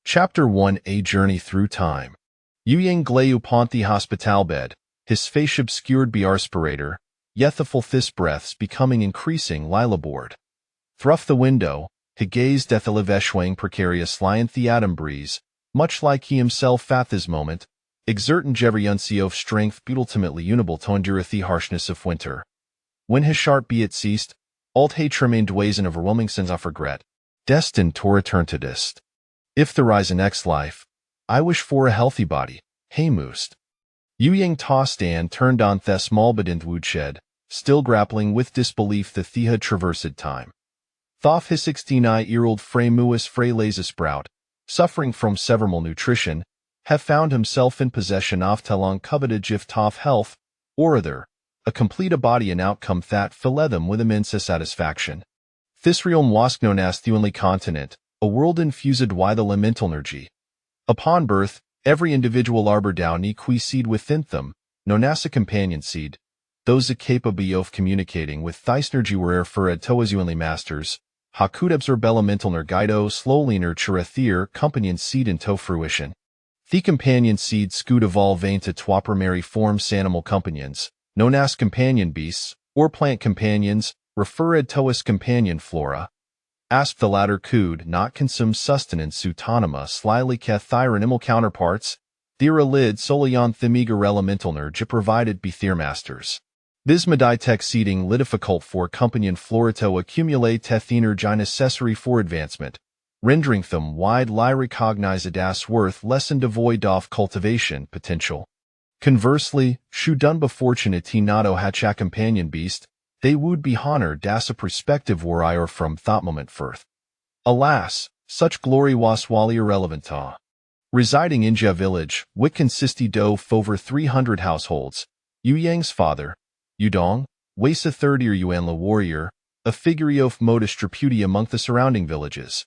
Chapter 1: A Journey Through Time. Uyang gleu ponthi hospitalbed, his face obscured by arspirator, yethaful this breaths becoming increasing lilaboard. Through the window, he gazed at the leveshwang precarious lion theatum breeze, much like he himself at this moment, exerting jevriuncio of strength but ultimately unable to endure the harshness of winter. When his sharp beat ceased, alt hate remained dways an overwhelming sense of regret, destined to return to dist. If there is a next life, I wish for a healthy body, hey moost. Uyang tossed and turned on the small but in woodshed, still grappling with disbelief that he had traversed time. Though his 16-year-old Frey Muis Frey Sprout, suffering from severe malnutrition, have found himself in possession of the long coveted gift of health, or other, a complete body and outcome that filled them with immense satisfaction. This realm was known as the only continent, a world infused with elemental energy. Upon birth, every individual arbor down qui seed within them, known as a companion seed, those capable of communicating with thys energy were referred to as only masters, hakud absorb elemental nergido slowly nurture a their companion seed into fruition. The companion seeds could evolve into twa primary forms animal companions, known as companion beasts, or plant companions, referred to as companion flora. As the latter could not consume sustenance autonoma slyly cathir animal counterparts, their lid solely on the meager elemental energy provided by their masters. This meditech seeding lit difficult for companion flora to accumulate teth energy necessary for advancement, rendering them widely recognized as worth less and devoid of cultivation potential. Conversely, should done befortunate not hatch a companion beast, they would be honored as a prospective warrior from that moment forth. Alas, such glory was wholly irrelevant. Residing in Ja village, which consisted of over 300 households, Uyang's father, Udong, was a third-year Yuanla warrior, a figure of modest repute among the surrounding villages.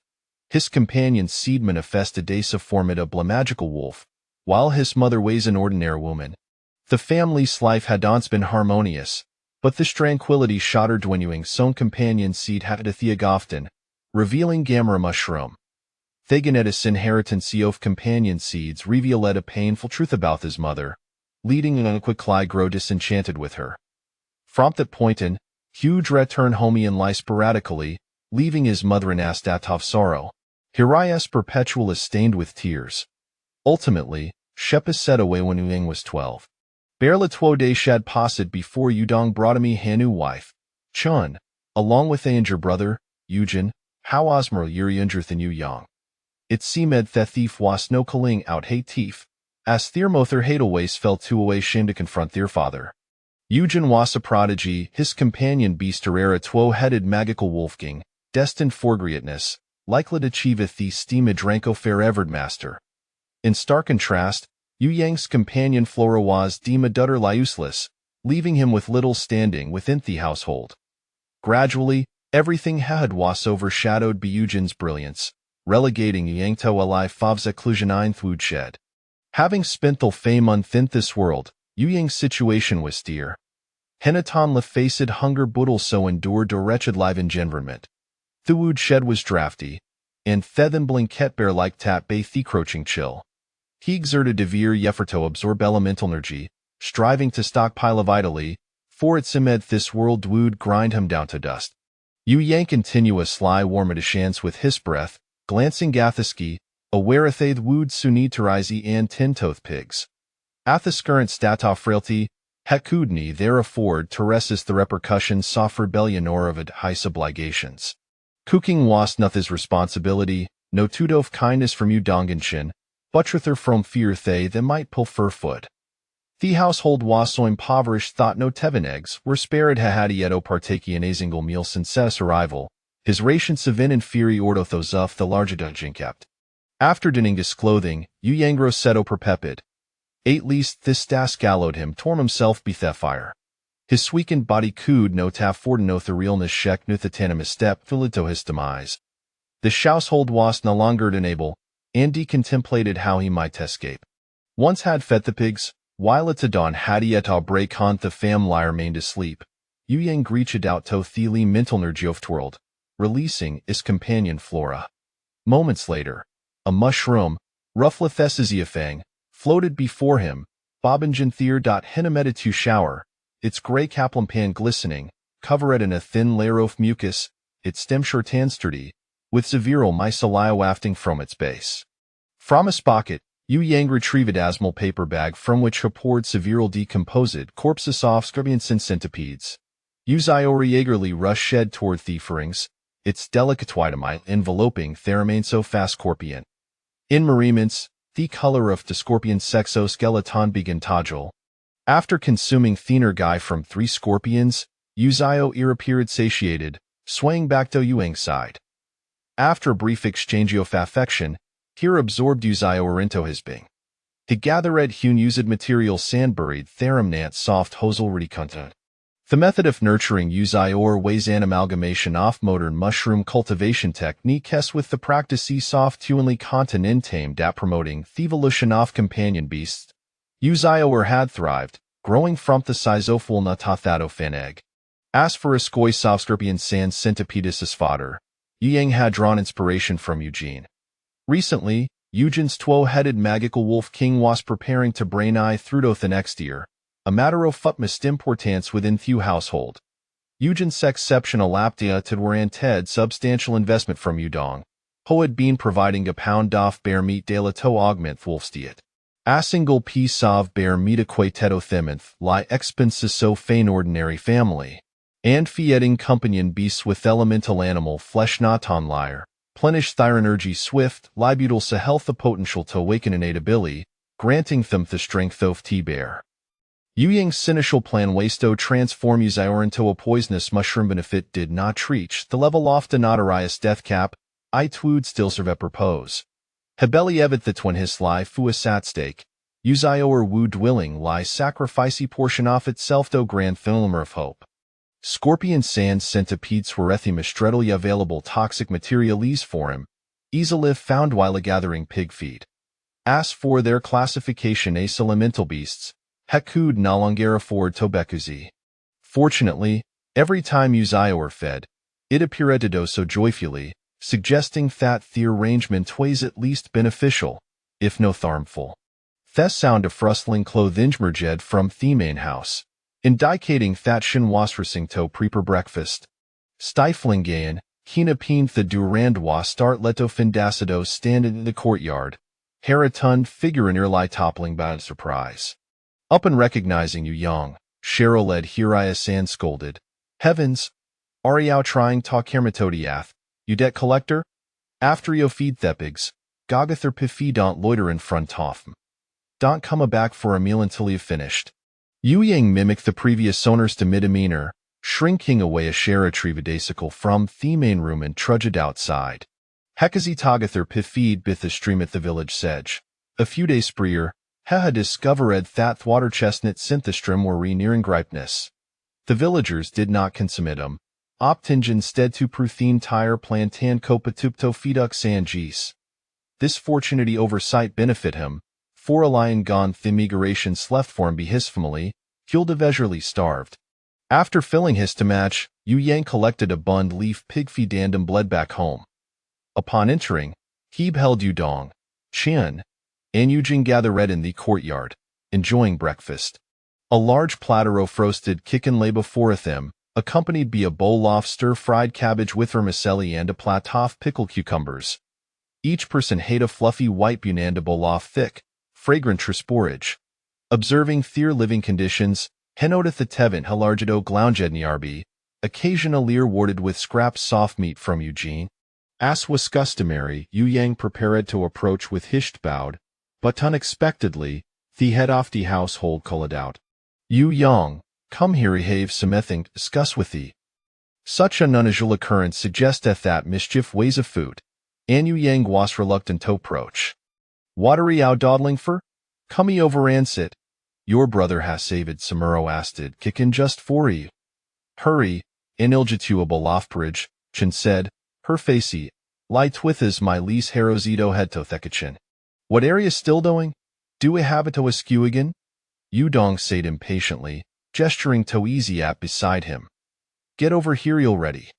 His companion seed manifested as a formidable magical wolf, while his mother was an ordinary woman. The family's life had once been harmonious, but this tranquility shattered when Uyang's own companion seed had a theogofton, revealing Gamera mushroom. Thegonetis inheritance of companion seeds revealed a painful truth about his mother, leading Unquicli grow disenchanted with her. From that point on, huge return home and lie sporadically, leaving his mother in a state of sorrow. Hirias perpetual is stained with tears. Ultimately, Shepis set away when Uyang was 12. Barely 2 days shad passed before Udong brought me Hanu wife, Chun, along with Anger brother, Eugen, how Osmer Yuri Underthan Uyang. It seemed that thief was no calling out hate thief, as Thermother Hadelways fell too away shame to confront their father. Eugen was a prodigy, his companion beast era 2-headed magical wolfgang, destined for greatness, likely to achieveth the steamed Dranko fair-evered master. In stark contrast, Uyang's companion flora was deemed utterly useless, leaving him with little standing within the household. Gradually, everything had was overshadowed by Eugen's brilliance, relegating Uyang to a life of seclusion in woodshed. Having spent the fame unthin this world, Uyang's situation was dear. Henaton le faced hunger but also endured a wretched live engenderment. The woodshed was drafty, and thethen blinket bear like tap bay the crouching chill. He exerted devere effort to absorb elemental energy, striving to stockpile vitally, for it seemed this world would grind him down to dust. Uyang continuous sly warm at chance with his breath, glancing Gathiski, aware they would soon need to rise and tintoth pigs. At this current state of frailty, Hekudni there afford to resist the repercussions soft rebellion or of it high obligations. Cooking was not his responsibility, no tudo of kindness from Udonganshin, buttruther from fear they that might pull fur foot. The household was so impoverished thought no tevin eggs were spared hahadieto partaki in a single meal since his arrival, his ration sevin inferi ordothos of the larger dungeon kept. After dinningus clothing, Uyang Rosetto perpepid. At least this stas gallowed him torm himself be fire. His weakened body could no taf fordino the realness shek nuthitanimus step filito his demise. The household was no longer unable, and he contemplated how he might escape. Once had fed the pigs, while at the dawn had yet break on the family remained asleep, Uyang reached out to Theli mental energy of world, releasing his companion Flora. Moments later, A mushroom, Rufflethesiziafang, floated before him, Bobbinjanthier.Hinameditu shower, its grey kaplanpan glistening, covered in a thin layer of mucus, its stem short sturdy, with several mycelia wafting from its base. From his pocket, Yu Yang retrieved asmal paper bag from which he poured several decomposed corpses of scorpions and centipedes. Yu Ziori eagerly rushed shed toward Thieferings, its delicate white enveloping Theramane fast scorpion. In merriments, the color of the scorpion sexoskeleton began tajal. After consuming thinner guy from 3 scorpions, Yu Zio appeared satiated, swaying back to Yuang's side. After a brief exchange of affection, here absorbed Yu Zio into his being. He gathered hewn used material sand-buried theramnant soft hosel content. The method of nurturing Yu Zio weighs an amalgamation of modern mushroom cultivation techniques with the practice soft humanly content intamed at promoting the evolution of companion beasts. Yu Zio had thrived, growing from the sizophil natathatophan egg. As for a skoi soft scorpion sans centipedis fodder, Yu Yang had drawn inspiration from Eugene. Recently, Eugene's 2-headed magical wolf king was preparing to brain eye through the next year, a matter of utmost importance within Thew household. Eugene's exceptional aptia to warranted substantial investment from Udong, who had been providing a pound of bear meat daily to augment wolf's diet. A single piece of bear meat equated thimmonth lie expenses so fain ordinary family, and feeding companion beasts with elemental animal flesh not on liar. Plenish thyrenergy swift, libutal sa health the potential to awaken innate ability, granting them the strength of T-bear. Yu Yang's seneschal plan was to transform Yu Zio into a poisonous mushroom benefit did not reach the level of the Notarius death cap, it would still serve a purpose. Hebeli evet the twin his life fu a sat stake, Yu Zio would dwelling lie sacrificey portion of itself to grand filmer of hope. Scorpion sand centipedes were readily available toxic materials for him, easily found while gathering pig feed. As for their classification as elemental beasts, he could no longer afford to bekuzi. Fortunately, every time Yu Zio were fed, it appeared to do so joyfully, suggesting that the arrangement was at least beneficial, if no harmful. The sound of rustling clothing emerged from the main house, indicating that Shin was racing to prepare breakfast. Stifling gain, Hina peen the durand was start leto findacido stand in the courtyard, Heraton figure nearly toppling by surprise. Up and recognizing Yu Yang, Cheryl led Hirias and scolded. Heavens! Are you trying to hermatodiath, you debt collector? After you feed thepigs, Gogather piffy don't loiter in front of 'em. Don't come back for a meal until you've finished. Yu Yang mimicked the previous owners to mid-demeanor, shrinking away a share trivadasical from the main room and trudged outside. Hekazi Togather piffeed bith the stream at the village sedge. A few days prior, Heha discovered that water chestnut synthestrum were nearing ripeness. The villagers did not consummate them, opting instead to pruthine tire plantan copatupto fedux and geese. This fortunate oversight benefit him, for a lion gone thimigration left for him be his family, killed eventually starved. After filling his stomach, Yu Yang collected a bund leaf pig feed and bled back home. Upon entering, he beheld Udong, Qian, and Eugene gathered in the courtyard, enjoying breakfast. A large platter of roasted chicken lay before them, accompanied by a bowl of stir-fried cabbage with vermicelli and a plat of pickled cucumbers. Each person had a fluffy white bunanda bowl of thick, fragrant porridge. Observing their living conditions, he noted the tevin halargido glounjedniarbi, occasionally rewarded with scraps soft meat from Eugene. As was customary, Yu Yang prepared to approach with hished bowed, but unexpectedly, the head of the household called out, Yu Yang, come here have something to discuss with thee. Such an unusual occurrence suggesteth that mischief weighs afoot, and Yu Yang was reluctant to approach. What are you dawdling for? Come ye over and sit. Your brother has saved Samuro asted kickin' just for you. Hurry, inilgituable offbridge, Chin said, her facey, light with as my lease herozito head to thekachin. What area still doing? Do we have it to askew again? Udong said impatiently, gesturing to easy at beside him. Get over here already.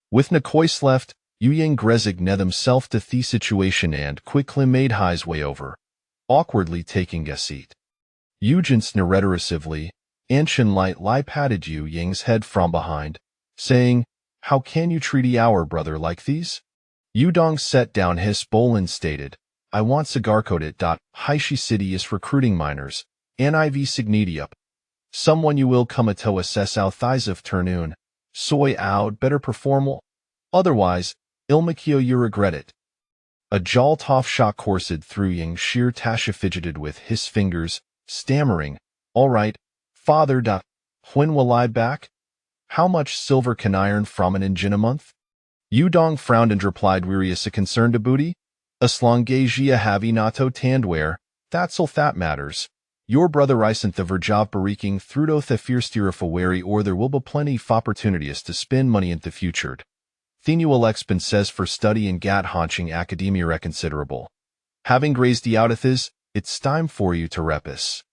With Nicois left, Yu Yang resigned himself to the situation and quickly made his way over, awkwardly taking a seat. Eugen's narratively, Anshin lightly patted Yu Yang's head from behind, saying, "How can you treat our brother like these?" Yu Dong set down his bowl and stated, "I want cigar coated. Haishi City is recruiting miners, and IV Signidiup. Someone you will come to assess out thighs of turnoon, soy out better performal. Otherwise, ilmakio you regret it." A jaw tough shot coursed through Yang Sheer Tasha fidgeted with his fingers, stammering, "All right, father. When will I back? How much silver can I earn from an engine a month?" Yu Dong frowned and replied, "Weary a concern to booty? As long as ye havi nato tandware, that's all that matters. Your brother isn't the verjav bariking through the fiersteer of a wary, or there will be plenty of opportunities to spend money in the future. Thenual expenses for study and gat haunching academia reconsiderable. Having grazed the outithis, it's time for you to repis.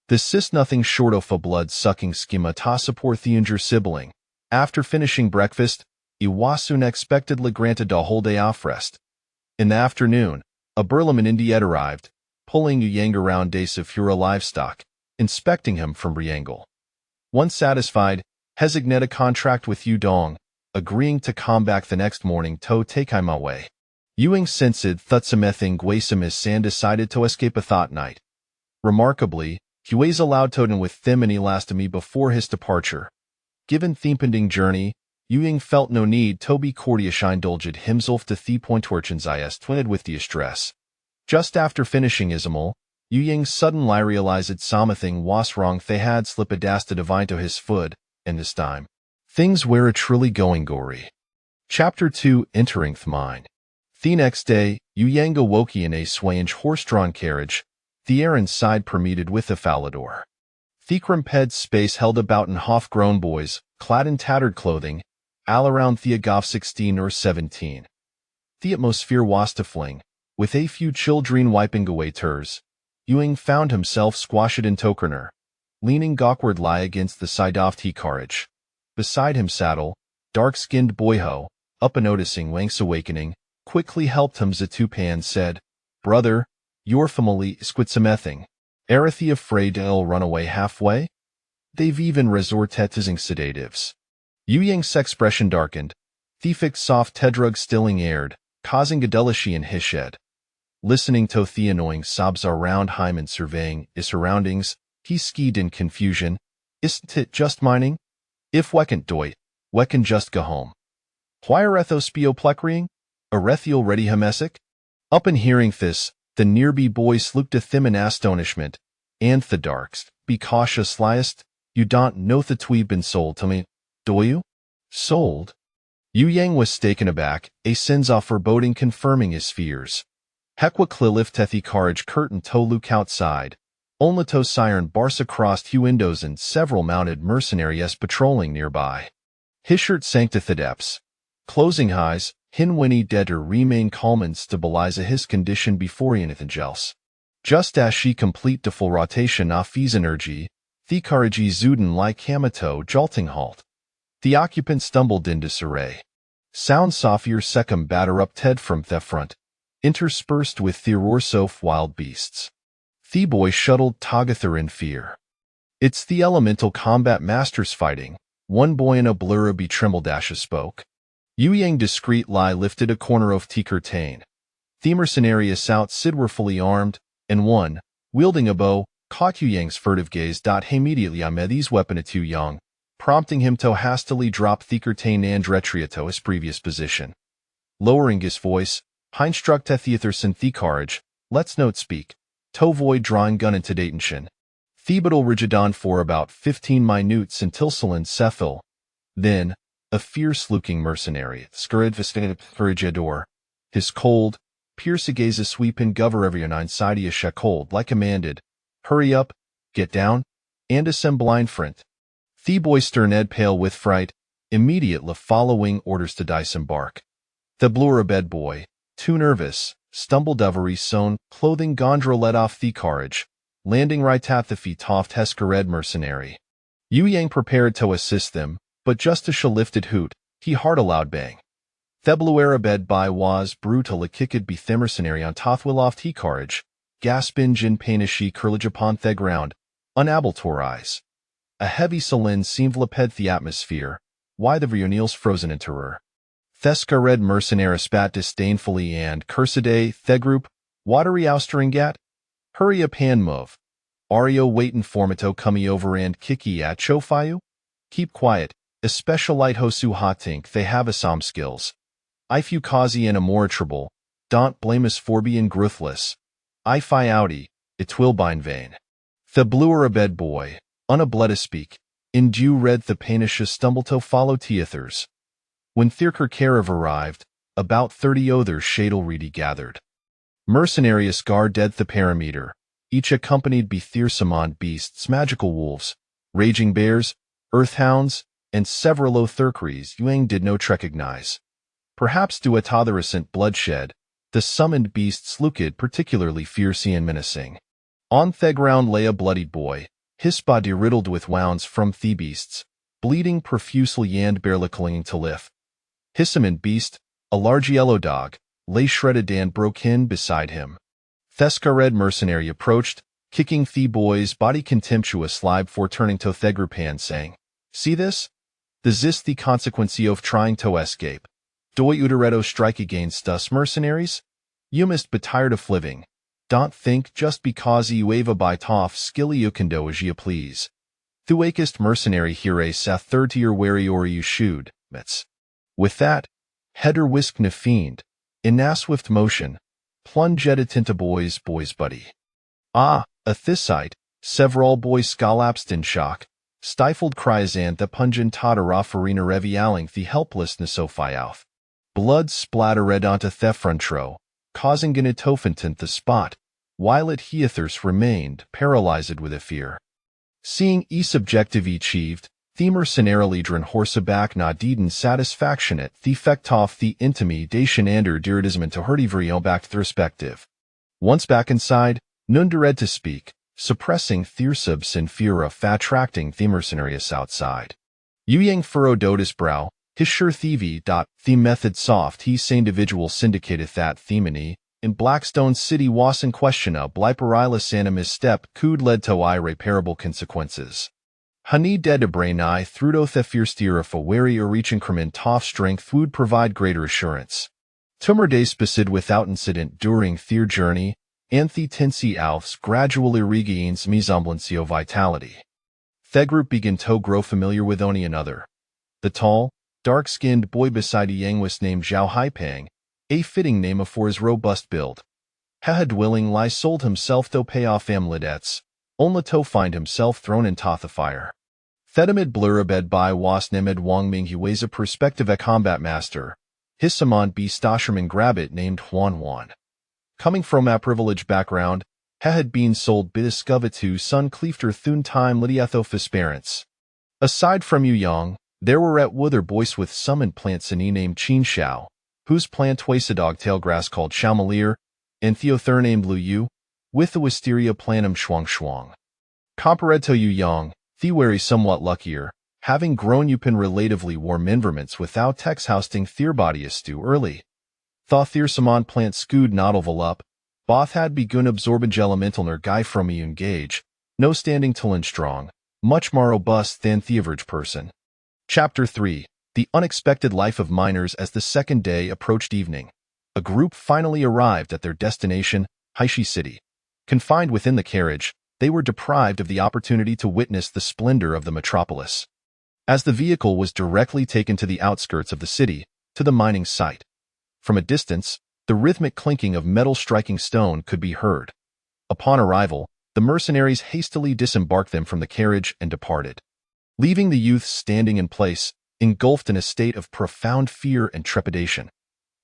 This is nothing short of a blood-sucking schema to support the injured sibling." After finishing breakfast, Iwasu unexpectedly granted a whole day off rest. In the afternoon, a Burleman Indiet arrived, pulling Yu Yang around days of Hura livestock, inspecting him from every angle. Once satisfied, Hesigned a contract with Yu Dong, agreeing to come back the next morning to take him away. Ewing sensed Thutsamething Gwasam his San decided to escape a thought night. Remarkably, Huay's allowed Toten with them and elastomy before his departure. Given the impending journey, Ewing felt no need to be courteous indulged himself to the point torchins is twined with the stress. Just after finishing Ismail, Ewing suddenly realized something was wrong. They had slipped a dasta divine to his foot, and this time, things were a truly going gory. Chapter 2 Entering the Mine. The next day, Yu Yang awoke in a swaying horse-drawn carriage, the air inside permeated with a falador. The crimped space held about an half-grown boys, clad in tattered clothing, all around the agov 16 or 17. The atmosphere was tiefling, with a few children wiping away tears. Ewing found himself squashed in Tokerner, leaning awkwardly against the side of the carriage. Beside him saddle, dark-skinned boyho, up a noticing Wang's awakening, quickly helped him Zatupan and said, "Brother, your family is quitsamething. Arathi afraid they'll run away halfway? They've even resorted to sedatives." Yu Yang's expression darkened, the fixed soft tedrug stilling aired, causing a delicacy in his shed. Listening to the annoying sobs around him and surveying his surroundings, he skied in confusion. "Isn't it just mining? If weckent doit, wecken just go home. Why aretho spioplecrying? Arethiel ready hemesic?" Up in hearing this, the nearby boys looked at him in astonishment, and the darks, "Be cautious, liest, you don't know the tweed been sold to me, do you?" "Sold?" Yu Yang was taken aback, a sense of foreboding confirming his fears. Hekwa clilift tethi carriage curtain to look outside, only to siren barsa crossed windows and several mounted mercenaries patrolling nearby. Hishert sank to the depths. Closing eyes, Hinwini Deader remain calm and stabilize his condition before anything else. Just as she complete the full rotation of his energy, the carriage zuden like Hamato jolting halt. The occupant stumbled into disarray. Sound softier second batter up Ted from the front, interspersed with the roars of wild beasts. The boy shuttled Togather in fear. "It's the elemental combat masters fighting," one boy in a blur be Trembledasha spoke. Yu Yang discreetly lifted a corner of the curtain. The mercenarius outside were fully armed, and one, wielding a bow, caught Yu Yang's furtive gaze. He immediately met these weapon too young, prompting him to hastily drop the curtain and retreat to his previous position. Lowering his voice, Hein struck the Theatherson the carriage, "Let's not speak. To void drawing gun into Datenshin. Thebadal rigidon for about 15 minutes until Celine Cephal." Then, a fierce-looking mercenary scurried vicinity corregidor, his cold, piercing gaze sweeping gover every inside a shekold like commanded, "Hurry up, get down, and assemble in front." The boy sterned pale with fright, immediately following orders to disembark. The blue bed boy, too nervous, stumbled over his sewn clothing gondra let off the carriage, landing right at the feet of Heskered mercenary. Yu Yang prepared to assist them, but just as she lifted hoot, he heard a loud bang. Thebluarabed by was brutal akikid be thimercenary on tothwiloft he courage, gaspinjin panishi curlage upon the ground, unabaltorise. A heavy sulin seemvlaped the atmosphere, why the Vrionils frozen in terror. Thescared mercenary spat disdainfully and cursidae thegroup, watery austeringat, hurry up hand move. Ario waitin formato coming over and kiki at chofayu? Keep quiet, especialite hosu hotink they have assam skills. Ifu kazi and amoritrable, don't blamus forbian gruthless. Ifi outi, itwilbine vein. The bluerabed boy, unableta speak, in due red the panisha stumbleto follow theathers. When Thirker Karev arrived, about 30 others shadalreedy gathered. Mercenarius guard dead the parameter, each accompanied by Thirsamond beasts, magical wolves, raging bears, earthhounds, and several Othurkeries Yuang did no recognize. Perhaps due to the recent bloodshed, the summoned beasts looked particularly fierce and menacing. On the ground lay a bloodied boy, his body riddled with wounds from the beasts, bleeding profusely and barely clinging to life. Hissaman beast, a large yellow dog, lay shredded and broken beside him. Thescared mercenary approached, kicking the boy's body contemptuous lie before turning to Thegrupan saying, "See this? This is the consequence of trying to escape. Doi utereto strike against us mercenaries? You must be tired of living. Don't think just because you ava by toff skilly you can do as you please. Thuakist mercenary here sath third to your wary or you should, mets." With that, header whisk na fiend, in na swift motion, plunge into boy's buddy. Ah, a thissite, several boys scalapsed in shock, stifled cries and the pungent totara farina revialing the helplessness of Fiouth. Blood splattered onto Thefrontro, causing Gnitofantant the spot, while it Heathers remained paralyzed with a fear. Seeing subjective achieved, the mercenarily horseback na deden satisfaction at the fectoff the intimidation ander diridism to herdivrio back to perspective. Once back inside, nundered to speak, suppressing Thiersubs in fear of fattracting the mercenarius outside. Uyang furrowed Otis brow, his sure thievy. The method soft he sane individual syndicateth that themony, in Blackstone City was in question a bliperilis animus step could led to irreparable consequences. Honey dead brain eye thrudo thefirstier if a wary or reach increment toff strength would provide greater assurance. Tumor day specid without incident during their journey, anthe tinsi alfs gradually regains mesemblancio vitality. Thegroup begin to grow familiar with only another. The tall, dark-skinned boy beside Yang was named Zhao Haipang, a fitting name for his robust build. Haha dwelling Lai sold himself to pay off amledets, only to find himself thrown into the fire. Thedamid blurabed by was nemed Wangming he weighs a perspective a combat master, Hissamon b Stasherman Grabbit named Huan. Coming from a privileged background, had been sold bidiscovitu sun cleafter thun time lidiathofis parents. Aside from Yu Yang, there were at Wuther boys with summoned plants and named Qin Xiao, whose plant twice a dog-tail grass called Xiaomalier, and Theother named Lu Yu, with the wisteria planum Shuang. Compared Yu Yang, Thewary somewhat luckier, having grown Yupin relatively warm environments without tex housing Therbodius too early. Thaw Thiersamon plant scood nodelval up, both had begun absorbage elementalner guy from Yun gauge, no standing Tillen strong, much more robust than the average person. Chapter 3. The Unexpected Life of Miners. As the second day approached evening, a group finally arrived at their destination, Haishi City. Confined within the carriage, they were deprived of the opportunity to witness the splendor of the metropolis. As the vehicle was directly taken to the outskirts of the city, to the mining site. From a distance, the rhythmic clinking of metal striking stone could be heard. Upon arrival, the mercenaries hastily disembarked them from the carriage and departed, leaving the youths standing in place, engulfed in a state of profound fear and trepidation.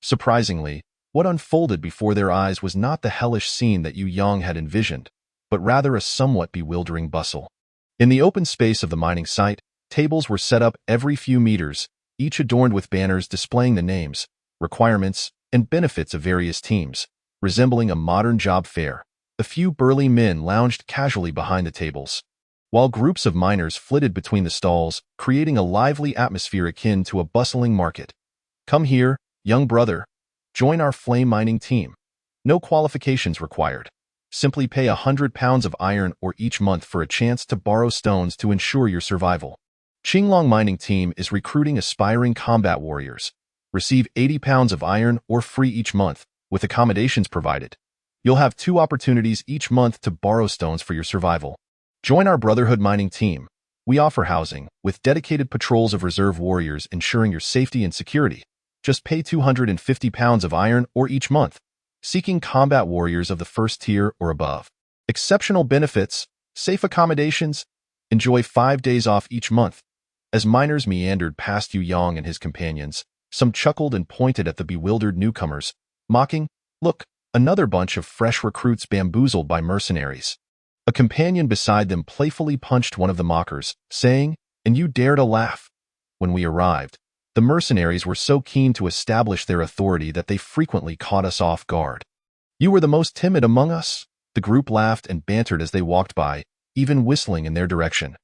Surprisingly, what unfolded before their eyes was not the hellish scene that Yu Yang had envisioned, but rather a somewhat bewildering bustle. In the open space of the mining site, tables were set up every few meters, each adorned with banners displaying the names, requirements, and benefits of various teams, resembling a modern job fair. A few burly men lounged casually behind the tables, while groups of miners flitted between the stalls, creating a lively atmosphere akin to a bustling market. "Come here, Young brother, join our flame mining team. No qualifications required. Simply pay 100 pounds of iron ore each month for a chance to borrow stones to ensure your survival. Qinglong Mining Team is recruiting aspiring combat warriors. Receive 80 pounds of iron ore free each month, with accommodations provided. You'll have 2 opportunities each month to borrow stones for your survival. Join our Brotherhood Mining Team. We offer housing, with dedicated patrols of reserve warriors ensuring your safety and security. Just pay 250 pounds of iron ore each month. Seeking combat warriors of the first tier or above. Exceptional benefits, safe accommodations. Enjoy 5 days off each month. As miners meandered past Yu Yang and his companions, some chuckled and pointed at the bewildered newcomers, mocking, "Look, another bunch of fresh recruits bamboozled by mercenaries." A companion beside them playfully punched one of the mockers, saying, "And you dare to laugh?" When we arrived, the mercenaries were so keen to establish their authority that they frequently caught us off guard. "You were the most timid among us." The group laughed and bantered as they walked by, even whistling in their direction.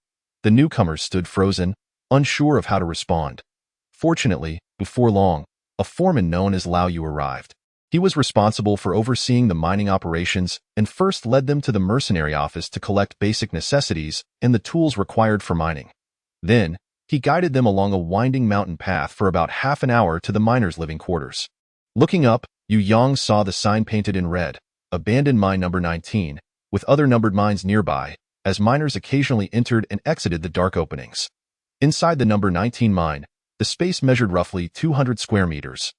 The newcomers stood frozen, unsure of how to respond. Fortunately, before long, a foreman known as Lao Yu arrived. He was responsible for overseeing the mining operations and first led them to the mercenary office to collect basic necessities and the tools required for mining. Then, he guided them along a winding mountain path for about half an hour to the miners' living quarters. Looking up, Yu Yang saw the sign painted in red, "Abandoned Mine Number 19, with other numbered mines nearby, as miners occasionally entered and exited the dark openings. Inside the number 19 mine, the space measured roughly 200 square meters.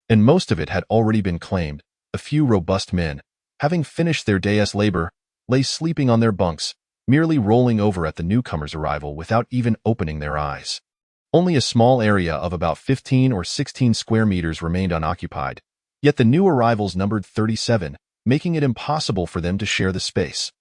And most of it had already been claimed. A few robust men, having finished their day's labor, lay sleeping on their bunks, merely rolling over at the newcomers' arrival without even opening their eyes. Only a small area of about 15 or 16 square meters remained unoccupied, yet the new arrivals numbered 37, making it impossible for them to share the space.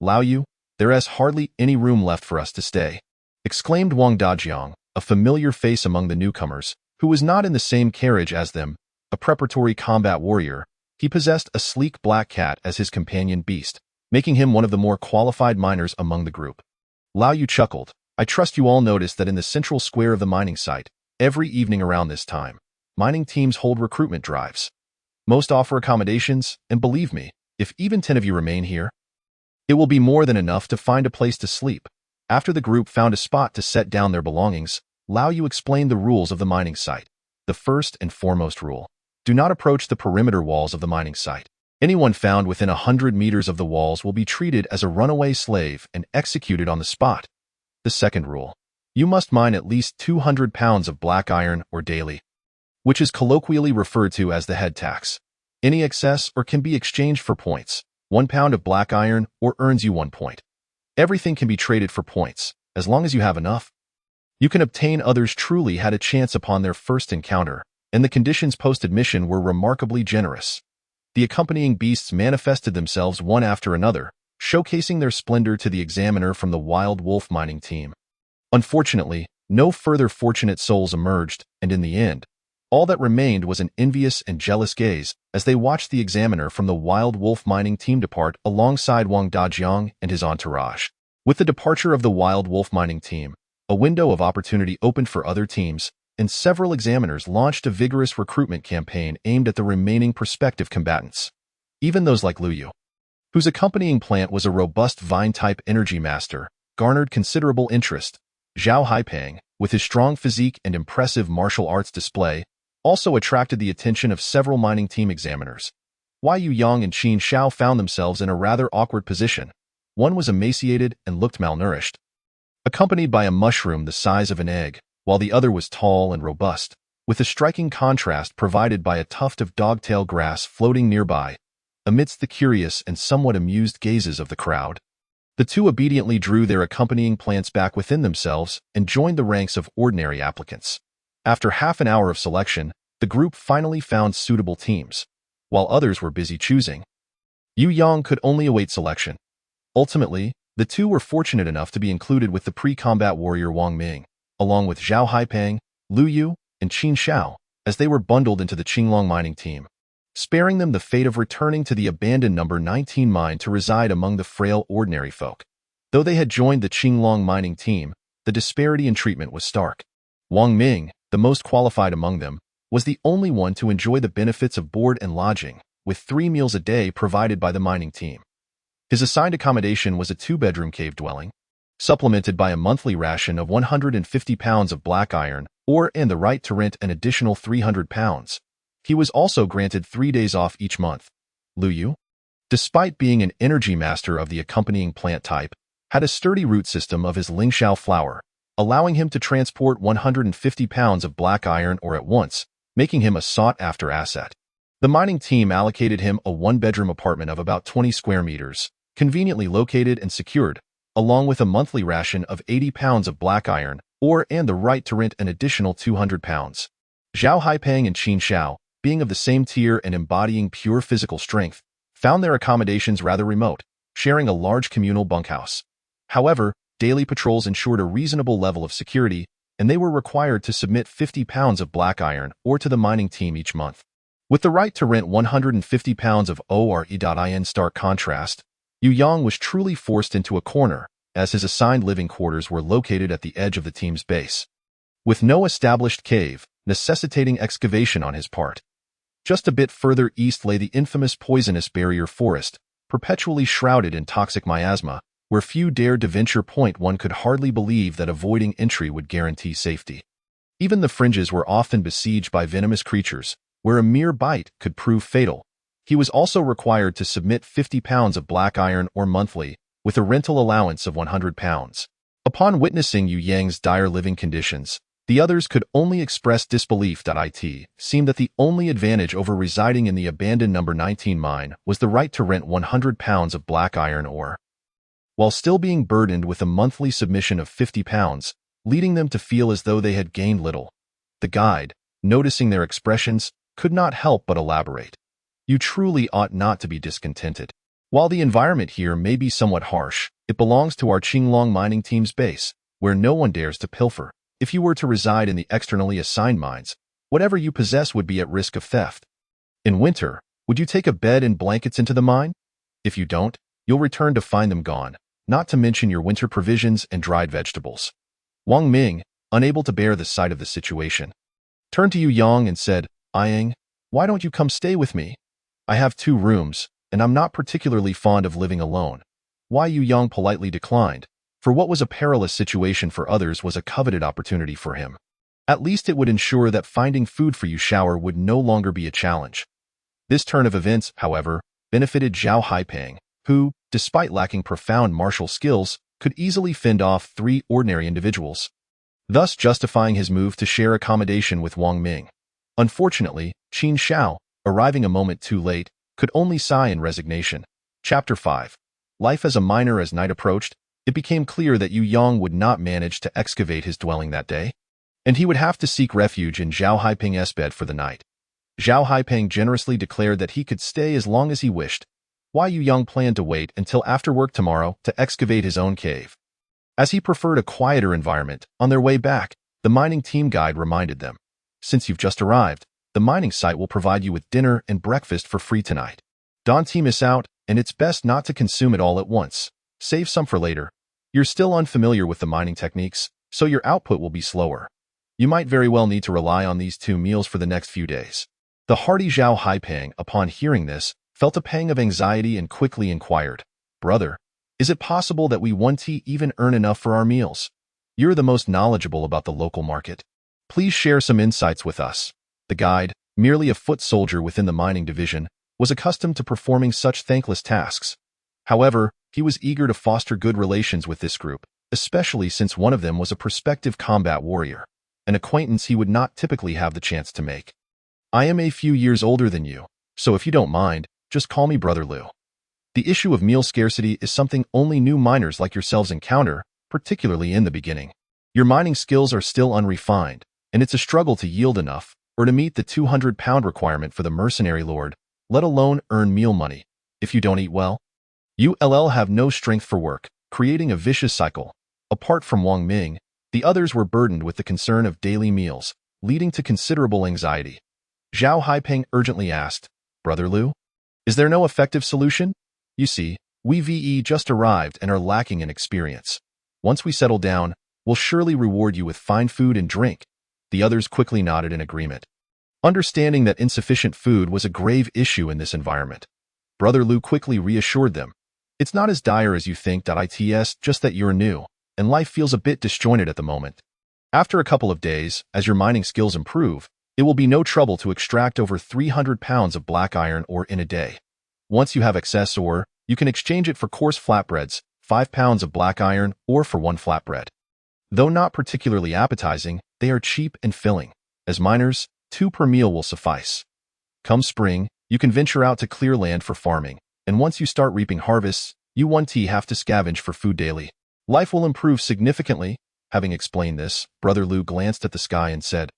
"Lao Yu, there is hardly any room left for us to stay," exclaimed Wang Dajiang, a familiar face among the newcomers, who was not in the same carriage as them. A preparatory combat warrior, he possessed a sleek black cat as his companion beast, making him one of the more qualified miners among the group. Lao Yu chuckled. "I trust you all noticed that in the central square of the mining site, every evening around this time, mining teams hold recruitment drives. Most offer accommodations, and believe me, if even 10 of you remain here, it will be more than enough to find a place to sleep." After the group found a spot to set down their belongings, Lao Yu explained the rules of the mining site. The first and foremost rule: do not approach the perimeter walls of the mining site. Anyone found within 100 meters of the walls will be treated as a runaway slave and executed on the spot. The second rule: you must mine at least 200 pounds of black iron ore daily, which is colloquially referred to as the head tax. Any excess or can be exchanged for points. 1 pound of black iron ore earns you 1 point. Everything can be traded for points, as long as you have enough. You can obtain. Others truly had a chance upon their first encounter, and the conditions post-admission were remarkably generous. The accompanying beasts manifested themselves one after another, showcasing their splendor to the examiner from the Wild Wolf mining team. Unfortunately, no further fortunate souls emerged, and in the end, all that remained was an envious and jealous gaze as they watched the examiner from the Wild Wolf mining team depart alongside Wang Dajiang and his entourage. With the departure of the Wild Wolf mining team, a window of opportunity opened for other teams, and several examiners launched a vigorous recruitment campaign aimed at the remaining prospective combatants. Even those like Lu Yu, whose accompanying plant was a robust vine-type energy master, garnered considerable interest. Zhao Haipeng, with his strong physique and impressive martial arts display, also attracted the attention of several mining team examiners. Yu Yang and Qin Shao found themselves in a rather awkward position. One was emaciated and looked malnourished, accompanied by a mushroom the size of an egg, while the other was tall and robust, with a striking contrast provided by a tuft of dogtail grass floating nearby, amidst the curious and somewhat amused gazes of the crowd. The two obediently drew their accompanying plants back within themselves and joined the ranks of ordinary applicants. After half an hour of selection, the group finally found suitable teams, while others were busy choosing. Yu Yang could only await selection. Ultimately, the two were fortunate enough to be included with the pre-combat warrior Wang Ming, along with Zhao Haipeng, Lu Yu, and Qin Shao, as they were bundled into the Qinglong mining team, sparing them the fate of returning to the abandoned number 19 mine to reside among the frail ordinary folk. Though they had joined the Qinglong mining team, the disparity in treatment was stark. Wang Ming, the most qualified among them, was the only one to enjoy the benefits of board and lodging, with 3 meals a day provided by the mining team. His assigned accommodation was a 2-bedroom cave dwelling, supplemented by a monthly ration of 150 pounds of black iron ore and the right to rent an additional 300 pounds. He was also granted 3 days off each month. Lu Yu, despite being an energy master of the accompanying plant type, had a sturdy root system of his lingxiao flower, allowing him to transport 150 pounds of black iron ore at once, making him a sought-after asset. The mining team allocated him a 1-bedroom apartment of about 20 square meters, conveniently located and secured, along with a monthly ration of 80 pounds of black iron ore and the right to rent an additional 200 pounds. Zhao Haipeng and Qin Xiao, being of the same tier and embodying pure physical strength, found their accommodations rather remote, sharing a large communal bunkhouse. However, daily patrols ensured a reasonable level of security, and they were required to submit 50 pounds of black iron ore to the mining team each month. With the right to rent 150 pounds of ore in stark contrast, Yu Yang was truly forced into a corner, as his assigned living quarters were located at the edge of the team's base, with no established cave, necessitating excavation on his part. Just a bit further east lay the infamous poisonous barrier forest, perpetually shrouded in toxic miasma, where few dared to venture. One could hardly believe that avoiding entry would guarantee safety. Even the fringes were often besieged by venomous creatures, where a mere bite could prove fatal. He was also required to submit 50 pounds of black iron ore monthly, with a rental allowance of 100 pounds. Upon witnessing Yu Yang's dire living conditions, the others could only express disbelief. It seemed that the only advantage over residing in the abandoned number 19 mine was the right to rent 100 pounds of black iron ore, while still being burdened with a monthly submission of 50 pounds, leading them to feel as though they had gained little. The guide, noticing their expressions, could not help but elaborate. You truly ought not to be discontented. While the environment here may be somewhat harsh, it belongs to our Qinglong mining team's base, where no one dares to pilfer. If you were to reside in the externally assigned mines, whatever you possess would be at risk of theft. In winter, would you take a bed and blankets into the mine? If you don't, you'll return to find them gone, not to mention your winter provisions and dried vegetables. Wang Ming, unable to bear the sight of the situation, turned to Yu Yang and said, "Yang, why don't you come stay with me? I have 2 rooms, and I'm not particularly fond of living alone." Why Yu Yang politely declined, for what was a perilous situation for others was a coveted opportunity for him. At least it would ensure that finding food for Yu Shower would no longer be a challenge. This turn of events, however, benefited Zhao Haipeng, who, despite lacking profound martial skills, could easily fend off 3 ordinary individuals, thus justifying his move to share accommodation with Wang Ming. Unfortunately, Qin Xiao, arriving a moment too late, could only sigh in resignation. Chapter 5. Life as a miner. As night approached, it became clear that Yu Yang would not manage to excavate his dwelling that day, and he would have to seek refuge in Zhao Haipeng's bed for the night. Zhao Haipeng generously declared that he could stay as long as he wished, while Yu Yang planned to wait until after work tomorrow to excavate his own cave. As he preferred a quieter environment, on their way back, the mining team guide reminded them, "Since you've just arrived, the mining site will provide you with dinner and breakfast for free tonight. Don't miss out, and it's best not to consume it all at once. Save some for later. You're still unfamiliar with the mining techniques, so your output will be slower. You might very well need to rely on these 2 meals for the next few days." The hardy Zhao Haipeng, upon hearing this, felt a pang of anxiety and quickly inquired, "Brother, is it possible that we won't even earn enough for our meals? You're the most knowledgeable about the local market. Please share some insights with us." The guide, merely a foot soldier within the mining division, was accustomed to performing such thankless tasks. However, he was eager to foster good relations with this group, especially since one of them was a prospective combat warrior, an acquaintance he would not typically have the chance to make. "I am a few years older than you, so if you don't mind, just call me Brother Liu. The issue of meal scarcity is something only new miners like yourselves encounter, particularly in the beginning. Your mining skills are still unrefined, and it's a struggle to yield enough or to meet the 200-pound requirement for the mercenary lord, let alone earn meal money. If you don't eat well, you'll have no strength for work, creating a vicious cycle." Apart from Wang Ming, the others were burdened with the concern of daily meals, leading to considerable anxiety. Zhao Haipeng urgently asked, "Brother Liu, is there no effective solution? You see, we just arrived and are lacking in experience. Once we settle down, we'll surely reward you with fine food and drink." The others quickly nodded in agreement. Understanding that insufficient food was a grave issue in this environment, Brother Lu quickly reassured them. It's not as dire as you think. It's just that you're new, and life feels a bit disjointed at the moment. After a couple of days, as your mining skills improve, it will be no trouble to extract over 300 pounds of black iron ore in a day. Once you have excess ore, you can exchange it for coarse flatbreads, 5 pounds of black iron ore for 1 flatbread. Though not particularly appetizing, they are cheap and filling. As miners, 2 per meal will suffice. Come spring, you can venture out to clear land for farming, and once you start reaping harvests, you won't have to scavenge for food daily. Life will improve significantly. Having explained this, Brother Lu glanced at the sky and said,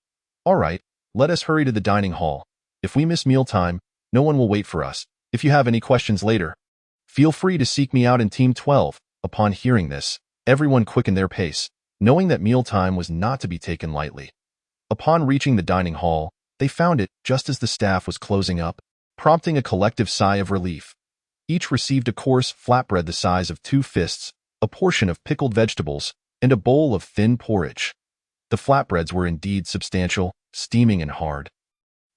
"All right, let us hurry to the dining hall. If we miss mealtime, no one will wait for us. If you have any questions later, feel free to seek me out in Team 12. Upon hearing this, everyone quickened their pace, knowing that mealtime was not to be taken lightly. Upon reaching the dining hall, they found it just as the staff was closing up, prompting a collective sigh of relief. Each received a coarse flatbread the size of 2 fists, a portion of pickled vegetables, and a bowl of thin porridge. The flatbreads were indeed substantial, steaming and hard.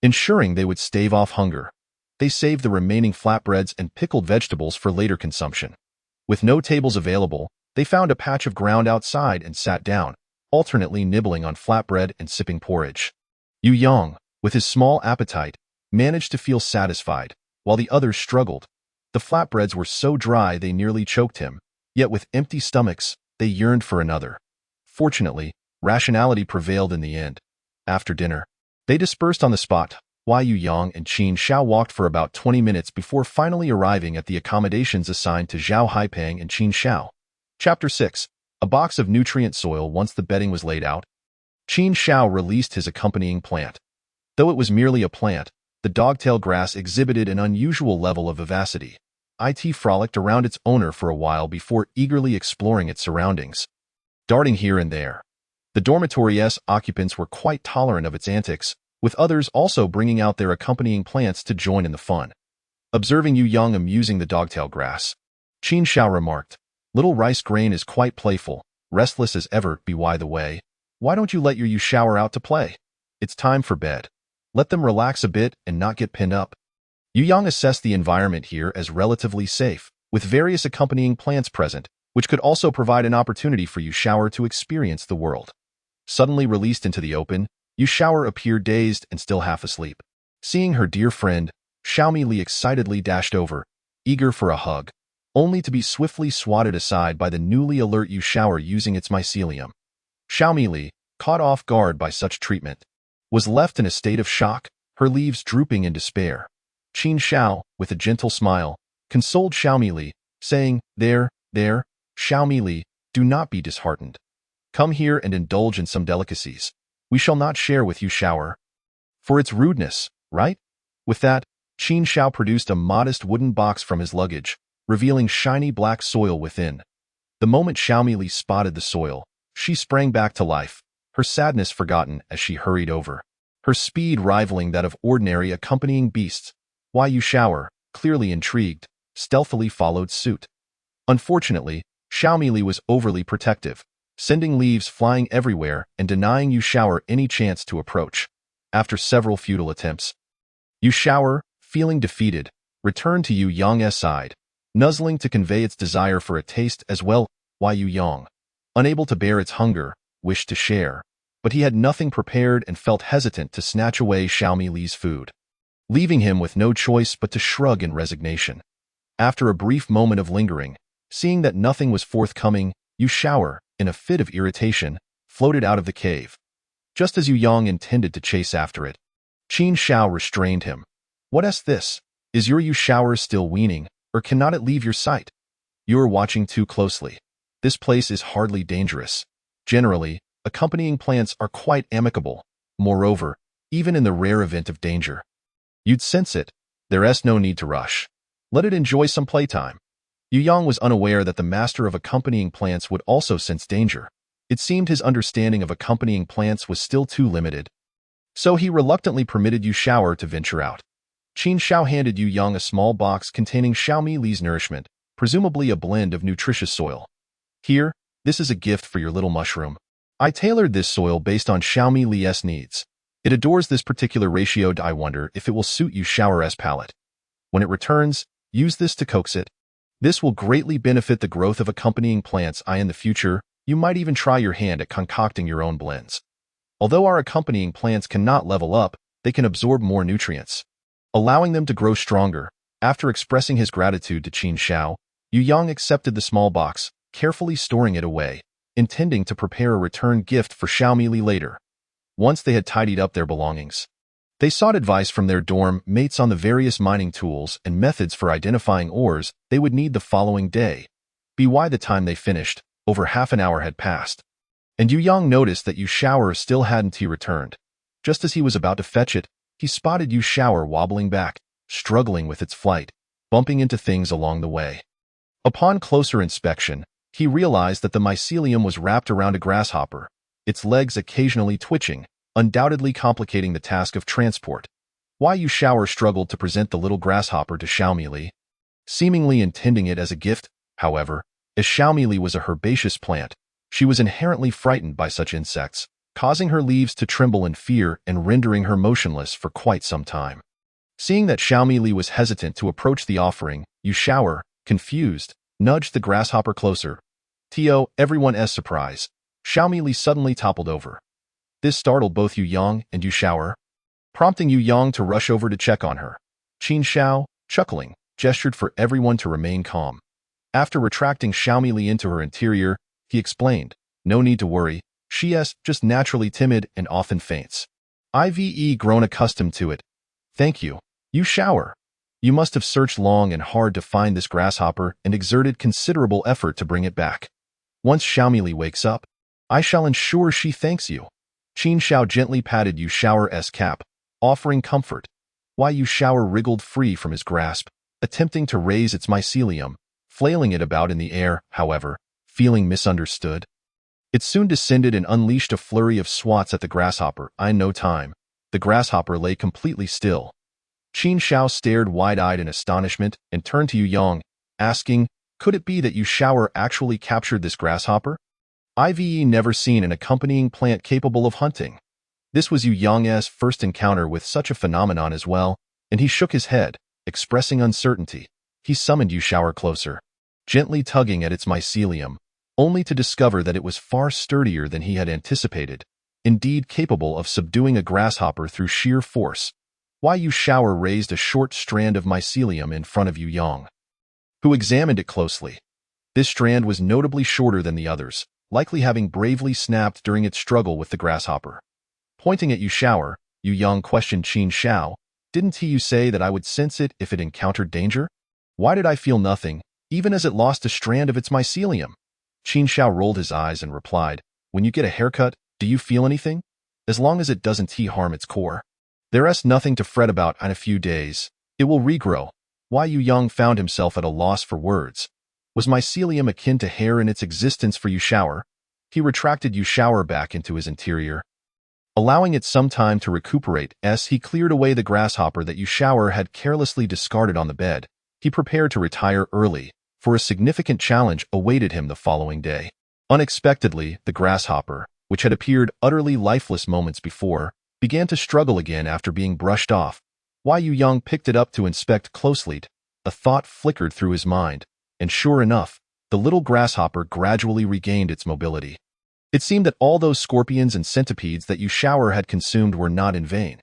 Ensuring they would stave off hunger, they saved the remaining flatbreads and pickled vegetables for later consumption. With no tables available, they found a patch of ground outside and sat down, alternately nibbling on flatbread and sipping porridge. Yu Yang, with his small appetite, managed to feel satisfied, while the others struggled. The flatbreads were so dry they nearly choked him, yet with empty stomachs, they yearned for another. Fortunately, rationality prevailed in the end. After dinner, they dispersed on the spot. Yu Yang and Qin Shao walked for about 20 minutes before finally arriving at the accommodations assigned to Zhao Haipeng and Qin Shao. Chapter 6. A box of nutrient soil. Once the bedding was laid out, Qin Shao released his accompanying plant. Though it was merely a plant, the dogtail grass exhibited an unusual level of vivacity. It frolicked around its owner for a while before eagerly exploring its surroundings, darting here and there. The dormitory's occupants were quite tolerant of its antics, with others also bringing out their accompanying plants to join in the fun. Observing Yu Yang amusing the dogtail grass, Qin Shao remarked, "Little rice grain is quite playful, restless as ever. By the way, why don't you let your Yu shower out to play? It's time for bed. Let them relax a bit and not get pinned up." Yu Yang assessed the environment here as relatively safe, with various accompanying plants present, which could also provide an opportunity for Yu Shower to experience the world. Suddenly released into the open, Yu Shower appeared dazed and still half asleep. Seeing her dear friend, Xiaomi Li excitedly dashed over, eager for a hug, only to be swiftly swatted aside by the newly alert Yu Shower using its mycelium. Xiaomi Li, caught off guard by such treatment, was left in a state of shock, her leaves drooping in despair. Qin Shao, with a gentle smile, consoled Xiaomi Li, saying, There, Xiaomi Li, do not be disheartened. Come here and indulge in some delicacies. We shall not share with you Shower for its rudeness, right?" With that, Qin Shao produced a modest wooden box from his luggage, revealing shiny black soil within. The moment Xiaomi Li spotted the soil, she sprang back to life, her sadness forgotten as she hurried over, her speed rivaling that of ordinary accompanying beasts. Yu Shower, clearly intrigued, stealthily followed suit. Unfortunately, Xiaomi Li was overly protective, sending leaves flying everywhere and denying Yu Shower any chance to approach. After several futile attempts, Yu Shower, feeling defeated, returned to Yu Yang's side, nuzzling to convey its desire for a taste as well. Yu Yang, unable to bear its hunger, wished to share, but he had nothing prepared and felt hesitant to snatch away Xiaomi Li's food, leaving him with no choice but to shrug in resignation. After a brief moment of lingering, seeing that nothing was forthcoming, Yu Shower, in a fit of irritation, floated out of the cave. Just as Yu Yang intended to chase after it, Qin Shao restrained him. "What's this? Is your Yu Shower still weaning, or cannot it leave your sight? You are watching too closely. This place is hardly dangerous. Generally, accompanying plants are quite amicable. Moreover, even in the rare event of danger, you'd sense it. There's no need to rush. Let it enjoy some playtime." Yu Yang was unaware that the master of accompanying plants would also sense danger. It seemed his understanding of accompanying plants was still too limited. So he reluctantly permitted Yu Shower to venture out. Qin Shao handed Yu Yang a small box containing Xiaomi Li's nourishment, presumably a blend of nutritious soil. "Here, this is a gift for your little mushroom. I tailored this soil based on Xiaomi Li's needs. It adores this particular ratio. I wonder if it will suit Yu Xiao's palate. When it returns, use this to coax it. This will greatly benefit the growth of accompanying plants. In the future, you might even try your hand at concocting your own blends. Although our accompanying plants cannot level up, they can absorb more nutrients, allowing them to grow stronger. After expressing his gratitude to Qin Xiao, Yu Yang accepted the small box, carefully storing it away, intending to prepare a return gift for Xiaomili later. Once they had tidied up their belongings, they sought advice from their dorm mates on the various mining tools and methods for identifying ores they would need the following day. By the time they finished, over half an hour had passed, and Yu Yang noticed that Yu Xiao still hadn't returned. Just as he was about to fetch it, he spotted Yu Xiao wobbling back, struggling with its flight, bumping into things along the way. Upon closer inspection, he realized that the mycelium was wrapped around a grasshopper, its legs occasionally twitching, undoubtedly complicating the task of transport. Yu Xiao struggled to present the little grasshopper to Xiaomili, seemingly intending it as a gift. However, as Xiaomili was a herbaceous plant, she was inherently frightened by such insects, causing her leaves to tremble in fear and rendering her motionless for quite some time. Seeing that Xiaomili was hesitant to approach the offering, Yu Xiao, confused, nudged the grasshopper closer. To everyone's surprise, Xiaomili suddenly toppled over. This startled both Yu Yang and Yu Xiao, prompting Yu Yang to rush over to check on her. Qin Xiao, chuckling, gestured for everyone to remain calm. After retracting Xiaomili into her interior, he explained, "No need to worry, she's just naturally timid and often faints. I've grown accustomed to it. Thank you, Yu Xiao. You must have searched long and hard to find this grasshopper and exerted considerable effort to bring it back. Once Xiaomili wakes up, I shall ensure she thanks you." Qin Xiao gently patted Yu Xiao's cap, offering comfort. Yu Xiao wriggled free from his grasp, attempting to raise its mycelium, flailing it about in the air. However, feeling misunderstood, it soon descended and unleashed a flurry of swats at the grasshopper. In no time, the grasshopper lay completely still. Qin Xiao stared wide-eyed in astonishment and turned to Yu Yang, asking, could it be that Yu Xiao actually captured this grasshopper? I've never seen an accompanying plant capable of hunting. This was Yu Yang's first encounter with such a phenomenon as well, and he shook his head, expressing uncertainty. He summoned Yu Xiao closer, gently tugging at its mycelium, only to discover that it was far sturdier than he had anticipated, indeed capable of subduing a grasshopper through sheer force. Yu Xiao raised a short strand of mycelium in front of Yu Yang, who examined it closely. This strand was notably shorter than the others, likely having bravely snapped during its struggle with the grasshopper. Pointing at Yu Xiao, Yu Yang questioned Qin Xiao, "Didn't you say that I would sense it if it encountered danger? Why did I feel nothing, even as it lost a strand of its mycelium?" Qin Xiao rolled his eyes and replied, "When you get a haircut, do you feel anything? As long as it doesn't harm its core, there's nothing to fret about. In a few days, it will regrow." Yu Yang found himself at a loss for words. Was mycelium akin to hair in its existence for Yu Xiao? He retracted Yu Xiao back into his interior, allowing it some time to recuperate. As he cleared away the grasshopper that Yu Xiao had carelessly discarded on the bed, he prepared to retire early, for a significant challenge awaited him the following day. Unexpectedly, the grasshopper, which had appeared utterly lifeless moments before, began to struggle again after being brushed off. Yu Yang picked it up to inspect closely. A thought flickered through his mind, and sure enough, the little grasshopper gradually regained its mobility. It seemed that all those scorpions and centipedes that Yu Xiao had consumed were not in vain.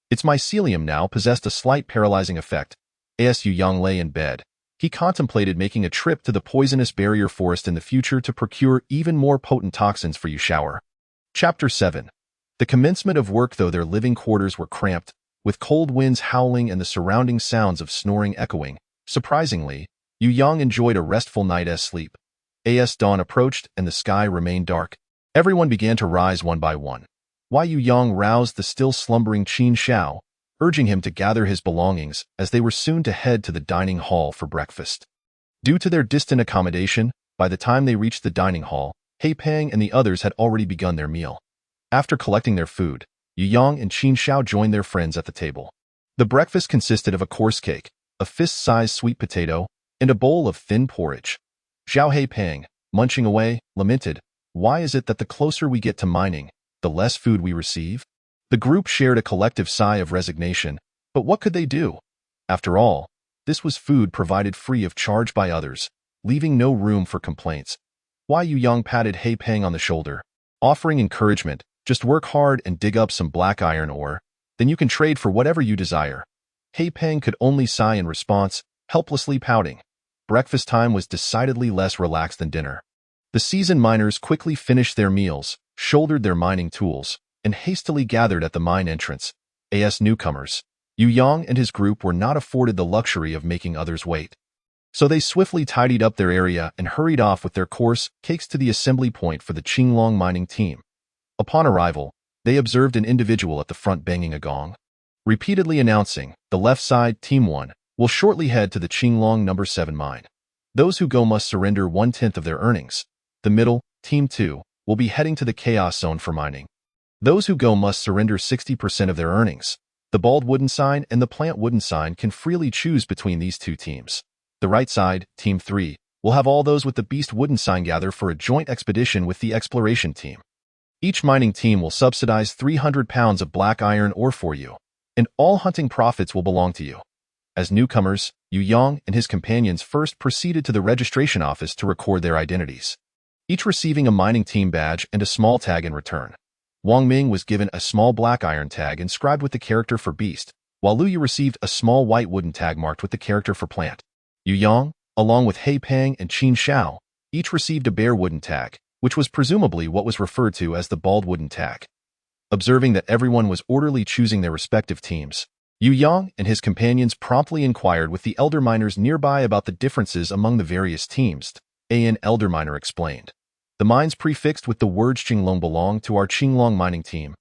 Its mycelium now possessed a slight paralyzing effect. As Yu Yang lay in bed, he contemplated making a trip to the poisonous barrier forest in the future to procure even more potent toxins for Yu Xiao. Chapter 7. The commencement of work. Though their living quarters were cramped, with cold winds howling and the surrounding sounds of snoring echoing, surprisingly, Yu Yang enjoyed a restful night's sleep. As dawn approached and the sky remained dark, everyone began to rise one by one. Yu Yang roused the still slumbering Qin Xiao, urging him to gather his belongings as they were soon to head to the dining hall for breakfast. Due to their distant accommodation, by the time they reached the dining hall, He Pang and the others had already begun their meal. After collecting their food, Yu Yang and Qin Xiao joined their friends at the table. The breakfast consisted of a coarse cake, a fist-sized sweet potato, and a bowl of thin porridge. Xiao He Pang, munching away, lamented, "Why is it that the closer we get to mining, the less food we receive? The group shared a collective sigh of resignation, but what could they do? After all, this was food provided free of charge by others, leaving no room for complaints. Why Yu Yang patted He Peng on the shoulder, offering encouragement. Just work hard and dig up some black iron ore, then you can trade for whatever you desire. He Peng could only sigh in response, helplessly pouting. Breakfast time was decidedly less relaxed than dinner. The seasoned miners quickly finished their meals, shouldered their mining tools, and hastily gathered at the mine entrance. As newcomers, Yu Yang and his group were not afforded the luxury of making others wait. So they swiftly tidied up their area and hurried off with their coarse cakes to the assembly point for the Qinglong mining team. Upon arrival, they observed an individual at the front banging a gong, repeatedly announcing, "The left side, Team 1, will shortly head to the Qinglong No. 7 mine. Those who go must surrender 1/10 of their earnings. The middle, Team 2, will be heading to the Chaos Zone for mining. Those who go must surrender 60% of their earnings. The bald wooden sign and the plant wooden sign can freely choose between these two teams. The right side, Team 3, will have all those with the beast wooden sign gather for a joint expedition with the exploration team. Each mining team will subsidize 300 pounds of black iron ore for you, and all hunting profits will belong to you." As newcomers, Yu Yang and his companions first proceeded to the registration office to record their identities, each receiving a mining team badge and a small tag in return. Wang Ming was given a small black iron tag inscribed with the character for beast, while Lu Yu received a small white wooden tag marked with the character for plant. Yu Yang, along with He Peng and Qin Xiao, each received a bare wooden tag, which was presumably what was referred to as the bald wooden tag. Observing that everyone was orderly choosing their respective teams, Yu Yang and his companions promptly inquired with the elder miners nearby about the differences among the various teams. An elder miner explained, "The mines prefixed with the word Qinglong belong to our Qinglong mining team,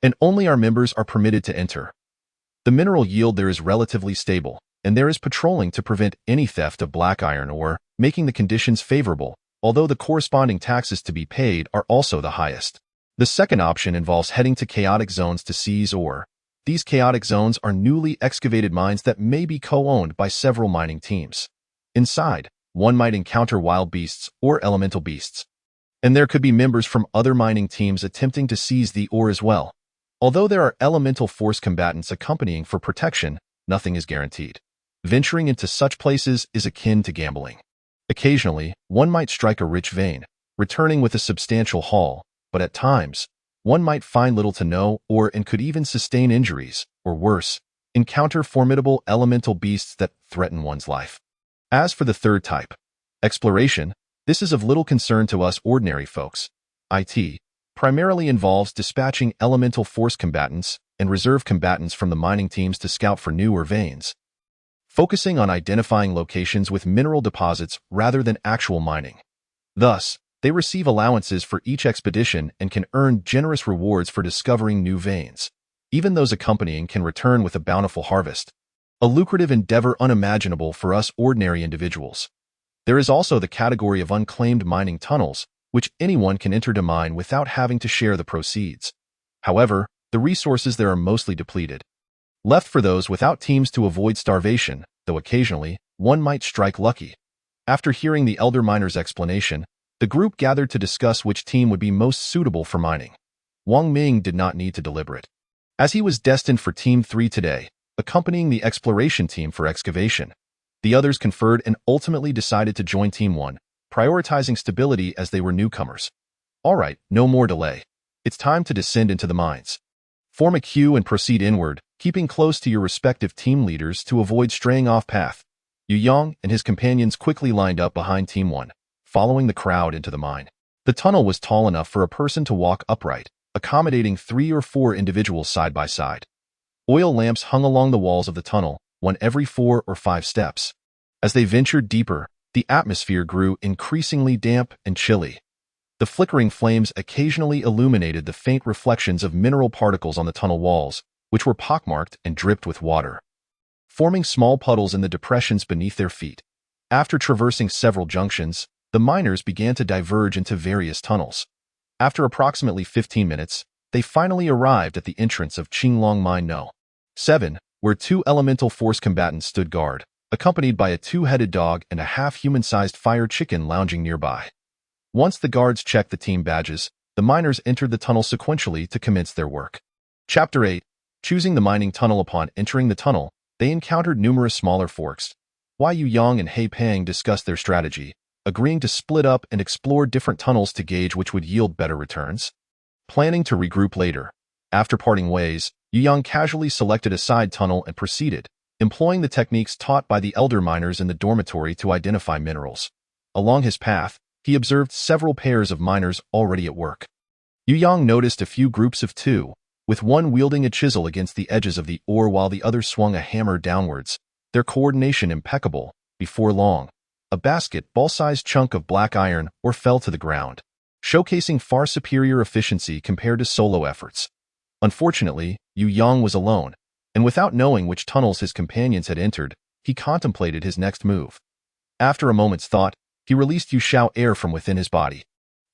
and only our members are permitted to enter. The mineral yield there is relatively stable, and there is patrolling to prevent any theft of black iron ore, making the conditions favorable, although the corresponding taxes to be paid are also the highest. The second option involves heading to chaotic zones to seize ore. These chaotic zones are newly excavated mines that may be co-owned by several mining teams. Inside, one might encounter wild beasts or elemental beasts, and there could be members from other mining teams attempting to seize the ore as well. Although there are elemental force combatants accompanying for protection, nothing is guaranteed. Venturing into such places is akin to gambling. Occasionally, one might strike a rich vein, returning with a substantial haul, but at times, one might find little to no ore and could even sustain injuries, or worse, encounter formidable elemental beasts that threaten one's life. As for the third type, exploration, this is of little concern to us ordinary folks. It primarily involves dispatching elemental force combatants and reserve combatants from the mining teams to scout for new ore veins, focusing on identifying locations with mineral deposits rather than actual mining. Thus, they receive allowances for each expedition and can earn generous rewards for discovering new veins. Even those accompanying can return with a bountiful harvest, a lucrative endeavor unimaginable for us ordinary individuals. There is also the category of unclaimed mining tunnels, which anyone can enter to mine without having to share the proceeds. However, the resources there are mostly depleted, left for those without teams to avoid starvation, though occasionally, one might strike lucky. After hearing the elder miner's explanation, the group gathered to discuss which team would be most suitable for mining. Wang Ming did not need to deliberate, as he was destined for Team 3 today, accompanying the exploration team for excavation. The others conferred and ultimately decided to join Team 1, prioritizing stability as they were newcomers. All right, no more delay. It's time to descend into the mines. Form a queue and proceed inward, keeping close to your respective team leaders to avoid straying off path. Yu Yang and his companions quickly lined up behind Team 1, following the crowd into the mine. The tunnel was tall enough for a person to walk upright, accommodating 3 or 4 individuals side by side. Oil lamps hung along the walls of the tunnel, one every 4 or 5 steps. As they ventured deeper, the atmosphere grew increasingly damp and chilly. The flickering flames occasionally illuminated the faint reflections of mineral particles on the tunnel walls, which were pockmarked and dripped with water, forming small puddles in the depressions beneath their feet. After traversing several junctions, the miners began to diverge into various tunnels. After approximately 15 minutes, they finally arrived at the entrance of Qinglong Mine No. 7, where 2 elemental force combatants stood guard, accompanied by a 2-headed dog and a half-human-sized fire chicken lounging nearby. Once the guards checked the team badges, the miners entered the tunnel sequentially to commence their work. Chapter 8. Choosing the mining tunnel. Upon entering the tunnel, they encountered numerous smaller forks. Yu Yang and He Peng discussed their strategy, agreeing to split up and explore different tunnels to gauge which would yield better returns. Planning to regroup later. After parting ways, Yu Yang casually selected a side tunnel and proceeded, employing the techniques taught by the elder miners in the dormitory to identify minerals. Along his path, he observed several pairs of miners already at work. Yu Yang noticed a few groups of two, with one wielding a chisel against the edges of the ore while the other swung a hammer downwards, their coordination impeccable. Before long, a basketball-sized chunk of black iron ore fell to the ground, showcasing far superior efficiency compared to solo efforts. Unfortunately, Yu Yang was alone, and without knowing which tunnels his companions had entered, he contemplated his next move. After a moment's thought, he released Yu Xiao air from within his body,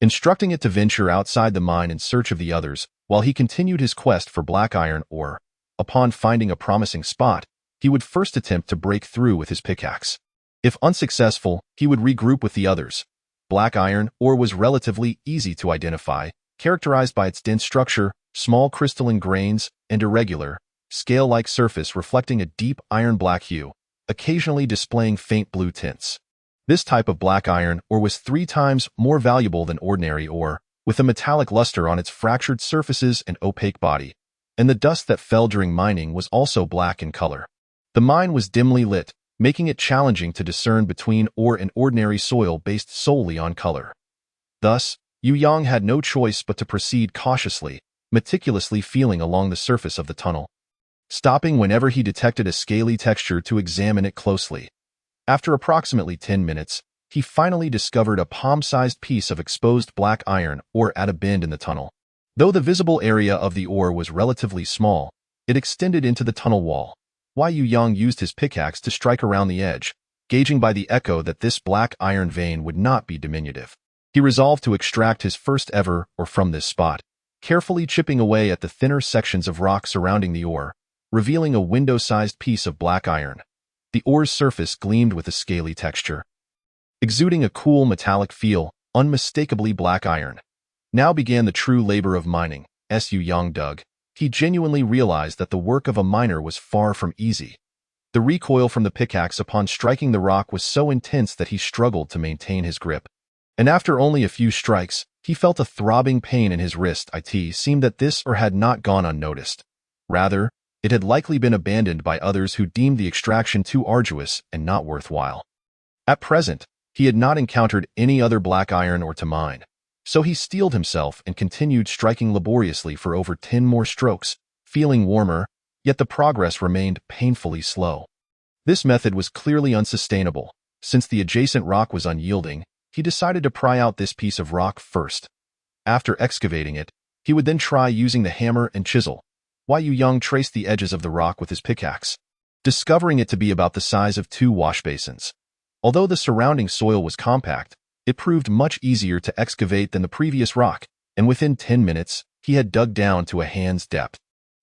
instructing it to venture outside the mine in search of the others, while he continued his quest for black iron ore. Upon finding a promising spot, he would first attempt to break through with his pickaxe. If unsuccessful, he would regroup with the others. Black iron ore was relatively easy to identify, characterized by its dense structure, small crystalline grains, and irregular, scale-like surface reflecting a deep iron-black hue, occasionally displaying faint blue tints. This type of black iron ore was 3 times more valuable than ordinary ore, with a metallic luster on its fractured surfaces and opaque body, and the dust that fell during mining was also black in color. The mine was dimly lit, making it challenging to discern between ore and ordinary soil based solely on color. Thus, Yu Yang had no choice but to proceed cautiously, meticulously feeling along the surface of the tunnel, stopping whenever he detected a scaly texture to examine it closely. After approximately 10 minutes, he finally discovered a palm-sized piece of exposed black iron ore at a bend in the tunnel. Though the visible area of the ore was relatively small, it extended into the tunnel wall. Yu Yang used his pickaxe to strike around the edge, gauging by the echo that this black iron vein would not be diminutive. He resolved to extract his first ever ore from this spot, carefully chipping away at the thinner sections of rock surrounding the ore, revealing a window-sized piece of black iron. The ore's surface gleamed with a scaly texture, exuding a cool metallic feel, unmistakably black iron. Now began the true labor of mining. Yu Yang dug. He genuinely realized that the work of a miner was far from easy. The recoil from the pickaxe upon striking the rock was so intense that he struggled to maintain his grip. And after only a few strikes, he felt a throbbing pain in his wrist. It seemed that this ore had not gone unnoticed. Rather, it had likely been abandoned by others who deemed the extraction too arduous and not worthwhile. At present, he had not encountered any other black iron ore to mine, so he steeled himself and continued striking laboriously for over 10 more strokes, feeling warmer, yet the progress remained painfully slow. This method was clearly unsustainable. Since the adjacent rock was unyielding, he decided to pry out this piece of rock first. After excavating it, he would then try using the hammer and chisel. Yu Yang traced the edges of the rock with his pickaxe, discovering it to be about the size of 2 wash basins. Although the surrounding soil was compact, it proved much easier to excavate than the previous rock, and within 10 minutes, he had dug down to a hand's depth.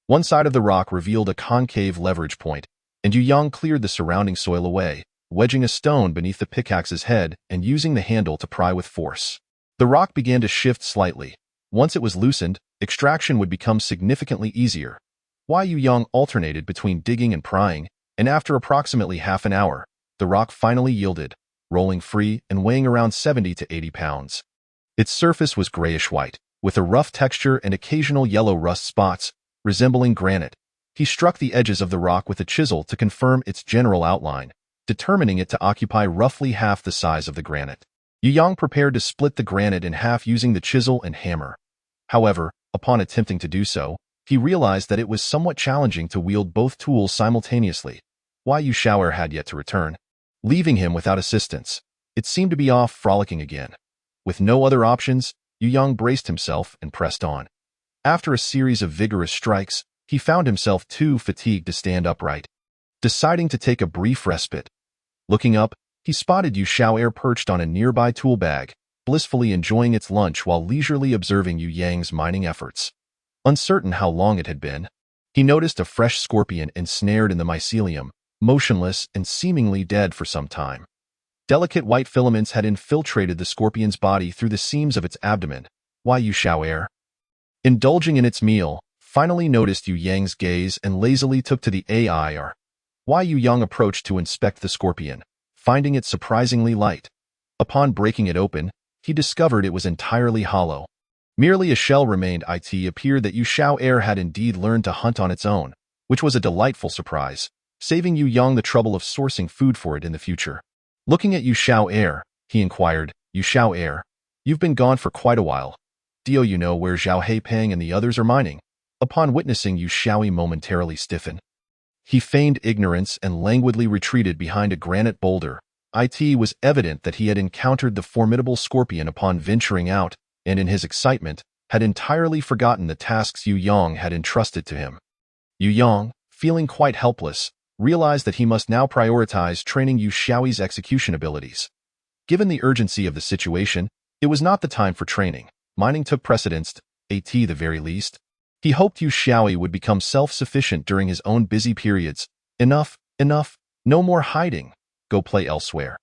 One side of the rock revealed a concave leverage point, and Yu Yang cleared the surrounding soil away, wedging a stone beneath the pickaxe's head and using the handle to pry with force. The rock began to shift slightly. Once it was loosened, extraction would become significantly easier. Yu Yang alternated between digging and prying, and after approximately half an hour, the rock finally yielded, rolling free and weighing around 70 to 80 pounds. Its surface was grayish-white, with a rough texture and occasional yellow rust spots, resembling granite. He struck the edges of the rock with a chisel to confirm its general outline, determining it to occupy roughly half the size of the granite. Yu Yang prepared to split the granite in half using the chisel and hammer. However, upon attempting to do so, he realized that it was somewhat challenging to wield both tools simultaneously. Yu Xiao had yet to return, leaving him without assistance. It seemed to be off frolicking again. With no other options, Yu Yang braced himself and pressed on. After a series of vigorous strikes, he found himself too fatigued to stand upright. Deciding to take a brief respite, looking up, he spotted Yu Xiao perched on a nearby tool bag, blissfully enjoying its lunch while leisurely observing Yu Yang's mining efforts. Uncertain how long it had been, he noticed a fresh scorpion ensnared in the mycelium, motionless and seemingly dead for some time. Delicate white filaments had infiltrated the scorpion's body through the seams of its abdomen. Yu Xiao, indulging in its meal, finally noticed Yu Yang's gaze and lazily took to the AIR. Why Yu Yang approached to inspect the scorpion, finding it surprisingly light. Upon breaking it open, he discovered it was entirely hollow. Merely a shell remained. It appeared that Yu Xiao had indeed learned to hunt on its own, which was a delightful surprise, saving Yu Yang the trouble of sourcing food for it in the future. Looking at Yu Xiao, he inquired, Yu Xiao, you've been gone for quite a while. Do you know where Zhao Heipeng and the others are mining? Upon witnessing Yu Xiao momentarily stiffen, he feigned ignorance and languidly retreated behind a granite boulder. It was evident that he had encountered the formidable scorpion upon venturing out, and in his excitement, had entirely forgotten the tasks Yu Yang had entrusted to him. Yu Yang, feeling quite helpless, realized that he must now prioritize training Yu Xiao's execution abilities. Given the urgency of the situation, it was not the time for training. Mining took precedence, at the very least. He hoped Yu Xiao would become self-sufficient during his own busy periods. Enough, no more hiding. Go play elsewhere.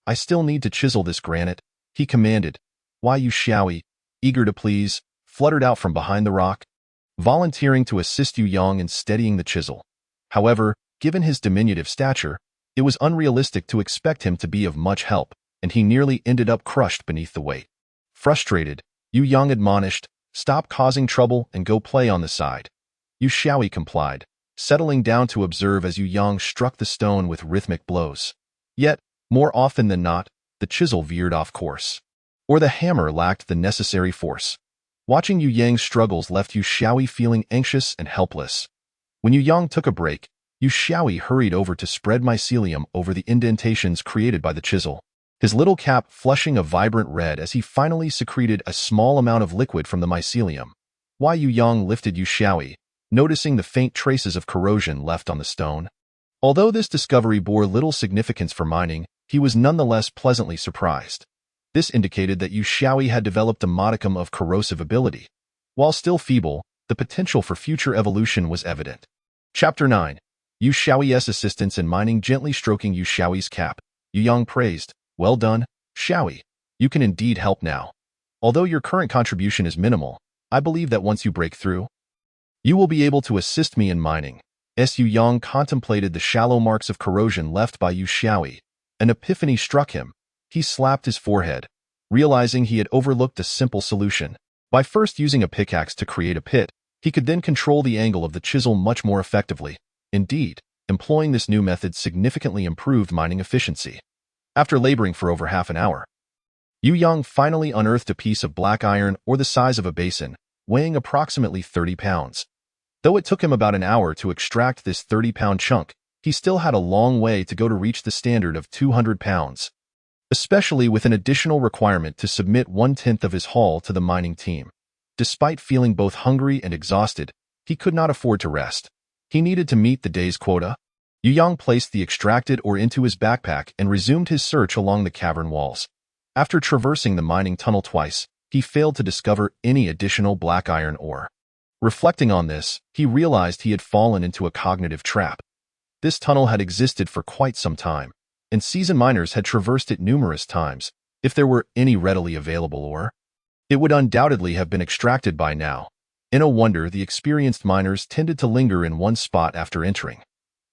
I still need to chisel this granite, he commanded. Why Yu Xiao, eager to please, fluttered out from behind the rock, volunteering to assist Yu Yang in steadying the chisel. However, given his diminutive stature, it was unrealistic to expect him to be of much help, and he nearly ended up crushed beneath the weight. Frustrated, Yu Yang admonished, stop causing trouble and go play on the side. Yu Xiao complied, settling down to observe as Yu Yang struck the stone with rhythmic blows. Yet, more often than not, the chisel veered off course, or the hammer lacked the necessary force. Watching Yu Yang's struggles left Yu Xiao feeling anxious and helpless. When Yu Yang took a break, Yu Xiao hurried over to spread mycelium over the indentations created by the chisel, his little cap flushing a vibrant red as he finally secreted a small amount of liquid from the mycelium. Why Yu Yang lifted Yu Xiao, noticing the faint traces of corrosion left on the stone. Although this discovery bore little significance for mining, he was nonetheless pleasantly surprised. This indicated that Yu Xiao had developed a modicum of corrosive ability. While still feeble, the potential for future evolution was evident. Chapter 9. Yu Xiao's assistance in mining. Gently stroking Yu Xiao's cap, Yu Yang praised, well done, Xiao. You can indeed help now. Although your current contribution is minimal, I believe that once you break through, you will be able to assist me in mining. Yu Yang contemplated the shallow marks of corrosion left by Yu Xiao. An epiphany struck him. He slapped his forehead, realizing he had overlooked a simple solution. By first using a pickaxe to create a pit, he could then control the angle of the chisel much more effectively. Indeed, employing this new method significantly improved mining efficiency. After laboring for over half an hour, Yu Yang finally unearthed a piece of black iron or the size of a basin, weighing approximately 30 pounds. Though it took him about an hour to extract this 30-pound chunk, he still had a long way to go to reach the standard of 200 pounds, especially with an additional requirement to submit 1/10 of his haul to the mining team. Despite feeling both hungry and exhausted, he could not afford to rest. He needed to meet the day's quota. Yu Yang placed the extracted ore into his backpack and resumed his search along the cavern walls. After traversing the mining tunnel twice, he failed to discover any additional black iron ore. Reflecting on this, he realized he had fallen into a cognitive trap. This tunnel had existed for quite some time, and seasoned miners had traversed it numerous times. If there were any readily available ore, it would undoubtedly have been extracted by now. No wonder the experienced miners tended to linger in one spot after entering.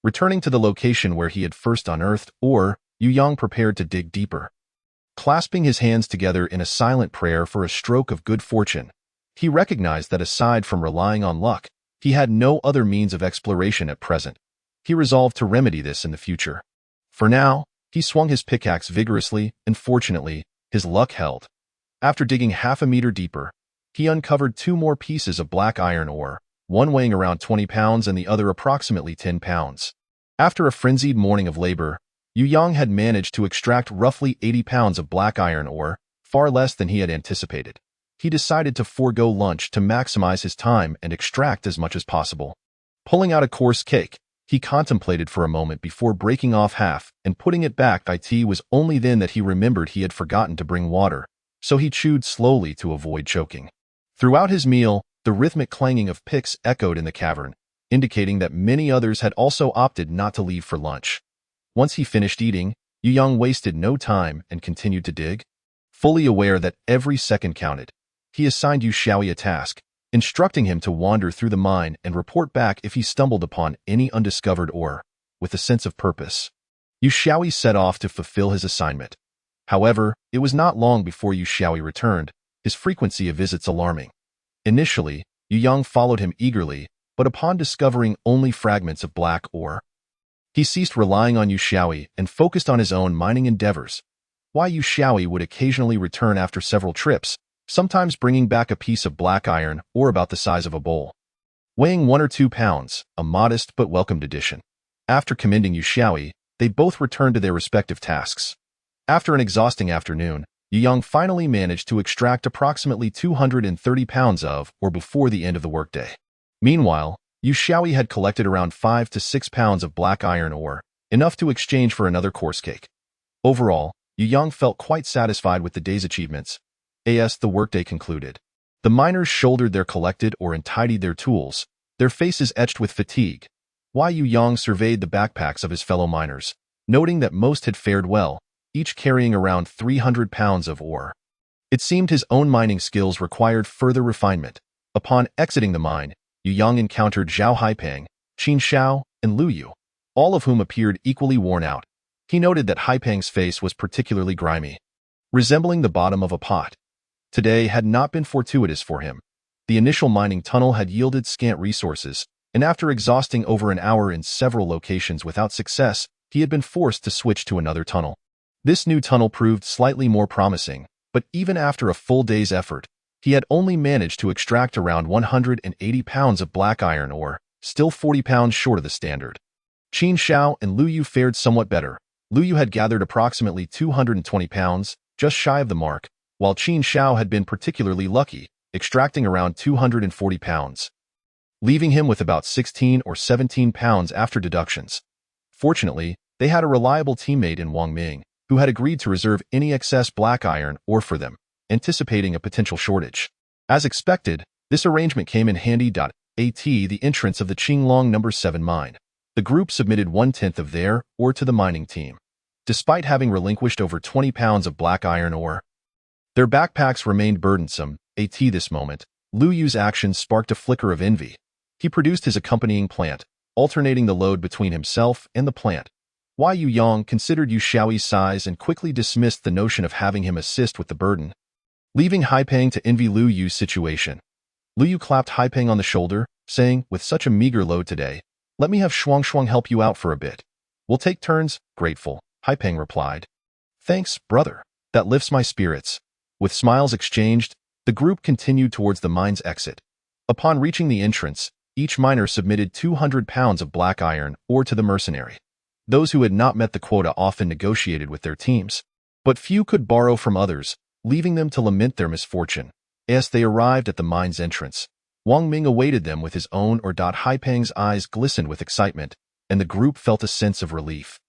Returning to the location where he had first unearthed ore, Yu Yang prepared to dig deeper. Clasping his hands together in a silent prayer for a stroke of good fortune, he recognized that aside from relying on luck, he had no other means of exploration at present. He resolved to remedy this in the future. For now, he swung his pickaxe vigorously, and fortunately, his luck held. After digging half a meter deeper, he uncovered 2 more pieces of black iron ore, one weighing around 20 pounds and the other approximately 10 pounds. After a frenzied morning of labor, Yu Yang had managed to extract roughly 80 pounds of black iron ore, far less than he had anticipated. He decided to forego lunch to maximize his time and extract as much as possible. Pulling out a coarse cake, he contemplated for a moment before breaking off half and putting it back. It was only then that he remembered he had forgotten to bring water, so he chewed slowly to avoid choking. Throughout his meal, the rhythmic clanging of picks echoed in the cavern, indicating that many others had also opted not to leave for lunch. Once he finished eating, Yu Yang wasted no time and continued to dig. Fully aware that every second counted, he assigned Yu Xiao a task, instructing him to wander through the mine and report back if he stumbled upon any undiscovered ore, with a sense of purpose. Yu Xiaoyi set off to fulfill his assignment. However, it was not long before Yu Xiaoyi returned, his frequency of visits alarming. Initially, Yu Yang followed him eagerly, but upon discovering only fragments of black ore, he ceased relying on Yu Xiaoyi and focused on his own mining endeavors. While Yu Xiaoyi would occasionally return after several trips, sometimes bringing back a piece of black iron or about the size of a bowl, weighing 1 or 2 pounds, a modest but welcomed addition. After commending Yu Xiaoyi, they both returned to their respective tasks. After an exhausting afternoon, Yu Yang finally managed to extract approximately 230 pounds of ore before the end of the workday. Meanwhile, Yu Xiaoyi had collected around 5 to 6 pounds of black iron ore, enough to exchange for another course cake. Overall, Yu Yang felt quite satisfied with the day's achievements. As the workday concluded, the miners shouldered their collected ore and tidied their tools, their faces etched with fatigue. While Yu Yang surveyed the backpacks of his fellow miners, noting that most had fared well, each carrying around 300 pounds of ore. It seemed his own mining skills required further refinement. Upon exiting the mine, Yu Yang encountered Zhao Haipeng, Qin Xiao, and Lu Yu, all of whom appeared equally worn out. He noted that Haipeng's face was particularly grimy, resembling the bottom of a pot. Today had not been fortuitous for him. The initial mining tunnel had yielded scant resources, and after exhausting over an hour in several locations without success, he had been forced to switch to another tunnel. This new tunnel proved slightly more promising, but even after a full day's effort, he had only managed to extract around 180 pounds of black iron ore, still 40 pounds short of the standard. Qin Xiao and Lu Yu fared somewhat better. Lu Yu had gathered approximately 220 pounds, just shy of the mark, while Qin Xiao had been particularly lucky, extracting around 240 pounds, leaving him with about 16 or 17 pounds after deductions. Fortunately, they had a reliable teammate in Wang Ming, who had agreed to reserve any excess black iron ore for them, anticipating a potential shortage. As expected, this arrangement came in handy. At the entrance of the Qinglong No. 7 mine, the group submitted 1/10 of their ore to the mining team. Despite having relinquished over 20 pounds of black iron ore, their backpacks remained burdensome. At this moment, Lu Yu's actions sparked a flicker of envy. He produced his accompanying plant, alternating the load between himself and the plant. While Yu Yang considered Yu Xiaoyi's size and quickly dismissed the notion of having him assist with the burden, leaving Haipeng to envy Lu Yu's situation. Lu Yu clapped Haipeng on the shoulder, saying, "With such a meager load today, let me have Shuang help you out for a bit. We'll take turns." "Grateful," Haipeng replied. "Thanks, brother. That lifts my spirits." With smiles exchanged, the group continued towards the mine's exit. Upon reaching the entrance, each miner submitted 200 pounds of black iron ore to the mercenary. Those who had not met the quota often negotiated with their teams, but few could borrow from others, leaving them to lament their misfortune. As they arrived at the mine's entrance, Wang Ming awaited them with his own ore. Haipeng's eyes glistened with excitement, and the group felt a sense of relief.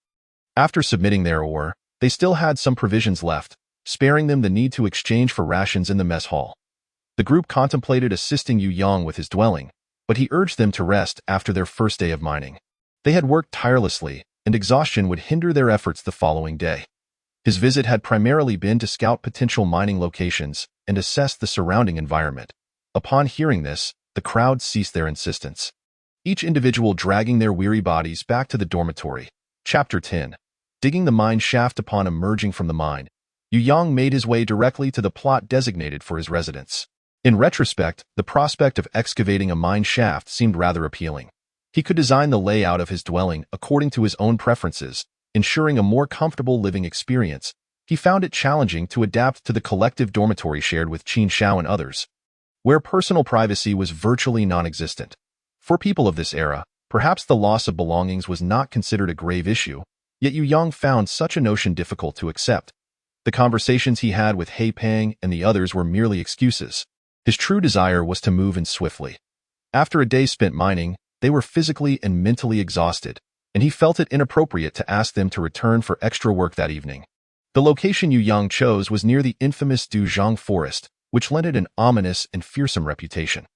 After submitting their ore, they still had some provisions left, sparing them the need to exchange for rations in the mess hall. The group contemplated assisting Yu Yang with his dwelling, but he urged them to rest after their first day of mining. They had worked tirelessly, and exhaustion would hinder their efforts the following day. His visit had primarily been to scout potential mining locations and assess the surrounding environment. Upon hearing this, the crowd ceased their insistence, each individual dragging their weary bodies back to the dormitory. Chapter 10. Digging the mine shaft. Upon emerging from the mine, Yu Yang made his way directly to the plot designated for his residence. In retrospect, the prospect of excavating a mine shaft seemed rather appealing. He could design the layout of his dwelling according to his own preferences, ensuring a more comfortable living experience. He found it challenging to adapt to the collective dormitory shared with Qin Xiao and others, where personal privacy was virtually non-existent. For people of this era, perhaps the loss of belongings was not considered a grave issue, yet Yu Yang found such a notion difficult to accept. The conversations he had with Haipeng and the others were merely excuses. His true desire was to move in swiftly. After a day spent mining, they were physically and mentally exhausted, and he felt it inappropriate to ask them to return for extra work that evening. The location Yu Yang chose was near the infamous Duzhang forest, which lent it an ominous and fearsome reputation.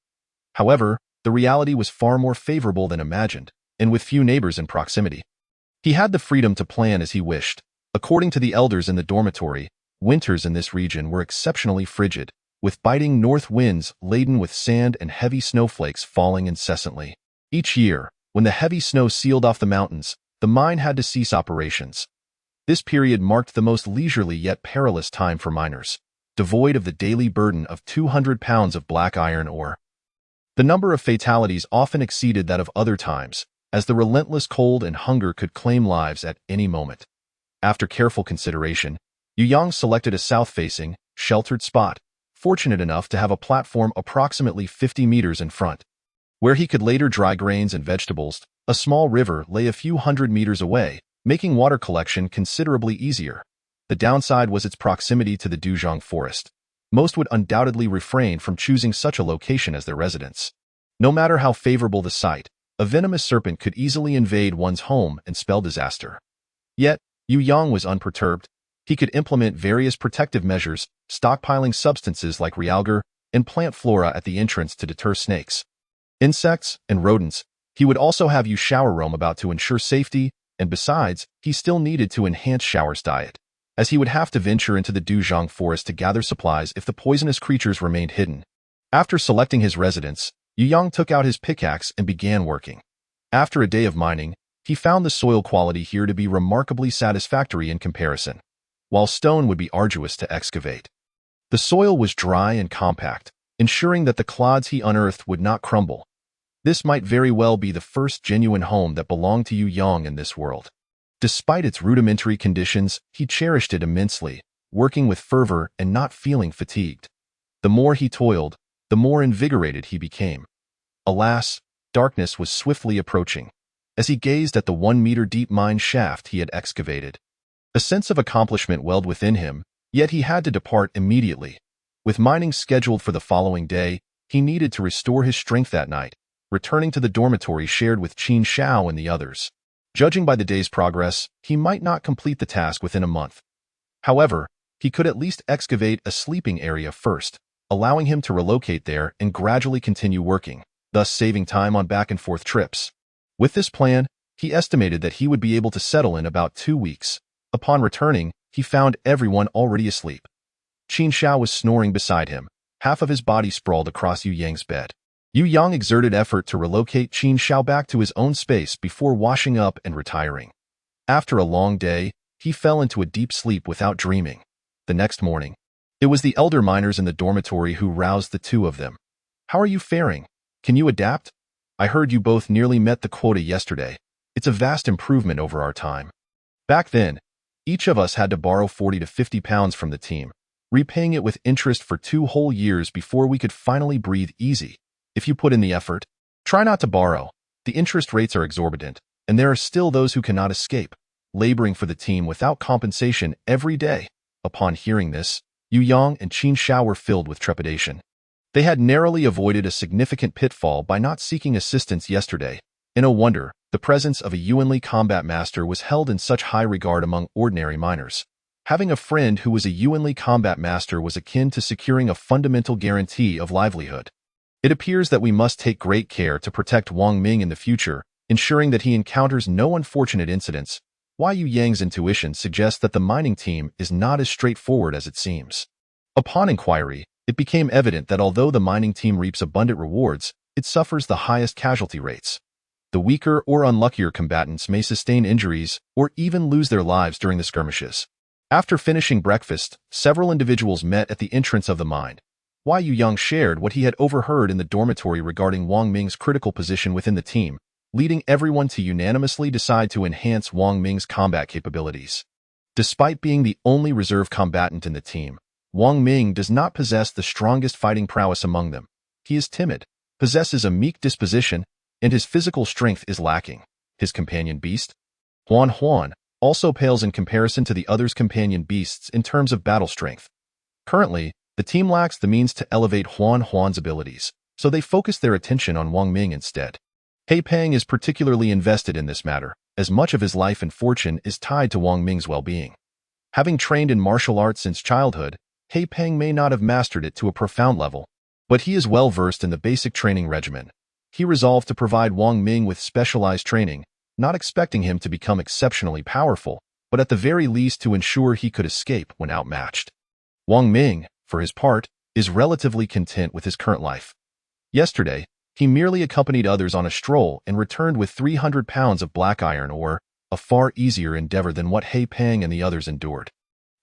However, the reality was far more favorable than imagined, and with few neighbors in proximity. He had the freedom to plan as he wished. According to the elders in the dormitory, winters in this region were exceptionally frigid, with biting north winds laden with sand and heavy snowflakes falling incessantly. Each year, when the heavy snow sealed off the mountains, the mine had to cease operations. This period marked the most leisurely yet perilous time for miners, devoid of the daily burden of 200 pounds of black iron ore. The number of fatalities often exceeded that of other times, as the relentless cold and hunger could claim lives at any moment. After careful consideration, Yu Yang selected a south-facing, sheltered spot, fortunate enough to have a platform approximately 50 meters in front. Where he could later dry grains and vegetables, a small river lay a few hundred meters away, making water collection considerably easier. The downside was its proximity to the Duzhong forest. Most would undoubtedly refrain from choosing such a location as their residence. No matter how favorable the site, a venomous serpent could easily invade one's home and spell disaster. Yet, Yu Yang was unperturbed. He could implement various protective measures, stockpiling substances like realgar and plant flora at the entrance to deter snakes, insects, and rodents. He would also have Yu shower roam about to ensure safety, and besides, he still needed to enhance Shower's diet, as he would have to venture into the Duzhong forest to gather supplies if the poisonous creatures remained hidden. After selecting his residence, Yu Yang took out his pickaxe and began working. After a day of mining, he found the soil quality here to be remarkably satisfactory in comparison, while stone would be arduous to excavate. The soil was dry and compact, ensuring that the clods he unearthed would not crumble. This might very well be the first genuine home that belonged to Yu Yang in this world. Despite its rudimentary conditions, he cherished it immensely, working with fervor and not feeling fatigued. The more he toiled, the more invigorated he became. Alas, darkness was swiftly approaching, as he gazed at the 1-meter-deep mine shaft he had excavated. A sense of accomplishment welled within him, yet he had to depart immediately. With mining scheduled for the following day, he needed to restore his strength that night, returning to the dormitory shared with Qin Shao and the others. Judging by the day's progress, he might not complete the task within a month. However, he could at least excavate a sleeping area first, allowing him to relocate there and gradually continue working, thus saving time on back-and-forth trips. With this plan, he estimated that he would be able to settle in about 2 weeks. Upon returning, he found everyone already asleep. Qin Shao was snoring beside him, half of his body sprawled across Yu Yang's bed. Yu Yang exerted effort to relocate Qin Shao back to his own space before washing up and retiring. After a long day, he fell into a deep sleep without dreaming. The next morning, it was the elder miners in the dormitory who roused the two of them. "How are you faring? Can you adapt? I heard you both nearly met the quota yesterday. It's a vast improvement over our time. Back then, each of us had to borrow 40 to 50 pounds from the team, repaying it with interest for 2 whole years before we could finally breathe easy. If you put in the effort, try not to borrow. The interest rates are exorbitant, and there are still those who cannot escape, laboring for the team without compensation every day." Upon hearing this, Yu Yang and Qin Shao were filled with trepidation. They had narrowly avoided a significant pitfall by not seeking assistance yesterday, and no wonder, the presence of a Yuanli combat master was held in such high regard among ordinary miners. Having a friend who was a Yuanli combat master was akin to securing a fundamental guarantee of livelihood. It appears that we must take great care to protect Wang Ming in the future, ensuring that he encounters no unfortunate incidents. Why Yu Yang's intuition suggests that the mining team is not as straightforward as it seems. Upon inquiry, it became evident that although the mining team reaps abundant rewards, it suffers the highest casualty rates. The weaker or unluckier combatants may sustain injuries or even lose their lives during the skirmishes. After finishing breakfast, several individuals met at the entrance of the mine. Why Yu Yang shared what he had overheard in the dormitory regarding Wang Ming's critical position within the team, leading everyone to unanimously decide to enhance Wang Ming's combat capabilities. Despite being the only reserve combatant in the team, Wang Ming does not possess the strongest fighting prowess among them. He is timid, possesses a meek disposition, and his physical strength is lacking. His companion beast, Huan Huan, also pales in comparison to the others' companion beasts in terms of battle strength. Currently, the team lacks the means to elevate Huan Huan's abilities, so they focus their attention on Wang Ming instead. He Peng is particularly invested in this matter, as much of his life and fortune is tied to Wang Ming's well-being. Having trained in martial arts since childhood, He Peng may not have mastered it to a profound level, but he is well versed in the basic training regimen. He resolved to provide Wang Ming with specialized training, not expecting him to become exceptionally powerful, but at the very least to ensure he could escape when outmatched. Wang Ming, for his part, is relatively content with his current life. Yesterday, he merely accompanied others on a stroll and returned with 300 pounds of black iron ore, a far easier endeavor than what He Peng and the others endured.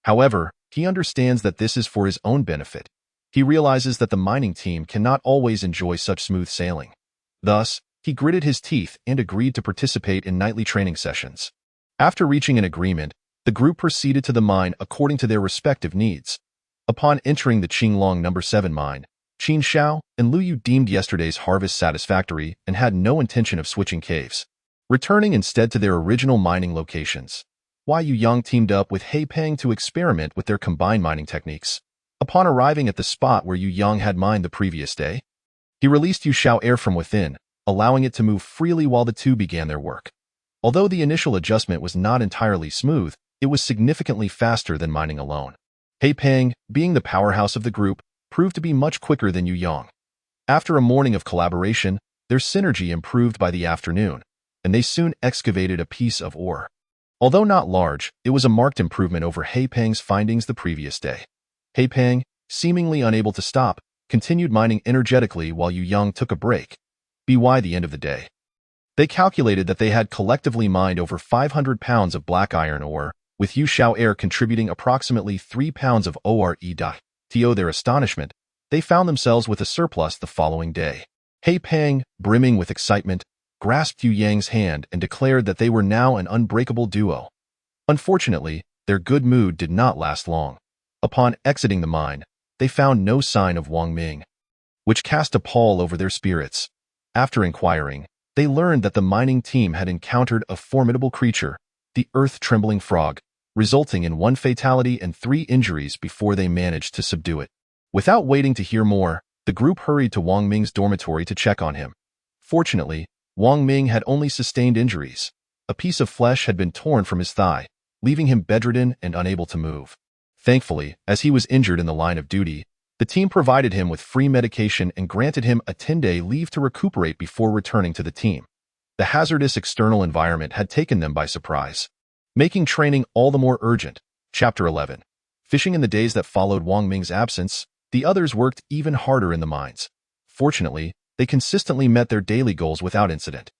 However, he understands that this is for his own benefit. He realizes that the mining team cannot always enjoy such smooth sailing. Thus, he gritted his teeth and agreed to participate in nightly training sessions. After reaching an agreement, the group proceeded to the mine according to their respective needs. Upon entering the Qinglong No. 7 mine, Qin Xiao and Lu Yu deemed yesterday's harvest satisfactory and had no intention of switching caves, returning instead to their original mining locations. Yu Yang teamed up with He Peng to experiment with their combined mining techniques. Upon arriving at the spot where Yu Yang had mined the previous day, he released Yu Xiao air from within, allowing it to move freely while the two began their work. Although the initial adjustment was not entirely smooth, it was significantly faster than mining alone. He Peng, being the powerhouse of the group, proved to be much quicker than Yu Yang. After a morning of collaboration, their synergy improved by the afternoon, and they soon excavated a piece of ore. Although not large, it was a marked improvement over He Peng's findings the previous day. He Peng, seemingly unable to stop, continued mining energetically while Yu Yang took a break. By the end of the day, they calculated that they had collectively mined over 500 pounds of black iron ore, with Yu Xiao air contributing approximately 3 pounds of ore. To their astonishment, they found themselves with a surplus the following day. He Peng, brimming with excitement, grasped Yu Yang's hand and declared that they were now an unbreakable duo. Unfortunately, their good mood did not last long. Upon exiting the mine, they found no sign of Wang Ming, which cast a pall over their spirits. After inquiring, they learned that the mining team had encountered a formidable creature, the earth-trembling frog, resulting in 1 fatality and 3 injuries before they managed to subdue it. Without waiting to hear more, the group hurried to Wang Ming's dormitory to check on him. Fortunately, Wang Ming had only sustained injuries. A piece of flesh had been torn from his thigh, leaving him bedridden and unable to move. Thankfully, as he was injured in the line of duty, the team provided him with free medication and granted him a 10-day leave to recuperate before returning to the team. The hazardous external environment had taken them by surprise, making training all the more urgent. Chapter 11. Fishing. In the days that followed Wang Ming's absence, the others worked even harder in the mines. Fortunately, they consistently met their daily goals without incident.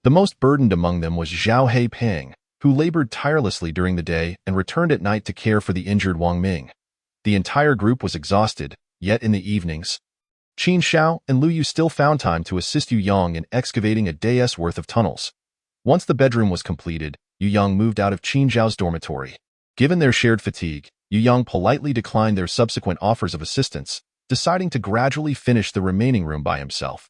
The most burdened among them was Zhao He Peng, who labored tirelessly during the day and returned at night to care for the injured Wang Ming. The entire group was exhausted, yet in the evenings, Qin Xiao and Lu Yu still found time to assist Yu Yang in excavating a day's worth of tunnels. Once the bedroom was completed, Yu Yang moved out of Qin Xiao's dormitory. Given their shared fatigue, Yu Yang politely declined their subsequent offers of assistance, deciding to gradually finish the remaining room by himself.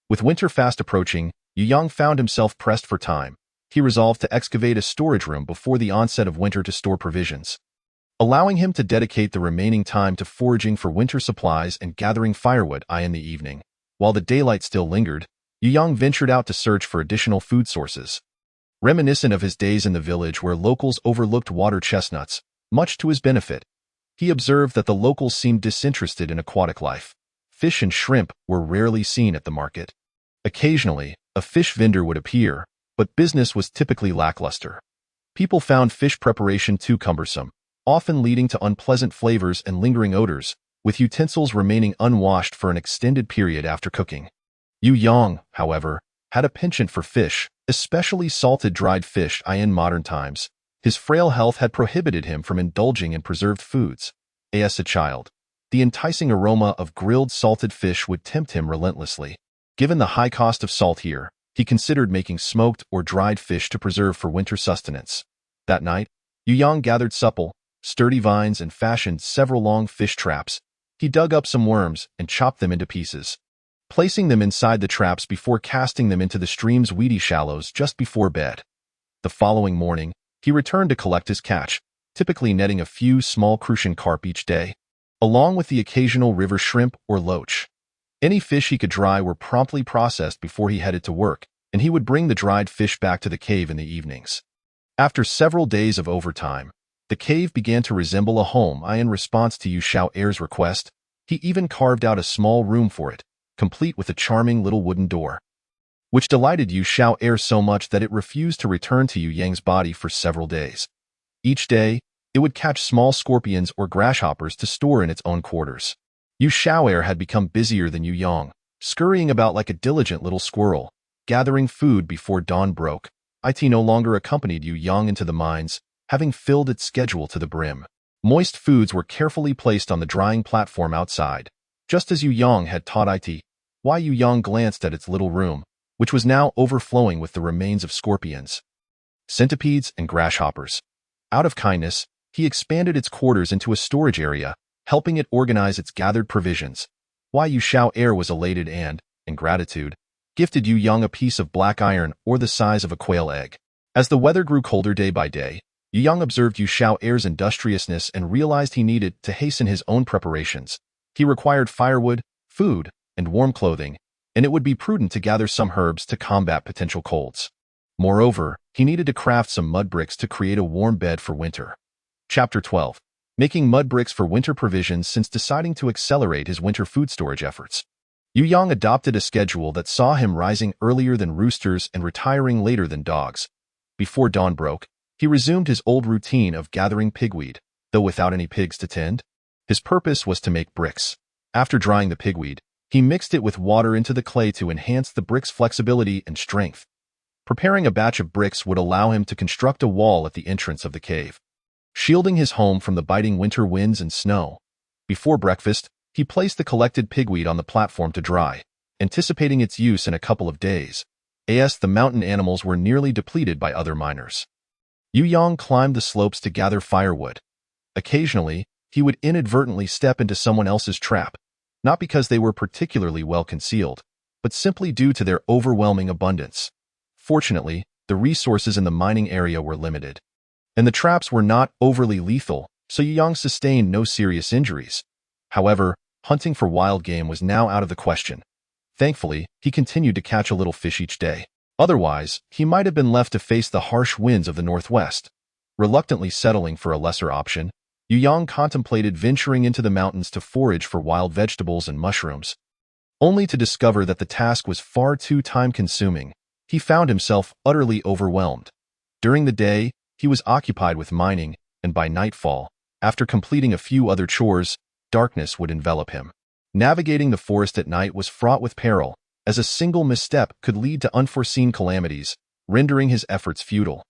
With winter fast approaching, Yu Yang found himself pressed for time. He resolved to excavate a storage room before the onset of winter to store provisions, allowing him to dedicate the remaining time to foraging for winter supplies and gathering firewood. In the evening, while the daylight still lingered, Yu Yang ventured out to search for additional food sources. Reminiscent of his days in the village where locals overlooked water chestnuts, much to his benefit, he observed that the locals seemed disinterested in aquatic life. Fish and shrimp were rarely seen at the market. Occasionally, a fish vendor would appear, but business was typically lackluster. People found fish preparation too cumbersome, often leading to unpleasant flavors and lingering odors, with utensils remaining unwashed for an extended period after cooking. Yu Yang, however, had a penchant for fish, especially salted dried fish. In modern times, his frail health had prohibited him from indulging in preserved foods. As a child, the enticing aroma of grilled salted fish would tempt him relentlessly. Given the high cost of salt here, he considered making smoked or dried fish to preserve for winter sustenance. That night, Yu Yang gathered supple, sturdy vines and fashioned several long fish traps. He dug up some worms and chopped them into pieces, placing them inside the traps before casting them into the stream's weedy shallows just before bed. The following morning, he returned to collect his catch, typically netting a few small crucian carp each day, along with the occasional river shrimp or loach. Any fish he could dry were promptly processed before he headed to work, and he would bring the dried fish back to the cave in the evenings. After several days of overtime, the cave began to resemble a home. In response to Yu Xiao's request, he even carved out a small room for it, complete with a charming little wooden door, which delighted Yu Xiao so much that it refused to return to Yu Yang's body for several days. Each day, it would catch small scorpions or grasshoppers to store in its own quarters. Yu Xiao'er had become busier than Yu Yang, scurrying about like a diligent little squirrel, gathering food before dawn broke. It no longer accompanied Yu Yang into the mines, having filled its schedule to the brim. Moist foods were carefully placed on the drying platform outside, just as Yu Yang had taught it. Why Yu Yang glanced at its little room, which was now overflowing with the remains of scorpions, centipedes, and grasshoppers. Out of kindness, he expanded its quarters into a storage area, helping it organize its gathered provisions. Why Yu Xiao'er was elated and, in gratitude, gifted Yu Yang a piece of black iron or the size of a quail egg. As the weather grew colder day by day, Yu Yang observed Yu Xiao'er's industriousness and realized he needed to hasten his own preparations. He required firewood, food, and warm clothing, and it would be prudent to gather some herbs to combat potential colds. Moreover, he needed to craft some mud bricks to create a warm bed for winter. Chapter 12. Making mud bricks for winter provisions. Since deciding to accelerate his winter food storage efforts, Yu Yang adopted a schedule that saw him rising earlier than roosters and retiring later than dogs. Before dawn broke, he resumed his old routine of gathering pigweed, though without any pigs to tend. His purpose was to make bricks. After drying the pigweed, he mixed it with water into the clay to enhance the brick's flexibility and strength. Preparing a batch of bricks would allow him to construct a wall at the entrance of the cave, shielding his home from the biting winter winds and snow. Before breakfast, he placed the collected pigweed on the platform to dry, anticipating its use in a couple of days, as the mountain animals were nearly depleted by other miners. Yu Yang climbed the slopes to gather firewood. Occasionally, he would inadvertently step into someone else's trap, not because they were particularly well concealed, but simply due to their overwhelming abundance. Fortunately, the resources in the mining area were limited, and the traps were not overly lethal, so Yu Yang sustained no serious injuries. However, hunting for wild game was now out of the question. Thankfully, he continued to catch a little fish each day. Otherwise, he might have been left to face the harsh winds of the northwest. Reluctantly settling for a lesser option, Yu Yang contemplated venturing into the mountains to forage for wild vegetables and mushrooms. Only to discover that the task was far too time-consuming, he found himself utterly overwhelmed. During the day, he was occupied with mining, and by nightfall, after completing a few other chores, darkness would envelop him. Navigating the forest at night was fraught with peril, as a single misstep could lead to unforeseen calamities, rendering his efforts futile.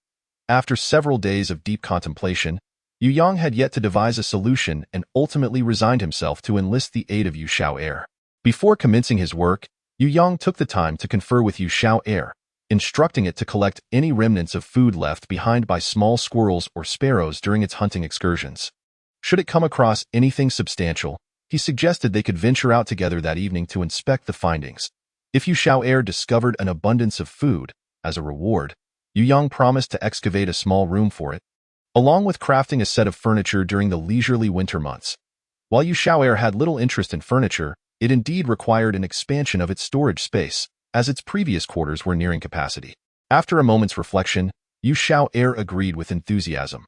After several days of deep contemplation, Yu Yang had yet to devise a solution and ultimately resigned himself to enlist the aid of Yu Xiao'er. Before commencing his work, Yu Yang took the time to confer with Yu Xiao'er, instructing it to collect any remnants of food left behind by small squirrels or sparrows during its hunting excursions. Should it come across anything substantial, he suggested they could venture out together that evening to inspect the findings. If Yu Xiao'er discovered an abundance of food, as a reward, Yu Yang promised to excavate a small room for it, along with crafting a set of furniture during the leisurely winter months. While Yu Xiao'er had little interest in furniture, it indeed required an expansion of its storage space, as its previous quarters were nearing capacity. After a moment's reflection, Yu Xiao'er agreed with enthusiasm.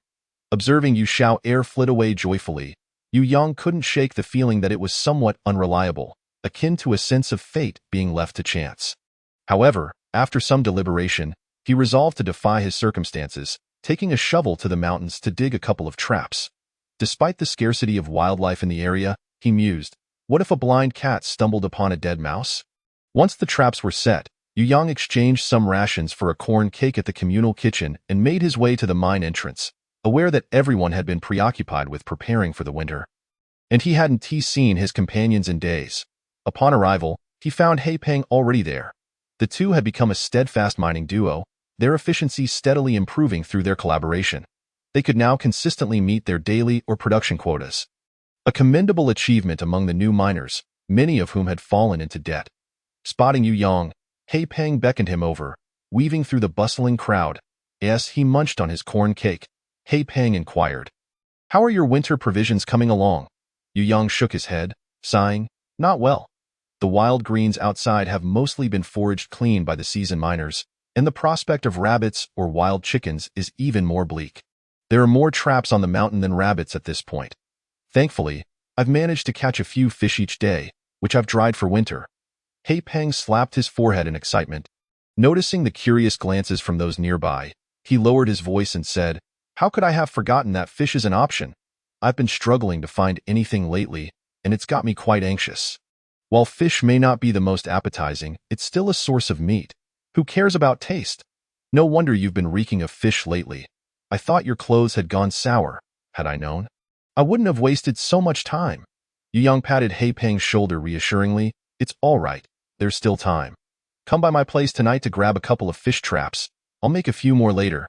Observing Yu Xiao'er flit away joyfully, Yu Yang couldn't shake the feeling that it was somewhat unreliable, akin to a sense of fate being left to chance. However, after some deliberation, he resolved to defy his circumstances, taking a shovel to the mountains to dig a couple of traps. Despite the scarcity of wildlife in the area, he mused, what if a blind cat stumbled upon a dead mouse? Once the traps were set, Yu Yang exchanged some rations for a corn cake at the communal kitchen and made his way to the mine entrance, aware that everyone had been preoccupied with preparing for the winter. And he hadn't seen his companions in days. Upon arrival, he found He Peng already there. The two had become a steadfast mining duo, their efficiency steadily improving through their collaboration. They could now consistently meet their daily or production quotas. A commendable achievement among the new miners, many of whom had fallen into debt. Spotting Yu Yang, He Peng beckoned him over, weaving through the bustling crowd. As he munched on his corn cake, He Peng inquired, "How are your winter provisions coming along?" Yu Yang shook his head, sighing, "Not well. The wild greens outside have mostly been foraged clean by the seasoned miners, and the prospect of rabbits or wild chickens is even more bleak. There are more traps on the mountain than rabbits at this point. Thankfully, I've managed to catch a few fish each day, which I've dried for winter." He Peng slapped his forehead in excitement. Noticing the curious glances from those nearby, he lowered his voice and said, "How could I have forgotten that fish is an option? I've been struggling to find anything lately, and it's got me quite anxious. While fish may not be the most appetizing, it's still a source of meat. Who cares about taste? No wonder you've been reeking of fish lately. I thought your clothes had gone sour. Had I known, I wouldn't have wasted so much time. Yu Yang patted He Peng's shoulder reassuringly. It's all right. There's still time. Come by my place tonight to grab a couple of fish traps. I'll make a few more later.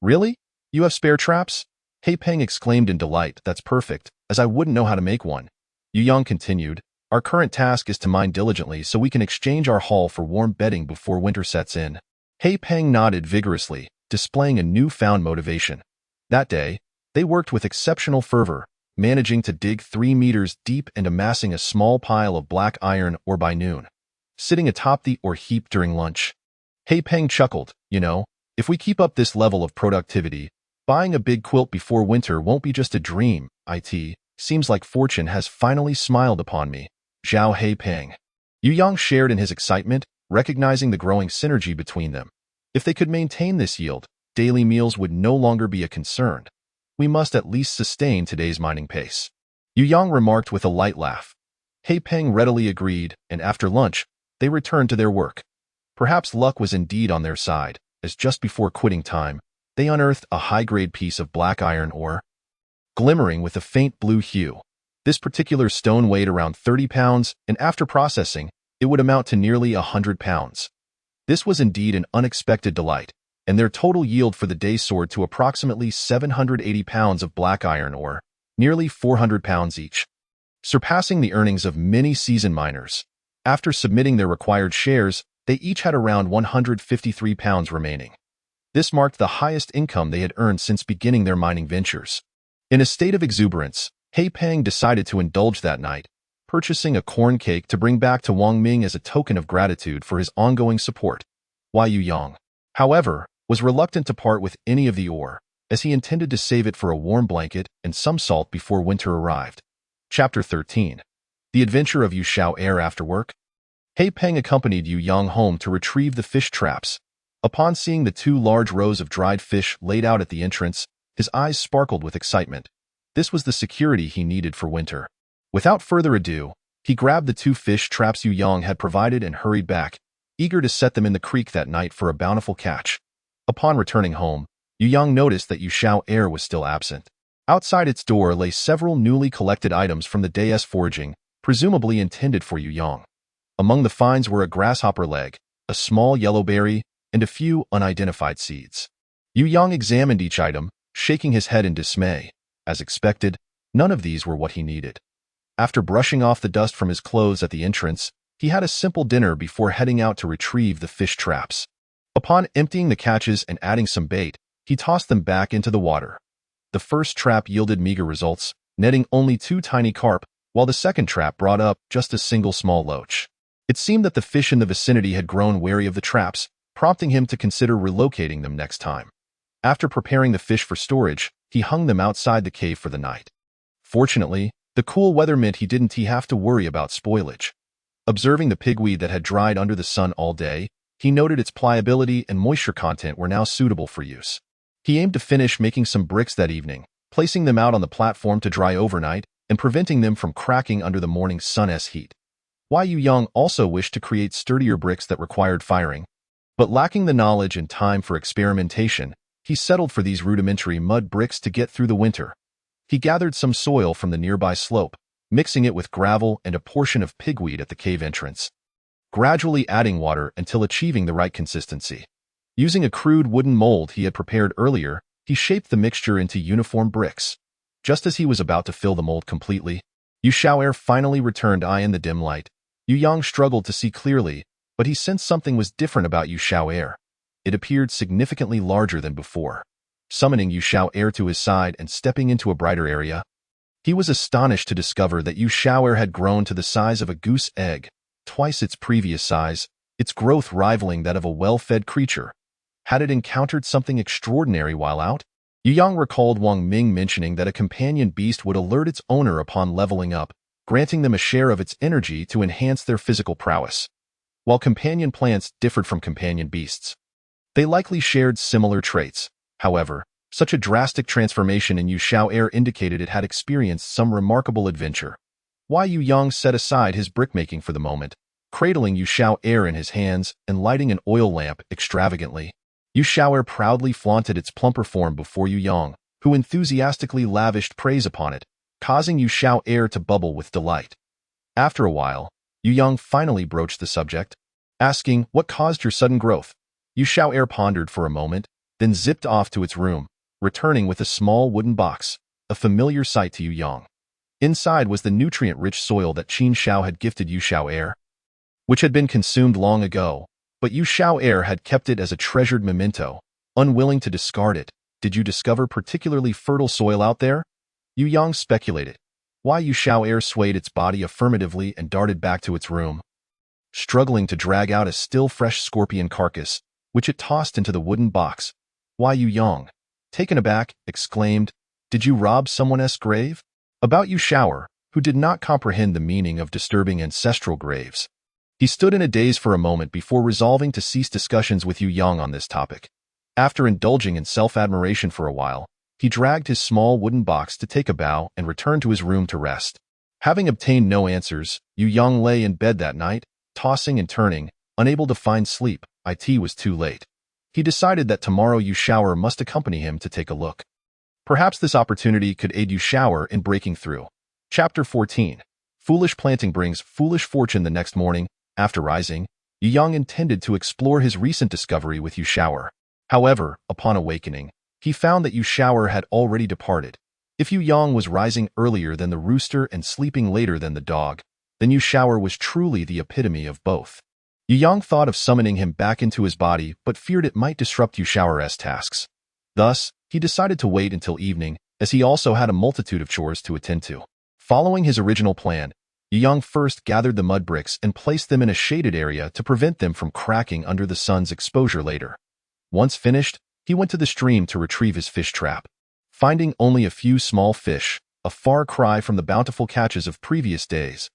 Really? You have spare traps? He Peng exclaimed in delight. That's perfect, as I wouldn't know how to make one. Yu Yang continued. Our current task is to mine diligently so we can exchange our haul for warm bedding before winter sets in. He Peng nodded vigorously, displaying a newfound motivation. That day, they worked with exceptional fervor, managing to dig 3 meters deep and amassing a small pile of black iron ore by noon, sitting atop the ore heap during lunch. He Peng chuckled. If we keep up this level of productivity, buying a big quilt before winter won't be just a dream. Seems like fortune has finally smiled upon me. Zhao He Peng. Yu Yang shared in his excitement, recognizing the growing synergy between them. If they could maintain this yield, daily meals would no longer be a concern. We must at least sustain today's mining pace. Yu Yang remarked with a light laugh. He Peng readily agreed, and after lunch, they returned to their work. Perhaps luck was indeed on their side, as just before quitting time, they unearthed a high-grade piece of black iron ore, glimmering with a faint blue hue. This particular stone weighed around 30 pounds, and after processing, it would amount to nearly 100 pounds. This was indeed an unexpected delight, and their total yield for the day soared to approximately 780 pounds of black iron ore, nearly 400 pounds each, surpassing the earnings of many seasoned miners. After submitting their required shares, they each had around 153 pounds remaining. This marked the highest income they had earned since beginning their mining ventures. In a state of exuberance, He Peng decided to indulge that night, purchasing a corn cake to bring back to Wang Ming as a token of gratitude for his ongoing support. Yu Yang, however, was reluctant to part with any of the ore, as he intended to save it for a warm blanket and some salt before winter arrived. Chapter 13. The Adventure of Yu Xiao'er After Work. He Peng accompanied Yu Yang home to retrieve the fish traps. Upon seeing the 2 large rows of dried fish laid out at the entrance, his eyes sparkled with excitement. This was the security he needed for winter. Without further ado, he grabbed the 2 fish traps Yu Yang had provided and hurried back, eager to set them in the creek that night for a bountiful catch. Upon returning home, Yu Yang noticed that Yu Xiao'er was still absent. Outside its door lay several newly collected items from the day's foraging, presumably intended for Yu Yang. Among the finds were a grasshopper leg, a small yellow berry, and a few unidentified seeds. Yu Yang examined each item, shaking his head in dismay. As expected, none of these were what he needed. After brushing off the dust from his clothes at the entrance, he had a simple dinner before heading out to retrieve the fish traps. Upon emptying the catches and adding some bait, he tossed them back into the water. The first trap yielded meager results, netting only 2 tiny carp, while the second trap brought up just a single small loach. It seemed that the fish in the vicinity had grown wary of the traps, prompting him to consider relocating them next time. After preparing the fish for storage, he hung them outside the cave for the night. Fortunately, the cool weather meant he didn't have to worry about spoilage. Observing the pigweed that had dried under the sun all day, he noted its pliability and moisture content were now suitable for use. He aimed to finish making some bricks that evening, placing them out on the platform to dry overnight and preventing them from cracking under the morning sun's heat. Yu Yang also wished to create sturdier bricks that required firing, but lacking the knowledge and time for experimentation, he settled for these rudimentary mud bricks to get through the winter. He gathered some soil from the nearby slope, mixing it with gravel and a portion of pigweed at the cave entrance, gradually adding water until achieving the right consistency. Using a crude wooden mold he had prepared earlier, he shaped the mixture into uniform bricks. Just as he was about to fill the mold completely, Yu Xiao'er finally returned in the dim light. Yu Yang struggled to see clearly, but he sensed something was different about Yu Xiao'er. It appeared significantly larger than before. Summoning Yu Xiao'er to his side and stepping into a brighter area, he was astonished to discover that Yu Xiao'er had grown to the size of a goose egg, twice its previous size, its growth rivaling that of a well-fed creature. Had it encountered something extraordinary while out? Yu Yang recalled Wang Ming mentioning that a companion beast would alert its owner upon leveling up, granting them a share of its energy to enhance their physical prowess. While companion plants differed from companion beasts, they likely shared similar traits. However, such a drastic transformation in Yu Xiao'er indicated it had experienced some remarkable adventure. Why Yu Yang set aside his brickmaking for the moment, cradling Yu Xiao Air in his hands and lighting an oil lamp extravagantly. Yu Xiao Air proudly flaunted its plumper form before Yu Yang, who enthusiastically lavished praise upon it, causing Yu Xiao Air to bubble with delight. After a while, Yu Yang finally broached the subject, asking, "What caused your sudden growth?" Yu Xiao Air pondered for a moment, then zipped off to its room, returning with a small wooden box, a familiar sight to Yu Yang. Inside was the nutrient-rich soil that Qin Xiao had gifted Yu Xiao Air, which had been consumed long ago, but Yu Xiao Air had kept it as a treasured memento, unwilling to discard it. "Did you discover particularly fertile soil out there?" Yu Yang speculated. Why Yu Xiao Air swayed its body affirmatively and darted back to its room, struggling to drag out a still-fresh scorpion carcass, which it tossed into the wooden box. Why Yu Yang, taken aback, exclaimed, "Did you rob someone's grave?" About Yu Xiao, who did not comprehend the meaning of disturbing ancestral graves. He stood in a daze for a moment before resolving to cease discussions with Yu Yang on this topic. After indulging in self-admiration for a while, he dragged his small wooden box to take a bow and returned to his room to rest. Having obtained no answers, Yu Yang lay in bed that night, tossing and turning, unable to find sleep. It was too late. He decided that tomorrow Yu Xiao must accompany him to take a look. Perhaps this opportunity could aid Yu Xiao in breaking through. Chapter 14. Foolish planting brings foolish fortune. The next morning, after rising, Yu Yang intended to explore his recent discovery with Yu Xiao. However, upon awakening, he found that Yu Xiao had already departed. If Yu Yang was rising earlier than the rooster and sleeping later than the dog, then Yu Xiao was truly the epitome of both. Yu Yang thought of summoning him back into his body but feared it might disrupt Yu Xiao's tasks. Thus, he decided to wait until evening, as he also had a multitude of chores to attend to. Following his original plan, Yu Yang first gathered the mud bricks and placed them in a shaded area to prevent them from cracking under the sun's exposure later. Once finished, he went to the stream to retrieve his fish trap. Finding only a few small fish, a far cry from the bountiful catches of previous days,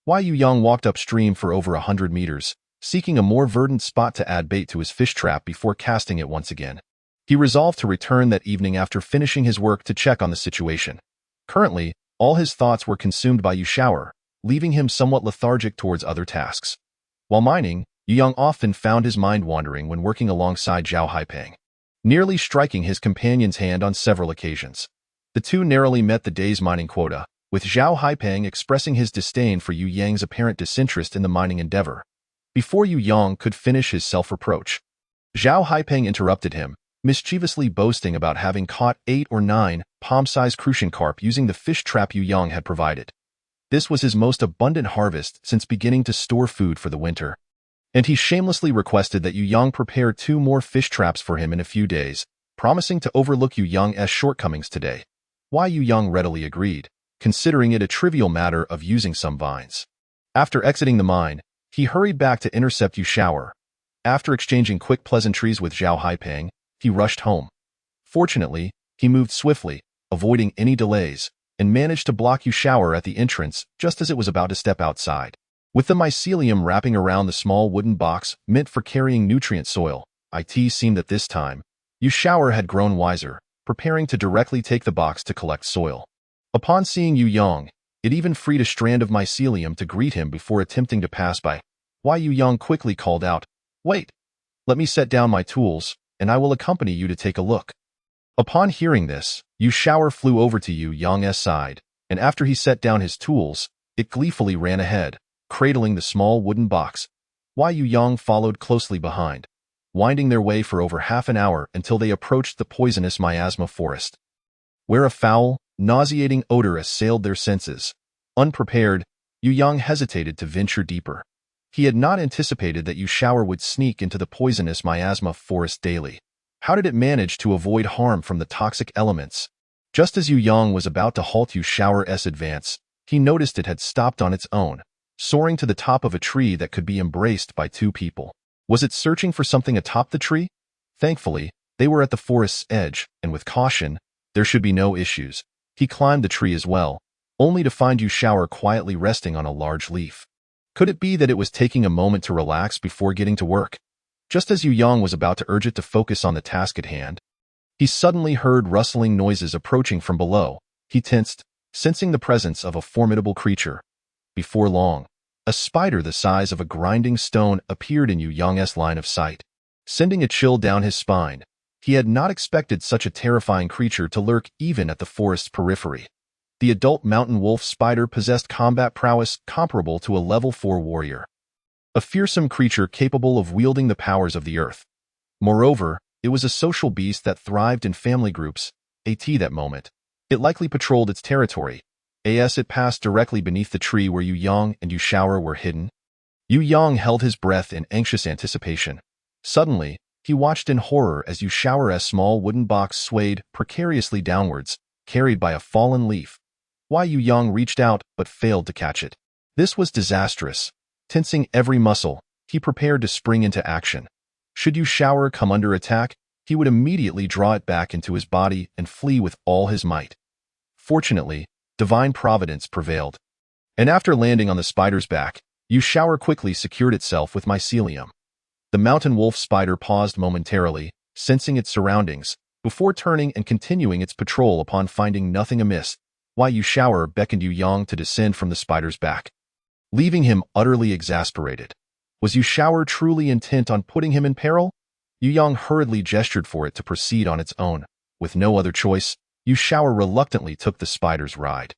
Yu Yang walked upstream for over 100 meters, seeking a more verdant spot to add bait to his fish trap before casting it once again. He resolved to return that evening after finishing his work to check on the situation. Currently, all his thoughts were consumed by Yu Xiao, leaving him somewhat lethargic towards other tasks. While mining, Yu Yang often found his mind wandering when working alongside Zhao Haipeng, nearly striking his companion's hand on several occasions. The two narrowly met the day's mining quota, with Zhao Haipeng expressing his disdain for Yu Yang's apparent disinterest in the mining endeavor. Before Yu Yang could finish his self-reproach, Zhao Haipeng interrupted him, mischievously boasting about having caught 8 or 9 palm-sized crucian carp using the fish trap Yu Yang had provided. This was his most abundant harvest since beginning to store food for the winter, and he shamelessly requested that Yu Yang prepare 2 more fish traps for him in a few days, promising to overlook Yu Yang's shortcomings today. Yu Yang readily agreed, considering it a trivial matter of using some vines. After exiting the mine, he hurried back to intercept Yu Xiao. After exchanging quick pleasantries with Zhao Haipeng, he rushed home. Fortunately, he moved swiftly, avoiding any delays, and managed to block Yu Xiao at the entrance just as it was about to step outside. With the mycelium wrapping around the small wooden box meant for carrying nutrient soil, it seemed that this time, Yu Xiao had grown wiser, preparing to directly take the box to collect soil. Upon seeing Yu Yang, it even freed a strand of mycelium to greet him before attempting to pass by. Yu Yang quickly called out, "Wait! Let me set down my tools, and I will accompany you to take a look." Upon hearing this, Yu Xiao flew over to Yu Yang's side, and after he set down his tools, it gleefully ran ahead, cradling the small wooden box. Yu Yang followed closely behind, winding their way for over half an hour until they approached the poisonous miasma forest, where a foul, nauseating odor assailed their senses. Unprepared, Yu Yang hesitated to venture deeper. He had not anticipated that Yu Xiao would sneak into the poisonous miasma forest daily. How did it manage to avoid harm from the toxic elements? Just as Yu Yang was about to halt Yu Xiao's advance, he noticed it had stopped on its own, soaring to the top of a tree that could be embraced by 2 people. Was it searching for something atop the tree? Thankfully, they were at the forest's edge, and with caution, there should be no issues. He climbed the tree as well, only to find Yu Xiao quietly resting on a large leaf. Could it be that it was taking a moment to relax before getting to work? Just as Yu Yang was about to urge it to focus on the task at hand, he suddenly heard rustling noises approaching from below. He tensed, sensing the presence of a formidable creature. Before long, a spider the size of a grinding stone appeared in Yu Yang's line of sight, sending a chill down his spine. He had not expected such a terrifying creature to lurk even at the forest's periphery. The adult mountain wolf spider possessed combat prowess comparable to a level 4 warrior, a fearsome creature capable of wielding the powers of the earth. Moreover, it was a social beast that thrived in family groups. At that moment, it likely patrolled its territory, as it passed directly beneath the tree where Yu Yang and Yu Shaoer were hidden. Yu Yang held his breath in anxious anticipation. Suddenly, he watched in horror as Yu Shaoer's small wooden box swayed precariously downwards, carried by a fallen leaf. Yu Yang reached out but failed to catch it. This was disastrous. Tensing every muscle, he prepared to spring into action. Should Yu Shaoer come under attack, he would immediately draw it back into his body and flee with all his might. Fortunately, divine providence prevailed, and after landing on the spider's back, Yu Shaoer quickly secured itself with mycelium. The mountain wolf spider paused momentarily, sensing its surroundings, before turning and continuing its patrol upon finding nothing amiss. Yu Shaoer beckoned Yu Yang to descend from the spider's back, leaving him utterly exasperated. Was Yu Shaoer truly intent on putting him in peril? Yu Yang hurriedly gestured for it to proceed on its own. With no other choice, Yu Shaoer reluctantly took the spider's ride.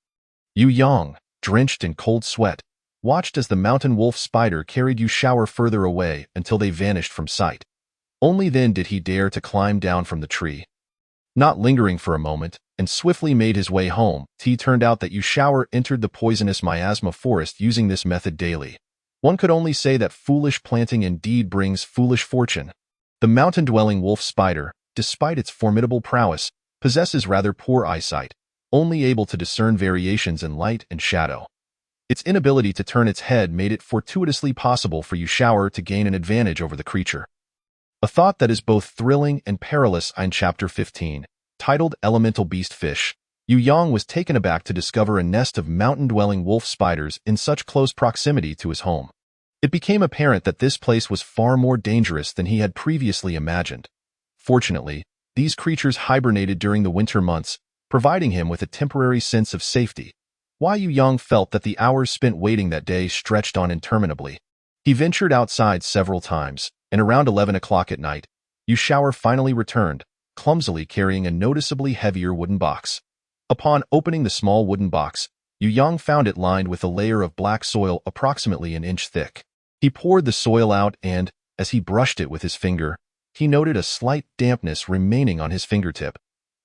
Yu Yang, drenched in cold sweat, watched as the mountain wolf spider carried Yu Shaoer further away until they vanished from sight. Only then did he dare to climb down from the tree. Not lingering for a moment, and swiftly made his way home, it turned out that Yu Shaoer entered the poisonous miasma forest using this method daily. One could only say that foolish planting indeed brings foolish fortune. The mountain-dwelling wolf spider, despite its formidable prowess, possesses rather poor eyesight, only able to discern variations in light and shadow. Its inability to turn its head made it fortuitously possible for Yu Shaoer to gain an advantage over the creature. A thought that is both thrilling and perilous. In Chapter 15, titled Elemental Beast Fish, Yu Yang was taken aback to discover a nest of mountain-dwelling wolf spiders in such close proximity to his home. It became apparent that this place was far more dangerous than he had previously imagined. Fortunately, these creatures hibernated during the winter months, providing him with a temporary sense of safety. Yu Yang felt that the hours spent waiting that day stretched on interminably. He ventured outside several times, and around 11 o'clock at night, Yu Shaoer finally returned, clumsily carrying a noticeably heavier wooden box. Upon opening the small wooden box, Yu Yang found it lined with a layer of black soil approximately an inch thick. He poured the soil out and, as he brushed it with his finger, he noted a slight dampness remaining on his fingertip.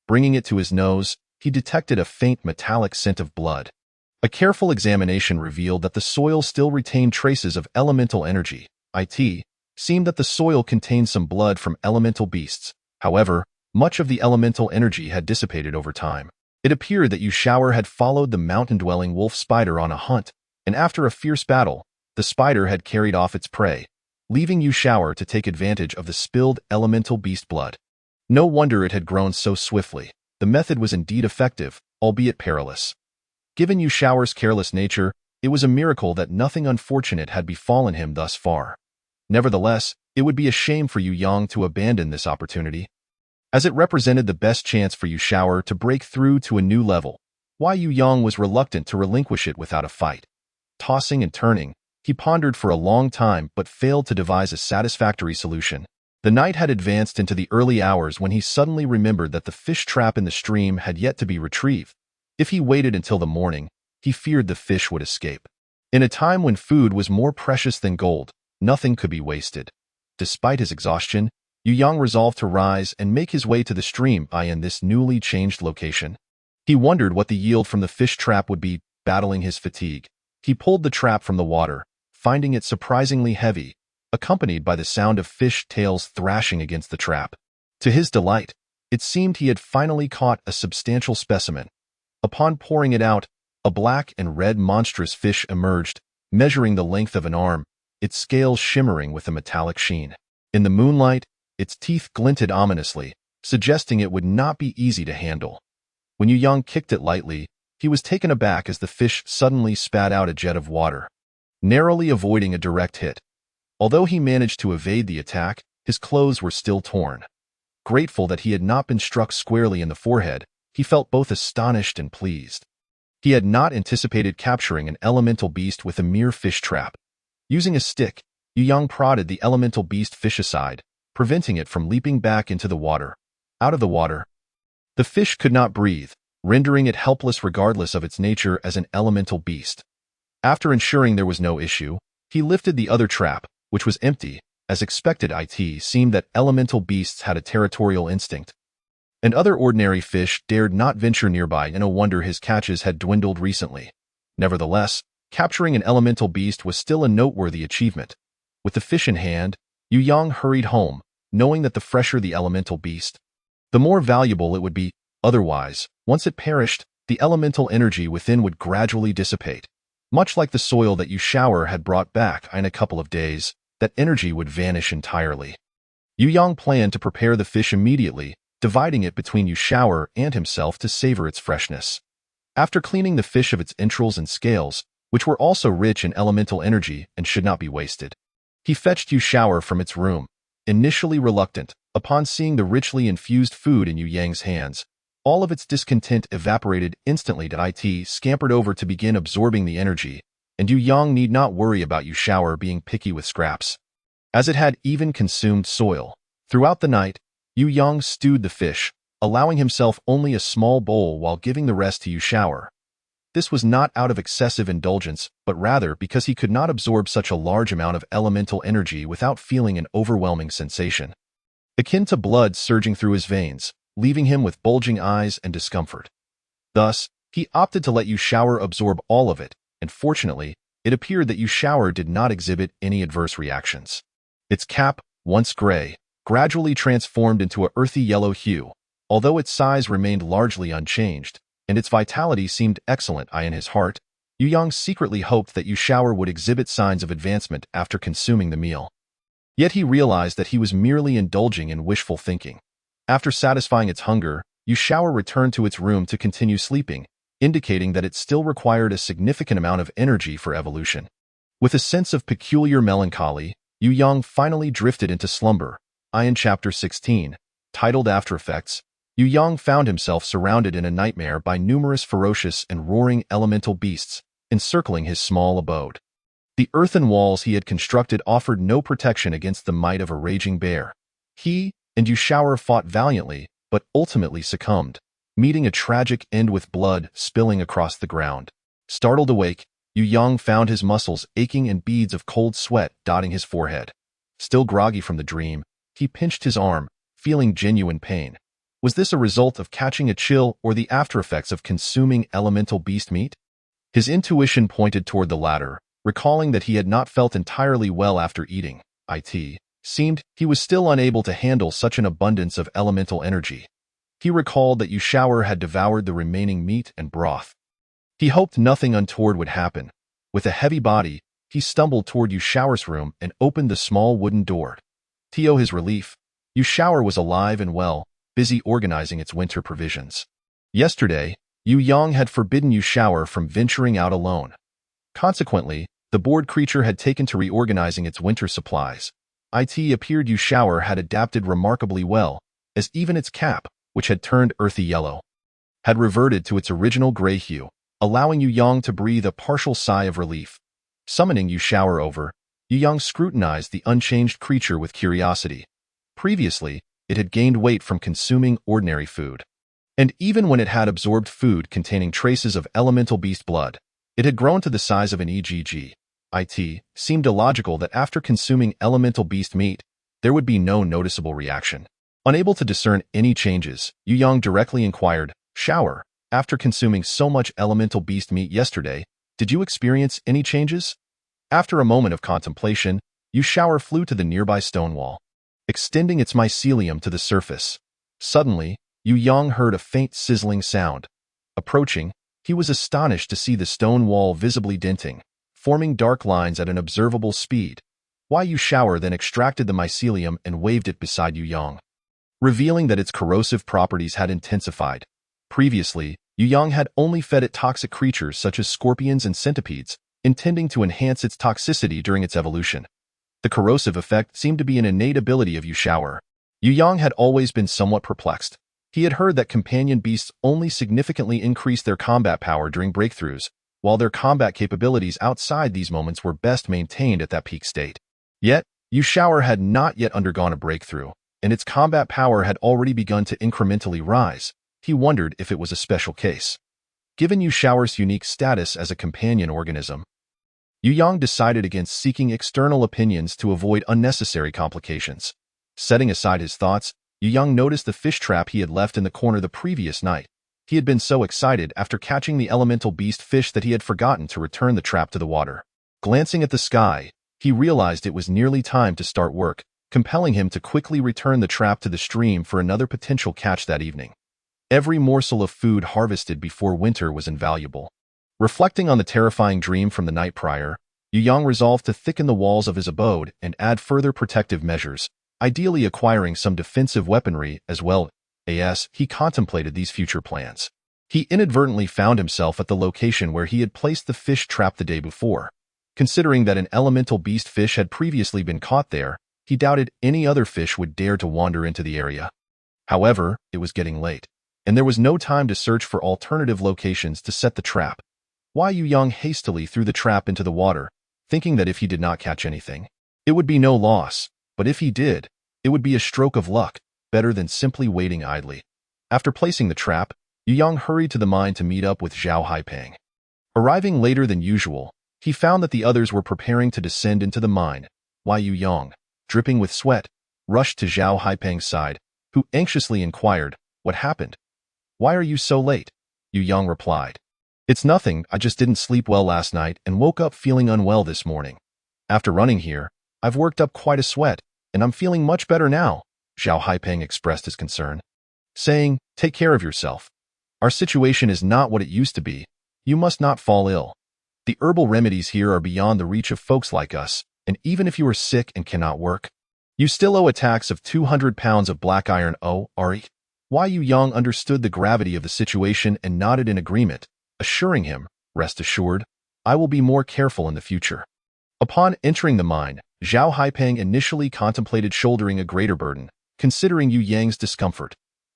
Bringing it to his nose, he detected a faint metallic scent of blood. A careful examination revealed that the soil still retained traces of elemental energy. It seemed that the soil contained some blood from elemental beasts. However, much of the elemental energy had dissipated over time. It appeared that Yu Shaoer had followed the mountain-dwelling wolf spider on a hunt, and after a fierce battle, the spider had carried off its prey, leaving Yu Shaoer to take advantage of the spilled elemental beast blood. No wonder it had grown so swiftly. The method was indeed effective, albeit perilous. Given Yu Shaoer's careless nature, it was a miracle that nothing unfortunate had befallen him thus far. Nevertheless, it would be a shame for Yu Yang to abandon this opportunity, as it represented the best chance for Yu Shaoer to break through to a new level. Yu Yang was reluctant to relinquish it without a fight. Tossing and turning, he pondered for a long time but failed to devise a satisfactory solution. The night had advanced into the early hours when he suddenly remembered that the fish trap in the stream had yet to be retrieved. If he waited until the morning, he feared the fish would escape. In a time when food was more precious than gold, nothing could be wasted. Despite his exhaustion, Yu Yang resolved to rise and make his way to the stream in this newly changed location. He wondered what the yield from the fish trap would be. Battling his fatigue, he pulled the trap from the water, finding it surprisingly heavy, accompanied by the sound of fish tails thrashing against the trap. To his delight, it seemed he had finally caught a substantial specimen. Upon pouring it out, a black and red monstrous fish emerged, measuring the length of an arm, its scales shimmering with a metallic sheen. In the moonlight, its teeth glinted ominously, suggesting it would not be easy to handle. When Yu Yang kicked it lightly, he was taken aback as the fish suddenly spat out a jet of water, narrowly avoiding a direct hit. Although he managed to evade the attack, his clothes were still torn. Grateful that he had not been struck squarely in the forehead, he felt both astonished and pleased. He had not anticipated capturing an elemental beast with a mere fish trap. Using a stick, Yu Yang prodded the elemental beast fish aside, preventing it from leaping back into the water. Out of the water. The fish could not breathe, rendering it helpless regardless of its nature as an elemental beast. After ensuring there was no issue, he lifted the other trap, which was empty. As expected, it seemed that elemental beasts had a territorial instinct. And other ordinary fish dared not venture nearby, and no wonder his catches had dwindled recently. Nevertheless, capturing an elemental beast was still a noteworthy achievement. With the fish in hand, Yu Yang hurried home, knowing that the fresher the elemental beast, the more valuable it would be. Otherwise, once it perished, the elemental energy within would gradually dissipate. Much like the soil that Yu Shower had brought back in a couple of days, that energy would vanish entirely. Yu Yang planned to prepare the fish immediately, dividing it between Yu Shower and himself to savor its freshness. After cleaning the fish of its entrails and scales, which were also rich in elemental energy and should not be wasted, he fetched Yu Shower from its room. Initially reluctant, upon seeing the richly infused food in Yu Yang's hands, all of its discontent evaporated instantly. It scampered over to begin absorbing the energy, and Yu Yang need not worry about Yu Shower being picky with scraps, as it had even consumed soil. Throughout the night, Yu Yang stewed the fish, allowing himself only a small bowl while giving the rest to Yu Shower. This was not out of excessive indulgence, but rather because he could not absorb such a large amount of elemental energy without feeling an overwhelming sensation, akin to blood surging through his veins, leaving him with bulging eyes and discomfort. Thus, he opted to let Yu Shower absorb all of it, and fortunately, it appeared that Yu Shower did not exhibit any adverse reactions. Its cap, once gray, gradually transformed into an earthy yellow hue, although its size remained largely unchanged, and its vitality seemed excellent. In his heart, Yu Yang secretly hoped that Yu Shower would exhibit signs of advancement after consuming the meal. Yet he realized that he was merely indulging in wishful thinking. After satisfying its hunger, Yu Shower returned to its room to continue sleeping, indicating that it still required a significant amount of energy for evolution. With a sense of peculiar melancholy, Yu Yang finally drifted into slumber. In Chapter 16, titled After Effects, Yu Yang found himself surrounded in a nightmare by numerous ferocious and roaring elemental beasts, encircling his small abode. The earthen walls he had constructed offered no protection against the might of a raging bear. He and Yu Shower fought valiantly, but ultimately succumbed, meeting a tragic end with blood spilling across the ground. Startled awake, Yu Yang found his muscles aching and beads of cold sweat dotting his forehead. Still groggy from the dream, he pinched his arm, feeling genuine pain. Was this a result of catching a chill or the after-effects of consuming elemental beast meat? His intuition pointed toward the latter, recalling that he had not felt entirely well after eating. It seemed he was still unable to handle such an abundance of elemental energy. He recalled that Yu Shower had devoured the remaining meat and broth. He hoped nothing untoward would happen. With a heavy body, he stumbled toward Yu Shower's room and opened the small wooden door. To his relief, Yu Shower was alive and well, busy organizing its winter provisions. Yesterday, Yu Yang had forbidden Yu Shower from venturing out alone. Consequently, the bored creature had taken to reorganizing its winter supplies. It appeared Yu Shower had adapted remarkably well, as even its cap, which had turned earthy yellow, had reverted to its original gray hue, allowing Yu Yang to breathe a partial sigh of relief. Summoning Yu Shower over, Yu Yang scrutinized the unchanged creature with curiosity. Previously, it had gained weight from consuming ordinary food. And even when it had absorbed food containing traces of elemental beast blood, it had grown to the size of an egg. It seemed illogical that after consuming elemental beast meat, there would be no noticeable reaction. Unable to discern any changes, Yu Yang directly inquired, "Shower, after consuming so much elemental beast meat yesterday, did you experience any changes?" After a moment of contemplation, Yu Shower flew to the nearby stone wall, extending its mycelium to the surface. Suddenly, Yu Yang heard a faint sizzling sound. Approaching, he was astonished to see the stone wall visibly denting, forming dark lines at an observable speed. Yu Shower then extracted the mycelium and waved it beside Yu Yang, revealing that its corrosive properties had intensified. Previously, Yu Yang had only fed it toxic creatures such as scorpions and centipedes, intending to enhance its toxicity during its evolution. The corrosive effect seemed to be an innate ability of Yu Shower. Yu Yang had always been somewhat perplexed. He had heard that companion beasts only significantly increased their combat power during breakthroughs, while their combat capabilities outside these moments were best maintained at that peak state. Yet, Yu Shower had not yet undergone a breakthrough, and its combat power had already begun to incrementally rise. He wondered if it was a special case. Given Yu Shower's unique status as a companion organism, Yu Yang decided against seeking external opinions to avoid unnecessary complications. Setting aside his thoughts, Yu Yang noticed the fish trap he had left in the corner the previous night. He had been so excited after catching the elemental beast fish that he had forgotten to return the trap to the water. Glancing at the sky, he realized it was nearly time to start work, compelling him to quickly return the trap to the stream for another potential catch that evening. Every morsel of food harvested before winter was invaluable. Reflecting on the terrifying dream from the night prior, Yu Yang resolved to thicken the walls of his abode and add further protective measures, ideally acquiring some defensive weaponry as well. As he contemplated these future plans, he inadvertently found himself at the location where he had placed the fish trap the day before. Considering that an elemental beast fish had previously been caught there, he doubted any other fish would dare to wander into the area. However, it was getting late, and there was no time to search for alternative locations to set the trap. Yu Yang hastily threw the trap into the water, thinking that if he did not catch anything, it would be no loss, but if he did, it would be a stroke of luck, better than simply waiting idly. After placing the trap, Yu Yang hurried to the mine to meet up with Zhao Haipeng. Arriving later than usual, he found that the others were preparing to descend into the mine. Yu Yang, dripping with sweat, rushed to Zhao Haipeng's side, who anxiously inquired, "What happened? Why are you so late?" Yu Yang replied, "It's nothing, I just didn't sleep well last night and woke up feeling unwell this morning. After running here, I've worked up quite a sweat, and I'm feeling much better now." Zhao Haipeng expressed his concern, saying, "Take care of yourself. Our situation is not what it used to be. You must not fall ill. The herbal remedies here are beyond the reach of folks like us, and even if you are sick and cannot work, you still owe a tax of 200 pounds of black iron. Yu Yang understood the gravity of the situation and nodded in agreement, assuring him, "Rest assured, I will be more careful in the future." Upon entering the mine, Zhao Haipeng initially contemplated shouldering a greater burden, considering Yu Yang's discomfort.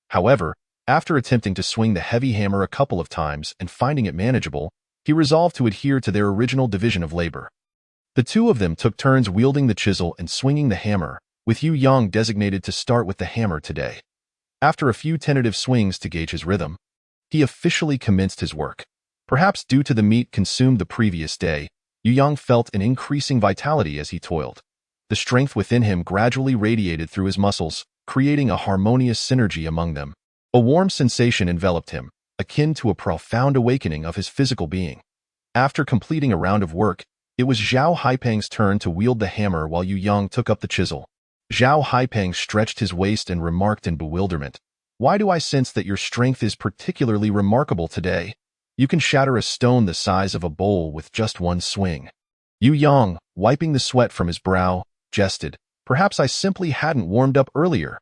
However, after attempting to swing the heavy hammer a couple of times and finding it manageable, he resolved to adhere to their original division of labor. The two of them took turns wielding the chisel and swinging the hammer, with Yu Yang designated to start with the hammer today. After a few tentative swings to gauge his rhythm, he officially commenced his work. Perhaps due to the meat consumed the previous day, Yu Yang felt an increasing vitality as he toiled. The strength within him gradually radiated through his muscles, creating a harmonious synergy among them. A warm sensation enveloped him, akin to a profound awakening of his physical being. After completing a round of work, it was Zhao Haipeng's turn to wield the hammer while Yu Yang took up the chisel. Zhao Haipeng stretched his waist and remarked in bewilderment, "Why do I sense that your strength is particularly remarkable today? You can shatter a stone the size of a bowl with just one swing." Yu Yang, wiping the sweat from his brow, jested, "Perhaps I simply hadn't warmed up earlier."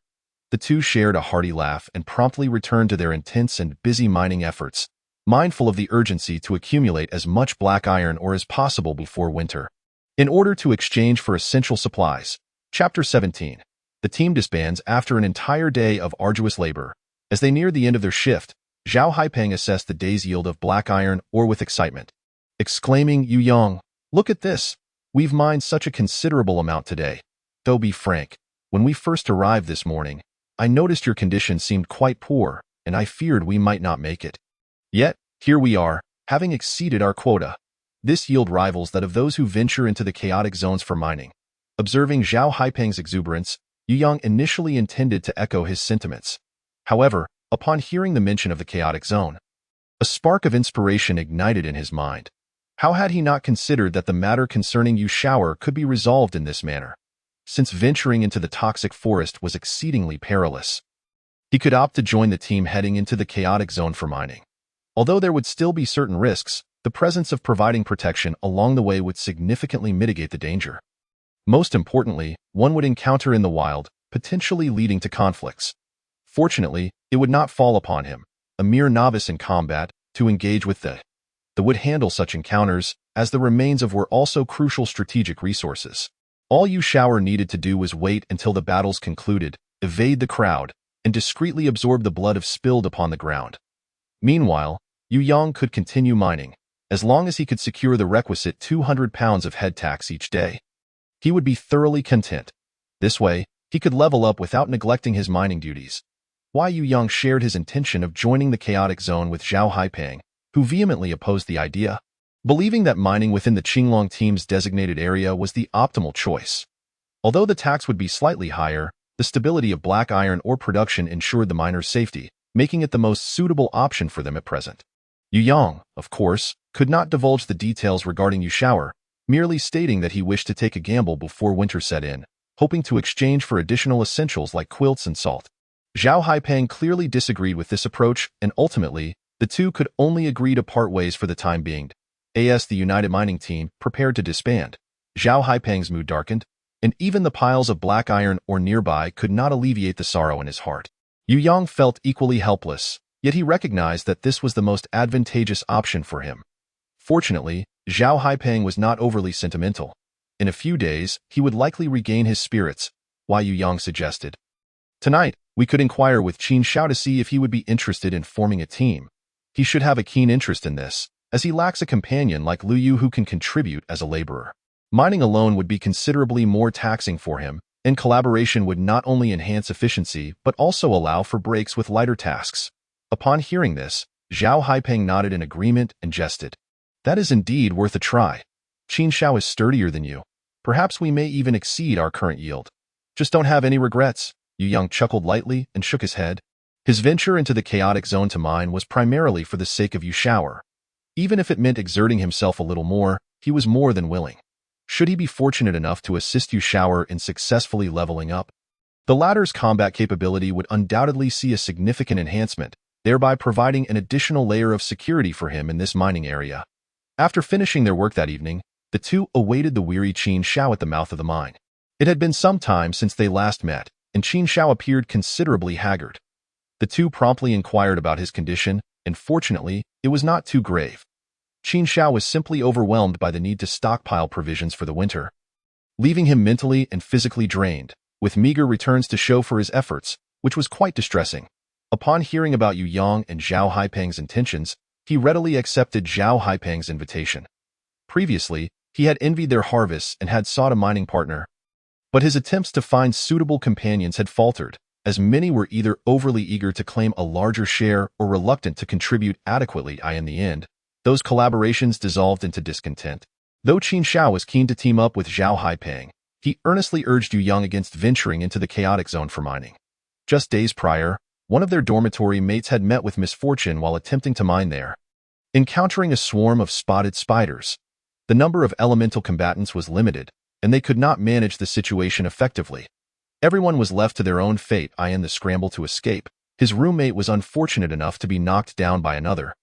The two shared a hearty laugh and promptly returned to their intense and busy mining efforts, mindful of the urgency to accumulate as much black iron ore as possible before winter. In order to exchange for essential supplies. Chapter 17. The team disbands after an entire day of arduous labor. As they neared the end of their shift, Zhao Haipeng assessed the day's yield of black iron ore with excitement, exclaiming, "Yu Yang, look at this. We've mined such a considerable amount today. Though be frank, when we first arrived this morning, I noticed your condition seemed quite poor, and I feared we might not make it. Yet, here we are, having exceeded our quota. This yield rivals that of those who venture into the chaotic zones for mining." Observing Zhao Haipeng's exuberance, Yu Yang initially intended to echo his sentiments. However, upon hearing the mention of the chaotic zone, a spark of inspiration ignited in his mind. How had he not considered that the matter concerning Yu Shower could be resolved in this manner? Since venturing into the toxic forest was exceedingly perilous, he could opt to join the team heading into the chaotic zone for mining. Although there would still be certain risks, the presence of providing protection along the way would significantly mitigate the danger. Most importantly, one would encounter in the wild, potentially leading to conflicts. Fortunately, it would not fall upon him, a mere novice in combat, to engage with the would handle such encounters, as the remains of were also crucial strategic resources. All Yu Shower needed to do was wait until the battles concluded, evade the crowd, and discreetly absorb the blood if spilled upon the ground. Meanwhile, Yu Yang could continue mining, as long as he could secure the requisite 200 pounds of head tax each day. He would be thoroughly content. This way, he could level up without neglecting his mining duties. Yu Yang shared his intention of joining the chaotic zone with Zhao Haipeng, who vehemently opposed the idea, believing that mining within the Qinglong team's designated area was the optimal choice. Although the tax would be slightly higher, the stability of black iron ore production ensured the miners' safety, making it the most suitable option for them at present. Yu Yang, of course, could not divulge the details regarding Yu Shaoer, merely stating that he wished to take a gamble before winter set in, hoping to exchange for additional essentials like quilts and salt. Zhao Haipeng clearly disagreed with this approach, and ultimately, the two could only agree to part ways for the time being. As the United Mining Team prepared to disband, Zhao Haipeng's mood darkened, and even the piles of black iron ore nearby could not alleviate the sorrow in his heart. Yu Yang felt equally helpless, yet he recognized that this was the most advantageous option for him. Fortunately, Zhao Haipeng was not overly sentimental. In a few days, he would likely regain his spirits, Yu Yang suggested. Tonight, we could inquire with Qin Shao to see if he would be interested in forming a team. He should have a keen interest in this, as he lacks a companion like Lu Yu who can contribute as a laborer. Mining alone would be considerably more taxing for him, and collaboration would not only enhance efficiency but also allow for breaks with lighter tasks. Upon hearing this, Zhao Haipeng nodded in agreement and jested. That is indeed worth a try. Qin Shao is sturdier than you. Perhaps we may even exceed our current yield. Just don't have any regrets. Yu Yang chuckled lightly and shook his head. His venture into the chaotic zone to mine was primarily for the sake of Yu Shaoer. Even if it meant exerting himself a little more, he was more than willing. Should he be fortunate enough to assist Yu Shaoer in successfully leveling up, the latter's combat capability would undoubtedly see a significant enhancement, thereby providing an additional layer of security for him in this mining area. After finishing their work that evening, the two awaited the weary Qin Shao at the mouth of the mine. It had been some time since they last met, and Qin Shao appeared considerably haggard. The two promptly inquired about his condition, and fortunately, it was not too grave. Qin Shao was simply overwhelmed by the need to stockpile provisions for the winter, leaving him mentally and physically drained, with meager returns to show for his efforts, which was quite distressing. Upon hearing about Yu Yang and Zhao Haipeng's intentions, he readily accepted Zhao Haipeng's invitation. Previously, he had envied their harvests and had sought a mining partner. But his attempts to find suitable companions had faltered, as many were either overly eager to claim a larger share or reluctant to contribute adequately. In the end, those collaborations dissolved into discontent. Though Qin Shao was keen to team up with Zhao Haipeng, he earnestly urged Yu Yang against venturing into the chaotic zone for mining. Just days prior, one of their dormitory mates had met with misfortune while attempting to mine there. Encountering a swarm of spotted spiders, the number of elemental combatants was limited, and they could not manage the situation effectively. Everyone was left to their own fate. In the scramble to escape, his roommate was unfortunate enough to be knocked down by another,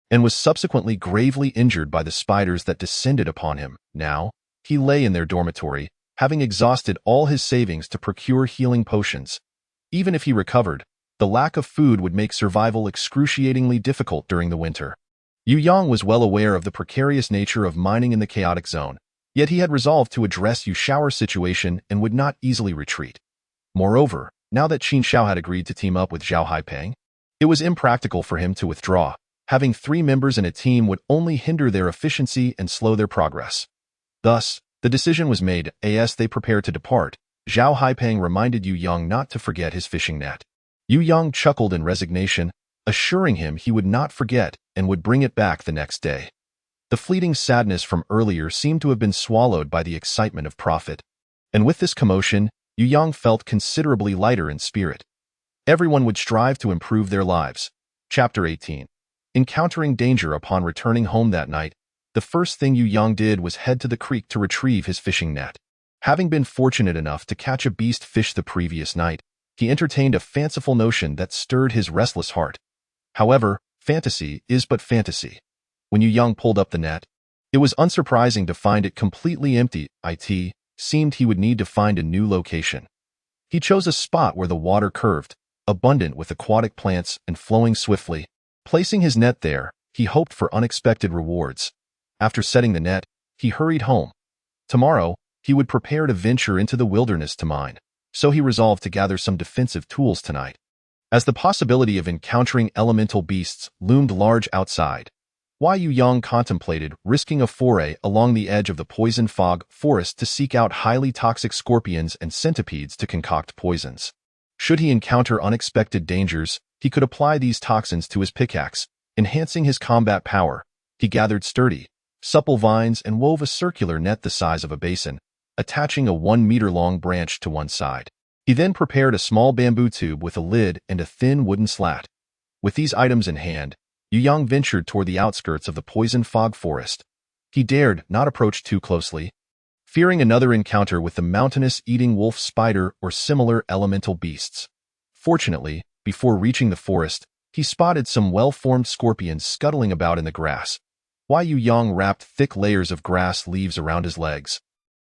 and was subsequently gravely injured by the spiders that descended upon him. Now, he lay in their dormitory, having exhausted all his savings to procure healing potions. Even if he recovered, the lack of food would make survival excruciatingly difficult during the winter. Yu Yang was well aware of the precarious nature of mining in the chaotic zone, yet he had resolved to address Yu Shaoer's situation and would not easily retreat. Moreover, now that Qin Shao had agreed to team up with Zhao Haipeng, it was impractical for him to withdraw. Having 3 members in a team would only hinder their efficiency and slow their progress. Thus, the decision was made. As they prepared to depart, Zhao Haipeng reminded Yu Yang not to forget his fishing net. Yu Yang chuckled in resignation, assuring him he would not forget and would bring it back the next day. The fleeting sadness from earlier seemed to have been swallowed by the excitement of profit, and with this commotion, Yu Yang felt considerably lighter in spirit. Everyone would strive to improve their lives. Chapter 18. Encountering danger upon returning home that night, the first thing Yu Yang did was head to the creek to retrieve his fishing net. Having been fortunate enough to catch a beast fish the previous night, he entertained a fanciful notion that stirred his restless heart. However, fantasy is but fantasy. When Yu Yang pulled up the net, it was unsurprising to find it completely empty. It seemed he would need to find a new location. He chose a spot where the water curved, abundant with aquatic plants and flowing swiftly. Placing his net there, he hoped for unexpected rewards. After setting the net, he hurried home. Tomorrow, he would prepare to venture into the wilderness to mine, so he resolved to gather some defensive tools tonight. As the possibility of encountering elemental beasts loomed large outside, Yu Yang contemplated risking a foray along the edge of the poison fog forest to seek out highly toxic scorpions and centipedes to concoct poisons. Should he encounter unexpected dangers, he could apply these toxins to his pickaxe, enhancing his combat power. He gathered sturdy, supple vines and wove a circular net the size of a basin, attaching a 1-meter-long branch to one side. He then prepared a small bamboo tube with a lid and a thin wooden slat. With these items in hand, Yu Yang ventured toward the outskirts of the poison fog forest. He dared not approach too closely, fearing another encounter with the mountainous eating wolf spider or similar elemental beasts. Fortunately, before reaching the forest, he spotted some well-formed scorpions scuttling about in the grass. Yu Yang wrapped thick layers of grass leaves around his legs,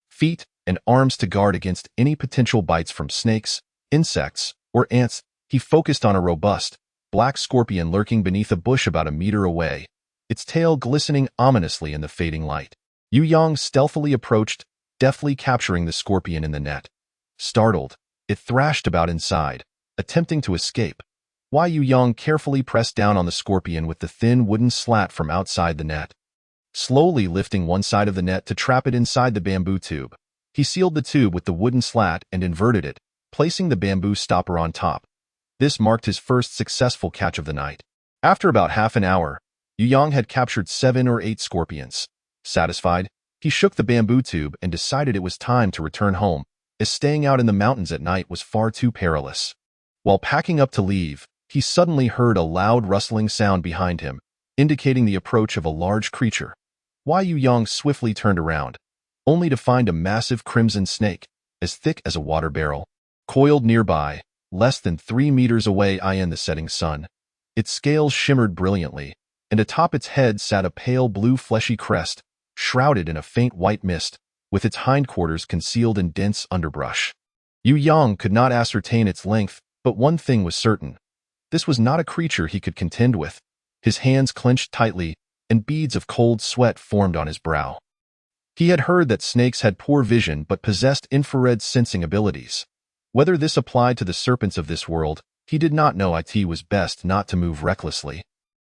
feet, and arms to guard against any potential bites from snakes, insects, or ants. He focused on a robust, black scorpion lurking beneath a bush about a meter away, its tail glistening ominously in the fading light. Yu Yang stealthily approached, deftly capturing the scorpion in the net. Startled, it thrashed about inside, attempting to escape. Yu Yang carefully pressed down on the scorpion with the thin wooden slat from outside the net, slowly lifting one side of the net to trap it inside the bamboo tube. He sealed the tube with the wooden slat and inverted it, placing the bamboo stopper on top. This marked his first successful catch of the night. After about half an hour, Yu Yang had captured 7 or 8 scorpions. Satisfied, he shook the bamboo tube and decided it was time to return home, as staying out in the mountains at night was far too perilous. While packing up to leave, he suddenly heard a loud rustling sound behind him, indicating the approach of a large creature. Yu Yang swiftly turned around, only to find a massive crimson snake, as thick as a water barrel, coiled nearby, less than 3 meters away in the setting sun. Its scales shimmered brilliantly, and atop its head sat a pale blue fleshy crest, shrouded in a faint white mist, with its hindquarters concealed in dense underbrush. Yu Yang could not ascertain its length, but one thing was certain. This was not a creature he could contend with. His hands clenched tightly, and beads of cold sweat formed on his brow. He had heard that snakes had poor vision but possessed infrared sensing abilities. Whether this applied to the serpents of this world, he did not know. It was best not to move recklessly,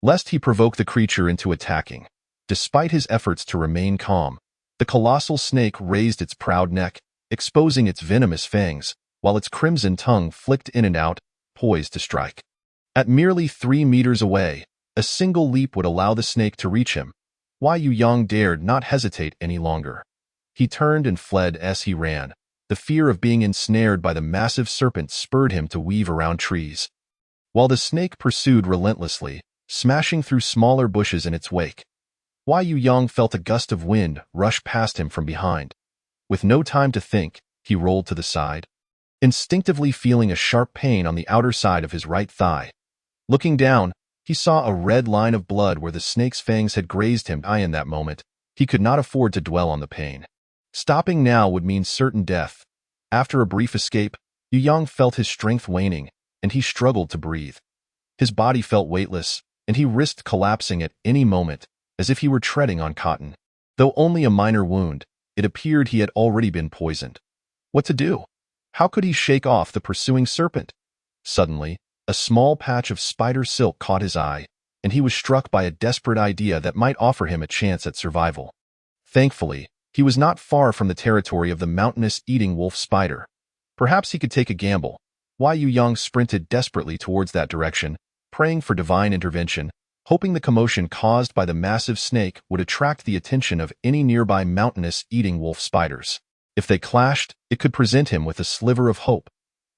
lest he provoke the creature into attacking. Despite his efforts to remain calm, the colossal snake raised its proud neck, exposing its venomous fangs, while its crimson tongue flicked in and out, poised to strike. At merely 3 meters away, a single leap would allow the snake to reach him. Yu Yang dared not hesitate any longer. He turned and fled as he ran. The fear of being ensnared by the massive serpent spurred him to weave around trees, while the snake pursued relentlessly, smashing through smaller bushes in its wake. Yu Yang felt a gust of wind rush past him from behind. With no time to think, he rolled to the side, instinctively feeling a sharp pain on the outer side of his right thigh. Looking down, he saw a red line of blood where the snake's fangs had grazed him. In that moment, he could not afford to dwell on the pain. Stopping now would mean certain death. After a brief escape, Yu Yang felt his strength waning, and he struggled to breathe. His body felt weightless, and he risked collapsing at any moment, as if he were treading on cotton. Though only a minor wound, it appeared he had already been poisoned. What to do? How could he shake off the pursuing serpent? Suddenly, a small patch of spider silk caught his eye, and he was struck by a desperate idea that might offer him a chance at survival. Thankfully, he was not far from the territory of the mountainous eating wolf spider. Perhaps he could take a gamble. Yu Yang sprinted desperately towards that direction, praying for divine intervention, hoping the commotion caused by the massive snake would attract the attention of any nearby mountainous eating wolf spiders. If they clashed, it could present him with a sliver of hope.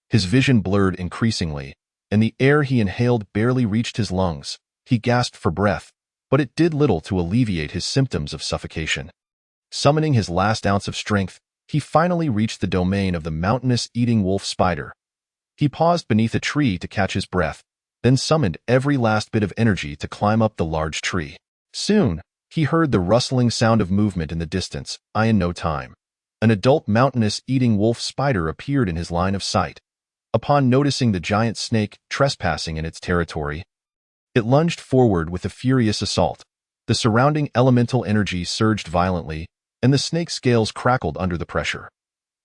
His vision blurred increasingly, and the air he inhaled barely reached his lungs. He gasped for breath, but it did little to alleviate his symptoms of suffocation. Summoning his last ounce of strength, he finally reached the domain of the mountainous eating wolf spider. He paused beneath a tree to catch his breath, then summoned every last bit of energy to climb up the large tree. Soon, he heard the rustling sound of movement in the distance. In no time, an adult mountainous eating wolf spider appeared in his line of sight. Upon noticing the giant snake trespassing in its territory, it lunged forward with a furious assault. The surrounding elemental energy surged violently, and the snake's scales crackled under the pressure.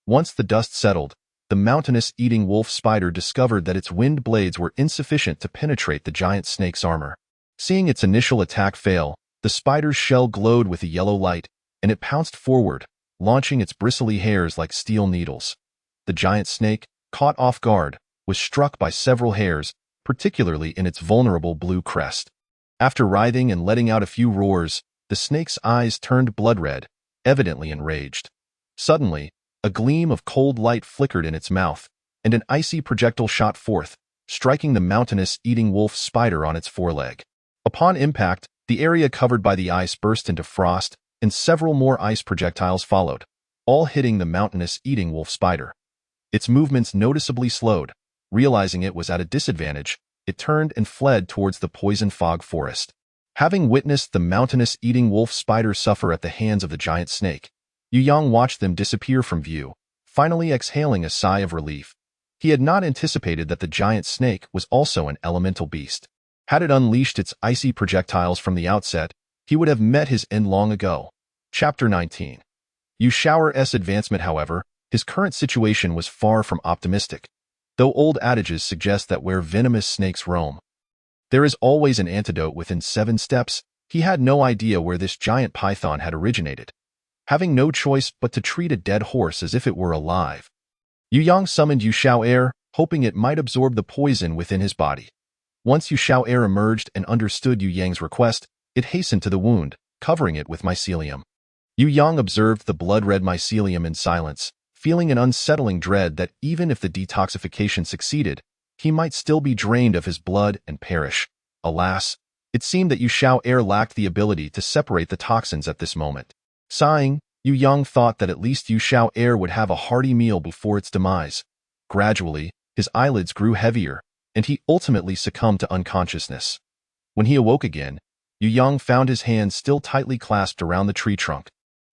Once the dust settled, the mountainous-eating wolf spider discovered that its winged blades were insufficient to penetrate the giant snake's armor. Seeing its initial attack fail, the spider's shell glowed with a yellow light, and it pounced forward, launching its bristly hairs like steel needles. The giant snake, caught off guard, was struck by several hairs, particularly in its vulnerable blue crest. After writhing and letting out a few roars, the snake's eyes turned blood-red, evidently enraged. Suddenly, a gleam of cold light flickered in its mouth, and an icy projectile shot forth, striking the mountainous-eating wolf spider on its foreleg. Upon impact, the area covered by the ice burst into frost, and several more ice projectiles followed, all hitting the mountainous-eating wolf spider. Its movements noticeably slowed. Realizing it was at a disadvantage, it turned and fled towards the poison fog forest. Having witnessed the mountainous-eating wolf spider suffer at the hands of the giant snake, Yu Yang watched them disappear from view, finally exhaling a sigh of relief. He had not anticipated that the giant snake was also an elemental beast. Had it unleashed its icy projectiles from the outset, he would have met his end long ago. Chapter 19. Yu Shao's advancement, however, his current situation was far from optimistic. Though old adages suggest that where venomous snakes roam, there is always an antidote within 7 steps, he had no idea where this giant python had originated. Having no choice but to treat a dead horse as if it were alive, Yu Yang summoned Yu Shao, hoping it might absorb the poison within his body. Once Yu Shao emerged and understood Yu Yang's request, it hastened to the wound, covering it with mycelium. Yu Yang observed the blood-red mycelium in silence, feeling an unsettling dread that even if the detoxification succeeded, he might still be drained of his blood and perish. Alas, it seemed that Yu Shao lacked the ability to separate the toxins at this moment. Sighing, Yu Yang thought that at least Yu Shao would have a hearty meal before its demise. Gradually, his eyelids grew heavier, and he ultimately succumbed to unconsciousness. When he awoke again, Yu Yang found his hands still tightly clasped around the tree trunk.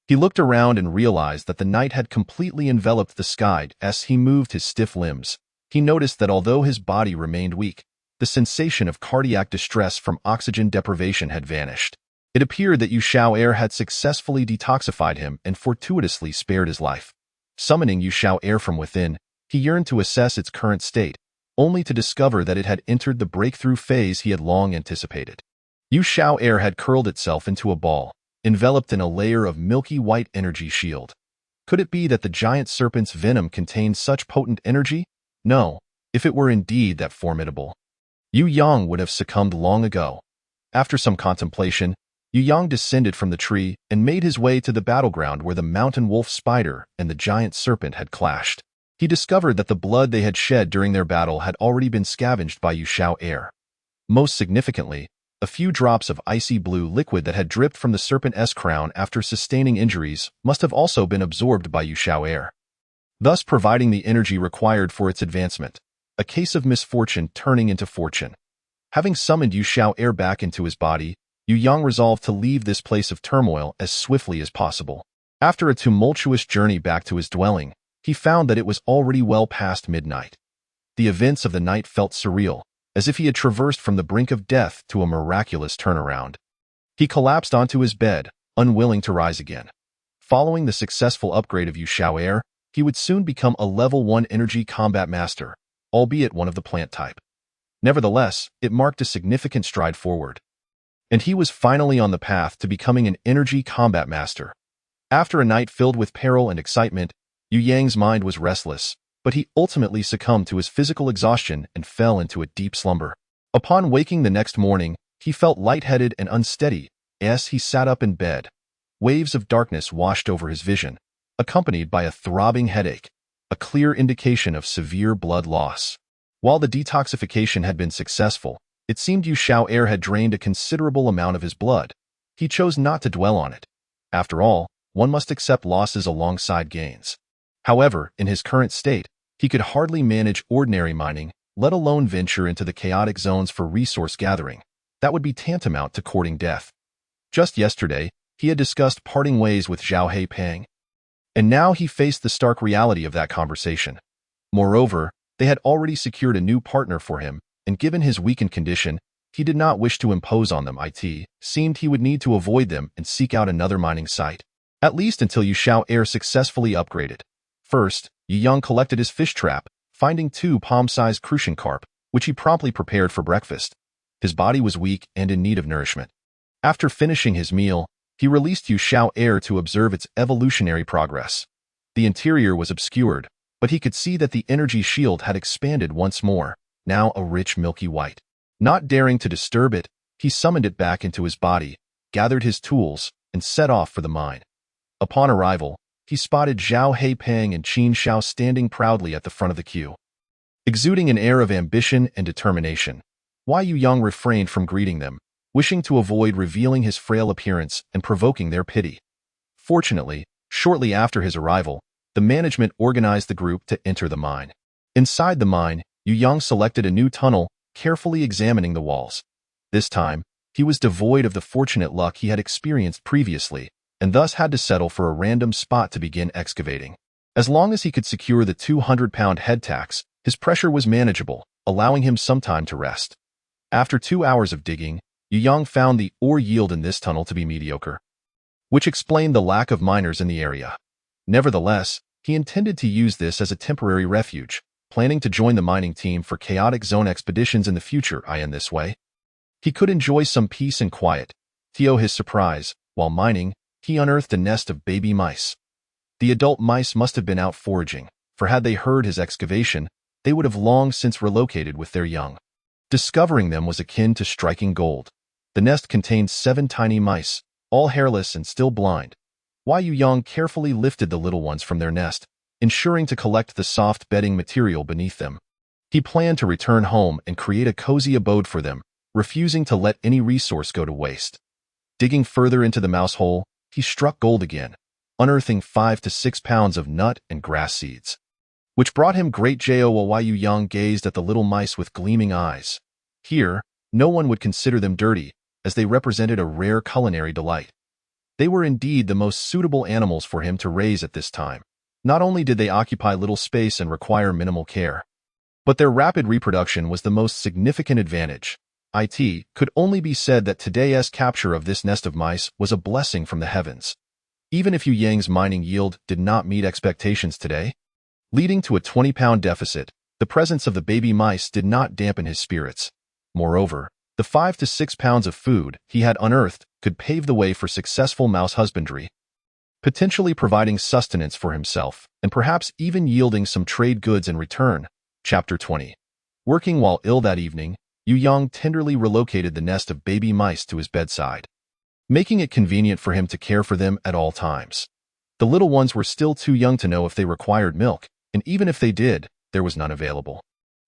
He looked around and realized that the night had completely enveloped the sky as he moved his stiff limbs. He noticed that although his body remained weak, the sensation of cardiac distress from oxygen deprivation had vanished. It appeared that Yu Shao had successfully detoxified him and fortuitously spared his life. Summoning Yu Shao from within, he yearned to assess its current state, only to discover that it had entered the breakthrough phase he had long anticipated. Yu Shao had curled itself into a ball, enveloped in a layer of milky white energy shield. Could it be that the giant serpent's venom contained such potent energy? No, if it were indeed that formidable, Yu Yang would have succumbed long ago. After some contemplation, Yu Yang descended from the tree and made his way to the battleground where the mountain wolf spider and the giant serpent had clashed. He discovered that the blood they had shed during their battle had already been scavenged by Yu Shao. Most significantly, a few drops of icy blue liquid that had dripped from the serpent's crown after sustaining injuries must have also been absorbed by Yu Shao, thus providing the energy required for its advancement, a case of misfortune turning into fortune. Having summoned Yu Shao back into his body, Yu Yang resolved to leave this place of turmoil as swiftly as possible. After a tumultuous journey back to his dwelling, he found that it was already well past midnight. The events of the night felt surreal, as if he had traversed from the brink of death to a miraculous turnaround. He collapsed onto his bed, unwilling to rise again. Following the successful upgrade of Yu Shao, he would soon become a level 1 energy combat master, albeit one of the plant type. Nevertheless, it marked a significant stride forward. And he was finally on the path to becoming an energy combat master. After a night filled with peril and excitement, Yu Yang's mind was restless, but he ultimately succumbed to his physical exhaustion and fell into a deep slumber. Upon waking the next morning, he felt lightheaded and unsteady as he sat up in bed. Waves of darkness washed over his vision, accompanied by a throbbing headache, a clear indication of severe blood loss. While the detoxification had been successful, it seemed Yu Shao had drained a considerable amount of his blood. He chose not to dwell on it. After all, one must accept losses alongside gains. However, in his current state, he could hardly manage ordinary mining, let alone venture into the chaotic zones for resource gathering. That would be tantamount to courting death. Just yesterday, he had discussed parting ways with Zhao Heipeng, and now he faced the stark reality of that conversation. Moreover, they had already secured a new partner for him, and given his weakened condition, he did not wish to impose on them. It seemed he would need to avoid them and seek out another mining site, at least until Yu Shao successfully upgraded. First, Yu Yang collected his fish trap, finding 2 palm-sized crucian carp, which he promptly prepared for breakfast. His body was weak and in need of nourishment. After finishing his meal, he released Yu Xiao air to observe its evolutionary progress. The interior was obscured, but he could see that the energy shield had expanded once more, now a rich milky white. Not daring to disturb it, he summoned it back into his body, gathered his tools, and set off for the mine. Upon arrival, he spotted Zhao Heipeng and Qin Xiao standing proudly at the front of the queue. Exuding an air of ambition and determination, Yu Yang refrained from greeting them, wishing to avoid revealing his frail appearance and provoking their pity. Fortunately, shortly after his arrival, the management organized the group to enter the mine. Inside the mine, Yu Yang selected a new tunnel, carefully examining the walls. This time, he was devoid of the fortunate luck he had experienced previously, and thus had to settle for a random spot to begin excavating. As long as he could secure the 200-pound head tax, his pressure was manageable, allowing him some time to rest. After 2 hours of digging, Yu Yang found the ore yield in this tunnel to be mediocre, which explained the lack of miners in the area. Nevertheless, he intended to use this as a temporary refuge, planning to join the mining team for chaotic zone expeditions in the future. In this way, he could enjoy some peace and quiet. To his surprise, while mining, he unearthed a nest of baby mice. The adult mice must have been out foraging, for had they heard his excavation, they would have long since relocated with their young. Discovering them was akin to striking gold. The nest contained 7 tiny mice, all hairless and still blind. Yu Yang carefully lifted the little ones from their nest, ensuring to collect the soft bedding material beneath them. He planned to return home and create a cozy abode for them, refusing to let any resource go to waste. Digging further into the mouse hole, he struck gold again, unearthing 5 to 6 pounds of nut and grass seeds, which brought him great joy while Yu Yang gazed at the little mice with gleaming eyes. Here, no one would consider them dirty, as they represented a rare culinary delight. They were indeed the most suitable animals for him to raise at this time. Not only did they occupy little space and require minimal care, but their rapid reproduction was the most significant advantage. It could only be said that today's capture of this nest of mice was a blessing from the heavens. Even if Yu Yang's mining yield did not meet expectations today, leading to a 20-pound deficit, the presence of the baby mice did not dampen his spirits. Moreover, the 5 to 6 pounds of food he had unearthed could pave the way for successful mouse husbandry, potentially providing sustenance for himself and perhaps even yielding some trade goods in return. Chapter 20. Working while ill that evening, Yu Yang tenderly relocated the nest of baby mice to his bedside, making it convenient for him to care for them at all times. The little ones were still too young to know if they required milk, and even if they did, there was none available.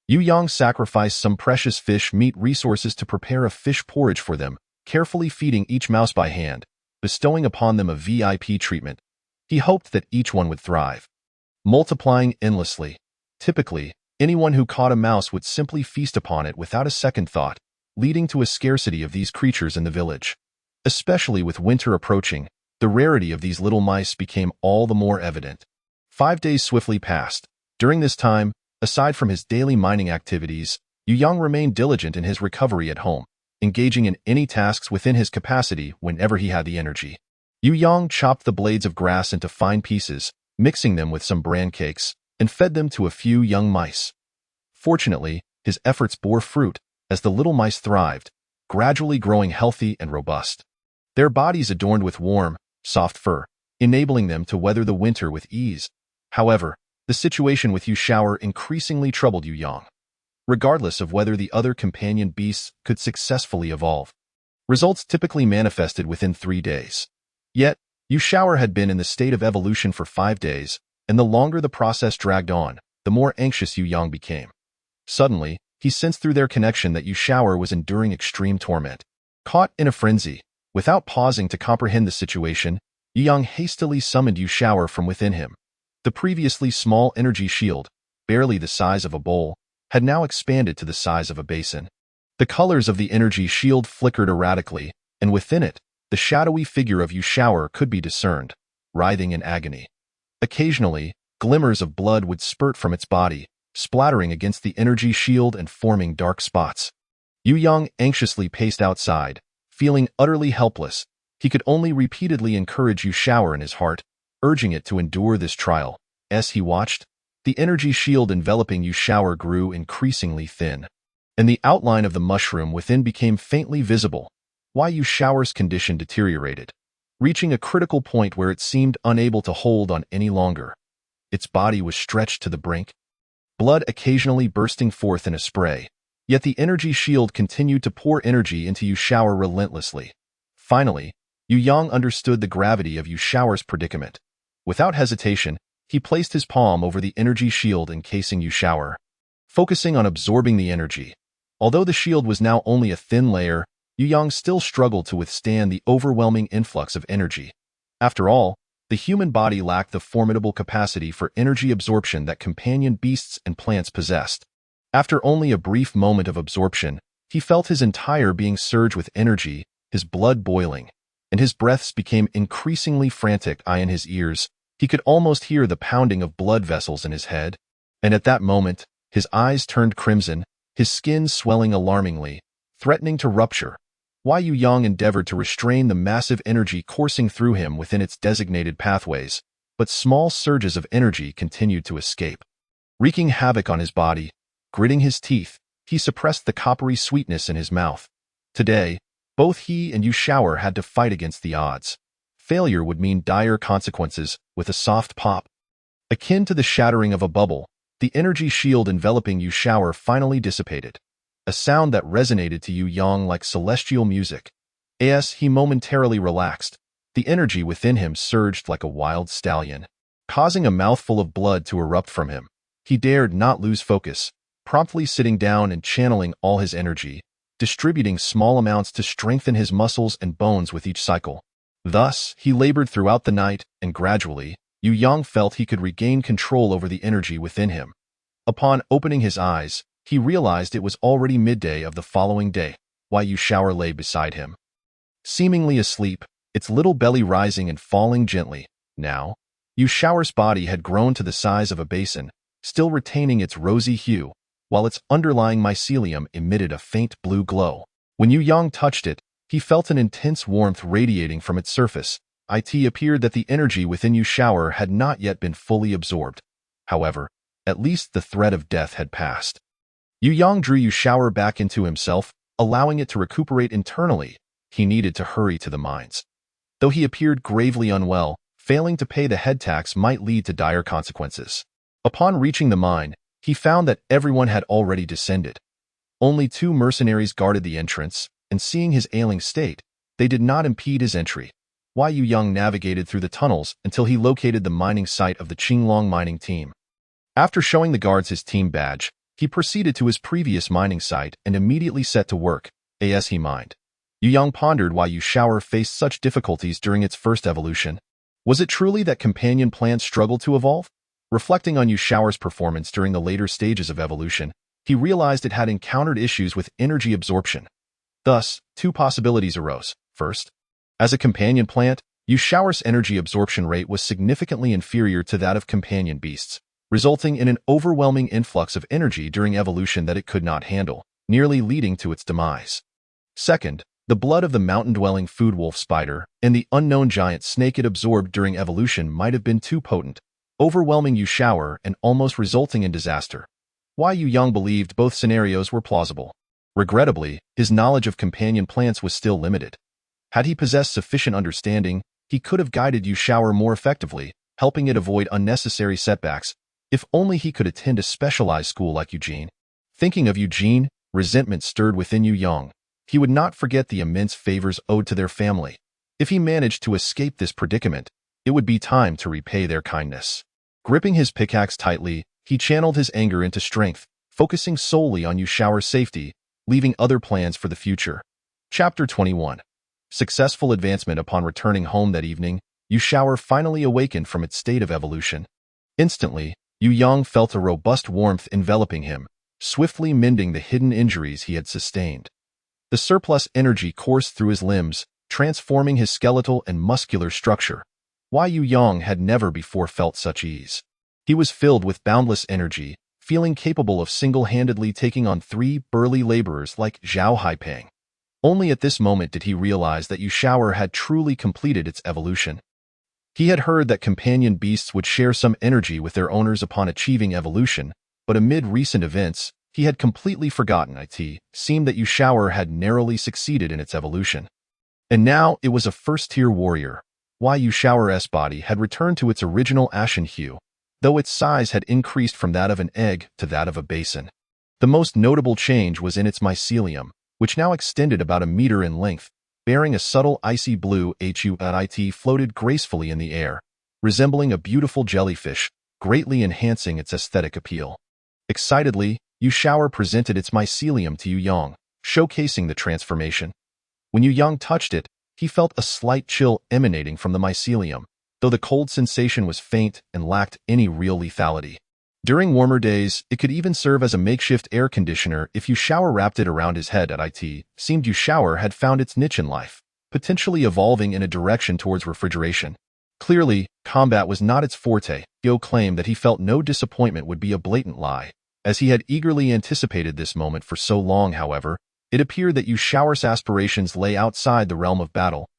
Yu Yang sacrificed some precious fish meat resources to prepare a fish porridge for them, carefully feeding each mouse by hand, bestowing upon them a VIP treatment. He hoped that each one would thrive, multiplying endlessly. Typically, anyone who caught a mouse would simply feast upon it without a second thought, leading to a scarcity of these creatures in the village. Especially with winter approaching, the rarity of these little mice became all the more evident. 5 days swiftly passed. During this time, aside from his daily mining activities, Yu Yang remained diligent in his recovery at home, engaging in any tasks within his capacity whenever he had the energy. Yu Yang chopped the blades of grass into fine pieces, mixing them with some bran cakes, and fed them to a few young mice. Fortunately, his efforts bore fruit, as the little mice thrived, gradually growing healthy and robust. Their bodies adorned with warm, soft fur, enabling them to weather the winter with ease. However, the situation with Yu Xiao increasingly troubled Yu Yang. Regardless of whether the other companion beasts could successfully evolve, results typically manifested within 3 days. Yet, Yu Xiao had been in the state of evolution for 5 days, and the longer the process dragged on, the more anxious Yu Yang became. Suddenly, he sensed through their connection that Yu Xiao was enduring extreme torment. Caught in a frenzy, without pausing to comprehend the situation, Yu Yang hastily summoned Yu Xiao from within him. The previously small energy shield, barely the size of a bowl, had now expanded to the size of a basin. The colors of the energy shield flickered erratically, and within it, the shadowy figure of Yu Xiao could be discerned, writhing in agony. Occasionally, glimmers of blood would spurt from its body, splattering against the energy shield and forming dark spots. Yu Yang anxiously paced outside, feeling utterly helpless. He could only repeatedly encourage Yu Xiao in his heart, urging it to endure this trial, As he watched, the energy shield enveloping Yu Shower grew increasingly thin, and the outline of the mushroom within became faintly visible. Yu Shower's condition deteriorated, reaching a critical point where it seemed unable to hold on any longer. Its body was stretched to the brink, blood occasionally bursting forth in a spray. Yet the energy shield continued to pour energy into Yu Shower relentlessly. Finally, Yu Yang understood the gravity of Yu Shower's predicament. Without hesitation, he placed his palm over the energy shield encasing Yu Shower, focusing on absorbing the energy. Although the shield was now only a thin layer, Yu Yang still struggled to withstand the overwhelming influx of energy. After all, the human body lacked the formidable capacity for energy absorption that companion beasts and plants possessed. After only a brief moment of absorption, he felt his entire being surge with energy, his blood boiling, and his breaths became increasingly frantic. In his ears, he could almost hear the pounding of blood vessels in his head. And at that moment, his eyes turned crimson, his skin swelling alarmingly, threatening to rupture. Yu Yang endeavored to restrain the massive energy coursing through him within its designated pathways, but small surges of energy continued to escape, wreaking havoc on his body. Gritting his teeth, he suppressed the coppery sweetness in his mouth. Today, both he and Yu Shower had to fight against the odds. Failure would mean dire consequences. With a soft pop, akin to the shattering of a bubble, the energy shield enveloping Yu Shower finally dissipated, a sound that resonated to Yu Yang like celestial music. As he momentarily relaxed, the energy within him surged like a wild stallion, causing a mouthful of blood to erupt from him. He dared not lose focus, promptly sitting down and channeling all his energy, distributing small amounts to strengthen his muscles and bones with each cycle. Thus, he labored throughout the night, and gradually, Yu Yang felt he could regain control over the energy within him. Upon opening his eyes, he realized it was already midday of the following day. Yu Shower lay beside him, seemingly asleep, its little belly rising and falling gently. Now, Yu Shower's body had grown to the size of a basin, still retaining its rosy hue, while its underlying mycelium emitted a faint blue glow. When Yu Yang touched it, he felt an intense warmth radiating from its surface. It appeared that the energy within Yu Shower had not yet been fully absorbed. However, at least the threat of death had passed. Yu Yang drew Yu Shower back into himself, allowing it to recuperate internally. He needed to hurry to the mines. Though he appeared gravely unwell, failing to pay the head tax might lead to dire consequences. Upon reaching the mine, he found that everyone had already descended. Only 2 mercenaries guarded the entrance, and seeing his ailing state, they did not impede his entry. Yu Yang navigated through the tunnels until he located the mining site of the Qinglong mining team. After showing the guards his team badge, he proceeded to his previous mining site and immediately set to work. As he mined, Yu Yang pondered why Yu Shower faced such difficulties during its first evolution. Was it truly that companion plants struggled to evolve? Reflecting on Yu Shower's performance during the later stages of evolution, he realized it had encountered issues with energy absorption. Thus, 2 possibilities arose. First, as a companion plant, Yu Shower's energy absorption rate was significantly inferior to that of companion beasts, resulting in an overwhelming influx of energy during evolution that it could not handle, nearly leading to its demise. Second, the blood of the mountain-dwelling food wolf spider and the unknown giant snake it absorbed during evolution might have been too potent, overwhelming Yu Shower and almost resulting in disaster. Yu Yang believed both scenarios were plausible. Regrettably, his knowledge of companion plants was still limited. Had he possessed sufficient understanding, he could have guided Yu Shower more effectively, helping it avoid unnecessary setbacks. If only he could attend a specialized school like Eugene. Thinking of Eugene, resentment stirred within Yu Yang. He would not forget the immense favors owed to their family. If he managed to escape this predicament, it would be time to repay their kindness. Gripping his pickaxe tightly, he channeled his anger into strength, focusing solely on Yu Shower's safety, leaving other plans for the future. Chapter 21. Successful advancement. Upon returning home that evening, Yu Shower finally awakened from its state of evolution. Instantly, Yu Yang felt a robust warmth enveloping him, swiftly mending the hidden injuries he had sustained. The surplus energy coursed through his limbs, transforming his skeletal and muscular structure. Yu Yang had never before felt such ease. He was filled with boundless energy, feeling capable of single-handedly taking on 3 burly laborers like Zhao Haipeng. Only at this moment did he realize that Yu Shower had truly completed its evolution. He had heard that companion beasts would share some energy with their owners upon achieving evolution, but amid recent events, he had completely forgotten it seemed that Yushauer had narrowly succeeded in its evolution. And now it was a first-tier warrior. Yushauer's body had returned to its original ashen hue, though its size had increased from that of an egg to that of a basin. The most notable change was in its mycelium, which now extended about a meter in length, bearing a subtle icy blue HUIT floated gracefully in the air, resembling a beautiful jellyfish, greatly enhancing its aesthetic appeal. Excitedly, Yushauer presented its mycelium to Yu Yang, showcasing the transformation. When Yu Yang touched it, he felt a slight chill emanating from the mycelium, though the cold sensation was faint and lacked any real lethality. During warmer days, it could even serve as a makeshift air conditioner if Yushauer wrapped it around his head. Seemed Yushauer had found its niche in life, potentially evolving in a direction towards refrigeration. Clearly, combat was not its forte. Yo claimed that he felt no disappointment would be a blatant lie. As he had eagerly anticipated this moment for so long, however, it appeared that Yushauer's aspirations lay outside the realm of battle,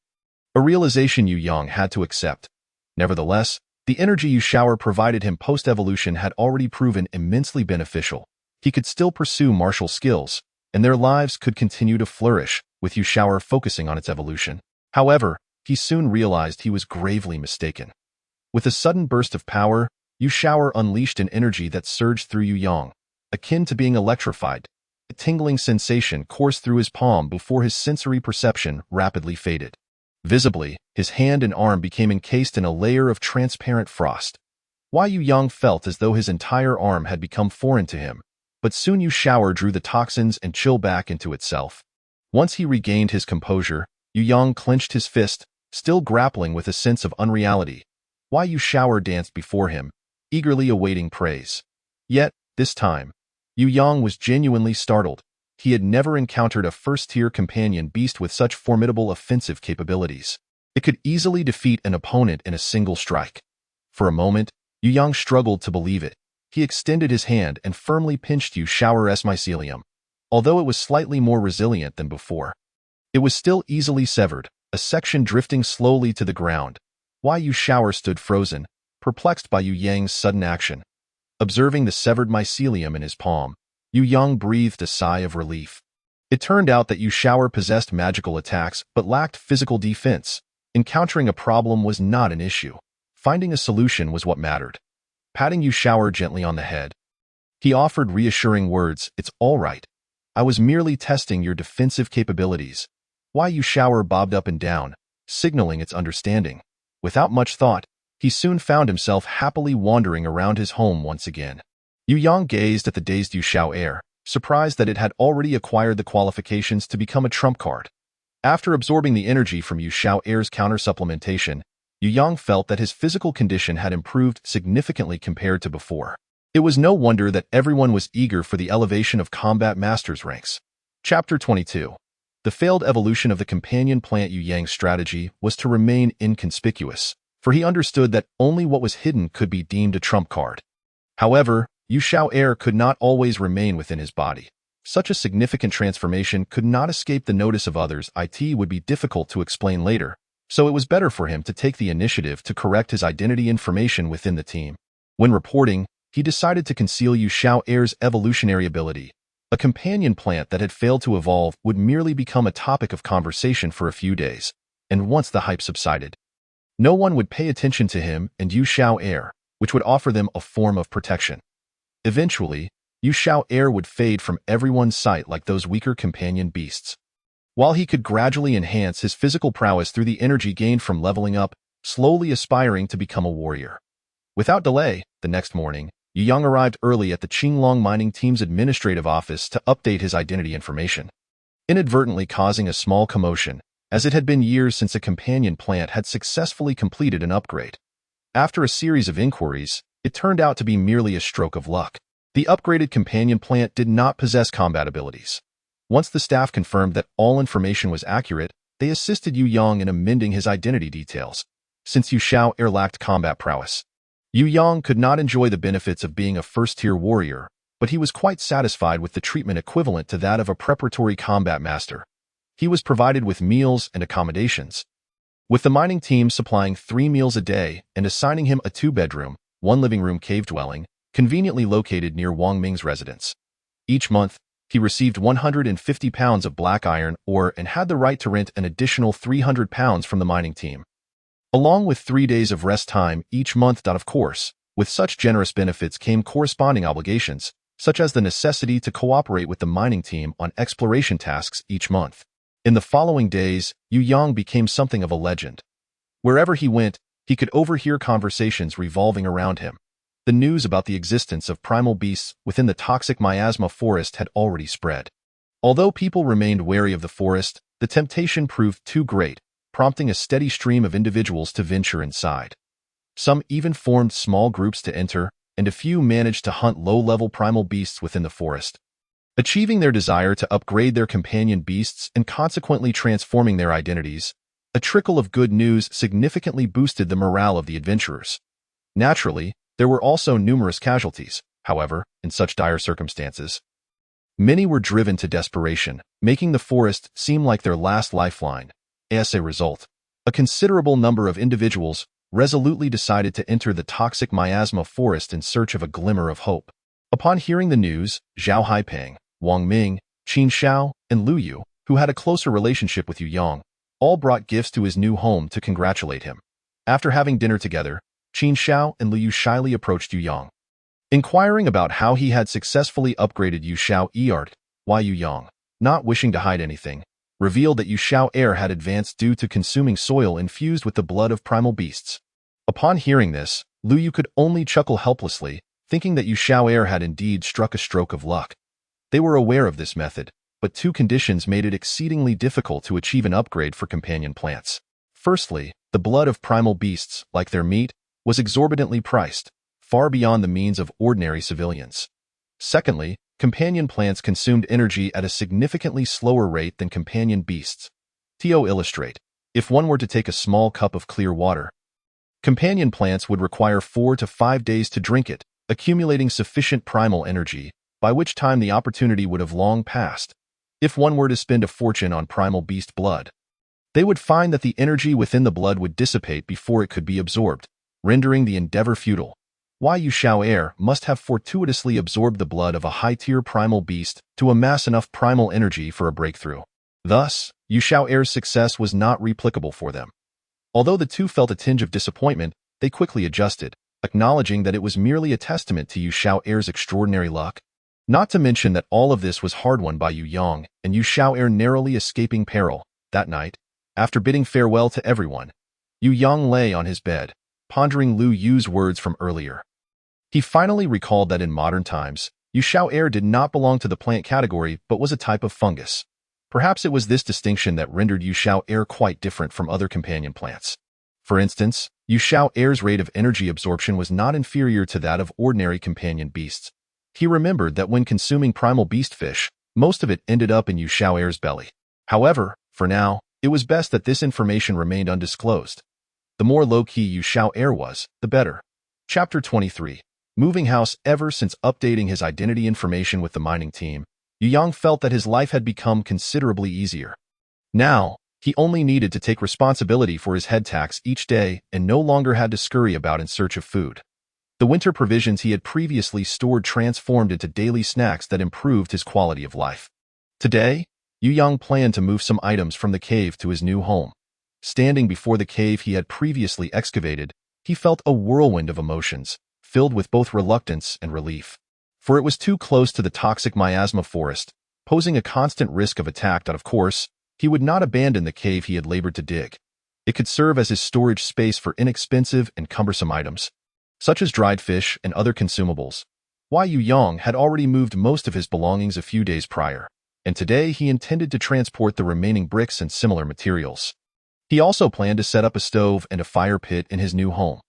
a realization Yu Yang had to accept. Nevertheless, the energy Yushauer provided him post-evolution had already proven immensely beneficial. He could still pursue martial skills, and their lives could continue to flourish, with Yushauer focusing on its evolution. However, he soon realized he was gravely mistaken. With a sudden burst of power, Yushauer unleashed an energy that surged through Yu Yang, akin to being electrified. A tingling sensation coursed through his palm before his sensory perception rapidly faded. Visibly, his hand and arm became encased in a layer of transparent frost. Yu Yang felt as though his entire arm had become foreign to him, but soon Yushauer drew the toxins and chill back into itself. Once he regained his composure, Yu Yang clenched his fist, still grappling with a sense of unreality. Yushauer danced before him, eagerly awaiting praise. Yet, this time, Yu Yang was genuinely startled. He had never encountered a first-tier companion beast with such formidable offensive capabilities. It could easily defeat an opponent in a single strike. For a moment, Yu Yang struggled to believe it. He extended his hand and firmly pinched Yushauer's mycelium. Although it was slightly more resilient than before, it was still easily severed, a section drifting slowly to the ground. Yushauer stood frozen, perplexed by Yu Yang's sudden action. Observing the severed mycelium in his palm, Yu Yang breathed a sigh of relief. It turned out that Yushauer possessed magical attacks but lacked physical defense. Encountering a problem was not an issue. Finding a solution was what mattered. Patting Yushauer gently on the head, he offered reassuring words. "It's all right. I was merely testing your defensive capabilities." Yushauer bobbed up and down, signaling its understanding. Without much thought, he soon found himself happily wandering around his home once again. Yu Yang gazed at the dazed Yushauer, surprised that it had already acquired the qualifications to become a trump card. After absorbing the energy from Yushauer's counter-supplementation, Yu Yang felt that his physical condition had improved significantly compared to before. It was no wonder that everyone was eager for the elevation of combat master's ranks. Chapter 22. The failed evolution of the companion plant. Yu Yang's strategy was to remain inconspicuous, for he understood that only what was hidden could be deemed a trump card. However, Yushauer could not always remain within his body. Such a significant transformation could not escape the notice of others. It would be difficult to explain later, so it was better for him to take the initiative to correct his identity information within the team. When reporting, he decided to conceal Yushauer's evolutionary ability. A companion plant that had failed to evolve would merely become a topic of conversation for a few days, and once the hype subsided, no one would pay attention to him and Yushauer, which would offer them a form of protection. Eventually, Yushauer would fade from everyone's sight like those weaker companion beasts. While he could gradually enhance his physical prowess through the energy gained from leveling up, slowly aspiring to become a warrior. Without delay, the next morning, Yu Yang arrived early at the Qinglong mining team's administrative office to update his identity information, inadvertently causing a small commotion, as it had been years since a companion plant had successfully completed an upgrade. After a series of inquiries, it turned out to be merely a stroke of luck. The upgraded companion plant did not possess combat abilities. Once the staff confirmed that all information was accurate, they assisted Yu Yang in amending his identity details. Since Yushauer lacked combat prowess, Yu Yang could not enjoy the benefits of being a first-tier warrior, but he was quite satisfied with the treatment equivalent to that of a preparatory combat master. He was provided with meals and accommodations, with the mining team supplying 3 meals a day and assigning him a 2-bedroom, 1-living-room cave dwelling, conveniently located near Wang Ming's residence. Each month, he received 150 pounds of black iron ore and had the right to rent an additional 300 pounds from the mining team, along with 3 days of rest time each month. Of course, with such generous benefits came corresponding obligations, such as the necessity to cooperate with the mining team on exploration tasks each month. In the following days, Yu Yang became something of a legend. Wherever he went, he could overhear conversations revolving around him. The news about the existence of primal beasts within the toxic miasma forest had already spread. Although people remained wary of the forest, the temptation proved too great, prompting a steady stream of individuals to venture inside. Some even formed small groups to enter, and a few managed to hunt low-level primal beasts within the forest, achieving their desire to upgrade their companion beasts and consequently transforming their identities. A trickle of good news significantly boosted the morale of the adventurers. Naturally, there were also numerous casualties, however, in such dire circumstances. Many were driven to desperation, making the forest seem like their last lifeline. As a result, a considerable number of individuals resolutely decided to enter the toxic miasma forest in search of a glimmer of hope. Upon hearing the news, Zhao Haipeng, Wang Ming, Qin Xiao, and Lu Yu, who had a closer relationship with Yu Yang, all brought gifts to his new home to congratulate him. After having dinner together, Qin Xiao and Lu Yu shyly approached Yu Yang, inquiring about how he had successfully upgraded Yu Xiao Ert. Why Yu Yang, not wishing to hide anything, revealed that Yu Xiao Air had advanced due to consuming soil infused with the blood of primal beasts. Upon hearing this, Lu Yu could only chuckle helplessly, thinking that Yu Xiao Air had indeed struck a stroke of luck. They were aware of this method, but 2 conditions made it exceedingly difficult to achieve an upgrade for companion plants. Firstly, the blood of primal beasts, like their meat, was exorbitantly priced, far beyond the means of ordinary civilians. Secondly, companion plants consumed energy at a significantly slower rate than companion beasts. To illustrate, if one were to take a small cup of clear water, companion plants would require 4 to 5 days to drink it, accumulating sufficient primal energy, by which time the opportunity would have long passed. If one were to spend a fortune on primal beast blood, they would find that the energy within the blood would dissipate before it could be absorbed, rendering the endeavor futile. Yu Xiao Air must have fortuitously absorbed the blood of a high-tier primal beast to amass enough primal energy for a breakthrough. Thus, Yu Xiao Air's success was not replicable for them. Although the 2 felt a tinge of disappointment, they quickly adjusted, acknowledging that it was merely a testament to Yu Xiao Air's extraordinary luck. Not to mention that all of this was hard-won by Yu Yang and Yu Xiao Air narrowly escaping peril. That night, after bidding farewell to everyone, Yu Yang lay on his bed, pondering Lu Yu's words from earlier. He finally recalled that in modern times, Yu Xiao Air did not belong to the plant category but was a type of fungus. Perhaps it was this distinction that rendered Yu Xiao Air quite different from other companion plants. For instance, Yu Xiao Air's rate of energy absorption was not inferior to that of ordinary companion beasts. He remembered that when consuming primal beast fish, most of it ended up in Yu Xiao Air's belly. However, for now, it was best that this information remained undisclosed. The more low-key Yu Xiao Air was, the better. Chapter 23. Moving house. Ever since updating his identity information with the mining team, Yu Yang felt that his life had become considerably easier. Now, he only needed to take responsibility for his head tax each day and no longer had to scurry about in search of food. The winter provisions he had previously stored transformed into daily snacks that improved his quality of life. Today, Yu Yang planned to move some items from the cave to his new home. Standing before the cave he had previously excavated, he felt a whirlwind of emotions, filled with both reluctance and relief. For it was too close to the toxic miasma forest, posing a constant risk of attack. Of course, he would not abandon the cave he had labored to dig. It could serve as his storage space for inexpensive and cumbersome items, such as dried fish and other consumables. Yu Yang had already moved most of his belongings a few days prior, and today he intended to transport the remaining bricks and similar materials. He also planned to set up a stove and a fire pit in his new home.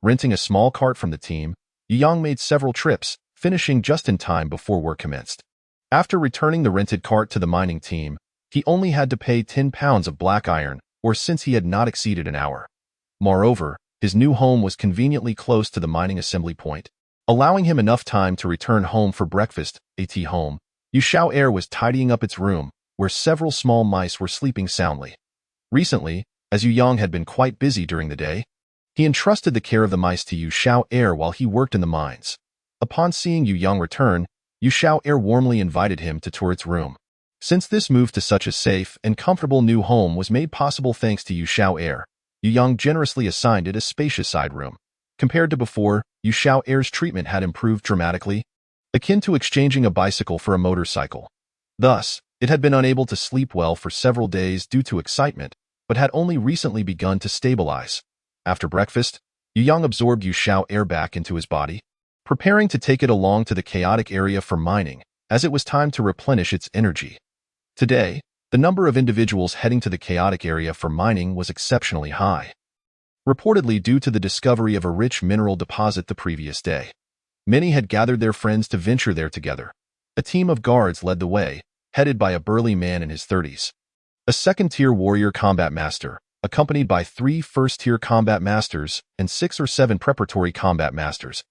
Renting a small cart from the team, Yu Yang made several trips, finishing just in time before work commenced. After returning the rented cart to the mining team, he only had to pay 10 pounds of black iron, or since he had not exceeded an hour. Moreover, his new home was conveniently close to the mining assembly point, allowing him enough time to return home for breakfast. At home, Yu Xiao Air was tidying up its room, where several small mice were sleeping soundly. Recently, as Yu Yang had been quite busy during the day. He entrusted the care of the mice to Yu Xiao Air while he worked in the mines. Upon seeing Yu Yang return, Yu Xiao Air warmly invited him to tour its room. Since this move to such a safe and comfortable new home was made possible thanks to Yu Xiao Air, Yu Yang generously assigned it a spacious side room. Compared to before, Yu Xiao Air's treatment had improved dramatically, akin to exchanging a bicycle for a motorcycle. Thus, it had been unable to sleep well for several days due to excitement, but had only recently begun to stabilize. After breakfast, Yu Yang absorbed Yu Xiao Air back into his body, preparing to take it along to the chaotic area for mining, as it was time to replenish its energy. Today, the number of individuals heading to the chaotic area for mining was exceptionally high, reportedly due to the discovery of a rich mineral deposit the previous day. Many had gathered their friends to venture there together. A team of guards led the way, headed by a burly man in his 30s. A second-tier warrior combat master, accompanied by 3 first-tier combat masters and 6 or 7 preparatory combat masters.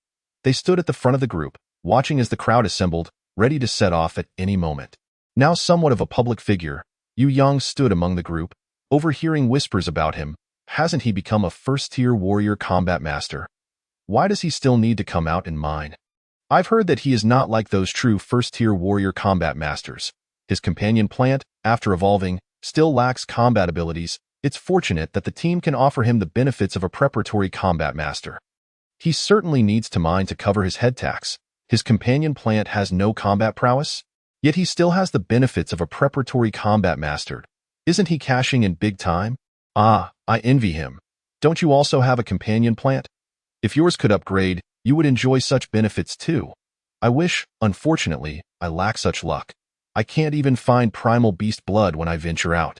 They stood at the front of the group, watching as the crowd assembled, ready to set off at any moment. Now somewhat of a public figure, Yu Yang stood among the group, overhearing whispers about him. Hasn't he become a first-tier warrior combat master? Why does he still need to come out and mine? I've heard that he is not like those true first-tier warrior combat masters. His companion plant, after evolving, still lacks combat abilities. It's fortunate that the team can offer him the benefits of a preparatory combat master. He certainly needs to mine to cover his head tax. His companion plant has no combat prowess, yet he still has the benefits of a preparatory combat master. Isn't he cashing in big time? Ah, I envy him. Don't you also have a companion plant? If yours could upgrade, you would enjoy such benefits too. I wish, unfortunately, I lack such luck. I can't even find primal beast blood when I venture out.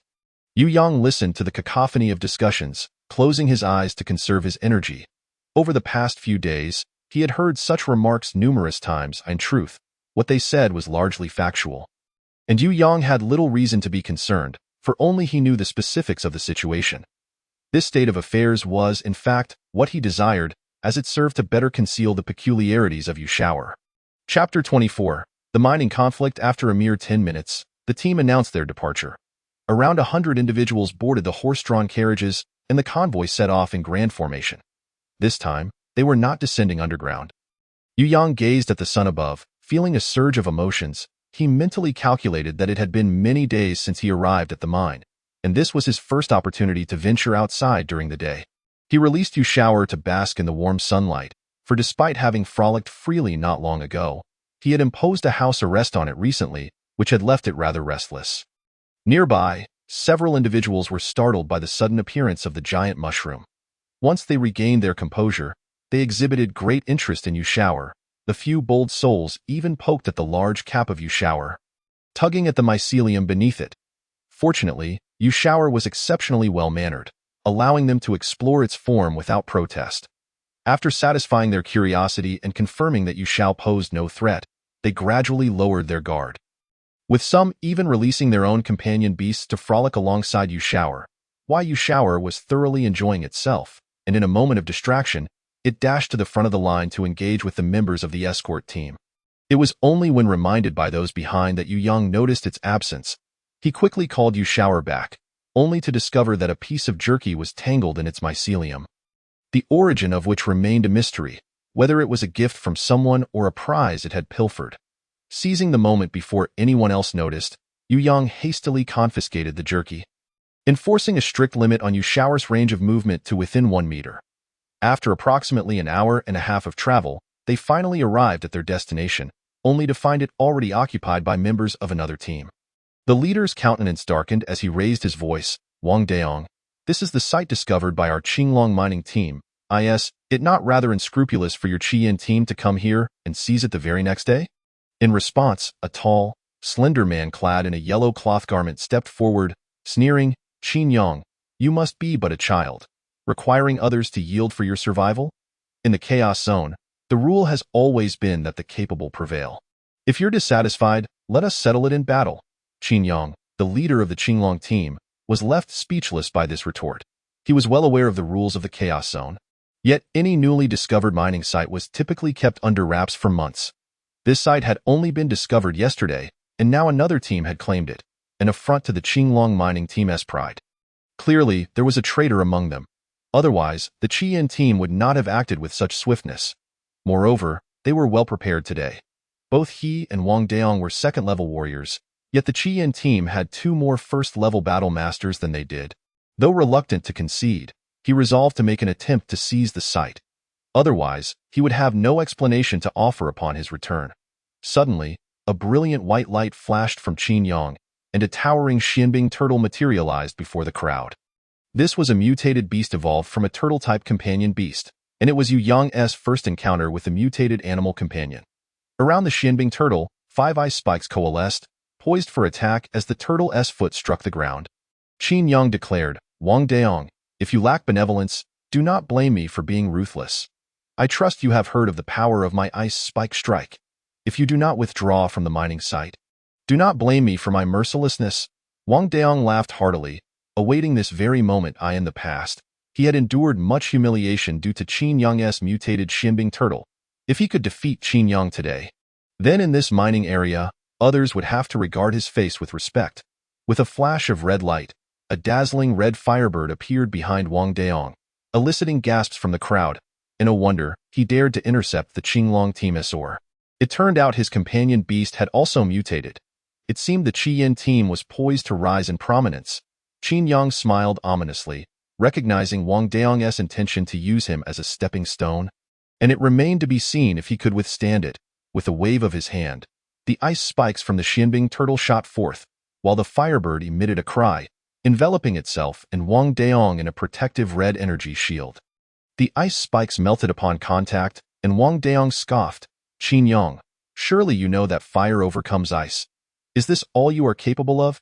Yu Yang listened to the cacophony of discussions, closing his eyes to conserve his energy. Over the past few days, he had heard such remarks numerous times, and in truth, what they said was largely factual. And Yu Yang had little reason to be concerned, for only he knew the specifics of the situation. This state of affairs was, in fact, what he desired, as it served to better conceal the peculiarities of Yu Xiao. Chapter 24. The mining conflict. After a mere 10 minutes, the team announced their departure. Around 100 individuals boarded the horse-drawn carriages, and the convoy set off in grand formation. This time, they were not descending underground. Yu Yang gazed at the sun above, feeling a surge of emotions. He mentally calculated that it had been many days since he arrived at the mine, and this was his first opportunity to venture outside during the day. He released Yu Xiao to bask in the warm sunlight, for despite having frolicked freely not long ago, he had imposed a house arrest on it recently, which had left it rather restless. Nearby, several individuals were startled by the sudden appearance of the giant mushroom. Once they regained their composure, they exhibited great interest in Yu Xiao. The few bold souls even poked at the large cap of Yu Xiao, tugging at the mycelium beneath it. Fortunately, Yu Xiao was exceptionally well-mannered, allowing them to explore its form without protest. After satisfying their curiosity and confirming that Yu Xiao posed no threat, they gradually lowered their guard, with some even releasing their own companion beasts to frolic alongside Yu Xiao. While Yu Xiao was thoroughly enjoying itself, and in a moment of distraction, it dashed to the front of the line to engage with the members of the escort team. It was only when reminded by those behind that Yu Yang noticed its absence. He quickly called Yu Xiao back, only to discover that a piece of jerky was tangled in its mycelium, the origin of which remained a mystery, whether it was a gift from someone or a prize it had pilfered. Seizing the moment before anyone else noticed, Yu Yang hastily confiscated the jerky, enforcing a strict limit on Yu Xiao's range of movement to within 1 meter. After approximately an hour and a half of travel, they finally arrived at their destination, only to find it already occupied by members of another team. The leader's countenance darkened as he raised his voice. Wang Daong, this is the site discovered by our Qinglong mining team. Is it not rather unscrupulous for your Qian team to come here and seize it the very next day? In response, a tall, slender man clad in a yellow cloth garment stepped forward, sneering, Qin Yang, you must be but a child, requiring others to yield for your survival? In the chaos zone, the rule has always been that the capable prevail. If you're dissatisfied, let us settle it in battle. Qin Yang, the leader of the Qinglong team, was left speechless by this retort. He was well aware of the rules of the chaos zone. Yet any newly discovered mining site was typically kept under wraps for months. This site had only been discovered yesterday, and now another team had claimed it, an affront to the Qinglong mining team's pride. Clearly, there was a traitor among them. Otherwise, the Qian team would not have acted with such swiftness. Moreover, they were well prepared today. Both he and Wang Daong were second-level warriors, yet the Qian team had 2 more first-level battle masters than they did. Though reluctant to concede, he resolved to make an attempt to seize the site. Otherwise, he would have no explanation to offer upon his return. Suddenly, a brilliant white light flashed from Qin Yang, and a towering Xianbing turtle materialized before the crowd. This was a mutated beast evolved from a turtle-type companion beast, and it was Yu Yang's first encounter with a mutated animal companion. Around the Xianbing turtle, 5 ice spikes coalesced, poised for attack as the turtle's foot struck the ground. Qin Yang declared, "Wang Daong, if you lack benevolence, do not blame me for being ruthless. I trust you have heard of the power of my ice spike strike. If you do not withdraw from the mining site, do not blame me for my mercilessness." Wang Daong laughed heartily, awaiting this very moment. In the past, he had endured much humiliation due to Qin Yang's mutated Xianbing turtle. If he could defeat Qin Yang today, then in this mining area, others would have to regard his face with respect. With a flash of red light, a dazzling red firebird appeared behind Wang Daong, eliciting gasps from the crowd. In a wonder, he dared to intercept the Qinglong team's ore. It turned out his companion beast had also mutated. It seemed the Qian team was poised to rise in prominence. Qin Yang smiled ominously, recognizing Wang Daong's intention to use him as a stepping stone, and it remained to be seen if he could withstand it. With a wave of his hand, the ice spikes from the Xianbing turtle shot forth, while the firebird emitted a cry, enveloping itself and Wang Daong in a protective red energy shield. The ice spikes melted upon contact, and Wang Daong scoffed, "Qin Yang, surely you know that fire overcomes ice. Is this all you are capable of?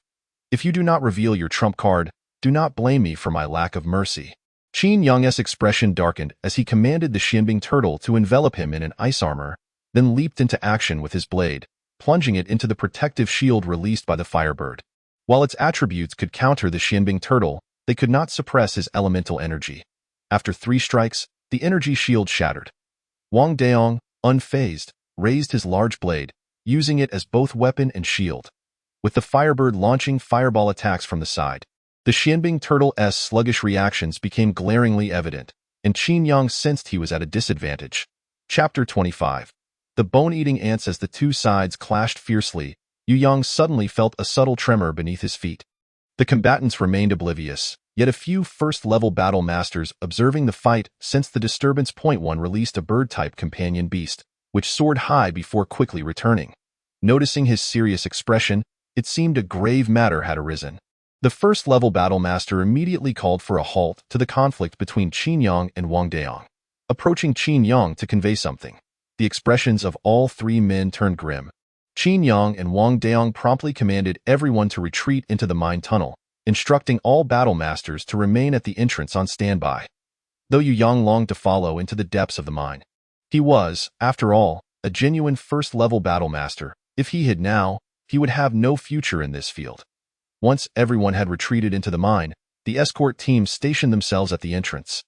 If you do not reveal your trump card, do not blame me for my lack of mercy." Qin Yang's expression darkened as he commanded the Xianbing turtle to envelop him in an ice armor, then leaped into action with his blade, plunging it into the protective shield released by the firebird. While its attributes could counter the Xianbing turtle, they could not suppress his elemental energy. After 3 strikes, the energy shield shattered. Wang Daong, unfazed, raised his large blade, using it as both weapon and shield. With the firebird launching fireball attacks from the side, the Xianbing turtle's sluggish reactions became glaringly evident, and Qin Yang sensed he was at a disadvantage. Chapter 25. The bone-eating ants. As the 2 sides clashed fiercely, Yu Yang suddenly felt a subtle tremor beneath his feet. The combatants remained oblivious, yet a few first-level battle masters observing the fight sensed the disturbance. One released a bird-type companion beast, which soared high before quickly returning. Noticing his serious expression, it seemed a grave matter had arisen. The first-level battle master immediately called for a halt to the conflict between Qin Yang and Wang Daong. Approaching Qin Yang to convey something, the expressions of all 3 men turned grim. Qin Yang and Wang Daong promptly commanded everyone to retreat into the mine tunnel, instructing all battle masters to remain at the entrance on standby. Though Yu Yang longed to follow into the depths of the mine, he was, after all, a genuine first-level battle master. If he hid now, he would have no future in this field. Once everyone had retreated into the mine, the escort team stationed themselves at the entrance.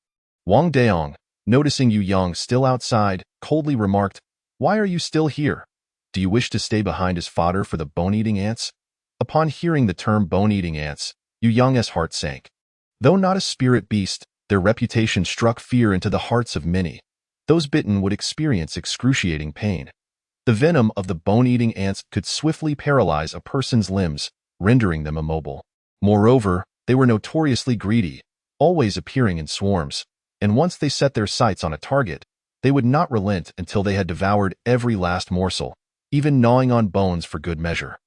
Wang Daong, noticing Yu Yang still outside, coldly remarked, "Why are you still here? Do you wish to stay behind as fodder for the bone-eating ants?" Upon hearing the term bone-eating ants, Yu Yang's heart sank. Though not a spirit beast, their reputation struck fear into the hearts of many. Those bitten would experience excruciating pain. The venom of the bone-eating ants could swiftly paralyze a person's limbs, rendering them immobile. Moreover, they were notoriously greedy, always appearing in swarms, and once they set their sights on a target, they would not relent until they had devoured every last morsel, even gnawing on bones for good measure.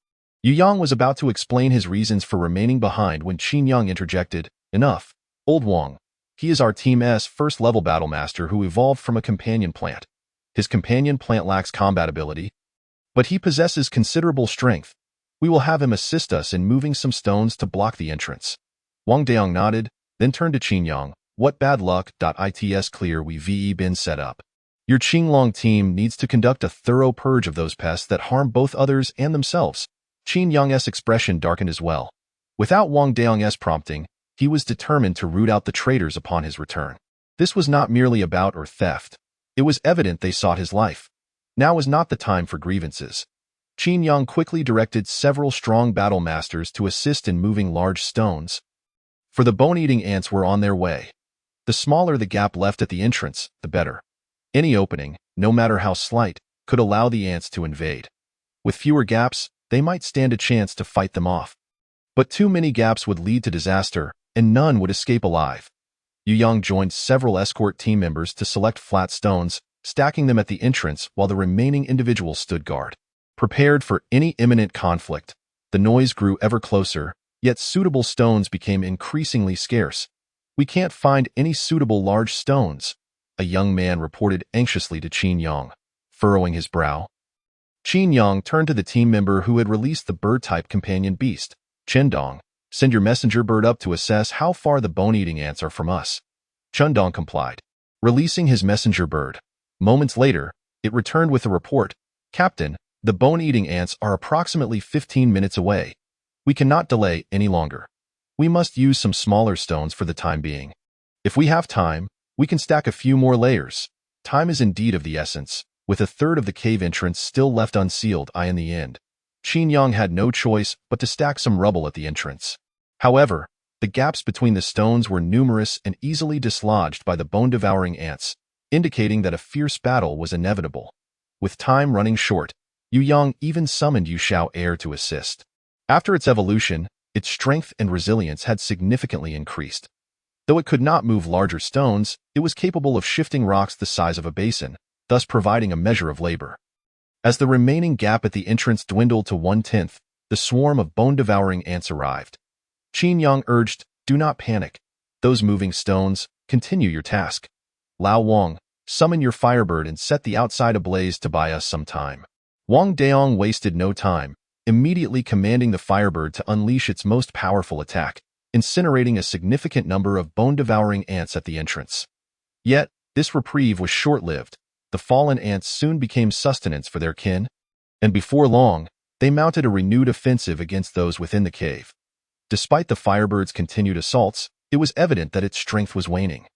Yu Yang was about to explain his reasons for remaining behind when Qin Yang interjected, "Enough, old Wang. He is our team's first-level battle master who evolved from a companion plant. His companion plant lacks combat ability, but he possesses considerable strength. We will have him assist us in moving some stones to block the entrance." Wang Daong nodded, then turned to Qin Yang. "What bad luck. It's clear we've been set up. Your Qinglong team needs to conduct a thorough purge of those pests that harm both others and themselves." Qin Yang's expression darkened as well. Without Wang Daong's prompting, he was determined to root out the traitors upon his return. This was not merely a bout or theft. It was evident they sought his life. Now was not the time for grievances. Qin Yang quickly directed several strong battle masters to assist in moving large stones. for the bone-eating ants were on their way. The smaller the gap left at the entrance, the better. Any opening, no matter how slight, could allow the ants to invade. With fewer gaps, they might stand a chance to fight them off. But too many gaps would lead to disaster, and none would escape alive. Yu Yang joined several escort team members to select flat stones, stacking them at the entrance while the remaining individuals stood guard. Prepared for any imminent conflict, the noise grew ever closer, yet suitable stones became increasingly scarce. "We can't find any suitable large stones," a young man reported anxiously to Qin Yang, furrowing his brow. Qin Yang turned to the team member who had released the bird-type companion beast. "Chendong, send your messenger bird up to assess how far the bone-eating ants are from us." Chendong complied, releasing his messenger bird. Moments later, it returned with a report. "Captain, the bone-eating ants are approximately 15 minutes away. We cannot delay any longer. We must use some smaller stones for the time being. If we have time, we can stack a few more layers." Time is indeed of the essence, with a third of the cave entrance still left unsealed. In the end, Qin Yang had no choice but to stack some rubble at the entrance. However, the gaps between the stones were numerous and easily dislodged by the bone-devouring ants, indicating that a fierce battle was inevitable. With time running short, Yu Yang even summoned Yu Shao Air to assist. After its evolution, its strength and resilience had significantly increased. Though it could not move larger stones, it was capable of shifting rocks the size of a basin, thus providing a measure of labor. As the remaining gap at the entrance dwindled to 1/10, the swarm of bone-devouring ants arrived. Qin Yang urged, "Do not panic. Those moving stones, continue your task. Lao Wang, summon your firebird and set the outside ablaze to buy us some time." Wang Daong wasted no time, immediately commanding the firebird to unleash its most powerful attack, incinerating a significant number of bone-devouring ants at the entrance. Yet, this reprieve was short-lived. The fallen ants soon became sustenance for their kin, and before long, they mounted a renewed offensive against those within the cave. Despite the firebird's continued assaults, it was evident that its strength was waning.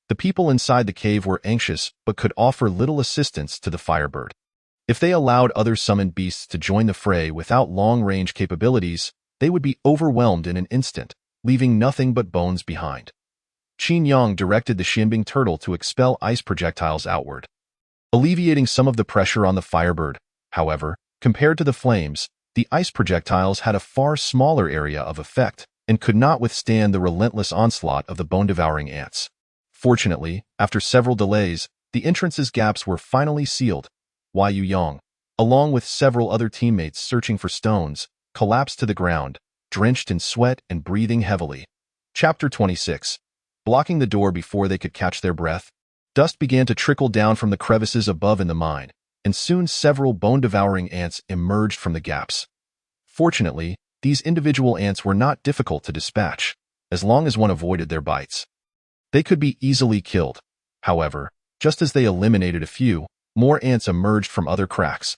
The people inside the cave were anxious but could offer little assistance to the firebird. If they allowed other summoned beasts to join the fray without long-range capabilities, they would be overwhelmed in an instant, leaving nothing but bones behind. Qin Yang directed the Xianbing turtle to expel ice projectiles outward, alleviating some of the pressure on the firebird. However, compared to the flames, the ice projectiles had a far smaller area of effect and could not withstand the relentless onslaught of the bone-devouring ants. Fortunately, after several delays, the entrance's gaps were finally sealed. Yu Yang, along with several other teammates searching for stones, collapsed to the ground, drenched in sweat and breathing heavily. Chapter 26. Blocking the door before they could catch their breath, dust began to trickle down from the crevices above in the mine, and soon several bone-devouring ants emerged from the gaps. Fortunately, these individual ants were not difficult to dispatch, as long as one avoided their bites. They could be easily killed. However, just as they eliminated a few, more ants emerged from other cracks.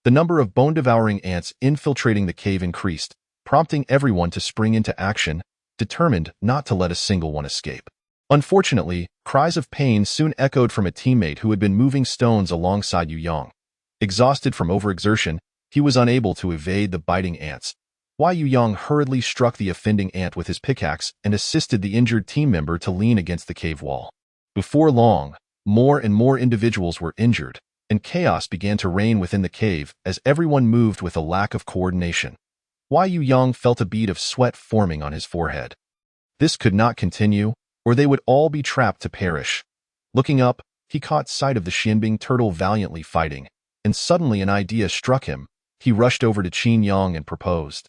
The number of bone-devouring ants infiltrating the cave increased, prompting everyone to spring into action, determined not to let a single one escape. Unfortunately, cries of pain soon echoed from a teammate who had been moving stones alongside Yu Yang. Exhausted from overexertion, he was unable to evade the biting ants. Yu Yang hurriedly struck the offending ant with his pickaxe and assisted the injured team member to lean against the cave wall. Before long, more and more individuals were injured, and chaos began to reign within the cave as everyone moved with a lack of coordination. Yu Yang felt a bead of sweat forming on his forehead. This could not continue, or they would all be trapped to perish. Looking up, he caught sight of the Xianbing turtle valiantly fighting, and suddenly an idea struck him. He rushed over to Qin Yang and proposed,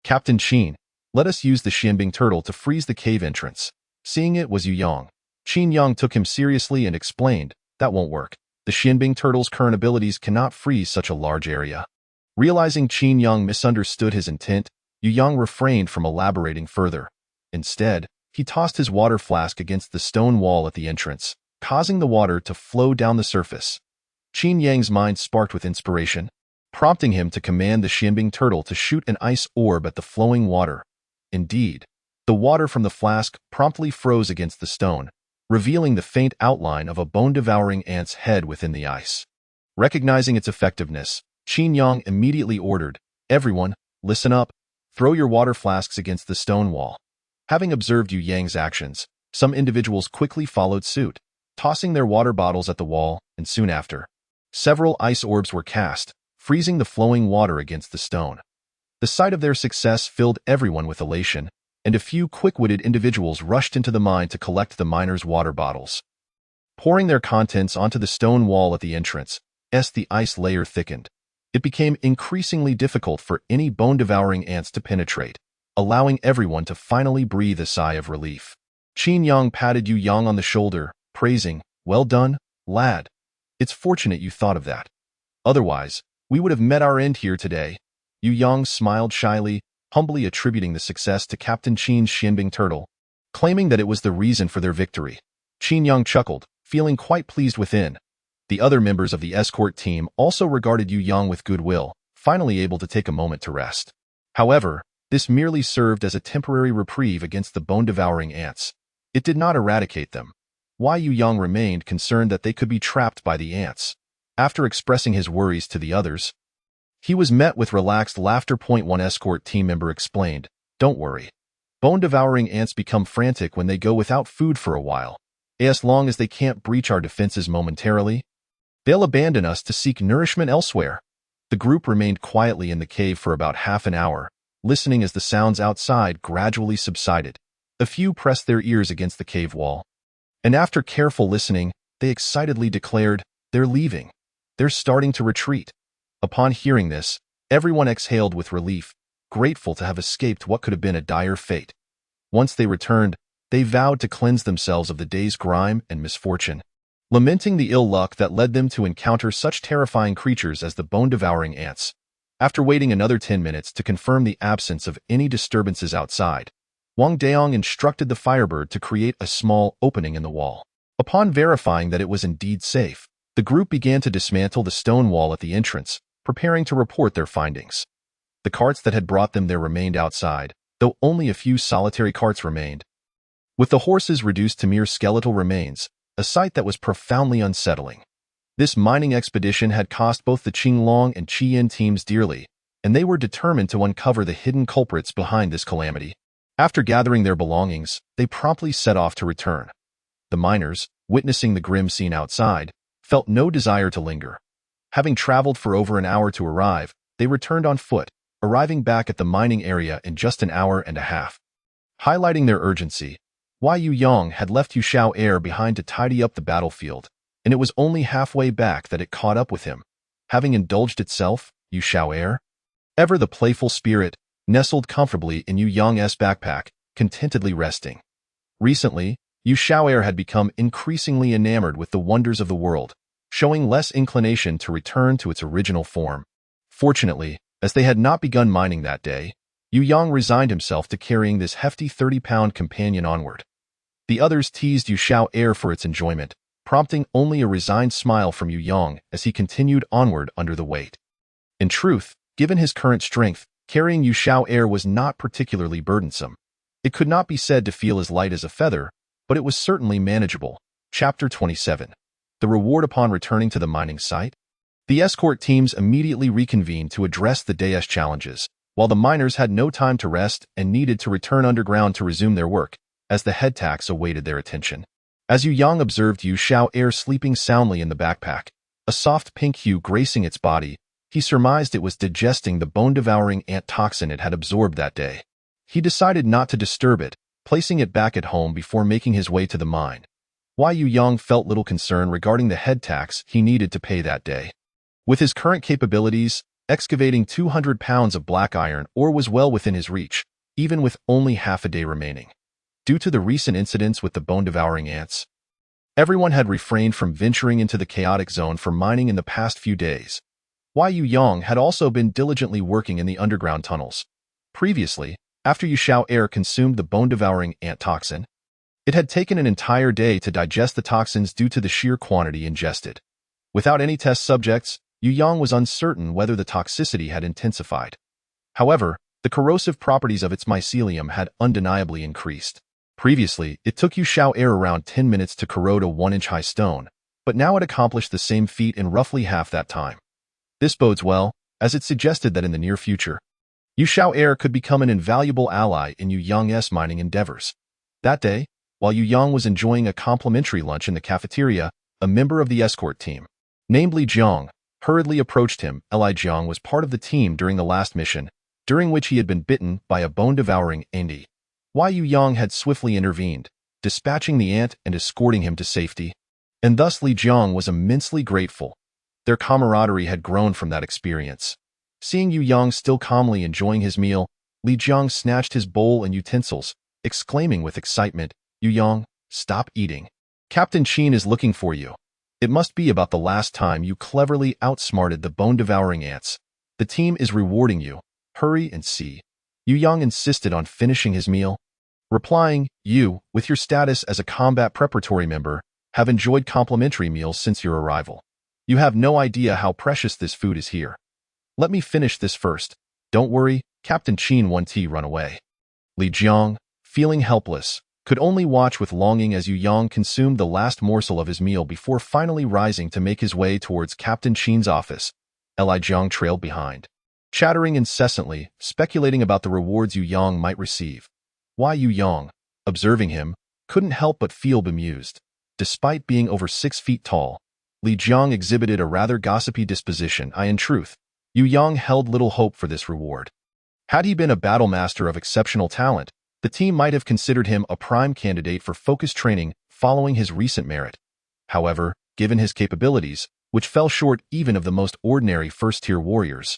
"Captain Qin, let us use the Xianbing turtle to freeze the cave entrance." Seeing it was Yu Yang, Qin Yang took him seriously and explained, "That won't work. The Xianbing turtle's current abilities cannot freeze such a large area." Realizing Qin Yang misunderstood his intent, Yu Yang refrained from elaborating further. Instead, he tossed his water flask against the stone wall at the entrance, causing the water to flow down the surface. Qin Yang's mind sparked with inspiration, prompting him to command the Xianbing turtle to shoot an ice orb at the flowing water. Indeed, the water from the flask promptly froze against the stone, revealing the faint outline of a bone-devouring ant's head within the ice. Recognizing its effectiveness, Qin Yang immediately ordered, "Everyone, listen up. Throw your water flasks against the stone wall." Having observed Yu Yang's actions, some individuals quickly followed suit, tossing their water bottles at the wall, and soon after, several ice orbs were cast, freezing the flowing water against the stone. The sight of their success filled everyone with elation, and a few quick-witted individuals rushed into the mine to collect the miners' water bottles. Pouring their contents onto the stone wall at the entrance, as the ice layer thickened, it became increasingly difficult for any bone-devouring ants to penetrate, allowing everyone to finally breathe a sigh of relief. Qin Yang patted Yu Yang on the shoulder, praising, "Well done, lad. It's fortunate you thought of that. Otherwise, we would have met our end here today." Yu Yang smiled shyly, humbly attributing the success to Captain Qin's Xianbing turtle, claiming that it was the reason for their victory. Qin Yang chuckled, feeling quite pleased within. The other members of the escort team also regarded Yu Yang with goodwill, finally able to take a moment to rest. However, this merely served as a temporary reprieve against the bone-devouring ants. It did not eradicate them. Why Yu Yang remained concerned that they could be trapped by the ants. After expressing his worries to the others, he was met with relaxed laughter. One escort team member explained, "Don't worry. Bone-devouring ants become frantic when they go without food for a while. As long as they can't breach our defenses momentarily, they'll abandon us to seek nourishment elsewhere." The group remained quietly in the cave for about half an hour, listening as the sounds outside gradually subsided. A few pressed their ears against the cave wall, and after careful listening, they excitedly declared, "They're leaving. They're starting to retreat." Upon hearing this, everyone exhaled with relief, grateful to have escaped what could have been a dire fate. Once they returned, they vowed to cleanse themselves of the day's grime and misfortune, lamenting the ill luck that led them to encounter such terrifying creatures as the bone-devouring ants. After waiting another 10 minutes to confirm the absence of any disturbances outside, Wang Daong instructed the Firebird to create a small opening in the wall. Upon verifying that it was indeed safe, the group began to dismantle the stone wall at the entrance, preparing to report their findings. The carts that had brought them there remained outside, though only a few solitary carts remained, with the horses reduced to mere skeletal remains, a sight that was profoundly unsettling. This mining expedition had cost both the Qinglong and Qiyin teams dearly, and they were determined to uncover the hidden culprits behind this calamity. After gathering their belongings, they promptly set off to return. The miners, witnessing the grim scene outside, felt no desire to linger. Having traveled for over an hour to arrive, they returned on foot, arriving back at the mining area in just an hour and a half. Highlighting their urgency, Yu Yang had left Yu Xiao Air behind to tidy up the battlefield, and it was only halfway back that it caught up with him. Having indulged itself, Yu Xiao Air, ever the playful spirit, nestled comfortably in Yu Yang's backpack, contentedly resting. Recently, Yu Xiao Air had become increasingly enamored with the wonders of the world, showing less inclination to return to its original form. Fortunately, as they had not begun mining that day, Yu Yang resigned himself to carrying this hefty 30-pound companion onward. The others teased Yu Xiao Air for its enjoyment, prompting only a resigned smile from Yu Yang as he continued onward under the weight. In truth, given his current strength, carrying Yu Xiao Air was not particularly burdensome. It could not be said to feel as light as a feather, but it was certainly manageable. Chapter 27. The reward upon returning to the mining site. The escort teams immediately reconvened to address the day's challenges, while the miners had no time to rest and needed to return underground to resume their work, as the head tax awaited their attention. As Yu Yang observed Yu Xiao Air sleeping soundly in the backpack, a soft pink hue gracing its body, he surmised it was digesting the bone-devouring ant toxin it had absorbed that day. He decided not to disturb it, placing it back at home before making his way to the mine. Yu Yang felt little concern regarding the head tax he needed to pay that day. With his current capabilities, excavating 200 pounds of black iron ore was well within his reach, even with only half a day remaining. Due to the recent incidents with the bone-devouring ants, everyone had refrained from venturing into the chaotic zone for mining in the past few days. Yu Yang had also been diligently working in the underground tunnels. Previously, after Yu Xiao Air consumed the bone-devouring ant toxin, it had taken an entire day to digest the toxins due to the sheer quantity ingested. Without any test subjects, Yu Yang was uncertain whether the toxicity had intensified. However, the corrosive properties of its mycelium had undeniably increased. Previously, it took Yu Xiao Air around 10 minutes to corrode a 1-inch-high stone, but now it accomplished the same feat in roughly half that time. This bodes well, as it suggested that in the near future, Yu Xiao'er could become an invaluable ally in Yu Yang's mining endeavors. That day, while Yu Yang was enjoying a complimentary lunch in the cafeteria, a member of the escort team, named Li Jiang, hurriedly approached him. Li Jiang was part of the team during the last mission, during which he had been bitten by a bone-devouring ant. Why Yu Yang had swiftly intervened, dispatching the ant and escorting him to safety. And thus Li Jiang was immensely grateful. Their camaraderie had grown from that experience. Seeing Yu Yang still calmly enjoying his meal, Li Jiang snatched his bowl and utensils, exclaiming with excitement, "Yu Yang, stop eating. Captain Qin is looking for you. It must be about the last time you cleverly outsmarted the bone-devouring ants. The team is rewarding you. Hurry and see." Yu Yang insisted on finishing his meal, replying, "You, with your status as a combat preparatory member, have enjoyed complimentary meals since your arrival. You have no idea how precious this food is here. Let me finish this first. Don't worry, Captain Qin won't run away." Li Jiang, feeling helpless, could only watch with longing as Yu Yang consumed the last morsel of his meal before finally rising to make his way towards Captain Qin's office. Li Jiang trailed behind, chattering incessantly, speculating about the rewards Yu Yang might receive. Why Yu Yang, observing him, couldn't help but feel bemused. Despite being over 6 feet tall, Li Jiang exhibited a rather gossipy disposition. In truth, Yu Yang held little hope for this reward. Had he been a battle master of exceptional talent, the team might have considered him a prime candidate for focused training following his recent merit. However, given his capabilities, which fell short even of the most ordinary first-tier warriors,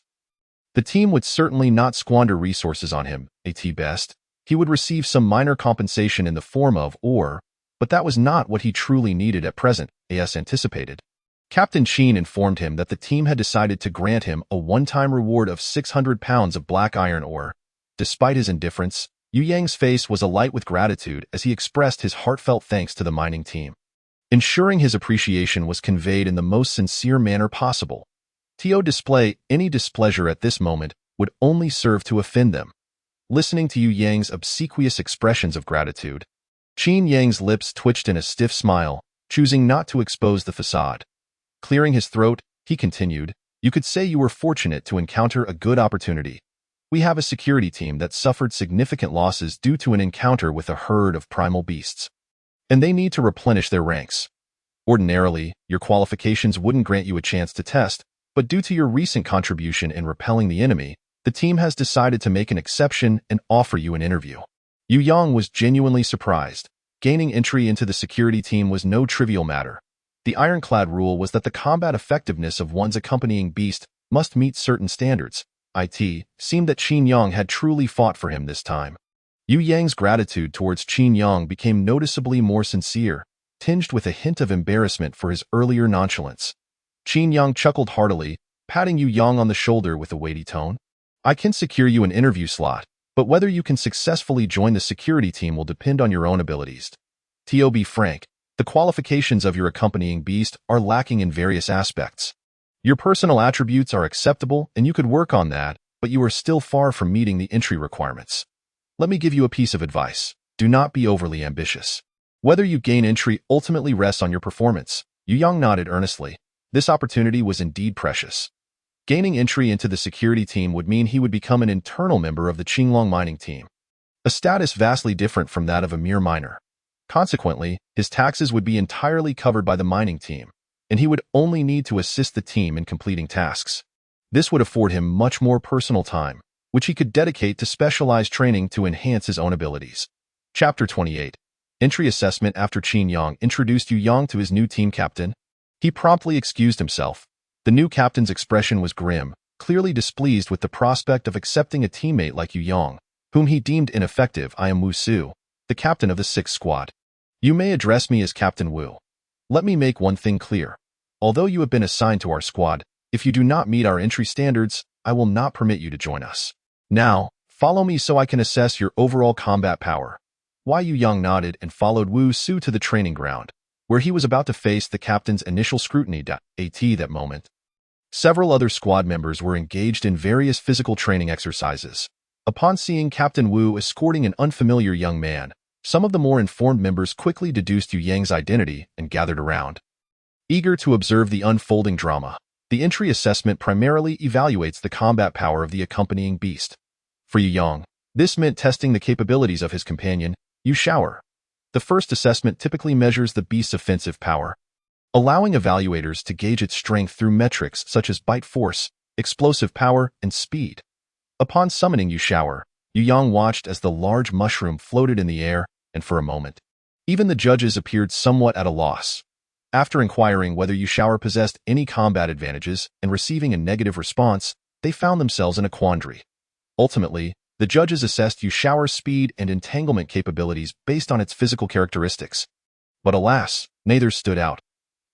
the team would certainly not squander resources on him. At best, he would receive some minor compensation in the form of ore, but that was not what he truly needed at present, as anticipated. Captain Qin informed him that the team had decided to grant him a one-time reward of 600 pounds of black iron ore. Despite his indifference, Yu Yang's face was alight with gratitude as he expressed his heartfelt thanks to the mining team, ensuring his appreciation was conveyed in the most sincere manner possible. To display any displeasure at this moment would only serve to offend them. Listening to Yu Yang's obsequious expressions of gratitude, Qin Yang's lips twitched in a stiff smile, choosing not to expose the facade. Clearing his throat, he continued, "You could say you were fortunate to encounter a good opportunity. We have a security team that suffered significant losses due to an encounter with a herd of primal beasts, and they need to replenish their ranks. Ordinarily, your qualifications wouldn't grant you a chance to test, but due to your recent contribution in repelling the enemy, the team has decided to make an exception and offer you an interview." Yu Yang was genuinely surprised. Gaining entry into the security team was no trivial matter. The ironclad rule was that the combat effectiveness of one's accompanying beast must meet certain standards. It seemed that Qin Yang had truly fought for him this time. Yu Yang's gratitude towards Qin Yang became noticeably more sincere, tinged with a hint of embarrassment for his earlier nonchalance. Qin Yang chuckled heartily, patting Yu Yang on the shoulder with a weighty tone. "I can secure you an interview slot, but whether you can successfully join the security team will depend on your own abilities. To be frank, the qualifications of your accompanying beast are lacking in various aspects. Your personal attributes are acceptable and you could work on that, but you are still far from meeting the entry requirements. Let me give you a piece of advice. Do not be overly ambitious. Whether you gain entry ultimately rests on your performance." Yu Yang nodded earnestly. This opportunity was indeed precious. Gaining entry into the security team would mean he would become an internal member of the Qinglong mining team, a status vastly different from that of a mere miner. Consequently, his taxes would be entirely covered by the mining team, and he would only need to assist the team in completing tasks. This would afford him much more personal time, which he could dedicate to specialized training to enhance his own abilities. Chapter 28. Entry Assessment. After Qin Yang introduced Yu Yang to his new team captain, he promptly excused himself. The new captain's expression was grim, clearly displeased with the prospect of accepting a teammate like Yu Yang, whom he deemed ineffective. "I am Wu Su, the captain of the 6th squad. You may address me as Captain Wu. Let me make one thing clear. Although you have been assigned to our squad, if you do not meet our entry standards, I will not permit you to join us. Now, follow me so I can assess your overall combat power." Yu Yang nodded and followed Wu Su to the training ground, where he was about to face the captain's initial scrutiny. At that moment, several other squad members were engaged in various physical training exercises. Upon seeing Captain Wu escorting an unfamiliar young man, some of the more informed members quickly deduced Yu Yang's identity and gathered around, eager to observe the unfolding drama. The entry assessment primarily evaluates the combat power of the accompanying beast. For Yu Yang, this meant testing the capabilities of his companion, Yu Shower. The first assessment typically measures the beast's offensive power, allowing evaluators to gauge its strength through metrics such as bite force, explosive power, and speed. Upon summoning Yu Shower, Yu Yang watched as the large mushroom floated in the air, and for a moment, even the judges appeared somewhat at a loss. After inquiring whether Yu Shower possessed any combat advantages and receiving a negative response, they found themselves in a quandary. Ultimately, the judges assessed Yu Shower's speed and entanglement capabilities based on its physical characteristics. But alas, neither stood out.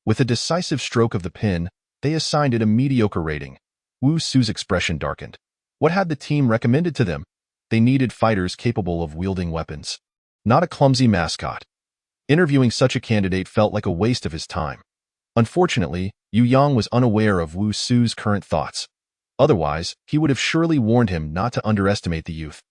With a decisive stroke of the pen, they assigned it a mediocre rating. Wu Su's expression darkened. What had the team recommended to them? They needed fighters capable of wielding weapons, not a clumsy mascot. Interviewing such a candidate felt like a waste of his time. Unfortunately, Yu Yang was unaware of Wu Su's current thoughts. Otherwise, he would have surely warned him not to underestimate the youth.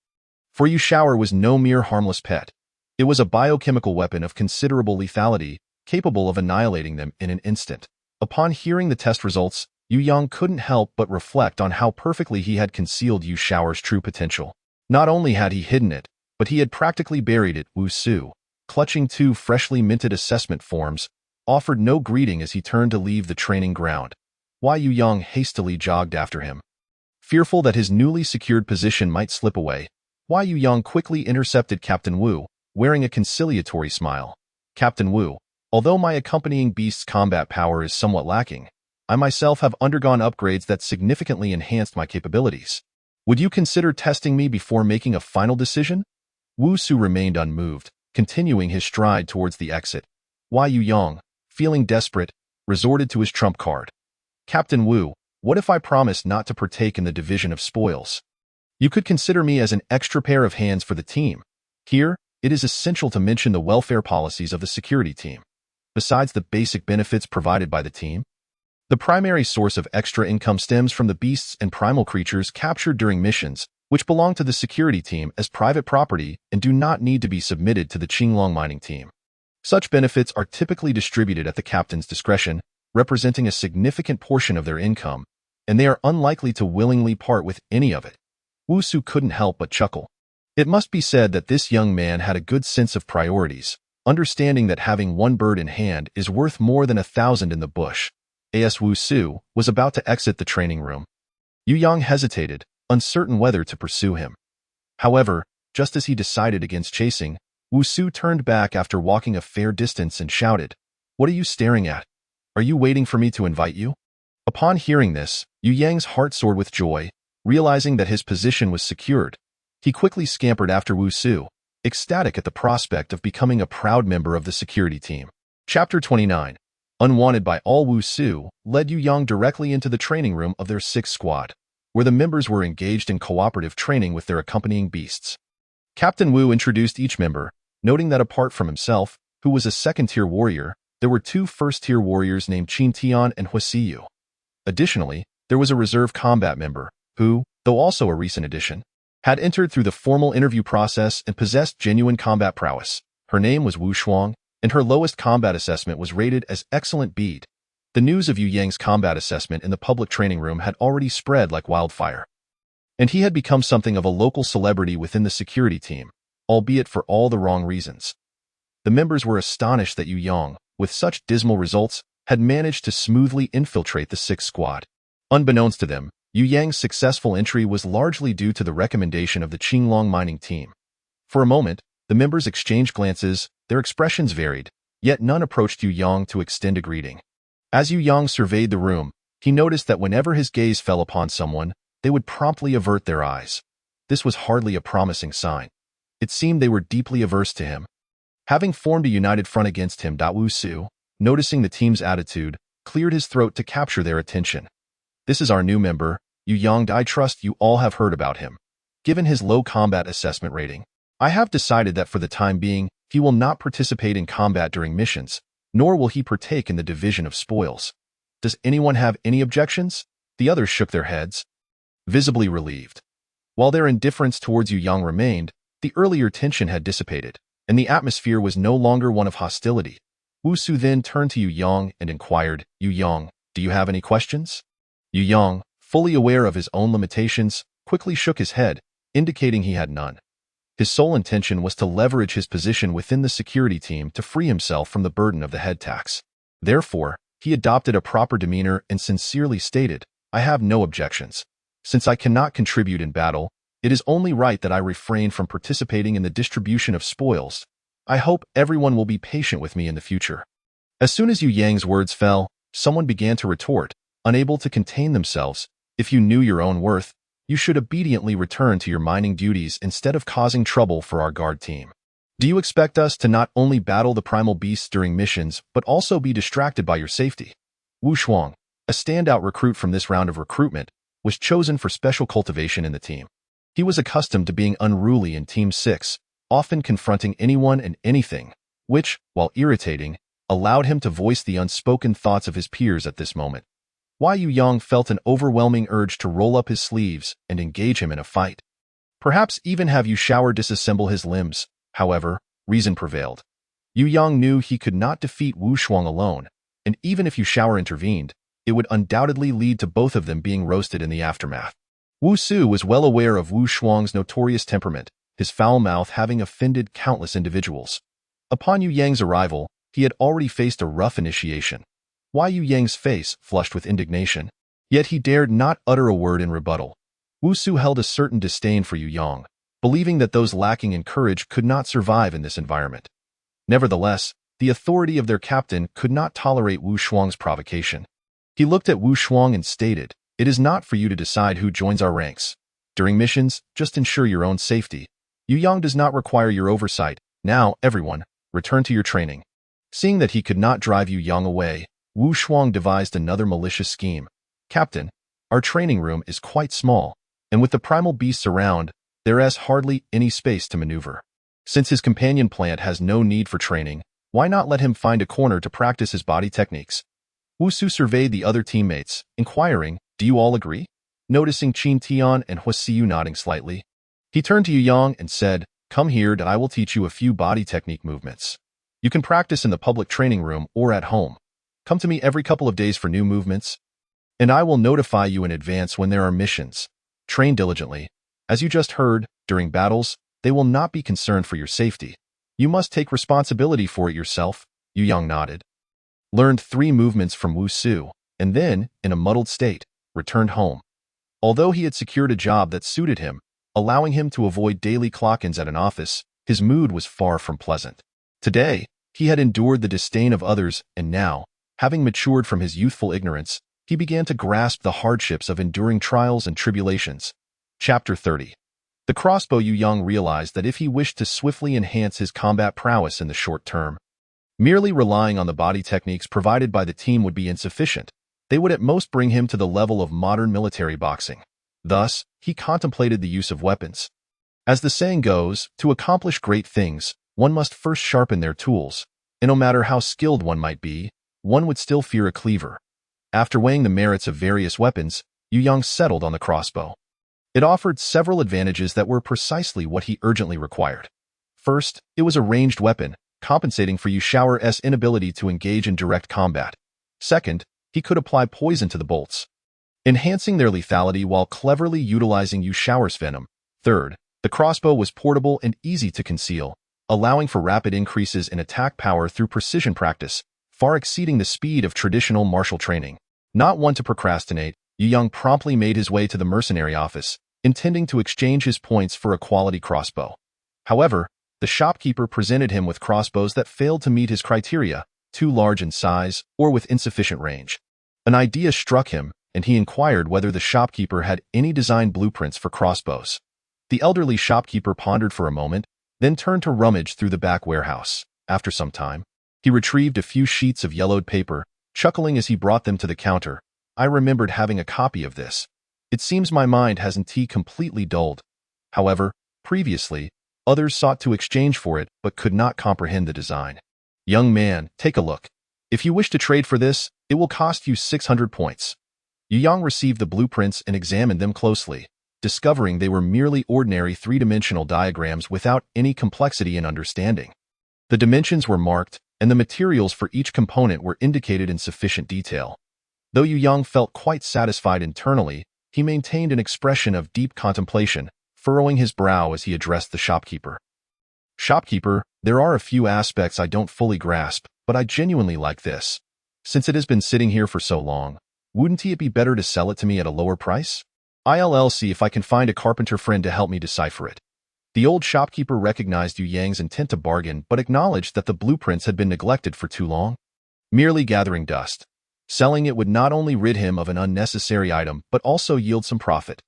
For Yu Shower was no mere harmless pet. It was a biochemical weapon of considerable lethality, capable of annihilating them in an instant. Upon hearing the test results, Yu Yang couldn't help but reflect on how perfectly he had concealed Yu Shower's true potential. Not only had he hidden it, but he had practically buried it. Wu Su, clutching two freshly minted assessment forms, offered no greeting as he turned to leave the training ground. Yu Yang hastily jogged after him. Fearful that his newly secured position might slip away, Yu Yang quickly intercepted Captain Wu, wearing a conciliatory smile. Captain Wu, although my accompanying beast's combat power is somewhat lacking, I myself have undergone upgrades that significantly enhanced my capabilities. Would you consider testing me before making a final decision? Wu Su remained unmoved, continuing his stride towards the exit. Yu Yang, feeling desperate, resorted to his trump card. Captain Wu, what if I promise not to partake in the division of spoils? You could consider me as an extra pair of hands for the team. Here, it is essential to mention the welfare policies of the security team. Besides the basic benefits provided by the team, the primary source of extra income stems from the beasts and primal creatures captured during missions, which belong to the security team as private property and do not need to be submitted to the Qinglong mining team. Such benefits are typically distributed at the captain's discretion, representing a significant portion of their income, and they are unlikely to willingly part with any of it. Wu Su couldn't help but chuckle. It must be said that this young man had a good sense of priorities, understanding that having one bird in hand is worth more than 1,000 in the bush. As Wu Su was about to exit the training room, Yu Yang hesitated, uncertain whether to pursue him. However, just as he decided against chasing, Wu Su turned back after walking a fair distance and shouted, "What are you staring at? Are you waiting for me to invite you?" Upon hearing this, Yu Yang's heart soared with joy, realizing that his position was secured. He quickly scampered after Wu Su, ecstatic at the prospect of becoming a proud member of the security team. Chapter 29. Unwanted by all, Wu Su led Yu Yang directly into the training room of their 6th squad, where the members were engaged in cooperative training with their accompanying beasts. Captain Wu introduced each member, noting that apart from himself, who was a second-tier warrior, there were 2 first-tier warriors named Qin Tian and Huasiyu. Additionally, there was a reserve combat member, who, though also a recent addition, had entered through the formal interview process and possessed genuine combat prowess. Her name was Wu Shuang, and her lowest combat assessment was rated as Excellent Bead. The news of Yu Yang's combat assessment in the public training room had already spread like wildfire, and he had become something of a local celebrity within the security team, albeit for all the wrong reasons. The members were astonished that Yu Yang, with such dismal results, had managed to smoothly infiltrate the 6th squad. Unbeknownst to them, Yu Yang's successful entry was largely due to the recommendation of the Qinglong mining team. For a moment, the members exchanged glances, their expressions varied, yet none approached Yu Yang to extend a greeting. As Yu Yang surveyed the room, he noticed that whenever his gaze fell upon someone, they would promptly avert their eyes. This was hardly a promising sign. It seemed they were deeply averse to him. Having formed a united front against him, Wu Su, noticing the team's attitude, cleared his throat to capture their attention. "This is our new member, Yu Yang. I trust you all have heard about him. Given his low combat assessment rating, I have decided that for the time being, he will not participate in combat during missions, nor will he partake in the division of spoils. Does anyone have any objections?" The others shook their heads, visibly relieved. While their indifference towards Yu Yang remained, the earlier tension had dissipated, and the atmosphere was no longer one of hostility. Wu Su then turned to Yu Yang and inquired, "Yu Yang, do you have any questions?" Yu Yang, fully aware of his own limitations, quickly shook his head, indicating he had none. His sole intention was to leverage his position within the security team to free himself from the burden of the head tax. Therefore, he adopted a proper demeanor and sincerely stated, "I have no objections. Since I cannot contribute in battle, it is only right that I refrain from participating in the distribution of spoils. I hope everyone will be patient with me in the future." As soon as Yu Yang's words fell, someone began to retort, unable to contain themselves. "If you knew your own worth, you should obediently return to your mining duties instead of causing trouble for our guard team. Do you expect us to not only battle the primal beasts during missions, but also be distracted by your safety?" Wu Shuang, a standout recruit from this round of recruitment, was chosen for special cultivation in the team. He was accustomed to being unruly in Team 6, often confronting anyone and anything, which, while irritating, allowed him to voice the unspoken thoughts of his peers at this moment. Yu Yang felt an overwhelming urge to roll up his sleeves and engage him in a fight. Perhaps even have Yu Shower disassemble his limbs. However, reason prevailed. Yu Yang knew he could not defeat Wu Shuang alone, and even if Yu Shower intervened, it would undoubtedly lead to both of them being roasted in the aftermath. Wu Su was well aware of Wu Shuang's notorious temperament, his foul mouth having offended countless individuals. Upon Yu Yang's arrival, he had already faced a rough initiation. Yu Yang's face flushed with indignation, yet he dared not utter a word in rebuttal. Wu Su held a certain disdain for Yu Yang, believing that those lacking in courage could not survive in this environment. Nevertheless, the authority of their captain could not tolerate Wu Shuang's provocation. He looked at Wu Shuang and stated, "It is not for you to decide who joins our ranks. During missions, just ensure your own safety. Yu Yang does not require your oversight. Now, everyone, return to your training." Seeing that he could not drive Yu Yang away, Wu Shuang devised another malicious scheme. "Captain, our training room is quite small, and with the primal beasts around, there is hardly any space to maneuver. Since his companion plant has no need for training, why not let him find a corner to practice his body techniques?" Wu Su surveyed the other teammates, inquiring, "Do you all agree?" Noticing Qin Tian and Huasiyu nodding slightly, he turned to Yu Yang and said, "Come here and I will teach you a few body technique movements. You can practice in the public training room or at home. Come to me every couple of days for new movements, and I will notify you in advance when there are missions. Train diligently. As you just heard, during battles, they will not be concerned for your safety. You must take responsibility for it yourself." Yu Yang nodded, learned 3 movements from Wu Su, and then, in a muddled state, returned home. Although he had secured a job that suited him, allowing him to avoid daily clock-ins at an office, his mood was far from pleasant. Today, he had endured the disdain of others, and now, having matured from his youthful ignorance, he began to grasp the hardships of enduring trials and tribulations. Chapter 30. The crossbow. Yu Yang realized that if he wished to swiftly enhance his combat prowess in the short term, merely relying on the body techniques provided by the team would be insufficient. They would at most bring him to the level of modern military boxing. Thus, he contemplated the use of weapons. As the saying goes, to accomplish great things, one must first sharpen their tools, and no matter how skilled one might be, one would still fear a cleaver. After weighing the merits of various weapons, Yu Yang settled on the crossbow. It offered several advantages that were precisely what he urgently required. First, it was a ranged weapon, compensating for Yu Shower's inability to engage in direct combat. Second, he could apply poison to the bolts, enhancing their lethality while cleverly utilizing Yu Shower's venom. Third, the crossbow was portable and easy to conceal, allowing for rapid increases in attack power through precision practice, far exceeding the speed of traditional martial training. Not one to procrastinate, Yu Yang promptly made his way to the mercenary office, intending to exchange his points for a quality crossbow. However, the shopkeeper presented him with crossbows that failed to meet his criteria, too large in size or with insufficient range. An idea struck him, and he inquired whether the shopkeeper had any design blueprints for crossbows. The elderly shopkeeper pondered for a moment, then turned to rummage through the back warehouse. After some time, he retrieved a few sheets of yellowed paper, chuckling as he brought them to the counter. "I remembered having a copy of this. It seems my mind hasn't completely dulled. However, previously, others sought to exchange for it but could not comprehend the design. Young man, take a look. If you wish to trade for this, it will cost you 600 points." Yu Yang received the blueprints and examined them closely, discovering they were merely ordinary 3-dimensional diagrams without any complexity in understanding. The dimensions were marked, and the materials for each component were indicated in sufficient detail. Though Yu Yang felt quite satisfied internally, he maintained an expression of deep contemplation, furrowing his brow as he addressed the shopkeeper. "Shopkeeper, there are a few aspects I don't fully grasp, but I genuinely like this. Since it has been sitting here for so long, wouldn't it be better to sell it to me at a lower price? I'll see if I can find a carpenter friend to help me decipher it." The old shopkeeper recognized Yu Yang's intent to bargain but acknowledged that the blueprints had been neglected for too long, merely gathering dust. Selling it would not only rid him of an unnecessary item but also yield some profit.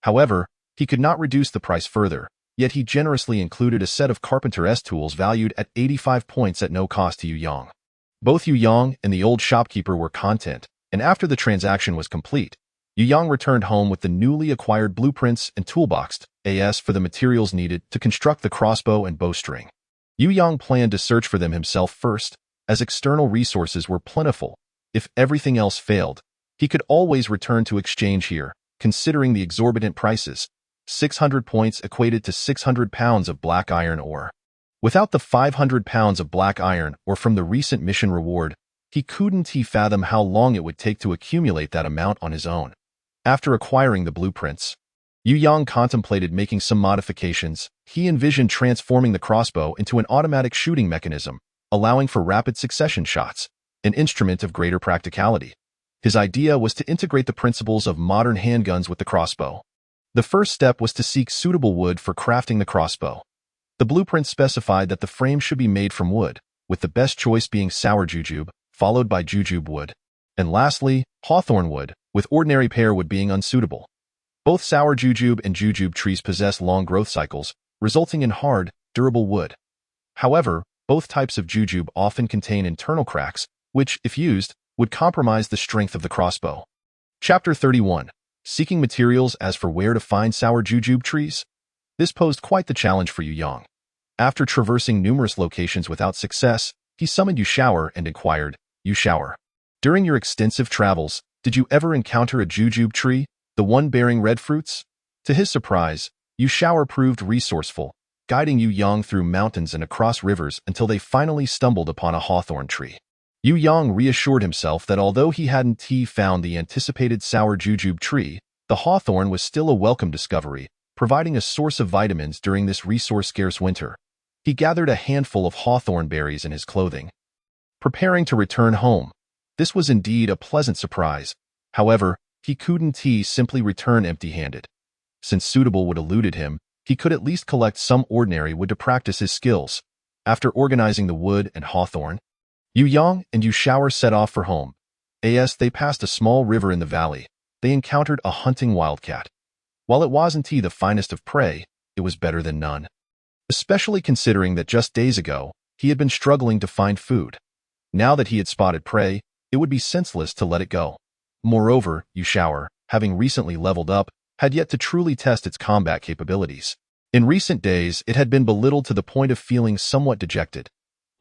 However, he could not reduce the price further, yet he generously included a set of carpenter's tools valued at 85 points at no cost to Yu Yang. Both Yu Yang and the old shopkeeper were content, and after the transaction was complete, Yu Yang returned home with the newly acquired blueprints and toolbox for the materials needed to construct the crossbow and bowstring. Yu Yang planned to search for them himself first, as external resources were plentiful. If everything else failed, he could always return to exchange here, considering the exorbitant prices. 600 points equated to 600 pounds of black iron ore. Without the 500 pounds of black iron ore from the recent mission reward, he couldn't fathom how long it would take to accumulate that amount on his own. After acquiring the blueprints, Yu Yang contemplated making some modifications. He envisioned transforming the crossbow into an automatic shooting mechanism, allowing for rapid succession shots, an instrument of greater practicality. His idea was to integrate the principles of modern handguns with the crossbow. The first step was to seek suitable wood for crafting the crossbow. The blueprint specified that the frame should be made from wood, with the best choice being sour jujube, followed by jujube wood, and lastly, hawthorn wood, with ordinary pear wood being unsuitable. Both sour jujube and jujube trees possess long growth cycles, resulting in hard, durable wood. However, both types of jujube often contain internal cracks, which, if used, would compromise the strength of the crossbow. Chapter 31. Seeking materials. As for where to find sour jujube trees, this posed quite the challenge for Yu Yang. After traversing numerous locations without success, he summoned Yu Shower and inquired, "Yu Shower, during your extensive travels, did you ever encounter a jujube tree, the one bearing red fruits?" To his surprise, Yu Shower proved resourceful, guiding Yu Yang through mountains and across rivers until they finally stumbled upon a hawthorn tree. Yu Yang reassured himself that although he hadn't found the anticipated sour jujube tree, the hawthorn was still a welcome discovery, providing a source of vitamins during this resource-scarce winter. He gathered a handful of hawthorn berries in his clothing, preparing to return home. This was indeed a pleasant surprise. However, he couldn't simply return empty-handed. Since suitable wood eluded him, he could at least collect some ordinary wood to practice his skills. After organizing the wood and hawthorn, Yu Yang and Yu Shower set off for home. As they passed a small river in the valley, they encountered a hunting wildcat. While it wasn't the finest of prey, it was better than none. Especially considering that just days ago, he had been struggling to find food. Now that he had spotted prey, it would be senseless to let it go. Moreover, Yu Shower, having recently leveled up, had yet to truly test its combat capabilities. In recent days, it had been belittled to the point of feeling somewhat dejected.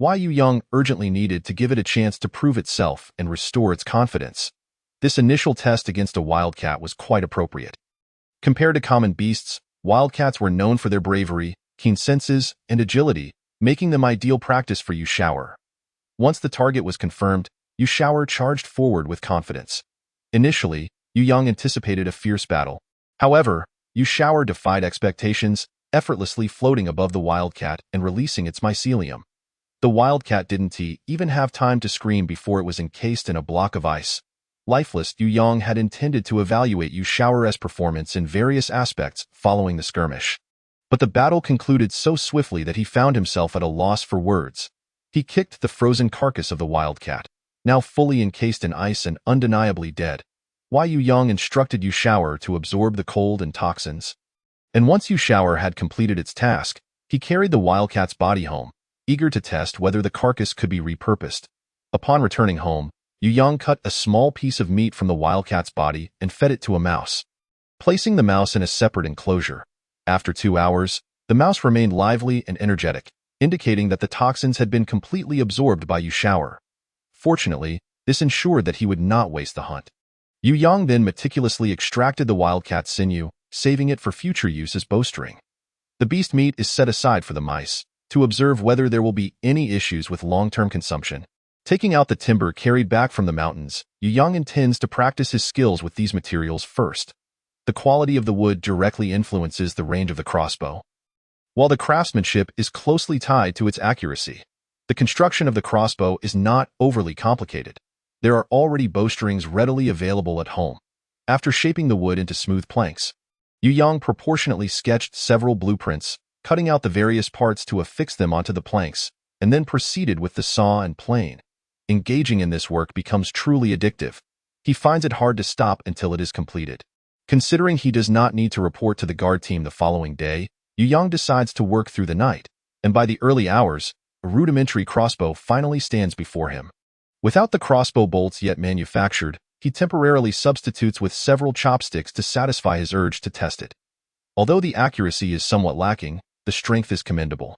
Yu Yang urgently needed to give it a chance to prove itself and restore its confidence. This initial test against a wildcat was quite appropriate. Compared to common beasts, wildcats were known for their bravery, keen senses, and agility, making them ideal practice for Yu Shower. Once the target was confirmed, Yu Shower charged forward with confidence. Initially, Yu Yang anticipated a fierce battle. However, Yu Shower defied expectations, effortlessly floating above the wildcat and releasing its mycelium. The wildcat didn't even have time to scream before it was encased in a block of ice. Lifeless, Yu Yang had intended to evaluate Yu Shower's performance in various aspects following the skirmish. But the battle concluded so swiftly that he found himself at a loss for words. He kicked the frozen carcass of the wildcat, now fully encased in ice and undeniably dead. Yu Yang instructed Yu Shower to absorb the cold and toxins. And once Yu Shower had completed its task, he carried the wildcat's body home, eager to test whether the carcass could be repurposed. Upon returning home, Yu Yang cut a small piece of meat from the wildcat's body and fed it to a mouse, placing the mouse in a separate enclosure. After 2 hours, the mouse remained lively and energetic, indicating that the toxins had been completely absorbed by Yu Shower. Fortunately, this ensured that he would not waste the hunt. Yu Yang then meticulously extracted the wildcat's sinew, saving it for future use as bowstring. The beast meat is set aside for the mice, to observe whether there will be any issues with long-term consumption. Taking out the timber carried back from the mountains, Yu Yang intends to practice his skills with these materials first. The quality of the wood directly influences the range of the crossbow, while the craftsmanship is closely tied to its accuracy. The construction of the crossbow is not overly complicated. There are already bowstrings readily available at home. After shaping the wood into smooth planks, Yu Yang proportionately sketched several blueprints, cutting out the various parts to affix them onto the planks, and then proceeded with the saw and plane. Engaging in this work becomes truly addictive. He finds it hard to stop until it is completed. Considering he does not need to report to the guard team the following day, Yu Yang decides to work through the night, and by the early hours, a rudimentary crossbow finally stands before him. Without the crossbow bolts yet manufactured, he temporarily substitutes with several chopsticks to satisfy his urge to test it. Although the accuracy is somewhat lacking, the strength is commendable.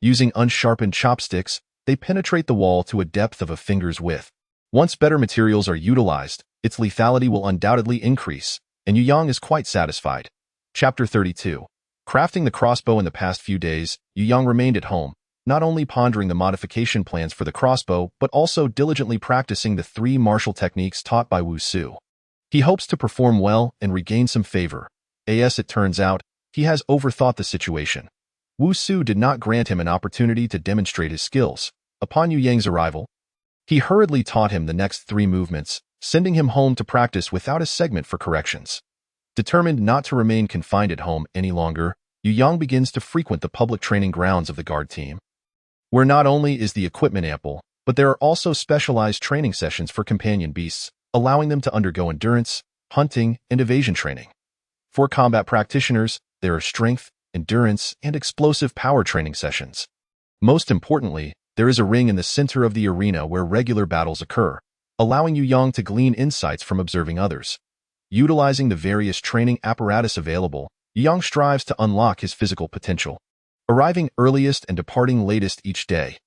Using unsharpened chopsticks, they penetrate the wall to a depth of a finger's width. Once better materials are utilized, its lethality will undoubtedly increase, and Yu Yang is quite satisfied. Chapter 32. Crafting the crossbow. In the past few days, Yu Yang remained at home, not only pondering the modification plans for the crossbow, but also diligently practicing the 3 martial techniques taught by Wu Su. He hopes to perform well and regain some favor. As it turns out, he has overthought the situation. Wu Su did not grant him an opportunity to demonstrate his skills. Upon Yu Yang's arrival, he hurriedly taught him the next 3 movements, sending him home to practice without a segment for corrections. Determined not to remain confined at home any longer, Yu Yang begins to frequent the public training grounds of the guard team, where not only is the equipment ample, but there are also specialized training sessions for companion beasts, allowing them to undergo endurance, hunting, and evasion training. For combat practitioners, there are strength, endurance, and explosive power training sessions. Most importantly, there is a ring in the center of the arena where regular battles occur, allowing Yu Yang to glean insights from observing others. Utilizing the various training apparatus available, Yu Yang strives to unlock his physical potential, arriving earliest and departing latest each day.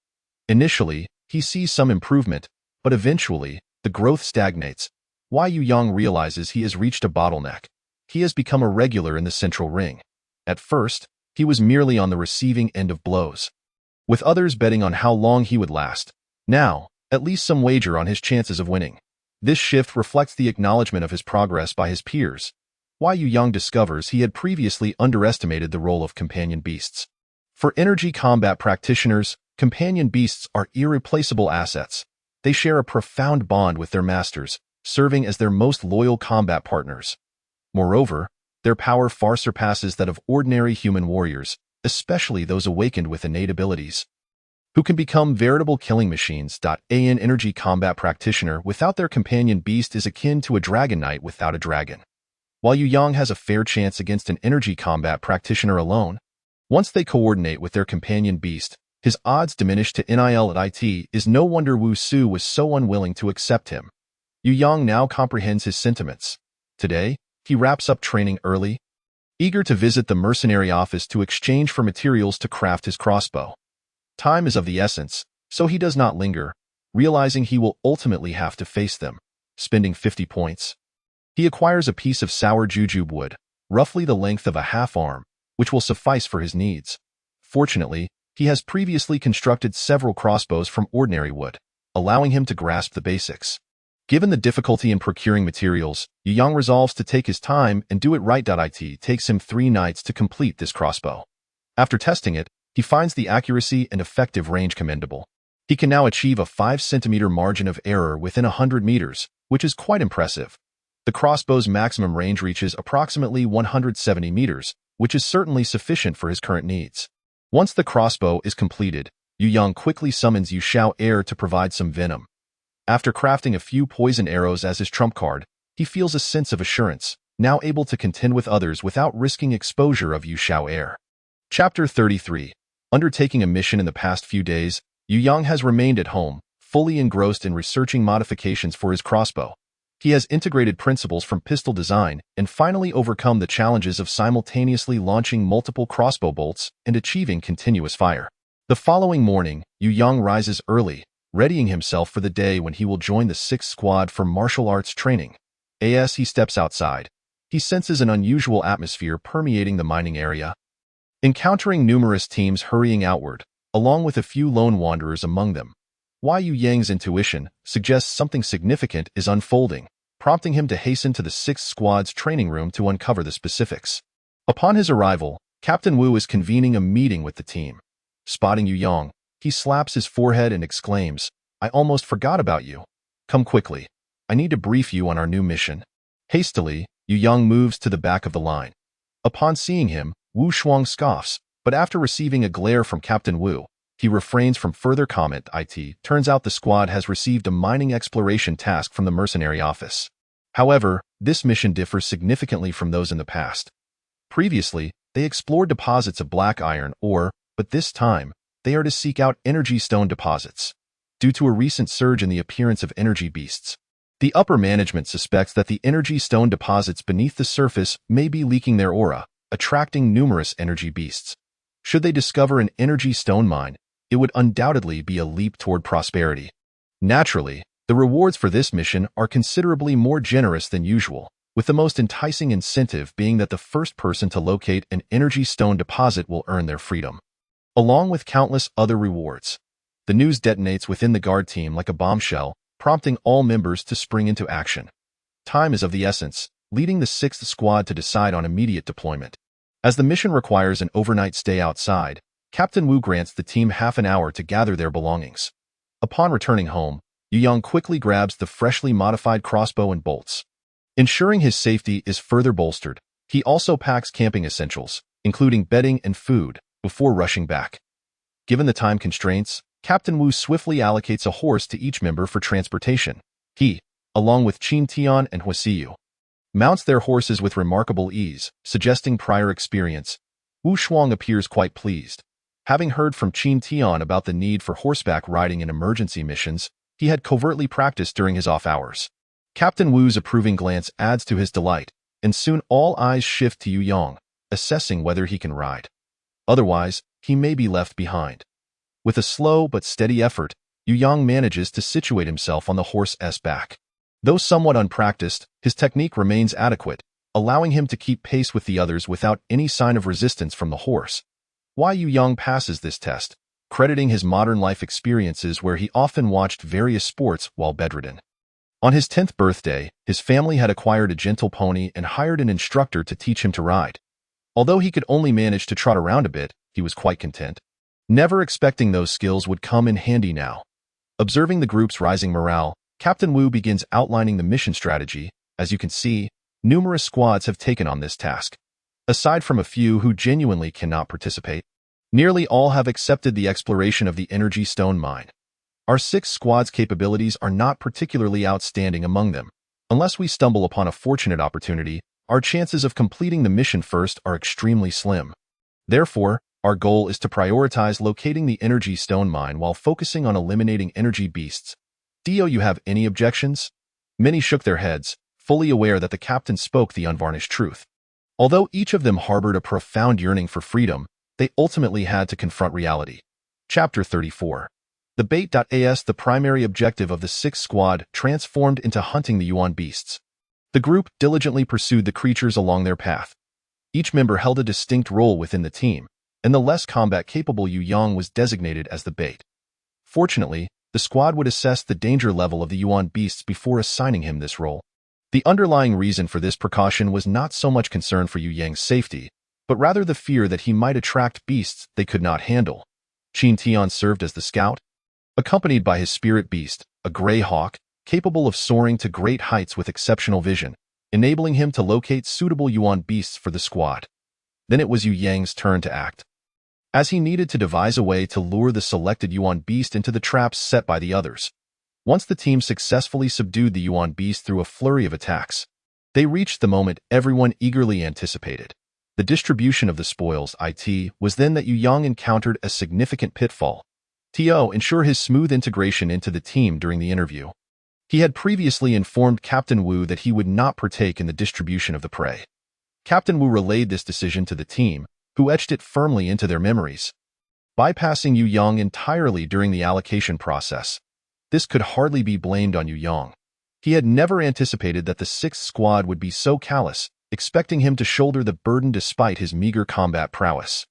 Initially, he sees some improvement, but eventually, the growth stagnates. Yu Yang realizes he has reached a bottleneck. He has become a regular in the central ring. At first, he was merely on the receiving end of blows, with others betting on how long he would last. Now, at least some wager on his chances of winning. This shift reflects the acknowledgement of his progress by his peers. Yu Yang discovers he had previously underestimated the role of companion beasts. For energy combat practitioners, companion beasts are irreplaceable assets. They share a profound bond with their masters, serving as their most loyal combat partners. Moreover, their power far surpasses that of ordinary human warriors, especially those awakened with innate abilities, who can become veritable killing machines. An energy combat practitioner without their companion beast is akin to a dragon knight without a dragon. While Yu Yang has a fair chance against an energy combat practitioner alone, once they coordinate with their companion beast, his odds diminish to nil. It is no wonder Wu Su was so unwilling to accept him. Yu Yang now comprehends his sentiments. Today, he wraps up training early, eager to visit the mercenary office to exchange for materials to craft his crossbow. Time is of the essence, so he does not linger, realizing he will ultimately have to face them. Spending 50 points, he acquires a piece of sour jujube wood, roughly the length of a half-arm, which will suffice for his needs. Fortunately, he has previously constructed several crossbows from ordinary wood, allowing him to grasp the basics. Given the difficulty in procuring materials, Yu Yang resolves to take his time and do it right. It takes him 3 nights to complete this crossbow. After testing it, he finds the accuracy and effective range commendable. He can now achieve a 5-centimeter margin of error within 100 meters, which is quite impressive. The crossbow's maximum range reaches approximately 170 meters, which is certainly sufficient for his current needs. Once the crossbow is completed, Yu Yang quickly summons Yu Xiao Air to provide some venom. After crafting a few poison arrows as his trump card, he feels a sense of assurance, now able to contend with others without risking exposure of Yu Xiao Air. Chapter 33. Undertaking a mission. In the past few days, Yu Yang has remained at home, fully engrossed in researching modifications for his crossbow. He has integrated principles from pistol design and finally overcome the challenges of simultaneously launching multiple crossbow bolts and achieving continuous fire. The following morning, Yu Yang rises early, readying himself for the day when he will join the 6th Squad for martial arts training. As he steps outside, he senses an unusual atmosphere permeating the mining area. Encountering numerous teams hurrying outward, along with a few lone wanderers among them, Yu Yang's intuition suggests something significant is unfolding. prompting him to hasten to the 6th Squad's training room to uncover the specifics. Upon his arrival, Captain Wu is convening a meeting with the team. Spotting Yu Yang, he slaps his forehead and exclaims, "I almost forgot about you. Come quickly. I need to brief you on our new mission." Hastily, Yu Yang moves to the back of the line. Upon seeing him, Wu Shuang scoffs, but after receiving a glare from Captain Wu, he refrains from further comment. Turns out the squad has received a mining exploration task from the mercenary office. However, this mission differs significantly from those in the past. Previously, they explored deposits of black iron ore, but this time, they are to seek out energy stone deposits. Due to a recent surge in the appearance of energy beasts, the upper management suspects that the energy stone deposits beneath the surface may be leaking their aura, attracting numerous energy beasts. Should they discover an energy stone mine, it would undoubtedly be a leap toward prosperity. Naturally, the rewards for this mission are considerably more generous than usual, with the most enticing incentive being that the first person to locate an energy stone deposit will earn their freedom, along with countless other rewards. The news detonates within the guard team like a bombshell, prompting all members to spring into action. Time is of the essence, leading the 6th Squad to decide on immediate deployment. As the mission requires an overnight stay outside, Captain Wu grants the team half an hour to gather their belongings. Upon returning home, Yu Yang quickly grabs the freshly modified crossbow and bolts. Ensuring his safety is further bolstered, he also packs camping essentials, including bedding and food, before rushing back. Given the time constraints, Captain Wu swiftly allocates a horse to each member for transportation. He, along with Qin Tian and Huasiyu, mounts their horses with remarkable ease, suggesting prior experience. Wu Shuang appears quite pleased. Having heard from Qin Tian about the need for horseback riding in emergency missions, he had covertly practiced during his off hours. Captain Wu's approving glance adds to his delight, and soon all eyes shift to Yu Yang, assessing whether he can ride. Otherwise, he may be left behind. With a slow but steady effort, Yu Yang manages to situate himself on the horse's back. Though somewhat unpracticed, his technique remains adequate, allowing him to keep pace with the others without any sign of resistance from the horse. Yu Yang passes this test, crediting his modern life experiences where he often watched various sports while bedridden. On his 10th birthday, his family had acquired a gentle pony and hired an instructor to teach him to ride. Although he could only manage to trot around a bit, he was quite content, never expecting those skills would come in handy now. Observing the group's rising morale, Captain Wu begins outlining the mission strategy. As you can see, numerous squads have taken on this task. Aside from a few who genuinely cannot participate, nearly all have accepted the exploration of the energy stone mine. Our 6 squad's capabilities are not particularly outstanding among them. Unless we stumble upon a fortunate opportunity, our chances of completing the mission first are extremely slim. Therefore, our goal is to prioritize locating the energy stone mine while focusing on eliminating energy beasts. Do you have any objections? Many shook their heads, fully aware that the captain spoke the unvarnished truth. Although each of them harbored a profound yearning for freedom, they ultimately had to confront reality. Chapter 34. The bait.as. The primary objective of the 6th Squad transformed into hunting the Yuan beasts. The group diligently pursued the creatures along their path. Each member held a distinct role within the team, and the less combat-capable Yu Yang was designated as the bait. Fortunately, the squad would assess the danger level of the Yuan beasts before assigning him this role. The underlying reason for this precaution was not so much concern for Yu Yang's safety, but rather the fear that he might attract beasts they could not handle. Qin Tian served as the scout, accompanied by his spirit beast, a gray hawk, capable of soaring to great heights with exceptional vision, enabling him to locate suitable Yuan beasts for the squad. Then it was Yu Yang's turn to act, as he needed to devise a way to lure the selected Yuan beast into the traps set by the others. Once the team successfully subdued the Yuan beast through a flurry of attacks, they reached the moment everyone eagerly anticipated. The distribution of the spoils was then that Yu Yang encountered a significant pitfall. To ensure his smooth integration into the team during the interview, he had previously informed Captain Wu that he would not partake in the distribution of the prey. Captain Wu relayed this decision to the team, who etched it firmly into their memories. Bypassing Yu Yang entirely during the allocation process, this could hardly be blamed on Yu Yang. He had never anticipated that the 6th Squad would be so callous, expecting him to shoulder the burden despite his meager combat prowess.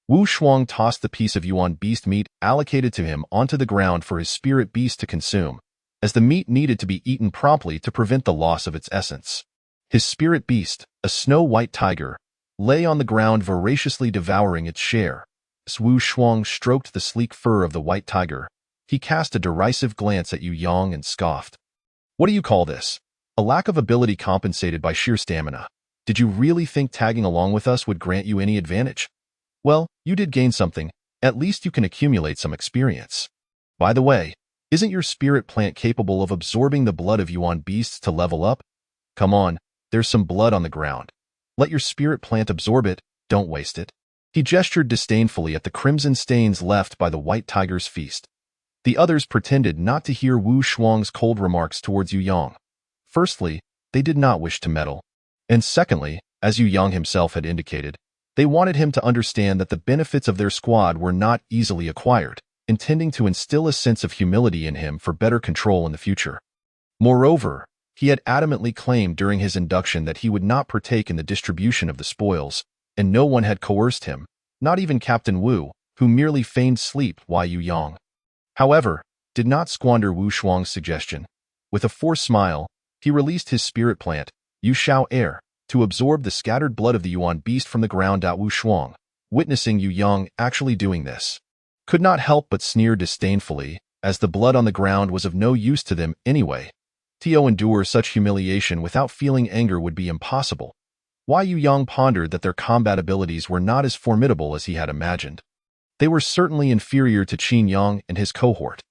Wu Shuang tossed the piece of Yuan beast meat allocated to him onto the ground for his spirit beast to consume. as the meat needed to be eaten promptly to prevent the loss of its essence. His spirit beast, a snow-white tiger, lay on the ground voraciously devouring its share. As Wu Shuang stroked the sleek fur of the white tiger, he cast a derisive glance at Yu Yang and scoffed. "What do you call this? A lack of ability compensated by sheer stamina. Did you really think tagging along with us would grant you any advantage? Well, you did gain something. At least you can accumulate some experience. By the way, isn't your spirit plant capable of absorbing the blood of Yuan beasts to level up? Come on, there's some blood on the ground. Let your spirit plant absorb it, don't waste it." He gestured disdainfully at the crimson stains left by the white tiger's feast. The others pretended not to hear Wu Shuang's cold remarks towards Yu Yang. Firstly, they did not wish to meddle. And secondly, as Yu Yang himself had indicated, they wanted him to understand that the benefits of their squad were not easily acquired, intending to instill a sense of humility in him for better control in the future. Moreover, he had adamantly claimed during his induction that he would not partake in the distribution of the spoils, and no one had coerced him, not even Captain Wu, who merely feigned sleep while Yu Yang, however, did not squander Wu Shuang's suggestion. With a forced smile, he released his spirit plant, Yu Shao Air, to absorb the scattered blood of the Yuan beast from the ground. Wu Shuang, witnessing Yu Yang actually doing this, could not help but sneer disdainfully, as the blood on the ground was of no use to them anyway. To endure such humiliation without feeling anger would be impossible. Why Yu Yang pondered that their combat abilities were not as formidable as he had imagined. They were certainly inferior to Qin Yang and his cohort.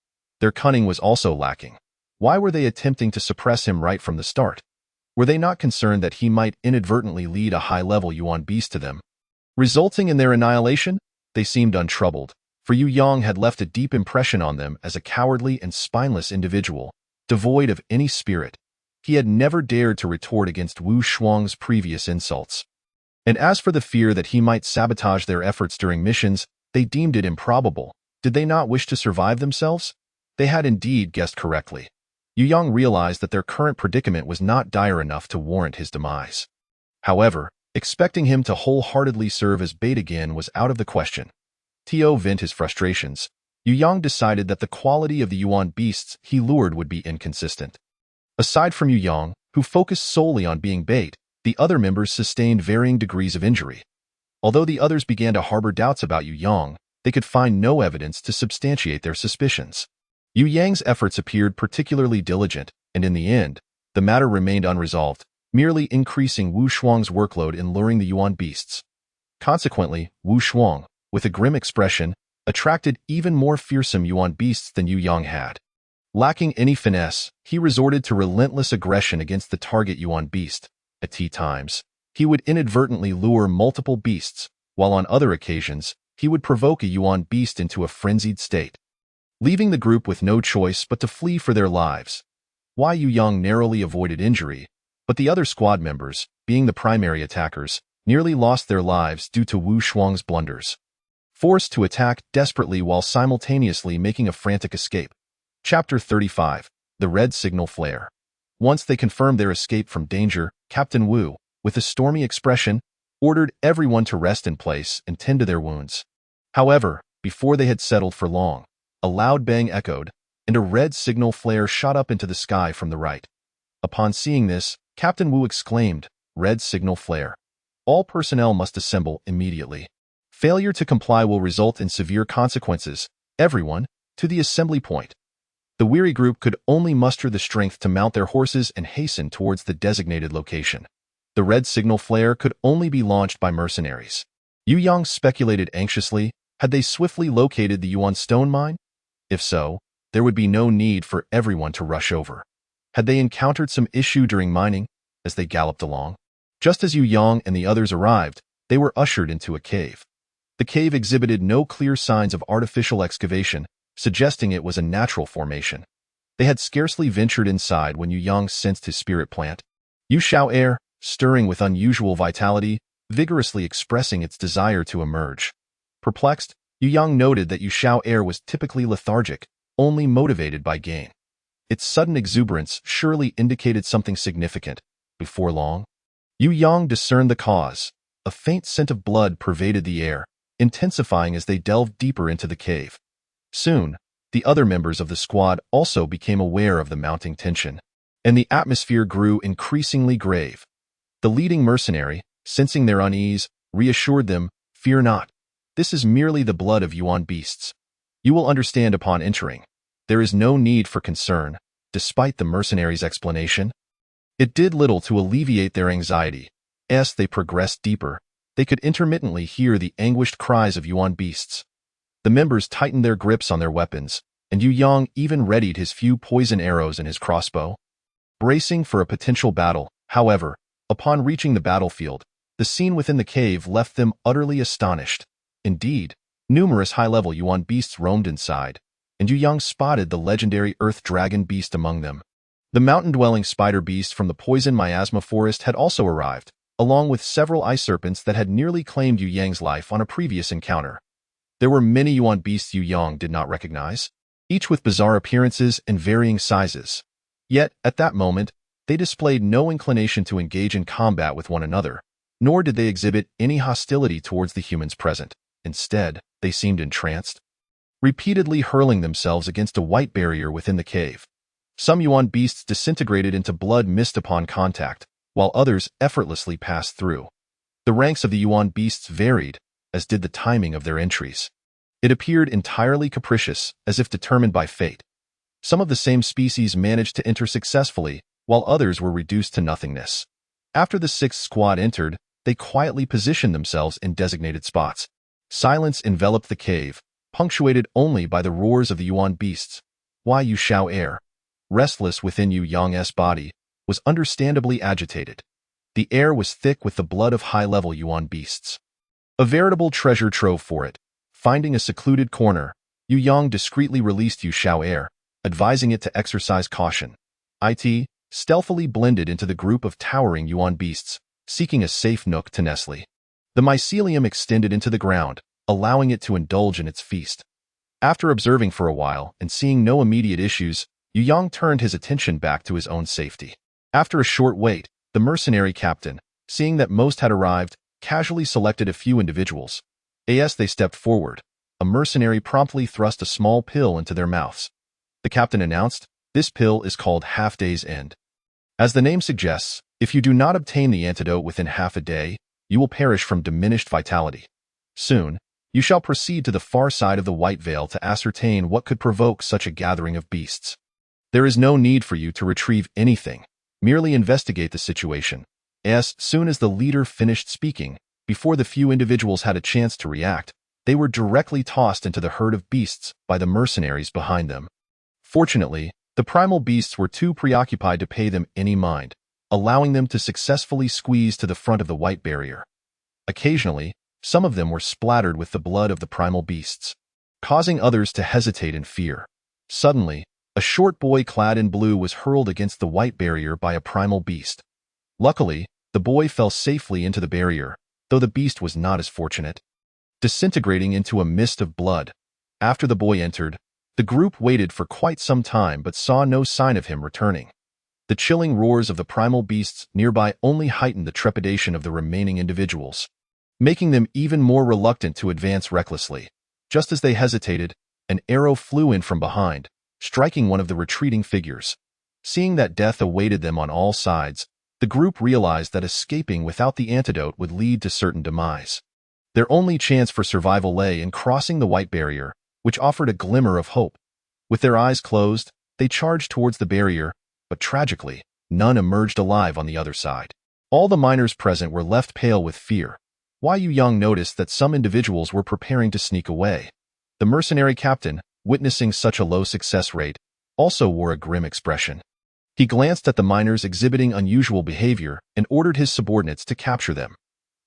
Their cunning was also lacking. Why were they attempting to suppress him right from the start? Were they not concerned that he might inadvertently lead a high-level Yuan beast to them, resulting in their annihilation? They seemed untroubled, for Yu Yang had left a deep impression on them as a cowardly and spineless individual, devoid of any spirit. He had never dared to retort against Wu Shuang's previous insults. And as for the fear that he might sabotage their efforts during missions, they deemed it improbable. Did they not wish to survive themselves? They had indeed guessed correctly. Yu Yang realized that their current predicament was not dire enough to warrant his demise. However, expecting him to wholeheartedly serve as bait again was out of the question. To vent his frustrations, Yu Yang decided that the quality of the Yuan beasts he lured would be inconsistent. Aside from Yu Yang, who focused solely on being bait, the other members sustained varying degrees of injury. Although the others began to harbor doubts about Yu Yang, they could find no evidence to substantiate their suspicions. Yu Yang's efforts appeared particularly diligent, and in the end, the matter remained unresolved, merely increasing Wu Shuang's workload in luring the Yuan beasts. Consequently, Wu Shuang, with a grim expression, attracted even more fearsome Yuan beasts than Yu Yang had. Lacking any finesse, he resorted to relentless aggression against the target Yuan beast. At times, he would inadvertently lure multiple beasts, while on other occasions, he would provoke a Yuan beast into a frenzied state, leaving the group with no choice but to flee for their lives. Yu Yang narrowly avoided injury, but the other squad members, being the primary attackers, nearly lost their lives due to Wu Shuang's blunders, forced to attack desperately while simultaneously making a frantic escape. Chapter 35. The Red Signal Flare. Once they confirmed their escape from danger, Captain Wu, with a stormy expression, ordered everyone to rest in place and tend to their wounds. However, before they had settled for long, a loud bang echoed, and a red signal flare shot up into the sky from the right. Upon seeing this, Captain Wu exclaimed, "Red signal flare. All personnel must assemble immediately. Failure to comply will result in severe consequences. Everyone, to the assembly point." The weary group could only muster the strength to mount their horses and hasten towards the designated location. The red signal flare could only be launched by mercenaries. Yu Yang speculated anxiously, had they swiftly located the Yuan stone mine? If so, there would be no need for everyone to rush over. Had they encountered some issue during mining, as they galloped along? Just as Yu Yang and the others arrived, they were ushered into a cave. The cave exhibited no clear signs of artificial excavation, suggesting it was a natural formation. They had scarcely ventured inside when Yu Yang sensed his spirit plant, Yu Shao Air, stirring with unusual vitality, vigorously expressing its desire to emerge. Perplexed, Yu Yang noted that Yu Shao Air was typically lethargic, only motivated by gain. Its sudden exuberance surely indicated something significant. Before long, Yu Yang discerned the cause. A faint scent of blood pervaded the air, intensifying as they delved deeper into the cave. Soon, The other members of the squad also became aware of the mounting tension, and the atmosphere grew increasingly grave. The leading mercenary, sensing their unease, reassured them, "Fear not. This is merely the blood of Yuan beasts. You will understand upon entering. There is no need for concern." Despite the mercenaries' explanation, it did little to alleviate their anxiety. As they progressed deeper, they could intermittently hear the anguished cries of Yuan beasts. The members tightened their grips on their weapons, and Yu Yang even readied his few poison arrows and his crossbow. Bracing for a potential battle, however, upon reaching the battlefield, the scene within the cave left them utterly astonished. Indeed, numerous high-level Yuan beasts roamed inside, and Yu Yang spotted the legendary Earth Dragon beast among them. The mountain-dwelling spider beast from the poison miasma forest had also arrived, along with several ice serpents that had nearly claimed Yu Yang's life on a previous encounter. There were many Yuan beasts Yu Yang did not recognize, each with bizarre appearances and varying sizes. Yet, at that moment, they displayed no inclination to engage in combat with one another, nor did they exhibit any hostility towards the humans present. Instead, they seemed entranced, repeatedly hurling themselves against a white barrier within the cave. Some Yuan beasts disintegrated into blood mist upon contact, while others effortlessly passed through. The ranks of the Yuan beasts varied, as did the timing of their entries. It appeared entirely capricious, as if determined by fate. Some of the same species managed to enter successfully, while others were reduced to nothingness. After the sixth squad entered, they quietly positioned themselves in designated spots. Silence enveloped the cave, punctuated only by the roars of the Yuan beasts. Why Yu Shao air, restless within Yu Yang's body, was understandably agitated. The air was thick with the blood of high-level Yuan beasts. A veritable treasure trove for it. Finding a secluded corner, Yu Yang discreetly released Yu Shao air, advising it to exercise caution. It stealthily blended into the group of towering Yuan beasts, seeking a safe nook to nestle. The mycelium extended into the ground, allowing it to indulge in its feast. After observing for a while and seeing no immediate issues, Yu Yang turned his attention back to his own safety. After a short wait, the mercenary captain, seeing that most had arrived, casually selected a few individuals. As they stepped forward, a mercenary promptly thrust a small pill into their mouths. The captain announced, "This pill is called Half Day's End. As the name suggests, if you do not obtain the antidote within half a day, you will perish from diminished vitality. Soon, you shall proceed to the far side of the White Veil to ascertain what could provoke such a gathering of beasts. There is no need for you to retrieve anything. Merely investigate the situation." As soon as the leader finished speaking, before the few individuals had a chance to react, they were directly tossed into the herd of beasts by the mercenaries behind them. Fortunately, the primal beasts were too preoccupied to pay them any mind, allowing them to successfully squeeze to the front of the white barrier. Occasionally, some of them were splattered with the blood of the primal beasts, causing others to hesitate in fear. Suddenly, a short boy clad in blue was hurled against the white barrier by a primal beast. Luckily, the boy fell safely into the barrier, though the beast was not as fortunate, disintegrating into a mist of blood. After the boy entered, the group waited for quite some time but saw no sign of him returning. The chilling roars of the primal beasts nearby only heightened the trepidation of the remaining individuals, making them even more reluctant to advance recklessly. Just as they hesitated, an arrow flew in from behind, striking one of the retreating figures. Seeing that death awaited them on all sides, the group realized that escaping without the antidote would lead to certain demise. Their only chance for survival lay in crossing the white barrier, which offered a glimmer of hope. With their eyes closed, they charged towards the barrier, but tragically, none emerged alive on the other side. All the miners present were left pale with fear. Yu Yang noticed that some individuals were preparing to sneak away. The mercenary captain, witnessing such a low success rate, also wore a grim expression. He glanced at the miners exhibiting unusual behavior and ordered his subordinates to capture them.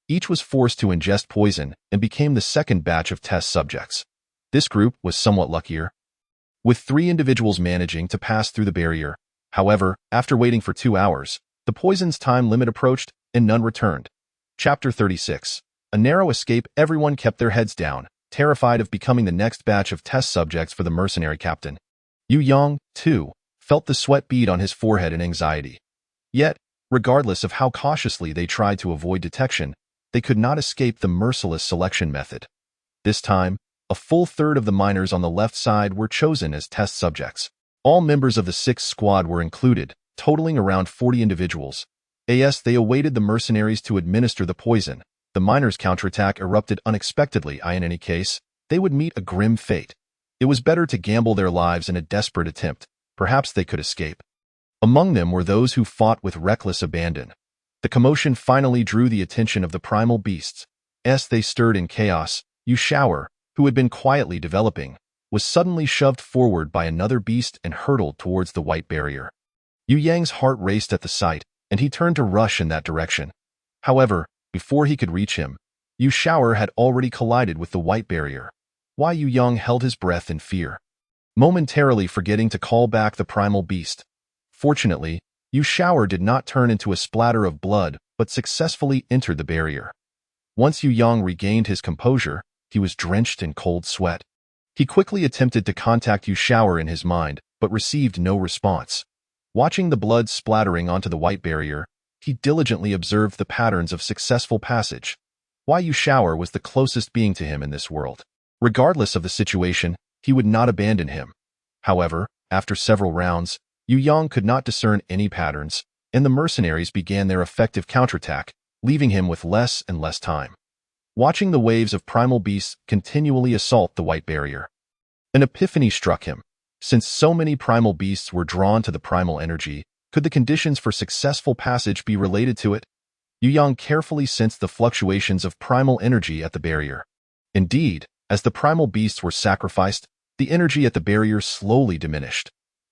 Each was forced to ingest poison and became the second batch of test subjects. This group was somewhat luckier, with 3 individuals managing to pass through the barrier. However, after waiting for 2 hours, the poison's time limit approached and none returned. Chapter 36. A narrow escape. Everyone kept their heads down, terrified of becoming the next batch of test subjects for the mercenary captain. Yu Yang, too, felt the sweat bead on his forehead in anxiety. Yet, regardless of how cautiously they tried to avoid detection, they could not escape the merciless selection method. This time, A full third of the miners on the left side were chosen as test subjects. All members of the 6th squad were included, totaling around 40 individuals. As they awaited the mercenaries to administer the poison, the miners' counterattack erupted unexpectedly. In any case, they would meet a grim fate. It was better to gamble their lives in a desperate attempt. Perhaps they could escape. Among them were those who fought with reckless abandon. The commotion finally drew the attention of the primal beasts. As they stirred in chaos, Shower, who had been quietly developing, was suddenly shoved forward by another beast and hurtled towards the white barrier. Yang's heart raced at the sight, and he turned to rush in that direction. However, before he could reach him, Shower had already collided with the white barrier. Yang held his breath in fear, momentarily forgetting to call back the primal beast. Fortunately, Shower did not turn into a splatter of blood, but successfully entered the barrier. Once Yang regained his composure, he was drenched in cold sweat. He quickly attempted to contact Shower in his mind, but received no response. Watching the blood splattering onto the white barrier, he diligently observed the patterns of successful passage. Shower was the closest being to him in this world. Regardless of the situation, he would not abandon him. However, after several rounds, Yang could not discern any patterns, and the mercenaries began their effective counterattack, leaving him with less and less time. Watching the waves of primal beasts continually assault the white barrier, an epiphany struck him. Since so many primal beasts were drawn to the primal energy, could the conditions for successful passage be related to it? Yang carefully sensed the fluctuations of primal energy at the barrier. Indeed, as the primal beasts were sacrificed, the energy at the barrier slowly diminished.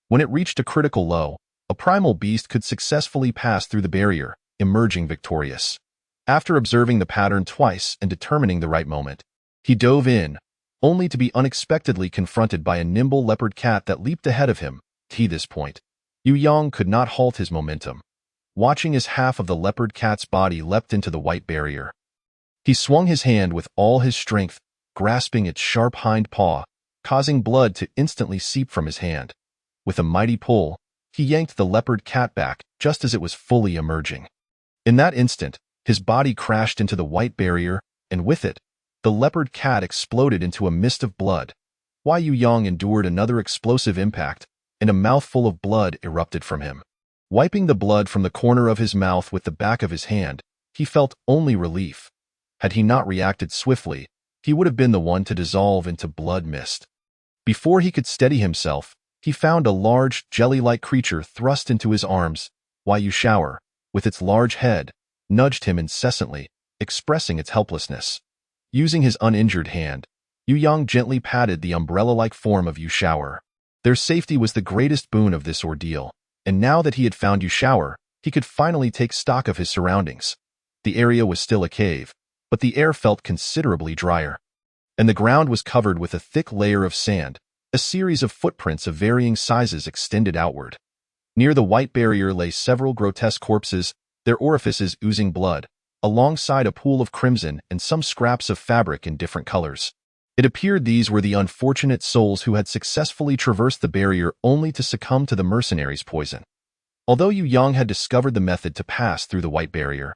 When it reached a critical low, a primal beast could successfully pass through the barrier, emerging victorious. After observing the pattern twice and determining the right moment, he dove in, only to be unexpectedly confronted by a nimble leopard cat that leaped ahead of him. At this point, Yang could not halt his momentum. Watching as half of the leopard cat's body leapt into the white barrier, he swung his hand with all his strength, grasping its sharp hind paw, causing blood to instantly seep from his hand. With a mighty pull, he yanked the leopard cat back just as it was fully emerging. In that instant, his body crashed into the white barrier, and with it, the leopard cat exploded into a mist of blood. Yang endured another explosive impact, and a mouthful of blood erupted from him. Wiping the blood from the corner of his mouth with the back of his hand, he felt only relief. Had he not reacted swiftly, he would have been the one to dissolve into blood mist. Before he could steady himself, he found a large, jelly-like creature thrust into his arms. Shower, with its large head, nudged him incessantly, expressing its helplessness. Using his uninjured hand, Yang gently patted the umbrella-like form of Shower. Their safety was the greatest boon of this ordeal, and now that he had found Shower, he could finally take stock of his surroundings. The area was still a cave, but the air felt considerably drier, and the ground was covered with a thick layer of sand. A series of footprints of varying sizes extended outward. Near the white barrier lay several grotesque corpses, their orifices oozing blood, alongside a pool of crimson and some scraps of fabric in different colors. It appeared these were the unfortunate souls who had successfully traversed the barrier only to succumb to the mercenaries' poison. Although Yang had discovered the method to pass through the white barrier,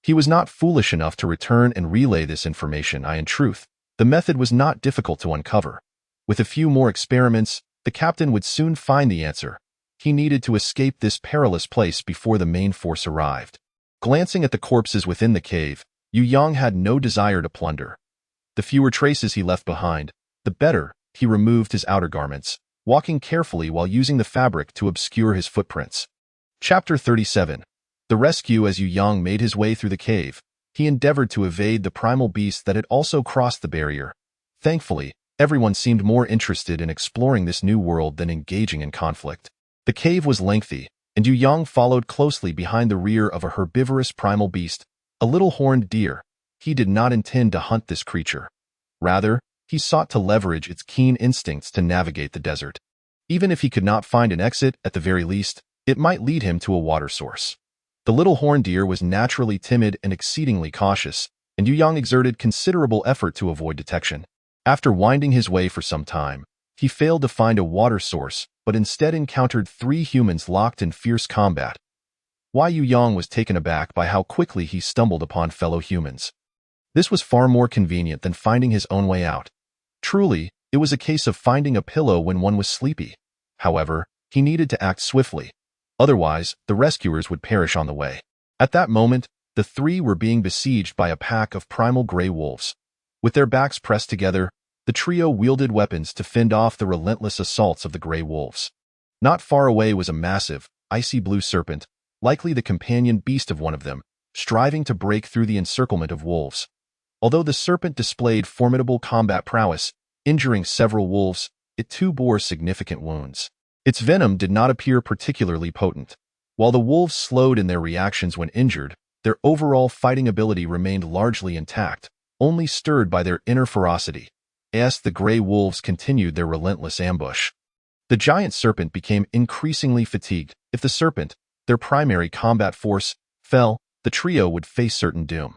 he was not foolish enough to return and relay this information. In truth, the method was not difficult to uncover. With a few more experiments, the captain would soon find the answer. He needed to escape this perilous place before the main force arrived. Glancing at the corpses within the cave, Yang had no desire to plunder. The fewer traces he left behind, the better. He removed his outer garments, walking carefully while using the fabric to obscure his footprints. Chapter 37. The rescue. As Yang made his way through the cave, he endeavored to evade the primal beast that had also crossed the barrier. Thankfully, everyone seemed more interested in exploring this new world than engaging in conflict. The cave was lengthy, and Yang followed closely behind the rear of a herbivorous primal beast, a little horned deer. He did not intend to hunt this creature. Rather, he sought to leverage its keen instincts to navigate the desert. Even if he could not find an exit, at the very least, it might lead him to a water source. The little horned deer was naturally timid and exceedingly cautious, and Yang exerted considerable effort to avoid detection. After winding his way for some time, he failed to find a water source, but instead encountered 3 humans locked in fierce combat. Yang was taken aback by how quickly he stumbled upon fellow humans. This was far more convenient than finding his own way out. Truly, it was a case of finding a pillow when one was sleepy. However, he needed to act swiftly. Otherwise, the rescuers would perish on the way. At that moment, the three were being besieged by a pack of primal gray wolves. With their backs pressed together, the trio wielded weapons to fend off the relentless assaults of the gray wolves. Not far away was a massive, icy blue serpent, likely the companion beast of one of them, striving to break through the encirclement of wolves. Although the serpent displayed formidable combat prowess, injuring several wolves, it too bore significant wounds. Its venom did not appear particularly potent. While the wolves slowed in their reactions when injured, their overall fighting ability remained largely intact, only stirred by their inner ferocity. As the gray wolves continued their relentless ambush, the giant serpent became increasingly fatigued. If the serpent, their primary combat force, fell, the trio would face certain doom.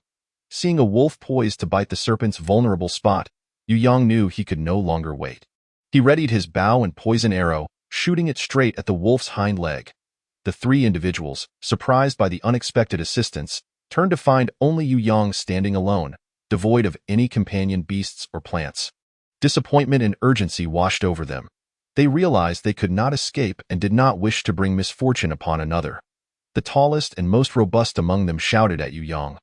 Seeing a wolf poised to bite the serpent's vulnerable spot, Yu Yang knew he could no longer wait. He readied his bow and poison arrow, shooting it straight at the wolf's hind leg. The three individuals, surprised by the unexpected assistance, turned to find only Yu Yang standing alone, devoid of any companion beasts or plants. Disappointment and urgency washed over them. They realized they could not escape and did not wish to bring misfortune upon another. The tallest and most robust among them shouted at Yu Yang,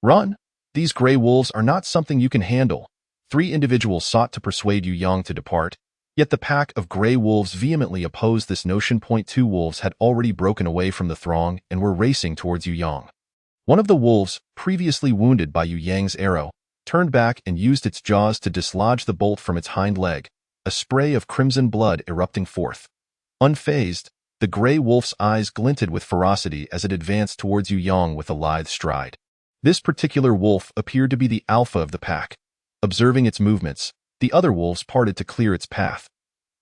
"Run! These gray wolves are not something you can handle." Three individuals sought to persuade Yu Yang to depart, yet the pack of gray wolves vehemently opposed this notion. Two wolves had already broken away from the throng and were racing towards Yu Yang. One of the wolves, previously wounded by Yu Yang's arrow, turned back and used its jaws to dislodge the bolt from its hind leg, a spray of crimson blood erupting forth. Unfazed, the gray wolf's eyes glinted with ferocity as it advanced towards Yu Yang with a lithe stride. This particular wolf appeared to be the alpha of the pack. Observing its movements, the other wolves parted to clear its path.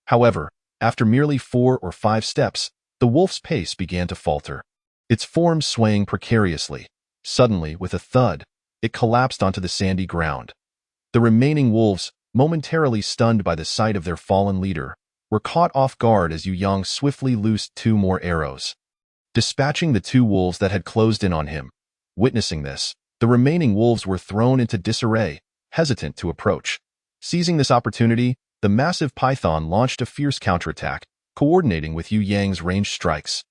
However, after merely 4 or 5 steps, the wolf's pace began to falter, its form swaying precariously. Suddenly, with a thud, it collapsed onto the sandy ground. The remaining wolves, momentarily stunned by the sight of their fallen leader, were caught off guard as Yu Yang swiftly loosed 2 more arrows, dispatching the 2 wolves that had closed in on him. Witnessing this, the remaining wolves were thrown into disarray, hesitant to approach. Seizing this opportunity, the massive python launched a fierce counterattack, coordinating with Yu Yang's ranged strikes.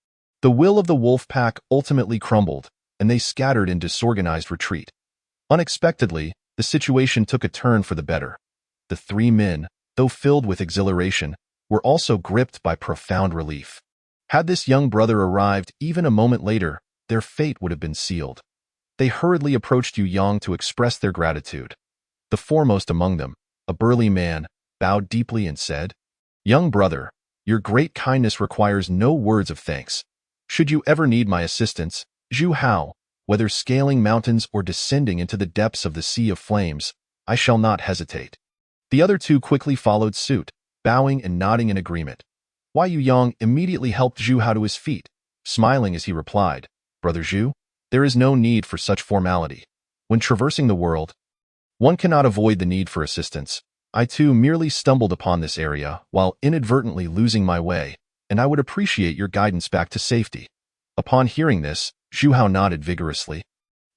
The will of the wolf pack ultimately crumbled, and they scattered in disorganized retreat. Unexpectedly, the situation took a turn for the better. The 3 men, though filled with exhilaration, were also gripped by profound relief. Had this young brother arrived even a moment later, their fate would have been sealed. They hurriedly approached Yu Yang to express their gratitude. The foremost among them, a burly man, bowed deeply and said, "Young brother, your great kindness requires no words of thanks. Should you ever need my assistance, Zhu Hao, whether scaling mountains or descending into the depths of the sea of flames, I shall not hesitate." The other 2 quickly followed suit, bowing and nodding in agreement. Yu Yang immediately helped Zhu Hao to his feet, smiling as he replied, "Brother Zhu, there is no need for such formality. When traversing the world, one cannot avoid the need for assistance. I too merely stumbled upon this area while inadvertently losing my way, and I would appreciate your guidance back to safety." Upon hearing this, Zhu Hao nodded vigorously,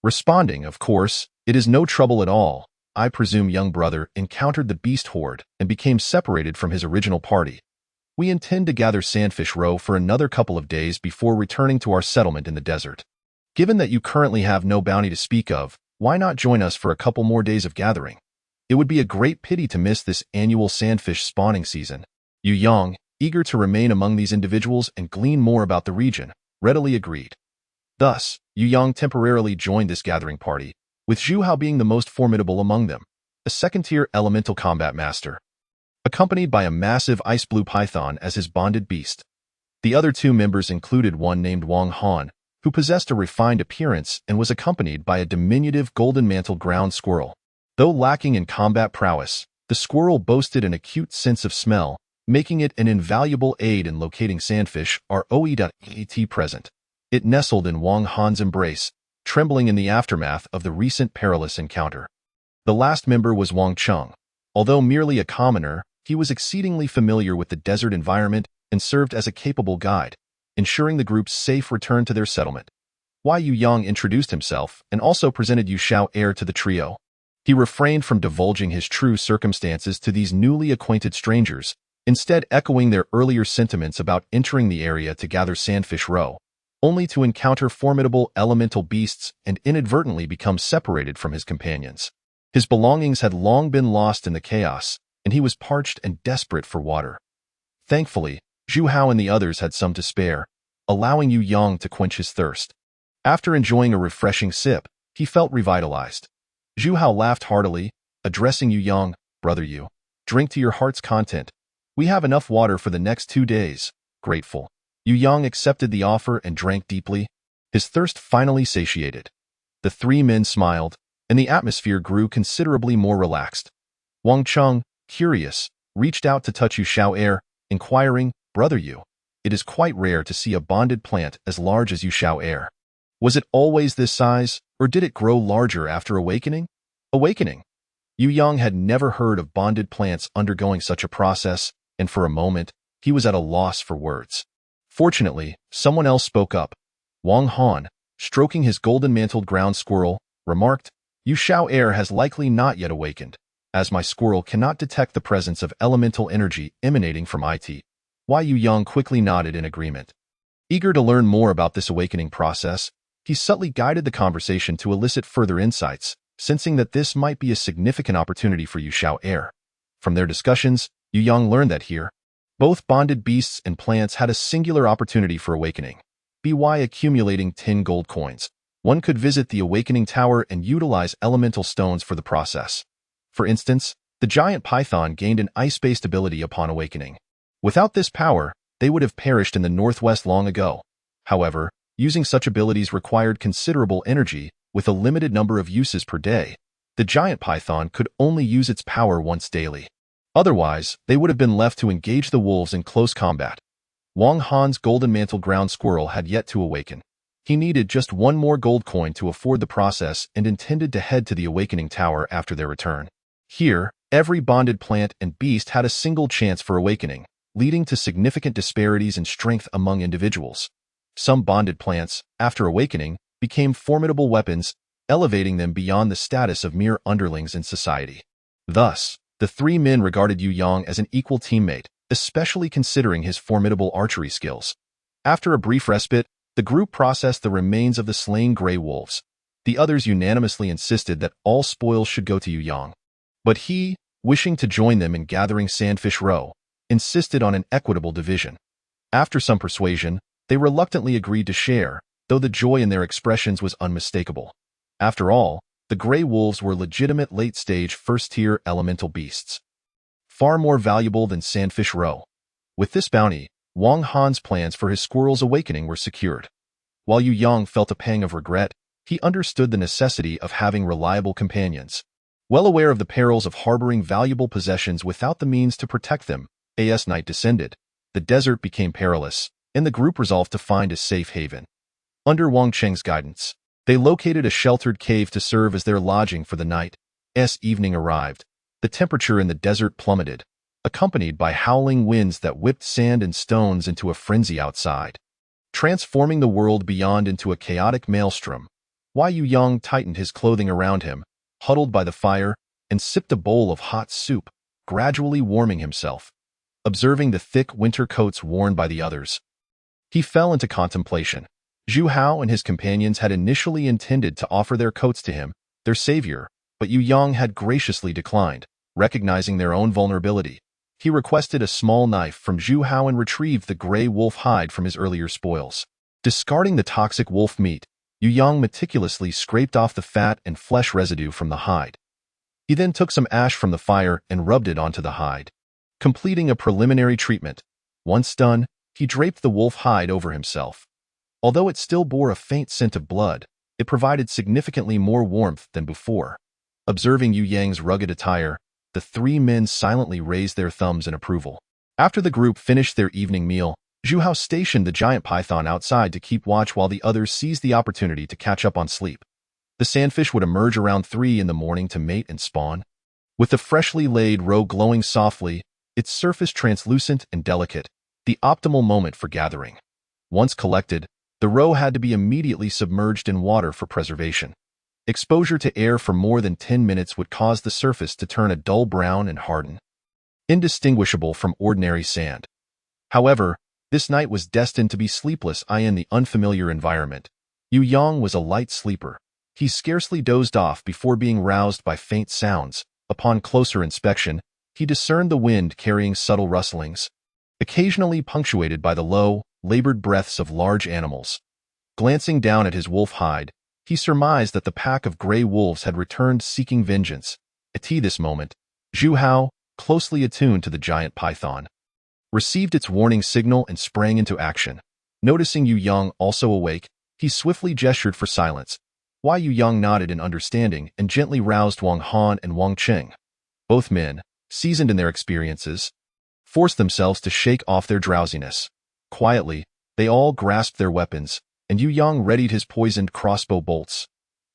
responding, "Of course, it is no trouble at all. I presume young brother encountered the beast horde and became separated from his original party. We intend to gather Sandfish Row for another couple of days before returning to our settlement in the desert. Given that you currently have no bounty to speak of, why not join us for a couple more days of gathering? It would be a great pity to miss this annual sandfish spawning season." Yu Yang, eager to remain among these individuals and glean more about the region, readily agreed. Thus, Yu Yang temporarily joined this gathering party, with Zhu Hao being the most formidable among them, a second-tier elemental combat master, accompanied by a massive ice blue python as his bonded beast. The other 2 members included one named Wang Han, who possessed a refined appearance and was accompanied by a diminutive golden-mantled ground squirrel. Though lacking in combat prowess, the squirrel boasted an acute sense of smell, making it an invaluable aid in locating sandfish ROE.at present. It nestled in Wang Han's embrace, trembling in the aftermath of the recent perilous encounter. The last member was Wang Cheng. Although merely a commoner, he was exceedingly familiar with the desert environment and served as a capable guide, ensuring the group's safe return to their settlement. Yu Yang introduced himself and also presented Yu Xiao heir to the trio. He refrained from divulging his true circumstances to these newly acquainted strangers, instead echoing their earlier sentiments about entering the area to gather sandfish roe, only to encounter formidable elemental beasts and inadvertently become separated from his companions. His belongings had long been lost in the chaos, and he was parched and desperate for water. Thankfully, Zhu Hao and the others had some to spare, allowing Yu Yang to quench his thirst. After enjoying a refreshing sip, he felt revitalized. Zhu Hao laughed heartily, addressing Yu Yang, "Brother Yu, drink to your heart's content. We have enough water for the next 2 days." Grateful, Yu Yang accepted the offer and drank deeply, his thirst finally satiated. The three men smiled, and the atmosphere grew considerably more relaxed. Wang Cheng, curious, reached out to touch Yu Xiao'er, inquiring, "Brother Yu, it is quite rare to see a bonded plant as large as Yu Xiao'er. Was it always this size, or did it grow larger after awakening?" Awakening. Yu Yang had never heard of bonded plants undergoing such a process, and for a moment, he was at a loss for words. Fortunately, someone else spoke up. Wang Han, stroking his golden-mantled ground squirrel, remarked, "Yu Xiao'er has likely not yet awakened, as my squirrel cannot detect the presence of elemental energy emanating from it." Yu Yang quickly nodded in agreement. Eager to learn more about this awakening process, he subtly guided the conversation to elicit further insights, sensing that this might be a significant opportunity for Yu Xiao'er. From their discussions, Yu Yang learned that here, both bonded beasts and plants had a singular opportunity for awakening. By accumulating 10 gold coins, one could visit the Awakening Tower and utilize elemental stones for the process. For instance, the giant python gained an ice-based ability upon awakening. Without this power, they would have perished in the northwest long ago. However, using such abilities required considerable energy, with a limited number of uses per day. The giant python could only use its power once daily. Otherwise, they would have been left to engage the wolves in close combat. Wang Han's golden mantle ground squirrel had yet to awaken. He needed just one more gold coin to afford the process and intended to head to the Awakening Tower after their return. Here, every bonded plant and beast had a single chance for awakening, leading to significant disparities in strength among individuals. Some bonded plants, after awakening, became formidable weapons, elevating them beyond the status of mere underlings in society. Thus, the three men regarded Yu Yang as an equal teammate, especially considering his formidable archery skills. After a brief respite, the group processed the remains of the slain gray wolves. The others unanimously insisted that all spoils should go to Yu Yang. But he, wishing to join them in gathering sandfish roe, insisted on an equitable division. After some persuasion, they reluctantly agreed to share, though the joy in their expressions was unmistakable. After all, the gray wolves were legitimate late-stage first-tier elemental beasts, far more valuable than sandfish roe. With this bounty, Wang Han's plans for his squirrel's awakening were secured. While Yu Yang felt a pang of regret, he understood the necessity of having reliable companions. Well aware of the perils of harboring valuable possessions without the means to protect them, as night descended, the desert became perilous, and the group resolved to find a safe haven. Under Wang Cheng's guidance, they located a sheltered cave to serve as their lodging for the night. As evening arrived, the temperature in the desert plummeted, accompanied by howling winds that whipped sand and stones into a frenzy outside, transforming the world beyond into a chaotic maelstrom. Yu Yang tightened his clothing around him, huddled by the fire, and sipped a bowl of hot soup, gradually warming himself. Observing the thick winter coats worn by the others, he fell into contemplation. Zhu Hao and his companions had initially intended to offer their coats to him, their savior, but Yu Yang had graciously declined, recognizing their own vulnerability. He requested a small knife from Zhu Hao and retrieved the gray wolf hide from his earlier spoils. Discarding the toxic wolf meat, Yu Yang meticulously scraped off the fat and flesh residue from the hide. He then took some ash from the fire and rubbed it onto the hide, completing a preliminary treatment. Once done, he draped the wolf hide over himself. Although it still bore a faint scent of blood, it provided significantly more warmth than before. Observing Yu Yang's rugged attire, the three men silently raised their thumbs in approval. After the group finished their evening meal, Zhu Hao stationed the giant python outside to keep watch while the others seized the opportunity to catch up on sleep. The sandfish would emerge around 3 in the morning to mate and spawn. With the freshly laid roe glowing softly, its surface translucent and delicate, the optimal moment for gathering. Once collected, the roe had to be immediately submerged in water for preservation. Exposure to air for more than 10 minutes would cause the surface to turn a dull brown and harden, indistinguishable from ordinary sand. However, this night was destined to be sleepless in the unfamiliar environment. Yu Yang was a light sleeper. He scarcely dozed off before being roused by faint sounds. Upon closer inspection, he discerned the wind carrying subtle rustlings, occasionally punctuated by the low, labored breaths of large animals. Glancing down at his wolf hide, he surmised that the pack of gray wolves had returned seeking vengeance. At this moment, Zhu Hao, closely attuned to the giant python, received its warning signal and sprang into action. Noticing Yu Yang also awake, he swiftly gestured for silence. Yu Yang nodded in understanding and gently roused Wang Han and Wang Cheng. Both men, seasoned in their experiences, forced themselves to shake off their drowsiness. Quietly, they all grasped their weapons, and Yu Yang readied his poisoned crossbow bolts.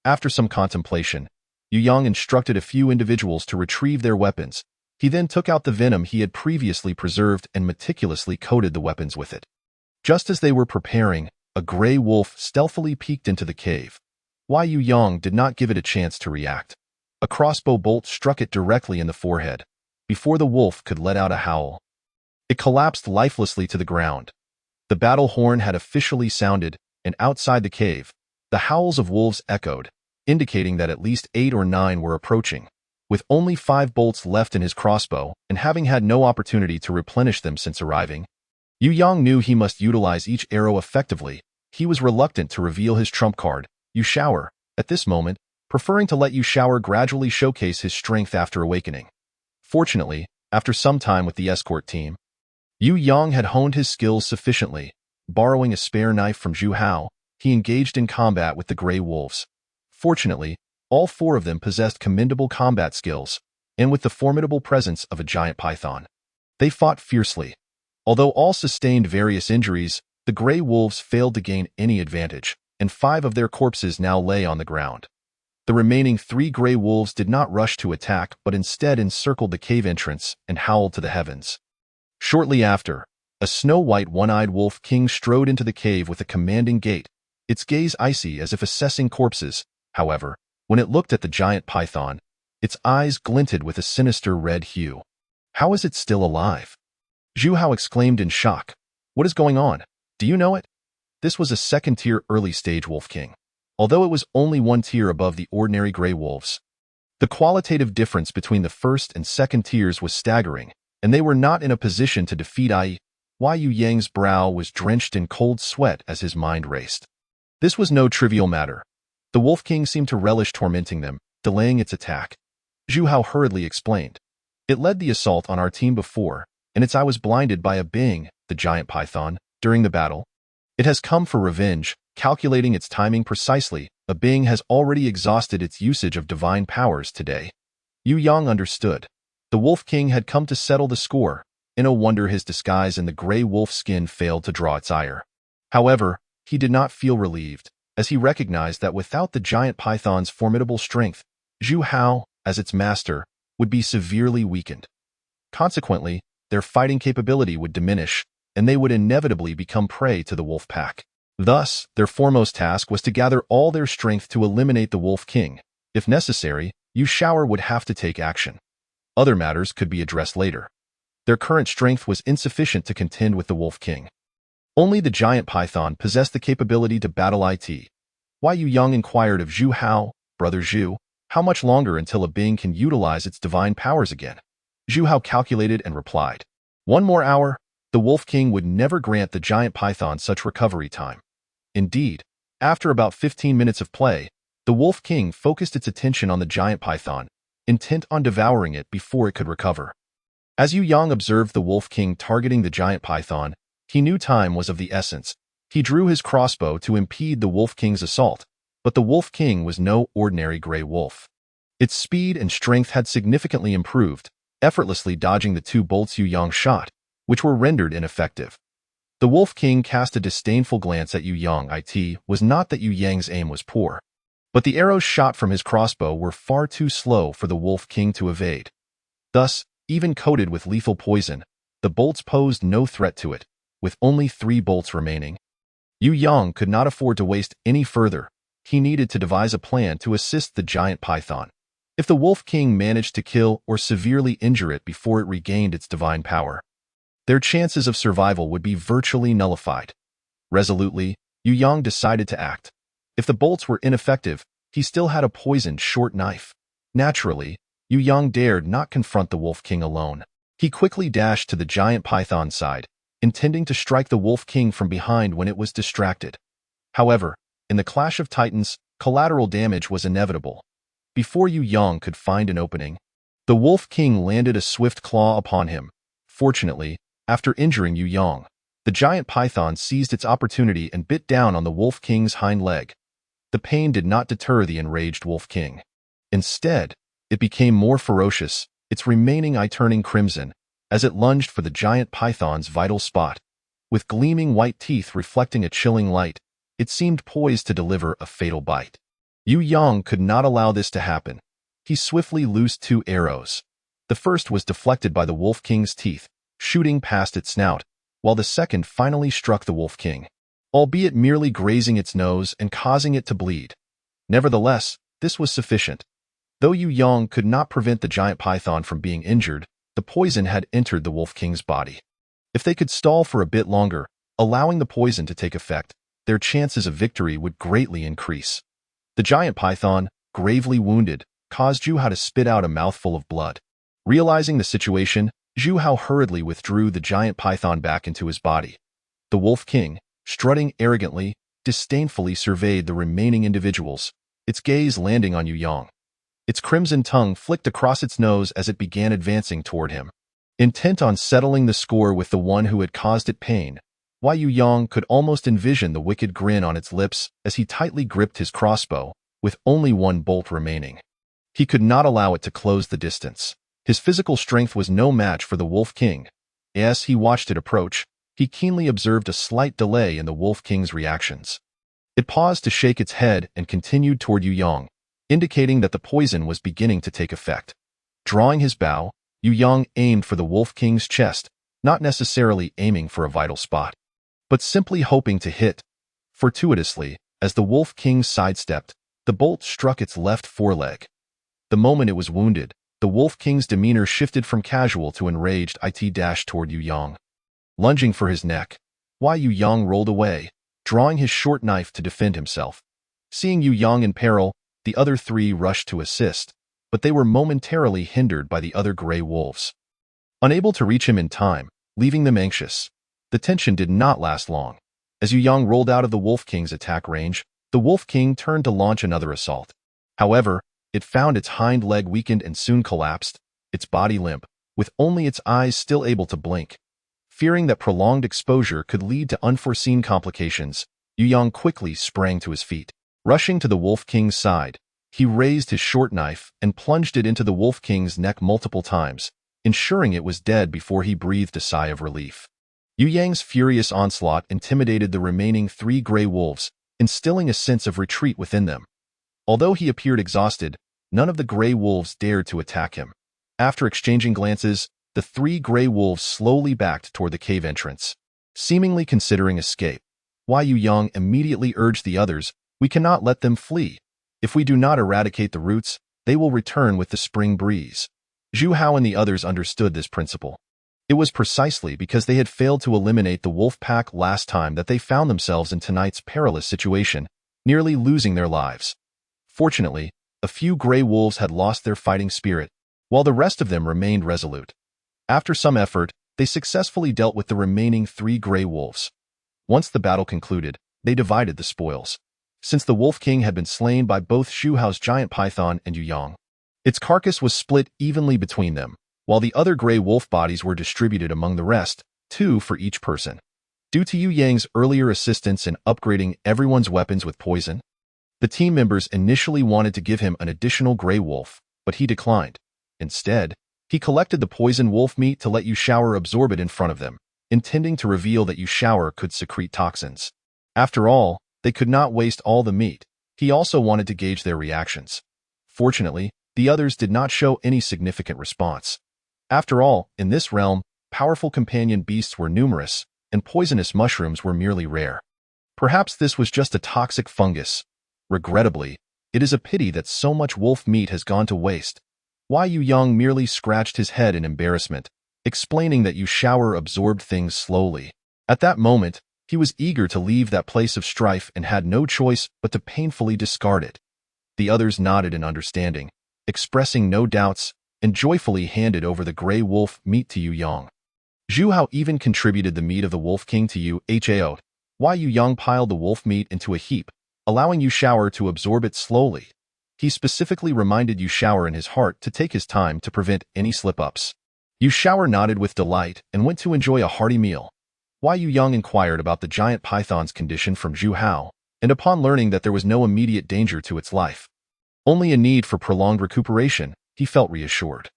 After some contemplation, Yu Yang instructed a few individuals to retrieve their weapons. He then took out the venom he had previously preserved and meticulously coated the weapons with it. Just as they were preparing, a gray wolf stealthily peeked into the cave. Yu Yang did not give it a chance to react. A crossbow bolt struck it directly in the forehead. Before the wolf could let out a howl, it collapsed lifelessly to the ground. The battle horn had officially sounded, and outside the cave, the howls of wolves echoed, indicating that at least 8 or 9 were approaching. With only 5 bolts left in his crossbow, and having had no opportunity to replenish them since arriving, Yu Yang knew he must utilize each arrow effectively. He was reluctant to reveal his trump card, Yu Shower, at this moment, preferring to let Yu Shower gradually showcase his strength after awakening. Fortunately, after some time with the escort team, Yu Yang had honed his skills sufficiently. Borrowing a spare knife from Zhu Hao, he engaged in combat with the gray wolves. Fortunately, all 4 of them possessed commendable combat skills, and with the formidable presence of a giant python, they fought fiercely. Although all sustained various injuries, the gray wolves failed to gain any advantage, and 5 of their corpses now lay on the ground. The remaining 3 gray wolves did not rush to attack but instead encircled the cave entrance and howled to the heavens. Shortly after, a snow-white one-eyed wolf king strode into the cave with a commanding gait, its gaze icy as if assessing corpses. However, when it looked at the giant python, its eyes glinted with a sinister red hue. "How is it still alive?" Zhu Hao exclaimed in shock. "What is going on? Do you know it?" This was a second-tier early-stage wolf king, although it was only 1 tier above the ordinary gray wolves. The qualitative difference between the first and second tiers was staggering, and they were not in a position to defeat Yu Yang's brow was drenched in cold sweat as his mind raced. This was no trivial matter. The Wolf King seemed to relish tormenting them, delaying its attack. Zhu Hao hurriedly explained. "It led the assault on our team before, and its eye was blinded by a being, the giant python, during the battle. It has come for revenge, calculating its timing precisely. A being has already exhausted its usage of divine powers today." Yu Yang understood. The Wolf King had come to settle the score. No wonder his disguise in the gray wolf skin failed to draw its ire. However, he did not feel relieved, as he recognized that without the giant python's formidable strength, Zhu Hao, as its master, would be severely weakened. Consequently, their fighting capability would diminish, and they would inevitably become prey to the wolf pack. Thus, their foremost task was to gather all their strength to eliminate the Wolf King. If necessary, Yu Shower would have to take action. Other matters could be addressed later. Their current strength was insufficient to contend with the Wolf King. Only the giant python possessed the capability to battle it. Yu Yang inquired of Zhu Hao, "Brother Zhu, how much longer until a being can utilize its divine powers again?" Zhu Hao calculated and replied, "1 more hour. The Wolf King would never grant the giant python such recovery time." Indeed, after about 15 minutes of play, the Wolf King focused its attention on the giant python, intent on devouring it before it could recover. As Yu Yang observed the Wolf King targeting the giant python, he knew time was of the essence. He drew his crossbow to impede the Wolf King's assault, but the Wolf King was no ordinary gray wolf. Its speed and strength had significantly improved, effortlessly dodging the 2 bolts Yu Yang shot, which were rendered ineffective. The Wolf King cast a disdainful glance at Yu Yang. It was not that Yu Yang's aim was poor, but the arrows shot from his crossbow were far too slow for the Wolf King to evade. Thus, even coated with lethal poison, the bolts posed no threat to it. With only 3 bolts remaining, Yu Yang could not afford to waste any further. he needed to devise a plan to assist the giant python. If the Wolf King managed to kill or severely injure it before it regained its divine power, their chances of survival would be virtually nullified. Resolutely, Yu Yang decided to act. If the bolts were ineffective, he still had a poisoned short knife. Naturally, Yu Yang dared not confront the Wolf King alone. He quickly dashed to the giant python's side, intending to strike the Wolf King from behind when it was distracted. However, in the clash of titans, collateral damage was inevitable. Before Yu Yang could find an opening, the Wolf King landed a swift claw upon him. Fortunately, after injuring Yu Yang, the giant python seized its opportunity and bit down on the Wolf King's hind leg. The pain did not deter the enraged Wolf King. Instead, it became more ferocious, its remaining eye turning crimson, as it lunged for the giant python's vital spot. With gleaming white teeth reflecting a chilling light, it seemed poised to deliver a fatal bite. Yu Yang could not allow this to happen. He swiftly loosed 2 arrows. The first was deflected by the Wolf King's teeth, shooting past its snout, while the second finally struck the Wolf King, albeit merely grazing its nose and causing it to bleed. Nevertheless, this was sufficient. Though Yu Yang could not prevent the giant python from being injured, the poison had entered the Wolf King's body. If they could stall for a bit longer, allowing the poison to take effect, their chances of victory would greatly increase. The giant python, gravely wounded, caused Zhu Hao to spit out a mouthful of blood. Realizing the situation, Zhu Hao hurriedly withdrew the giant python back into his body. The Wolf King, strutting arrogantly, disdainfully surveyed the remaining individuals, its gaze landing on Yu Yang. Its crimson tongue flicked across its nose as it began advancing toward him. Intent on settling the score with the one who had caused it pain, Yu Yang could almost envision the wicked grin on its lips as he tightly gripped his crossbow, with only 1 bolt remaining. He could not allow it to close the distance. His physical strength was no match for the Wolf King. As he watched it approach, he keenly observed a slight delay in the Wolf King's reactions. It paused to shake its head and continued toward Yu Yang, indicating that the poison was beginning to take effect. Drawing his bow, Yu Yang aimed for the Wolf King's chest, not necessarily aiming for a vital spot, but simply hoping to hit. Fortuitously, as the Wolf King sidestepped, the bolt struck its left foreleg. The moment it was wounded, the Wolf King's demeanor shifted from casual to enraged. It dashed toward Yu Yang. Lunging for his neck, Yu Yang rolled away, drawing his short knife to defend himself. Seeing Yu Yang in peril, the other 3 rushed to assist, but they were momentarily hindered by the other gray wolves. Unable to reach him in time, leaving them anxious, the tension did not last long. As Yu Yang rolled out of the Wolf King's attack range, the Wolf King turned to launch another assault. However, it found its hind leg weakened and soon collapsed, its body limp, with only its eyes still able to blink. Fearing that prolonged exposure could lead to unforeseen complications, Yu Yang quickly sprang to his feet. Rushing to the Wolf King's side, he raised his short knife and plunged it into the Wolf King's neck multiple times, ensuring it was dead before he breathed a sigh of relief. Yu Yang's furious onslaught intimidated the remaining 3 gray wolves, instilling a sense of retreat within them. Although he appeared exhausted, none of the gray wolves dared to attack him. After exchanging glances, the 3 gray wolves slowly backed toward the cave entrance, seemingly considering escape. Yu Yang immediately urged the others, "We cannot let them flee. If we do not eradicate the roots, they will return with the spring breeze." Zhu Hao and the others understood this principle. It was precisely because they had failed to eliminate the wolf pack last time that they found themselves in tonight's perilous situation, nearly losing their lives. Fortunately, a few gray wolves had lost their fighting spirit, while the rest of them remained resolute. After some effort, they successfully dealt with the remaining 3 gray wolves. Once the battle concluded, they divided the spoils. Since the Wolf King had been slain by both Zhu Hao's giant python and Yu Yang, its carcass was split evenly between them, while the other gray wolf bodies were distributed among the rest, 2 for each person. Due to Yu Yang's earlier assistance in upgrading everyone's weapons with poison, the team members initially wanted to give him an additional gray wolf, but he declined. Instead, he collected the poison wolf meat to let Yu Shower absorb it in front of them, intending to reveal that Yu Shower could secrete toxins. After all, they could not waste all the meat. He also wanted to gauge their reactions. Fortunately, the others did not show any significant response. After all, in this realm, powerful companion beasts were numerous, and poisonous mushrooms were merely rare. Perhaps this was just a toxic fungus. Regrettably, it is a pity that so much wolf meat has gone to waste. Yu Yang merely scratched his head in embarrassment, explaining that Yu Shower absorbed things slowly. At that moment, he was eager to leave that place of strife and had no choice but to painfully discard it. The others nodded in understanding, expressing no doubts, and joyfully handed over the gray wolf meat to Yu Yang. Zhu Hao even contributed the meat of the Wolf King to Yu Hao. Yu Yang piled the wolf meat into a heap, allowing Yu Shower to absorb it slowly. He specifically reminded Yu Shower in his heart to take his time to prevent any slip-ups. Yu Shower nodded with delight and went to enjoy a hearty meal. Yu Yang inquired about the giant python's condition from Zhu Hao, and upon learning that there was no immediate danger to its life, only a need for prolonged recuperation, he felt reassured.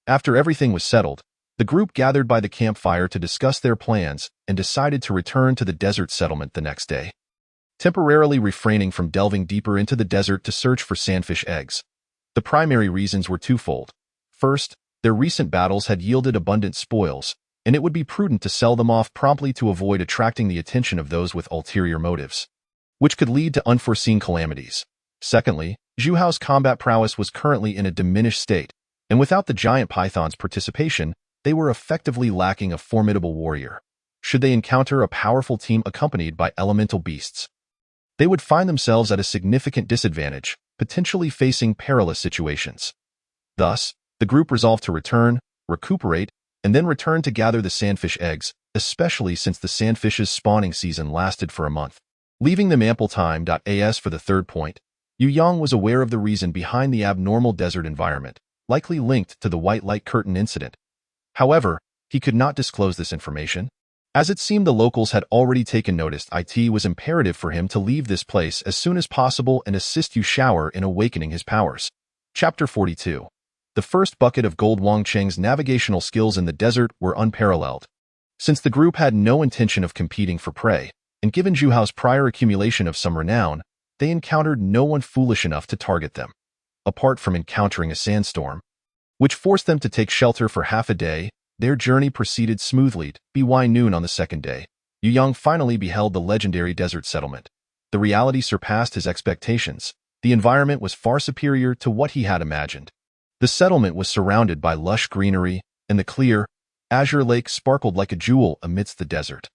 After everything was settled, the group gathered by the campfire to discuss their plans and decided to return to the desert settlement the next day, temporarily refraining from delving deeper into the desert to search for sandfish eggs. The primary reasons were twofold. First, their recent battles had yielded abundant spoils, and it would be prudent to sell them off promptly to avoid attracting the attention of those with ulterior motives, which could lead to unforeseen calamities. Secondly, Zhu Hao's combat prowess was currently in a diminished state, and without the giant python's participation, they were effectively lacking a formidable warrior. Should they encounter a powerful team accompanied by elemental beasts, they would find themselves at a significant disadvantage, potentially facing perilous situations. Thus, the group resolved to return, recuperate, and then return to gather the sandfish eggs, especially since the sandfish's spawning season lasted for a month. Leaving them ample time. As for the third point, Yu Yang was aware of the reason behind the abnormal desert environment, likely linked to the white light curtain incident. However, he could not disclose this information. As it seemed the locals had already taken notice, it was imperative for him to leave this place as soon as possible and assist Yu Shower in awakening his powers. Chapter 42. The first bucket of gold. Wang Cheng's navigational skills in the desert were unparalleled. Since the group had no intention of competing for prey, and given Zhu Hao's prior accumulation of some renown, they encountered no one foolish enough to target them. Apart from encountering a sandstorm, which forced them to take shelter for half a day, their journey proceeded smoothly. By noon on the second day, Yu Yang finally beheld the legendary desert settlement. The reality surpassed his expectations. The environment was far superior to what he had imagined. The settlement was surrounded by lush greenery, and the clear, azure lake sparkled like a jewel amidst the desert.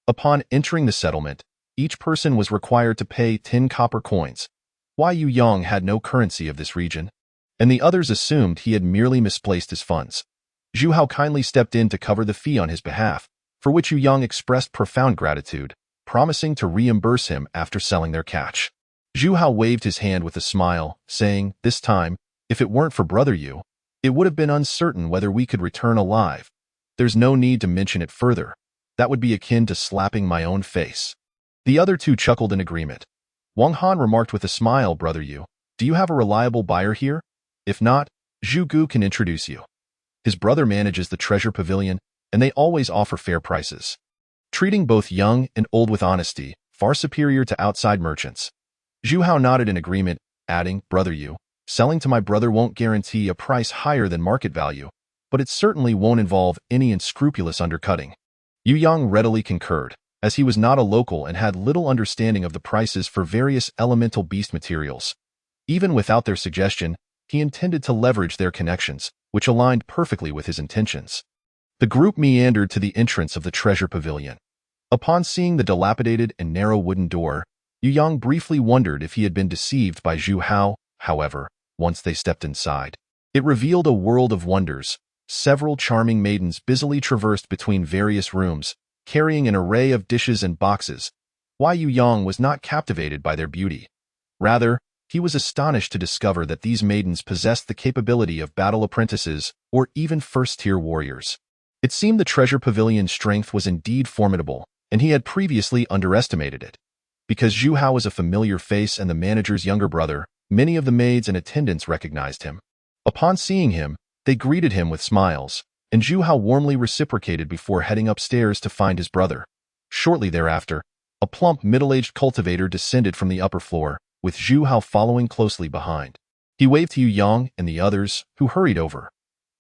Upon entering the settlement, each person was required to pay 10 copper coins. Yu Yang had no currency of this region, and the others assumed he had merely misplaced his funds. Zhu Hao kindly stepped in to cover the fee on his behalf, for which Yu Yang expressed profound gratitude, promising to reimburse him after selling their catch. Zhu Hao waved his hand with a smile, saying, "This time, if it weren't for Brother Yu, it would have been uncertain whether we could return alive. There's no need to mention it further. That would be akin to slapping my own face." The other two chuckled in agreement. Wang Han remarked with a smile, "Brother Yu, do you have a reliable buyer here? If not, Zhu Gu can introduce you. His brother manages the treasure pavilion, and they always offer fair prices, treating both young and old with honesty, far superior to outside merchants." Zhu Hao nodded in agreement, adding, "Brother Yu, selling to my brother won't guarantee a price higher than market value, but it certainly won't involve any unscrupulous undercutting." Yu Yang readily concurred, as he was not a local and had little understanding of the prices for various elemental beast materials. Even without their suggestion, he intended to leverage their connections, which aligned perfectly with his intentions. The group meandered to the entrance of the treasure pavilion. Upon seeing the dilapidated and narrow wooden door, Yu Yang briefly wondered if he had been deceived by Zhu Hao. However, once they stepped inside, it revealed a world of wonders. Several charming maidens busily traversed between various rooms, carrying an array of dishes and boxes. Yu Yang was not captivated by their beauty. Rather, he was astonished to discover that these maidens possessed the capability of battle apprentices or even first-tier warriors. It seemed the treasure pavilion's strength was indeed formidable, and he had previously underestimated it. Because Zhu Hao was a familiar face and the manager's younger brother, many of the maids and attendants recognized him. Upon seeing him, they greeted him with smiles, and Zhu Hao warmly reciprocated before heading upstairs to find his brother. Shortly thereafter, a plump, middle-aged cultivator descended from the upper floor, with Zhu Hao following closely behind. He waved to Yu Yang and the others, who hurried over.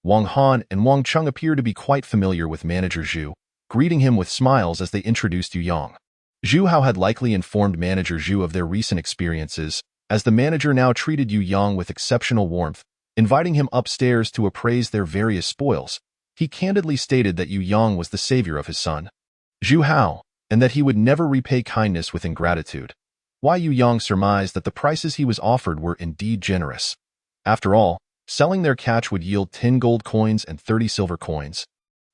Wang Han and Wang Cheng appeared to be quite familiar with Manager Zhu, greeting him with smiles as they introduced Yu Yang. Zhu Hao had likely informed Manager Zhu of their recent experiences, as the manager now treated Yu Yang with exceptional warmth, inviting him upstairs to appraise their various spoils. He candidly stated that Yu Yang was the savior of his son, Zhu Hao, and that he would never repay kindness with ingratitude. Why Yu Yang surmised that the prices he was offered were indeed generous. After all, selling their catch would yield 10 gold coins and 30 silver coins,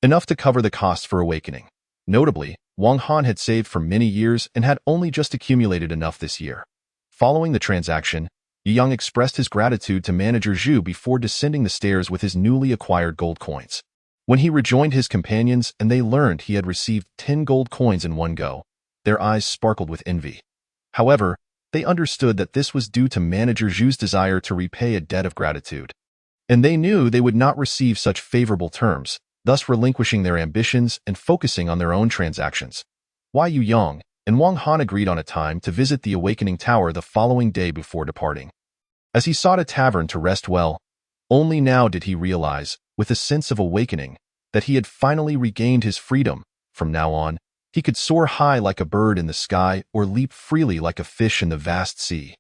enough to cover the costs for awakening. Notably, Wang Han had saved for many years and had only just accumulated enough this year. Following the transaction, Yu Yang expressed his gratitude to manager Zhu before descending the stairs with his newly acquired gold coins. When he rejoined his companions and they learned he had received 10 gold coins in one go, their eyes sparkled with envy. However, they understood that this was due to manager Zhu's desire to repay a debt of gratitude. And they knew they would not receive such favorable terms, thus relinquishing their ambitions and focusing on their own transactions. Yu Yang and Wang Han agreed on a time to visit the Awakening Tower the following day before departing. As he sought a tavern to rest well, only now did he realize, with a sense of awakening, that he had finally regained his freedom. From now on, he could soar high like a bird in the sky or leap freely like a fish in the vast sea.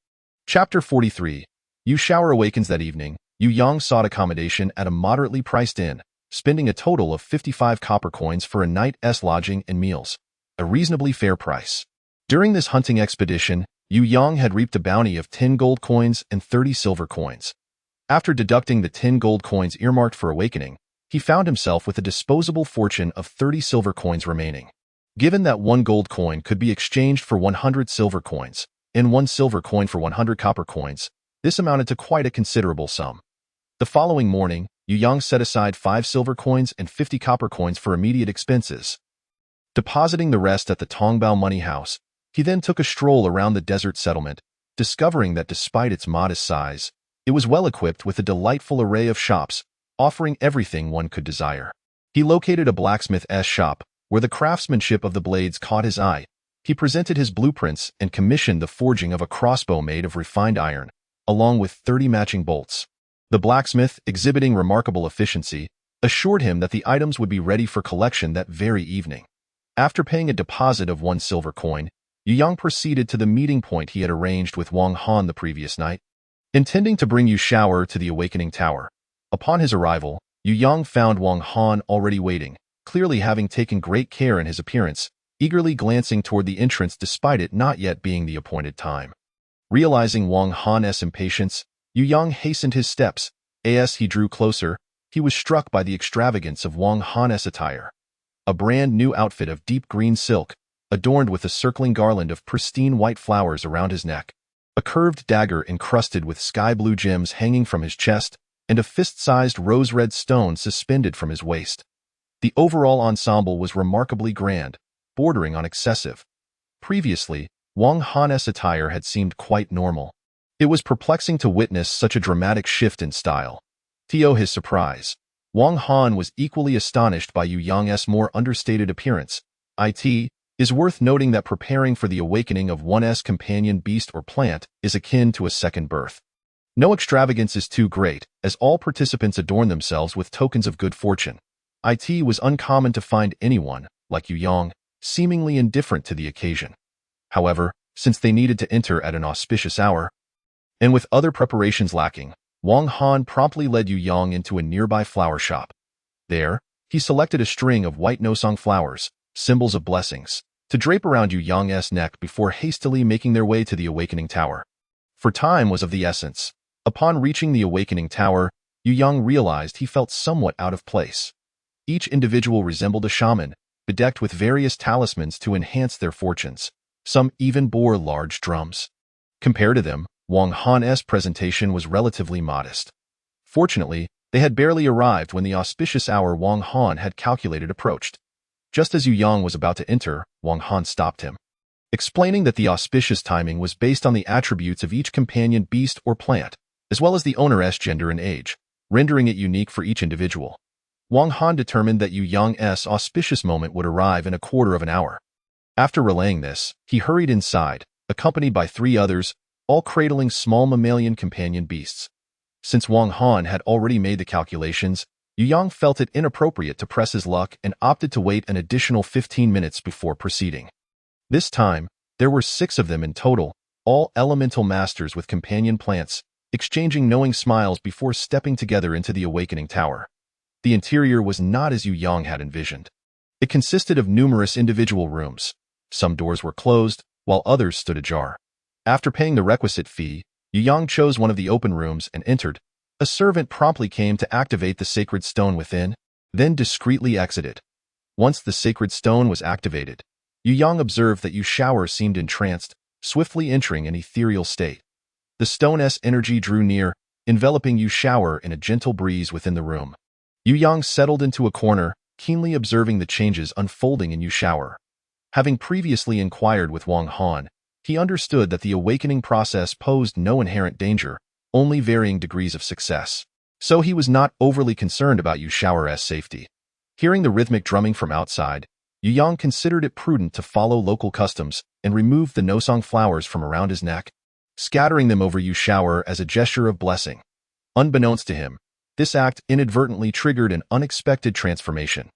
Chapter 43. Yu Shower awakens that evening. Yu Yang sought accommodation at a moderately priced inn, spending a total of 55 copper coins for a night's lodging and meals, a reasonably fair price. During this hunting expedition, Yu Yang had reaped a bounty of 10 gold coins and 30 silver coins. After deducting the 10 gold coins earmarked for awakening, he found himself with a disposable fortune of 30 silver coins remaining. Given that 1 gold coin could be exchanged for 100 silver coins, and 1 silver coin for 100 copper coins, this amounted to quite a considerable sum. The following morning, Yu Yang set aside 5 silver coins and 50 copper coins for immediate expenses. Depositing the rest at the Tongbao money house, he then took a stroll around the desert settlement, discovering that despite its modest size, it was well equipped with a delightful array of shops, offering everything one could desire. He located a blacksmith's shop, where the craftsmanship of the blades caught his eye. He presented his blueprints and commissioned the forging of a crossbow made of refined iron, along with 30 matching bolts. The blacksmith, exhibiting remarkable efficiency, assured him that the items would be ready for collection that very evening. After paying a deposit of 1 silver coin, Yu Yang proceeded to the meeting point he had arranged with Wang Han the previous night, intending to bring Yu Shower to the Awakening Tower. Upon his arrival, Yu Yang found Wang Han already waiting, clearly having taken great care in his appearance, eagerly glancing toward the entrance despite it not yet being the appointed time. Realizing Wang Han's impatience, Yu Yang hastened his steps. As he drew closer, he was struck by the extravagance of Wang Han's attire. A brand new outfit of deep green silk, adorned with a circling garland of pristine white flowers around his neck, a curved dagger encrusted with sky-blue gems hanging from his chest, and a fist-sized rose-red stone suspended from his waist. The overall ensemble was remarkably grand, bordering on excessive. Previously, Wang Han's attire had seemed quite normal. It was perplexing to witness such a dramatic shift in style. To his surprise, Wang Han was equally astonished by Yu Yang's more understated appearance. It is worth noting that preparing for the awakening of one's companion beast or plant is akin to a second birth. No extravagance is too great, as all participants adorn themselves with tokens of good fortune. It was uncommon to find anyone, like Yu Yang, seemingly indifferent to the occasion. However, since they needed to enter at an auspicious hour, and with other preparations lacking, Wang Han promptly led Yu Yang into a nearby flower shop. There, he selected a string of white nosong flowers, symbols of blessings, to drape around Yu Yang's neck before hastily making their way to the Awakening Tower. For time was of the essence. Upon reaching the Awakening Tower, Yu Yang realized he felt somewhat out of place. Each individual resembled a shaman, bedecked with various talismans to enhance their fortunes. Some even bore large drums. Compared to them, Wang Han's presentation was relatively modest. Fortunately, they had barely arrived when the auspicious hour Wang Han had calculated approached. Just as Yu Yang was about to enter, Wang Han stopped him, explaining that the auspicious timing was based on the attributes of each companion beast or plant, as well as the owner's gender and age, rendering it unique for each individual. Wang Han determined that Yu Yang's auspicious moment would arrive in a quarter of an hour. After relaying this, he hurried inside, accompanied by 3 others, all cradling small mammalian companion beasts. Since Wang Han had already made the calculations, Yu Yang felt it inappropriate to press his luck and opted to wait an additional 15 minutes before proceeding. This time, there were 6 of them in total, all elemental masters with companion plants, exchanging knowing smiles before stepping together into the awakening tower. The interior was not as Yu Yang had envisioned. It consisted of numerous individual rooms. Some doors were closed, while others stood ajar. After paying the requisite fee, Yu Yang chose one of the open rooms and entered. A servant promptly came to activate the sacred stone within, then discreetly exited. Once the sacred stone was activated, Yu Yang observed that Yu Shower seemed entranced, swiftly entering an ethereal state. The stone's energy drew near, enveloping Yu Shower in a gentle breeze within the room. Yu Yang settled into a corner, keenly observing the changes unfolding in Yu Shower. Having previously inquired with Wang Han, he understood that the awakening process posed no inherent danger, only varying degrees of success. So he was not overly concerned about Yu Shower's safety. Hearing the rhythmic drumming from outside, Yu Yang considered it prudent to follow local customs and removed the nosong flowers from around his neck, scattering them over Yu Shower as a gesture of blessing. Unbeknownst to him, this act inadvertently triggered an unexpected transformation.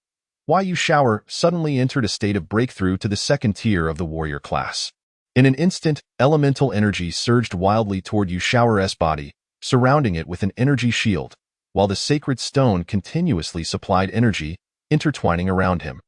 Yu Shower suddenly entered a state of breakthrough to the second tier of the warrior class. In an instant, elemental energy surged wildly toward Yu Shower's body, surrounding it with an energy shield, while the sacred stone continuously supplied energy, intertwining around him.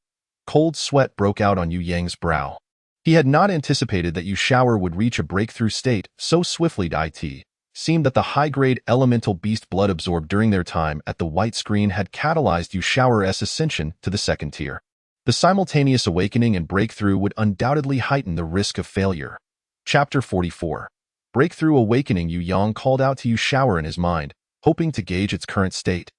Cold sweat broke out on Yu Yang's brow. He had not anticipated that Yu Shower would reach a breakthrough state so swiftly. It seemed that the high-grade elemental beast blood absorbed during their time at the white screen had catalyzed Yu Shower's ascension to the second tier. The simultaneous awakening and breakthrough would undoubtedly heighten the risk of failure. Chapter 44. Breakthrough Awakening. Yu Yang called out to Yu Shower in his mind, hoping to gauge its current state.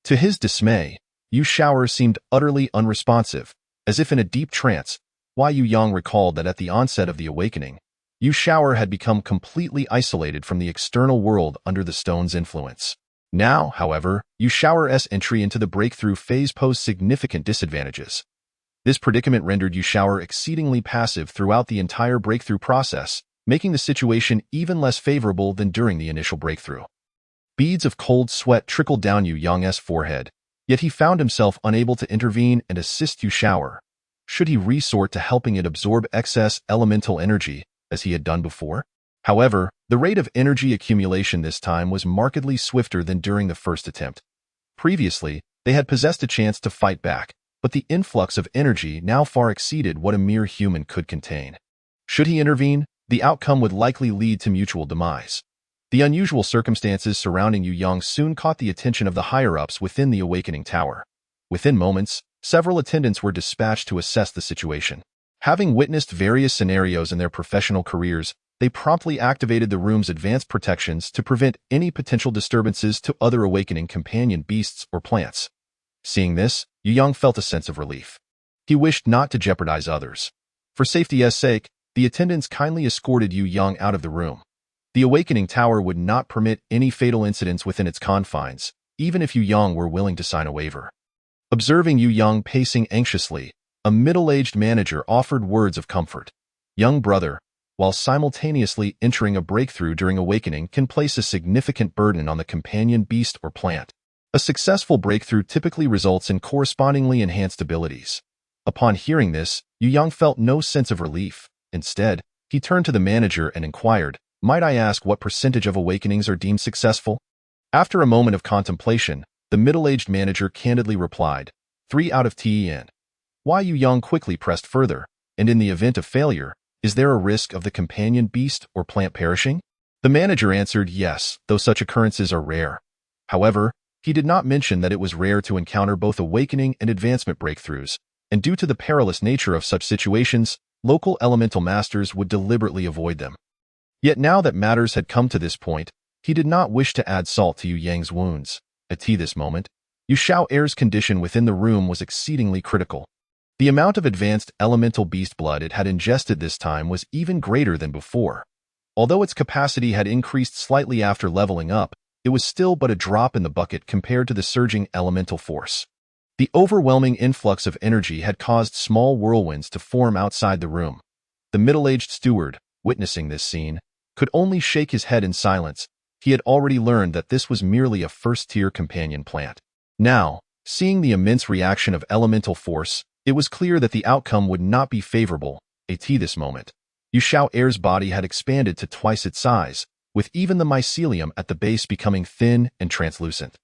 To his dismay, Yu Shower seemed utterly unresponsive, as if in a deep trance. Yu Yang recalled that at the onset of the awakening, Yu Shower had become completely isolated from the external world under the stone's influence. Now, however, Yu Shower's entry into the breakthrough phase posed significant disadvantages. This predicament rendered Yu Shower exceedingly passive throughout the entire breakthrough process, making the situation even less favorable than during the initial breakthrough. Beads of cold sweat trickled down Yu Yang's forehead, yet he found himself unable to intervene and assist Yu Shower. Should he resort to helping it absorb excess elemental energy, as he had done before? However, the rate of energy accumulation this time was markedly swifter than during the first attempt. Previously, they had possessed a chance to fight back, but the influx of energy now far exceeded what a mere human could contain. Should he intervene, the outcome would likely lead to mutual demise. The unusual circumstances surrounding Yu Yang soon caught the attention of the higher-ups within the awakening tower. Within moments, several attendants were dispatched to assess the situation. Having witnessed various scenarios in their professional careers, they promptly activated the room's advanced protections to prevent any potential disturbances to other awakening companion beasts or plants. Seeing this, Yu Yang felt a sense of relief. He wished not to jeopardize others. For safety's sake, the attendants kindly escorted Yu Yang out of the room. The awakening tower would not permit any fatal incidents within its confines, even if Yu Yang were willing to sign a waiver. Observing Yu Yang pacing anxiously, a middle-aged manager offered words of comfort. Young brother, while simultaneously entering a breakthrough during awakening can place a significant burden on the companion beast or plant. A successful breakthrough typically results in correspondingly enhanced abilities. Upon hearing this, Yu Yang felt no sense of relief. Instead, he turned to the manager and inquired, "Might I ask what percentage of awakenings are deemed successful?" After a moment of contemplation, the middle-aged manager candidly replied, 3 out of 10. Yu Yang quickly pressed further, "And in the event of failure, is there a risk of the companion beast or plant perishing?" The manager answered yes, though such occurrences are rare. However, he did not mention that it was rare to encounter both awakening and advancement breakthroughs, and due to the perilous nature of such situations, local elemental masters would deliberately avoid them. Yet now that matters had come to this point, he did not wish to add salt to Yu Yang's wounds. At this moment, Yu Shower's condition within the room was exceedingly critical. The amount of advanced elemental beast blood it had ingested this time was even greater than before. Although its capacity had increased slightly after leveling up, it was still but a drop in the bucket compared to the surging elemental force. The overwhelming influx of energy had caused small whirlwinds to form outside the room. The middle-aged steward, witnessing this scene, could only shake his head in silence. He had already learned that this was merely a first-tier companion plant. Now, seeing the immense reaction of elemental force, it was clear that the outcome would not be favorable. At this moment, Yu Xiao'er's body had expanded to twice its size, with even the mycelium at the base becoming thin and translucent.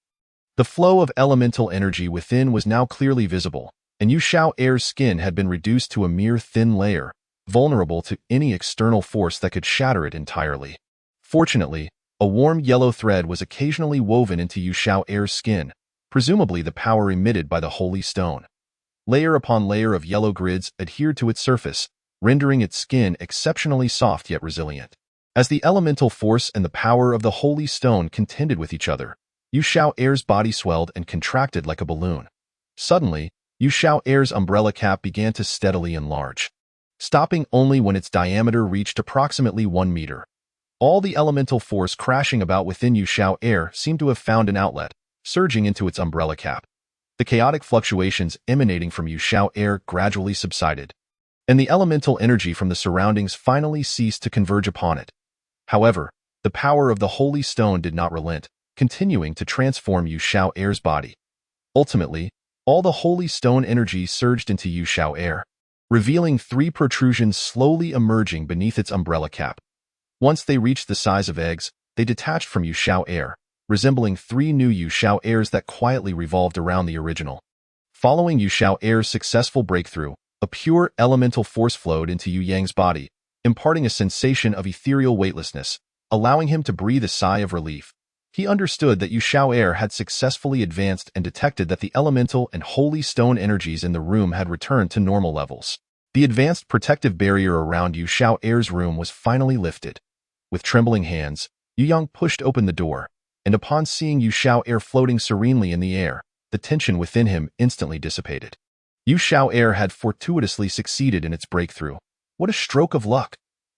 The flow of elemental energy within was now clearly visible, and Yu Xiao'er's skin had been reduced to a mere thin layer, vulnerable to any external force that could shatter it entirely. Fortunately, a warm yellow thread was occasionally woven into Yu Xiao'er's skin, presumably the power emitted by the holy stone. Layer upon layer of yellow grids adhered to its surface, rendering its skin exceptionally soft yet resilient. As the elemental force and the power of the holy stone contended with each other, Yu Xiao'er's body swelled and contracted like a balloon. Suddenly, Yu Xiao'er's umbrella cap began to steadily enlarge, stopping only when its diameter reached approximately 1 meter. All the elemental force crashing about within Yu Xiao'er seemed to have found an outlet, surging into its umbrella cap. The chaotic fluctuations emanating from Yu Xiao'er gradually subsided, and the elemental energy from the surroundings finally ceased to converge upon it. However, the power of the holy stone did not relent, continuing to transform Yu Xiao'er's body. Ultimately, all the holy stone energy surged into Yu Xiao'er, revealing 3 protrusions slowly emerging beneath its umbrella cap. Once they reached the size of eggs, they detached from Yu Xiao'er, resembling 3 new Yu Xiao'ers that quietly revolved around the original. Following Yu Xiao'er's successful breakthrough, a pure elemental force flowed into Yu Yang's body, imparting a sensation of ethereal weightlessness, allowing him to breathe a sigh of relief. He understood that Yu Xiao'er had successfully advanced and detected that the elemental and holy stone energies in the room had returned to normal levels. The advanced protective barrier around Yu Xiao'er's room was finally lifted. With trembling hands, Yu Yang pushed open the door, and upon seeing Yu Xiao'er floating serenely in the air, the tension within him instantly dissipated. Yu Xiao'er had fortuitously succeeded in its breakthrough. What a stroke of luck!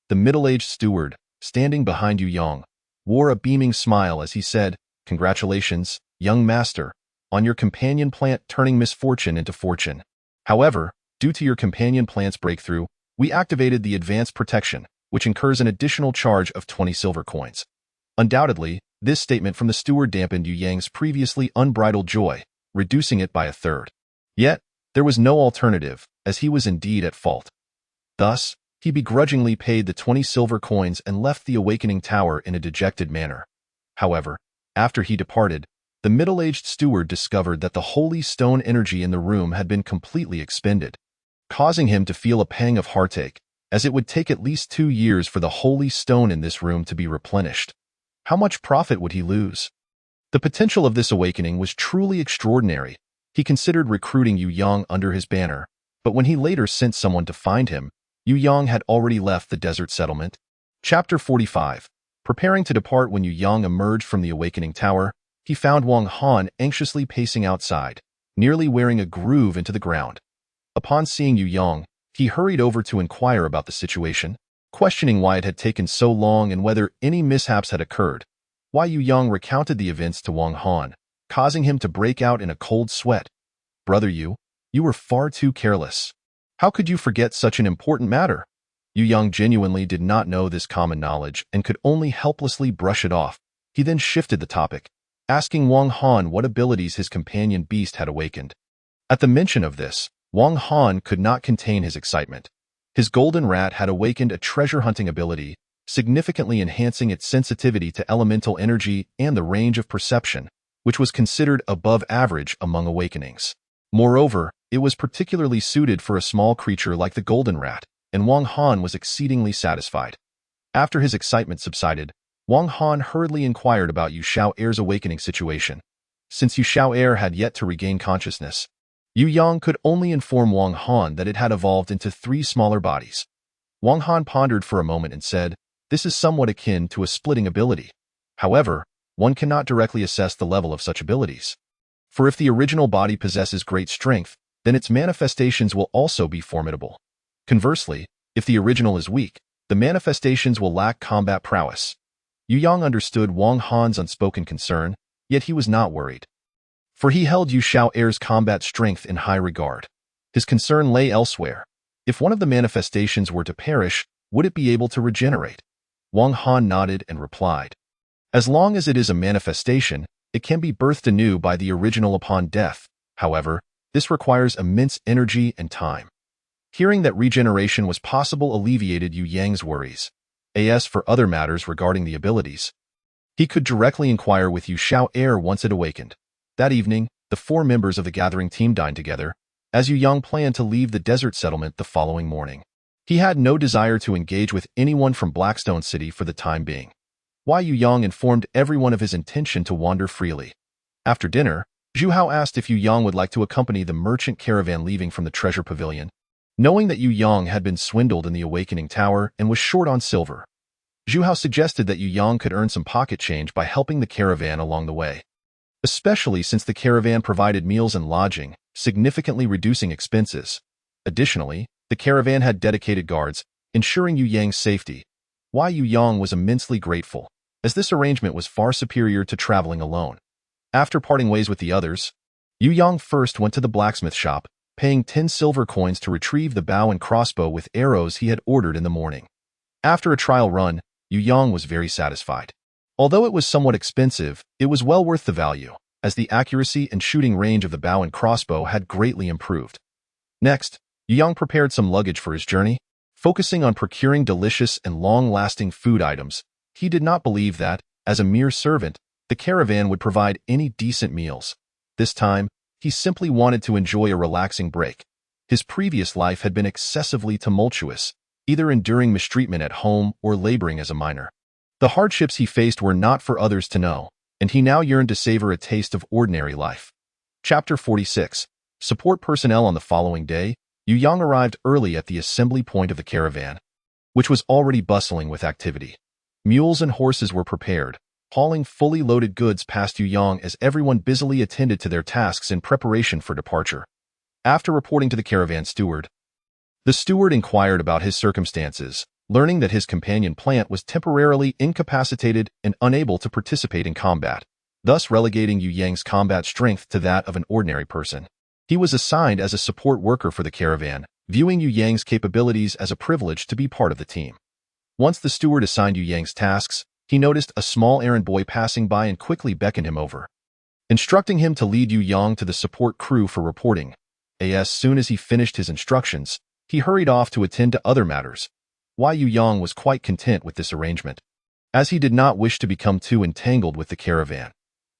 The middle-aged steward, standing behind Yu Yang, wore a beaming smile as he said, "Congratulations, young master, on your companion plant turning misfortune into fortune. However, due to your companion plant's breakthrough, we activated the advanced protection, which incurs an additional charge of 20 silver coins." Undoubtedly, this statement from the steward dampened Yu Yang's previously unbridled joy, reducing it by a third. Yet, there was no alternative, as he was indeed at fault. Thus, he begrudgingly paid the 20 silver coins and left the awakening tower in a dejected manner. However, after he departed, the middle-aged steward discovered that the holy stone energy in the room had been completely expended, causing him to feel a pang of heartache, as it would take at least 2 years for the holy stone in this room to be replenished. How much profit would he lose? The potential of this awakening was truly extraordinary. He considered recruiting Yu Yang under his banner, but when he later sent someone to find him, Yu Yang had already left the desert settlement. Chapter 45. Preparing to depart. When Yu Yang emerged from the awakening tower, he found Wang Han anxiously pacing outside, nearly wearing a groove into the ground. Upon seeing Yu Yang, he hurried over to inquire about the situation, questioning why it had taken so long and whether any mishaps had occurred. Yu Yang recounted the events to Wang Han, causing him to break out in a cold sweat. "Brother Yu, you were far too careless. How could you forget such an important matter?" Yu Yang genuinely did not know this common knowledge and could only helplessly brush it off. He then shifted the topic, asking Wang Han what abilities his companion beast had awakened. At the mention of this, Wang Han could not contain his excitement. His golden rat had awakened a treasure-hunting ability, significantly enhancing its sensitivity to elemental energy and the range of perception, which was considered above average among awakenings. Moreover, it was particularly suited for a small creature like the golden rat, and Wang Han was exceedingly satisfied. After his excitement subsided, Wang Han hurriedly inquired about Yu Xiao'er's awakening situation. Since Yu Xiao'er had yet to regain consciousness, Yu Yang could only inform Wang Han that it had evolved into 3 smaller bodies. Wang Han pondered for a moment and said, "This is somewhat akin to a splitting ability. However, one cannot directly assess the level of such abilities. For if the original body possesses great strength, then its manifestations will also be formidable. Conversely, if the original is weak, the manifestations will lack combat prowess." Yu Yang understood Wang Han's unspoken concern, yet he was not worried, for he held Yu Xiao'er's combat strength in high regard. His concern lay elsewhere. If one of the manifestations were to perish, would it be able to regenerate? Wang Han nodded and replied, "As long as it is a manifestation, it can be birthed anew by the original upon death. However, this requires immense energy and time." Hearing that regeneration was possible alleviated Yu Yang's worries. As for other matters regarding the abilities, he could directly inquire with Yu Xiao Air once it awakened. That evening, the 4 members of the gathering team dined together, as Yu Yang planned to leave the desert settlement the following morning. He had no desire to engage with anyone from Blackstone City for the time being. Yu Yang informed everyone of his intention to wander freely. After dinner, Zhu Hao asked if Yu Yang would like to accompany the merchant caravan leaving from the treasure pavilion. Knowing that Yu Yang had been swindled in the Awakening Tower and was short on silver, Zhu Hao suggested that Yu Yang could earn some pocket change by helping the caravan along the way, especially since the caravan provided meals and lodging, significantly reducing expenses. Additionally, the caravan had dedicated guards, ensuring Yu Yang's safety. Yu Yang was immensely grateful, as this arrangement was far superior to traveling alone. After parting ways with the others, Yu Yang first went to the blacksmith shop, paying 10 silver coins to retrieve the bow and crossbow with arrows he had ordered in the morning. After a trial run, Yu Yang was very satisfied. Although it was somewhat expensive, it was well worth the value, as the accuracy and shooting range of the bow and crossbow had greatly improved. Next, Yu Yang prepared some luggage for his journey, focusing on procuring delicious and long-lasting food items. He did not believe that, as a mere servant, the caravan would provide any decent meals. This time, he simply wanted to enjoy a relaxing break. His previous life had been excessively tumultuous, either enduring mistreatment at home or laboring as a miner. The hardships he faced were not for others to know, and he now yearned to savor a taste of ordinary life. Chapter 46. Support personnel. On the following day, Yu Yang arrived early at the assembly point of the caravan, which was already bustling with activity. Mules and horses were prepared, hauling fully loaded goods past Yu Yang as everyone busily attended to their tasks in preparation for departure. After reporting to the caravan steward, the steward inquired about his circumstances, learning that his companion plant was temporarily incapacitated and unable to participate in combat, thus relegating Yu Yang's combat strength to that of an ordinary person. He was assigned as a support worker for the caravan, viewing Yu Yang's capabilities as a privilege to be part of the team. Once the steward assigned Yu Yang's tasks, he noticed a small errand boy passing by and quickly beckoned him over, instructing him to lead Yu Yang to the support crew for reporting. As soon as he finished his instructions, he hurried off to attend to other matters. Yu Yang was quite content with this arrangement, as he did not wish to become too entangled with the caravan.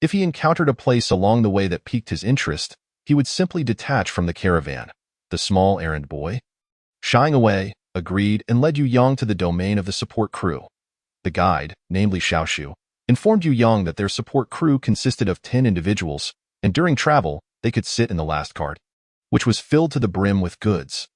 If he encountered a place along the way that piqued his interest, he would simply detach from the caravan. The small errand boy, shying away, agreed and led Yu Yang to the domain of the support crew. The guide, namely Xiaoshu, informed Yu Yang that their support crew consisted of 10 individuals, and during travel, they could sit in the last cart, which was filled to the brim with goods.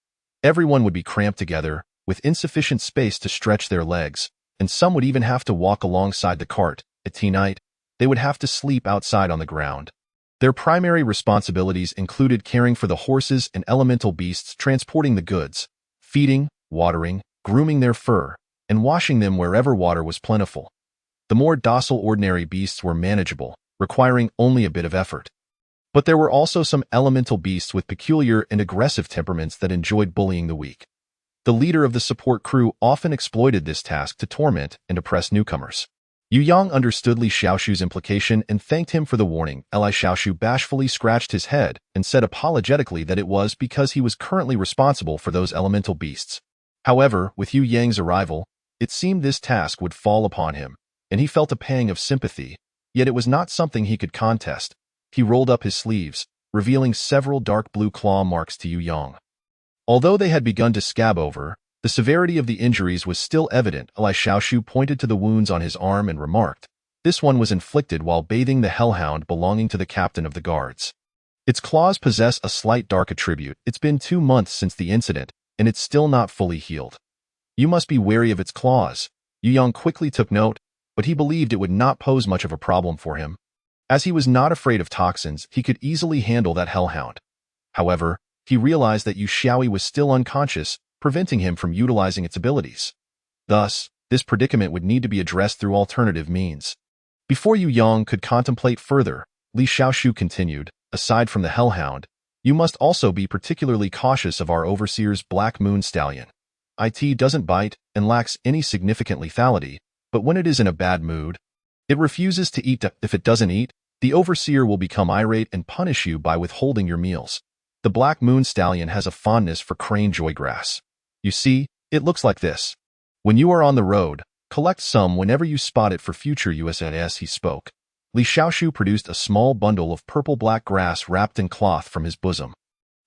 Everyone would be cramped together, with insufficient space to stretch their legs, and some would even have to walk alongside the cart. At night, they would have to sleep outside on the ground. Their primary responsibilities included caring for the horses and elemental beasts transporting the goods, feeding, watering, grooming their fur, and washing them wherever water was plentiful. The more docile ordinary beasts were manageable, requiring only a bit of effort. But there were also some elemental beasts with peculiar and aggressive temperaments that enjoyed bullying the weak. The leader of the support crew often exploited this task to torment and oppress newcomers. Yu Yang understood Li Xiaoshu's implication and thanked him for the warning. Li Xiaoshu bashfully scratched his head and said apologetically that it was because he was currently responsible for those elemental beasts. However, with Yu Yang's arrival, it seemed this task would fall upon him, and he felt a pang of sympathy, yet it was not something he could contest. He rolled up his sleeves, revealing several dark blue claw marks to Yu Yang. Although they had begun to scab over, the severity of the injuries was still evident. Li Xiaoshu pointed to the wounds on his arm and remarked, "This one was inflicted while bathing the hellhound belonging to the captain of the guards. Its claws possess a slight dark attribute. It's been 2 months since the incident, and it's still not fully healed. You must be wary of its claws." Yu Yang quickly took note, but he believed it would not pose much of a problem for him. As he was not afraid of toxins, he could easily handle that hellhound. However, he realized that Yu Xiaoyi was still unconscious, preventing him from utilizing its abilities. Thus, this predicament would need to be addressed through alternative means. Before Yu Yang could contemplate further, Li Xiaoshu continued, "Aside from the hellhound, you must also be particularly cautious of our overseer's Black Moon Stallion. It doesn't bite and lacks any significant lethality, but when it is in a bad mood, it refuses to eat. If it doesn't eat, the overseer will become irate and punish you by withholding your meals. The black moon stallion has a fondness for crane joygrass. You see, it looks like this. When you are on the road, collect some whenever you spot it for future USNS, he spoke. Li Xiaoshu produced a small bundle of purple-black grass wrapped in cloth from his bosom.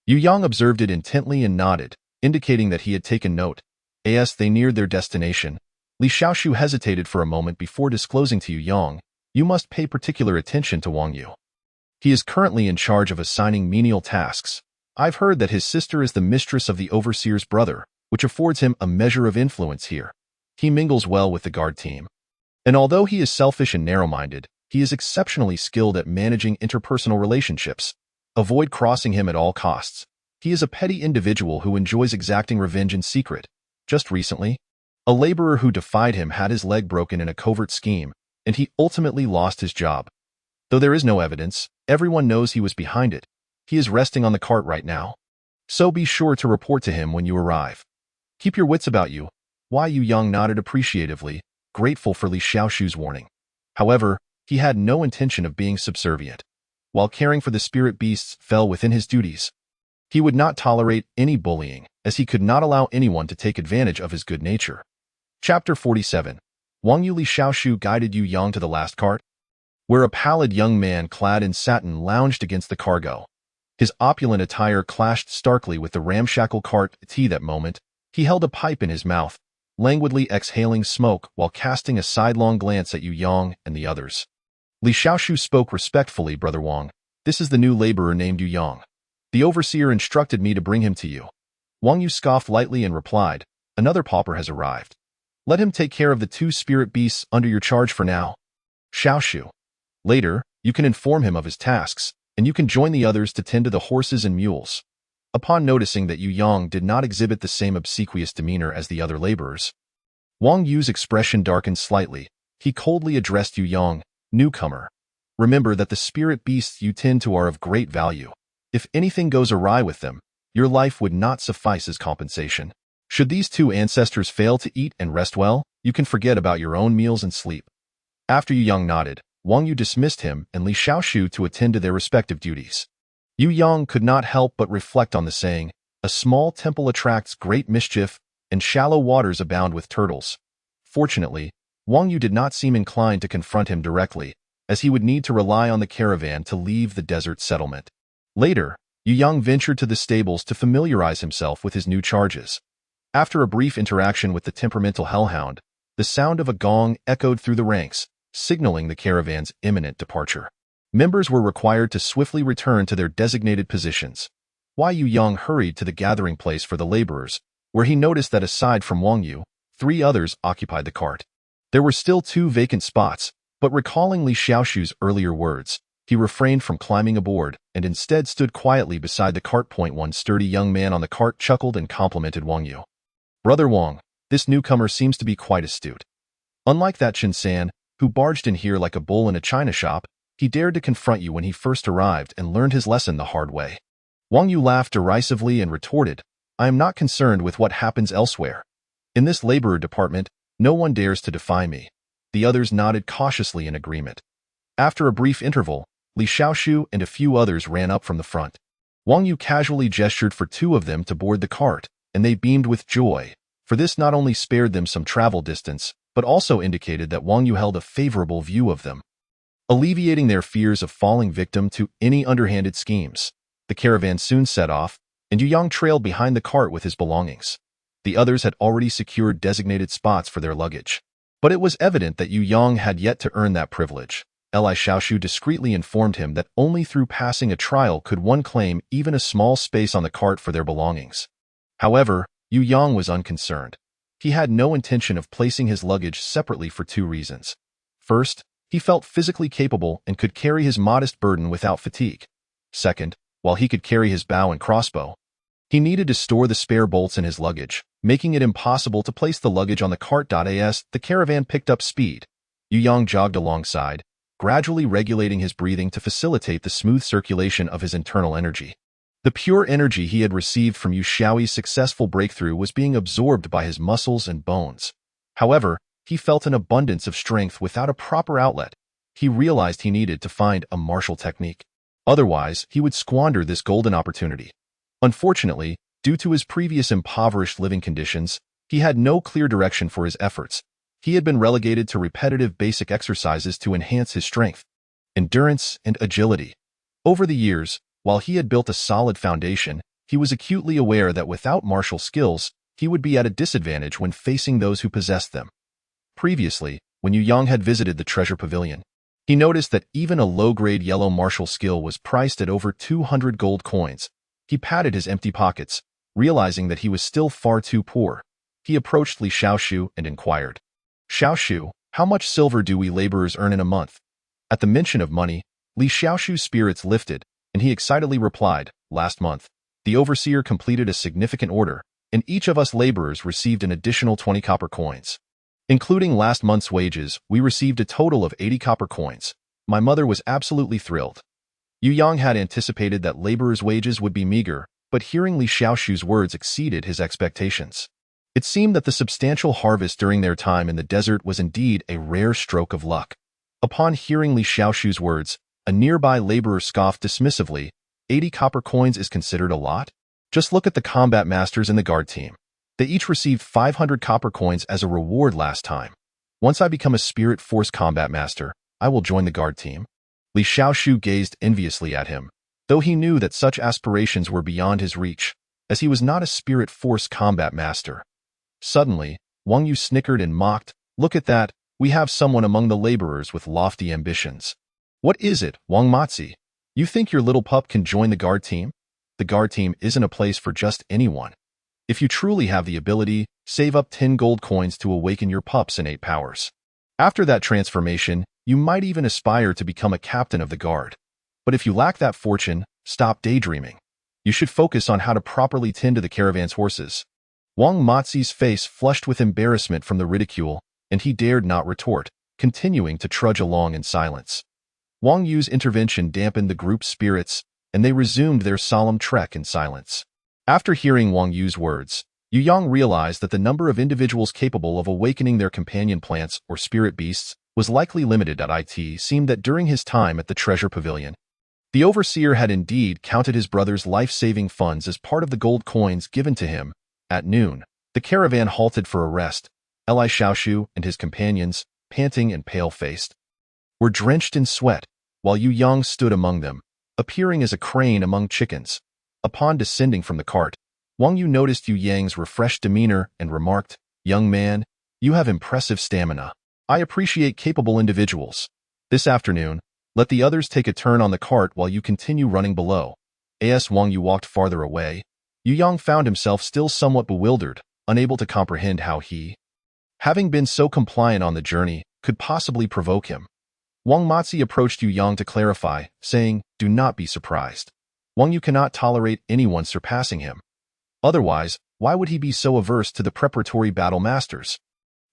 Yu Yang observed it intently and nodded, indicating that he had taken note. As they neared their destination, Li Xiaoshu hesitated for a moment before disclosing to Yu Yang, "You must pay particular attention to Wang Yu. He is currently in charge of assigning menial tasks. I've heard that his sister is the mistress of the overseer's brother, which affords him a measure of influence here. He mingles well with the guard team. And although he is selfish and narrow-minded, he is exceptionally skilled at managing interpersonal relationships. Avoid crossing him at all costs. He is a petty individual who enjoys exacting revenge in secret. Just recently, a laborer who defied him had his leg broken in a covert scheme, and he ultimately lost his job. Though there is no evidence, everyone knows he was behind it. He is resting on the cart right now. So be sure to report to him when you arrive. Keep your wits about you." Yu Yang nodded appreciatively, grateful for Li Xiaoshu's warning. However, he had no intention of being subservient. While caring for the spirit beasts fell within his duties, he would not tolerate any bullying, as he could not allow anyone to take advantage of his good nature. Chapter 47. Wang Yu. Li Xiaoshu guided Yu Yang to the last cart, where a pallid young man clad in satin lounged against the cargo. His opulent attire clashed starkly with the ramshackle cart. That moment, he held a pipe in his mouth, languidly exhaling smoke while casting a sidelong glance at Yu Yang and the others. Li Xiaoshu spoke respectfully, "Brother Wang, this is the new laborer named Yu Yang. The overseer instructed me to bring him to you." Wang Yu scoffed lightly and replied, "Another pauper has arrived. Let him take care of the 2 spirit beasts under your charge for now. Xiaoshu. Later, you can inform him of his tasks, and you can join the others to tend to the horses and mules." Upon noticing that Yu Yang did not exhibit the same obsequious demeanor as the other laborers, Wang Yu's expression darkened slightly. He coldly addressed Yu Yang, "Newcomer. Remember that the spirit beasts you tend to are of great value. If anything goes awry with them, your life would not suffice as compensation. Should these 2 ancestors fail to eat and rest well, you can forget about your own meals and sleep." After Yu Yang nodded, Wang Yu dismissed him and Li Xiaoshu to attend to their respective duties. Yu Yang could not help but reflect on the saying, "A small temple attracts great mischief, and shallow waters abound with turtles." Fortunately, Wang Yu did not seem inclined to confront him directly, as he would need to rely on the caravan to leave the desert settlement. Later, Yu Yang ventured to the stables to familiarize himself with his new charges. After a brief interaction with the temperamental hellhound, the sound of a gong echoed through the ranks, signaling the caravan's imminent departure. Members were required to swiftly return to their designated positions. Yu Yang hurried to the gathering place for the laborers, where he noticed that aside from Wang Yu, 3 others occupied the cart. There were still 2 vacant spots, but recalling Li Xiaoshu's earlier words, he refrained from climbing aboard and instead stood quietly beside the cart. One sturdy young man on the cart chuckled and complimented Wang Yu. "Brother Wang, this newcomer seems to be quite astute. Unlike that Chin-san, who barged in here like a bull in a china shop, he dared to confront you when he first arrived and learned his lesson the hard way." Wang Yu laughed derisively and retorted, "I am not concerned with what happens elsewhere. In this laborer department, no one dares to defy me." The others nodded cautiously in agreement. After a brief interval, Li Xiaoshu and a few others ran up from the front. Wang Yu casually gestured for 2 of them to board the cart, and they beamed with joy, for this not only spared them some travel distance, but also indicated that Wang Yu held a favorable view of them, alleviating their fears of falling victim to any underhanded schemes. The caravan soon set off, and Yu Yang trailed behind the cart with his belongings. The others had already secured designated spots for their luggage. But it was evident that Yu Yang had yet to earn that privilege. Li Xiaoshu discreetly informed him that only through passing a trial could one claim even a small space on the cart for their belongings. However, Yu Yang was unconcerned. He had no intention of placing his luggage separately for 2 reasons. First, he felt physically capable and could carry his modest burden without fatigue. Second, while he could carry his bow and crossbow, he needed to store the spare bolts in his luggage, making it impossible to place the luggage on the cart. As the caravan picked up speed, Yu Yang jogged alongside, gradually regulating his breathing to facilitate the smooth circulation of his internal energy. The pure energy he had received from Yu Xiaoyi's successful breakthrough was being absorbed by his muscles and bones. However, he felt an abundance of strength without a proper outlet. He realized he needed to find a martial technique. Otherwise, he would squander this golden opportunity. Unfortunately, due to his previous impoverished living conditions, he had no clear direction for his efforts. He had been relegated to repetitive basic exercises to enhance his strength, endurance, and agility. Over the years, while he had built a solid foundation, he was acutely aware that without martial skills, he would be at a disadvantage when facing those who possessed them. Previously, when Yu Yang had visited the treasure pavilion, he noticed that even a low-grade yellow martial skill was priced at over 200 gold coins. He patted his empty pockets, realizing that he was still far too poor. He approached Li Xiaoshu and inquired, "Xiaoshu, how much silver do we laborers earn in a month?" At the mention of money, Li Xiaoshu's spirits lifted, and he excitedly replied, "Last month, the overseer completed a significant order, and each of us laborers received an additional 20 copper coins. Including last month's wages, we received a total of 80 copper coins. My mother was absolutely thrilled." Yu Yang had anticipated that laborers' wages would be meager, but hearing Li Xiaoshu's words exceeded his expectations. It seemed that the substantial harvest during their time in the desert was indeed a rare stroke of luck. Upon hearing Li Xiaoshu's words, a nearby laborer scoffed dismissively, 80 copper coins is considered a lot? Just look at the combat masters in the guard team. They each received 500 copper coins as a reward last time. Once I become a spirit force combat master, I will join the guard team. Li Xiaoshu gazed enviously at him, though he knew that such aspirations were beyond his reach, as he was not a spirit force combat master. Suddenly, Wang Yu snickered and mocked, "Look at that, we have someone among the laborers with lofty ambitions." "What is it, Wang Matzi? You think your little pup can join the guard team? The guard team isn't a place for just anyone. If you truly have the ability, save up 10 gold coins to awaken your pup's innate powers. After that transformation, you might even aspire to become a captain of the guard. But if you lack that fortune, stop daydreaming. You should focus on how to properly tend to the caravan's horses." Wang Matzi's face flushed with embarrassment from the ridicule, and he dared not retort, continuing to trudge along in silence. Wang Yu's intervention dampened the group's spirits, and they resumed their solemn trek in silence. After hearing Wang Yu's words, Yu Yang realized that the number of individuals capable of awakening their companion plants or spirit beasts was likely limited. It seemed that during his time at the treasure pavilion, the overseer had indeed counted his brother's life-saving funds as part of the gold coins given to him. At noon, the caravan halted for a rest. Li Xiaoshu and his companions, panting and pale-faced, were drenched in sweat, while Yu Yang stood among them, appearing as a crane among chickens. Upon descending from the cart, Wang Yu noticed Yu Yang's refreshed demeanor and remarked, "Young man, you have impressive stamina. I appreciate capable individuals. This afternoon, let the others take a turn on the cart while you continue running below." As Wang Yu walked farther away, Yu Yang found himself still somewhat bewildered, unable to comprehend how he, having been so compliant on the journey, could possibly provoke him. Wang Matzi approached Yu Yang to clarify, saying, "Do not be surprised. Wang Yu cannot tolerate anyone surpassing him. Otherwise, why would he be so averse to the preparatory battle masters?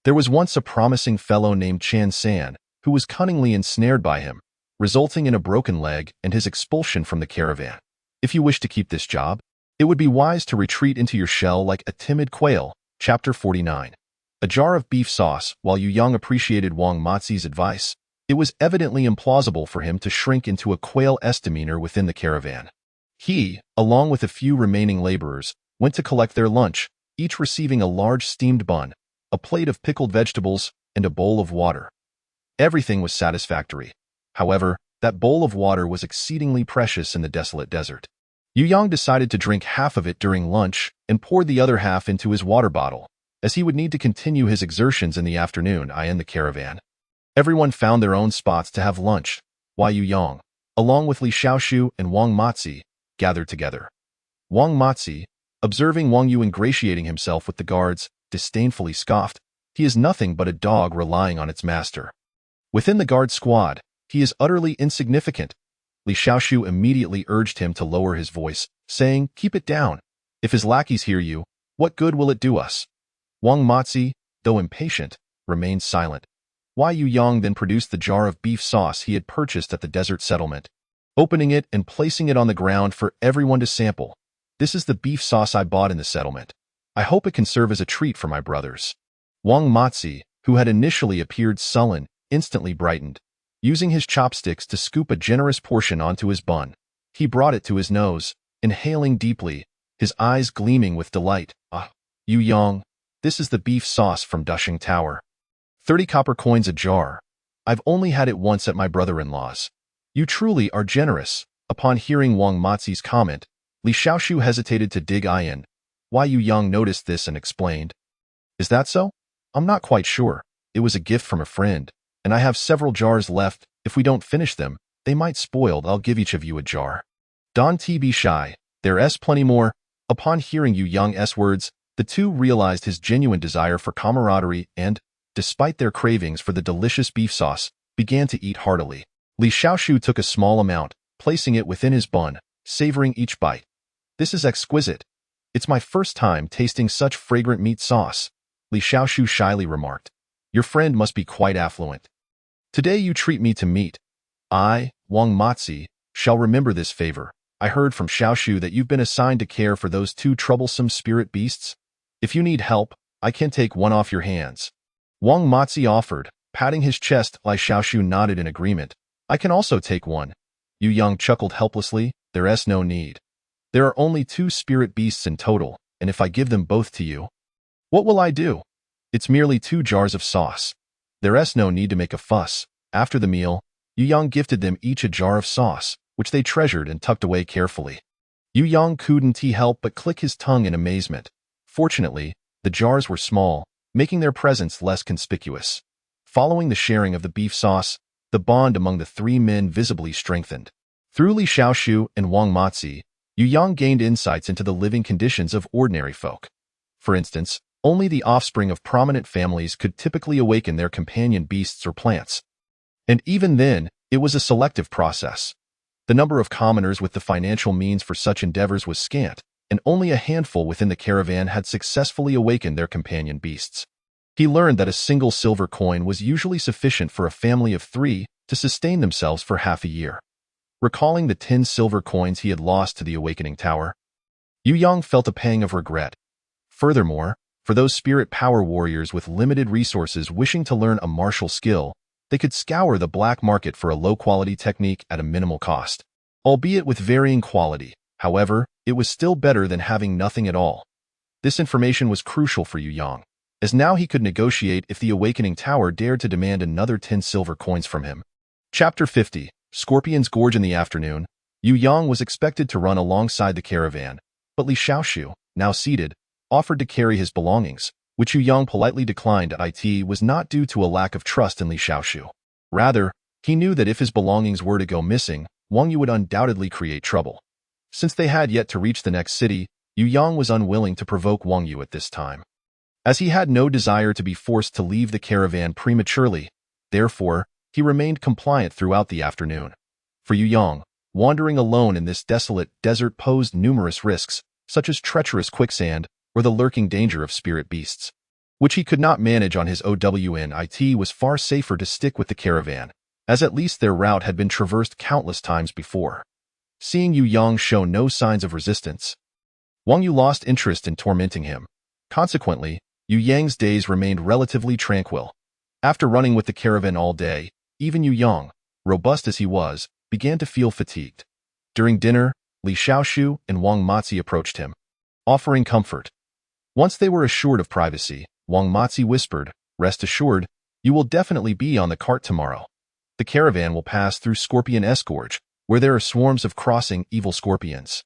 There was once a promising fellow named Chan San, who was cunningly ensnared by him, resulting in a broken leg and his expulsion from the caravan. If you wish to keep this job, it would be wise to retreat into your shell like a timid quail." Chapter 49. A jar of beef sauce. While Yu Yang appreciated Wang Matzi's advice, it was evidently implausible for him to shrink into a quail-esque demeanor within the caravan. He, along with a few remaining laborers, went to collect their lunch, each receiving a large steamed bun, a plate of pickled vegetables, and a bowl of water. Everything was satisfactory. However, that bowl of water was exceedingly precious in the desolate desert. Yu Yang decided to drink half of it during lunch and poured the other half into his water bottle, as he would need to continue his exertions in the afternoon. In the caravan, everyone found their own spots to have lunch, while Yu Yang, along with Li Xiaoshu and Wang Matzi, gathered together. Wang Matzi, observing Wang Yu ingratiating himself with the guards, disdainfully scoffed, "He is nothing but a dog relying on its master. Within the guard squad, he is utterly insignificant." Li Xiaoshu immediately urged him to lower his voice, saying, "Keep it down. If his lackeys hear you, what good will it do us?" Wang Matzi, though impatient, remained silent. Yu Yang then produced the jar of beef sauce he had purchased at the desert settlement, opening it and placing it on the ground for everyone to sample. "This is the beef sauce I bought in the settlement. I hope it can serve as a treat for my brothers." Wang Matzi, who had initially appeared sullen, instantly brightened, using his chopsticks to scoop a generous portion onto his bun. He brought it to his nose, inhaling deeply, his eyes gleaming with delight. Ah, Yu Yang, this is the beef sauce from Dushing Tower. 30 copper coins a jar. I've only had it once at my brother-in-law's. You truly are generous. Upon hearing Wang Mazi's comment, Li Xiaoshu hesitated to dig in. Why Yu Yang noticed this and explained. Is that so? I'm not quite sure. It was a gift from a friend, and I have several jars left. If we don't finish them, they might spoil. I'll give each of you a jar. Don't be shy. There's plenty more. Upon hearing Yu Yang's words, the two realized his genuine desire for camaraderie and, despite their cravings for the delicious beef sauce, began to eat heartily. Li Xiaoshu took a small amount, placing it within his bun, savoring each bite. This is exquisite. It's my first time tasting such fragrant meat sauce, Li Xiaoshu shyly remarked. Your friend must be quite affluent. Today you treat me to meat. I, Wang Mazi, shall remember this favor. I heard from Xiaoshu that you've been assigned to care for those two troublesome spirit beasts. If you need help, I can take one off your hands. Wang Mazi offered, patting his chest. Li Xiaoshu nodded in agreement. I can also take one. Yu Yang chuckled helplessly. There's no need. There are only 2 spirit beasts in total, and if I give them both to you, what will I do? It's merely 2 jars of sauce. There's no need to make a fuss. After the meal, Yu Yang gifted them each a jar of sauce, which they treasured and tucked away carefully. Yu Yang couldn't help but click his tongue in amazement. Fortunately, the jars were small, making their presence less conspicuous. Following the sharing of the beef sauce, the bond among the 3 men visibly strengthened. Through Li Xiaoshu and Wang Mazi, Yu Yang gained insights into the living conditions of ordinary folk. For instance, only the offspring of prominent families could typically awaken their companion beasts or plants. And even then, it was a selective process. The number of commoners with the financial means for such endeavors was scant, and only a handful within the caravan had successfully awakened their companion beasts. He learned that a single silver coin was usually sufficient for a family of 3 to sustain themselves for half a year. Recalling the 10 silver coins he had lost to the Awakening Tower, Yu Yang felt a pang of regret. Furthermore, for those spirit power warriors with limited resources wishing to learn a martial skill, they could scour the black market for a low-quality technique at a minimal cost. Albeit with varying quality, however, it was still better than having nothing at all. This information was crucial for Yu Yang, as now he could negotiate if the Awakening Tower dared to demand another 10 silver coins from him. Chapter 50. Scorpion's Gorge. In the afternoon, Yu Yang was expected to run alongside the caravan, but Li Xiaoshu, now seated, offered to carry his belongings, which Yu Yang politely declined. It was not due to a lack of trust in Li Xiaoshu. Rather, he knew that if his belongings were to go missing, Wang Yu would undoubtedly create trouble. Since they had yet to reach the next city, Yu Yang was unwilling to provoke Wang Yu at this time. As he had no desire to be forced to leave the caravan prematurely, therefore, he remained compliant throughout the afternoon. For Yu Yang, wandering alone in this desolate desert posed numerous risks, such as treacherous quicksand or the lurking danger of spirit beasts, which he could not manage on his own. It was far safer to stick with the caravan, as at least their route had been traversed countless times before. Seeing Yu Yang show no signs of resistance, Wang Yu lost interest in tormenting him. Consequently, Yu Yang's days remained relatively tranquil. After running with the caravan all day, even Yu Yang, robust as he was, began to feel fatigued. During dinner, Li Xiaoshu and Wang Mazi approached him, offering comfort. Once they were assured of privacy, Wang Mazi whispered, "Rest assured, you will definitely be on the cart tomorrow. The caravan will pass through Scorpion's Gorge, where there are swarms of crossing evil scorpions.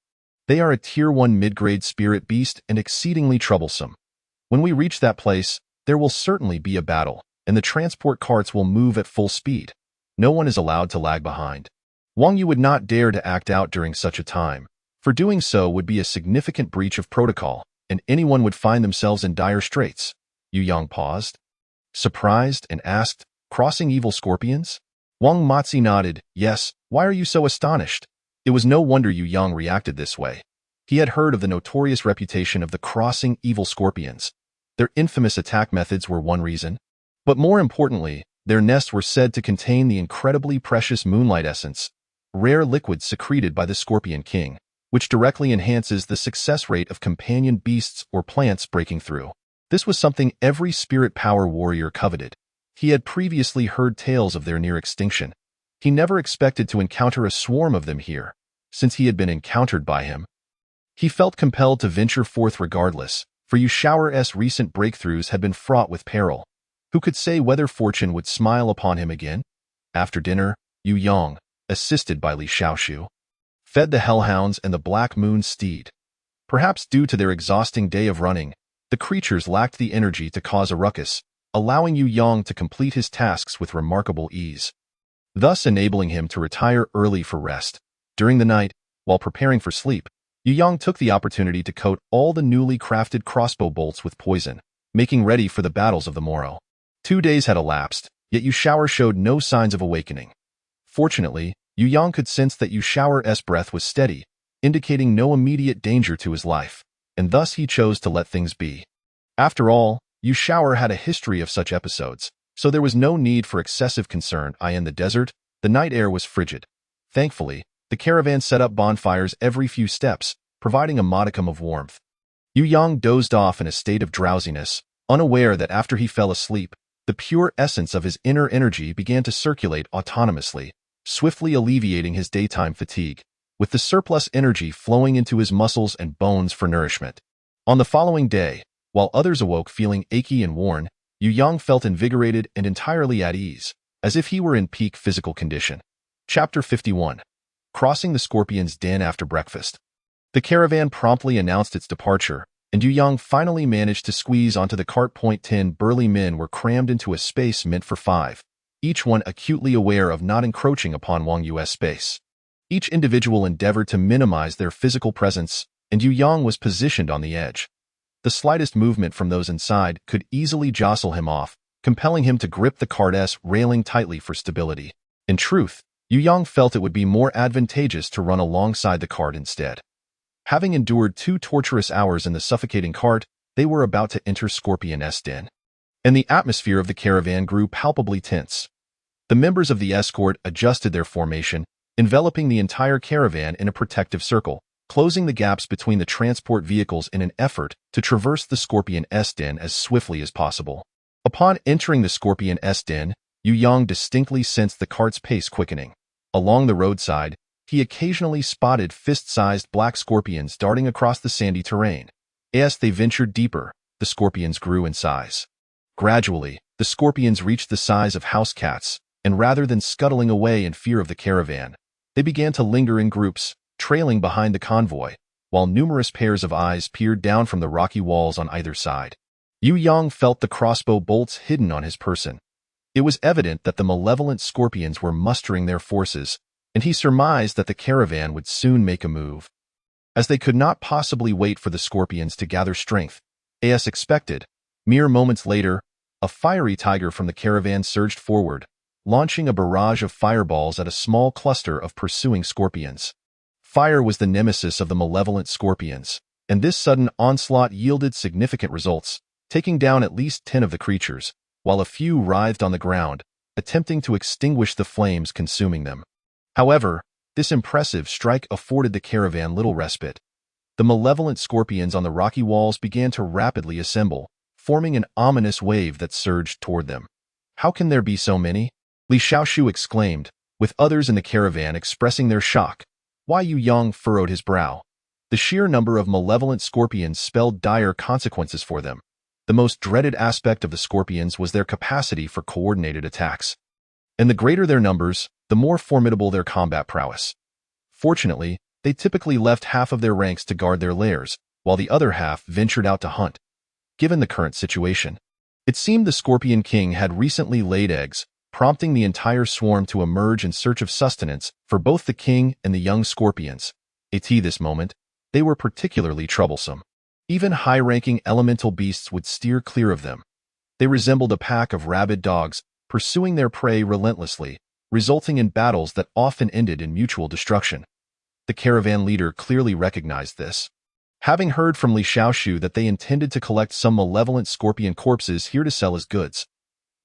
They are a Tier 1 mid-grade spirit beast and exceedingly troublesome. When we reach that place, there will certainly be a battle, and the transport carts will move at full speed. No one is allowed to lag behind." Wang Yu would not dare to act out during such a time, for doing so would be a significant breach of protocol, and anyone would find themselves in dire straits. Yu Yang paused, surprised, and asked, "Crossing evil scorpions?" Wang Mazi nodded. "Yes, why are you so astonished?" It was no wonder Yu Yang reacted this way. He had heard of the notorious reputation of the crossing evil scorpions. Their infamous attack methods were one reason, but more importantly, their nests were said to contain the incredibly precious moonlight essence, rare liquid secreted by the Scorpion King, which directly enhances the success rate of companion beasts or plants breaking through. This was something every spirit power warrior coveted. He had previously heard tales of their near extinction. He never expected to encounter a swarm of them here. since he had been encountered by him. He felt compelled to venture forth regardless, for Yu Shao's recent breakthroughs had been fraught with peril. Who could say whether fortune would smile upon him again? After dinner, Yu Yang, assisted by Li Xiaoshu, fed the hellhounds and the Black Moon's steed. Perhaps due to their exhausting day of running, the creatures lacked the energy to cause a ruckus, allowing Yu Yang to complete his tasks with remarkable ease, thus enabling him to retire early for rest. During the night, while preparing for sleep, Yu Yang took the opportunity to coat all the newly crafted crossbow bolts with poison, making ready for the battles of the morrow. 2 days had elapsed, yet Yu Shao showed no signs of awakening. Fortunately, Yu Yang could sense that Yu Shao's breath was steady, indicating no immediate danger to his life, and thus he chose to let things be. After all, Yu Shao had a history of such episodes, so there was no need for excessive concern. In the desert, the night air was frigid. Thankfully, the caravan set up bonfires every few steps, providing a modicum of warmth. Yu Yang dozed off in a state of drowsiness, unaware that after he fell asleep, the pure essence of his inner energy began to circulate autonomously, swiftly alleviating his daytime fatigue, with the surplus energy flowing into his muscles and bones for nourishment. On the following day, while others awoke feeling achy and worn, Yu Yang felt invigorated and entirely at ease, as if he were in peak physical condition. Chapter 51. Crossing the Scorpion's Den after breakfast. The caravan promptly announced its departure, and Yu Yang finally managed to squeeze onto the cart. 10 burly men were crammed into a space meant for 5, each one acutely aware of not encroaching upon Wang Yu's space. Each individual endeavored to minimize their physical presence, and Yu Yang was positioned on the edge. The slightest movement from those inside could easily jostle him off, compelling him to grip the cart's railing tightly for stability. In truth, Yu Yang felt it would be more advantageous to run alongside the cart instead. Having endured 2 torturous hours in the suffocating cart, they were about to enter Scorpion's den. And the atmosphere of the caravan grew palpably tense. The members of the escort adjusted their formation, enveloping the entire caravan in a protective circle, closing the gaps between the transport vehicles in an effort to traverse the Scorpion's den as swiftly as possible. Upon entering the Scorpion's den, Yu Yang distinctly sensed the cart's pace quickening. Along the roadside, he occasionally spotted fist-sized black scorpions darting across the sandy terrain. As they ventured deeper, the scorpions grew in size. Gradually, the scorpions reached the size of house cats, and rather than scuttling away in fear of the caravan, they began to linger in groups, trailing behind the convoy, while numerous pairs of eyes peered down from the rocky walls on either side. Yu Yang felt the crossbow bolts hidden on his person. It was evident that the malevolent scorpions were mustering their forces, and he surmised that the caravan would soon make a move. As they could not possibly wait for the scorpions to gather strength, as expected, mere moments later, a fiery tiger from the caravan surged forward, launching a barrage of fireballs at a small cluster of pursuing scorpions. Fire was the nemesis of the malevolent scorpions, and this sudden onslaught yielded significant results, taking down at least 10 of the creatures, while a few writhed on the ground, attempting to extinguish the flames consuming them. However, this impressive strike afforded the caravan little respite. The malevolent scorpions on the rocky walls began to rapidly assemble, forming an ominous wave that surged toward them. "How can there be so many?" Li Xiaoshu exclaimed, with others in the caravan expressing their shock. Why Yu Yang furrowed his brow. The sheer number of malevolent scorpions spelled dire consequences for them. The most dreaded aspect of the scorpions was their capacity for coordinated attacks. And the greater their numbers, the more formidable their combat prowess. Fortunately, they typically left half of their ranks to guard their lairs, while the other half ventured out to hunt. Given the current situation, it seemed the Scorpion King had recently laid eggs, prompting the entire swarm to emerge in search of sustenance for both the king and the young scorpions. At this moment, they were particularly troublesome. Even high-ranking elemental beasts would steer clear of them. They resembled a pack of rabid dogs, pursuing their prey relentlessly, resulting in battles that often ended in mutual destruction. The caravan leader clearly recognized this. Having heard from Li Xiaoshu that they intended to collect some malevolent scorpion corpses here to sell as goods.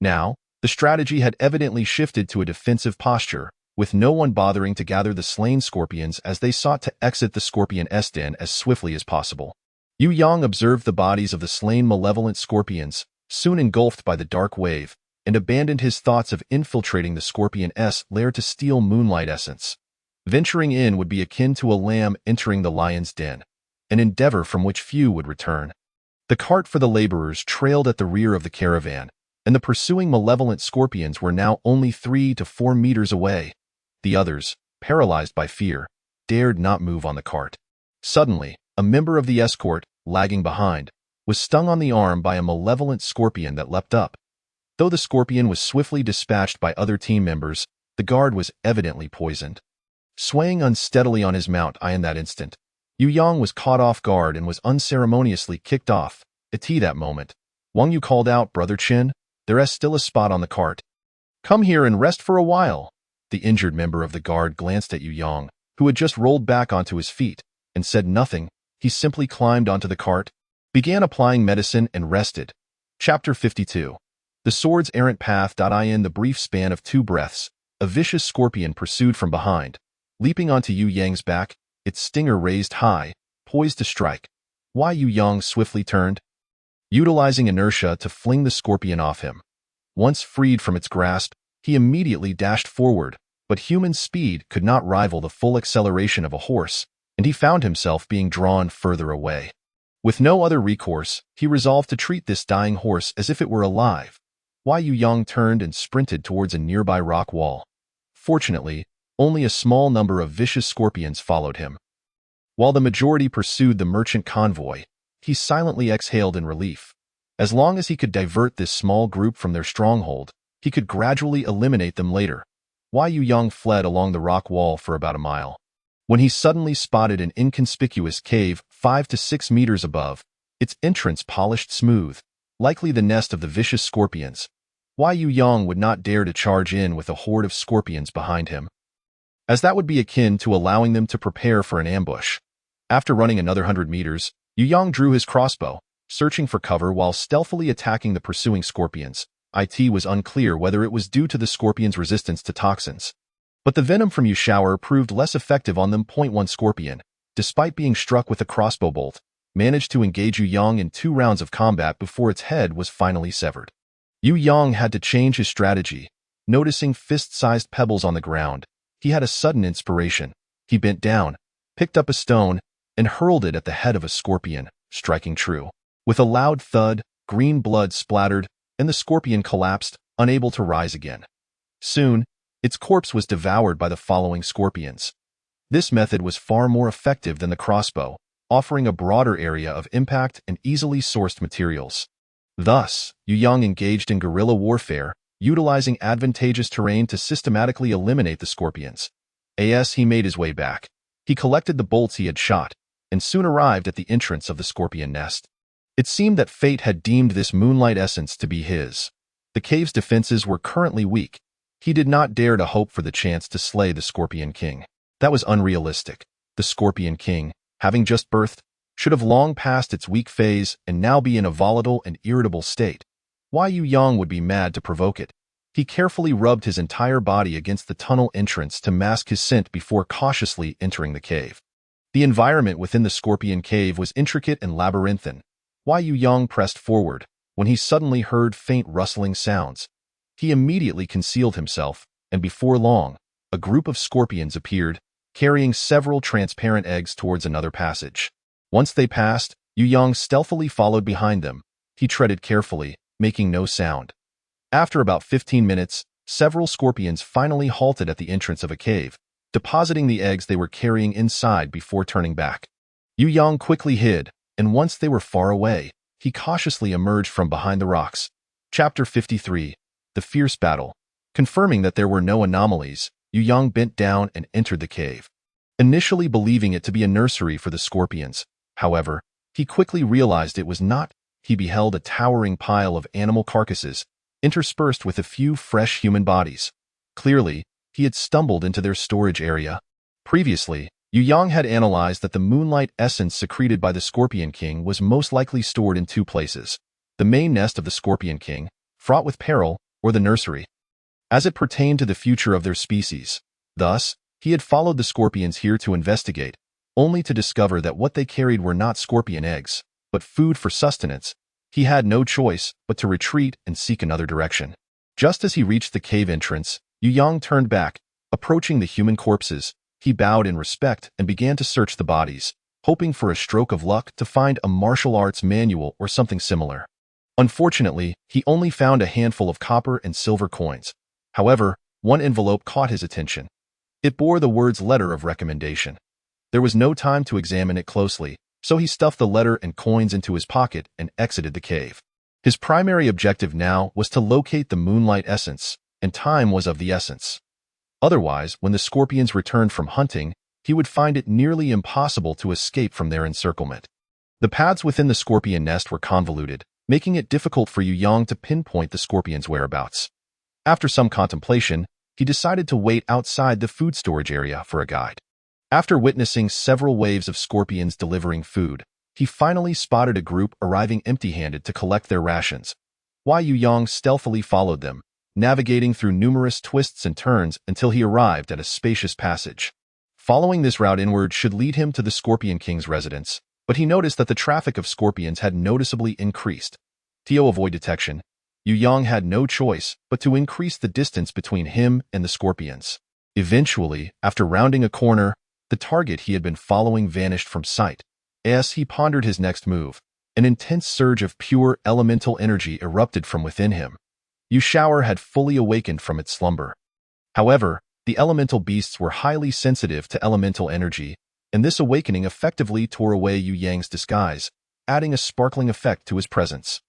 Now, the strategy had evidently shifted to a defensive posture, with no one bothering to gather the slain scorpions as they sought to exit the Scorpion's den as swiftly as possible. Yu Yang observed the bodies of the slain malevolent scorpions, soon engulfed by the dark wave, and abandoned his thoughts of infiltrating the Scorpion's lair to steal moonlight essence. Venturing in would be akin to a lamb entering the lion's den, an endeavor from which few would return. The cart for the laborers trailed at the rear of the caravan, and the pursuing malevolent scorpions were now only 3 to 4 meters away. The others, paralyzed by fear, dared not move on the cart. Suddenly, a member of the escort, lagging behind, was stung on the arm by a malevolent scorpion that leapt up. Though the scorpion was swiftly dispatched by other team members, the guard was evidently poisoned. Swaying unsteadily on his mount in that instant, Yu Yang was caught off guard and was unceremoniously kicked off. At that moment, Wang Yu called out, "Brother Chin, there's still a spot on the cart. Come here and rest for a while." The injured member of the guard glanced at Yu Yang, who had just rolled back onto his feet, and said nothing. He simply climbed onto the cart, began applying medicine, and rested. Chapter 52. The Sword's Errant Path. In the brief span of 2 breaths, a vicious scorpion pursued from behind. Leaping onto Yu Yang's back, its stinger raised high, poised to strike. Yu Yang swiftly turned, utilizing inertia to fling the scorpion off him. Once freed from its grasp, he immediately dashed forward, but human speed could not rival the full acceleration of a horse, and he found himself being drawn further away. With no other recourse, he resolved to treat this dying horse as if it were alive. Yu Yang turned and sprinted towards a nearby rock wall. Fortunately, only a small number of vicious scorpions followed him. While the majority pursued the merchant convoy, he silently exhaled in relief. As long as he could divert this small group from their stronghold, he could gradually eliminate them later. Yu Yang fled along the rock wall for about a mile, when he suddenly spotted an inconspicuous cave 5 to 6 meters above, its entrance polished smooth, likely the nest of the vicious scorpions. Yu Yang would not dare to charge in with a horde of scorpions behind him, as that would be akin to allowing them to prepare for an ambush. After running another 100 meters, Yu Yang drew his crossbow, searching for cover while stealthily attacking the pursuing scorpions. It was unclear whether it was due to the scorpion's resistance to toxins, but the venom from Yu Shower proved less effective on them. One scorpion, despite being struck with a crossbow bolt, managed to engage Yu Yang in 2 rounds of combat before its head was finally severed. Yu Yang had to change his strategy. Noticing fist-sized pebbles on the ground, he had a sudden inspiration. He bent down, picked up a stone, and hurled it at the head of a scorpion, striking true. With a loud thud, green blood splattered, and the scorpion collapsed, unable to rise again. Soon, its corpse was devoured by the following scorpions. This method was far more effective than the crossbow, offering a broader area of impact and easily sourced materials. Thus, Yu Yang engaged in guerrilla warfare, utilizing advantageous terrain to systematically eliminate the scorpions. As he made his way back, he collected the bolts he had shot, and soon arrived at the entrance of the scorpion nest. It seemed that fate had deemed this moonlight essence to be his. The cave's defenses were currently weak. He did not dare to hope for the chance to slay the Scorpion King. That was unrealistic. The Scorpion King, having just birthed, should have long passed its weak phase and now be in a volatile and irritable state. Yu Yang would be mad to provoke it. He carefully rubbed his entire body against the tunnel entrance to mask his scent before cautiously entering the cave. The environment within the Scorpion Cave was intricate and labyrinthine. Yu Yang pressed forward, when he suddenly heard faint rustling sounds. He immediately concealed himself, and before long, a group of scorpions appeared, carrying several transparent eggs towards another passage. Once they passed, Yu Yang stealthily followed behind them. He treaded carefully, making no sound. After about 15 minutes, several scorpions finally halted at the entrance of a cave, depositing the eggs they were carrying inside before turning back. Yu Yang quickly hid, and once they were far away, he cautiously emerged from behind the rocks. Chapter 53. The Fierce Battle. Confirming that there were no anomalies, Yu Yang bent down and entered the cave. Initially believing it to be a nursery for the scorpions, however, he quickly realized it was not. He beheld a towering pile of animal carcasses, interspersed with a few fresh human bodies. Clearly, he had stumbled into their storage area. Previously, Yu Yang had analyzed that the moonlight essence secreted by the Scorpion King was most likely stored in 2 places: the main nest of the Scorpion King, fraught with peril, or the nursery, as it pertained to the future of their species. Thus, he had followed the scorpions here to investigate, only to discover that what they carried were not scorpion eggs, but food for sustenance. He had no choice but to retreat and seek another direction. Just as he reached the cave entrance, Yu Yang turned back, approaching the human corpses. He bowed in respect and began to search the bodies, hoping for a stroke of luck to find a martial arts manual or something similar. Unfortunately, he only found a handful of copper and silver coins. However, one envelope caught his attention. It bore the words "letter of recommendation." There was no time to examine it closely, so he stuffed the letter and coins into his pocket and exited the cave. His primary objective now was to locate the moonlight essence, and time was of the essence. Otherwise, when the scorpions returned from hunting, he would find it nearly impossible to escape from their encirclement. The paths within the scorpion nest were convoluted, making it difficult for Yu Yang to pinpoint the scorpion's whereabouts. After some contemplation, he decided to wait outside the food storage area for a guide. After witnessing several waves of scorpions delivering food, he finally spotted a group arriving empty-handed to collect their rations. Yu Yang stealthily followed them, navigating through numerous twists and turns until he arrived at a spacious passage. Following this route inward should lead him to the Scorpion King's residence, but he noticed that the traffic of scorpions had noticeably increased. To avoid detection, Yu Yang had no choice but to increase the distance between him and the scorpions. Eventually, after rounding a corner, the target he had been following vanished from sight. As he pondered his next move, an intense surge of pure elemental energy erupted from within him. Yu Shower had fully awakened from its slumber. However, the elemental beasts were highly sensitive to elemental energy, and this awakening effectively tore away Yu Yang's disguise, adding a sparkling effect to his presence.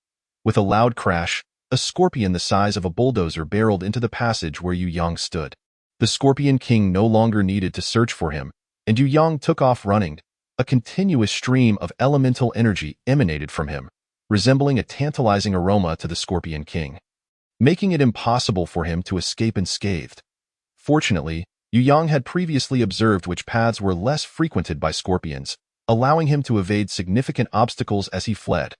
With a loud crash, a scorpion the size of a bulldozer barreled into the passage where Yu Yang stood. The Scorpion King no longer needed to search for him, and Yu Yang took off running. A continuous stream of elemental energy emanated from him, resembling a tantalizing aroma to the Scorpion King, making it impossible for him to escape unscathed. Fortunately, Yu Yang had previously observed which paths were less frequented by scorpions, allowing him to evade significant obstacles as he fled.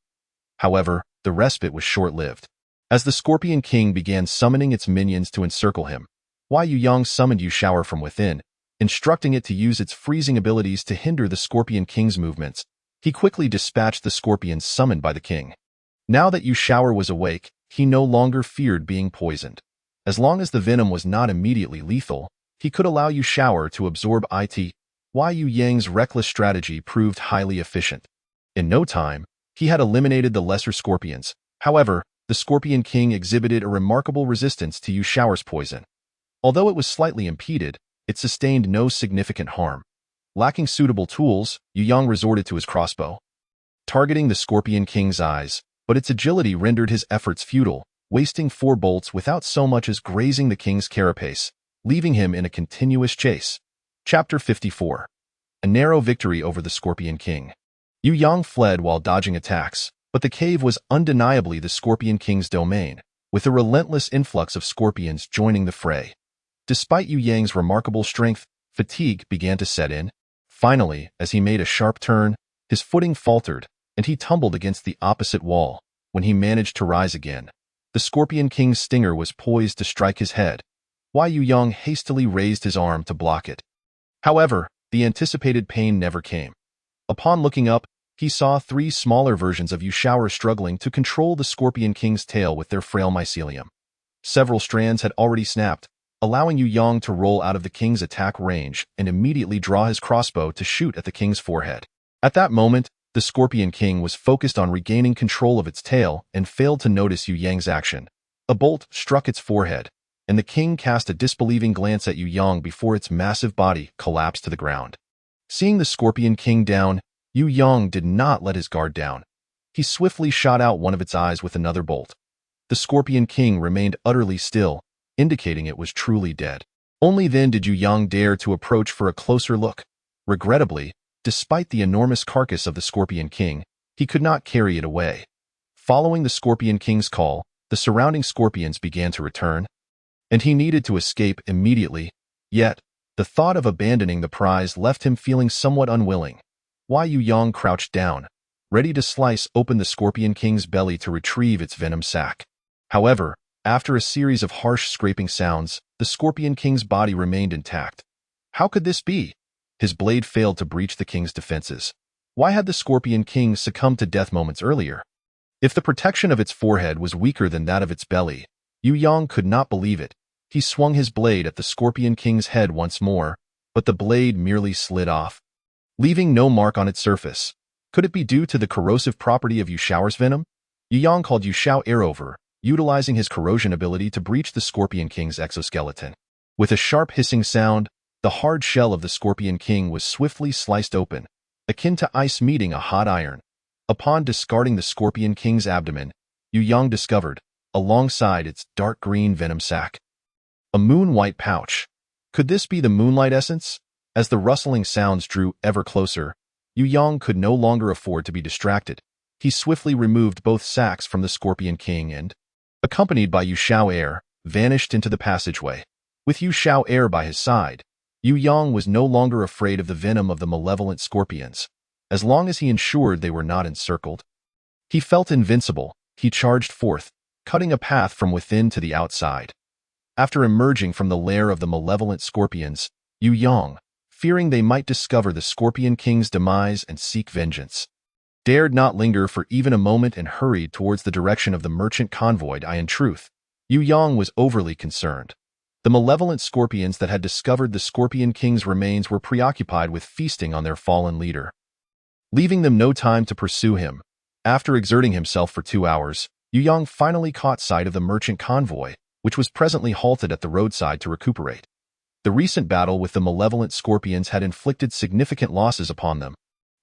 However, the respite was short-lived. As the Scorpion King began summoning its minions to encircle him, Yu Yang summoned Yu Shower from within, instructing it to use its freezing abilities to hinder the Scorpion King's movements. He quickly dispatched the scorpions summoned by the king. Now that Yu Shower was awake, he no longer feared being poisoned. As long as the venom was not immediately lethal, he could allow Yu Shower to absorb it. Yu Yang's reckless strategy proved highly efficient. In no time, he had eliminated the lesser scorpions. However, the Scorpion King exhibited a remarkable resistance to Yu Shower's poison. Although it was slightly impeded, it sustained no significant harm. Lacking suitable tools, Yu Yang resorted to his crossbow, targeting the Scorpion King's eyes, but its agility rendered his efforts futile, wasting 4 bolts without so much as grazing the king's carapace, leaving him in a continuous chase. Chapter 54. A narrow victory over the Scorpion King. Yu Yang fled while dodging attacks, but the cave was undeniably the Scorpion King's domain, with a relentless influx of scorpions joining the fray. Despite Yu Yang's remarkable strength, fatigue began to set in. Finally, as he made a sharp turn, his footing faltered, and he tumbled against the opposite wall. When he managed to rise again, the Scorpion King's stinger was poised to strike his head. Yu Yang hastily raised his arm to block it. However, the anticipated pain never came. Upon looking up, he saw 3 smaller versions of Yu Shower struggling to control the Scorpion King's tail with their frail mycelium. Several strands had already snapped, allowing Yu Yang to roll out of the king's attack range and immediately draw his crossbow to shoot at the king's forehead. At that moment, the Scorpion King was focused on regaining control of its tail and failed to notice Yu Yang's action. A bolt struck its forehead, and the king cast a disbelieving glance at Yu Yang before its massive body collapsed to the ground. Seeing the Scorpion King down, Yu Yang did not let his guard down. He swiftly shot out one of its eyes with another bolt. The Scorpion King remained utterly still, indicating it was truly dead. Only then did Yu Yang dare to approach for a closer look. Regrettably, despite the enormous carcass of the Scorpion King, he could not carry it away. Following the Scorpion King's call, the surrounding scorpions began to return, and he needed to escape immediately. Yet, the thought of abandoning the prize left him feeling somewhat unwilling. Yu Yang crouched down, ready to slice open the Scorpion King's belly to retrieve its venom sac. However, after a series of harsh scraping sounds, the Scorpion King's body remained intact. How could this be? His blade failed to breach the king's defenses. Why had the Scorpion King succumbed to death moments earlier? If the protection of its forehead was weaker than that of its belly, Yu Yang could not believe it. He swung his blade at the Scorpion King's head once more, but the blade merely slid off, leaving no mark on its surface. Could it be due to the corrosive property of Yu Shao's venom? Yu Yang called Yu Shao air over, utilizing his corrosion ability to breach the Scorpion King's exoskeleton. With a sharp hissing sound, the hard shell of the Scorpion King was swiftly sliced open, akin to ice meeting a hot iron. Upon discarding the Scorpion King's abdomen, Yu Yang discovered, alongside its dark green venom sac, a moon-white pouch. Could this be the moonlight essence? As the rustling sounds drew ever closer, Yu Yang could no longer afford to be distracted. He swiftly removed both sacks from the Scorpion King and, accompanied by Yu Shao air, vanished into the passageway. With Yu Shao air by his side, Yu Yang was no longer afraid of the venom of the malevolent scorpions, as long as he ensured they were not encircled. He felt invincible. He charged forth, cutting a path from within to the outside. After emerging from the lair of the malevolent scorpions, Yu Yang, fearing they might discover the Scorpion King's demise and seek vengeance, dared not linger for even a moment and hurried towards the direction of the merchant convoy. In truth, Yu Yang was overly concerned. The malevolent scorpions that had discovered the Scorpion King's remains were preoccupied with feasting on their fallen leader, leaving them no time to pursue him. After exerting himself for 2 hours, Yu Yang finally caught sight of the merchant convoy, which was presently halted at the roadside to recuperate. The recent battle with the malevolent scorpions had inflicted significant losses upon them.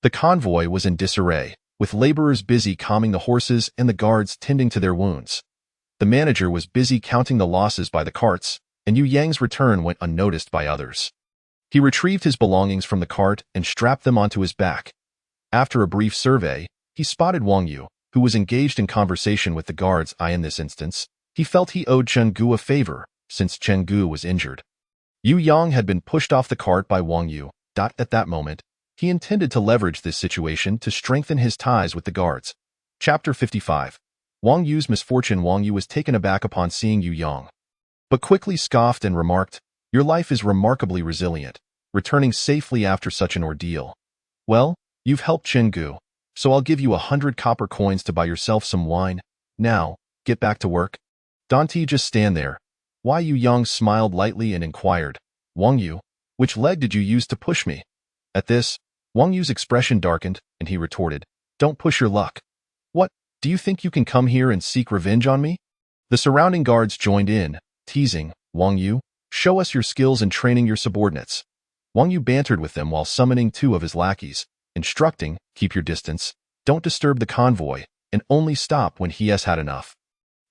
The convoy was in disarray, with laborers busy calming the horses and the guards tending to their wounds. The manager was busy counting the losses by the carts, and Yu Yang's return went unnoticed by others. He retrieved his belongings from the cart and strapped them onto his back. After a brief survey, he spotted Wang Yu, who was engaged in conversation with the guards. In this instance, he felt he owed Chen Gu a favor, since Chen Gu was injured. Yu Yang had been pushed off the cart by Wang Yu. At that moment, he intended to leverage this situation to strengthen his ties with the guards. Chapter 55. Wang Yu's misfortune. Wang Yu was taken aback upon seeing Yu Yang, but quickly scoffed and remarked, "Your life is remarkably resilient, returning safely after such an ordeal. Well, you've helped Chen Gu, so I'll give you 100 copper coins to buy yourself some wine. Now, get back to work. Don't just stand there." Why? Yu Yang smiled lightly and inquired, "Wang Yu, which leg did you use to push me?" At this, Wang Yu's expression darkened, and he retorted, "Don't push your luck. What, do you think you can come here and seek revenge on me?" The surrounding guards joined in, teasing, "Wang Yu, show us your skills in training your subordinates." Wang Yu bantered with them while summoning 2 of his lackeys, instructing, "Keep your distance, don't disturb the convoy, and only stop when he has had enough."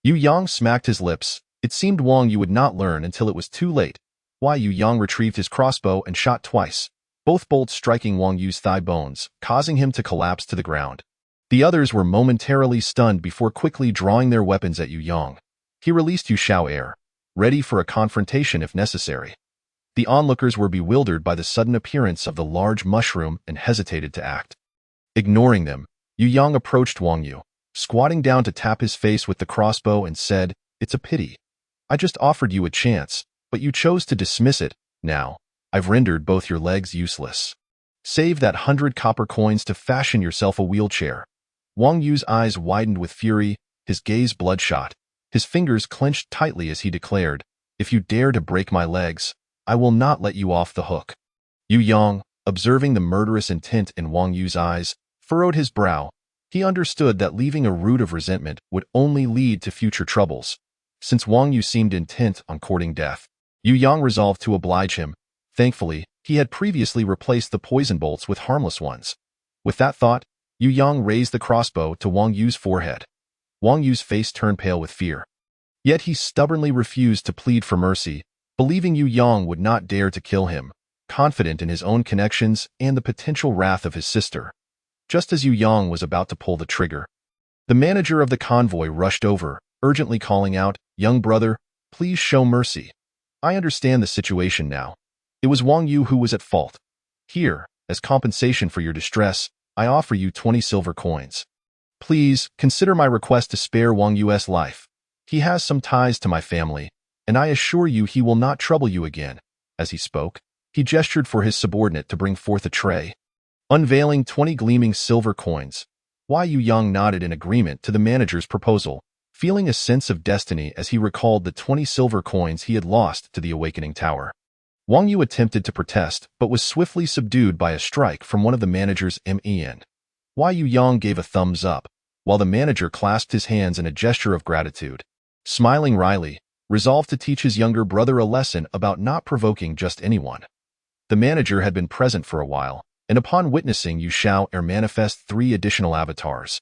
Yu Yang smacked his lips. It seemed Wang Yu would not learn until it was too late. Why? Yu Yang retrieved his crossbow and shot twice, both bolts striking Wang Yu's thigh bones, causing him to collapse to the ground. The others were momentarily stunned before quickly drawing their weapons at Yu Yang. He released Yu Shao air, ready for a confrontation if necessary. The onlookers were bewildered by the sudden appearance of the large mushroom and hesitated to act. Ignoring them, Yu Yang approached Wang Yu, squatting down to tap his face with the crossbow and said, "It's a pity. I just offered you a chance, but you chose to dismiss it. Now, I've rendered both your legs useless. Save that 100 copper coins to fashion yourself a wheelchair." Wang Yu's eyes widened with fury, his gaze bloodshot. His fingers clenched tightly as he declared, "If you dare to break my legs, I will not let you off the hook." Yu Yang, observing the murderous intent in Wang Yu's eyes, furrowed his brow. He understood that leaving a root of resentment would only lead to future troubles. Since Wang Yu seemed intent on courting death, Yu Yang resolved to oblige him. Thankfully, he had previously replaced the poison bolts with harmless ones. With that thought, Yu Yang raised the crossbow to Wang Yu's forehead. Wang Yu's face turned pale with fear. Yet he stubbornly refused to plead for mercy, believing Yu Yang would not dare to kill him, confident in his own connections and the potential wrath of his sister. Just as Yu Yang was about to pull the trigger, the manager of the convoy rushed over, urgently calling out, "Young brother, please show mercy. I understand the situation now. It was Wang Yu who was at fault. Here, as compensation for your distress, I offer you 20 silver coins. Please, consider my request to spare Wang Yu's life. He has some ties to my family, and I assure you he will not trouble you again." As he spoke, he gestured for his subordinate to bring forth a tray, unveiling 20 gleaming silver coins. Yu Yang nodded in agreement to the manager's proposal, feeling a sense of destiny as he recalled the 20 silver coins he had lost to the Awakening Tower. Wang Yu attempted to protest, but was swiftly subdued by a strike from one of the manager's men. Yu Yang gave a thumbs up, while the manager clasped his hands in a gesture of gratitude. Smiling wryly, resolved to teach his younger brother a lesson about not provoking just anyone. The manager had been present for a while, and upon witnessing Yu Xiao'er manifest 3 additional avatars,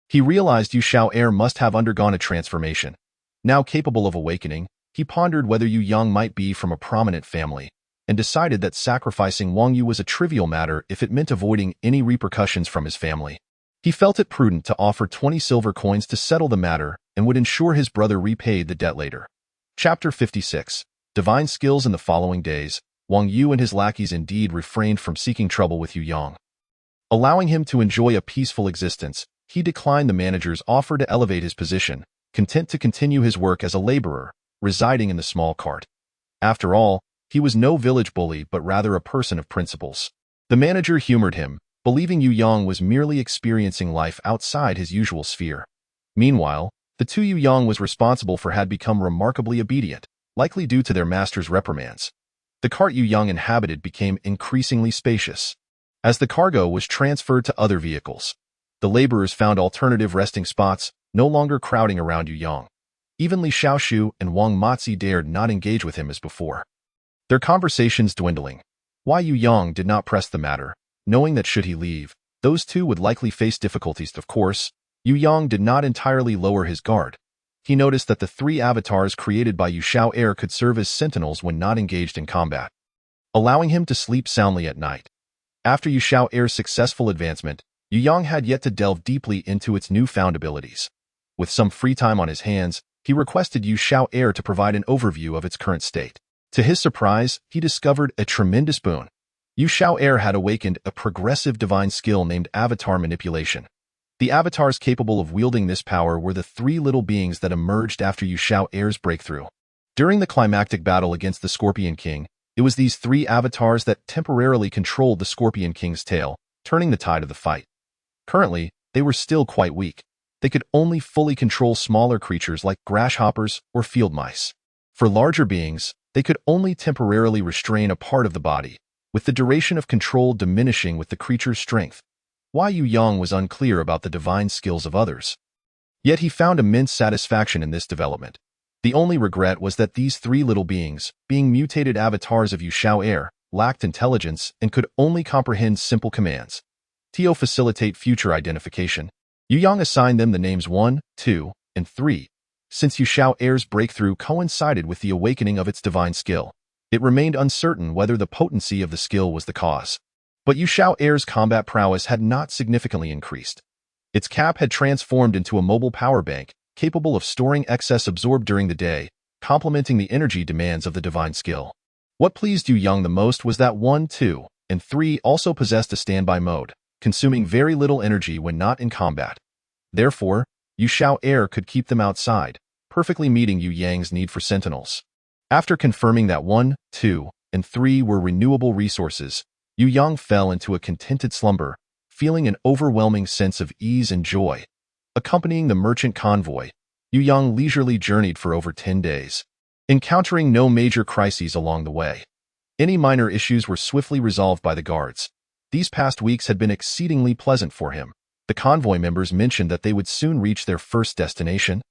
he realized Yu Xiao'er must have undergone a transformation. Now capable of awakening, he pondered whether Yu Yang might be from a prominent family, and decided that sacrificing Wang Yu was a trivial matter if it meant avoiding any repercussions from his family. He felt it prudent to offer 20 silver coins to settle the matter and would ensure his brother repaid the debt later. Chapter 56. Divine Skills. In the following days, Wang Yu and his lackeys indeed refrained from seeking trouble with Yu Yang. Allowing him to enjoy a peaceful existence, he declined the manager's offer to elevate his position, content to continue his work as a laborer, residing in the small cart. After all, he was no village bully but rather a person of principles. The manager humored him, believing Yu Yang was merely experiencing life outside his usual sphere. Meanwhile, the 2 Yu Yang was responsible for had become remarkably obedient, likely due to their master's reprimands. The cart Yu Yang inhabited became increasingly spacious. As the cargo was transferred to other vehicles, the laborers found alternative resting spots, no longer crowding around Yu Yang. Even Li Xiaoshu and Wang Matzi dared not engage with him as before. Their conversations dwindling, Yu Yang did not press the matter, knowing that should he leave, those 2 would likely face difficulties. Of course, Yu Yang did not entirely lower his guard. He noticed that the 3 avatars created by Yu Xiao'er could serve as sentinels when not engaged in combat, allowing him to sleep soundly at night. After Yu Xiao'er's successful advancement, Yu Yang had yet to delve deeply into its newfound abilities. With some free time on his hands, he requested Yu Xiao'er to provide an overview of its current state. To his surprise, he discovered a tremendous boon. Yu Xiao'er had awakened a progressive divine skill named Avatar Manipulation. The avatars capable of wielding this power were the 3 little beings that emerged after Yu Xiao'er's breakthrough. During the climactic battle against the Scorpion King, it was these 3 avatars that temporarily controlled the Scorpion King's tail, turning the tide of the fight. Currently, they were still quite weak. They could only fully control smaller creatures like grasshoppers or field mice. For larger beings, they could only temporarily restrain a part of the body, with the duration of control diminishing with the creature's strength. Yu Yang was unclear about the divine skills of others. Yet he found immense satisfaction in this development. The only regret was that these 3 little beings, being mutated avatars of Yu Xiao'er, lacked intelligence and could only comprehend simple commands. To facilitate future identification, Yu Yang assigned them the names 1, 2, and 3. Since Yu Xiao'er's breakthrough coincided with the awakening of its divine skill, it remained uncertain whether the potency of the skill was the cause. But Yu Xiao'er's combat prowess had not significantly increased. Its cap had transformed into a mobile power bank, capable of storing excess absorbed during the day, complementing the energy demands of the divine skill. What pleased Yu Yang the most was that 1, 2, and 3 also possessed a standby mode, consuming very little energy when not in combat. Therefore, Yu Xiao'er could keep them outside, perfectly meeting Yu Yang's need for sentinels. After confirming that 1, 2, and 3 were renewable resources, Yu Yang fell into a contented slumber, feeling an overwhelming sense of ease and joy. Accompanying the merchant convoy, Yu Yang leisurely journeyed for over 10 days, encountering no major crises along the way. Any minor issues were swiftly resolved by the guards. These past weeks had been exceedingly pleasant for him. The convoy members mentioned that they would soon reach their first destination,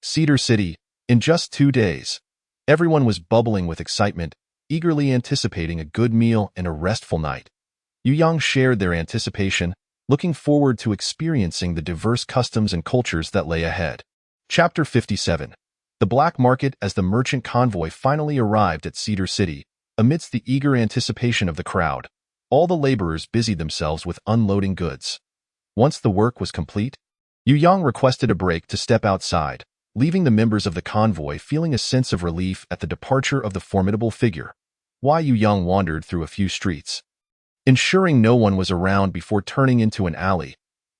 Cedar City, in just 2 days. Everyone was bubbling with excitement, eagerly anticipating a good meal and a restful night. Yu Yang shared their anticipation, looking forward to experiencing the diverse customs and cultures that lay ahead. Chapter 57. The Black Market. As the merchant convoy finally arrived at Cedar City, amidst the eager anticipation of the crowd, all the laborers busied themselves with unloading goods. Once the work was complete, Yu Yang requested a break to step outside, leaving the members of the convoy feeling a sense of relief at the departure of the formidable figure. Yu Yang wandered through a few streets, ensuring no one was around before turning into an alley.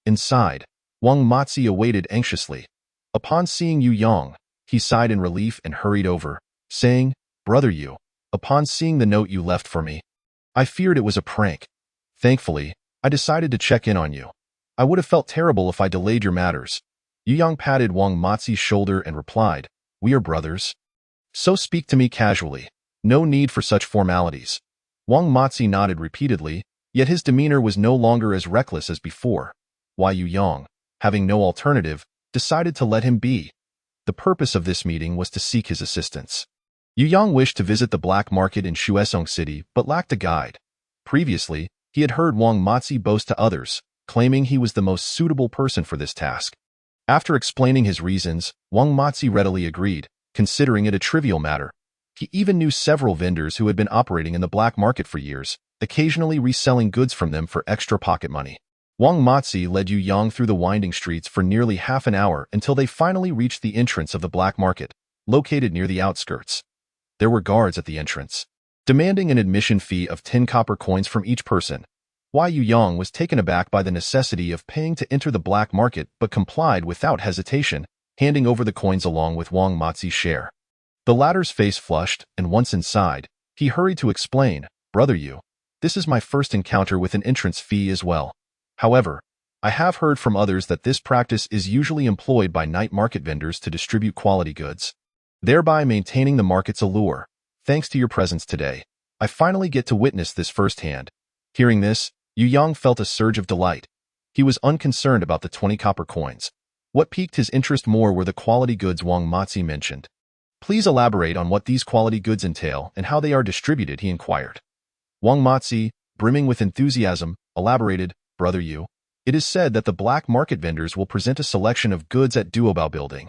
Inside, Wang Matzi awaited anxiously. Upon seeing Yu Yang, he sighed in relief and hurried over, saying, "Brother Yu, upon seeing the note you left for me, I feared it was a prank. Thankfully, I decided to check in on you. I would have felt terrible if I delayed your matters." Yu Yang patted Wang Matzi's shoulder and replied, "We are brothers, so speak to me casually." No need for such formalities. Wang Matzi nodded repeatedly, yet his demeanor was no longer as reckless as before. Yu Yang, having no alternative, decided to let him be. The purpose of this meeting was to seek his assistance. Yu Yang wished to visit the black market in Shuesong City but lacked a guide. Previously, he had heard Wang Matzi boast to others, claiming he was the most suitable person for this task. After explaining his reasons, Wang Matzi readily agreed, considering it a trivial matter. He even knew several vendors who had been operating in the black market for years, occasionally reselling goods from them for extra pocket money. Wang Matzi led Yu Yang through the winding streets for nearly half an hour until they finally reached the entrance of the black market, located near the outskirts. There were guards at the entrance, demanding an admission fee of 10 copper coins from each person. Yu Yang was taken aback by the necessity of paying to enter the black market but complied without hesitation, handing over the coins along with Wang Matzi's share. The latter's face flushed, and once inside, he hurried to explain, "Brother Yu, this is my first encounter with an entrance fee as well. However, I have heard from others that this practice is usually employed by night market vendors to distribute quality goods, thereby maintaining the market's allure. Thanks to your presence today, I finally get to witness this firsthand." Hearing this, Yu Yang felt a surge of delight. He was unconcerned about the 20 copper coins. What piqued his interest more were the quality goods Wang Matzi mentioned. "Please elaborate on what these quality goods entail and how they are distributed," he inquired. Wang Matzi, brimming with enthusiasm, elaborated, "Brother Yu, it is said that the black market vendors will present a selection of goods at Duobao Building,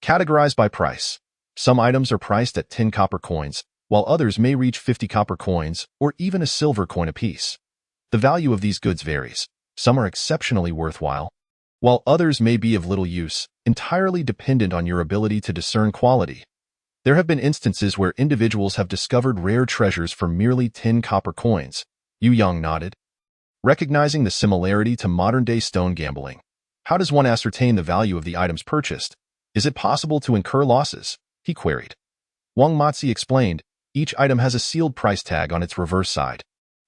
categorized by price. Some items are priced at 10 copper coins, while others may reach 50 copper coins or even a silver coin apiece. The value of these goods varies. Some are exceptionally worthwhile, while others may be of little use, entirely dependent on your ability to discern quality. There have been instances where individuals have discovered rare treasures for merely 10 copper coins." Yu Yang nodded, recognizing the similarity to modern-day stone gambling. "How does one ascertain the value of the items purchased? Is it possible to incur losses?" he queried. Wang Matzi explained, "Each item has a sealed price tag on its reverse side.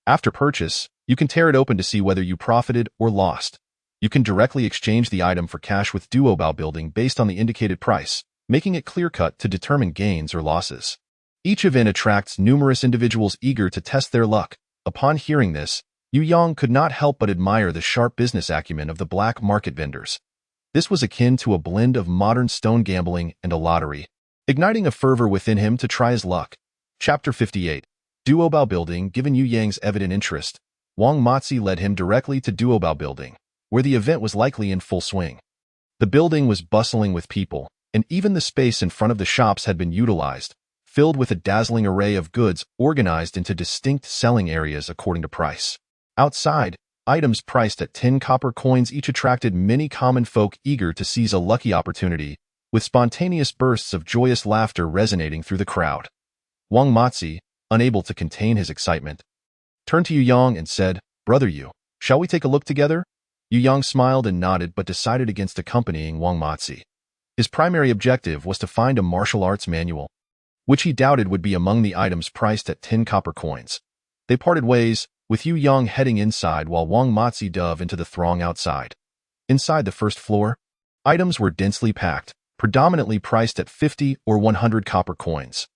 After purchase, you can tear it open to see whether you profited or lost. You can directly exchange the item for cash with Duobao Building based on the indicated price, making it clear-cut to determine gains or losses." Each event attracts numerous individuals eager to test their luck. Upon hearing this, Yu Yang could not help but admire the sharp business acumen of the black market vendors. This was akin to a blend of modern stone gambling and a lottery, igniting a fervor within him to try his luck. Chapter 58. Duobao Building. Given Yu Yang's evident interest, Wang Matzi led him directly to Duobao Building, where the event was likely in full swing. The building was bustling with people, and even the space in front of the shops had been utilized, filled with a dazzling array of goods organized into distinct selling areas according to price. Outside, items priced at 10 copper coins each attracted many common folk eager to seize a lucky opportunity, with spontaneous bursts of joyous laughter resonating through the crowd. Wang Matzi, unable to contain his excitement, turned to Yu Yang and said, "Brother Yu, shall we take a look together?" Yu Yang smiled and nodded but decided against accompanying Wang Matzi. His primary objective was to find a martial arts manual, which he doubted would be among the items priced at 10 copper coins. They parted ways, with Yu Yang heading inside while Wang Matzi dove into the throng outside. Inside the first floor, items were densely packed, predominantly priced at 50 or 100 copper coins.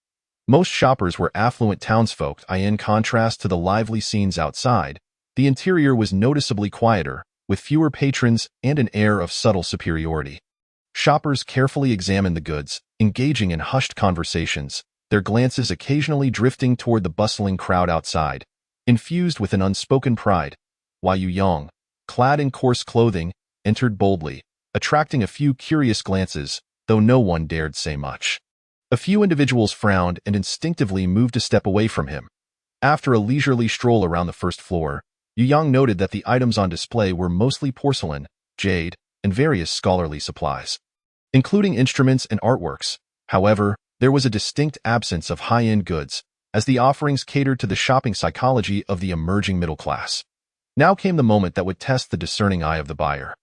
Most shoppers were affluent townsfolk. In contrast to the lively scenes outside, the interior was noticeably quieter, with fewer patrons and an air of subtle superiority. Shoppers carefully examined the goods, engaging in hushed conversations, their glances occasionally drifting toward the bustling crowd outside, infused with an unspoken pride. Yu Yang, clad in coarse clothing, entered boldly, attracting a few curious glances, though no one dared say much. A few individuals frowned and instinctively moved a step away from him. After a leisurely stroll around the first floor, Yu Yang noted that the items on display were mostly porcelain, jade, and various scholarly supplies, including instruments and artworks. However, there was a distinct absence of high-end goods, as the offerings catered to the shopping psychology of the emerging middle class. Now came the moment that would test the discerning eye of the buyer.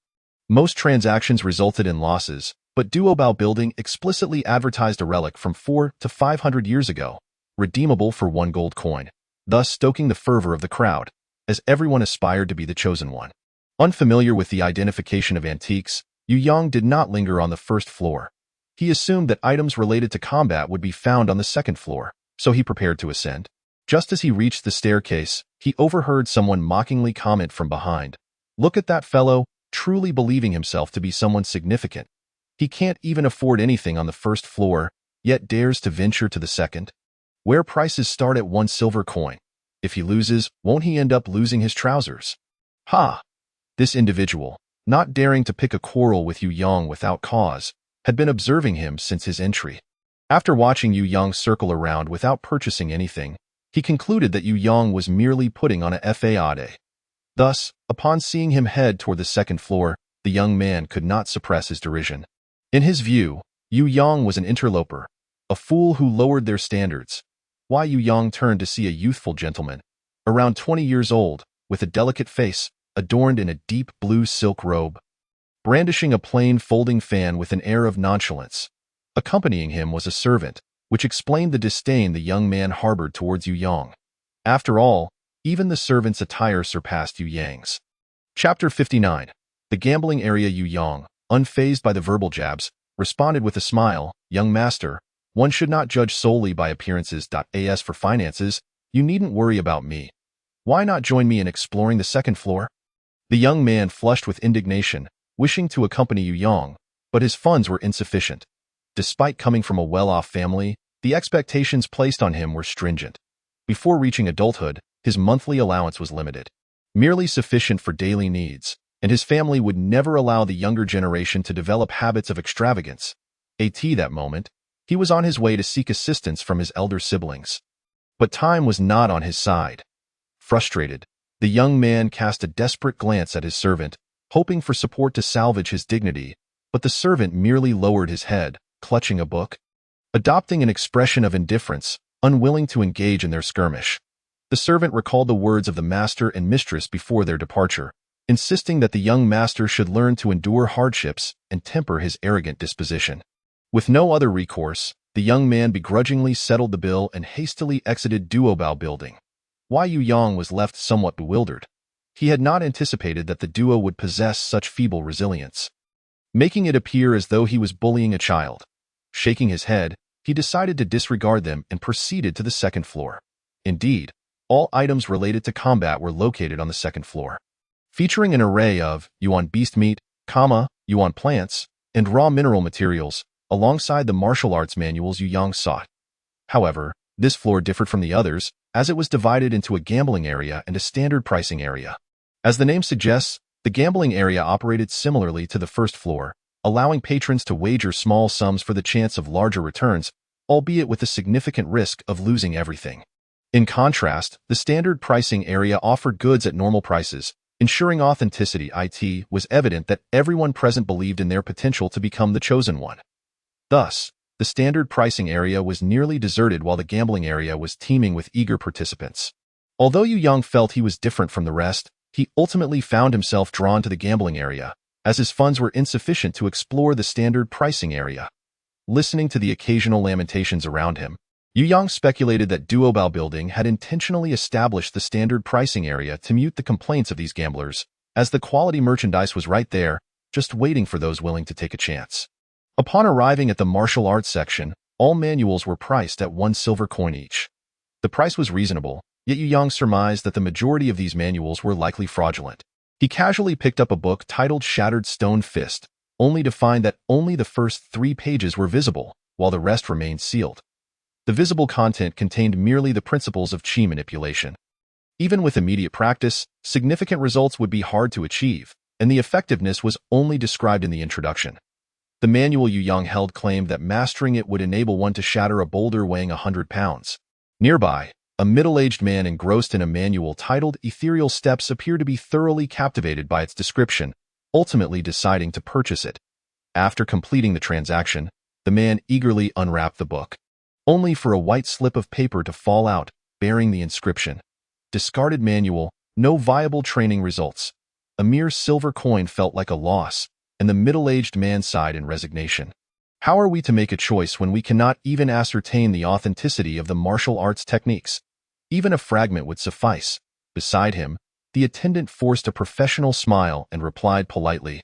Most transactions resulted in losses, but Duobao Building explicitly advertised a relic from 400 to 500 years ago, redeemable for 1 gold coin, thus stoking the fervor of the crowd, as everyone aspired to be the chosen one. Unfamiliar with the identification of antiques, Yu Yang did not linger on the first floor. He assumed that items related to combat would be found on the second floor. so he prepared to ascend. Just as he reached the staircase, he overheard someone mockingly comment from behind. "Look at that fellow, truly believing himself to be someone significant. He can't even afford anything on the first floor, yet dares to venture to the second, where prices start at 1 silver coin. If he loses, won't he end up losing his trousers?" Ha! This individual, not daring to pick a quarrel with Yu Yang without cause, had been observing him since his entry. After watching Yu Yang circle around without purchasing anything, he concluded that Yu Yang was merely putting on a faade. Thus, upon seeing him head toward the second floor, the young man could not suppress his derision. In his view, Yu Yang was an interloper, a fool who lowered their standards. Why Yu Yang turned to see a youthful gentleman, around 20 years old, with a delicate face, adorned in a deep blue silk robe, brandishing a plain folding fan with an air of nonchalance. Accompanying him was a servant, which explained the disdain the young man harbored towards Yu Yang. After all, even the servant's attire surpassed Yu Yang's. Chapter 59. The gambling area. Yu Yang, unfazed by the verbal jabs, responded with a smile, "Young master, one should not judge solely by appearances. As for finances, you needn't worry about me. Why not join me in exploring the second floor?" The young man flushed with indignation, wishing to accompany Yu Yang, but his funds were insufficient. Despite coming from a well-off family, the expectations placed on him were stringent. Before reaching adulthood, his monthly allowance was limited, merely sufficient for daily needs, and his family would never allow the younger generation to develop habits of extravagance. At that moment, he was on his way to seek assistance from his elder siblings. But time was not on his side. Frustrated, the young man cast a desperate glance at his servant, hoping for support to salvage his dignity, but the servant merely lowered his head, clutching a book, adopting an expression of indifference, unwilling to engage in their skirmish. The servant recalled the words of the master and mistress before their departure, insisting that the young master should learn to endure hardships and temper his arrogant disposition. With no other recourse, the young man begrudgingly settled the bill and hastily exited Duobao building. Why Yu Yang was left somewhat bewildered. He had not anticipated that the duo would possess such feeble resilience, making it appear as though he was bullying a child. Shaking his head, he decided to disregard them and proceeded to the second floor. Indeed, all items related to combat were located on the second floor, featuring an array of yuan beast meat, yuan plants, and raw mineral materials, alongside the martial arts manuals Yu Yang sought. However, this floor differed from the others, as it was divided into a gambling area and a standard pricing area. As the name suggests, the gambling area operated similarly to the first floor, allowing patrons to wager small sums for the chance of larger returns, albeit with the significant risk of losing everything. In contrast, the standard pricing area offered goods at normal prices, ensuring authenticity. It was evident that everyone present believed in their potential to become the chosen one. Thus, the standard pricing area was nearly deserted while the gambling area was teeming with eager participants. Although Yu Yang felt he was different from the rest, he ultimately found himself drawn to the gambling area, as his funds were insufficient to explore the standard pricing area. Listening to the occasional lamentations around him, Yu Yang speculated that Duobao Building had intentionally established the standard pricing area to mute the complaints of these gamblers, as the quality merchandise was right there, just waiting for those willing to take a chance. Upon arriving at the martial arts section, all manuals were priced at 1 silver coin each. The price was reasonable, yet Yu Yang surmised that the majority of these manuals were likely fraudulent. He casually picked up a book titled Shattered Stone Fist, only to find that only the first 3 pages were visible, while the rest remained sealed. The visible content contained merely the principles of qi manipulation. Even with immediate practice, significant results would be hard to achieve, and the effectiveness was only described in the introduction. The manual Yu Yang held claimed that mastering it would enable one to shatter a boulder weighing 100 pounds. Nearby, a middle-aged man engrossed in a manual titled Ethereal Steps appeared to be thoroughly captivated by its description, ultimately deciding to purchase it. After completing the transaction, the man eagerly unwrapped the book, only for a white slip of paper to fall out, bearing the inscription. Discarded manual, no viable training results. A mere silver coin felt like a loss, and the middle-aged man sighed in resignation. How are we to make a choice when we cannot even ascertain the authenticity of the martial arts techniques? Even a fragment would suffice. Beside him, the attendant forced a professional smile and replied politely,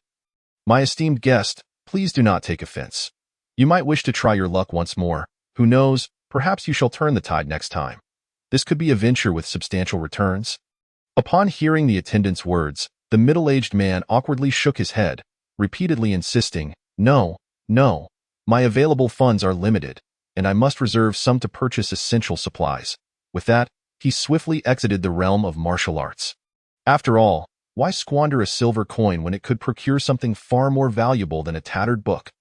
"My esteemed guest, please do not take offense. You might wish to try your luck once more. Who knows, Perhaps you shall turn the tide next time. This could be a venture with substantial returns. Upon hearing the attendant's words, the middle-aged man awkwardly shook his head, repeatedly insisting, "No, no, my available funds are limited, and I must reserve some to purchase essential supplies." With that, he swiftly exited the realm of martial arts. After all, why squander a silver coin when it could procure something far more valuable than a tattered book?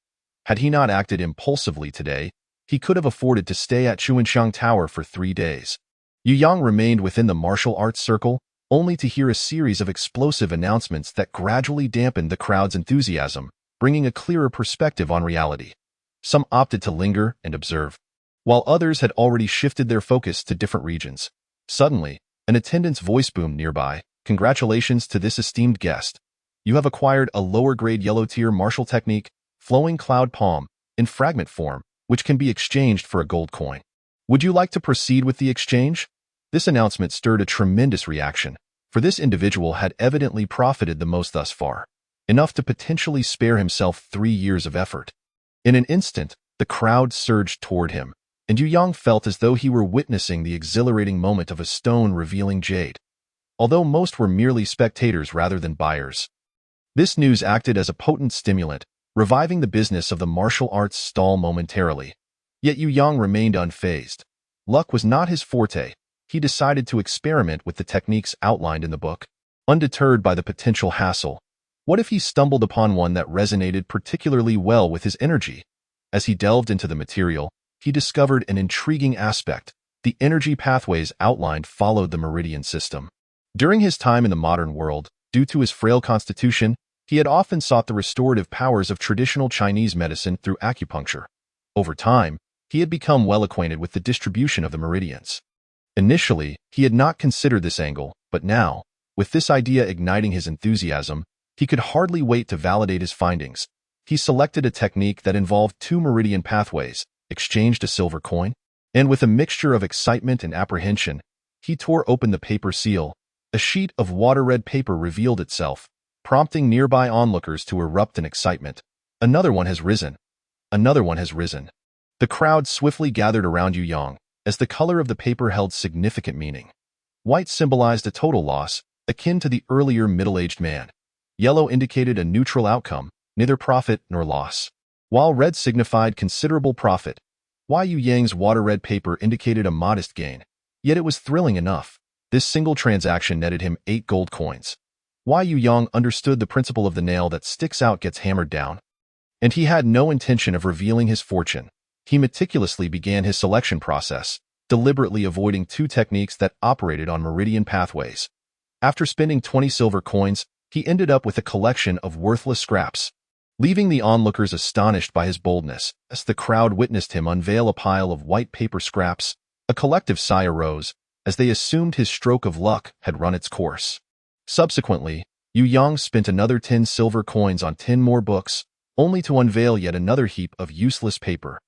Had he not acted impulsively today, he could have afforded to stay at Chuanxiang Tower for 3 days. Yu Yang remained within the martial arts circle, only to hear a series of explosive announcements that gradually dampened the crowd's enthusiasm, bringing a clearer perspective on reality. Some opted to linger and observe, while others had already shifted their focus to different regions. Suddenly, an attendant's voice boomed nearby. "Congratulations to this esteemed guest. You have acquired a lower-grade yellow-tier martial technique, Flowing Cloud Palm, in fragment form, which can be exchanged for a gold coin. Would you like to proceed with the exchange?" This announcement stirred a tremendous reaction, for this individual had evidently profited the most thus far, enough to potentially spare himself 3 years of effort. In an instant, the crowd surged toward him, and Yu Yang felt as though he were witnessing the exhilarating moment of a stone revealing jade, although most were merely spectators rather than buyers. This news acted as a potent stimulant, reviving the business of the martial arts stall momentarily. Yet Yu Yang remained unfazed. Luck was not his forte. He decided to experiment with the techniques outlined in the book, undeterred by the potential hassle. What if he stumbled upon one that resonated particularly well with his energy? As he delved into the material, he discovered an intriguing aspect. The energy pathways outlined followed the meridian system. During his time in the modern world, due to his frail constitution, he had often sought the restorative powers of traditional Chinese medicine through acupuncture. Over time, he had become well acquainted with the distribution of the meridians. Initially, he had not considered this angle, but now, with this idea igniting his enthusiasm, he could hardly wait to validate his findings. He selected a technique that involved 2 meridian pathways, exchanged a silver coin, and with a mixture of excitement and apprehension, he tore open the paper seal. A sheet of water-red paper revealed itself, prompting nearby onlookers to erupt in excitement. "Another one has risen. Another one has risen." The crowd swiftly gathered around Yu Yang, as the color of the paper held significant meaning. White symbolized a total loss, akin to the earlier middle-aged man. Yellow indicated a neutral outcome, neither profit nor loss, while red signified considerable profit. Yu Yang's water-red paper indicated a modest gain, yet it was thrilling enough. This single transaction netted him 8 gold coins. Yu Yang understood the principle of the nail that sticks out gets hammered down, and he had no intention of revealing his fortune. He meticulously began his selection process, deliberately avoiding 2 techniques that operated on meridian pathways. After spending 20 silver coins, he ended up with a collection of worthless scraps, leaving the onlookers astonished by his boldness. As the crowd witnessed him unveil a pile of white paper scraps, a collective sigh arose, as they assumed his stroke of luck had run its course. Subsequently, Yu Yang spent another 10 silver coins on 10 more books, only to unveil yet another heap of useless paper.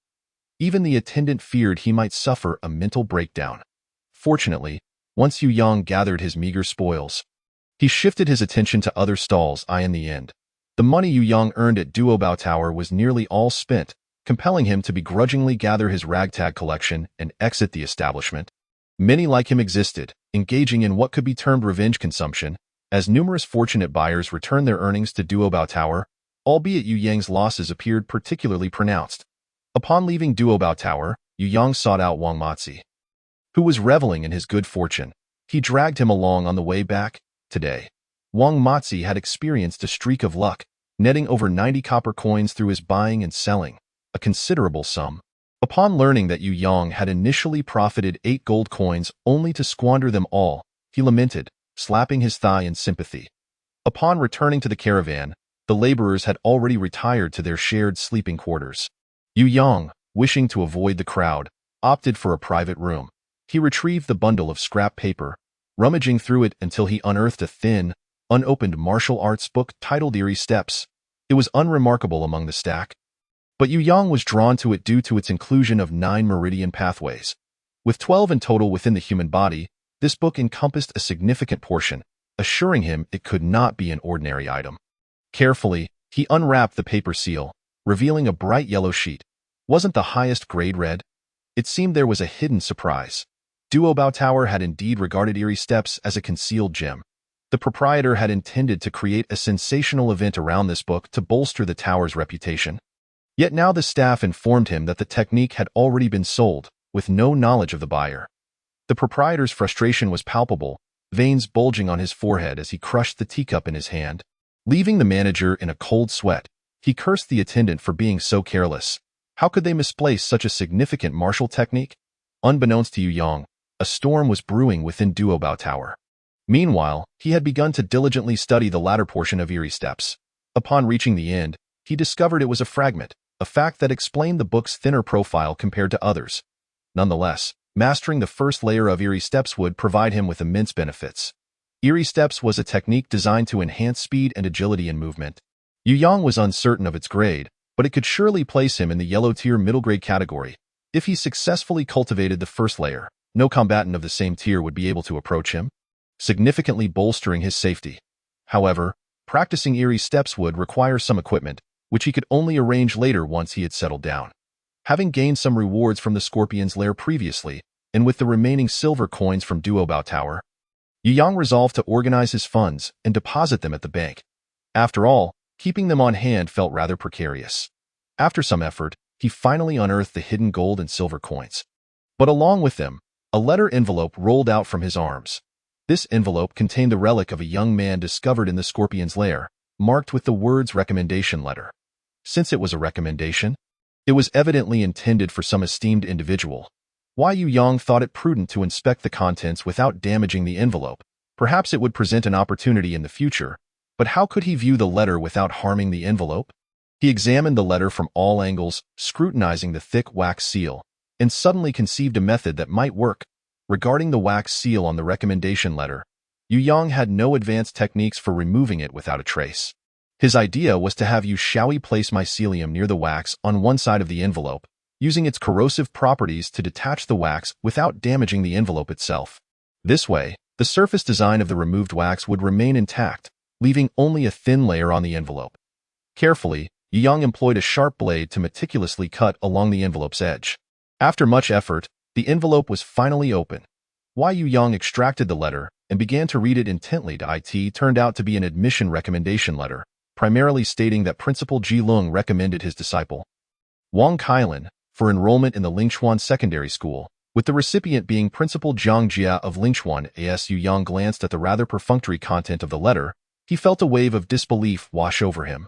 Even the attendant feared he might suffer a mental breakdown. Fortunately, once Yu Yang gathered his meager spoils, he shifted his attention to other stalls. In the end, the money Yu Yang earned at Duobao Tower was nearly all spent, compelling him to begrudgingly gather his ragtag collection and exit the establishment. Many like him existed, engaging in what could be termed revenge consumption, as numerous fortunate buyers returned their earnings to Duobao Tower, albeit Yu Yang's losses appeared particularly pronounced. Upon leaving Duobao Tower, Yu Yang sought out Wang Matzi, who was reveling in his good fortune. He dragged him along on the way back. Today, Wang Matzi had experienced a streak of luck, netting over 90 copper coins through his buying and selling, a considerable sum. Upon learning that Yu Yang had initially profited 8 gold coins only to squander them all, he lamented, slapping his thigh in sympathy. Upon returning to the caravan, the laborers had already retired to their shared sleeping quarters. Yu Yang, wishing to avoid the crowd, opted for a private room. He retrieved the bundle of scrap paper, rummaging through it until he unearthed a thin, unopened martial arts book titled Eerie Steps. It was unremarkable among the stack, but Yu Yang was drawn to it due to its inclusion of 9 meridian pathways. With 12 in total within the human body, this book encompassed a significant portion, assuring him it could not be an ordinary item. Carefully, he unwrapped the paper seal, revealing a bright yellow sheet. Wasn't the highest grade red? It seemed there was a hidden surprise. Duobao Tower had indeed regarded Eerie Steps as a concealed gem. The proprietor had intended to create a sensational event around this book to bolster the tower's reputation. Yet now the staff informed him that the technique had already been sold, with no knowledge of the buyer. The proprietor's frustration was palpable, veins bulging on his forehead as he crushed the teacup in his hand. Leaving the manager in a cold sweat, he cursed the attendant for being so careless. How could they misplace such a significant martial technique? Unbeknownst to Yu Yang, a storm was brewing within Duobao Tower. Meanwhile, he had begun to diligently study the latter portion of Eerie Steps. Upon reaching the end, he discovered it was a fragment, a fact that explained the book's thinner profile compared to others. Nonetheless, mastering the first layer of Eerie Steps would provide him with immense benefits. Eerie Steps was a technique designed to enhance speed and agility in movement. Yu Yang was uncertain of its grade, but it could surely place him in the yellow-tier middle-grade category. If he successfully cultivated the first layer, no combatant of the same tier would be able to approach him, significantly bolstering his safety. However, practicing Eerie Steps would require some equipment, which he could only arrange later once he had settled down. Having gained some rewards from the Scorpion's lair previously, and with the remaining silver coins from Duobao Tower, Yu Yang resolved to organize his funds and deposit them at the bank. After all, keeping them on hand felt rather precarious. After some effort, he finally unearthed the hidden gold and silver coins. But along with them, a letter envelope rolled out from his arms. This envelope contained the relic of a young man discovered in the Scorpion's lair, marked with the words recommendation letter. Since it was a recommendation, it was evidently intended for some esteemed individual. Why Yu Yang thought it prudent to inspect the contents without damaging the envelope. Perhaps it would present an opportunity in the future, but how could he view the letter without harming the envelope? He examined the letter from all angles, scrutinizing the thick wax seal, and suddenly conceived a method that might work. Regarding the wax seal on the recommendation letter, Yu Yang had no advanced techniques for removing it without a trace. His idea was to have Yu Shaoyi place mycelium near the wax on one side of the envelope, using its corrosive properties to detach the wax without damaging the envelope itself. This way, the surface design of the removed wax would remain intact, leaving only a thin layer on the envelope. Carefully, Yu Yang employed a sharp blade to meticulously cut along the envelope's edge. After much effort, the envelope was finally open. Why Yu Yang extracted the letter and began to read it intently to it turned out to be an admission recommendation letter, primarily stating that Principal Ji Lung recommended his disciple, Wang Kailin, for enrollment in the Lingchuan Secondary School, with the recipient being Principal Jiang Jia of Lingchuan. As Yu Yang glanced at the rather perfunctory content of the letter, he felt a wave of disbelief wash over him.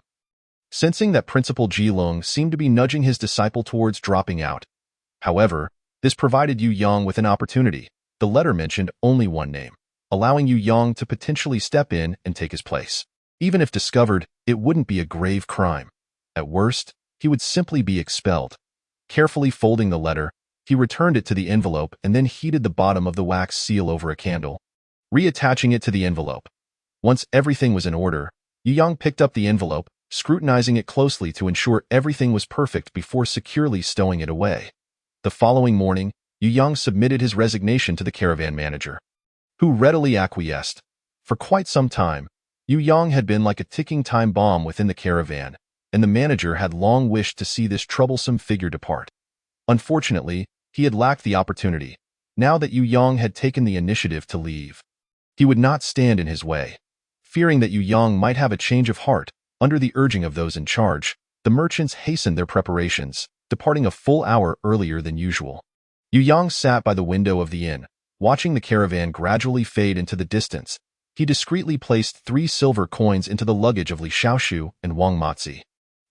Sensing that Principal Ji Lung seemed to be nudging his disciple towards dropping out. However, this provided Yu Yang with an opportunity. The letter mentioned only one name, allowing Yu Yang to potentially step in and take his place. Even if discovered, it wouldn't be a grave crime. At worst, he would simply be expelled. Carefully folding the letter, he returned it to the envelope and then heated the bottom of the wax seal over a candle, reattaching it to the envelope. Once everything was in order, Yu Yang picked up the envelope, scrutinizing it closely to ensure everything was perfect before securely stowing it away. The following morning, Yu Yang submitted his resignation to the caravan manager, who readily acquiesced. For quite some time, Yu Yang had been like a ticking time bomb within the caravan, and the manager had long wished to see this troublesome figure depart. Unfortunately, he had lacked the opportunity. Now that Yu Yang had taken the initiative to leave, he would not stand in his way. Fearing that Yu Yang might have a change of heart, under the urging of those in charge, the merchants hastened their preparations, departing a full hour earlier than usual. Yu Yang sat by the window of the inn, watching the caravan gradually fade into the distance. He discreetly placed 3 silver coins into the luggage of Li Xiaoshu and Wang Matzi,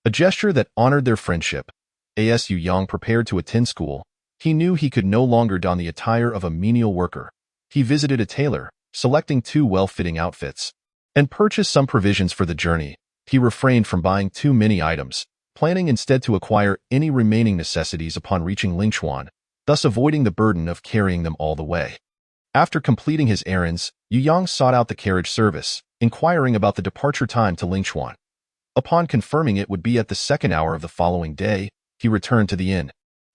a gesture that honored their friendship. As Yu Yang prepared to attend school, he knew he could no longer don the attire of a menial worker. He visited a tailor, selecting 2 well-fitting outfits, and purchased some provisions for the journey. He refrained from buying too many items, planning instead to acquire any remaining necessities upon reaching Lingchuan, thus avoiding the burden of carrying them all the way. After completing his errands, Yu Yang sought out the carriage service, inquiring about the departure time to Lingchuan. Upon confirming it would be at the 2nd hour of the following day, he returned to the inn.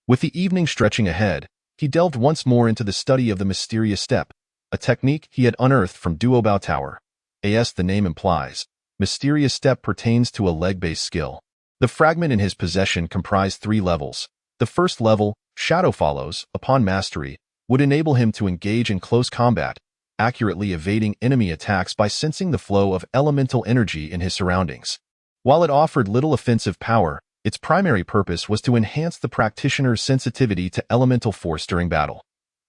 With the evening stretching ahead, he delved once more into the study of the mysterious step, a technique he had unearthed from Duobao Tower. As the name implies, mysterious step pertains to a leg-based skill. The fragment in his possession comprised 3 levels. The first level, Shadow Follows, upon mastery, would enable him to engage in close combat, accurately evading enemy attacks by sensing the flow of elemental energy in his surroundings. While it offered little offensive power, its primary purpose was to enhance the practitioner's sensitivity to elemental force during battle.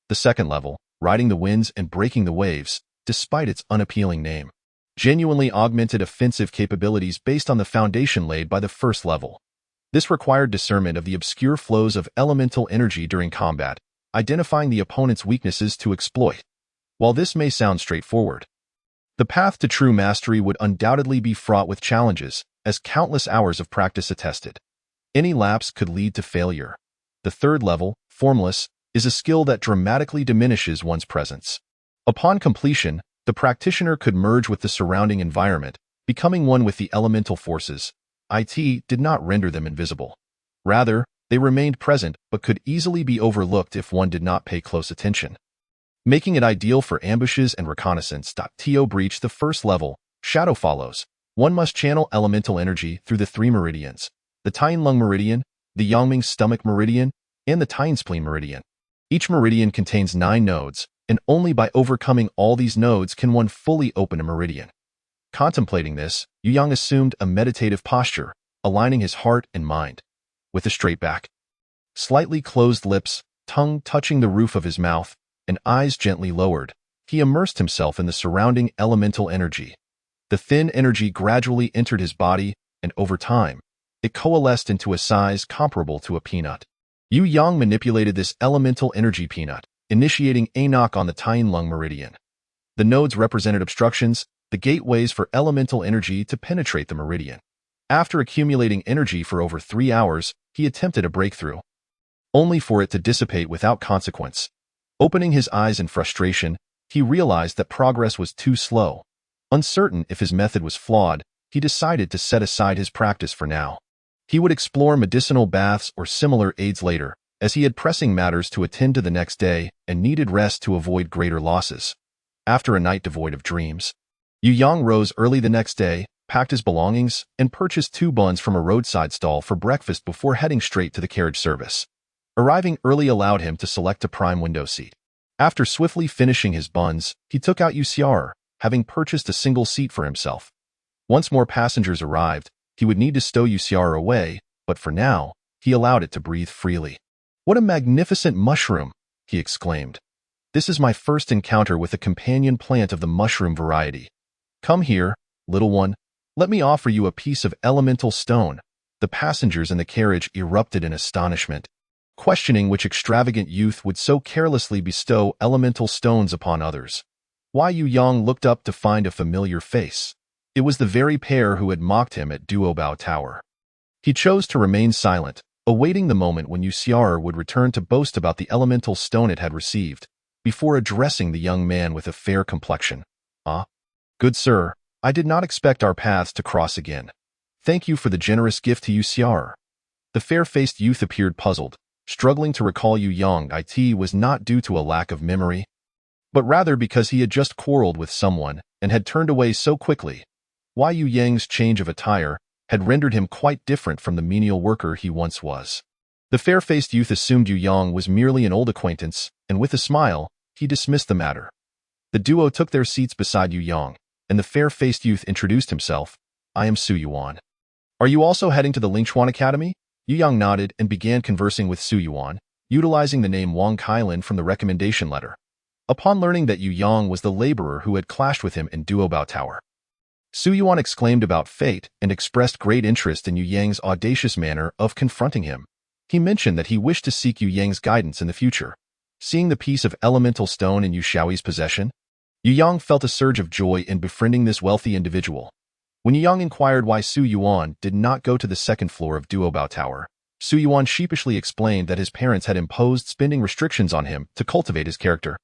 The second level, Riding the Winds and Breaking the Waves, despite its unappealing name, genuinely augmented offensive capabilities based on the foundation laid by the first level. This required discernment of the obscure flows of elemental energy during combat, identifying the opponent's weaknesses to exploit. While this may sound straightforward, the path to true mastery would undoubtedly be fraught with challenges, as countless hours of practice attested. Any lapse could lead to failure. The third level, Formless, is a skill that dramatically diminishes one's presence. Upon completion, the practitioner could merge with the surrounding environment, becoming one with the elemental forces. It did not render them invisible. Rather, they remained present but could easily be overlooked if one did not pay close attention, making it ideal for ambushes and reconnaissance. To breach the first level, Shadow Follows, one must channel elemental energy through the three meridians: the Tianlung Meridian, the Yangming Stomach Meridian, and the Tianspleen Meridian. Each meridian contains 9 nodes, and only by overcoming all these nodes can one fully open a meridian. Contemplating this, Yu Yang assumed a meditative posture, aligning his heart and mind. With a straight back, slightly closed lips, tongue touching the roof of his mouth, and eyes gently lowered, he immersed himself in the surrounding elemental energy. The thin energy gradually entered his body, and over time, it coalesced into a size comparable to a peanut. Yu Yang manipulated this elemental energy peanut, initiating a knock on the Tianlung Meridian. The nodes represented obstructions, the gateways for elemental energy to penetrate the meridian. After accumulating energy for over 3 hours, he attempted a breakthrough, only for it to dissipate without consequence. Opening his eyes in frustration, he realized that progress was too slow. Uncertain if his method was flawed, he decided to set aside his practice for now. He would explore medicinal baths or similar aids later, as he had pressing matters to attend to the next day and needed rest to avoid greater losses. After a night devoid of dreams, Yu Yang rose early the next day, packed his belongings, and purchased 2 buns from a roadside stall for breakfast before heading straight to the carriage service. Arriving early allowed him to select a prime window seat. After swiftly finishing his buns, he took out Yusiar, having purchased a single seat for himself. Once more passengers arrived, he would need to stow Yusiar away, but for now, he allowed it to breathe freely. "What a magnificent mushroom!" he exclaimed. "This is my first encounter with a companion plant of the mushroom variety. Come here, little one. Let me offer you a piece of elemental stone." The passengers in the carriage erupted in astonishment, questioning which extravagant youth would so carelessly bestow elemental stones upon others. Why Yu Yang looked up to find a familiar face. It was the very pair who had mocked him at Duobao Tower. He chose to remain silent, awaiting the moment when Yusiar would return to boast about the elemental stone it had received, before addressing the young man with a fair complexion. "Ah, good sir, I did not expect our paths to cross again. Thank you for the generous gift to Yusiar." The fair-faced youth appeared puzzled, struggling to recall Yu Yang. It was not due to a lack of memory, but rather because he had just quarreled with someone and had turned away so quickly. Why Yu Yang's change of attire had rendered him quite different from the menial worker he once was. The fair-faced youth assumed Yu Yang was merely an old acquaintance, and with a smile, he dismissed the matter. The duo took their seats beside Yu Yang, and the fair-faced youth introduced himself. "I am Su Yuan. Are you also heading to the Lingchuan Academy?" Yu Yang nodded and began conversing with Su Yuan, utilizing the name Wang Kailin from the recommendation letter. Upon learning that Yu Yang was the laborer who had clashed with him in Duobao Tower, Su Yuan exclaimed about fate and expressed great interest in Yu Yang's audacious manner of confronting him. He mentioned that he wished to seek Yu Yang's guidance in the future. Seeing the piece of elemental stone in Yu Xiaoyi's possession, Yu Yang felt a surge of joy in befriending this wealthy individual. When Yu Yang inquired why Su Yuan did not go to the second floor of Duobao Tower, Su Yuan sheepishly explained that his parents had imposed spending restrictions on him to cultivate his character.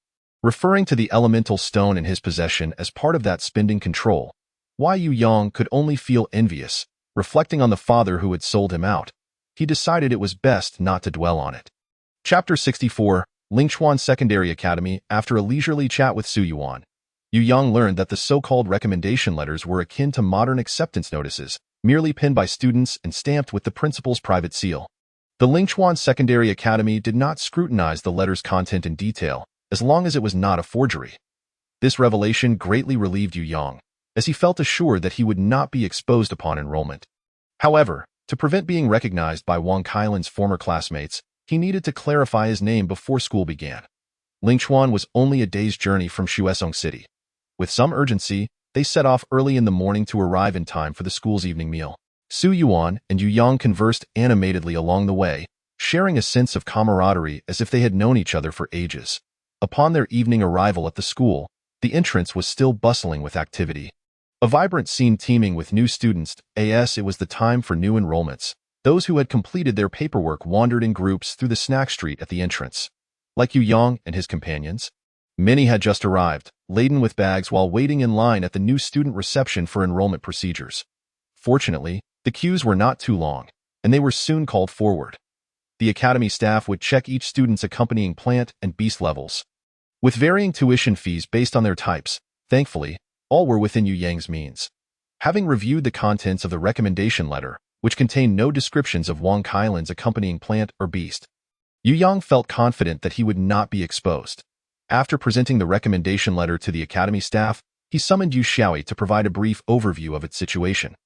Referring to the elemental stone in his possession as part of that spending control, Why Yu Yang could only feel envious, reflecting on the father who had sold him out. He decided it was best not to dwell on it. Chapter 64, Lingchuan Secondary Academy. After a leisurely chat with Su Yuan, Yu Yang learned that the so-called recommendation letters were akin to modern acceptance notices, merely penned by students and stamped with the principal's private seal. The Lingchuan Secondary Academy did not scrutinize the letter's content in detail, as long as it was not a forgery. This revelation greatly relieved Yu Yang, as he felt assured that he would not be exposed upon enrollment. However, to prevent being recognized by Wang Kailan's former classmates, he needed to clarify his name before school began. Lingchuan was only a day's journey from Shuesong City. With some urgency, they set off early in the morning to arrive in time for the school's evening meal. Su Yuan and Yu Yang conversed animatedly along the way, sharing a sense of camaraderie as if they had known each other for ages. Upon their evening arrival at the school, the entrance was still bustling with activity. A vibrant scene teeming with new students, as it was the time for new enrollments. Those who had completed their paperwork wandered in groups through the snack street at the entrance. Like Yu Yang and his companions, many had just arrived, laden with bags while waiting in line at the new student reception for enrollment procedures. Fortunately, the queues were not too long, and they were soon called forward. The academy staff would check each student's accompanying plant and beast levels. With varying tuition fees based on their types, thankfully, all were within Yu Yang's means. Having reviewed the contents of the recommendation letter, which contained no descriptions of Wang Kailan's accompanying plant or beast, Yu Yang felt confident that he would not be exposed. After presenting the recommendation letter to the academy staff, he summoned Yu Xiaoyi to provide a brief overview of its situation.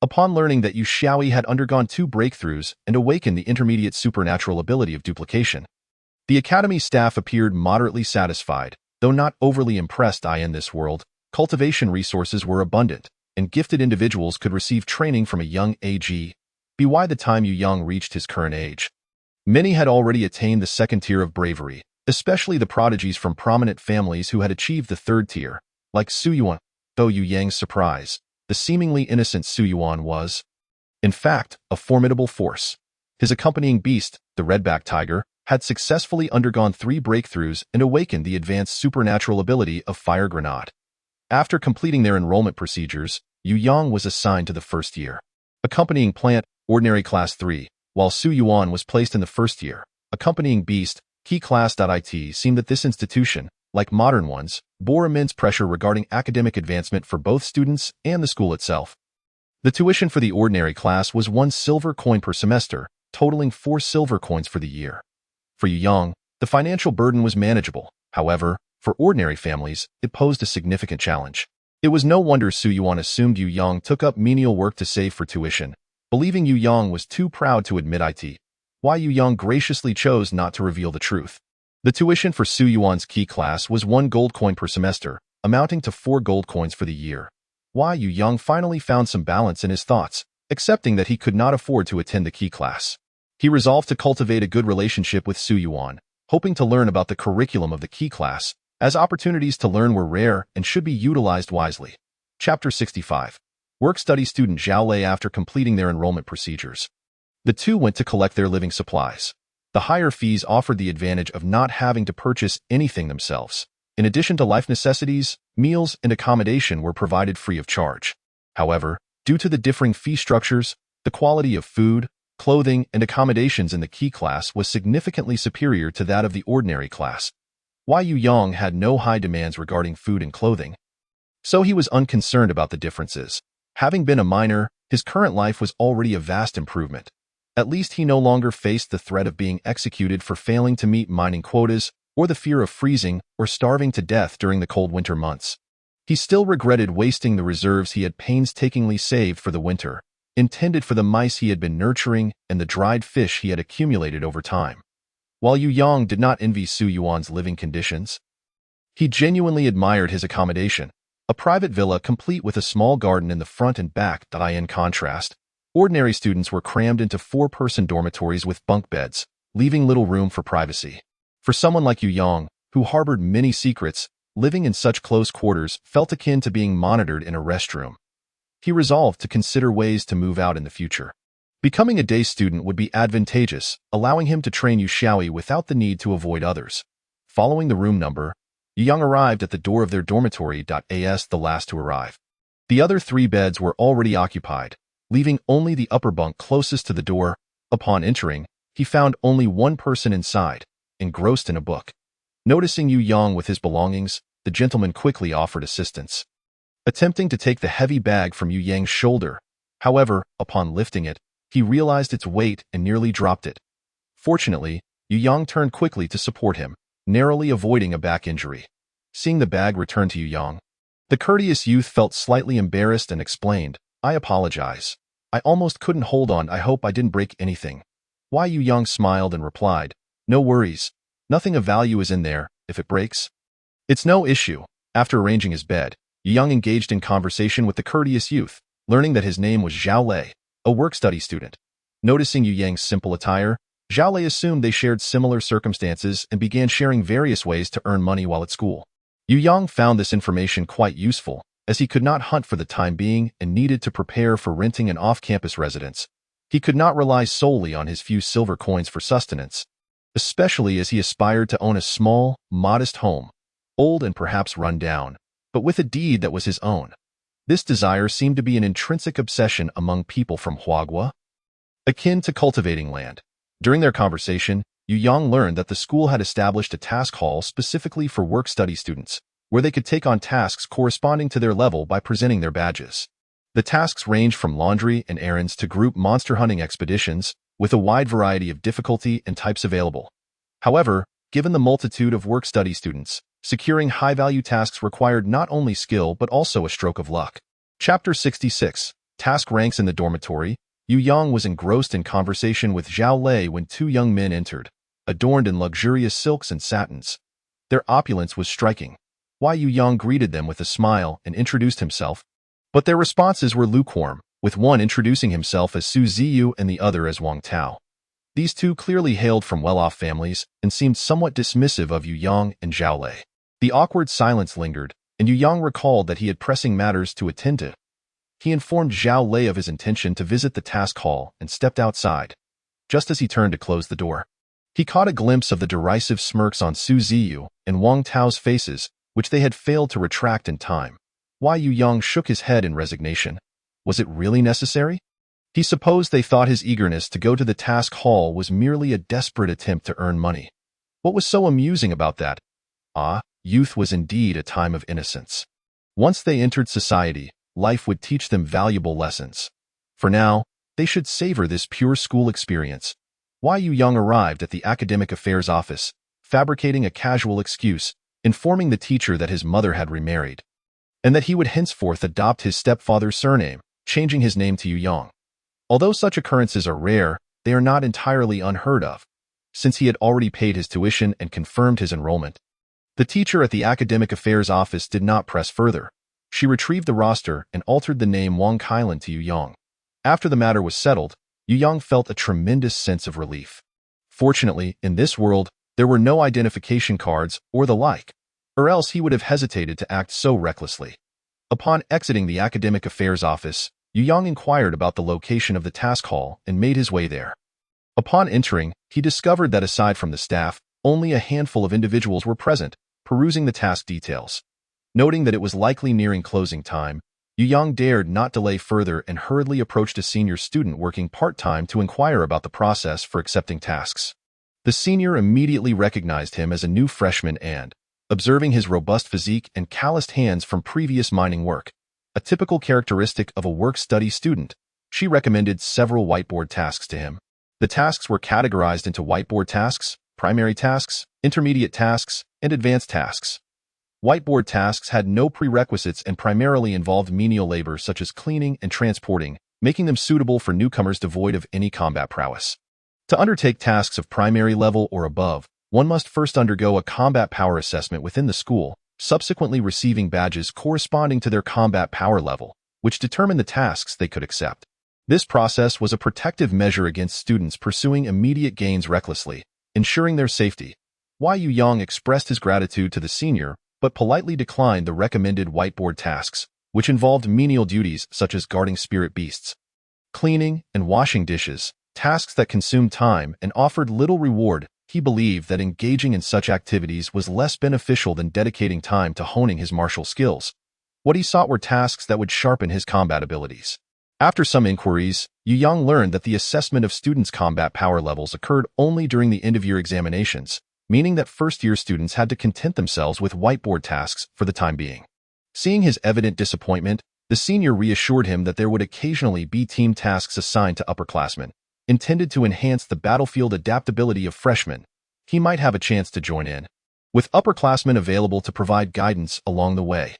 Upon learning that Yu Xiaoyi had undergone 2 breakthroughs and awakened the intermediate supernatural ability of duplication, the academy staff appeared moderately satisfied, though not overly impressed. In this world, cultivation resources were abundant, and gifted individuals could receive training from a young age. By the time Yu Yang reached his current age, many had already attained the 2nd tier of bravery, especially the prodigies from prominent families who had achieved the 3rd tier, like Su Yuan. Though Yu Yang's surprise, the seemingly innocent Su Yuan was, in fact, a formidable force. His accompanying beast, the redback tiger, had successfully undergone 3 breakthroughs and awakened the advanced supernatural ability of Fire Grenade. After completing their enrollment procedures, Yu Yang was assigned to the 1st year. Accompanying plant, Ordinary Class 3, while Su Yuan was placed in the 1st year. Accompanying beast, Key Class. It seemed that this institution, like modern ones, bore immense pressure regarding academic advancement for both students and the school itself. The tuition for the ordinary class was 1 silver coin per semester, totaling 4 silver coins for the year. For Yu Yang, the financial burden was manageable. However, for ordinary families, it posed a significant challenge. It was no wonder Su Yuan assumed Yu Yang took up menial work to save for tuition, believing Yu Yang was too proud to admit it. Why Yu Yang graciously chose not to reveal the truth. The tuition for Su Yuan's key class was 1 gold coin per semester, amounting to 4 gold coins for the year. Why Yu Yang finally found some balance in his thoughts, accepting that he could not afford to attend the key class. He resolved to cultivate a good relationship with Su Yuan, hoping to learn about the curriculum of the key class, as opportunities to learn were rare and should be utilized wisely. Chapter 65. Work-study student Zhao Lei. After completing their enrollment procedures, the two went to collect their living supplies. The higher fees offered the advantage of not having to purchase anything themselves. In addition to life necessities, meals and accommodation were provided free of charge. However, due to the differing fee structures, the quality of food, clothing, and accommodations in the key class was significantly superior to that of the ordinary class. Yu Yang had no high demands regarding food and clothing, so he was unconcerned about the differences. Having been a miner, his current life was already a vast improvement. At least he no longer faced the threat of being executed for failing to meet mining quotas, or the fear of freezing or starving to death during the cold winter months. He still regretted wasting the reserves he had painstakingly saved for the winter, intended for the mice he had been nurturing and the dried fish he had accumulated over time. While Yu Yang did not envy Su Yuan's living conditions, he genuinely admired his accommodation, a private villa complete with a small garden in the front and back. In contrast, ordinary students were crammed into 4-person dormitories with bunk beds, leaving little room for privacy. For someone like Yu Yang, who harbored many secrets, living in such close quarters felt akin to being monitored in a restroom. He resolved to consider ways to move out in the future. Becoming a day student would be advantageous, allowing him to train Yu Xiaoyi without the need to avoid others. Following the room number, Yu Yang arrived at the door of their dormitory. As the last to arrive, the other 3 beds were already occupied, leaving only the upper bunk closest to the door. Upon entering, he found only one person inside, engrossed in a book. Noticing Yu Yang with his belongings, the gentleman quickly offered assistance, attempting to take the heavy bag from Yu Yang's shoulder. However, upon lifting it, he realized its weight and nearly dropped it. Fortunately, Yu Yang turned quickly to support him, narrowly avoiding a back injury. Seeing the bag return to Yu Yang, the courteous youth felt slightly embarrassed and explained, "I apologize. I almost couldn't hold on. I hope I didn't break anything." Why Yu Yang smiled and replied, "No worries. Nothing of value is in there. If it breaks, it's no issue." After arranging his bed, Yu Yang engaged in conversation with the courteous youth, learning that his name was Zhao Lei, a work-study student. Noticing Yu Yang's simple attire, Zhao Lei assumed they shared similar circumstances and began sharing various ways to earn money while at school. Yu Yang found this information quite useful, as he could not hunt for the time being and needed to prepare for renting an off-campus residence. He could not rely solely on his few silver coins for sustenance, especially as he aspired to own a small, modest home, old and perhaps run down, but with a deed that was his own. This desire seemed to be an intrinsic obsession among people from Huagua, akin to cultivating land. During their conversation, Yu Yang learned that the school had established a task hall specifically for work-study students, where they could take on tasks corresponding to their level by presenting their badges. The tasks ranged from laundry and errands to group monster hunting expeditions, with a wide variety of difficulty and types available. However, given the multitude of work-study students, securing high-value tasks required not only skill but also a stroke of luck. Chapter 66. Task Ranks in the Dormitory. Yu Yang was engrossed in conversation with Zhao Lei when two young men entered, adorned in luxurious silks and satins. Their opulence was striking. Yu Yang greeted them with a smile and introduced himself, but their responses were lukewarm, with one introducing himself as Su Ziyu and the other as Wang Tao. These two clearly hailed from well-off families and seemed somewhat dismissive of Yu Yang and Zhao Lei. The awkward silence lingered, and Yu Yang recalled that he had pressing matters to attend to. He informed Zhao Lei of his intention to visit the task hall and stepped outside. Just as he turned to close the door, he caught a glimpse of the derisive smirks on Su Ziyu and Wang Tao's faces, which they had failed to retract in time. Yu Yang shook his head in resignation. Was it really necessary? He supposed they thought his eagerness to go to the task hall was merely a desperate attempt to earn money. What was so amusing about that? Youth was indeed a time of innocence. Once they entered society, life would teach them valuable lessons. For now, they should savor this pure school experience. Yu Yang arrived at the Academic Affairs office, fabricating a casual excuse, informing the teacher that his mother had remarried, and that he would henceforth adopt his stepfather's surname, changing his name to Yu Yang. Although such occurrences are rare, they are not entirely unheard of, since he had already paid his tuition and confirmed his enrollment. The teacher at the Academic Affairs office did not press further. She retrieved the roster and altered the name Wang Kailan to Yu Yang. After the matter was settled, Yu Yang felt a tremendous sense of relief. Fortunately, in this world, there were no identification cards or the like, or else he would have hesitated to act so recklessly. Upon exiting the Academic Affairs office, Yu Yang inquired about the location of the task hall and made his way there. Upon entering, he discovered that aside from the staff, only a handful of individuals were present, perusing the task details. Noting that it was likely nearing closing time, Yu Yang dared not delay further and hurriedly approached a senior student working part-time to inquire about the process for accepting tasks. The senior immediately recognized him as a new freshman and, observing his robust physique and calloused hands from previous mining work, a typical characteristic of a work-study student, she recommended several whiteboard tasks to him. The tasks were categorized into whiteboard tasks, primary tasks, intermediate tasks, and advanced tasks. Whiteboard tasks had no prerequisites and primarily involved menial labor such as cleaning and transporting, making them suitable for newcomers devoid of any combat prowess. To undertake tasks of primary level or above, one must first undergo a combat power assessment within the school, subsequently receiving badges corresponding to their combat power level, which determine the tasks they could accept. This process was a protective measure against students pursuing immediate gains recklessly, ensuring their safety. Yu Yang expressed his gratitude to the senior, but politely declined the recommended whiteboard tasks, which involved menial duties such as guarding spirit beasts, cleaning, and washing dishes, tasks that consumed time and offered little reward. He believed that engaging in such activities was less beneficial than dedicating time to honing his martial skills. What he sought were tasks that would sharpen his combat abilities. After some inquiries, Yu Yang learned that the assessment of students' combat power levels occurred only during the end-of-year examinations, meaning that first-year students had to content themselves with whiteboard tasks for the time being. Seeing his evident disappointment, the senior reassured him that there would occasionally be team tasks assigned to upperclassmen, intended to enhance the battlefield adaptability of freshmen, he might have a chance to join in, with upperclassmen available to provide guidance along the way.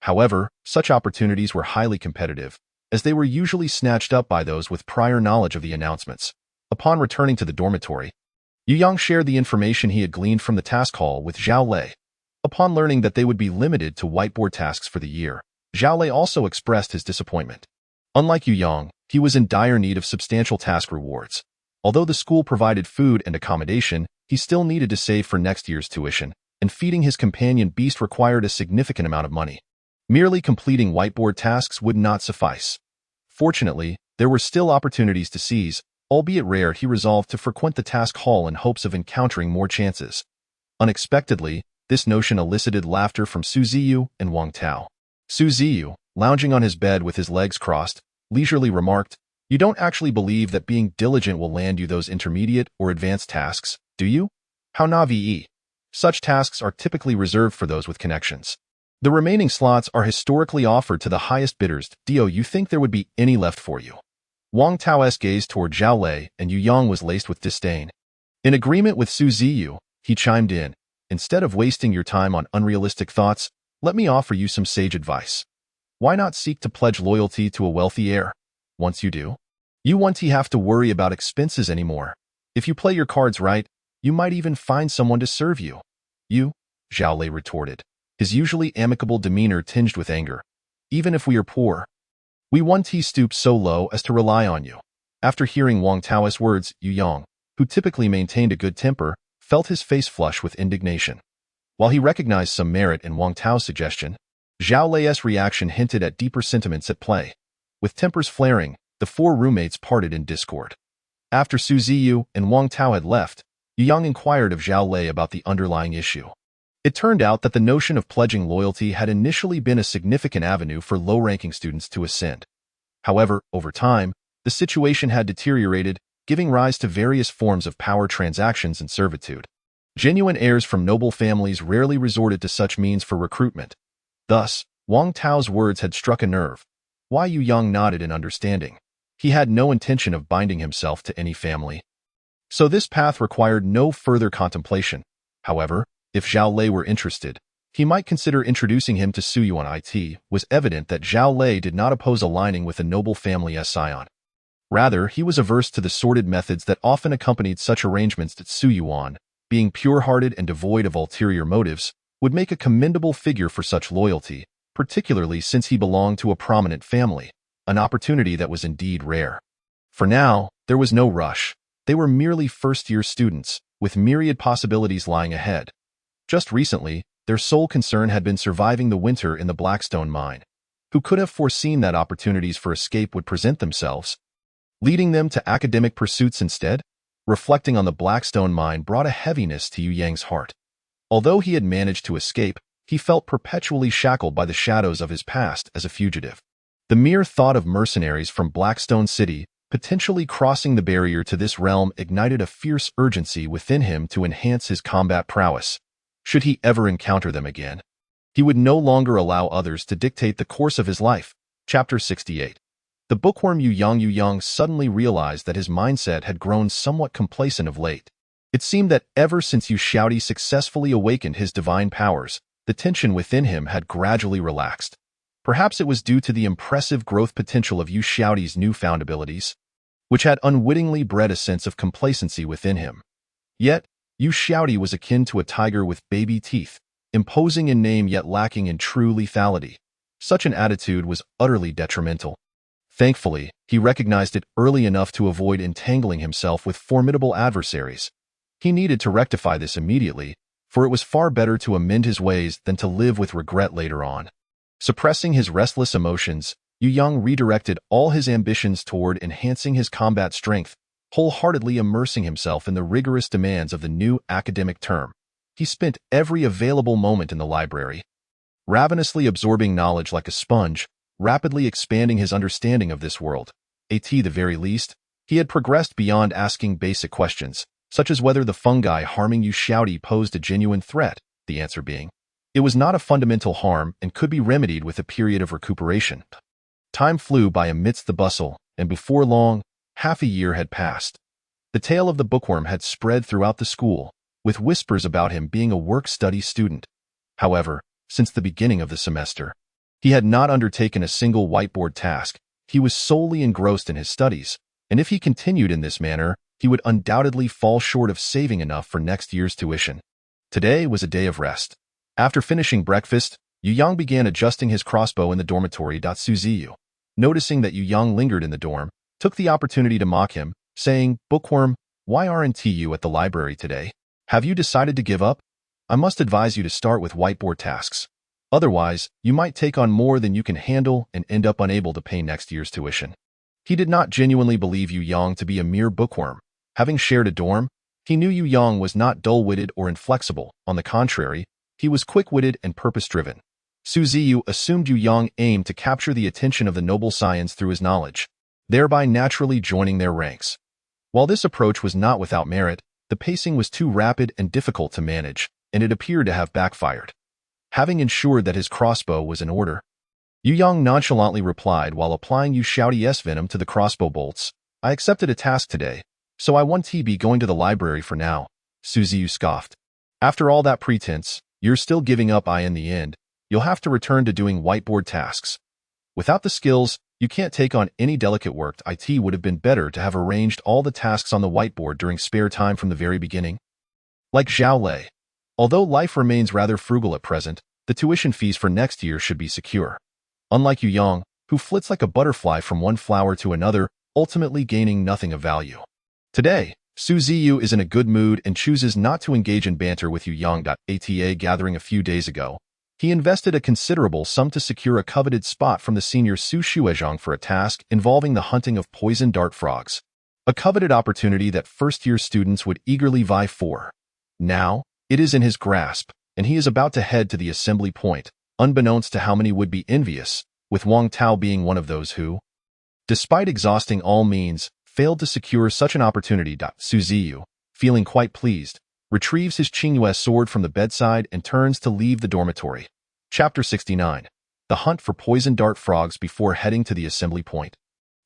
However, such opportunities were highly competitive, as they were usually snatched up by those with prior knowledge of the announcements. Upon returning to the dormitory, Yu Yang shared the information he had gleaned from the task hall with Zhao Lei. Upon learning that they would be limited to whiteboard tasks for the year, Zhao Lei also expressed his disappointment. Unlike Yu Yang, he was in dire need of substantial task rewards. Although the school provided food and accommodation, he still needed to save for next year's tuition, and feeding his companion beast required a significant amount of money. Merely completing whiteboard tasks would not suffice. Fortunately, there were still opportunities to seize. Albeit rare, he resolved to frequent the task hall in hopes of encountering more chances. Unexpectedly, this notion elicited laughter from Su Ziyu and Wang Tao. Su Ziyu, lounging on his bed with his legs crossed, leisurely remarked, "You don't actually believe that being diligent will land you those intermediate or advanced tasks, do you? How naive. Such tasks are typically reserved for those with connections. The remaining slots are historically offered to the highest bidders. Do you think there would be any left for you?" Wang Tao's gaze toward Zhao Lei and Yu Yang was laced with disdain. In agreement with Su Ziyu, he chimed in, "Instead of wasting your time on unrealistic thoughts, let me offer you some sage advice. Why not seek to pledge loyalty to a wealthy heir? Once you do, you won't have to worry about expenses anymore. If you play your cards right, you might even find someone to serve you." "You?" Zhao Lei retorted, his usually amicable demeanor tinged with anger. "Even if we are poor, we won't stoop so low as to rely on you." After hearing Wang Tao's words, Yu Yang, who typically maintained a good temper, felt his face flush with indignation. While he recognized some merit in Wang Tao's suggestion, Zhao Lei's reaction hinted at deeper sentiments at play. With tempers flaring, the four roommates parted in discord. After Su Ziyu and Wang Tao had left, Yu Yang inquired of Zhao Lei about the underlying issue. It turned out that the notion of pledging loyalty had initially been a significant avenue for low-ranking students to ascend. However, over time, the situation had deteriorated, giving rise to various forms of power transactions and servitude. Genuine heirs from noble families rarely resorted to such means for recruitment. Thus, Wang Tao's words had struck a nerve. Why Yu Yang nodded in understanding. He had no intention of binding himself to any family. So this path required no further contemplation. However, if Zhao Lei were interested, he might consider introducing him to Su Yuan. It was evident that Zhao Lei did not oppose aligning with a noble family as scion. Rather, he was averse to the sordid methods that often accompanied such arrangements. That Su Yuan, being pure-hearted and devoid of ulterior motives, would make a commendable figure for such loyalty, particularly since he belonged to a prominent family, an opportunity that was indeed rare. For now, there was no rush. They were merely first-year students, with myriad possibilities lying ahead. Just recently, their sole concern had been surviving the winter in the Blackstone mine. Who could have foreseen that opportunities for escape would present themselves, leading them to academic pursuits instead? Reflecting on the Blackstone mine brought a heaviness to Yu Yang's heart. Although he had managed to escape, he felt perpetually shackled by the shadows of his past as a fugitive. The mere thought of mercenaries from Blackstone City potentially crossing the barrier to this realm ignited a fierce urgency within him to enhance his combat prowess. Should he ever encounter them again, he would no longer allow others to dictate the course of his life. Chapter 68. The bookworm Yu Yang suddenly realized that his mindset had grown somewhat complacent of late. It seemed that ever since Yu Xiaodi successfully awakened his divine powers, the tension within him had gradually relaxed. Perhaps it was due to the impressive growth potential of Yu Xiaodi's newfound abilities, which had unwittingly bred a sense of complacency within him. Yet, Yu Xiaodi was akin to a tiger with baby teeth, imposing in name yet lacking in true lethality. Such an attitude was utterly detrimental. Thankfully, he recognized it early enough to avoid entangling himself with formidable adversaries. He needed to rectify this immediately, for it was far better to amend his ways than to live with regret later on. Suppressing his restless emotions, Yu Yang redirected all his ambitions toward enhancing his combat strength, wholeheartedly immersing himself in the rigorous demands of the new academic term. He spent every available moment in the library, ravenously absorbing knowledge like a sponge, rapidly expanding his understanding of this world. At the very least, he had progressed beyond asking basic questions, such as whether the fungi harming Yu Xiaodi posed a genuine threat, the answer being, it was not a fundamental harm and could be remedied with a period of recuperation. Time flew by amidst the bustle, and before long, Half a year had passed. The tale of the bookworm had spread throughout the school, with whispers about him being a work-study student. However, since the beginning of the semester, he had not undertaken a single whiteboard task. He was solely engrossed in his studies, and if he continued in this manner, he would undoubtedly fall short of saving enough for next year's tuition. Today was a day of rest. After finishing breakfast, Yu Yang began adjusting his crossbow in the dormitory. Suziyu, noticing that Yu Yang lingered in the dorm, took the opportunity to mock him, saying, "Bookworm, why aren't you at the library today? Have you decided to give up? I must advise you to start with whiteboard tasks. Otherwise, you might take on more than you can handle and end up unable to pay next year's tuition." He did not genuinely believe Yu Yang to be a mere bookworm. Having shared a dorm, he knew Yu Yang was not dull-witted or inflexible. On the contrary, he was quick-witted and purpose-driven. Suziyu assumed Yu Yang aimed to capture the attention of the noble scions through his knowledge, thereby naturally joining their ranks. While this approach was not without merit, the pacing was too rapid and difficult to manage, and it appeared to have backfired. Having ensured that his crossbow was in order, Yu Yang nonchalantly replied while applying Yu Shouty's venom to the crossbow bolts, "I accepted a task today, so I won't be going to the library for now." Suziyu scoffed. "After all that pretense, you're still giving up. In the end, you'll have to return to doing whiteboard tasks. Without the skills, you can't take on any delicate work. It would have been better to have arranged all the tasks on the whiteboard during spare time from the very beginning." Like Zhao Lei, although life remains rather frugal at present, the tuition fees for next year should be secure. Unlike Yu Yang, who flits like a butterfly from one flower to another, ultimately gaining nothing of value. Today, Suziyu is in a good mood and chooses not to engage in banter with Yu Yang. Ata gathering a few days ago, he invested a considerable sum to secure a coveted spot from the senior Su Shuezhang for a task involving the hunting of poison dart frogs. A coveted opportunity that first-year students would eagerly vie for. Now, it is in his grasp, and he is about to head to the assembly point, unbeknownst to how many would be envious, with Wang Tao being one of those who, despite exhausting all means, failed to secure such an opportunity. Suziyu, feeling quite pleased, retrieves his Qingyue sword from the bedside and turns to leave the dormitory. Chapter 69. The Hunt for Poison Dart Frogs. Before heading to the assembly point,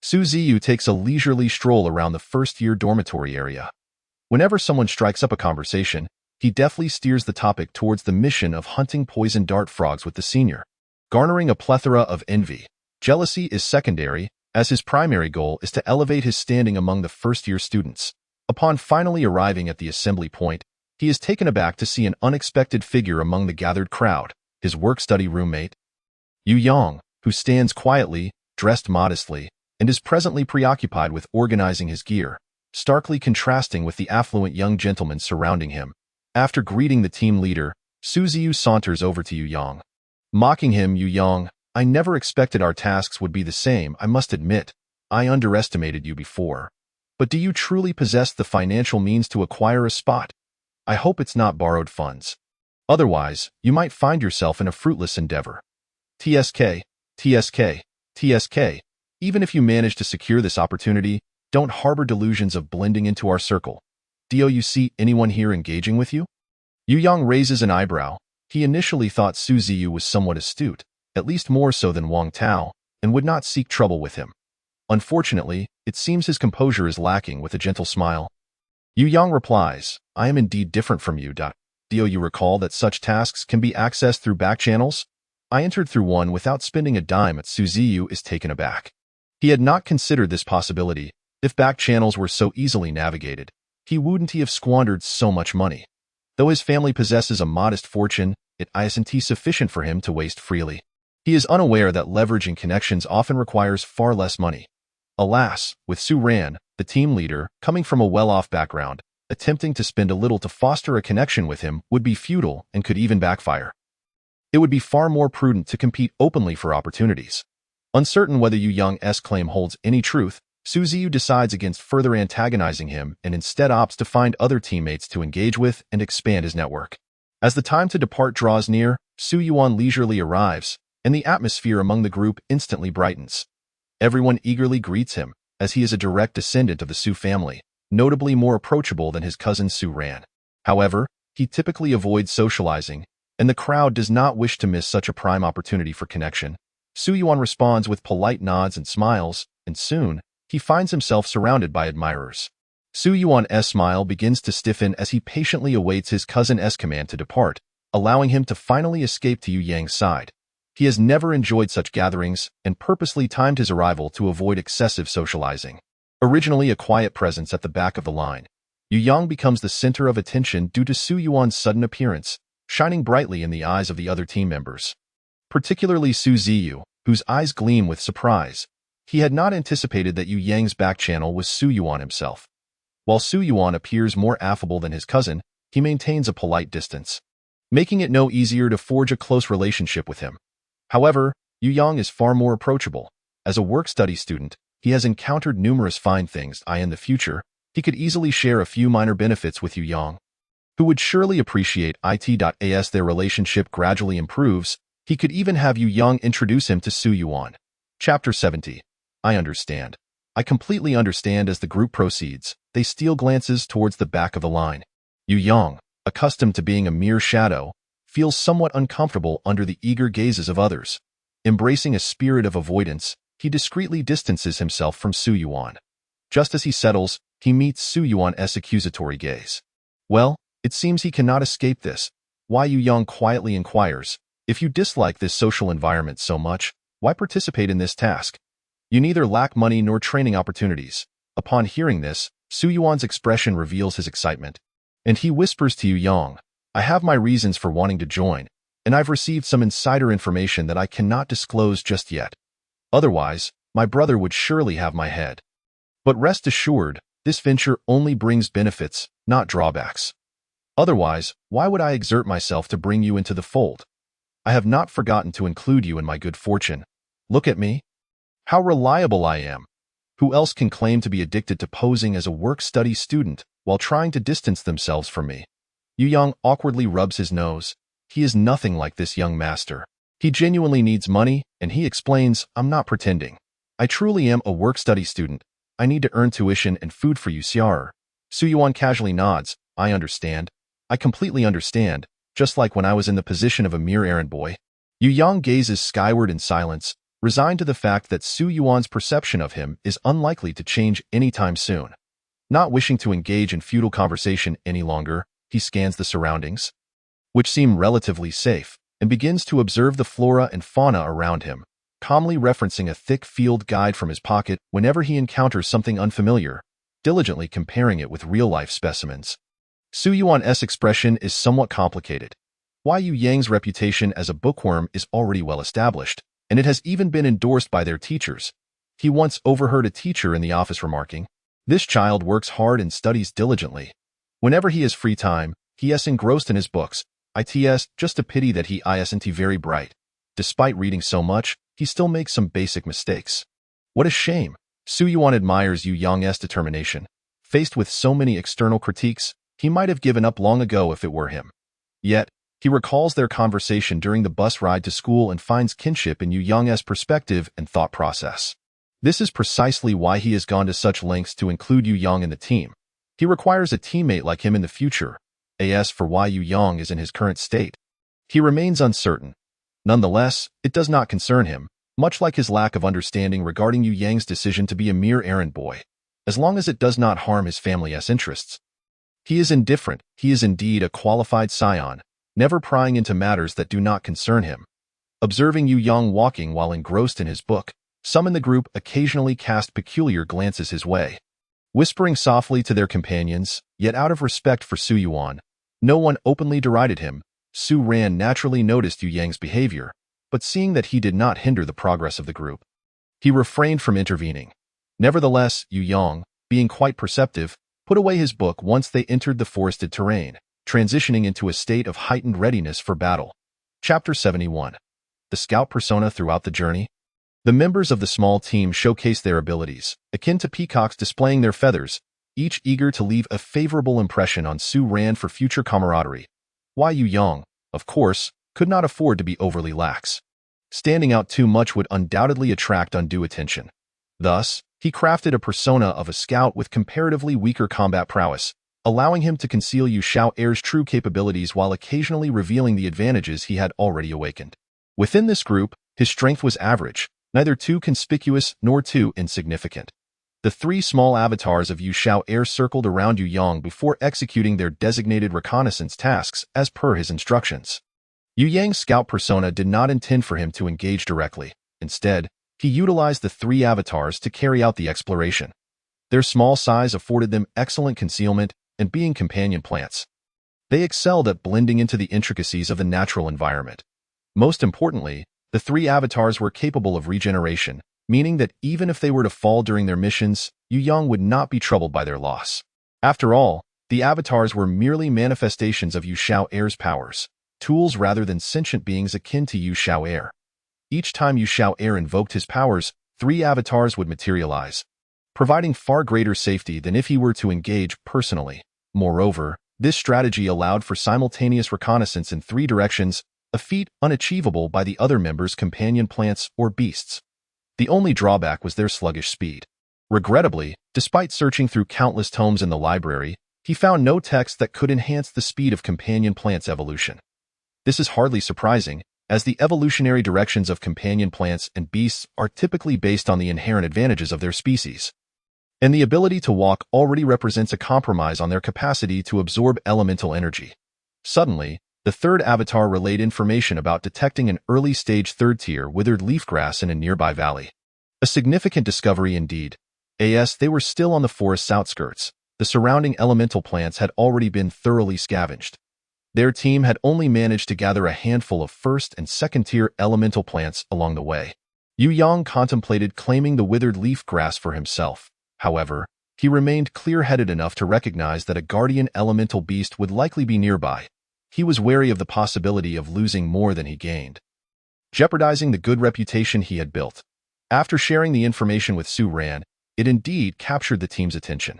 Suziyu takes a leisurely stroll around the first-year dormitory area. Whenever someone strikes up a conversation, he deftly steers the topic towards the mission of hunting poison dart frogs with the senior, garnering a plethora of envy. Jealousy is secondary, as his primary goal is to elevate his standing among the first-year students. Upon finally arriving at the assembly point, he is taken aback to see an unexpected figure among the gathered crowd, his work-study roommate, Yu Yang, who stands quietly, dressed modestly, and is presently preoccupied with organizing his gear, starkly contrasting with the affluent young gentleman surrounding him. After greeting the team leader, Suziyu saunters over to Yu Yang. Mocking him, "Yu Yang, I never expected our tasks would be the same. I must admit, I underestimated you before. But do you truly possess the financial means to acquire a spot? I hope it's not borrowed funds. Otherwise, you might find yourself in a fruitless endeavor. TSK, TSK, TSK. Even if you manage to secure this opportunity, don't harbor delusions of blending into our circle. Do you see anyone here engaging with you?" Yu Yang raises an eyebrow. He initially thought Suziyu was somewhat astute, at least more so than Wang Tao, and would not seek trouble with him. Unfortunately, it seems his composure is lacking. With a gentle smile, Yu Yang replies, "I am indeed different from you. Do you recall that such tasks can be accessed through back channels? I entered through one without spending a dime." Suziyu is taken aback. He had not considered this possibility. If back channels were so easily navigated, he wouldn't have squandered so much money. Though his family possesses a modest fortune, it isn't sufficient for him to waste freely. He is unaware that leveraging connections often requires far less money. Alas, with Su Ran, the team leader, coming from a well-off background, attempting to spend a little to foster a connection with him would be futile and could even backfire. It would be far more prudent to compete openly for opportunities. Uncertain whether Yu Yang's claim holds any truth, Suziyu decides against further antagonizing him and instead opts to find other teammates to engage with and expand his network. As the time to depart draws near, Su Yuan leisurely arrives, and the atmosphere among the group instantly brightens. Everyone eagerly greets him, as he is a direct descendant of the Su family, notably more approachable than his cousin Su Ran. However, he typically avoids socializing, and the crowd does not wish to miss such a prime opportunity for connection. Su Yuan responds with polite nods and smiles, and soon, he finds himself surrounded by admirers. Su Yuan's smile begins to stiffen as he patiently awaits his cousin's command to depart, allowing him to finally escape to Yu Yang's side. He has never enjoyed such gatherings and purposely timed his arrival to avoid excessive socializing. Originally a quiet presence at the back of the line, Yu Yang becomes the center of attention due to Su Yuan's sudden appearance, shining brightly in the eyes of the other team members. Particularly Su Ziyu, whose eyes gleam with surprise. He had not anticipated that Yu Yang's back channel was Su Yuan himself. While Su Yuan appears more affable than his cousin, he maintains a polite distance, making it no easier to forge a close relationship with him. However, Yu Yang is far more approachable. As a work-study student, he has encountered numerous fine things. In the future, he could easily share a few minor benefits with Yu Yang, who would surely appreciate it. As their relationship gradually improves, he could even have Yu Yang introduce him to Su Yuan. Chapter 70. I understand. I completely understand. As the group proceeds, they steal glances towards the back of the line. Yu Yang, accustomed to being a mere shadow, feels somewhat uncomfortable under the eager gazes of others. Embracing a spirit of avoidance, he discreetly distances himself from Su Yuan. Just as he settles, he meets Su Yuan's accusatory gaze. Well, it seems he cannot escape this. Why? Yu Yang quietly inquires. If you dislike this social environment so much, why participate in this task? You neither lack money nor training opportunities. Upon hearing this, Su Yuan's expression reveals his excitement, and he whispers to Yu Yang, I have my reasons for wanting to join, and I've received some insider information that I cannot disclose just yet. Otherwise, my brother would surely have my head. But rest assured, this venture only brings benefits, not drawbacks. Otherwise, why would I exert myself to bring you into the fold? I have not forgotten to include you in my good fortune. Look at me. How reliable I am. Who else can claim to be addicted to posing as a work-study student while trying to distance themselves from me? Yu Yang awkwardly rubs his nose. He is nothing like this young master. He genuinely needs money, and he explains, I'm not pretending. I truly am a work-study student. I need to earn tuition and food for you, Xiao'er. Su Yuan casually nods. I understand. I completely understand, just like when I was in the position of a mere errand boy. Yu Yang gazes skyward in silence, resigned to the fact that Su Yuan's perception of him is unlikely to change anytime soon. Not wishing to engage in futile conversation any longer, he scans the surroundings, which seem relatively safe, and begins to observe the flora and fauna around him, calmly referencing a thick field guide from his pocket whenever he encounters something unfamiliar, diligently comparing it with real-life specimens. Su Yuan's expression is somewhat complicated. Yu Yang's reputation as a bookworm is already well established, and it has even been endorsed by their teachers. He once overheard a teacher in the office remarking, this child works hard and studies diligently. Whenever he has free time, he is engrossed in his books. It's just a pity that he isn't very bright. Despite reading so much, he still makes some basic mistakes. What a shame. Su Yuan admires Yu Yang's determination. Faced with so many external critiques, he might have given up long ago if it were him. Yet, he recalls their conversation during the bus ride to school and finds kinship in Yu Yang's perspective and thought process. This is precisely why he has gone to such lengths to include Yu Yang in the team. He requires a teammate like him in the future. As for why Yu Yang is in his current state, he remains uncertain. Nonetheless, it does not concern him, much like his lack of understanding regarding Yu Yang's decision to be a mere errand boy, as long as it does not harm his family's interests. He is indifferent. He is indeed a qualified scion, never prying into matters that do not concern him. Observing Yu Yang walking while engrossed in his book, some in the group occasionally cast peculiar glances his way. Whispering softly to their companions, yet out of respect for Su Yuan, no one openly derided him. Su Ran naturally noticed Yu Yang's behavior, but seeing that he did not hinder the progress of the group, he refrained from intervening. Nevertheless, Yu Yang, being quite perceptive, put away his book once they entered the forested terrain, transitioning into a state of heightened readiness for battle. Chapter 71. The Scout Persona. Throughout the journey, the members of the small team showcase their abilities, akin to peacocks displaying their feathers, each eager to leave a favorable impression on Su Ran for future camaraderie. Yu Yang, of course, could not afford to be overly lax. Standing out too much would undoubtedly attract undue attention. Thus, he crafted a persona of a scout with comparatively weaker combat prowess, allowing him to conceal Yu Xiao'er's true capabilities while occasionally revealing the advantages he had already awakened. Within this group, his strength was average, neither too conspicuous nor too insignificant. The three small avatars of Yu Xiao Air circled around Yu Yang before executing their designated reconnaissance tasks as per his instructions. Yu Yang's scout persona did not intend for him to engage directly. Instead, he utilized the three avatars to carry out the exploration. Their small size afforded them excellent concealment and being companion plants. They excelled at blending into the intricacies of the natural environment. Most importantly, the three avatars were capable of regeneration, meaning that even if they were to fall during their missions, Yu Yang would not be troubled by their loss. After all, the avatars were merely manifestations of Yu Xiao Air's powers, tools rather than sentient beings akin to Yu Xiao Air. Each time Yu Xiao Air invoked his powers, three avatars would materialize, providing far greater safety than if he were to engage personally. Moreover, this strategy allowed for simultaneous reconnaissance in three directions, a feat unachievable by the other members' companion plants or beasts. The only drawback was their sluggish speed. Regrettably, despite searching through countless tomes in the library, he found no text that could enhance the speed of companion plants' evolution. This is hardly surprising, as the evolutionary directions of companion plants and beasts are typically based on the inherent advantages of their species. And the ability to walk already represents a compromise on their capacity to absorb elemental energy. Suddenly, the third avatar relayed information about detecting an early-stage third-tier withered leafgrass in a nearby valley. A significant discovery indeed. As they were still on the forest's outskirts, the surrounding elemental plants had already been thoroughly scavenged. Their team had only managed to gather a handful of first- and second-tier elemental plants along the way. Yu Yang contemplated claiming the withered leaf grass for himself. However, he remained clear-headed enough to recognize that a guardian elemental beast would likely be nearby. He was wary of the possibility of losing more than he gained, jeopardizing the good reputation he had built. After sharing the information with Su Ran, it indeed captured the team's attention.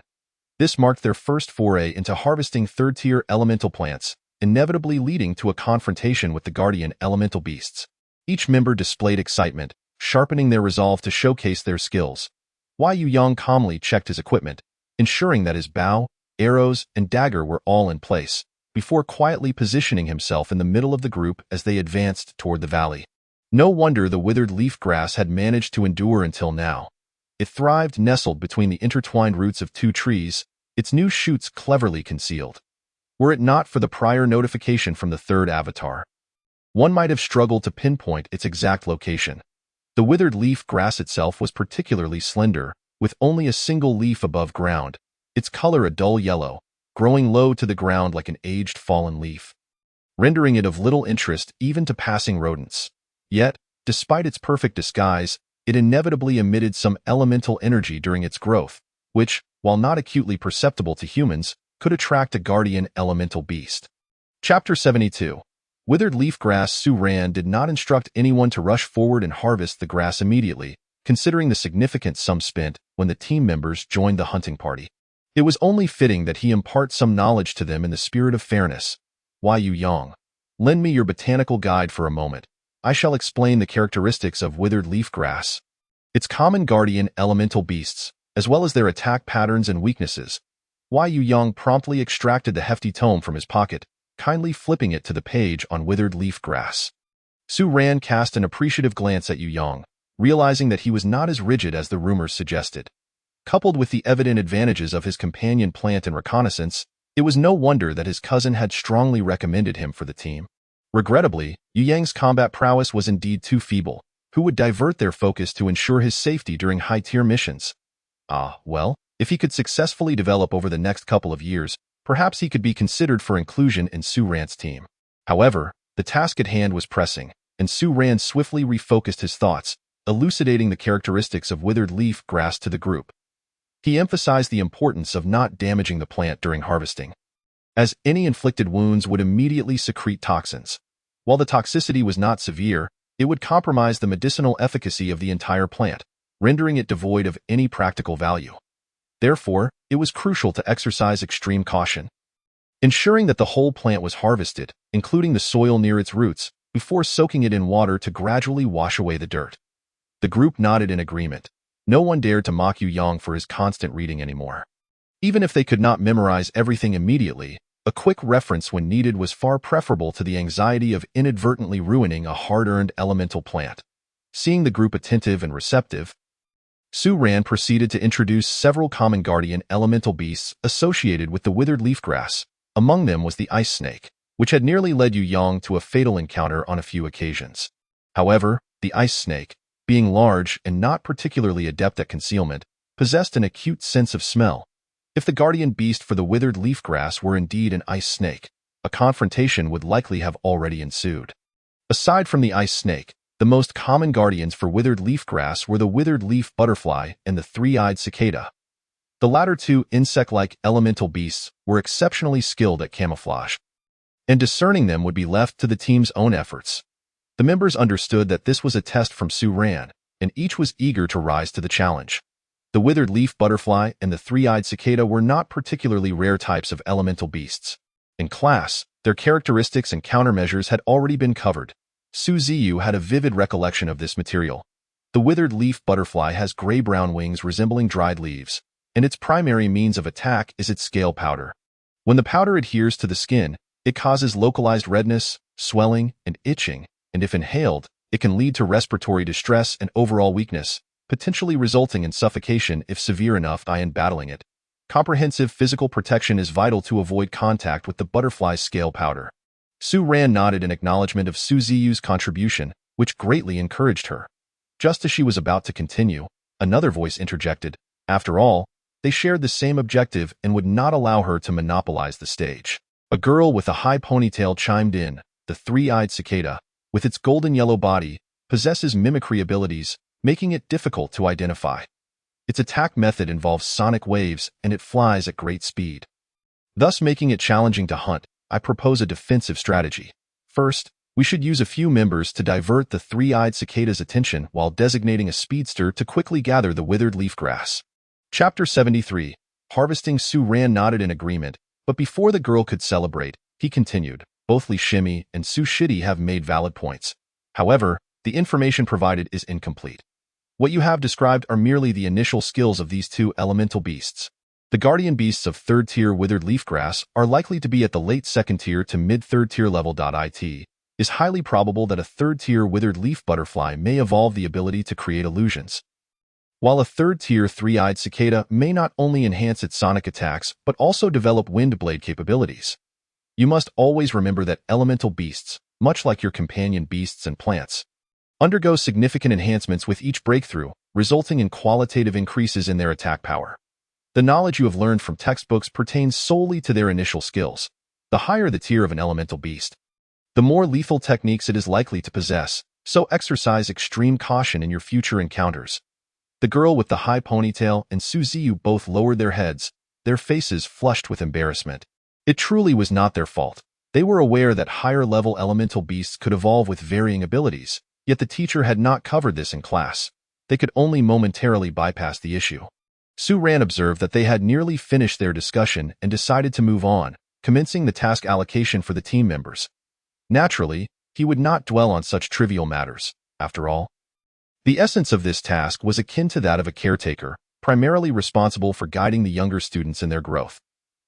This marked their first foray into harvesting third-tier elemental plants, inevitably leading to a confrontation with the guardian elemental beasts. Each member displayed excitement, sharpening their resolve to showcase their skills. Yu Yang calmly checked his equipment, ensuring that his bow, arrows, and dagger were all in place, before quietly positioning himself in the middle of the group as they advanced toward the valley. No wonder the withered leaf grass had managed to endure until now. It thrived nestled between the intertwined roots of two trees, its new shoots cleverly concealed. Were it not for the prior notification from the third avatar, one might have struggled to pinpoint its exact location. The withered leaf grass itself was particularly slender, with only a single leaf above ground, its color a dull yellow, growing low to the ground like an aged fallen leaf, rendering it of little interest even to passing rodents. Yet, despite its perfect disguise, it inevitably emitted some elemental energy during its growth, which, while not acutely perceptible to humans, could attract a guardian elemental beast. Chapter 72. Withered leaf grass. Su Ran did not instruct anyone to rush forward and harvest the grass immediately, considering the significant sum spent when the team members joined the hunting party. It was only fitting that he impart some knowledge to them in the spirit of fairness. Yu Yang, lend me your botanical guide for a moment. I shall explain the characteristics of withered leaf grass, its common guardian elemental beasts, as well as their attack patterns and weaknesses. Yu Yang promptly extracted the hefty tome from his pocket, kindly flipping it to the page on withered leaf grass. Su Ran cast an appreciative glance at Yu Yang, realizing that he was not as rigid as the rumors suggested. Coupled with the evident advantages of his companion plant and reconnaissance, it was no wonder that his cousin had strongly recommended him for the team. Regrettably, Yu Yang's combat prowess was indeed too feeble. Who would divert their focus to ensure his safety during high-tier missions? Well, if he could successfully develop over the next couple of years, perhaps he could be considered for inclusion in Su Ran's team. However, the task at hand was pressing, and Su Ran swiftly refocused his thoughts, elucidating the characteristics of withered leaf grass to the group. He emphasized the importance of not damaging the plant during harvesting, as any inflicted wounds would immediately secrete toxins. While the toxicity was not severe, it would compromise the medicinal efficacy of the entire plant, rendering it devoid of any practical value. Therefore, it was crucial to exercise extreme caution, ensuring that the whole plant was harvested, including the soil near its roots, before soaking it in water to gradually wash away the dirt. The group nodded in agreement. No one dared to mock Yu Yang for his constant reading anymore. Even if they could not memorize everything immediately, a quick reference when needed was far preferable to the anxiety of inadvertently ruining a hard-earned elemental plant. Seeing the group attentive and receptive, Su Ran proceeded to introduce several common guardian elemental beasts associated with the withered leaf grass. Among them was the ice snake, which had nearly led Yu Yang to a fatal encounter on a few occasions. However, the ice snake, being large and not particularly adept at concealment, possessed an acute sense of smell. If the guardian beast for the withered leaf grass were indeed an ice snake, a confrontation would likely have already ensued. Aside from the ice snake, the most common guardians for withered leaf grass were the withered leaf butterfly and the three-eyed cicada. The latter two insect-like elemental beasts were exceptionally skilled at camouflage, and discerning them would be left to the team's own efforts. The members understood that this was a test from Su Ran, and each was eager to rise to the challenge. The withered leaf butterfly and the three-eyed cicada were not particularly rare types of elemental beasts. In class, their characteristics and countermeasures had already been covered. Su Ziyu had a vivid recollection of this material. The withered leaf butterfly has gray-brown wings resembling dried leaves, and its primary means of attack is its scale powder. When the powder adheres to the skin, it causes localized redness, swelling, and itching, and if inhaled, it can lead to respiratory distress and overall weakness, potentially resulting in suffocation if severe enough in battling it. Comprehensive physical protection is vital to avoid contact with the butterfly's scale powder. Su Ran nodded in acknowledgement of Su Ziyu's contribution, which greatly encouraged her. Just as she was about to continue, another voice interjected. After all, they shared the same objective and would not allow her to monopolize the stage. A girl with a high ponytail chimed in. The three-eyed cicada, with its golden yellow body, possesses mimicry abilities, making it difficult to identify. Its attack method involves sonic waves and it flies at great speed, thus making it challenging to hunt. I propose a defensive strategy. First, we should use a few members to divert the three-eyed cicada's attention while designating a speedster to quickly gather the withered leaf grass. Chapter 73. Harvesting. Su Ran nodded in agreement, but before the girl could celebrate, he continued. Both Li Shimi and Su Shidi have made valid points. However, the information provided is incomplete. What you have described are merely the initial skills of these two elemental beasts. The guardian beasts of third-tier withered leaf grass are likely to be at the late second-tier to mid-third-tier level. It is highly probable that a third-tier withered leaf butterfly may evolve the ability to create illusions, while a third-tier three-eyed cicada may not only enhance its sonic attacks but also develop wind blade capabilities. You must always remember that elemental beasts, much like your companion beasts and plants, undergo significant enhancements with each breakthrough, resulting in qualitative increases in their attack power. The knowledge you have learned from textbooks pertains solely to their initial skills. The higher the tier of an elemental beast, the more lethal techniques it is likely to possess, so exercise extreme caution in your future encounters. The girl with the high ponytail and Su Ziyu both lowered their heads, their faces flushed with embarrassment. It truly was not their fault. They were aware that higher-level elemental beasts could evolve with varying abilities, yet the teacher had not covered this in class. They could only momentarily bypass the issue. Su Ran observed that they had nearly finished their discussion and decided to move on, commencing the task allocation for the team members. Naturally, he would not dwell on such trivial matters. After all, the essence of this task was akin to that of a caretaker, primarily responsible for guiding the younger students in their growth.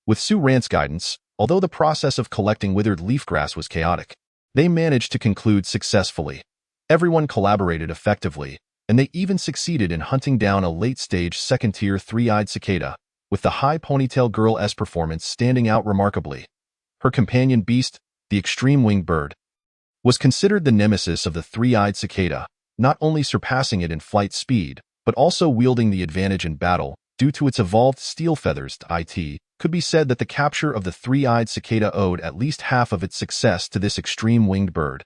With Su Ran's guidance, although the process of collecting withered leaf grass was chaotic, they managed to conclude successfully. Everyone collaborated effectively, and they even succeeded in hunting down a late-stage second-tier three-eyed cicada, with the high ponytail girl's performance standing out remarkably. Her companion beast, the extreme-winged bird, was considered the nemesis of the three-eyed cicada, not only surpassing it in flight speed, but also wielding the advantage in battle due to its evolved steel feathers. It could be said that the capture of the three-eyed cicada owed at least half of its success to this extreme-winged bird,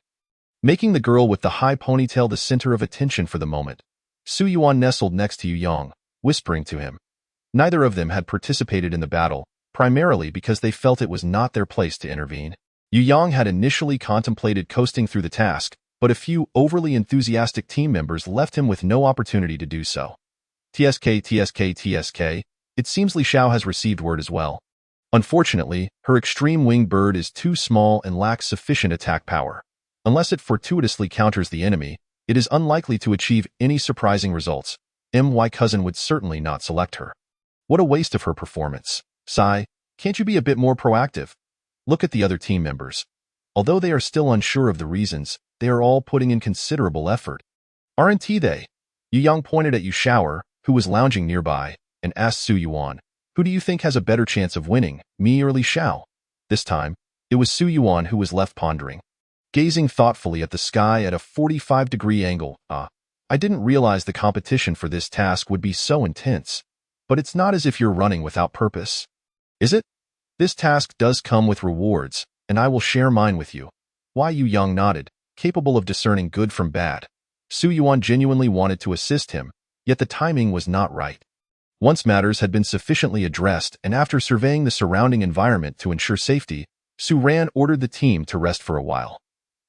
making the girl with the high ponytail the center of attention for the moment. Su Yuan nestled next to Yu Yang, whispering to him. Neither of them had participated in the battle, primarily because they felt it was not their place to intervene. Yu Yang had initially contemplated coasting through the task, but a few overly enthusiastic team members left him with no opportunity to do so. TSK. It seems Li Xiao has received word as well. Unfortunately, her extreme-winged bird is too small and lacks sufficient attack power. Unless it fortuitously counters the enemy, it is unlikely to achieve any surprising results. My cousin would certainly not select her. What a waste of her performance. Sai, can't you be a bit more proactive? Look at the other team members. Although they are still unsure of the reasons, they are all putting in considerable effort. Aren't they? Yu Yang pointed at Yu Xiao, who was lounging nearby, and asked Su Yuan, "Who do you think has a better chance of winning, me or Li Xiao?" This time, it was Su Yuan who was left pondering, gazing thoughtfully at the sky at a 45-degree angle. I didn't realize the competition for this task would be so intense. But it's not as if you're running without purpose. Is it? This task does come with rewards, and I will share mine with you. Why Yu Yang nodded, capable of discerning good from bad. Su Yuan genuinely wanted to assist him, yet the timing was not right. Once matters had been sufficiently addressed and after surveying the surrounding environment to ensure safety, Su Ran ordered the team to rest for a while.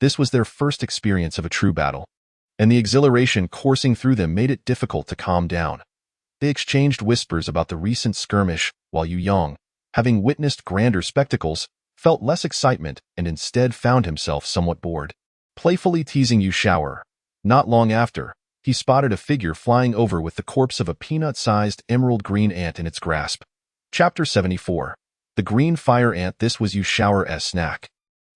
This was their first experience of a true battle, and the exhilaration coursing through them made it difficult to calm down. They exchanged whispers about the recent skirmish, while Yu Yang, having witnessed grander spectacles, felt less excitement and instead found himself somewhat bored. Playfully teasing Yu Xiao. Not long after, he spotted a figure flying over with the corpse of a peanut-sized emerald green ant in its grasp. Chapter 74. The Green Fire Ant. This was Yu Xiao's snack.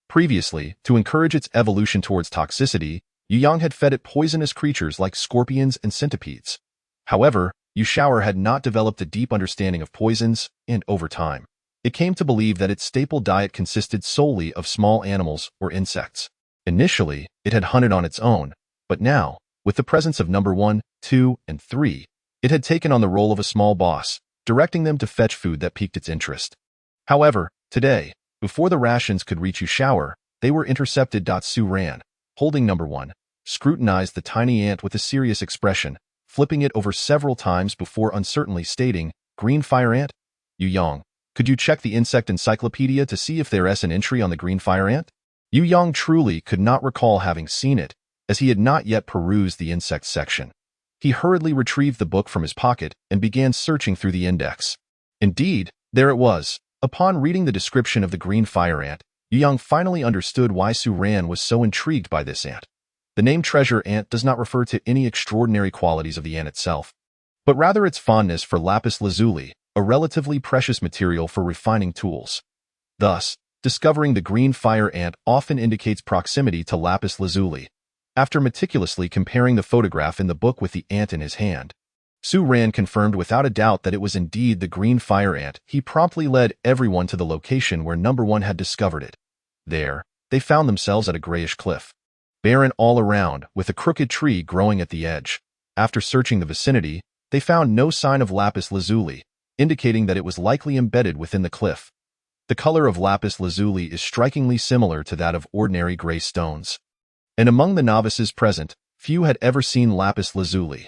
Previously, to encourage its evolution towards toxicity, Yu Yang had fed it poisonous creatures like scorpions and centipedes. However, Yu Xiao had not developed a deep understanding of poisons, and over time, it came to believe that its staple diet consisted solely of small animals or insects. Initially, it had hunted on its own, but now, with the presence of number 1, 2, and 3, it had taken on the role of a small boss, directing them to fetch food that piqued its interest. However, today, before the rations could reach Yu Xiao, they were intercepted. Su Ran, holding number 1, scrutinized the tiny ant with a serious expression, flipping it over several times before uncertainly stating, "Green fire ant? Yu Yang, could you check the insect encyclopedia to see if there is an entry on the green fire ant?" Yu Yang truly could not recall having seen it, as he had not yet perused the insect section. He hurriedly retrieved the book from his pocket and began searching through the index. Indeed, there it was. Upon reading the description of the green fire ant, Yu Yang finally understood why Su Ran was so intrigued by this ant. The name treasure ant does not refer to any extraordinary qualities of the ant itself, but rather its fondness for lapis lazuli, a relatively precious material for refining tools. Thus, discovering the green fire ant often indicates proximity to lapis lazuli. After meticulously comparing the photograph in the book with the ant in his hand, Su Ran confirmed without a doubt that it was indeed the green fire ant. He promptly led everyone to the location where number 1 had discovered it. There, they found themselves at a grayish cliff, barren all around, with a crooked tree growing at the edge. After searching the vicinity, they found no sign of lapis lazuli, indicating that it was likely embedded within the cliff. The color of lapis lazuli is strikingly similar to that of ordinary gray stones, and among the novices present, few had ever seen lapis lazuli.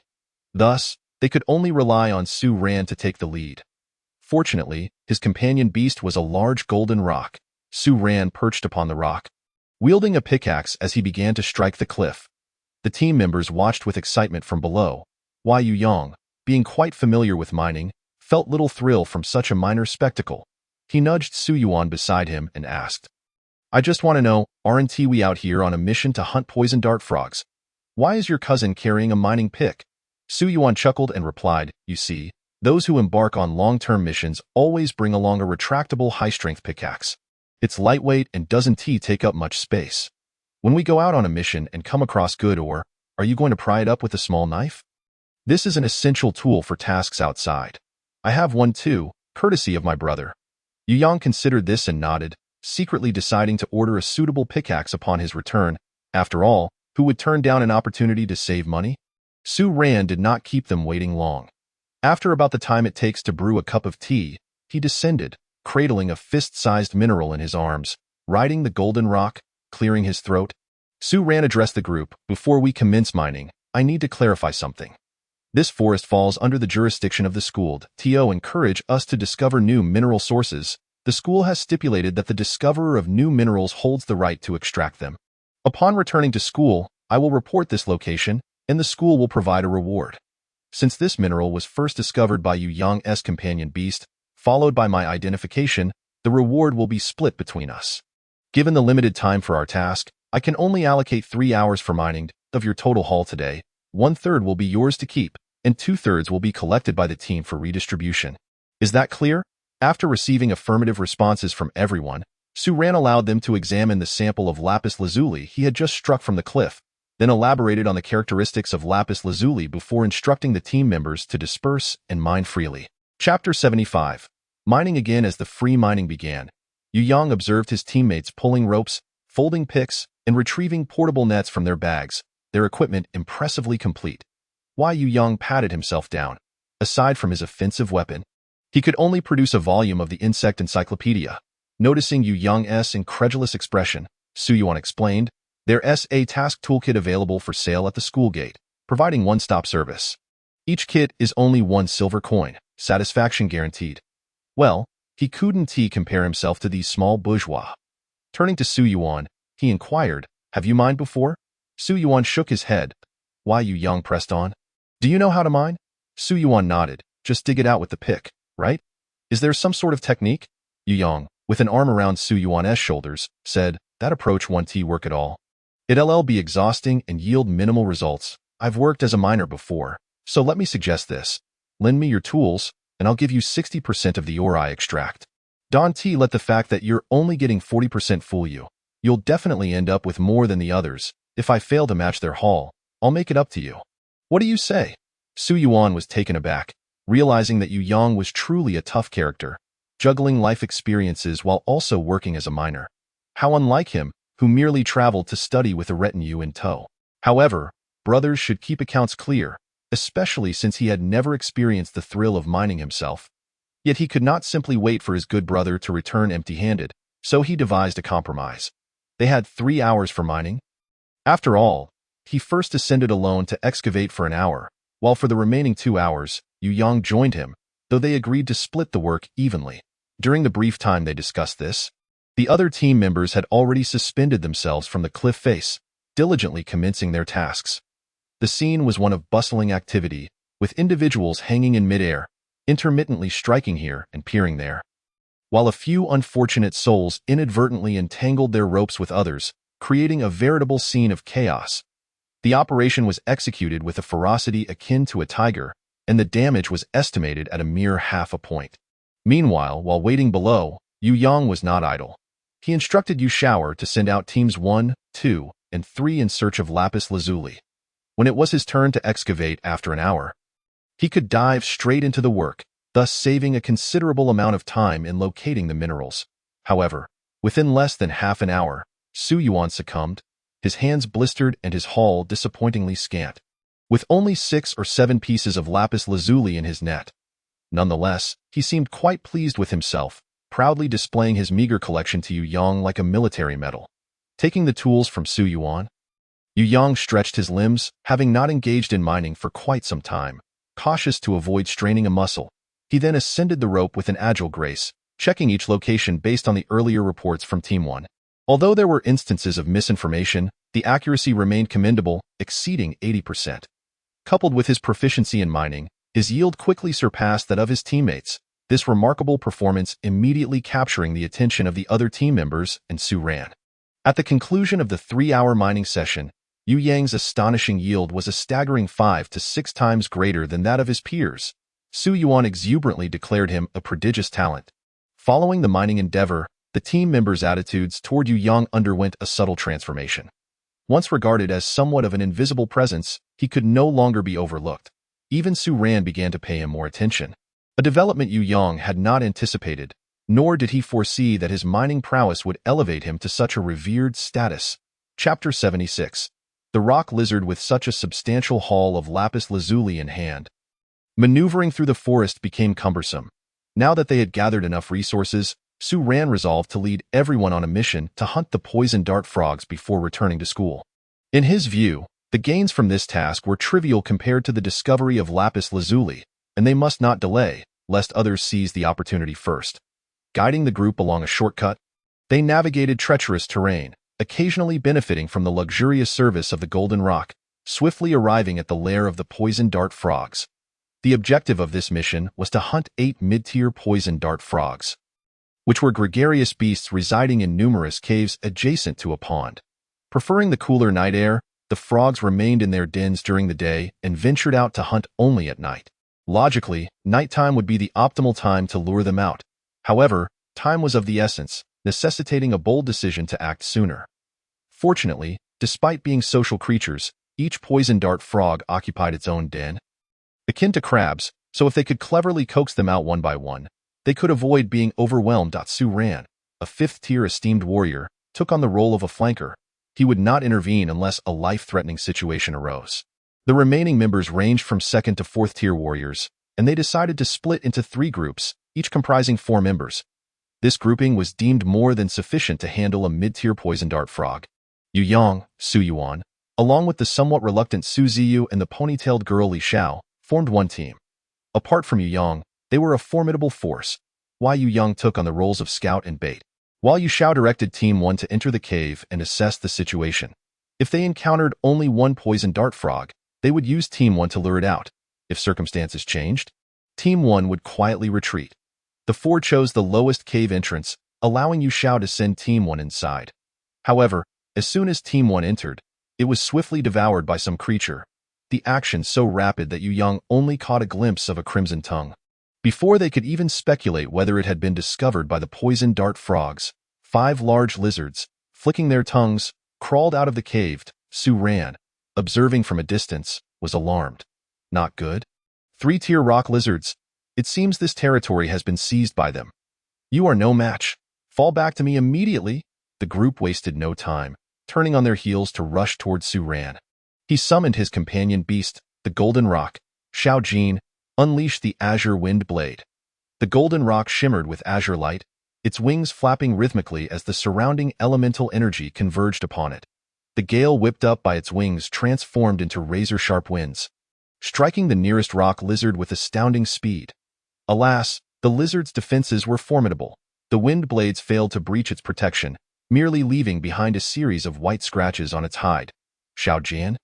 Thus, they could only rely on Su Ran to take the lead. Fortunately, his companion beast was a large golden rock. Su Ran perched upon the rock, wielding a pickaxe as he began to strike the cliff. The team members watched with excitement from below, while Yu Yang, being quite familiar with mining, felt little thrill from such a minor spectacle. He nudged Su Yuan beside him and asked, "I just want to know, aren't we out here on a mission to hunt poison dart frogs? Why is your cousin carrying a mining pick?" Su Yuan chuckled and replied, "You see, those who embark on long-term missions always bring along a retractable high-strength pickaxe. It's lightweight and doesn't take up much space. When we go out on a mission and come across good ore, are you going to pry it up with a small knife? This is an essential tool for tasks outside. I have one too, courtesy of my brother." Yu Yang considered this and nodded, secretly deciding to order a suitable pickaxe upon his return. After all, who would turn down an opportunity to save money? Su Ran did not keep them waiting long. After about the time it takes to brew a cup of tea, he descended, cradling a fist-sized mineral in his arms, riding the golden rock, clearing his throat. Su Ran addressed the group, "Before we commence mining, I need to clarify something. This forest falls under the jurisdiction of the school. To encourage us to discover new mineral sources, the school has stipulated that the discoverer of new minerals holds the right to extract them. Upon returning to school, I will report this location, and the school will provide a reward. Since this mineral was first discovered by Yu Yang's companion beast, followed by my identification, the reward will be split between us. Given the limited time for our task, I can only allocate 3 hours for mining. Of your total haul today, 1/3 will be yours to keep, and 2/3 will be collected by the team for redistribution. Is that clear?" After receiving affirmative responses from everyone, Su Ran allowed them to examine the sample of lapis lazuli he had just struck from the cliff. then elaborated on the characteristics of lapis lazuli before instructing the team members to disperse and mine freely. Chapter 75. Mining again. As the free mining began, Yu Yang observed his teammates pulling ropes, folding picks, and retrieving portable nets from their bags, their equipment impressively complete. Yu Yang patted himself down. Aside from his offensive weapon, he could only produce a volume of the insect encyclopedia. Noticing Yu Yang's incredulous expression, Su Yuan explained, "There's a task toolkit available for sale at the school gate, providing one-stop service. Each kit is only 1 silver coin, satisfaction guaranteed." Well, he couldn't compare himself to these small bourgeois. Turning to Su Yuan, he inquired, "Have you mined before?" Su Yuan shook his head. Yu Yang pressed on. "Do you know how to mine?" Su Yuan nodded. "Just dig it out with the pick, right? Is there some sort of technique?" Yu Yang, with an arm around Su Yuan's shoulders, said, "That approach won't work at all. It'll be exhausting and yield minimal results. I've worked as a miner before, so let me suggest this. Lend me your tools, and I'll give you 60% of the ore I extract. Don't let the fact that you're only getting 40% fool you. You'll definitely end up with more than the others. If I fail to match their haul, I'll make it up to you. What do you say?" Su Yuan was taken aback, realizing that Yu Yang was truly a tough character, juggling life experiences while also working as a miner. How unlike him, who merely traveled to study with a retinue in tow. However, brothers should keep accounts clear, especially since he had never experienced the thrill of mining himself. Yet he could not simply wait for his good brother to return empty-handed, so he devised a compromise. They had 3 hours for mining. After all, he first ascended alone to excavate for an hour, while for the remaining 2 hours, Yu Yang joined him, though they agreed to split the work evenly. During the brief time they discussed this, the other team members had already suspended themselves from the cliff face, diligently commencing their tasks. The scene was one of bustling activity, with individuals hanging in midair, intermittently striking here and peering there. While a few unfortunate souls inadvertently entangled their ropes with others, creating a veritable scene of chaos. The operation was executed with a ferocity akin to a tiger, and the damage was estimated at a mere half a point. Meanwhile, while waiting below, Yu Yang was not idle. He instructed Yu Shower to send out teams 1, 2, and 3 in search of lapis lazuli. When it was his turn to excavate after an hour, he could dive straight into the work, thus saving a considerable amount of time in locating the minerals. However, within less than half an hour, Su Yuan succumbed, his hands blistered and his haul disappointingly scant, with only 6 or 7 pieces of lapis lazuli in his net. Nonetheless, he seemed quite pleased with himself, proudly displaying his meager collection to Yu Yang like a military medal. Taking the tools from Su Yuan, Yu Yang stretched his limbs, having not engaged in mining for quite some time. Cautious to avoid straining a muscle, he then ascended the rope with an agile grace, checking each location based on the earlier reports from Team 1. Although there were instances of misinformation, the accuracy remained commendable, exceeding 80%. Coupled with his proficiency in mining, his yield quickly surpassed that of his teammates, this remarkable performance immediately capturing the attention of the other team members, and Su ran. At the conclusion of the 3-hour mining session, Yu Yang's astonishing yield was a staggering 5 to 6 times greater than that of his peers. Su Yuan exuberantly declared him a prodigious talent. Following the mining endeavor, the team members' attitudes toward Yu Yang underwent a subtle transformation. Once regarded as somewhat of an invisible presence, he could no longer be overlooked. Even Su Ran began to pay him more attention. A development Yu Yang had not anticipated, nor did he foresee that his mining prowess would elevate him to such a revered status. Chapter 76. The rock lizard with such a substantial haul of lapis lazuli in hand. Maneuvering through the forest became cumbersome. Now that they had gathered enough resources, Su Ran resolved to lead everyone on a mission to hunt the poison dart frogs before returning to school. In his view, the gains from this task were trivial compared to the discovery of lapis lazuli, and they must not delay, lest others seize the opportunity first. Guiding the group along a shortcut, they navigated treacherous terrain, occasionally benefiting from the luxurious service of the golden rock, swiftly arriving at the lair of the poison dart frogs. The objective of this mission was to hunt 8 mid-tier poison dart frogs, which were gregarious beasts residing in numerous caves adjacent to a pond. Preferring the cooler night air, the frogs remained in their dens during the day and ventured out to hunt only at night. Logically, nighttime would be the optimal time to lure them out. However, time was of the essence, necessitating a bold decision to act sooner. Fortunately, Despite being social creatures, each poison dart frog occupied its own den. Akin to crabs, so if they could cleverly coax them out one by one, they could avoid being overwhelmed. Su Ran, a fifth-tier esteemed warrior, took on the role of a flanker. He would not intervene unless a life-threatening situation arose. The remaining members ranged from second to fourth-tier warriors, and they decided to split into 3 groups, each comprising 4 members. This grouping was deemed more than sufficient to handle a mid-tier poison dart frog. Yu Yang, Su Yuan, along with the somewhat reluctant Su Ziyu and the ponytailed girl Li Xiao, formed one team. Apart from Yu Yang, they were a formidable force. Yu Yang took on the roles of scout and bait, while Yu Xiao directed Team 1 to enter the cave and assess the situation. If they encountered only one poison dart frog, they would use Team 1 to lure it out. If circumstances changed, Team 1 would quietly retreat. The 4 chose the lowest cave entrance, allowing Yu Xiao to send Team 1 inside. However, as soon as Team 1 entered, it was swiftly devoured by some creature, the action so rapid that Yu Yang only caught a glimpse of a crimson tongue. Before they could even speculate whether it had been discovered by the poison dart frogs, 5 large lizards, flicking their tongues, crawled out of the cave. Su Ran, observing from a distance, was alarmed. Not good. 3-tier rock lizards. It seems this territory has been seized by them. You are no match. Fall back to me immediately. The group wasted no time, turning on their heels to rush toward Su Ran. He summoned his companion beast, the Golden Rock. Xiao Jin unleashed the Azure Wind Blade. The Golden Rock shimmered with azure light, its wings flapping rhythmically as the surrounding elemental energy converged upon it. The gale whipped up by its wings transformed into razor-sharp winds, striking the nearest rock lizard with astounding speed. Alas, the lizard's defenses were formidable. The wind blades failed to breach its protection, merely leaving behind a series of white scratches on its hide. Xiao Jian?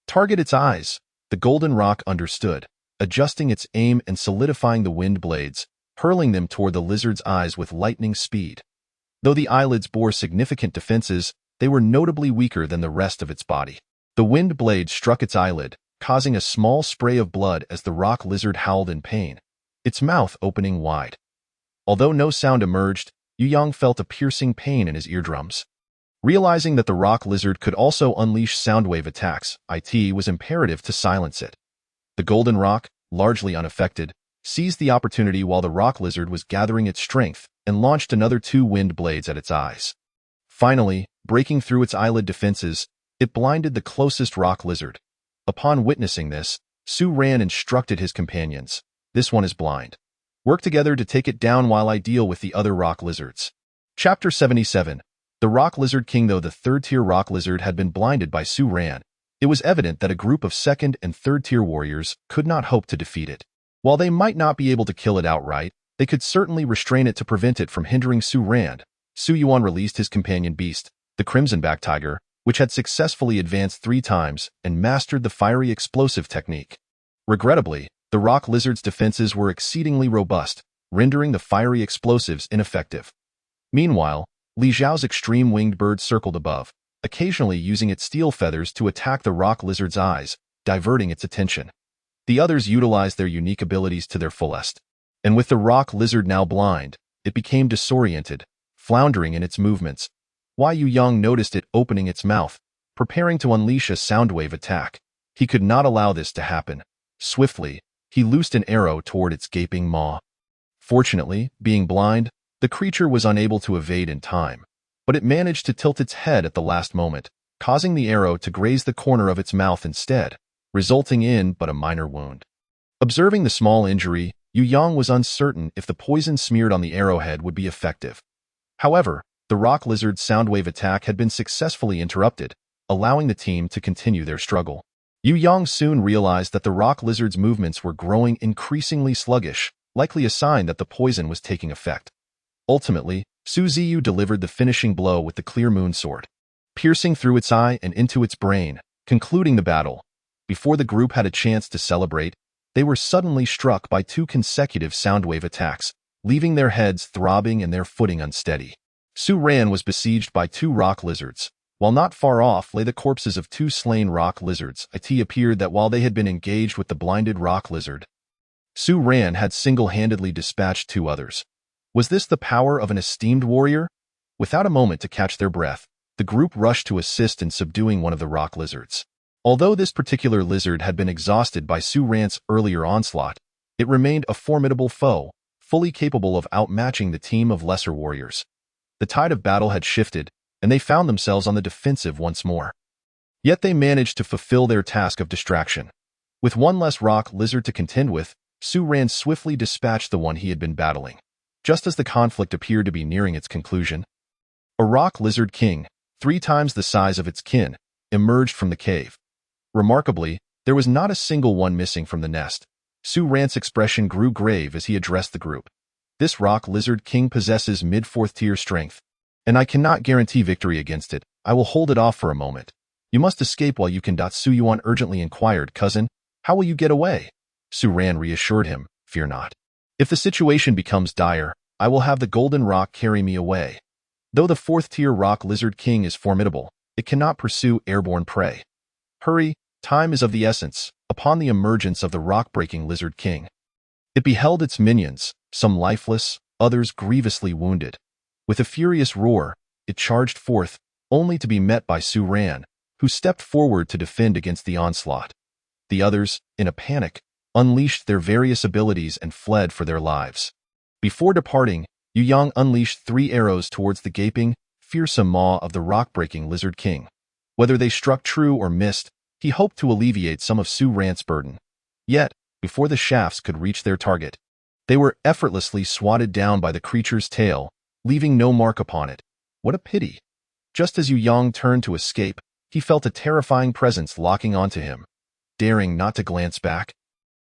Target its eyes. The Golden Rock understood, adjusting its aim and solidifying the wind blades, hurling them toward the lizard's eyes with lightning speed. Though the eyelids bore significant defenses, they were notably weaker than the rest of its body. The wind blade struck its eyelid, causing a small spray of blood as the rock lizard howled in pain, its mouth opening wide. Although no sound emerged, Yu Yang felt a piercing pain in his eardrums. Realizing that the rock lizard could also unleash soundwave attacks, it was imperative to silence it. The Golden Rock, largely unaffected, seized the opportunity while the rock lizard was gathering its strength and launched another 2 wind blades at its eyes. Finally, breaking through its eyelid defenses, it blinded the closest rock lizard. Upon witnessing this, Su Ran instructed his companions, "This one is blind. Work together to take it down while I deal with the other rock lizards." Chapter 77. The Rock Lizard King. Though the 3rd-tier rock lizard had been blinded by Su Ran, it was evident that a group of 2nd and 3rd-tier warriors could not hope to defeat it. While they might not be able to kill it outright, they could certainly restrain it to prevent it from hindering Su Ran. Su Yuan released his companion beast, the Crimson-Back Tiger, which had successfully advanced 3 times and mastered the fiery explosive technique. Regrettably, the rock lizard's defenses were exceedingly robust, rendering the fiery explosives ineffective. Meanwhile, Li Zhao's extreme winged bird circled above, occasionally using its steel feathers to attack the rock lizard's eyes, diverting its attention. The others utilized their unique abilities to their fullest. And with the rock lizard now blind, it became disoriented, floundering in its movements. Yu Yang noticed it opening its mouth, preparing to unleash a soundwave attack. He could not allow this to happen. Swiftly, he loosed an arrow toward its gaping maw. Fortunately, being blind, the creature was unable to evade in time, but it managed to tilt its head at the last moment, causing the arrow to graze the corner of its mouth instead, resulting in but a minor wound. Observing the small injury, Yu Yang was uncertain if the poison smeared on the arrowhead would be effective. However, the rock lizard's soundwave attack had been successfully interrupted, allowing the team to continue their struggle. Yu Yang soon realized that the rock lizard's movements were growing increasingly sluggish, likely a sign that the poison was taking effect. Ultimately, Su Ziyu delivered the finishing blow with the clear moon sword, piercing through its eye and into its brain, concluding the battle. Before the group had a chance to celebrate, they were suddenly struck by 2 consecutive soundwave attacks, leaving their heads throbbing and their footing unsteady. Su Ran was besieged by 2 rock lizards. While not far off lay the corpses of 2 slain rock lizards, it appeared that while they had been engaged with the blinded rock lizard, Su Ran had single-handedly dispatched 2 others. Was this the power of an esteemed warrior? Without a moment to catch their breath, the group rushed to assist in subduing one of the rock lizards. Although this particular lizard had been exhausted by Su Ran's earlier onslaught, it remained a formidable foe, fully capable of outmatching the team of lesser warriors. The tide of battle had shifted, and they found themselves on the defensive once more. Yet they managed to fulfill their task of distraction. With one less rock lizard to contend with, Su Ran swiftly dispatched the one he had been battling. Just as the conflict appeared to be nearing its conclusion, a rock lizard king, 3 times the size of its kin, emerged from the cave. Remarkably, there was not a single one missing from the nest. Su Ran's expression grew grave as he addressed the group. This rock lizard king possesses mid-4th tier strength, and I cannot guarantee victory against it. I will hold it off for a moment. You must escape while you can. Su Yuan urgently inquired, cousin, how will you get away? Su Ran reassured him, fear not. If the situation becomes dire, I will have the golden rock carry me away. Though the 4th tier rock lizard king is formidable, it cannot pursue airborne prey. Hurry, time is of the essence. Upon the emergence of the rock-breaking lizard king, it beheld its minions, some lifeless, others grievously wounded. With a furious roar, it charged forth, only to be met by Su Ran, who stepped forward to defend against the onslaught. The others, in a panic, unleashed their various abilities and fled for their lives. Before departing, Yu Yang unleashed 3 arrows towards the gaping, fearsome maw of the rock-breaking lizard king. Whether they struck true or missed, he hoped to alleviate some of Su Ran's burden. Yet, before the shafts could reach their target, they were effortlessly swatted down by the creature's tail, leaving no mark upon it. What a pity! Just as Yu Yang turned to escape, he felt a terrifying presence locking onto him. Daring not to glance back,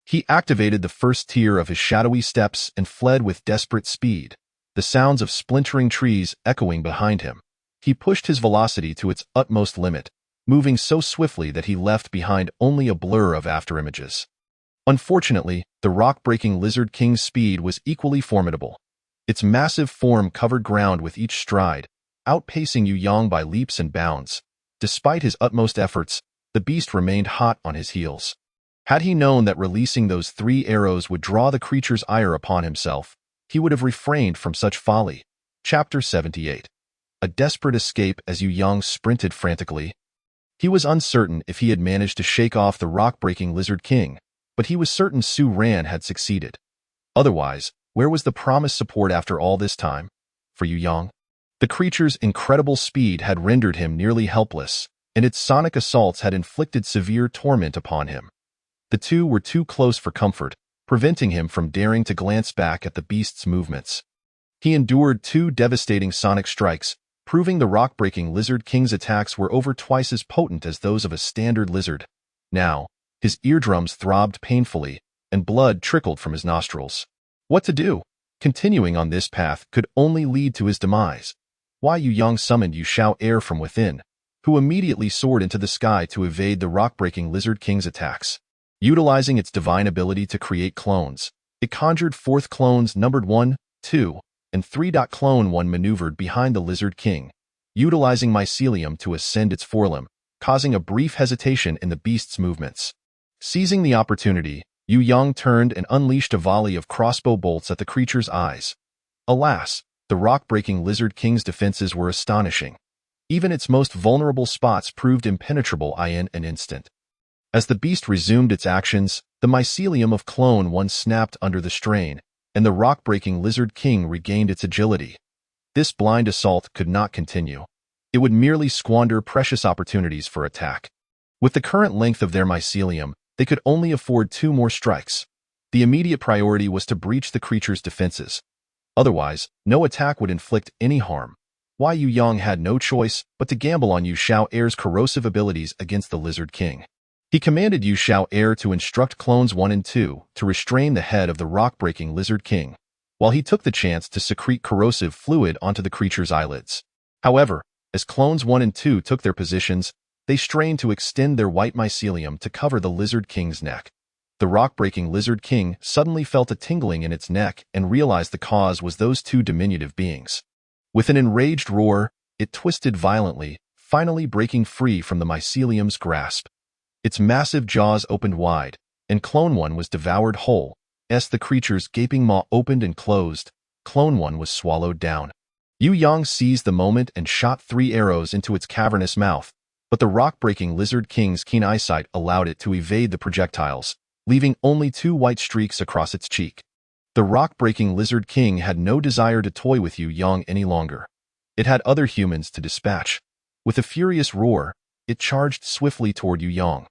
he activated the 1st tier of his shadowy steps and fled with desperate speed, the sounds of splintering trees echoing behind him. He pushed his velocity to its utmost limit, moving so swiftly that he left behind only a blur of afterimages. Unfortunately, the rock-breaking lizard king's speed was equally formidable. Its massive form covered ground with each stride, outpacing Yu Yang by leaps and bounds. Despite his utmost efforts, the beast remained hot on his heels. Had he known that releasing those 3 arrows would draw the creature's ire upon himself, he would have refrained from such folly. Chapter 78. A desperate escape. As Yu Yang sprinted frantically, he was uncertain if he had managed to shake off the rock-breaking lizard king, but he was certain Su Ran had succeeded. Otherwise, where was the promised support after all this time? For Yu Yang, the creature's incredible speed had rendered him nearly helpless, and its sonic assaults had inflicted severe torment upon him. The two were too close for comfort, preventing him from daring to glance back at the beast's movements. He endured 2 devastating sonic strikes, proving the rock-breaking lizard king's attacks were over twice as potent as those of a standard lizard. Now, his eardrums throbbed painfully, and blood trickled from his nostrils. What to do? Continuing on this path could only lead to his demise. Yu Yang summoned Yu Shao Air from within, who immediately soared into the sky to evade the rock-breaking lizard king's attacks. Utilizing its divine ability to create clones, it conjured forth clones numbered 1, 2, and 3. Clone 1 maneuvered behind the lizard king, utilizing mycelium to ascend its forelimb, causing a brief hesitation in the beast's movements. Seizing the opportunity, Yu Yang turned and unleashed a volley of crossbow bolts at the creature's eyes. Alas, the rock-breaking lizard king's defenses were astonishing. Even its most vulnerable spots proved impenetrable in an instant. As the beast resumed its actions, the mycelium of Clone 1 snapped under the strain, and the rock-breaking lizard king regained its agility. This blind assault could not continue. It would merely squander precious opportunities for attack. With the current length of their mycelium, they could only afford 2 more strikes. The immediate priority was to breach the creature's defenses. Otherwise, no attack would inflict any harm. Yu Yang had no choice but to gamble on Yu Shao Air's corrosive abilities against the lizard king. He commanded Yu Shao Air to instruct clones 1 and 2 to restrain the head of the rock-breaking lizard king, while he took the chance to secrete corrosive fluid onto the creature's eyelids. However, as clones 1 and 2 took their positions, they strained to extend their white mycelium to cover the lizard king's neck. The rock-breaking lizard king suddenly felt a tingling in its neck and realized the cause was those 2 diminutive beings. With an enraged roar, it twisted violently, finally breaking free from the mycelium's grasp. Its massive jaws opened wide, and Clone 1 was devoured whole. As the creature's gaping maw opened and closed, Clone 1 was swallowed down. Yu Yang seized the moment and shot 3 arrows into its cavernous mouth, but the rock-breaking Lizard King's keen eyesight allowed it to evade the projectiles, leaving only 2 white streaks across its cheek. The rock-breaking Lizard King had no desire to toy with Yu Yang any longer. It had other humans to dispatch. With a furious roar, it charged swiftly toward Yu Yang.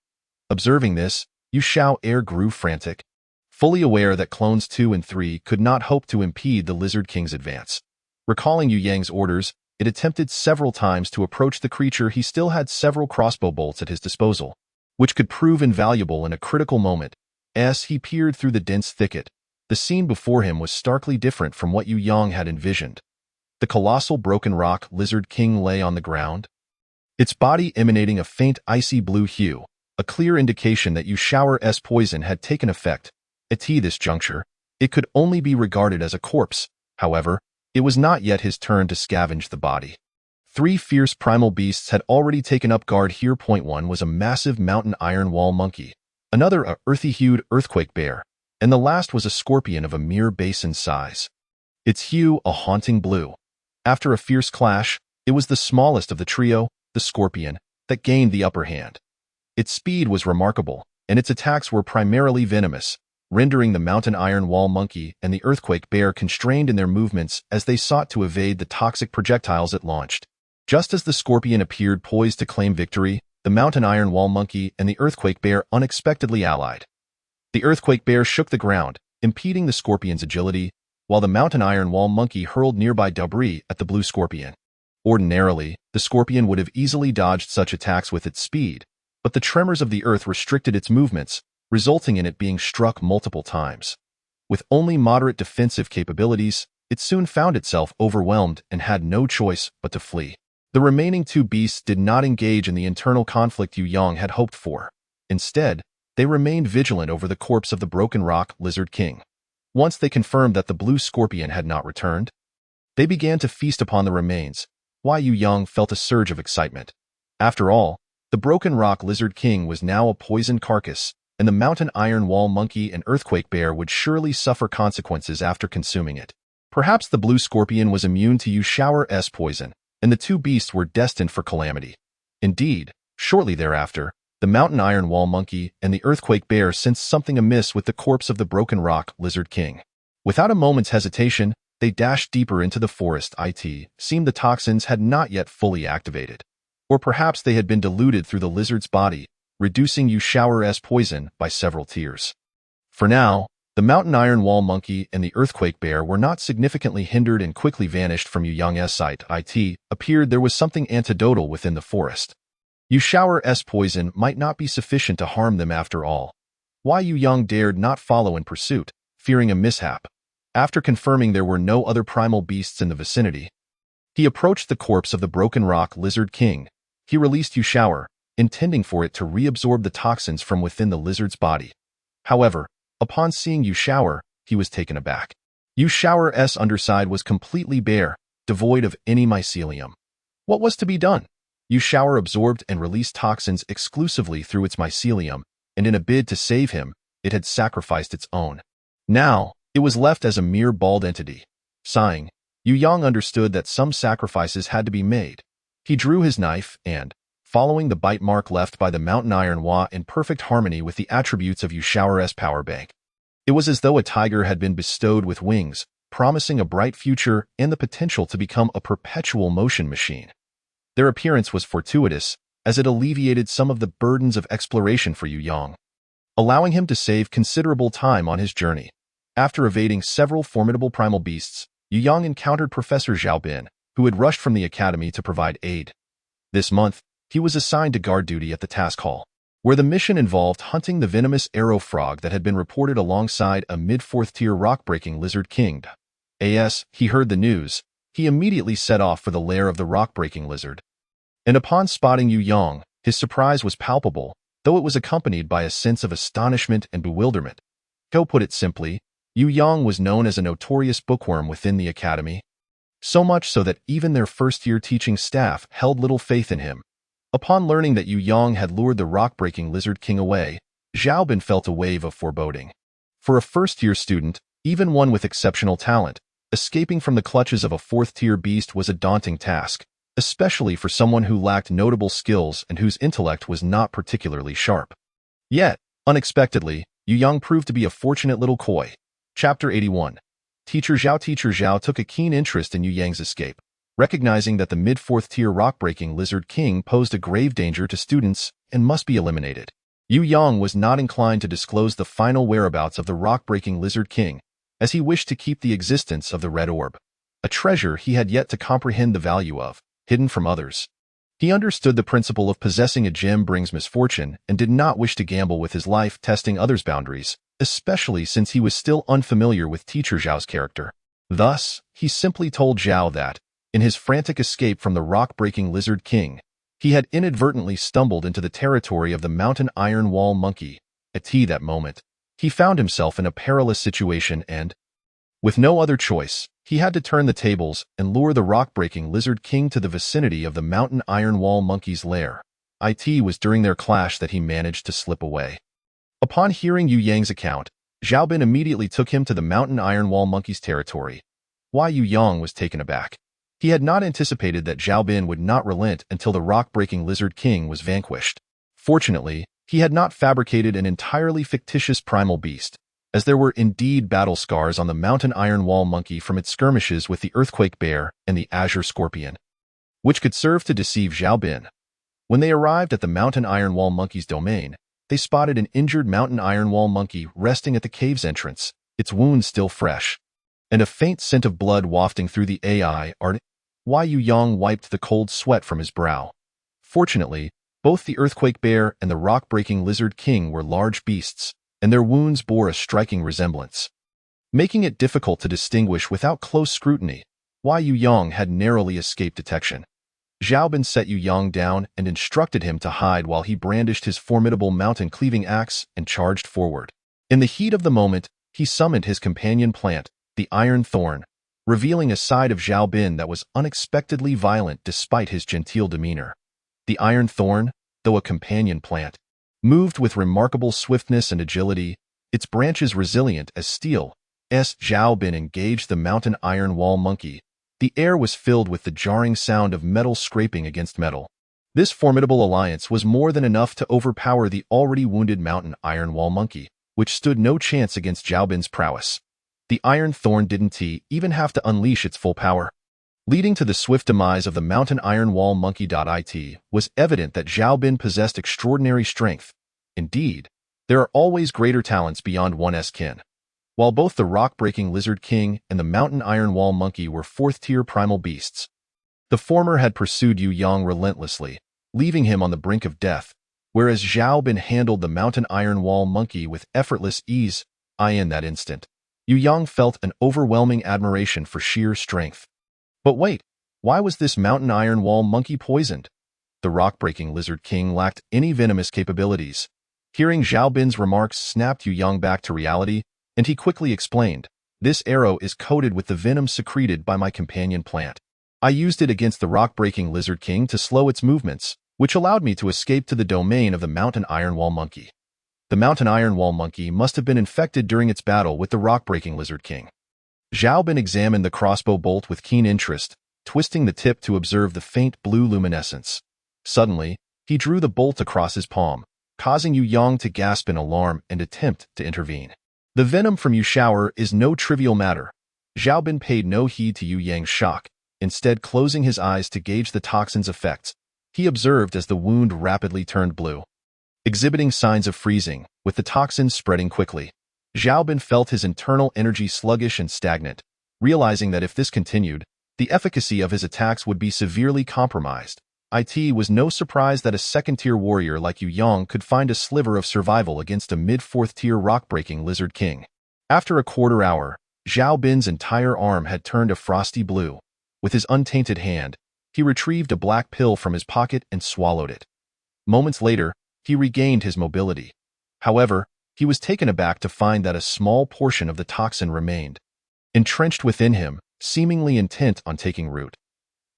Observing this, Yu Xiao Air grew frantic, fully aware that clones 2 and 3 could not hope to impede the Lizard King's advance. Recalling Yu Yang's orders, it attempted several times to approach the creature. He still had several crossbow bolts at his disposal, which could prove invaluable in a critical moment. As he peered through the dense thicket, the scene before him was starkly different from what Yu Yang had envisioned. The colossal broken rock Lizard King lay on the ground, its body emanating a faint icy blue hue, a clear indication that Yu Xiao's poison had taken effect. At this juncture, it could only be regarded as a corpse. However, it was not yet his turn to scavenge the body. 3 fierce primal beasts had already taken up guard here. Point 1 was a massive mountain iron wall monkey, another a earthy-hued earthquake bear, and the last was a scorpion of a mere basin size. Its hue a haunting blue. After a fierce clash, it was the smallest of the trio, the scorpion, that gained the upper hand. Its speed was remarkable, and its attacks were primarily venomous, rendering the mountain iron wall monkey and the earthquake bear constrained in their movements as they sought to evade the toxic projectiles it launched. Just as the scorpion appeared poised to claim victory, the mountain iron wall monkey and the earthquake bear unexpectedly allied. The earthquake bear shook the ground, impeding the scorpion's agility, while the mountain iron wall monkey hurled nearby debris at the blue scorpion. Ordinarily, the scorpion would have easily dodged such attacks with its speed, but the tremors of the earth restricted its movements, resulting in it being struck multiple times. With only moderate defensive capabilities, it soon found itself overwhelmed and had no choice but to flee. The remaining 2 beasts did not engage in the internal conflict Yu Yang had hoped for. Instead, they remained vigilant over the corpse of the broken rock Lizard King. Once they confirmed that the blue scorpion had not returned, they began to feast upon the remains. Yu Yang felt a surge of excitement. After all, the broken rock Lizard King was now a poisoned carcass, and the mountain iron wall monkey and earthquake bear would surely suffer consequences after consuming it. Perhaps the blue scorpion was immune to Yu Xiao's poison, and the 2 beasts were destined for calamity. Indeed, shortly thereafter, the mountain iron wall monkey and the earthquake bear sensed something amiss with the corpse of the broken rock Lizard King. Without a moment's hesitation, they dashed deeper into the forest. It seemed the toxins had not yet fully activated. Or perhaps they had been diluted through the lizard's body, reducing Yu Xiao's poison by several tiers. For now, the mountain iron wall monkey and the earthquake bear were not significantly hindered and quickly vanished from Yu Yang's sight. It appeared there was something antidotal within the forest. Yu Xiao's poison might not be sufficient to harm them after all. Yu Yang dared not follow in pursuit, fearing a mishap. After confirming there were no other primal beasts in the vicinity, he approached the corpse of the broken rock Lizard King. He released Yu Xiao, intending for it to reabsorb the toxins from within the lizard's body. However, upon seeing Yu Xiao, he was taken aback. Yu Xiao's underside was completely bare, devoid of any mycelium. What was to be done? Yu Xiao absorbed and released toxins exclusively through its mycelium, and in a bid to save him, it had sacrificed its own. Now, it was left as a mere bald entity. Sighing, Yu Yang understood that some sacrifices had to be made. He drew his knife and, following the bite mark left by the mountain iron wa in perfect harmony with the attributes of Yu Xiao's power bank, it was as though a tiger had been bestowed with wings, promising a bright future and the potential to become a perpetual motion machine. Their appearance was fortuitous, as it alleviated some of the burdens of exploration for Yu Yang, allowing him to save considerable time on his journey. After evading several formidable primal beasts, Yu Yang encountered Professor Zhao Bin, who had rushed from the academy to provide aid. This month, he was assigned to guard duty at the task hall, where the mission involved hunting the venomous arrow frog that had been reported alongside a mid-4th-tier rock-breaking Lizard King. As he heard the news, he immediately set off for the lair of the rock-breaking lizard. And upon spotting Yu Yang, his surprise was palpable, though it was accompanied by a sense of astonishment and bewilderment. To put it simply, Yu Yang was known as a notorious bookworm within the academy, so much so that even their first-year teaching staff held little faith in him. Upon learning that Yu Yang had lured the rock-breaking Lizard King away, Zhao Bin felt a wave of foreboding. For a first-year student, even one with exceptional talent, Escaping from the clutches of a fourth-tier beast was a daunting task, especially for someone who lacked notable skills and whose intellect was not particularly sharp. Yet, unexpectedly, Yu Yang proved to be a fortunate little koi. Chapter 81. Teacher Zhao took a keen interest in Yu Yang's escape, recognizing that the mid-fourth-tier rock-breaking lizard king posed a grave danger to students and must be eliminated. Yu Yang was not inclined to disclose the final whereabouts of the rock-breaking lizard king, as he wished to keep the existence of the red orb, a treasure he had yet to comprehend the value of, hidden from others. He understood the principle of possessing a gem brings misfortune and did not wish to gamble with his life testing others' boundaries, especially since he was still unfamiliar with Teacher Zhao's character. Thus, he simply told Zhao that, in his frantic escape from the rock-breaking lizard king, he had inadvertently stumbled into the territory of the mountain iron wall monkey. At that moment, he found himself in a perilous situation and, with no other choice, he had to turn the tables and lure the rock-breaking lizard king to the vicinity of the mountain iron wall monkey's lair. It was during their clash that he managed to slip away. Upon hearing Yu Yang's account, Xiaobin immediately took him to the mountain iron wall monkey's territory. Why Yu Yang was taken aback. He had not anticipated that Xiaobin would not relent until the rock-breaking lizard king was vanquished. Fortunately, he had not fabricated an entirely fictitious primal beast, as there were indeed battle scars on the mountain iron wall monkey from its skirmishes with the earthquake bear and the azure scorpion, which could serve to deceive Xiaobin. When they arrived at the mountain iron wall monkey's domain, they spotted an injured mountain iron wall monkey resting at the cave's entrance, its wounds still fresh, and a faint scent of blood wafting through the air. Why Yu Yang wiped the cold sweat from his brow. Fortunately, both the earthquake bear and the rock-breaking lizard king were large beasts, and their wounds bore a striking resemblance, making it difficult to distinguish without close scrutiny. Why Yu Yang had narrowly escaped detection. Xiaobin set Yu Yang down and instructed him to hide while he brandished his formidable mountain-cleaving axe and charged forward. In the heat of the moment, he summoned his companion plant, the Iron Thorn, revealing a side of Xiaobin that was unexpectedly violent despite his genteel demeanor. The Iron Thorn, though a companion plant, moved with remarkable swiftness and agility, its branches resilient as steel. As Xiaobin engaged the mountain iron wall monkey, the air was filled with the jarring sound of metal scraping against metal. This formidable alliance was more than enough to overpower the already wounded mountain iron wall monkey, which stood no chance against Xiaobin's prowess. The Iron Thorn didn't even have to unleash its full power, leading to the swift demise of the mountain iron wall monkey. It was evident that Xiaobin possessed extraordinary strength. Indeed, there are always greater talents beyond one's kin. While both the rock-breaking lizard king and the mountain iron wall monkey were fourth-tier primal beasts, the former had pursued Yu Yang relentlessly, leaving him on the brink of death, whereas Xiaobin handled the mountain iron wall monkey with effortless ease. In that instant, Yu Yang felt an overwhelming admiration for sheer strength. But wait, why was this mountain iron wall monkey poisoned? The rock-breaking lizard king lacked any venomous capabilities. Hearing Xiaobin's remarks snapped Yu Yang back to reality, and he quickly explained, "This arrow is coated with the venom secreted by my companion plant. I used it against the rock-breaking lizard king to slow its movements, which allowed me to escape to the domain of the mountain iron wall monkey. The mountain iron wall monkey must have been infected during its battle with the rock-breaking lizard king." Xiaobin examined the crossbow bolt with keen interest, twisting the tip to observe the faint blue luminescence. Suddenly, he drew the bolt across his palm, causing Yu Yang to gasp in alarm and attempt to intervene. The venom from Yu Shower is no trivial matter. Xiaobin paid no heed to Yu Yang's shock, instead closing his eyes to gauge the toxin's effects. He observed as the wound rapidly turned blue, exhibiting signs of freezing, with the toxin spreading quickly. Xiaobin felt his internal energy sluggish and stagnant, realizing that if this continued, the efficacy of his attacks would be severely compromised. It was no surprise that a second-tier warrior like Yu Yang could find a sliver of survival against a mid-fourth-tier rock-breaking lizard king. After a quarter hour, Xiaobin's entire arm had turned a frosty blue. With his untainted hand, he retrieved a black pill from his pocket and swallowed it. Moments later, he regained his mobility. However, he was taken aback to find that a small portion of the toxin remained, entrenched within him, seemingly intent on taking root.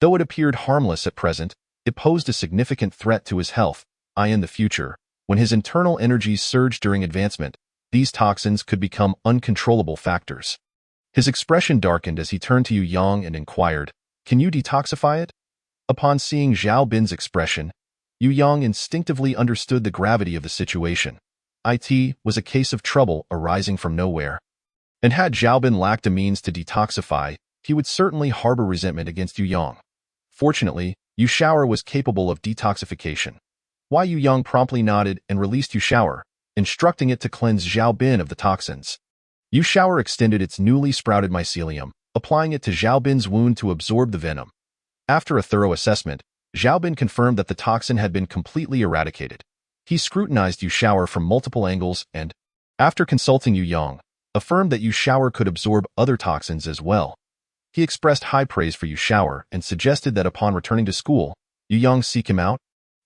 Though it appeared harmless at present, it posed a significant threat to his health. In the future, when his internal energies surged during advancement, these toxins could become uncontrollable factors. His expression darkened as he turned to Yu Yang and inquired, "Can you detoxify it?" Upon seeing Zhao Bin's expression, Yu Yang instinctively understood the gravity of the situation. It was a case of trouble arising from nowhere. And had Zhao Bin lacked a means to detoxify, he would certainly harbor resentment against Yu Yang. Fortunately, Yu Shower was capable of detoxification. Yu Yang promptly nodded and released Yu Shower, instructing it to cleanse Zhao Bin of the toxins. Yu Shower extended its newly sprouted mycelium, applying it to Zhao Bin's wound to absorb the venom. After a thorough assessment, Zhao Bin confirmed that the toxin had been completely eradicated. He scrutinized Yu Shower from multiple angles and, after consulting Yu Yang, affirmed that Yu Shower could absorb other toxins as well. He expressed high praise for Yu Shower and suggested that upon returning to school, Yu Yang seek him out.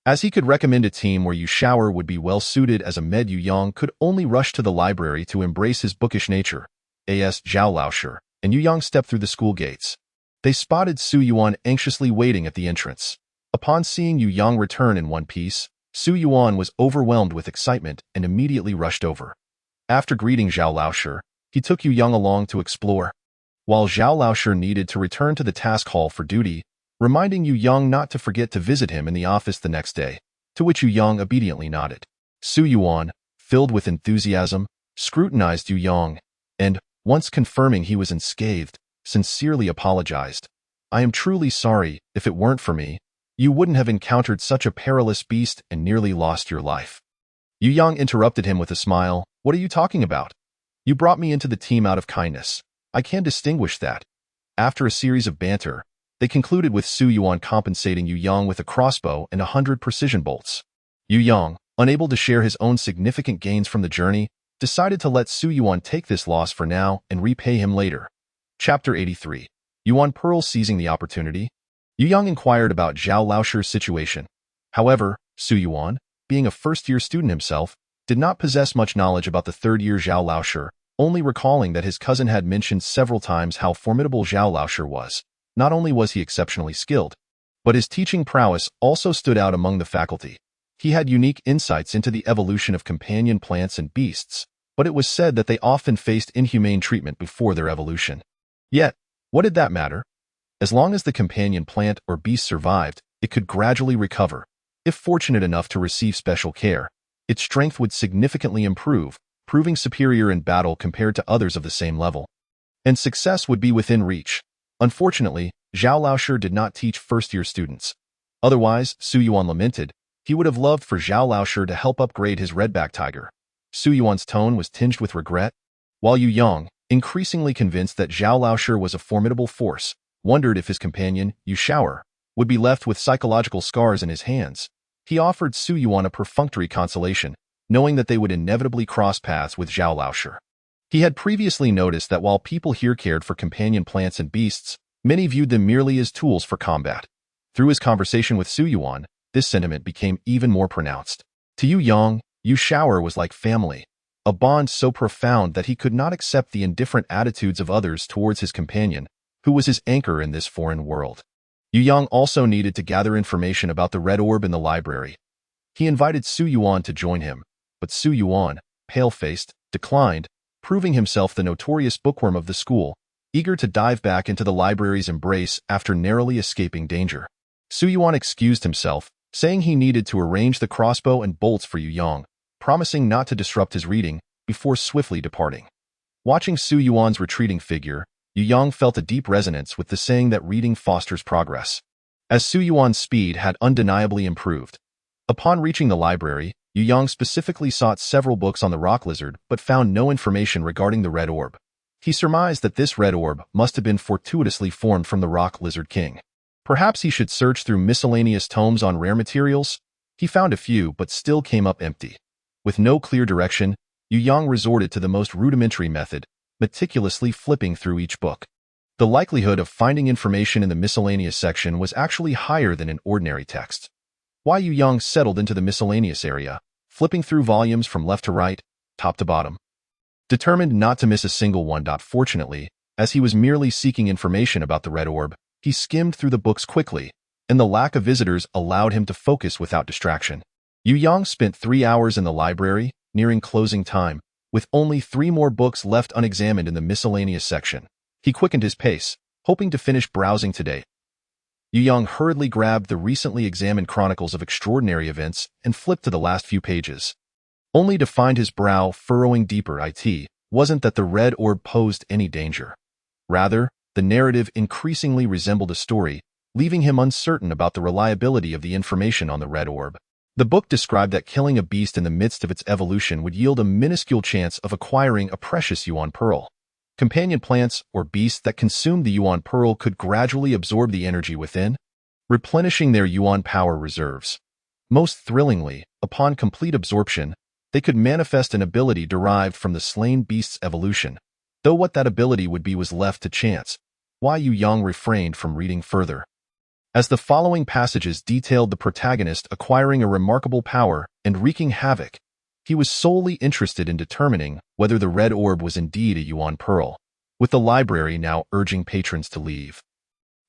As he could recommend a team where Yu Shower would be well suited as a med, Yu Yang could only rush to the library to embrace his bookish nature. Zhao Laoshi and Yu Yang stepped through the school gates. They spotted Su Yuan anxiously waiting at the entrance. Upon seeing Yu Yang return in one piece, Su Yuan was overwhelmed with excitement and immediately rushed over. After greeting Zhao Laoshi, he took Yu Yang along to explore. While Zhao Laoshi needed to return to the task hall for duty, reminding Yu Yang not to forget to visit him in the office the next day, to which Yu Yang obediently nodded. Su Yuan, filled with enthusiasm, scrutinized Yu Yang, and, once confirming he was unscathed, sincerely apologized. "I am truly sorry. If it weren't for me, you wouldn't have encountered such a perilous beast and nearly lost your life." Yu Yang interrupted him with a smile. "What are you talking about? You brought me into the team out of kindness. I can distinguish that." After a series of banter, they concluded with Su Yuan compensating Yu Yang with a crossbow and 100 precision bolts. Yu Yang, unable to share his own significant gains from the journey, decided to let Su Yuan take this loss for now and repay him later. Chapter 83. Yuan Pearl seizing the opportunity. Yu Yang inquired about Zhao Laoshi's situation. However, Su Yuan, being a first-year student himself, did not possess much knowledge about the third-year Zhao Laoshi, only recalling that his cousin had mentioned several times how formidable Zhao Laoshi was. Not only was he exceptionally skilled, but his teaching prowess also stood out among the faculty. He had unique insights into the evolution of companion plants and beasts, but it was said that they often faced inhumane treatment before their evolution. Yet, what did that matter? As long as the companion plant or beast survived, it could gradually recover. If fortunate enough to receive special care, its strength would significantly improve, proving superior in battle compared to others of the same level. And success would be within reach. Unfortunately, Zhao Laoshi did not teach first-year students. Otherwise, Su Yuan lamented, he would have loved for Zhao Laoshi to help upgrade his redback tiger. Su Yuan's tone was tinged with regret, while Yu Yang, increasingly convinced that Zhao Laoshi was a formidable force, wondered if his companion, Yu Shower, would be left with psychological scars in his hands. He offered Su Yuan a perfunctory consolation, knowing that they would inevitably cross paths with Zhao Laoshi. He had previously noticed that while people here cared for companion plants and beasts, many viewed them merely as tools for combat. Through his conversation with Su Yuan, this sentiment became even more pronounced. To Yu Yang, Yu Shower was like family, a bond so profound that he could not accept the indifferent attitudes of others towards his companion, who was his anchor in this foreign world. Yu Yang also needed to gather information about the red orb in the library. He invited Su Yuan to join him, but Su Yuan, pale-faced, declined, proving himself the notorious bookworm of the school, eager to dive back into the library's embrace after narrowly escaping danger. Su Yuan excused himself, saying he needed to arrange the crossbow and bolts for Yu Yang, promising not to disrupt his reading, before swiftly departing. Watching Su Yuan's retreating figure, Yu Yang felt a deep resonance with the saying that reading fosters progress. As Su Yuan's speed had undeniably improved. Upon reaching the library, Yu Yang specifically sought several books on the rock lizard but found no information regarding the red orb. He surmised that this red orb must have been fortuitously formed from the rock lizard king. Perhaps he should search through miscellaneous tomes on rare materials? He found a few but still came up empty. With no clear direction, Yu Yang resorted to the most rudimentary method, meticulously flipping through each book. The likelihood of finding information in the miscellaneous section was actually higher than in ordinary texts. Yu Yang settled into the miscellaneous area, flipping through volumes from left to right, top to bottom. Determined not to miss a single one. Fortunately, as he was merely seeking information about the red orb, he skimmed through the books quickly, and the lack of visitors allowed him to focus without distraction. Yu Yang spent 3 hours in the library, nearing closing time, with only 3 more books left unexamined in the miscellaneous section. He quickened his pace, hoping to finish browsing today. Yu Yang hurriedly grabbed the recently examined chronicles of extraordinary events and flipped to the last few pages, only to find his brow furrowing deeper. It wasn't that the red orb posed any danger. Rather, the narrative increasingly resembled a story, leaving him uncertain about the reliability of the information on the red orb. The book described that killing a beast in the midst of its evolution would yield a minuscule chance of acquiring a precious Yuan pearl. Companion plants or beasts that consumed the Yuan pearl could gradually absorb the energy within, replenishing their Yuan power reserves. Most thrillingly, upon complete absorption, they could manifest an ability derived from the slain beast's evolution. Though what that ability would be was left to chance, Yu Yang refrained from reading further. As the following passages detailed the protagonist acquiring a remarkable power and wreaking havoc, he was solely interested in determining whether the red orb was indeed a Yuan pearl, with the library now urging patrons to leave.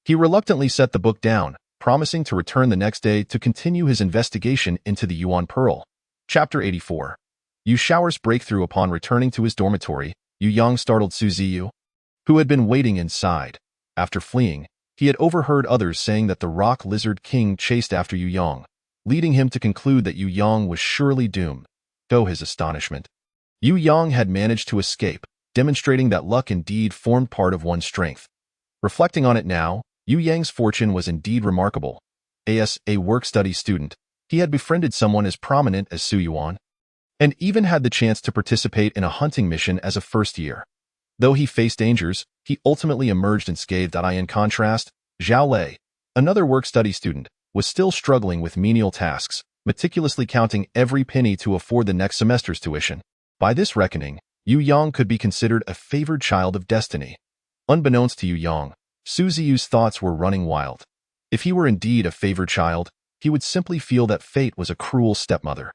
He reluctantly set the book down, promising to return the next day to continue his investigation into the Yuan pearl. Chapter 84. Yu Shao's breakthrough. Upon returning to his dormitory, Yu Yang startled Su Ziyu, who had been waiting inside. After fleeing, he had overheard others saying that the Rock Lizard King chased after Yu Yang, leading him to conclude that Yu Yang was surely doomed. To his astonishment, Yu Yang had managed to escape, demonstrating that luck indeed formed part of one's strength. Reflecting on it now, Yu Yang's fortune was indeed remarkable. As a work-study student, he had befriended someone as prominent as Su Yuan, and even had the chance to participate in a hunting mission as a first year. Though he faced dangers, he ultimately emerged unscathed. In contrast, Zhao Lei, another work-study student, was still struggling with menial tasks, meticulously counting every penny to afford the next semester's tuition. By this reckoning, Yu Yang could be considered a favored child of destiny. Unbeknownst to Yu Yang, Su Ziyu's thoughts were running wild. If he were indeed a favored child, he would simply feel that fate was a cruel stepmother.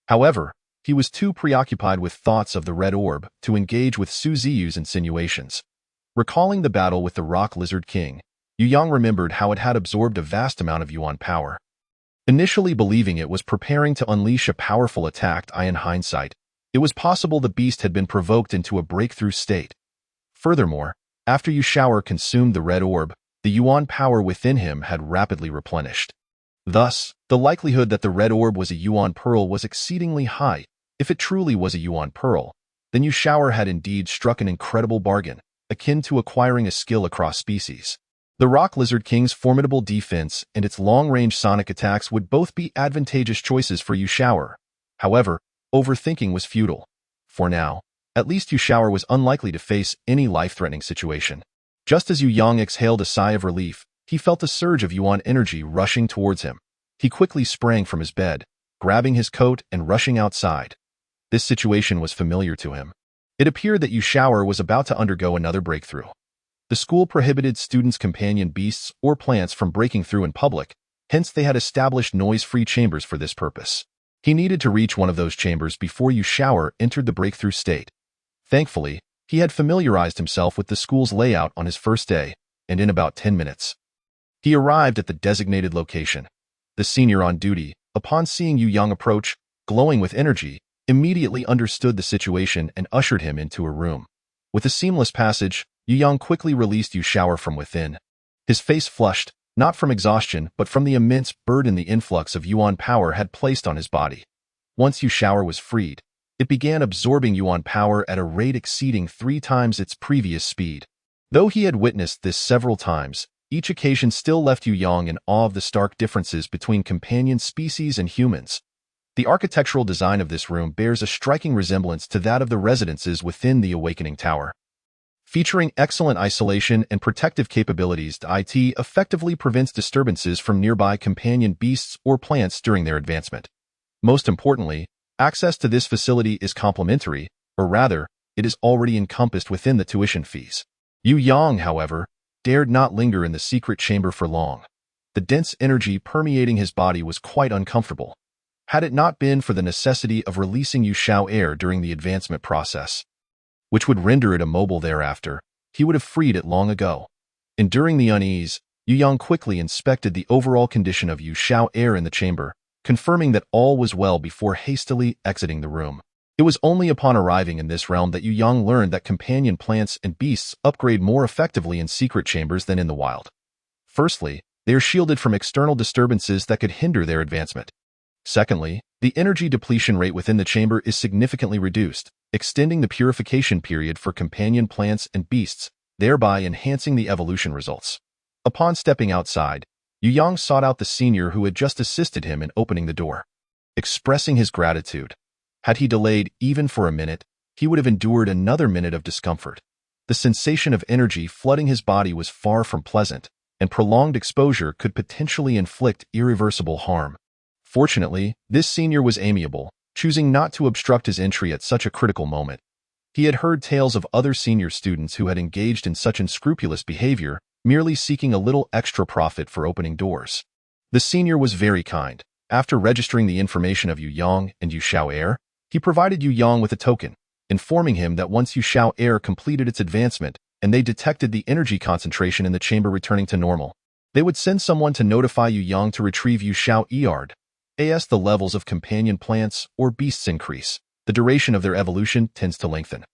However, he was too preoccupied with thoughts of the red orb to engage with Su Ziyu's insinuations. Recalling the battle with the Rock Lizard King, Yu Yang remembered how it had absorbed a vast amount of Yuan power. Initially believing it was preparing to unleash a powerful attack, in hindsight, it was possible the beast had been provoked into a breakthrough state. Furthermore, after Yu Shao consumed the red orb, the Yuan power within him had rapidly replenished. Thus, the likelihood that the red orb was a Yuan pearl was exceedingly high. If it truly was a Yuan pearl, then Yu Shao had indeed struck an incredible bargain, akin to acquiring a skill across species. The Rock Lizard King's formidable defense and its long-range sonic attacks would both be advantageous choices for Yu Shao. However, overthinking was futile. For now, at least Yu Shao was unlikely to face any life-threatening situation. Just as Yu Yang exhaled a sigh of relief, he felt a surge of Yuan energy rushing towards him. He quickly sprang from his bed, grabbing his coat and rushing outside. This situation was familiar to him. It appeared that Yu Shao was about to undergo another breakthrough. The school prohibited students' companion beasts or plants from breaking through in public, hence they had established noise-free chambers for this purpose. He needed to reach one of those chambers before Yu Shao entered the breakthrough state. Thankfully, he had familiarized himself with the school's layout on his first day, and in about 10 minutes, he arrived at the designated location. The senior on duty, upon seeing Yu Yang approach, glowing with energy, immediately understood the situation and ushered him into a room. With a seamless passage, Yu Yang quickly released Yu Shao from within. His face flushed, not from exhaustion but from the immense burden the influx of Yuan power had placed on his body. Once Yu Shao was freed, it began absorbing Yuan power at a rate exceeding 3 times its previous speed. Though he had witnessed this several times, each occasion still left Yu Yang in awe of the stark differences between companion species and humans. The architectural design of this room bears a striking resemblance to that of the residences within the Awakening Tower. Featuring excellent isolation and protective capabilities, it effectively prevents disturbances from nearby companion beasts or plants during their advancement. Most importantly, access to this facility is complimentary, or rather, it is already encompassed within the tuition fees. Yu Yang, however, dared not linger in the secret chamber for long. The dense energy permeating his body was quite uncomfortable. Had it not been for the necessity of releasing Yu Shao air during the advancement process, which would render it immobile thereafter, he would have freed it long ago. Enduring the unease, Yu Yang quickly inspected the overall condition of Yu Shao air in the chamber, confirming that all was well before hastily exiting the room. It was only upon arriving in this realm that Yu Yang learned that companion plants and beasts upgrade more effectively in secret chambers than in the wild. Firstly, they are shielded from external disturbances that could hinder their advancement. Secondly, the energy depletion rate within the chamber is significantly reduced, extending the purification period for companion plants and beasts, thereby enhancing the evolution results. Upon stepping outside, Yu Yang sought out the senior who had just assisted him in opening the door. Expressing his gratitude, had he delayed even for a minute, he would have endured another minute of discomfort. The sensation of energy flooding his body was far from pleasant, and prolonged exposure could potentially inflict irreversible harm. Fortunately, this senior was amiable, choosing not to obstruct his entry at such a critical moment. He had heard tales of other senior students who had engaged in such unscrupulous behavior, merely seeking a little extra profit for opening doors. The senior was very kind. After registering the information of Yu Yang and Yu Xiao'er, he provided Yu Yang with a token, informing him that once Yu Xiao'er completed its advancement and they detected the energy concentration in the chamber returning to normal, they would send someone to notify Yu Yang to retrieve Yu Xiao'er. As the levels of companion plants or beasts increase, the duration of their evolution tends to lengthen.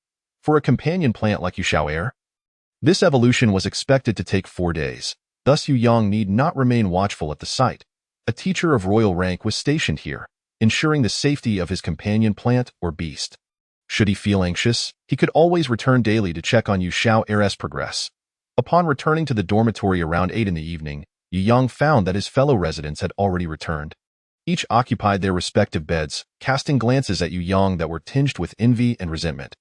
For a companion plant like Yu Xiao'er, this evolution was expected to take 4 days. Thus Yu Yang need not remain watchful at the site. A teacher of royal rank was stationed here, ensuring the safety of his companion plant or beast. Should he feel anxious, he could always return daily to check on Yu Xiao'er's progress. Upon returning to the dormitory around 8 in the evening, Yu Yang found that his fellow residents had already returned. Each occupied their respective beds, casting glances at Yu Yang that were tinged with envy and resentment.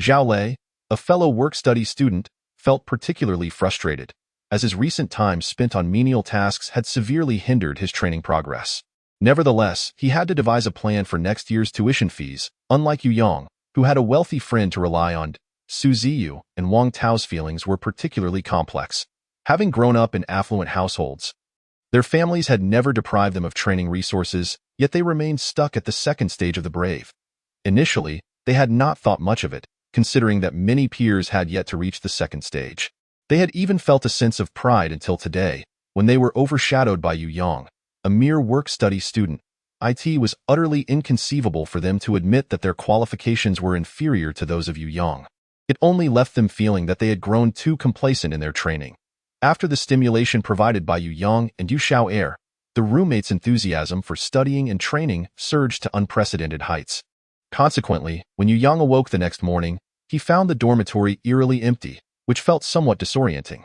Zhao Lei, a fellow work-study student, felt particularly frustrated, as his recent time spent on menial tasks had severely hindered his training progress. Nevertheless, he had to devise a plan for next year's tuition fees, unlike Yu Yang, who had a wealthy friend to rely on. Su Ziyu and Wang Tao's feelings were particularly complex. Having grown up in affluent households, their families had never deprived them of training resources, yet they remained stuck at the second stage of the brave. Initially, they had not thought much of it, considering that many peers had yet to reach the second stage. They had even felt a sense of pride until today, when they were overshadowed by Yu Yang, a mere work-study student. It was utterly inconceivable for them to admit that their qualifications were inferior to those of Yu Yang. It only left them feeling that they had grown too complacent in their training. After the stimulation provided by Yu Yang and Yu Xiao'er, the roommates' enthusiasm for studying and training surged to unprecedented heights. Consequently, when Yu Yang awoke the next morning, he found the dormitory eerily empty, which felt somewhat disorienting.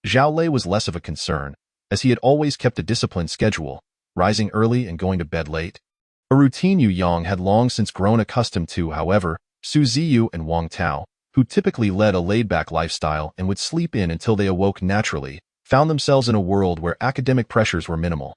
Zhao Lei was less of a concern, as he had always kept a disciplined schedule, rising early and going to bed late. A routine Yu Yang had long since grown accustomed to, however. Su Ziyu and Wang Tao, who typically led a laid-back lifestyle and would sleep in until they awoke naturally, found themselves in a world where academic pressures were minimal.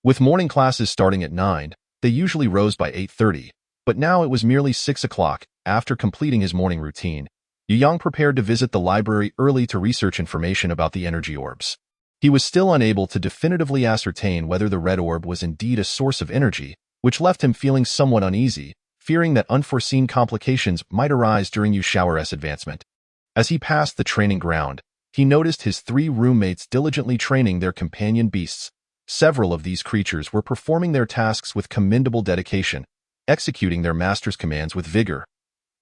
With morning classes starting at 9, they usually rose by 8:30, but now it was merely 6 o'clock. After completing his morning routine, Yu Yang prepared to visit the library early to research information about the energy orbs. He was still unable to definitively ascertain whether the red orb was indeed a source of energy, which left him feeling somewhat uneasy, fearing that unforeseen complications might arise during Yu Xiao'er's advancement. As he passed the training ground, he noticed his 3 roommates diligently training their companion beasts. Several of these creatures were performing their tasks with commendable dedication, executing their master's commands with vigor.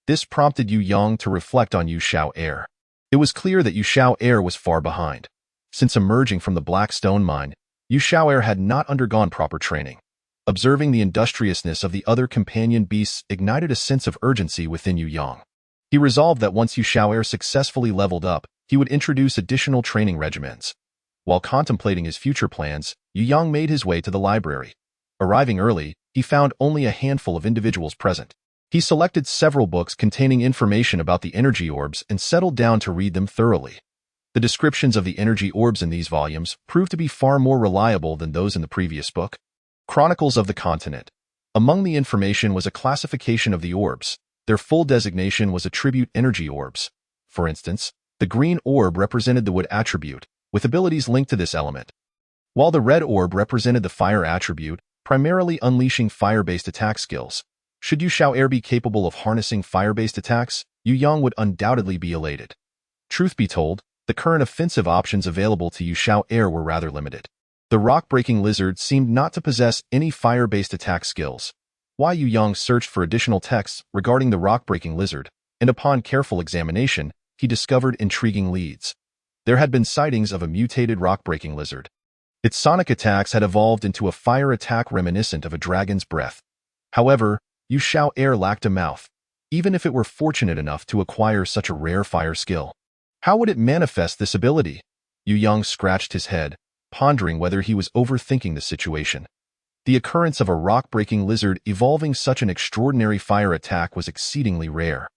This prompted Yu Yang to reflect on Yu Xiao'er. It was clear that Yu Xiao'er was far behind. Since emerging from the Black Stone Mine, Yu Xiao'er had not undergone proper training. Observing the industriousness of the other companion beasts ignited a sense of urgency within Yu Yang. He resolved that once Yu Xiao'er successfully leveled up, he would introduce additional training regimens. While contemplating his future plans, Yu Yang made his way to the library. Arriving early, he found only a handful of individuals present. He selected several books containing information about the energy orbs and settled down to read them thoroughly. The descriptions of the energy orbs in these volumes proved to be far more reliable than those in the previous book. Chronicles of the Continent. Among the information was a classification of the orbs. Their full designation was attribute energy orbs. For instance, the green orb represented the wood attribute, with abilities linked to this element, while the red orb represented the fire attribute, primarily unleashing fire-based attack skills. Should Yu Xiao'er be capable of harnessing fire-based attacks, Yu Yang would undoubtedly be elated. Truth be told, the current offensive options available to Yu Xiao'er were rather limited. The rock-breaking lizard seemed not to possess any fire-based attack skills, Why Yu Yang searched for additional texts regarding the rock-breaking lizard, and upon careful examination, he discovered intriguing leads. There had been sightings of a mutated rock-breaking lizard. Its sonic attacks had evolved into a fire attack reminiscent of a dragon's breath. However, Yu Xiao'er lacked a mouth, even if it were fortunate enough to acquire such a rare fire skill. How would it manifest this ability? Yu Yang scratched his head, pondering whether he was overthinking the situation. The occurrence of a rock-breaking lizard evolving such an extraordinary fire attack was exceedingly rare.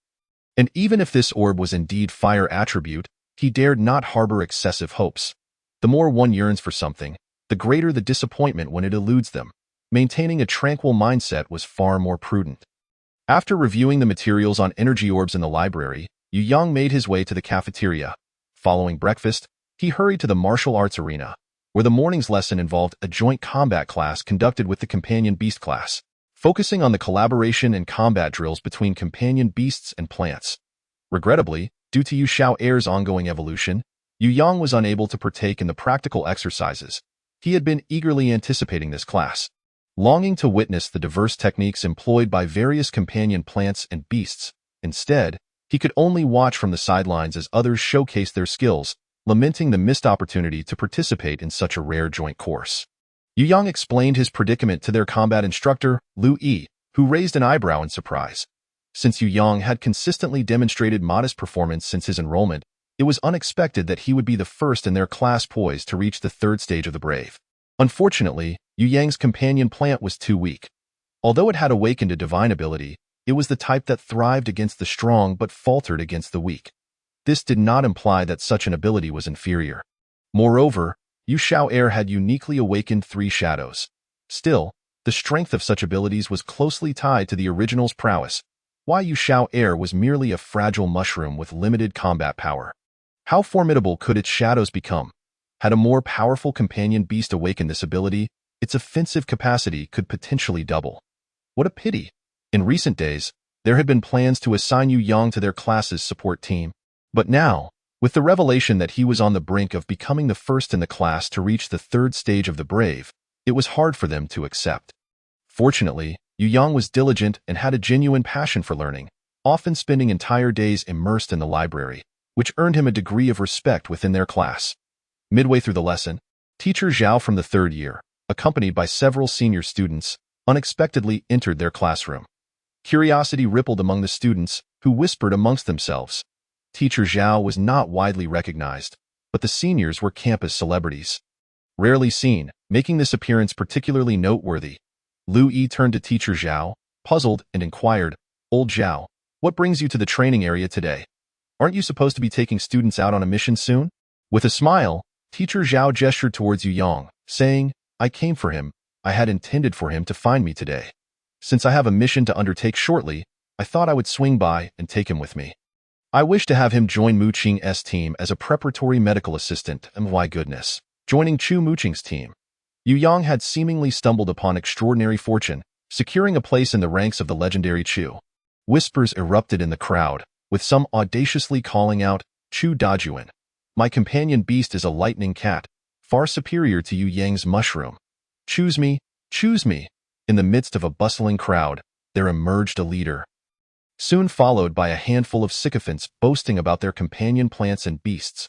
And even if this orb was indeed fire attribute, he dared not harbor excessive hopes. The more one yearns for something, the greater the disappointment when it eludes them. Maintaining a tranquil mindset was far more prudent. After reviewing the materials on energy orbs in the library, Yu Yang made his way to the cafeteria. Following breakfast, he hurried to the martial arts arena, where the morning's lesson involved a joint combat class conducted with the companion beast class, focusing on the collaboration and combat drills between companion beasts and plants. Regrettably, due to Yu Xiao'er's ongoing evolution, Yu Yang was unable to partake in the practical exercises. He had been eagerly anticipating this class, longing to witness the diverse techniques employed by various companion plants and beasts. Instead, he could only watch from the sidelines as others showcased their skills, lamenting the missed opportunity to participate in such a rare joint course. Yu Yang explained his predicament to their combat instructor, Lu Yi, who raised an eyebrow in surprise. Since Yu Yang had consistently demonstrated modest performance since his enrollment, it was unexpected that he would be the first in their class poised to reach the third stage of the brave. Unfortunately, Yu Yang's companion plant was too weak. Although it had awakened a divine ability, it was the type that thrived against the strong but faltered against the weak. This did not imply that such an ability was inferior. Moreover, Yu Xiao'er had uniquely awakened 3 shadows. Still, the strength of such abilities was closely tied to the original's prowess, while Yu Xiao'er was merely a fragile mushroom with limited combat power. How formidable could its shadows become? Had a more powerful companion beast awakened this ability, its offensive capacity could potentially double. What a pity! In recent days, there had been plans to assign Yu Yang to their class's support team. But now, with the revelation that he was on the brink of becoming the first in the class to reach the third stage of the brave, it was hard for them to accept. Fortunately, Yu Yang was diligent and had a genuine passion for learning, often spending entire days immersed in the library, which earned him a degree of respect within their class. Midway through the lesson, Teacher Zhao from the 3rd year, accompanied by several senior students, unexpectedly entered their classroom. Curiosity rippled among the students, who whispered amongst themselves. Teacher Zhao was not widely recognized, but the seniors were campus celebrities. Rarely seen, making this appearance particularly noteworthy. Lu Yi turned to Teacher Zhao, puzzled, and inquired, "Old Zhao, what brings you to the training area today? Aren't you supposed to be taking students out on a mission soon?" With a smile, Teacher Zhao gestured towards Yu Yang, saying, "I came for him. I had intended for him to find me today. Since I have a mission to undertake shortly, I thought I would swing by and take him with me. I wish to have him join Mu Qing's team as a preparatory medical assistant, and why goodness, joining Chu Muqing's team." Yu Yang had seemingly stumbled upon extraordinary fortune, securing a place in the ranks of the legendary Chu. Whispers erupted in the crowd, with some audaciously calling out, "Chu Dajuan. My companion beast is a lightning cat, far superior to Yu Yang's mushroom. Choose me, choose me." In the midst of a bustling crowd, there emerged a leader, soon followed by a handful of sycophants boasting about their companion plants and beasts.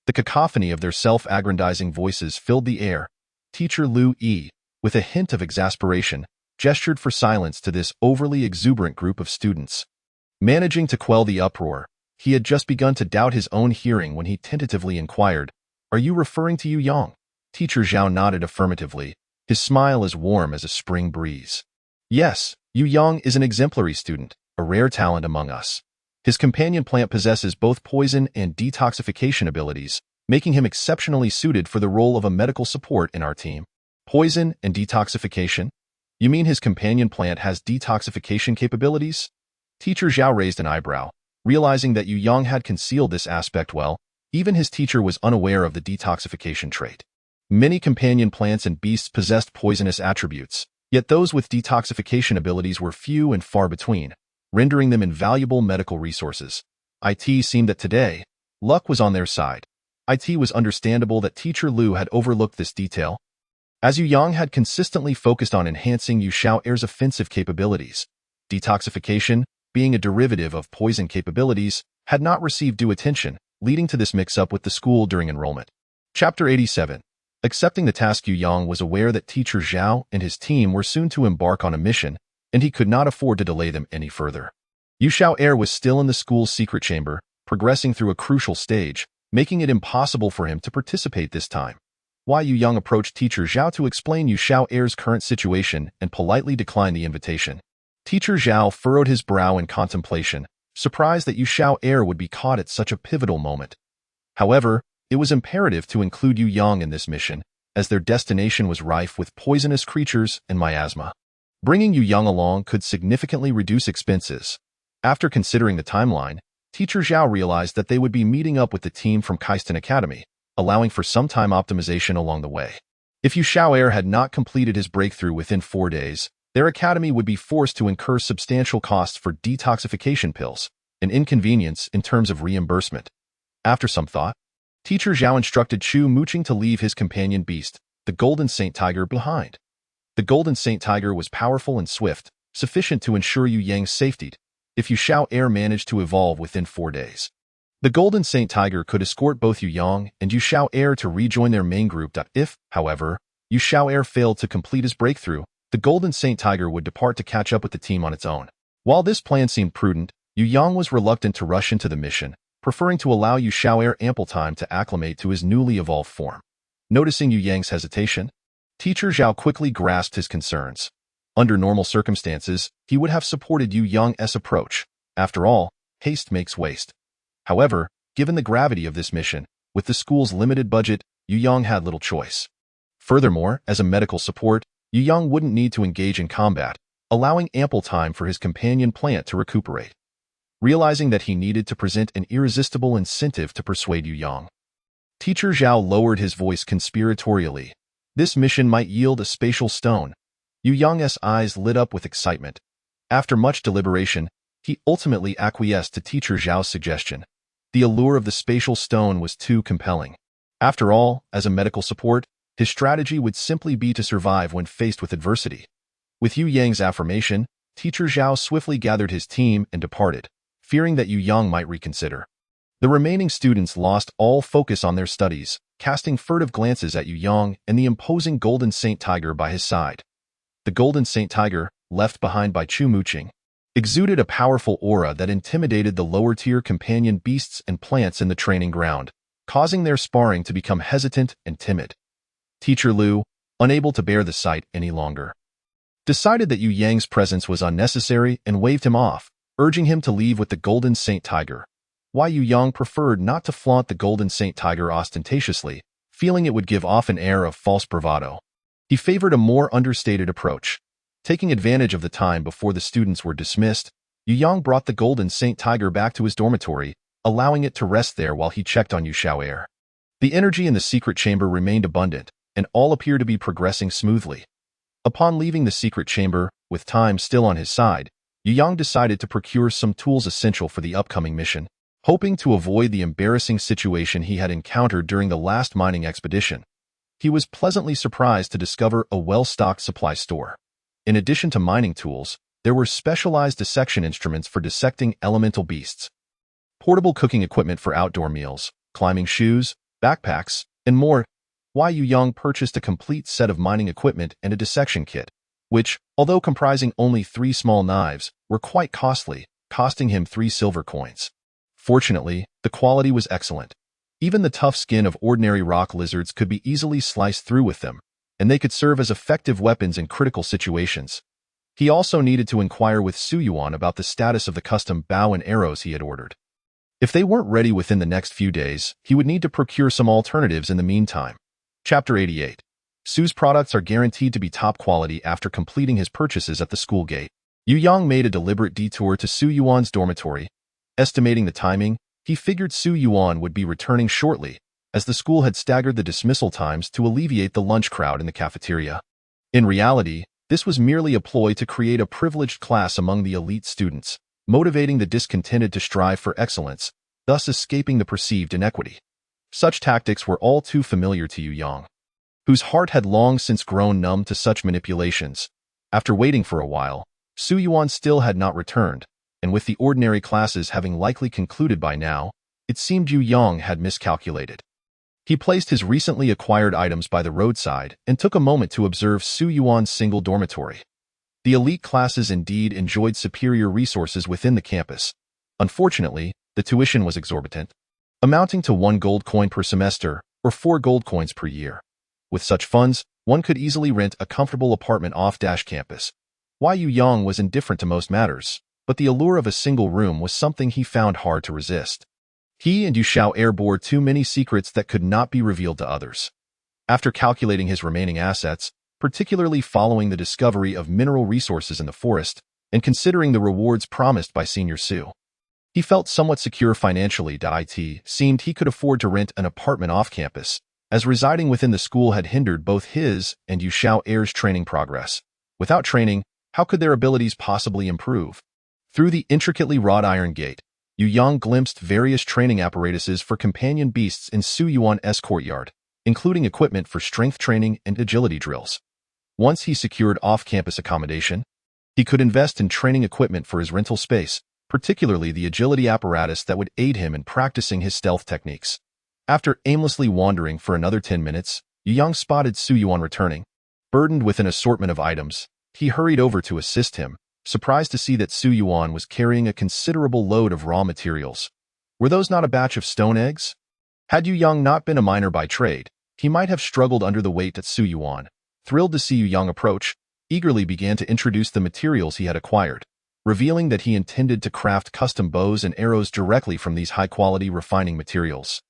The cacophony of their self-aggrandizing voices filled the air. Teacher Lu Yi, with a hint of exasperation, gestured for silence to this overly exuberant group of students. Managing to quell the uproar, he had just begun to doubt his own hearing when he tentatively inquired, "Are you referring to Yu Yang?" Teacher Zhao nodded affirmatively, his smile as warm as a spring breeze. "Yes, Yu Yang is an exemplary student, a rare talent among us. His companion plant possesses both poison and detoxification abilities, making him exceptionally suited for the role of a medical support in our team." Poison and detoxification? You mean his companion plant has detoxification capabilities? Teacher Zhao raised an eyebrow, realizing that Yu Yang had concealed this aspect well. Even his teacher was unaware of the detoxification trait. Many companion plants and beasts possessed poisonous attributes, yet those with detoxification abilities were few and far between, rendering them invaluable medical resources. It seemed that today, luck was on their side. It was understandable that Teacher Lu had overlooked this detail. As Yu Yang had consistently focused on enhancing Yu Xiao'er's offensive capabilities, detoxification, being a derivative of poison capabilities, had not received due attention, leading to this mix-up with the school during enrollment. Chapter 87. Accepting the task, Yu Yang was aware that Teacher Zhao and his team were soon to embark on a mission, and he could not afford to delay them any further. Yu Xiao'er was still in the school's secret chamber, progressing through a crucial stage, making it impossible for him to participate this time. Yu Yang approached Teacher Zhao to explain Yu Xiao'er's current situation and politely declined the invitation. Teacher Zhao furrowed his brow in contemplation, surprised that Yu Xiao'er would be caught at such a pivotal moment. However, it was imperative to include Yu Yang in this mission, as their destination was rife with poisonous creatures and miasma. Bringing Yu Yang along could significantly reduce expenses. After considering the timeline, Teacher Zhao realized that they would be meeting up with the team from Keistan Academy, allowing for some time optimization along the way. If Yu Xiao'er had not completed his breakthrough within 4 days, their academy would be forced to incur substantial costs for detoxification pills, an inconvenience in terms of reimbursement. After some thought, Teacher Zhao instructed Chu Muqing to leave his companion beast, the Golden Saint Tiger, behind. The Golden Saint Tiger was powerful and swift, sufficient to ensure Yu Yang's safety, if Yu Xiao'er managed to evolve within 4 days. The Golden Saint Tiger could escort both Yu Yang and Yu Xiao'er to rejoin their main group. If, however, Yu Xiao'er failed to complete his breakthrough, the Golden Saint Tiger would depart to catch up with the team on its own. While this plan seemed prudent, Yu Yang was reluctant to rush into the mission, preferring to allow Yu Xiao'er ample time to acclimate to his newly evolved form. Noticing Yu Yang's hesitation, Teacher Zhao quickly grasped his concerns. Under normal circumstances, he would have supported Yu Yang's approach. After all, haste makes waste. However, given the gravity of this mission, with the school's limited budget, Yu Yang had little choice. Furthermore, as a medical support, Yu Yang wouldn't need to engage in combat, allowing ample time for his companion plant to recuperate. Realizing that he needed to present an irresistible incentive to persuade Yu Yang, Teacher Zhao lowered his voice conspiratorially. This mission might yield a spatial stone. Yu Yang's eyes lit up with excitement. After much deliberation, he ultimately acquiesced to Teacher Zhao's suggestion. The allure of the spatial stone was too compelling. After all, as a medical support, his strategy would simply be to survive when faced with adversity. With Yu Yang's affirmation, Teacher Zhao swiftly gathered his team and departed, fearing that Yu Yang might reconsider. The remaining students lost all focus on their studies, casting furtive glances at Yu Yang and the imposing Golden Saint Tiger by his side. The Golden Saint Tiger, left behind by Chu Muqing, exuded a powerful aura that intimidated the lower-tier companion beasts and plants in the training ground, causing their sparring to become hesitant and timid. Teacher Liu, unable to bear the sight any longer, decided that Yu Yang's presence was unnecessary and waved him off, urging him to leave with the Golden Saint Tiger. Yu Yang preferred not to flaunt the Golden Saint Tiger ostentatiously, feeling it would give off an air of false bravado. He favored a more understated approach. Taking advantage of the time before the students were dismissed, Yu Yang brought the Golden Saint Tiger back to his dormitory, allowing it to rest there while he checked on Yu Xiao'er. The energy in the secret chamber remained abundant, and all appeared to be progressing smoothly. Upon leaving the secret chamber, with time still on his side, Yu Yang decided to procure some tools essential for the upcoming mission, hoping to avoid the embarrassing situation he had encountered during the last mining expedition. He was pleasantly surprised to discover a well-stocked supply store. In addition to mining tools, there were specialized dissection instruments for dissecting elemental beasts, portable cooking equipment for outdoor meals, climbing shoes, backpacks, and more. Yu Yang purchased a complete set of mining equipment and a dissection kit, which, although comprising only 3 small knives, were quite costly, costing him 3 silver coins. Fortunately, the quality was excellent. Even the tough skin of ordinary rock lizards could be easily sliced through with them, and they could serve as effective weapons in critical situations. He also needed to inquire with Su Yuan about the status of the custom bow and arrows he had ordered. If they weren't ready within the next few days, he would need to procure some alternatives in the meantime. Chapter 88. Su's products are guaranteed to be top quality after completing his purchases at the school gate. Yu Yang made a deliberate detour to Su Yuan's dormitory. Estimating the timing, he figured Su Yuan would be returning shortly, as the school had staggered the dismissal times to alleviate the lunch crowd in the cafeteria. In reality, this was merely a ploy to create a privileged class among the elite students, motivating the discontented to strive for excellence, thus escaping the perceived inequity. Such tactics were all too familiar to Yu Yang. whose heart had long since grown numb to such manipulations. After waiting for a while, Su Yuan still had not returned, and with the ordinary classes having likely concluded by now, it seemed Yu Yang had miscalculated. He placed his recently acquired items by the roadside and took a moment to observe Su Yuan's single dormitory. The elite classes indeed enjoyed superior resources within the campus. Unfortunately, the tuition was exorbitant, amounting to 1 gold coin per semester or 4 gold coins per year. With such funds, one could easily rent a comfortable apartment off-campus. Yu Yang was indifferent to most matters, but the allure of a single room was something he found hard to resist. He and Yu Xiao'er bore too many secrets that could not be revealed to others. After calculating his remaining assets, particularly following the discovery of mineral resources in the forest, and considering the rewards promised by Senior Su, he felt somewhat secure financially. It seemed he could afford to rent an apartment off-campus, as residing within the school had hindered both his and Yu Xiao'er's training progress. Without training, how could their abilities possibly improve? Through the intricately wrought iron gate, Yu Yang glimpsed various training apparatuses for companion beasts in Su Yuan's courtyard, including equipment for strength training and agility drills. Once he secured off-campus accommodation, he could invest in training equipment for his rental space, particularly the agility apparatus that would aid him in practicing his stealth techniques. After aimlessly wandering for another 10 minutes, Yu Yang spotted Su Yuan returning. Burdened with an assortment of items, he hurried over to assist him, surprised to see that Su Yuan was carrying a considerable load of raw materials. Were those not a batch of stone eggs? Had Yu Yang not been a miner by trade, he might have struggled under the weight that Su Yuan, thrilled to see Yu Yang approach, eagerly began to introduce the materials he had acquired, revealing that he intended to craft custom bows and arrows directly from these high-quality refining materials.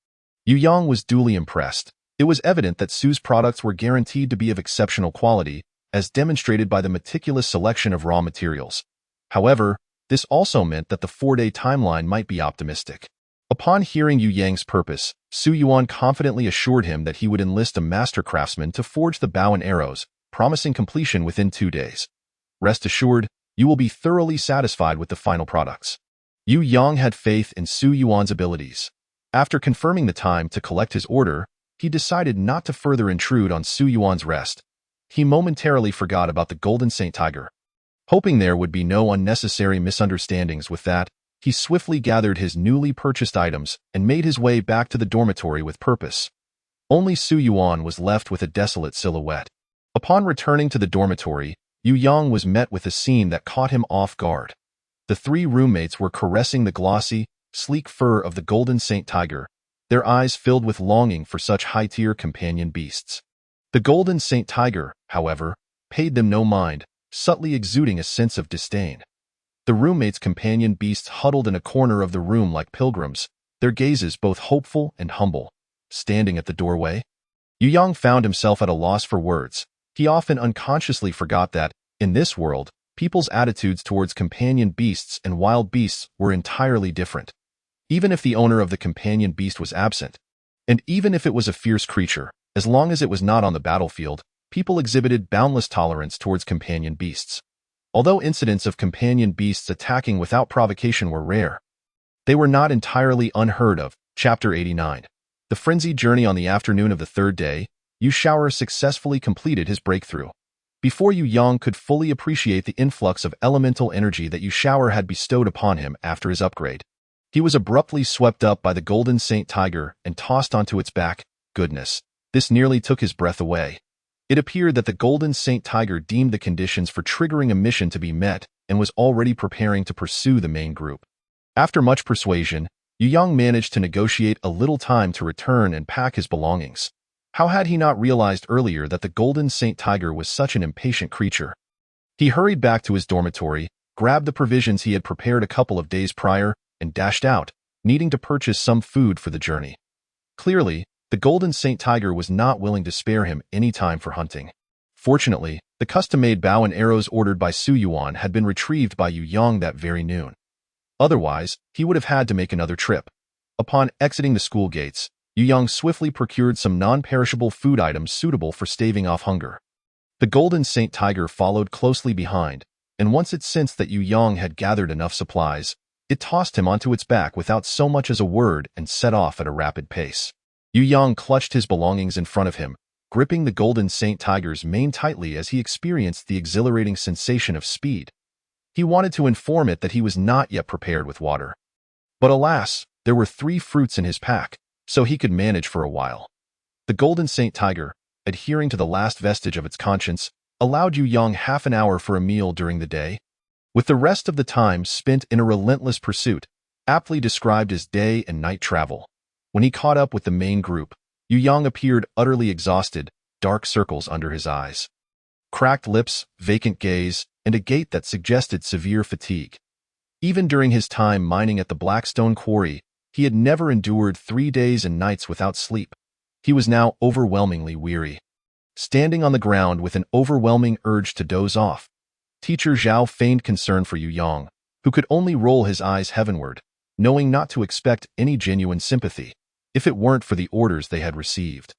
Yu Yang was duly impressed. It was evident that Su's products were guaranteed to be of exceptional quality, as demonstrated by the meticulous selection of raw materials. However, this also meant that the 4-day timeline might be optimistic. Upon hearing Yu Yang's purpose, Su Yuan confidently assured him that he would enlist a master craftsman to forge the bow and arrows, promising completion within 2 days. Rest assured, you will be thoroughly satisfied with the final products. Yu Yang had faith in Su Yuan's abilities. After confirming the time to collect his order, he decided not to further intrude on Su Yuan's rest. He momentarily forgot about the Golden Saint Tiger. Hoping there would be no unnecessary misunderstandings with that, he swiftly gathered his newly purchased items and made his way back to the dormitory with purpose. Only Su Yuan was left with a desolate silhouette. Upon returning to the dormitory, Yu Yang was met with a scene that caught him off guard. The 3 roommates were caressing the glossy, sleek fur of the Golden Saint Tiger, their eyes filled with longing for such high-tier companion beasts. The Golden Saint Tiger, however, paid them no mind, subtly exuding a sense of disdain. The roommates' companion beasts huddled in a corner of the room like pilgrims, their gazes both hopeful and humble. Standing at the doorway, Yu Yang found himself at a loss for words. He often unconsciously forgot that, in this world, people's attitudes towards companion beasts and wild beasts were entirely different. Even if the owner of the companion beast was absent, and even if it was a fierce creature, as long as it was not on the battlefield, people exhibited boundless tolerance towards companion beasts. Although incidents of companion beasts attacking without provocation were rare, they were not entirely unheard of. Chapter 89. The frenzied journey. On the afternoon of the 3rd day, Yu Xiao'er successfully completed his breakthrough. Before Yu Yang could fully appreciate the influx of elemental energy that Yu Xiao'er had bestowed upon him after his upgrade, he was abruptly swept up by the Golden Saint Tiger and tossed onto its back. Goodness, this nearly took his breath away. It appeared that the Golden Saint Tiger deemed the conditions for triggering a mission to be met and was already preparing to pursue the main group. After much persuasion, Yu Yang managed to negotiate a little time to return and pack his belongings. How had he not realized earlier that the Golden Saint Tiger was such an impatient creature? He hurried back to his dormitory, grabbed the provisions he had prepared a couple of days prior, and dashed out, needing to purchase some food for the journey. Clearly, the Golden Saint Tiger was not willing to spare him any time for hunting. Fortunately, the custom-made bow and arrows ordered by Su Yuan had been retrieved by Yu Yang that very noon. Otherwise, he would have had to make another trip. Upon exiting the school gates, Yu Yang swiftly procured some non-perishable food items suitable for staving off hunger. The Golden Saint Tiger followed closely behind, and once it sensed that Yu Yang had gathered enough supplies, it tossed him onto its back without so much as a word and set off at a rapid pace. Yu Yang clutched his belongings in front of him, gripping the Golden Saint Tiger's mane tightly as he experienced the exhilarating sensation of speed. He wanted to inform it that he was not yet prepared with water. But alas, there were 3 fruits in his pack, so he could manage for a while. The Golden Saint Tiger, adhering to the last vestige of its conscience, allowed Yu Yang half an hour for a meal during the day, with the rest of the time spent in a relentless pursuit, aptly described as day and night travel. When he caught up with the main group, Yu Yang appeared utterly exhausted, dark circles under his eyes, cracked lips, vacant gaze, and a gait that suggested severe fatigue. Even during his time mining at the Blackstone Quarry, he had never endured 3 days and nights without sleep. He was now overwhelmingly weary. Standing on the ground with an overwhelming urge to doze off, Teacher Zhao feigned concern for Yu Yang, who could only roll his eyes heavenward, knowing not to expect any genuine sympathy, if it weren't for the orders they had received.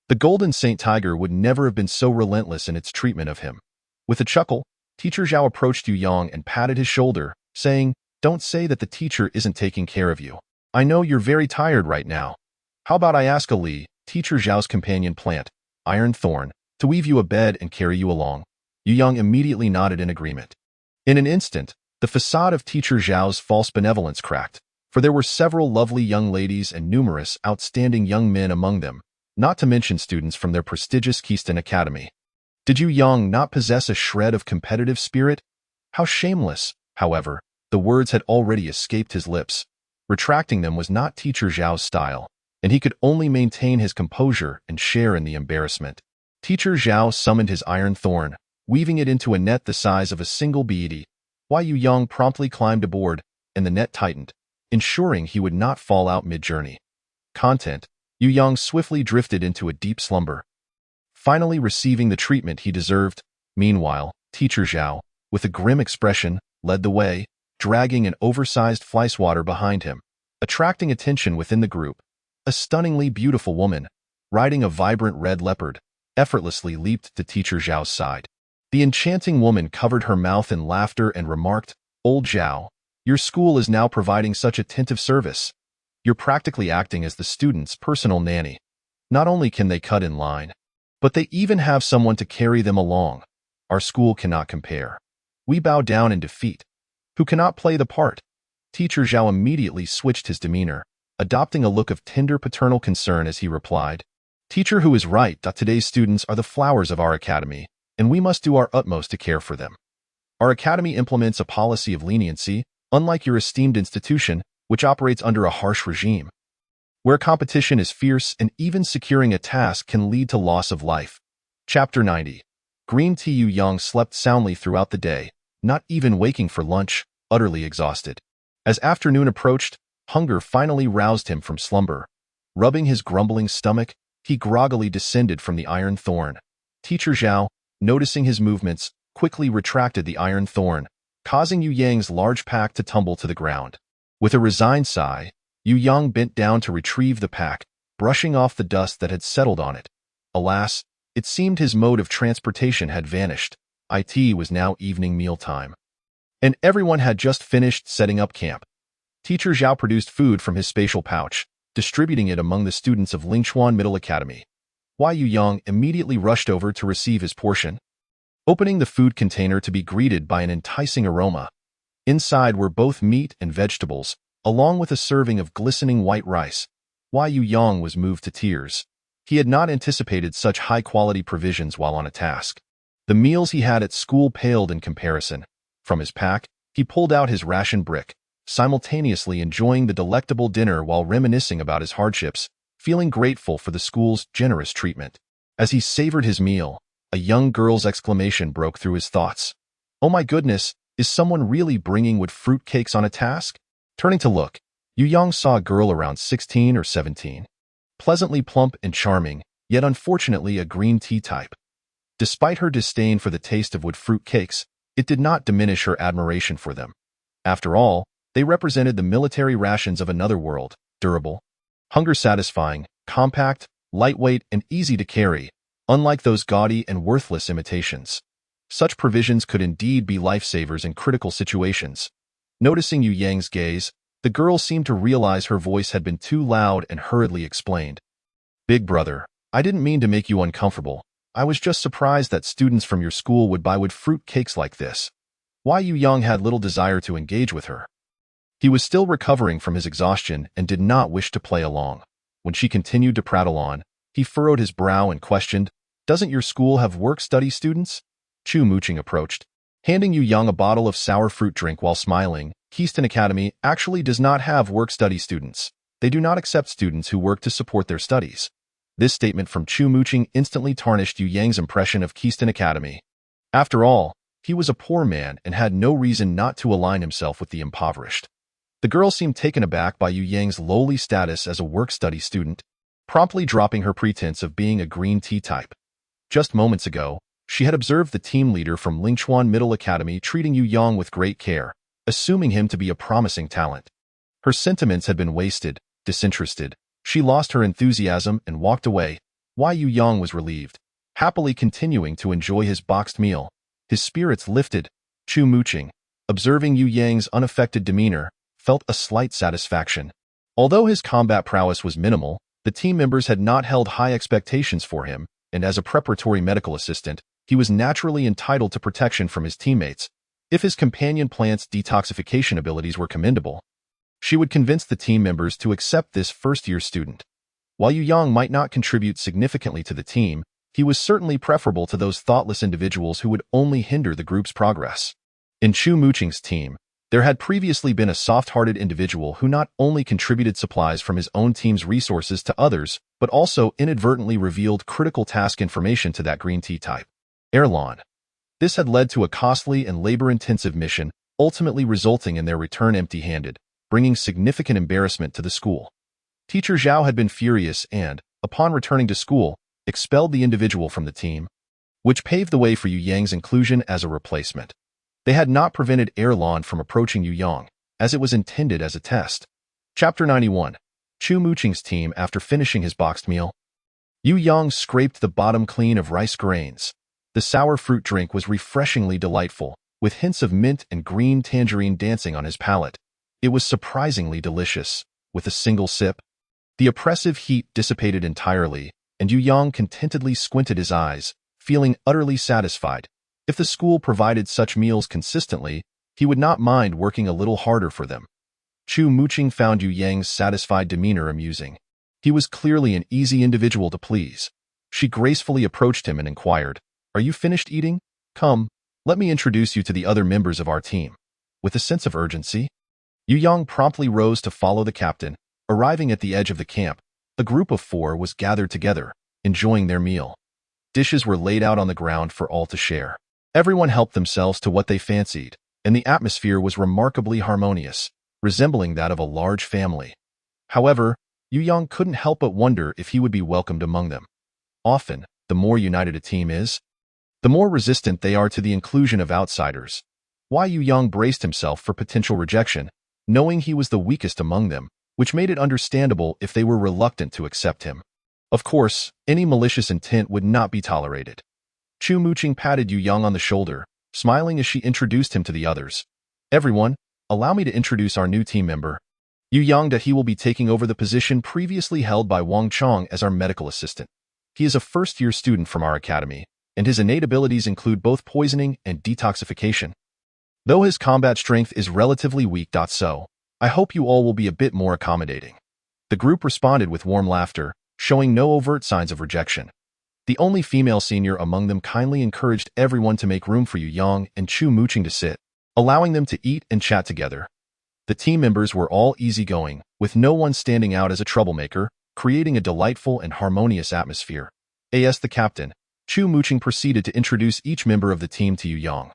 The Golden Saint Tiger would never have been so relentless in its treatment of him. With a chuckle, Teacher Zhao approached Yu Yang and patted his shoulder, saying, "Don't say that the teacher isn't taking care of you. I know you're very tired right now. How about I ask Ali, Teacher Zhao's companion plant, Iron Thorn, to weave you a bed and carry you along?" Yu Yang immediately nodded in agreement. In an instant, the facade of Teacher Zhao's false benevolence cracked, for there were several lovely young ladies and numerous outstanding young men among them, not to mention students from their prestigious Keystone Academy. Did Yu Yang not possess a shred of competitive spirit? How shameless, however, the words had already escaped his lips. Retracting them was not Teacher Zhao's style, and he could only maintain his composure and share in the embarrassment. Teacher Zhao summoned his Iron Thorn, weaving it into a net the size of a single bead. Yu Yang promptly climbed aboard, and the net tightened, ensuring he would not fall out mid-journey. Content: Yu Yang swiftly drifted into a deep slumber, finally receiving the treatment he deserved. Meanwhile, Teacher Zhao, with a grim expression, led the way, dragging an oversized fleecewater behind him, attracting attention within the group. A stunningly beautiful woman, riding a vibrant red leopard, effortlessly leaped to Teacher Zhao's side. The enchanting woman covered her mouth in laughter and remarked, "Old Zhao, your school is now providing such attentive service. You're practically acting as the students' personal nanny. Not only can they cut in line, but they even have someone to carry them along. Our school cannot compare. We bow down in defeat. Who cannot play the part?" Teacher Zhao immediately switched his demeanor, adopting a look of tender paternal concern as he replied, "Teacher who is right. Today's students are the flowers of our academy, and we must do our utmost to care for them. Our academy implements a policy of leniency, unlike your esteemed institution, which operates under a harsh regime, where competition is fierce and even securing a task can lead to loss of life." Chapter 90. Green Tea. Yu Yang slept soundly throughout the day, not even waking for lunch, utterly exhausted. As afternoon approached, hunger finally roused him from slumber. Rubbing his grumbling stomach, he groggily descended from the Iron Thorn. Teacher Zhao, noticing his movements, quickly retracted the Iron Thorn, causing Yu Yang's large pack to tumble to the ground. With a resigned sigh, Yu Yang bent down to retrieve the pack, brushing off the dust that had settled on it. Alas, it seemed his mode of transportation had vanished. It was now evening mealtime, and everyone had just finished setting up camp. Teacher Zhao produced food from his spatial pouch, distributing it among the students of Lingchuan Middle Academy. Yu Yang immediately rushed over to receive his portion, opening the food container to be greeted by an enticing aroma. Inside were both meat and vegetables, along with a serving of glistening white rice. Yu Yang was moved to tears. He had not anticipated such high-quality provisions while on a task. The meals he had at school paled in comparison. From his pack, he pulled out his ration brick, simultaneously enjoying the delectable dinner while reminiscing about his hardships, feeling grateful for the school's generous treatment. As he savored his meal, a young girl's exclamation broke through his thoughts. "Oh my goodness, is someone really bringing wood fruit cakes on a task?" Turning to look, Yu Yang saw a girl around 16 or 17. Pleasantly plump and charming, yet unfortunately a green tea type. Despite her disdain for the taste of wood fruit cakes, it did not diminish her admiration for them. After all, they represented the military rations of another world, durable, hunger-satisfying, compact, lightweight, and easy to carry, unlike those gaudy and worthless imitations. Such provisions could indeed be lifesavers in critical situations. Noticing Yu Yang's gaze, the girl seemed to realize her voice had been too loud and hurriedly explained. "Big brother, I didn't mean to make you uncomfortable. I was just surprised that students from your school would buy fruit cakes like this. Why Yu Yang had little desire to engage with her. He was still recovering from his exhaustion and did not wish to play along. When she continued to prattle on, he furrowed his brow and questioned, "Doesn't your school have work-study students?" Chu Muqing approached, handing Yu Yang a bottle of sour fruit drink while smiling. Keystone Academy actually does not have work-study students. They do not accept students who work to support their studies. This statement from Chu Muqing instantly tarnished Yu Yang's impression of Keystone Academy. After all, he was a poor man and had no reason not to align himself with the impoverished. The girl seemed taken aback by Yu Yang's lowly status as a work-study student, promptly dropping her pretense of being a green tea type. Just moments ago, she had observed the team leader from Lingchuan Middle Academy treating Yu Yang with great care, assuming him to be a promising talent. Her sentiments had been wasted, disinterested. She lost her enthusiasm and walked away. Why Yu Yang was relieved, happily continuing to enjoy his boxed meal. His spirits lifted. Chu Muqing, observing Yu Yang's unaffected demeanor, felt a slight satisfaction. Although his combat prowess was minimal, the team members had not held high expectations for him, and as a preparatory medical assistant, he was naturally entitled to protection from his teammates. If his companion plant's detoxification abilities were commendable, she would convince the team members to accept this first-year student. While Yu Yang might not contribute significantly to the team, he was certainly preferable to those thoughtless individuals who would only hinder the group's progress. In Chu Muqing's team, there had previously been a soft-hearted individual who not only contributed supplies from his own team's resources to others, but also inadvertently revealed critical task information to that green tea type, Erlon. This had led to a costly and labor-intensive mission, ultimately resulting in their return empty-handed, bringing significant embarrassment to the school. Teacher Zhao had been furious and, upon returning to school, expelled the individual from the team, which paved the way for Yu Yang's inclusion as a replacement. They had not prevented Erlon from approaching Yu Yang, as it was intended as a test. Chapter 91. Chu Muqing's team after finishing his boxed meal. Yu Yang scraped the bottom clean of rice grains. The sour fruit drink was refreshingly delightful, with hints of mint and green tangerine dancing on his palate. It was surprisingly delicious. With a single sip, the oppressive heat dissipated entirely, and Yu Yang contentedly squinted his eyes, feeling utterly satisfied. If the school provided such meals consistently, he would not mind working a little harder for them. Chu Muqing found Yu Yang's satisfied demeanor amusing. He was clearly an easy individual to please. She gracefully approached him and inquired, "Are you finished eating? Come, let me introduce you to the other members of our team." With a sense of urgency, Yu Yang promptly rose to follow the captain. Arriving at the edge of the camp, a group of 4 was gathered together, enjoying their meal. Dishes were laid out on the ground for all to share. Everyone helped themselves to what they fancied, and the atmosphere was remarkably harmonious, resembling that of a large family. However, Yu Yang couldn't help but wonder if he would be welcomed among them. Often, the more united a team is, the more resistant they are to the inclusion of outsiders. Why Yu Yang braced himself for potential rejection, knowing he was the weakest among them, which made it understandable if they were reluctant to accept him. Of course, any malicious intent would not be tolerated. Chu Muqing patted Yu Yang on the shoulder, smiling as she introduced him to the others. "Everyone, allow me to introduce our new team member, Yu Yang. That he will be taking over the position previously held by Wang Chong as our medical assistant. He is a first-year student from our academy, and his innate abilities include both poisoning and detoxification. Though his combat strength is relatively weak. So, I hope you all will be a bit more accommodating." The group responded with warm laughter, showing no overt signs of rejection. The only female senior among them kindly encouraged everyone to make room for Yu Yang and Chu Muqing to sit, allowing them to eat and chat together. The team members were all easygoing, with no one standing out as a troublemaker, creating a delightful and harmonious atmosphere. As the captain, Chu Muqing proceeded to introduce each member of the team to Yu Yang.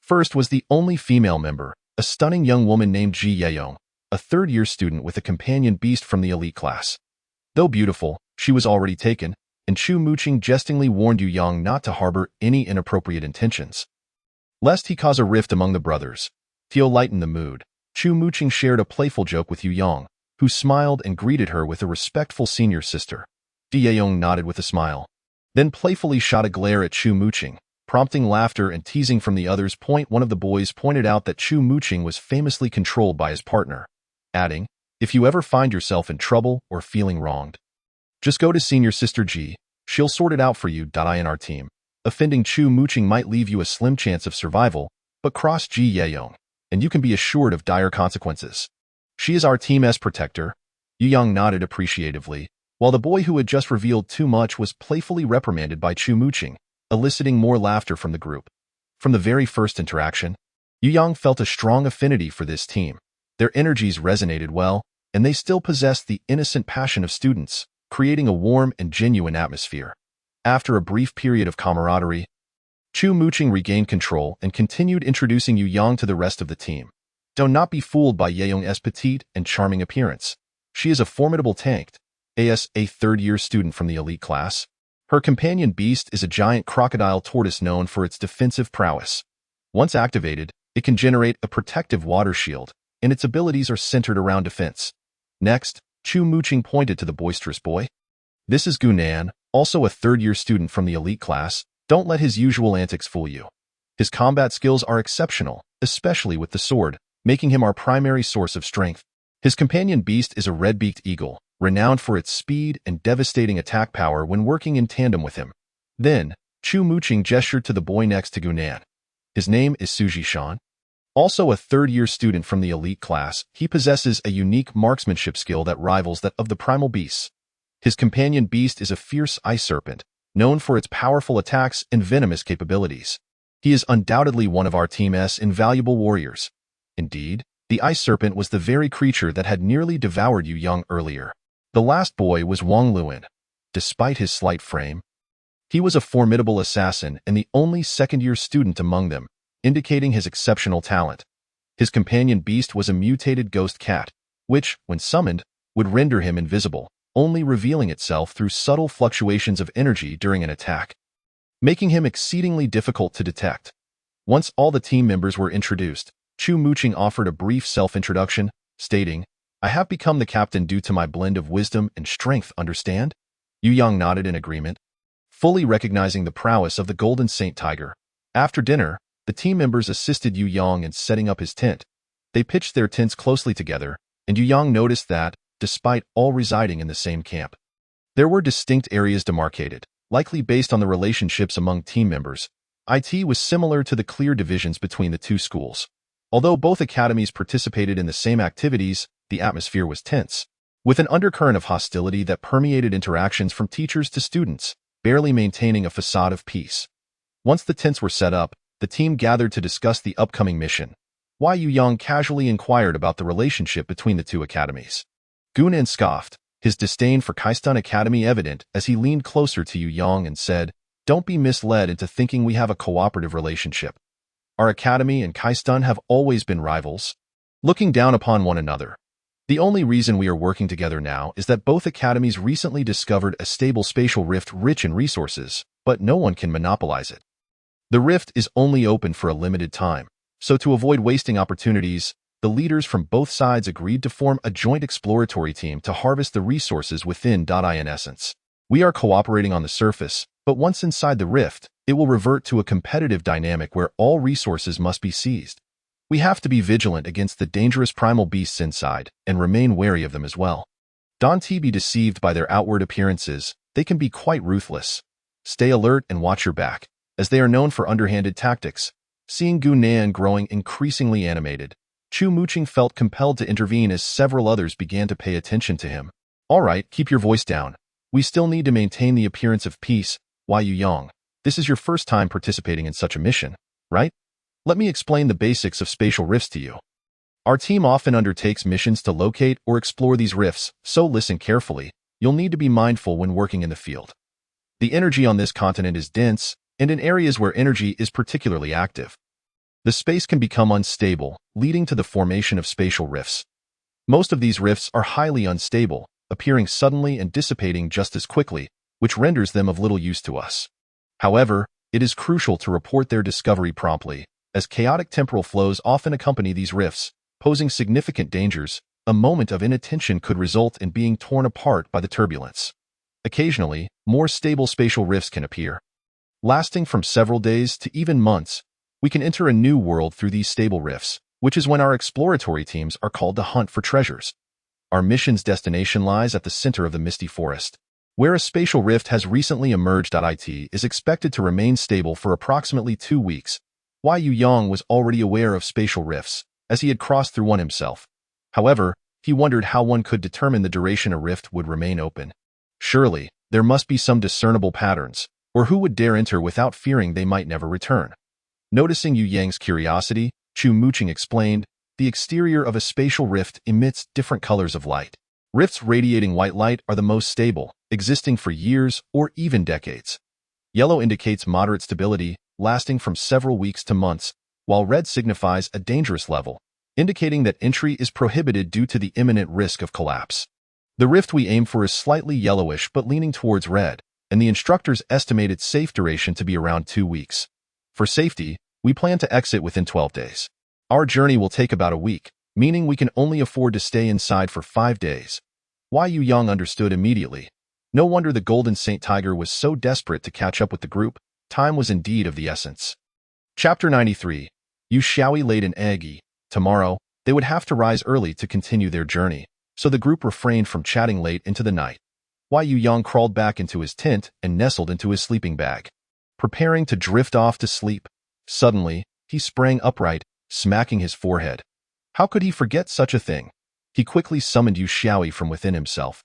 First was the only female member, a stunning young woman named Ji Yeyong, a third-year student with a companion beast from the elite class. Though beautiful, she was already taken, and Chu Muqing jestingly warned Yu Yang not to harbor any inappropriate intentions, lest he cause a rift among the brothers. To lighten the mood, Chu Muqing shared a playful joke with Yu Yang, who smiled and greeted her with a respectful senior sister. Ji Yeyong nodded with a smile, then playfully shot a glare at Chu Muqing, prompting laughter and teasing from the others. One of the boys pointed out that Chu Muqing was famously controlled by his partner, adding, "If you ever find yourself in trouble or feeling wronged, just go to senior sister Ji. She'll sort it out for you. In our team. Offending Chu Muqing might leave you a slim chance of survival, but cross Ji Yeyong, and you can be assured of dire consequences. She is our team's protector. Yu Yang nodded appreciatively, while the boy who had just revealed too much was playfully reprimanded by Chu Muqing, eliciting more laughter from the group. From the very first interaction, Yu Yang felt a strong affinity for this team. Their energies resonated well, and they still possessed the innocent passion of students, creating a warm and genuine atmosphere. After a brief period of camaraderie, Chu Muqing regained control and continued introducing Yu Yang to the rest of the team. Do not be fooled by Yeyong's petite and charming appearance. She is a formidable tank, a third-year student from the elite class. Her companion beast is a giant crocodile tortoise known for its defensive prowess. Once activated, it can generate a protective water shield, and its abilities are centered around defense. Next, Chu Muqing pointed to the boisterous boy. This is Gunan, also a third-year student from the elite class. Don't let his usual antics fool you. His combat skills are exceptional, especially with the sword, making him our primary source of strength. His companion beast is a red-beaked eagle, renowned for its speed and devastating attack power when working in tandem with him. Then, Chu Muqing gestured to the boy next to Gunan. His name is Suji Shan. Also a third-year student from the elite class, he possesses a unique marksmanship skill that rivals that of the primal beasts. His companion beast is a fierce ice serpent, known for its powerful attacks and venomous capabilities. He is undoubtedly one of our team's invaluable warriors. Indeed, the ice serpent was the very creature that had nearly devoured Yu Yang earlier. The last boy was Wang Luan. Despite his slight frame, he was a formidable assassin and the only second-year student among them, indicating his exceptional talent. His companion beast was a mutated ghost cat, which, when summoned, would render him invisible, only revealing itself through subtle fluctuations of energy during an attack, making him exceedingly difficult to detect. Once all the team members were introduced, Chu Muqing offered a brief self-introduction, stating, "I have become the captain due to my blend of wisdom and strength, understand?" Yu Yang nodded in agreement, fully recognizing the prowess of the Golden Saint Tiger. After dinner, the team members assisted Yu Yang in setting up his tent. They pitched their tents closely together, and Yu Yang noticed that, despite all residing in the same camp, there were distinct areas demarcated, likely based on the relationships among team members. It was similar to the clear divisions between the two schools. Although both academies participated in the same activities, the atmosphere was tense, with an undercurrent of hostility that permeated interactions from teachers to students, barely maintaining a facade of peace. Once the tents were set up, the team gathered to discuss the upcoming mission. Yu Yang casually inquired about the relationship between the two academies. Gunan scoffed, his disdain for Kaistun Academy evident as he leaned closer to Yu Yang and said, "Don't be misled into thinking we have a cooperative relationship. Our academy and Kaistun have always been rivals, looking down upon one another. The only reason we are working together now is that both academies recently discovered a stable spatial rift rich in resources, but no one can monopolize it. The rift is only open for a limited time, so to avoid wasting opportunities, the leaders from both sides agreed to form a joint exploratory team to harvest the resources within. In essence, we are cooperating on the surface, but once inside the rift, it will revert to a competitive dynamic where all resources must be seized. We have to be vigilant against the dangerous primal beasts inside and remain wary of them as well. Don't be deceived by their outward appearances, they can be quite ruthless. Stay alert and watch your back, as they are known for underhanded tactics." Seeing Gunan growing increasingly animated, Chu Muqing felt compelled to intervene as several others began to pay attention to him. "All right, keep your voice down. We still need to maintain the appearance of peace. Yu Yang, this is your first time participating in such a mission, right? Let me explain the basics of spatial rifts to you. Our team often undertakes missions to locate or explore these rifts, so listen carefully. You'll need to be mindful when working in the field. The energy on this continent is dense, and in areas where energy is particularly active, the space can become unstable, leading to the formation of spatial rifts. Most of these rifts are highly unstable, appearing suddenly and dissipating just as quickly, which renders them of little use to us. However, it is crucial to report their discovery promptly, as chaotic temporal flows often accompany these rifts, posing significant dangers. A moment of inattention could result in being torn apart by the turbulence. Occasionally, more stable spatial rifts can appear, lasting from several days to even months. We can enter a new world through these stable rifts, which is when our exploratory teams are called to hunt for treasures. Our mission's destination lies at the center of the misty forest. Where a spatial rift has recently emerged. It is expected to remain stable for approximately 2 weeks. Yu Yang was already aware of spatial rifts, as he had crossed through one himself. However, he wondered how one could determine the duration a rift would remain open. Surely, there must be some discernible patterns, or who would dare enter without fearing they might never return? Noticing Yu Yang's curiosity, Chu Muqing explained, the exterior of a spatial rift emits different colors of light. Rifts radiating white light are the most stable, existing for years or even decades. Yellow indicates moderate stability, lasting from several weeks to months, while red signifies a dangerous level, indicating that entry is prohibited due to the imminent risk of collapse. The rift we aim for is slightly yellowish but leaning towards red, and the instructors estimate its safe duration to be around 2 weeks. For safety, we plan to exit within 12 days. Our journey will take about a week, meaning we can only afford to stay inside for 5 days. Yu Yang understood immediately. No wonder the Golden Saint Tiger was so desperate to catch up with the group. Time was indeed of the essence. Chapter 93. Yu Xiaoyi laid an egg. Tomorrow, they would have to rise early to continue their journey, so the group refrained from chatting late into the night. Yu Yang crawled back into his tent and nestled into his sleeping bag, preparing to drift off to sleep. Suddenly, he sprang upright, smacking his forehead. How could he forget such a thing? He quickly summoned Yu Xiaoyi from within himself.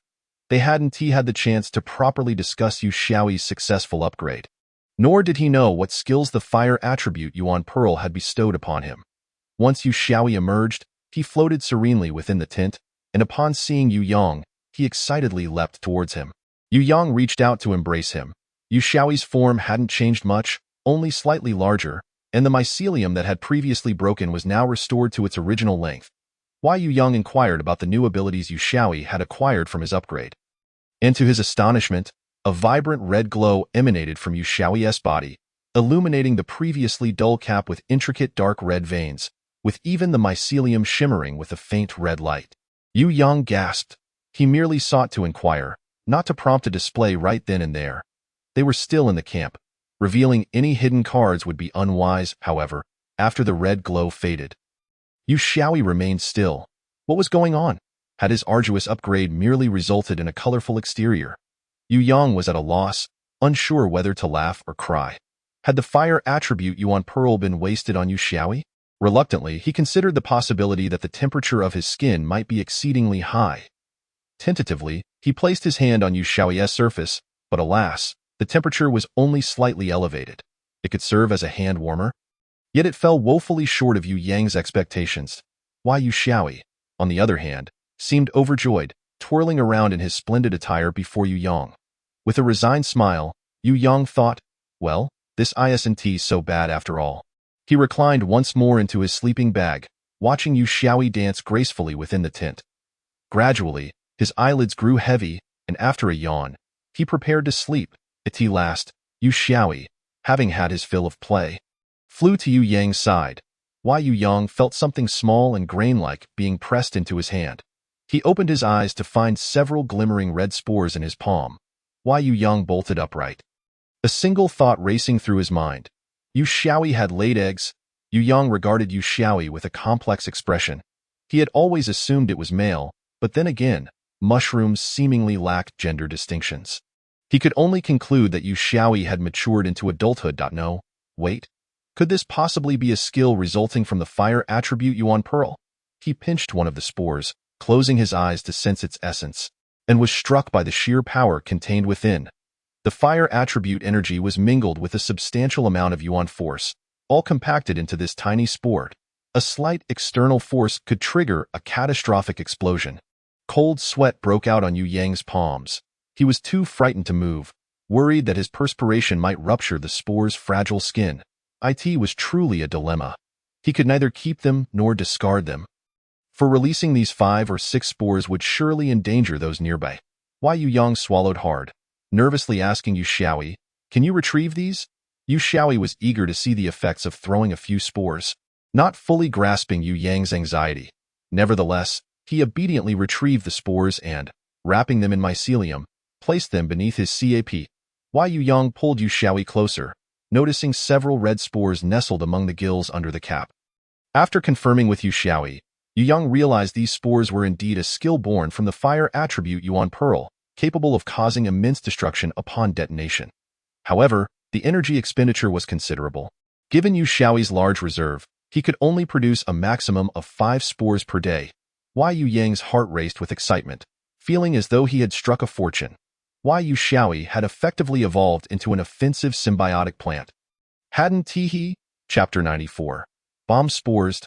They hadn't had the chance to properly discuss Yu Xiaoyi's successful upgrade. Nor did he know what skills the fire attribute Yuan Pearl had bestowed upon him. Once Yu Xiaoyi emerged, he floated serenely within the tent, and upon seeing Yu Yang, he excitedly leapt towards him. Yu Yang reached out to embrace him. Yu Xiaoyi's form hadn't changed much, only slightly larger, and the mycelium that had previously broken was now restored to its original length. Yu Yang inquired about the new abilities Yu Xiaoyi had acquired from his upgrade. And to his astonishment, a vibrant red glow emanated from Yu Xiaoyi's body, illuminating the previously dull cap with intricate dark red veins, with even the mycelium shimmering with a faint red light. Yu Yang gasped. He merely sought to inquire, not to prompt a display right then and there. They were still in the camp. Revealing any hidden cards would be unwise, however, after the red glow faded. Yu Xiaoyi remained still. What was going on? Had his arduous upgrade merely resulted in a colorful exterior? Yu Yang was at a loss, unsure whether to laugh or cry. Had the fire attribute Yuan Pearl been wasted on Yu Xiaoyi? Reluctantly, he considered the possibility that the temperature of his skin might be exceedingly high. Tentatively, he placed his hand on Yu Xiaoyi's surface, but alas, the temperature was only slightly elevated. It could serve as a hand warmer. Yet it fell woefully short of Yu Yang's expectations. Yu Xiaoyi, on the other hand, seemed overjoyed, twirling around in his splendid attire before Yu Yang. With a resigned smile, Yu Yang thought, well, this isn't so bad after all. He reclined once more into his sleeping bag, watching Yu Xiaoyi dance gracefully within the tent. Gradually, his eyelids grew heavy, and after a yawn, he prepared to sleep. At last, Yu Xiaoyi, having had his fill of play, flew to Yu Yang's side. Yu Yang felt something small and grain-like being pressed into his hand. He opened his eyes to find several glimmering red spores in his palm. Yu Yang bolted upright, a single thought racing through his mind. Yu Xiaoyi had laid eggs. Yu Yang regarded Yu Xiaoyi with a complex expression. He had always assumed it was male, but then again, mushrooms seemingly lacked gender distinctions. He could only conclude that Yu Xiaoyi had matured into adulthood. No, wait. Could this possibly be a skill resulting from the fire attribute Yuan Pearl? He pinched one of the spores, closing his eyes to sense its essence, and was struck by the sheer power contained within. The fire attribute energy was mingled with a substantial amount of Yuan force, all compacted into this tiny spore. A slight external force could trigger a catastrophic explosion. Cold sweat broke out on Yu Yang's palms. He was too frightened to move, worried that his perspiration might rupture the spore's fragile skin. It was truly a dilemma. He could neither keep them nor discard them. For releasing these 5 or 6 spores would surely endanger those nearby. Yu Yang swallowed hard, nervously asking Yu Xiaoyi, "Can you retrieve these?" Yu Xiaoyi was eager to see the effects of throwing a few spores, not fully grasping Yu Yang's anxiety. Nevertheless, he obediently retrieved the spores and, wrapping them in mycelium, placed them beneath his cap. Yu Yang pulled Yu Xiaoyi closer, noticing several red spores nestled among the gills under the cap. After confirming with Yu Xiaoyi, Yu Yang realized these spores were indeed a skill born from the fire attribute Yuan Pearl, capable of causing immense destruction upon detonation. However, the energy expenditure was considerable. Given Yu Xiaoyi's large reserve, he could only produce a maximum of 5 spores per day. Yu Yang's heart raced with excitement, feeling as though he had struck a fortune. Yu Xiaoyi had effectively evolved into an offensive symbiotic plant. Hadn't he? Chapter 94. Bomb spores.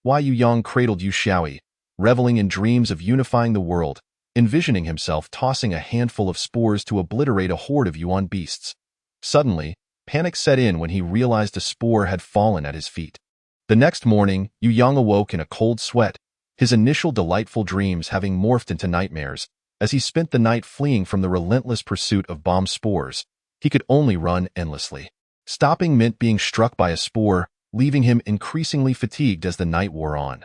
Yu Yang cradled Yu Xiaoyi, reveling in dreams of unifying the world, envisioning himself tossing a handful of spores to obliterate a horde of Yuan beasts. Suddenly, panic set in when he realized a spore had fallen at his feet. The next morning, Yu Yang awoke in a cold sweat, his initial delightful dreams having morphed into nightmares. As he spent the night fleeing from the relentless pursuit of bomb spores, he could only run endlessly. Stopping meant being struck by a spore, leaving him increasingly fatigued as the night wore on.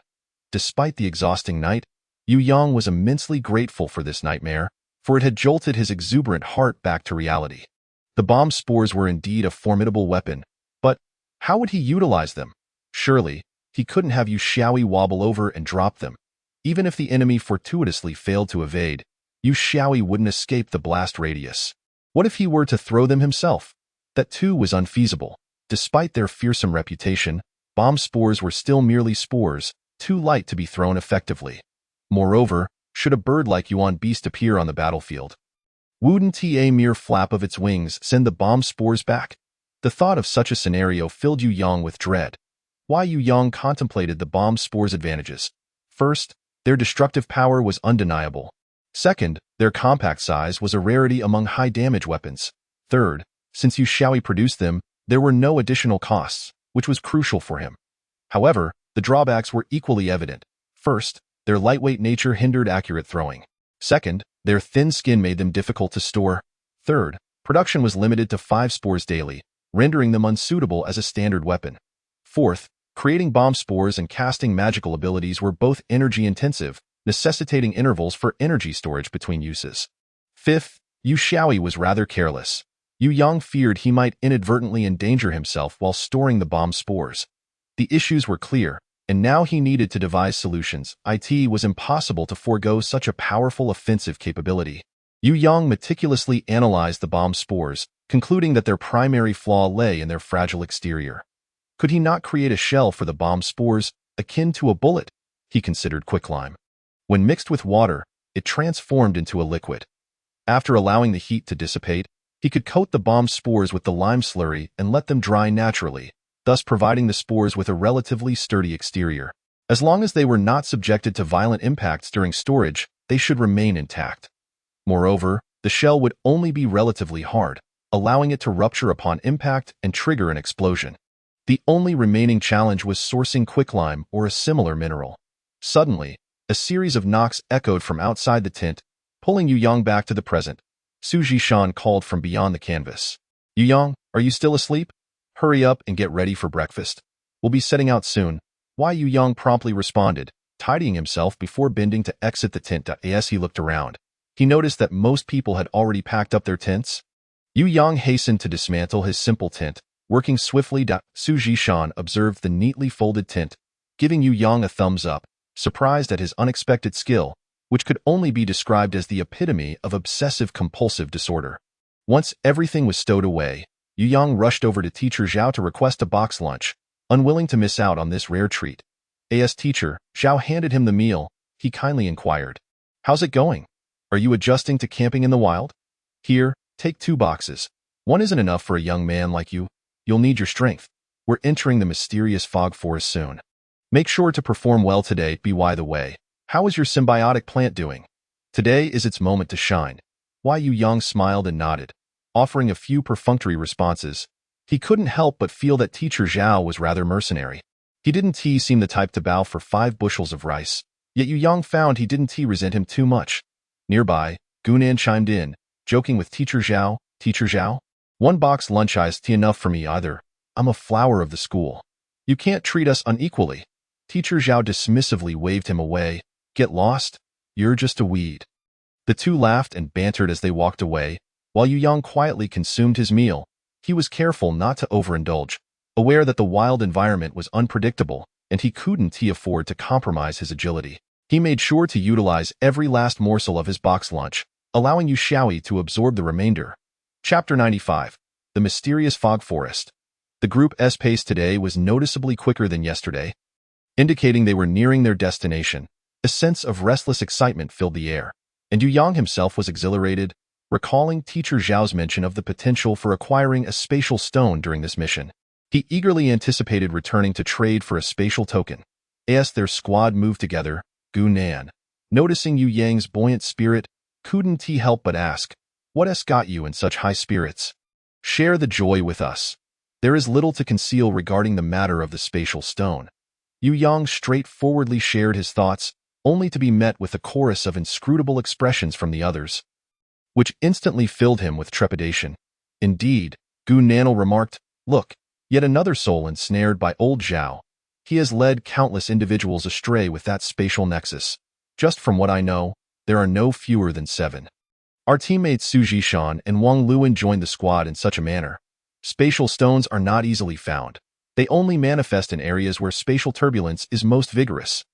Despite the exhausting night, Yu Yang was immensely grateful for this nightmare, for it had jolted his exuberant heart back to reality. The bomb spores were indeed a formidable weapon, but how would he utilize them? Surely, he couldn't have Yu Xiaoyi wobble over and drop them. Even if the enemy fortuitously failed to evade, Yu Xiaoyi wouldn't escape the blast radius. What if he were to throw them himself? That too was unfeasible. Despite their fearsome reputation, bomb spores were still merely spores, too light to be thrown effectively. Moreover, should a bird like Yuan beast appear on the battlefield, wouldn't a mere flap of its wings send the bomb spores back? The thought of such a scenario filled Yu Yang with dread. Yu Yang contemplated the bomb spores' advantages. First, their destructive power was undeniable. Second, their compact size was a rarity among high-damage weapons. Third, since Yu Xiaoyi produced them, there were no additional costs, which was crucial for him. However, the drawbacks were equally evident. First, their lightweight nature hindered accurate throwing. Second, their thin skin made them difficult to store. Third, production was limited to 5 spores daily, rendering them unsuitable as a standard weapon. Fourth, creating bomb spores and casting magical abilities were both energy-intensive, necessitating intervals for energy storage between uses. Fifth, Yu Xiaoyi was rather careless. Yu Yang feared he might inadvertently endanger himself while storing the bomb spores. The issues were clear, and now he needed to devise solutions. It was impossible to forego such a powerful offensive capability. Yu Yang meticulously analyzed the bomb spores, concluding that their primary flaw lay in their fragile exterior. Could he not create a shell for the bomb spores, akin to a bullet? He considered quicklime. When mixed with water, it transformed into a liquid. After allowing the heat to dissipate, he could coat the bomb spores with the lime slurry and let them dry naturally, thus providing the spores with a relatively sturdy exterior. As long as they were not subjected to violent impacts during storage, they should remain intact. Moreover, the shell would only be relatively hard, allowing it to rupture upon impact and trigger an explosion. The only remaining challenge was sourcing quicklime or a similar mineral. Suddenly, a series of knocks echoed from outside the tent, pulling Yu Yang back to the present. Su Jishan called from beyond the canvas. Yu Yang, are you still asleep? Hurry up and get ready for breakfast. We'll be setting out soon. Yu Yang promptly responded, tidying himself before bending to exit the tent. As he looked around, he noticed that most people had already packed up their tents. Yu Yang hastened to dismantle his simple tent, working swiftly. Su Jishan observed the neatly folded tent, giving Yu Yang a thumbs up, surprised at his unexpected skill, which could only be described as the epitome of obsessive-compulsive disorder. Once everything was stowed away, Yu Yang rushed over to Teacher Zhao to request a box lunch, unwilling to miss out on this rare treat. As teacher, Zhao handed him the meal. He kindly inquired, "How's it going? Are you adjusting to camping in the wild? Here, take 2 boxes. One isn't enough for a young man like you. You'll need your strength. We're entering the mysterious fog forest soon. Make sure to perform well today. By the way, how is your symbiotic plant doing? Today is its moment to shine." Yu Yang smiled and nodded, offering a few perfunctory responses. He couldn't help but feel that Teacher Zhao was rather mercenary. He didn't seem the type to bow for 5 bushels of rice, yet Yu Yang found he didn't resent him too much. Nearby, Gunan chimed in, joking with Teacher Zhao. "Teacher Zhao? 1 box lunch iced tea enough for me either. I'm a flower of the school. You can't treat us unequally." Teacher Zhao dismissively waved him away. "Get lost? You're just a weed." The two laughed and bantered as they walked away, while Yu Yang quietly consumed his meal. He was careful not to overindulge, aware that the wild environment was unpredictable, and he couldn't afford to compromise his agility. He made sure to utilize every last morsel of his box lunch, allowing Yu Xiaoyi to absorb the remainder. Chapter 95. The Mysterious Fog Forest. The group's pace today was noticeably quicker than yesterday, indicating they were nearing their destination. A sense of restless excitement filled the air, and Yu Yang himself was exhilarated, recalling Teacher Zhao's mention of the potential for acquiring a spatial stone during this mission. He eagerly anticipated returning to trade for a spatial token. As their squad moved together, Gu Nan, noticing Yu Yang's buoyant spirit, couldn't he help but ask, "What got you in such high spirits? Share the joy with us." There is little to conceal regarding the matter of the spatial stone. Yu Yang straightforwardly shared his thoughts, only to be met with a chorus of inscrutable expressions from the others, which instantly filled him with trepidation. Indeed, Gu Nanl remarked, "Look, yet another soul ensnared by old Zhao. He has led countless individuals astray with that spatial nexus. Just from what I know, there are no fewer than 7. Our teammates Su Jishan and Wang Luan joined the squad in such a manner. Spatial stones are not easily found. They only manifest in areas where spatial turbulence is most vigorous.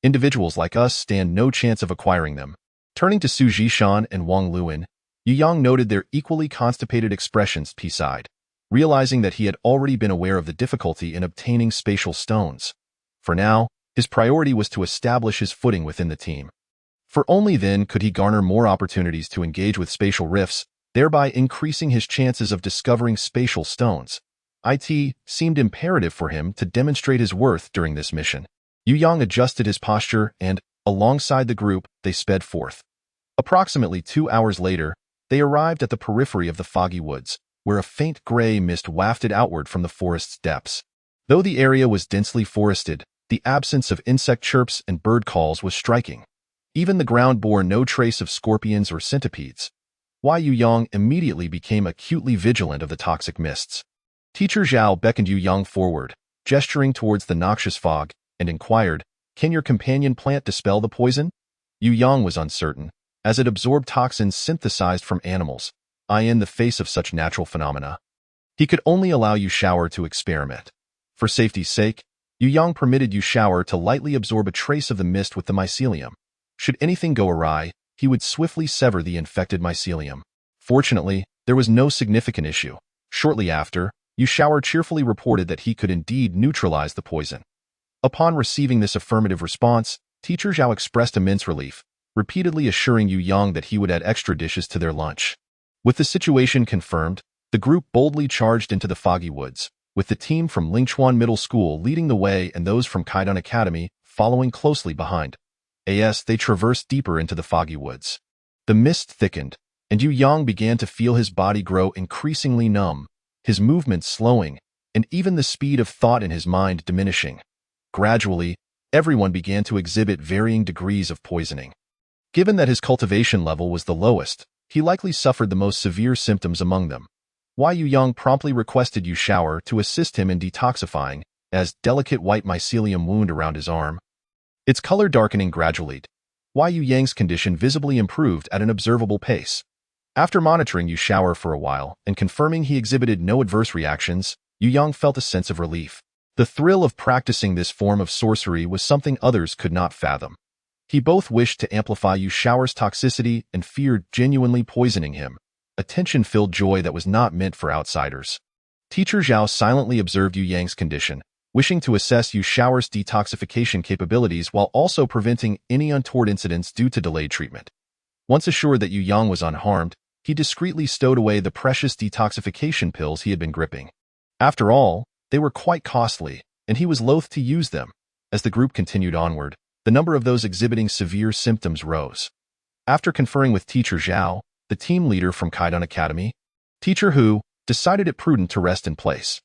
Individuals like us stand no chance of acquiring them." Turning to Su Jishan and Wang Luan, Yu Yang noted their equally constipated expressions sighed, realizing that he had already been aware of the difficulty in obtaining spatial stones. For now, his priority was to establish his footing within the team. For only then could he garner more opportunities to engage with spatial rifts, thereby increasing his chances of discovering spatial stones. It seemed imperative for him to demonstrate his worth during this mission. Yu Yang adjusted his posture and, alongside the group, they sped forth. Approximately 2 hours later, they arrived at the periphery of the foggy woods, where a faint gray mist wafted outward from the forest's depths. Though the area was densely forested, the absence of insect chirps and bird calls was striking. Even the ground bore no trace of scorpions or centipedes. Yu Yang immediately became acutely vigilant of the toxic mists. Teacher Zhao beckoned Yu Yang forward, gesturing towards the noxious fog, and inquired, "Can your companion plant dispel the poison?" Yu Yang was uncertain, as it absorbed toxins synthesized from animals. In the face of such natural phenomena, he could only allow Yu Shower to experiment. For safety's sake, Yu Yang permitted Yu Shower to lightly absorb a trace of the mist with the mycelium. Should anything go awry, he would swiftly sever the infected mycelium. Fortunately, there was no significant issue. Shortly after, Yu Shower cheerfully reported that he could indeed neutralize the poison. Upon receiving this affirmative response, Teacher Zhao expressed immense relief, repeatedly assuring Yu Yang that he would add extra dishes to their lunch. With the situation confirmed, the group boldly charged into the foggy woods, with the team from Lingchuan Middle School leading the way and those from Kaidan Academy following closely behind. As they traversed deeper into the foggy woods, the mist thickened, and Yu Yang began to feel his body grow increasingly numb, his movements slowing, and even the speed of thought in his mind diminishing. Gradually, everyone began to exhibit varying degrees of poisoning. Given that his cultivation level was the lowest, he likely suffered the most severe symptoms among them. Yu Yang promptly requested Yu Shower to assist him in detoxifying, as delicate white mycelium wound around his arm, its color darkening gradually. Yu Yang's condition visibly improved at an observable pace. After monitoring Yu Shower for a while and confirming he exhibited no adverse reactions, Yu Yang felt a sense of relief. The thrill of practicing this form of sorcery was something others could not fathom. He both wished to amplify Yu Shower's toxicity and feared genuinely poisoning him, a tension-filled joy that was not meant for outsiders. Teacher Zhao silently observed Yu Yang's condition, wishing to assess Yu Shower's detoxification capabilities while also preventing any untoward incidents due to delayed treatment. Once assured that Yu Yang was unharmed, he discreetly stowed away the precious detoxification pills he had been gripping. After all, they were quite costly, and he was loath to use them. As the group continued onward, the number of those exhibiting severe symptoms rose. After conferring with Teacher Zhao, the team leader from Kaidan Academy, Teacher Hu decided it prudent to rest in place.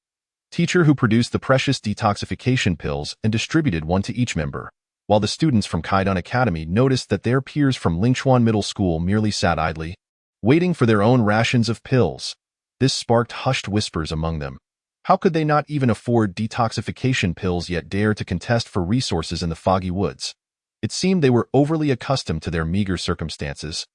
Teacher Hu produced the precious detoxification pills and distributed one to each member, while the students from Kaidan Academy noticed that their peers from Lingchuan Middle School merely sat idly, waiting for their own rations of pills. This sparked hushed whispers among them. How could they not even afford detoxification pills yet dare to contest for resources in the foggy woods? It seemed they were overly accustomed to their meager circumstances,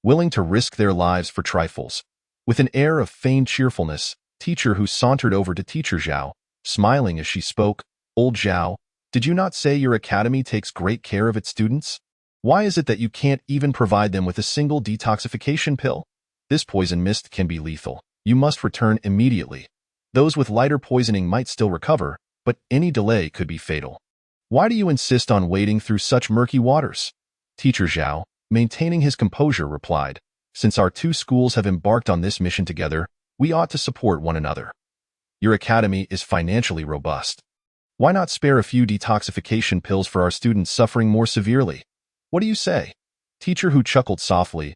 willing to risk their lives for trifles. With an air of feigned cheerfulness, Teacher Hu sauntered over to Teacher Zhao, smiling as she spoke. "Old Zhao, did you not say your academy takes great care of its students? Why is it that you can't even provide them with a single detoxification pill? This poison mist can be lethal. You must return immediately. Those with lighter poisoning might still recover, but any delay could be fatal. Why do you insist on wading through such murky waters? Teacher Zhao, maintaining his composure, replied, since our two schools have embarked on this mission together, we ought to support one another. Your academy is financially robust. Why not spare a few detoxification pills for our students suffering more severely? What do you say? Teacher Hu chuckled softly.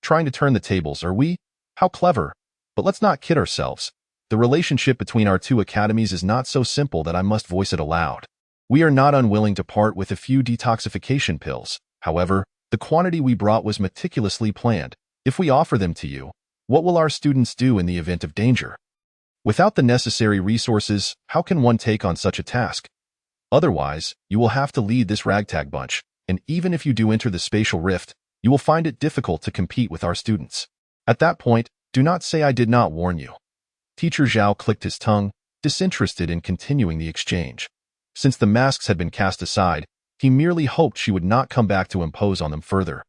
Trying to turn the tables, are we? How clever. But let's not kid ourselves. The relationship between our two academies is not so simple that I must voice it aloud. We are not unwilling to part with a few detoxification pills. However, the quantity we brought was meticulously planned. If we offer them to you, what will our students do in the event of danger? Without the necessary resources, how can one take on such a task? Otherwise, you will have to lead this ragtag bunch, and even if you do enter the spatial rift, you will find it difficult to compete with our students. At that point, do not say I did not warn you. Teacher Zhao clicked his tongue, disinterested in continuing the exchange. Since the masks had been cast aside, he merely hoped she would not come back to impose on them further.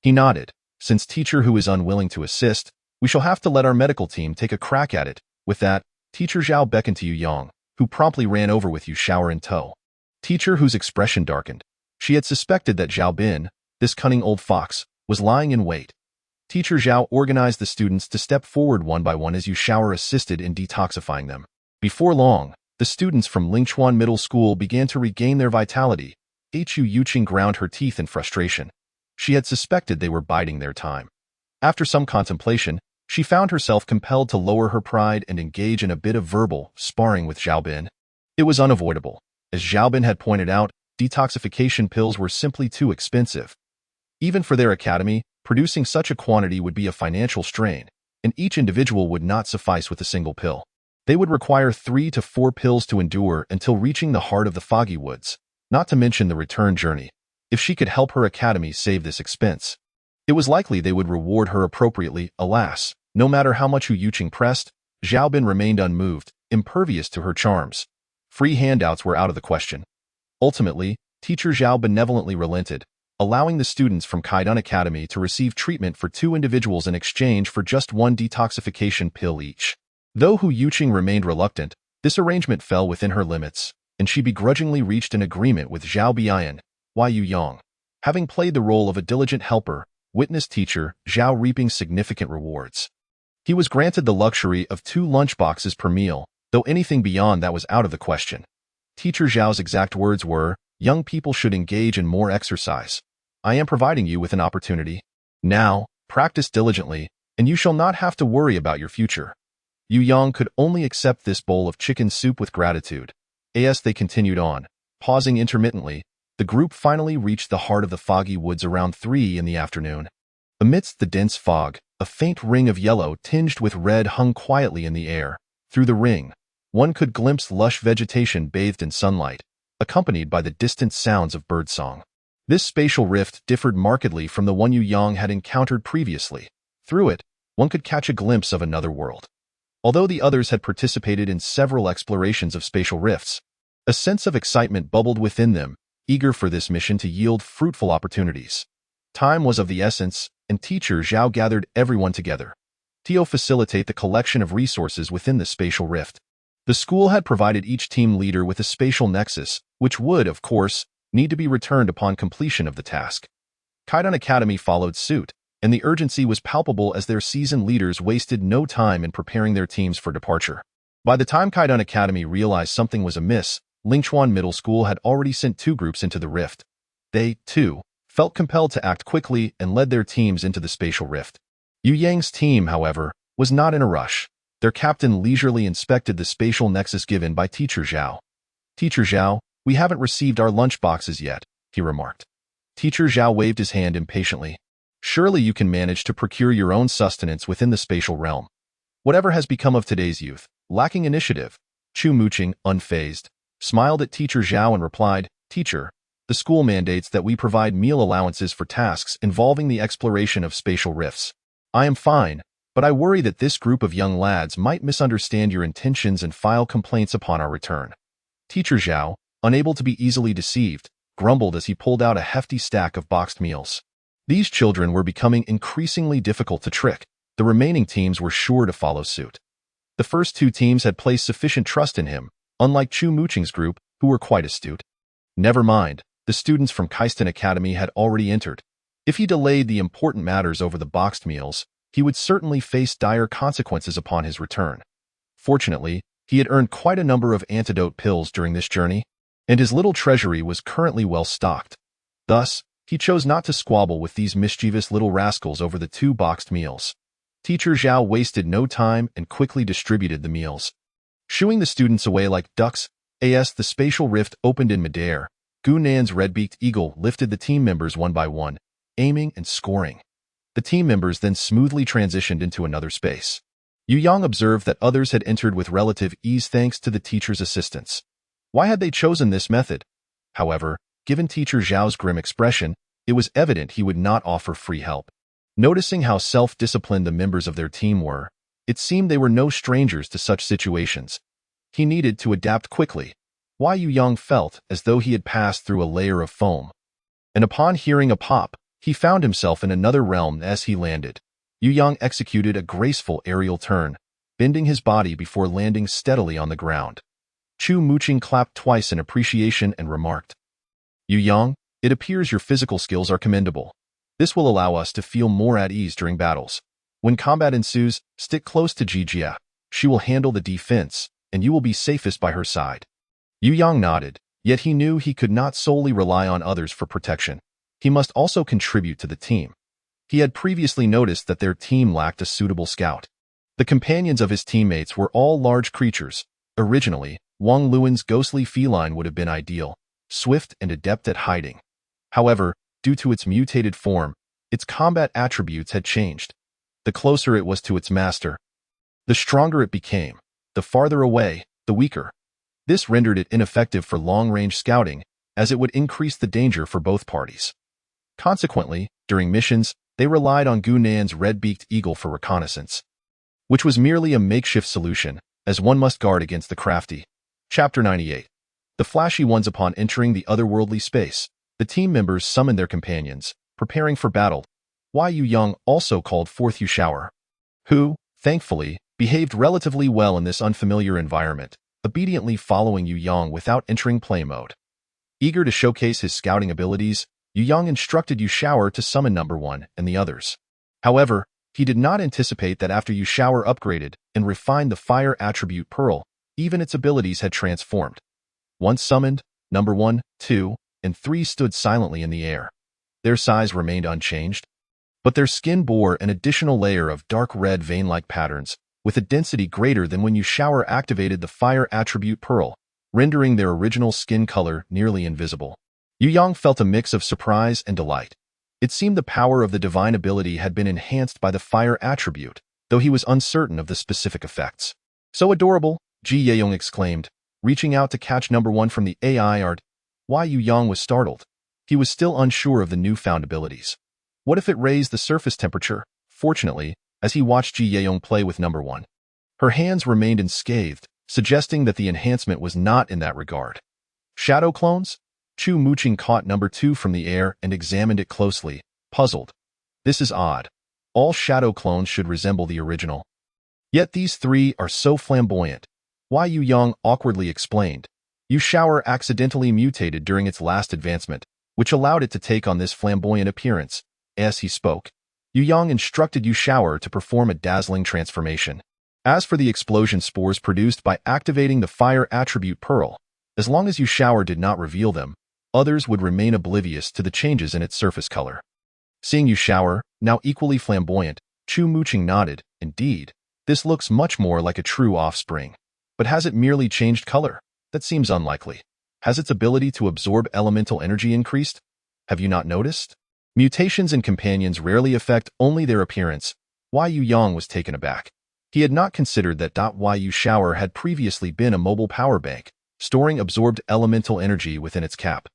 He nodded. Since Teacher Hu is unwilling to assist, we shall have to let our medical team take a crack at it. With that, Teacher Zhao beckoned to Yu Yang, who promptly ran over with Yu shower in tow. Teacher Hu's expression darkened. She had suspected that Zhao Bin, this cunning old fox, was lying in wait. Teacher Zhao organized the students to step forward one by one as Yu shower assisted in detoxifying them. Before long, the students from Lingchuan Middle School began to regain their vitality. Hu Yuqing ground her teeth in frustration. She had suspected they were biding their time. After some contemplation, she found herself compelled to lower her pride and engage in a bit of verbal sparring with Zhao Bin. It was unavoidable. As Zhao Bin had pointed out, detoxification pills were simply too expensive. Even for their academy, producing such a quantity would be a financial strain, and each individual would not suffice with a single pill. They would require 3 to 4 pills to endure until reaching the heart of the foggy woods, not to mention the return journey. If she could help her academy save this expense, it was likely they would reward her appropriately. Alas, no matter how much Hu Yuqing pressed, Zhao Bin remained unmoved, impervious to her charms. Free handouts were out of the question. Ultimately, Teacher Zhao benevolently relented, allowing the students from Kaidan Academy to receive treatment for 2 individuals in exchange for just 1 detoxification pill each. Though Hu Yuqing remained reluctant, this arrangement fell within her limits, and she begrudgingly reached an agreement with Zhao Bian, Yu Yang. Having played the role of a diligent helper, witnessed Teacher Zhao reaping significant rewards. He was granted the luxury of 2 lunchboxes per meal, though anything beyond that was out of the question. Teacher Zhao's exact words were, young people should engage in more exercise. I am providing you with an opportunity. Now, practice diligently, and you shall not have to worry about your future. Yu Yang could only accept this bowl of chicken soup with gratitude. As they continued on, pausing intermittently, the group finally reached the heart of the foggy woods around 3 in the afternoon. Amidst the dense fog, a faint ring of yellow tinged with red hung quietly in the air. Through the ring, one could glimpse lush vegetation bathed in sunlight, accompanied by the distant sounds of birdsong. This spatial rift differed markedly from the one Yu Yang had encountered previously. Through it, one could catch a glimpse of another world. Although the others had participated in several explorations of spatial rifts, a sense of excitement bubbled within them, eager for this mission to yield fruitful opportunities. Time was of the essence, and Teacher Zhao gathered everyone together to facilitate the collection of resources within the spatial rift. The school had provided each team leader with a spatial nexus, which would, of course, need to be returned upon completion of the task. Kaidan Academy followed suit, and the urgency was palpable as their seasoned leaders wasted no time in preparing their teams for departure. By the time Kaidan Academy realized something was amiss, Lingchuan Middle School had already sent 2 groups into the rift. They, too, felt compelled to act quickly and led their teams into the spatial rift. Yu Yang's team, however, was not in a rush. Their captain leisurely inspected the spatial nexus given by Teacher Zhao. Teacher Zhao, we haven't received our lunch boxes yet, he remarked. Teacher Zhao waved his hand impatiently. Surely you can manage to procure your own sustenance within the spatial realm. Whatever has become of today's youth, lacking initiative? Chu Muqing, unfazed, smiled at Teacher Zhao and replied, Teacher, the school mandates that we provide meal allowances for tasks involving the exploration of spatial rifts. I am fine, but I worry that this group of young lads might misunderstand your intentions and file complaints upon our return. Teacher Zhao, unable to be easily deceived, grumbled as he pulled out a hefty stack of boxed meals. These children were becoming increasingly difficult to trick. The remaining teams were sure to follow suit. The first two teams had placed sufficient trust in him, unlike Chu Muching's group, who were quite astute. Never mind, the students from Keistan Academy had already entered. If he delayed the important matters over the boxed meals, he would certainly face dire consequences upon his return. Fortunately, he had earned quite a number of antidote pills during this journey, and his little treasury was currently well stocked. Thus, he chose not to squabble with these mischievous little rascals over the two boxed meals. Teacher Zhao wasted no time and quickly distributed the meals. Shooing the students away like ducks, as the spatial rift opened in midair, Gu Nan's red-beaked eagle lifted the team members one by one, aiming and scoring. The team members then smoothly transitioned into another space. Yu Yang observed that others had entered with relative ease thanks to the teacher's assistance. Why had they chosen this method? However, given Teacher Zhao's grim expression, it was evident he would not offer free help. Noticing how self-disciplined the members of their team were, it seemed they were no strangers to such situations. He needed to adapt quickly. Yu Yang felt as though he had passed through a layer of foam. And upon hearing a pop, he found himself in another realm as he landed. Yu Yang executed a graceful aerial turn, bending his body before landing steadily on the ground. Chu Muching clapped twice in appreciation and remarked, "Yu Yang, it appears your physical skills are commendable. This will allow us to feel more at ease during battles. When combat ensues, stick close to Jijia. She will handle the defense, and you will be safest by her side." Yu Yang nodded, yet he knew he could not solely rely on others for protection. He must also contribute to the team. He had previously noticed that their team lacked a suitable scout. The companions of his teammates were all large creatures. Originally, Wang Luan's ghostly feline would have been ideal, swift and adept at hiding. However, due to its mutated form, its combat attributes had changed. The closer it was to its master, the stronger it became. The farther away, the weaker. This rendered it ineffective for long-range scouting, as it would increase the danger for both parties. Consequently, during missions, they relied on Gu Nan's red-beaked eagle for reconnaissance, which was merely a makeshift solution, as one must guard against the crafty. Chapter 98. The flashy ones. Upon entering the otherworldly space, the team members summoned their companions, preparing for battle. Yu Yang also called forth Yu Shower, who, thankfully, behaved relatively well in this unfamiliar environment, obediently following Yu Yang without entering play mode. Eager to showcase his scouting abilities, Yu Yang instructed Yu Shower to summon number 1 and the others. However, he did not anticipate that after Yu Shower upgraded and refined the fire attribute Pearl, even its abilities had transformed. Once summoned, number 1, 2, and 3 stood silently in the air. Their size remained unchanged, but their skin bore an additional layer of dark red vein-like patterns, with a density greater than when Yu Shower activated the fire attribute Pearl, rendering their original skin color nearly invisible. Yu Yang felt a mix of surprise and delight. It seemed the power of the divine ability had been enhanced by the fire attribute, though he was uncertain of the specific effects. "So adorable," Ji Yeyong exclaimed, reaching out to catch number 1 from the AI art. Yu Yang was startled. He was still unsure of the newfound abilities. What if it raised the surface temperature? Fortunately, as he watched Ji Yeyong play with number 1, her hands remained unscathed, suggesting that the enhancement was not in that regard. Shadow clones? Chu Muching caught number 2 from the air and examined it closely, puzzled. This is odd. All shadow clones should resemble the original. Yet these 3 are so flamboyant. Yu Yang awkwardly explained. Yu Shower accidentally mutated during its last advancement, which allowed it to take on this flamboyant appearance. As he spoke, Yu Yang instructed Yu Shower to perform a dazzling transformation. As for the explosion spores produced by activating the fire attribute Pearl, as long as Yu Shower did not reveal them, others would remain oblivious to the changes in its surface color. Seeing Yu Shower, now equally flamboyant, Chu Muching nodded. Indeed, this looks much more like a true offspring. But has it merely changed color? That seems unlikely. Has its ability to absorb elemental energy increased? Have you not noticed? Mutations in companions rarely affect only their appearance. Yu Yang was taken aback. He had not considered that Yu Shower had previously been a mobile power bank, storing absorbed elemental energy within its cap.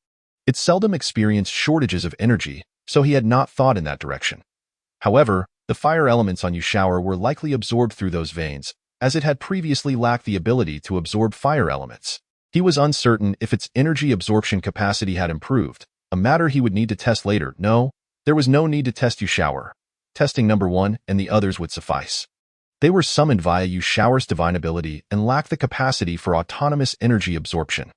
It seldom experienced shortages of energy, so he had not thought in that direction. However, the fire elements on Yu Shower were likely absorbed through those veins, as it had previously lacked the ability to absorb fire elements. He was uncertain if its energy absorption capacity had improved, a matter he would need to test later. No, there was no need to test Shower. Testing number 1 and the others would suffice. They were summoned via Shower's divine ability and lacked the capacity for autonomous energy absorption.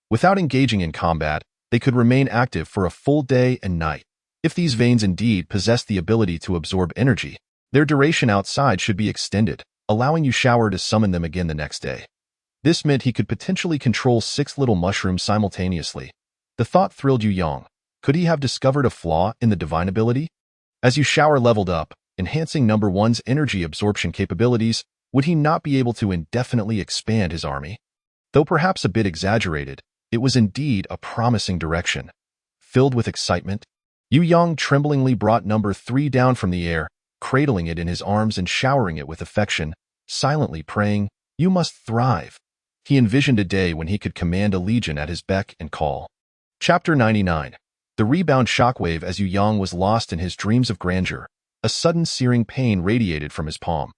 Without engaging in combat, they could remain active for a full day and night. If these veins indeed possessed the ability to absorb energy, their duration outside should be extended, allowing Shower to summon them again the next day. This meant he could potentially control 6 little mushrooms simultaneously. The thought thrilled Yu Yang. Could he have discovered a flaw in the divine ability? As Shower leveled up, enhancing number 1's energy absorption capabilities, would he not be able to indefinitely expand his army? Though perhaps a bit exaggerated, it was indeed a promising direction. Filled with excitement, Yu Yang tremblingly brought number 3 down from the air, cradling it in his arms and showering it with affection, silently praying, "You must thrive." He envisioned a day when he could command a legion at his beck and call. Chapter 99. The rebound shockwave. As Yu Yang was lost in his dreams of grandeur, a sudden searing pain radiated from his palm.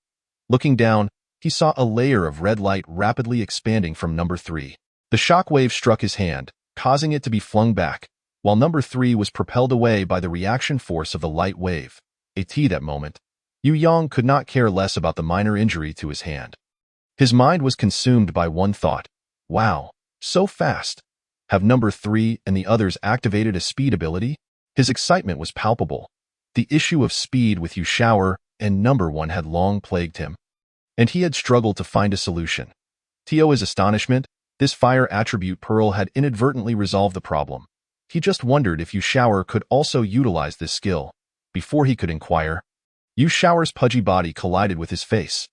Looking down, he saw a layer of red light rapidly expanding from number 3. The shockwave struck his hand, causing it to be flung back, while number 3 was propelled away by the reaction force of the light wave. At that moment, Yu Yang could not care less about the minor injury to his hand. His mind was consumed by one thought. Wow, so fast! Have number 3 and the others activated a speed ability? His excitement was palpable. The issue of speed with Shower and number 1 had long plagued him, and he had struggled to find a solution. To his astonishment, this fire attribute pearl had inadvertently resolved the problem. He just wondered if Shower could also utilize this skill. Before he could inquire, Shower's pudgy body collided with his face.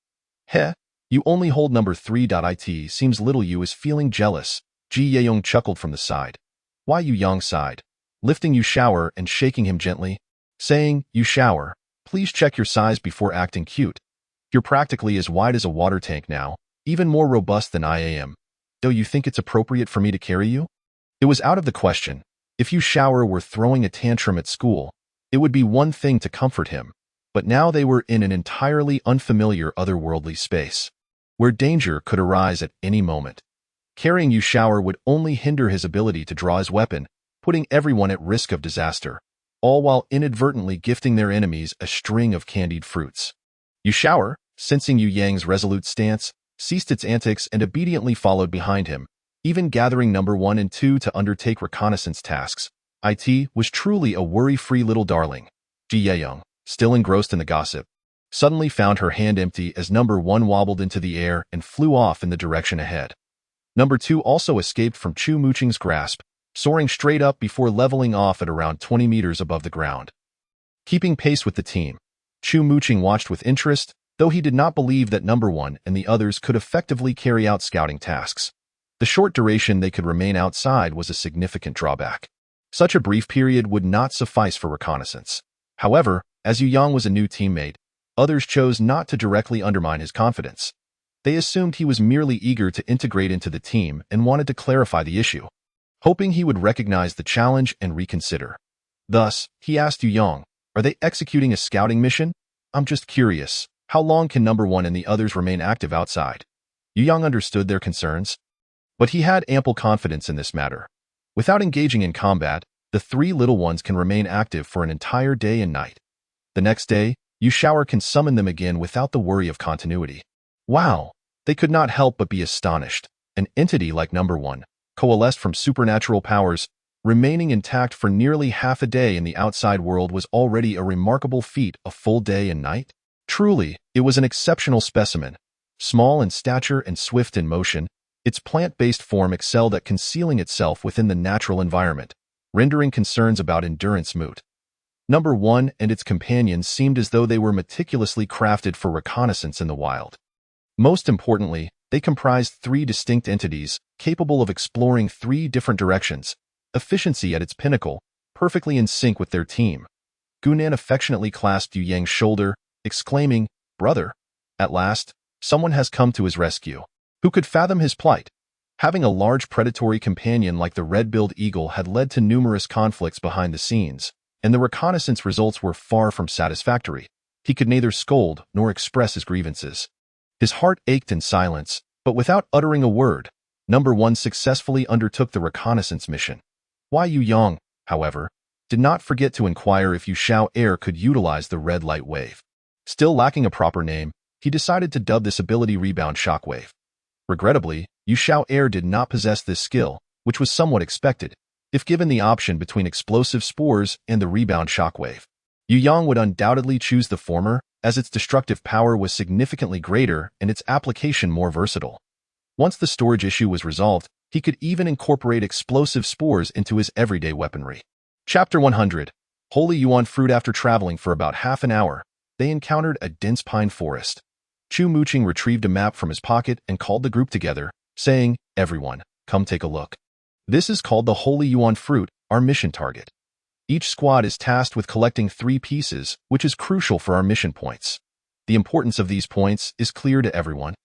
Heh, you only hold number 3. It seems little you is feeling jealous. Ji Yeong chuckled from the side. Why? Yu Yang sighed, lifting Shower and shaking him gently, saying, Shower, please check your size before acting cute. You're practically as wide as a water tank now, even more robust than I am. Do you think it's appropriate for me to carry you? It was out of the question. If Shower were throwing a tantrum at school, it would be one thing to comfort him, but now they were in an entirely unfamiliar otherworldly space, where danger could arise at any moment. Carrying Shower would only hinder his ability to draw his weapon, putting everyone at risk of disaster, all while inadvertently gifting their enemies a string of candied fruits. Shower, sensing Yu Yang's resolute stance, ceased its antics and obediently followed behind him, even gathering number 1 and 2 to undertake reconnaissance tasks. It was truly a worry-free little darling. Ji Yeong, still engrossed in the gossip, suddenly found her hand empty as number 1 wobbled into the air and flew off in the direction ahead. Number 2 also escaped from Chu Muching's grasp, soaring straight up before leveling off at around 20 meters above the ground. Keeping pace with the team, Chu Muching watched with interest, though he did not believe that number 1 and the others could effectively carry out scouting tasks. The short duration they could remain outside was a significant drawback. Such a brief period would not suffice for reconnaissance. However, as Yu Yang was a new teammate, others chose not to directly undermine his confidence. They assumed he was merely eager to integrate into the team and wanted to clarify the issue, hoping he would recognize the challenge and reconsider. Thus, he asked Yu Yang, "Are they executing a scouting mission? I'm just curious. How long can number 1 and the others remain active outside?" Yu Yang understood their concerns, but he had ample confidence in this matter. Without engaging in combat, the 3 little ones can remain active for an entire day and night. The next day, Shower can summon them again without the worry of continuity. Wow! They could not help but be astonished. An entity like number 1, coalesced from supernatural powers, remaining intact for nearly half a day in the outside world was already a remarkable feat. A full day and night? Truly, it was an exceptional specimen. Small in stature and swift in motion, its plant-based form excelled at concealing itself within the natural environment, rendering concerns about endurance moot. Number 1 and its companions seemed as though they were meticulously crafted for reconnaissance in the wild. Most importantly, they comprised 3 distinct entities, capable of exploring 3 different directions, efficiency at its pinnacle, perfectly in sync with their team. Gunan affectionately clasped Yu Yang's shoulder, exclaiming, "Brother, at last, someone has come to his rescue." Who could fathom his plight? Having a large predatory companion like the red-billed eagle had led to numerous conflicts behind the scenes, and the reconnaissance results were far from satisfactory. He could neither scold nor express his grievances. His heart ached in silence, but without uttering a word, Number 1 successfully undertook the reconnaissance mission. Yu Yang, however, did not forget to inquire if Yu Xiao Air could utilize the red light wave. Still lacking a proper name, he decided to dub this ability Rebound Shockwave. Regrettably, Yu Xiao Air did not possess this skill, which was somewhat expected. If given the option between explosive spores and the Rebound Shockwave, Yu Yang would undoubtedly choose the former, as its destructive power was significantly greater and its application more versatile. Once the storage issue was resolved, he could even incorporate explosive spores into his everyday weaponry. Chapter 100. Holy Yuan Fruit. After traveling for about half an hour, they encountered a dense pine forest. Chu Muqing retrieved a map from his pocket and called the group together, saying, "Everyone, come take a look. This is called the Holy Yuan Fruit, our mission target. Each squad is tasked with collecting 3 pieces, which is crucial for our mission points. The importance of these points is clear to everyone,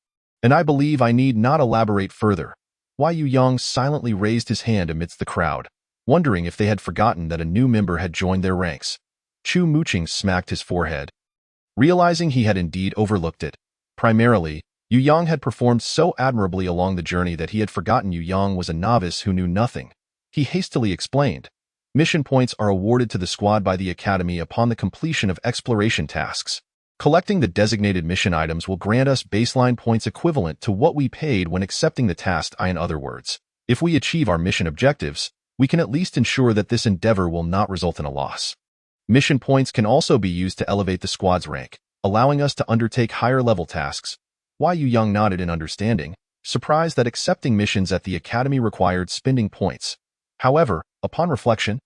and I believe I need not elaborate further." Yu Yang silently raised his hand amidst the crowd, wondering if they had forgotten that a new member had joined their ranks. Chu Muqing smacked his forehead, realizing he had indeed overlooked it. Primarily, Yu Yang had performed so admirably along the journey that he had forgotten Yu Yang was a novice who knew nothing. He hastily explained, "Mission points are awarded to the squad by the Academy upon the completion of exploration tasks. Collecting the designated mission items will grant us baseline points equivalent to what we paid when accepting the task. In other words, if we achieve our mission objectives, we can at least ensure that this endeavor will not result in a loss. Mission points can also be used to elevate the squad's rank, allowing us to undertake higher-level tasks." Yu Yang nodded in understanding, surprised that accepting missions at the Academy required spending points. However, upon reflection,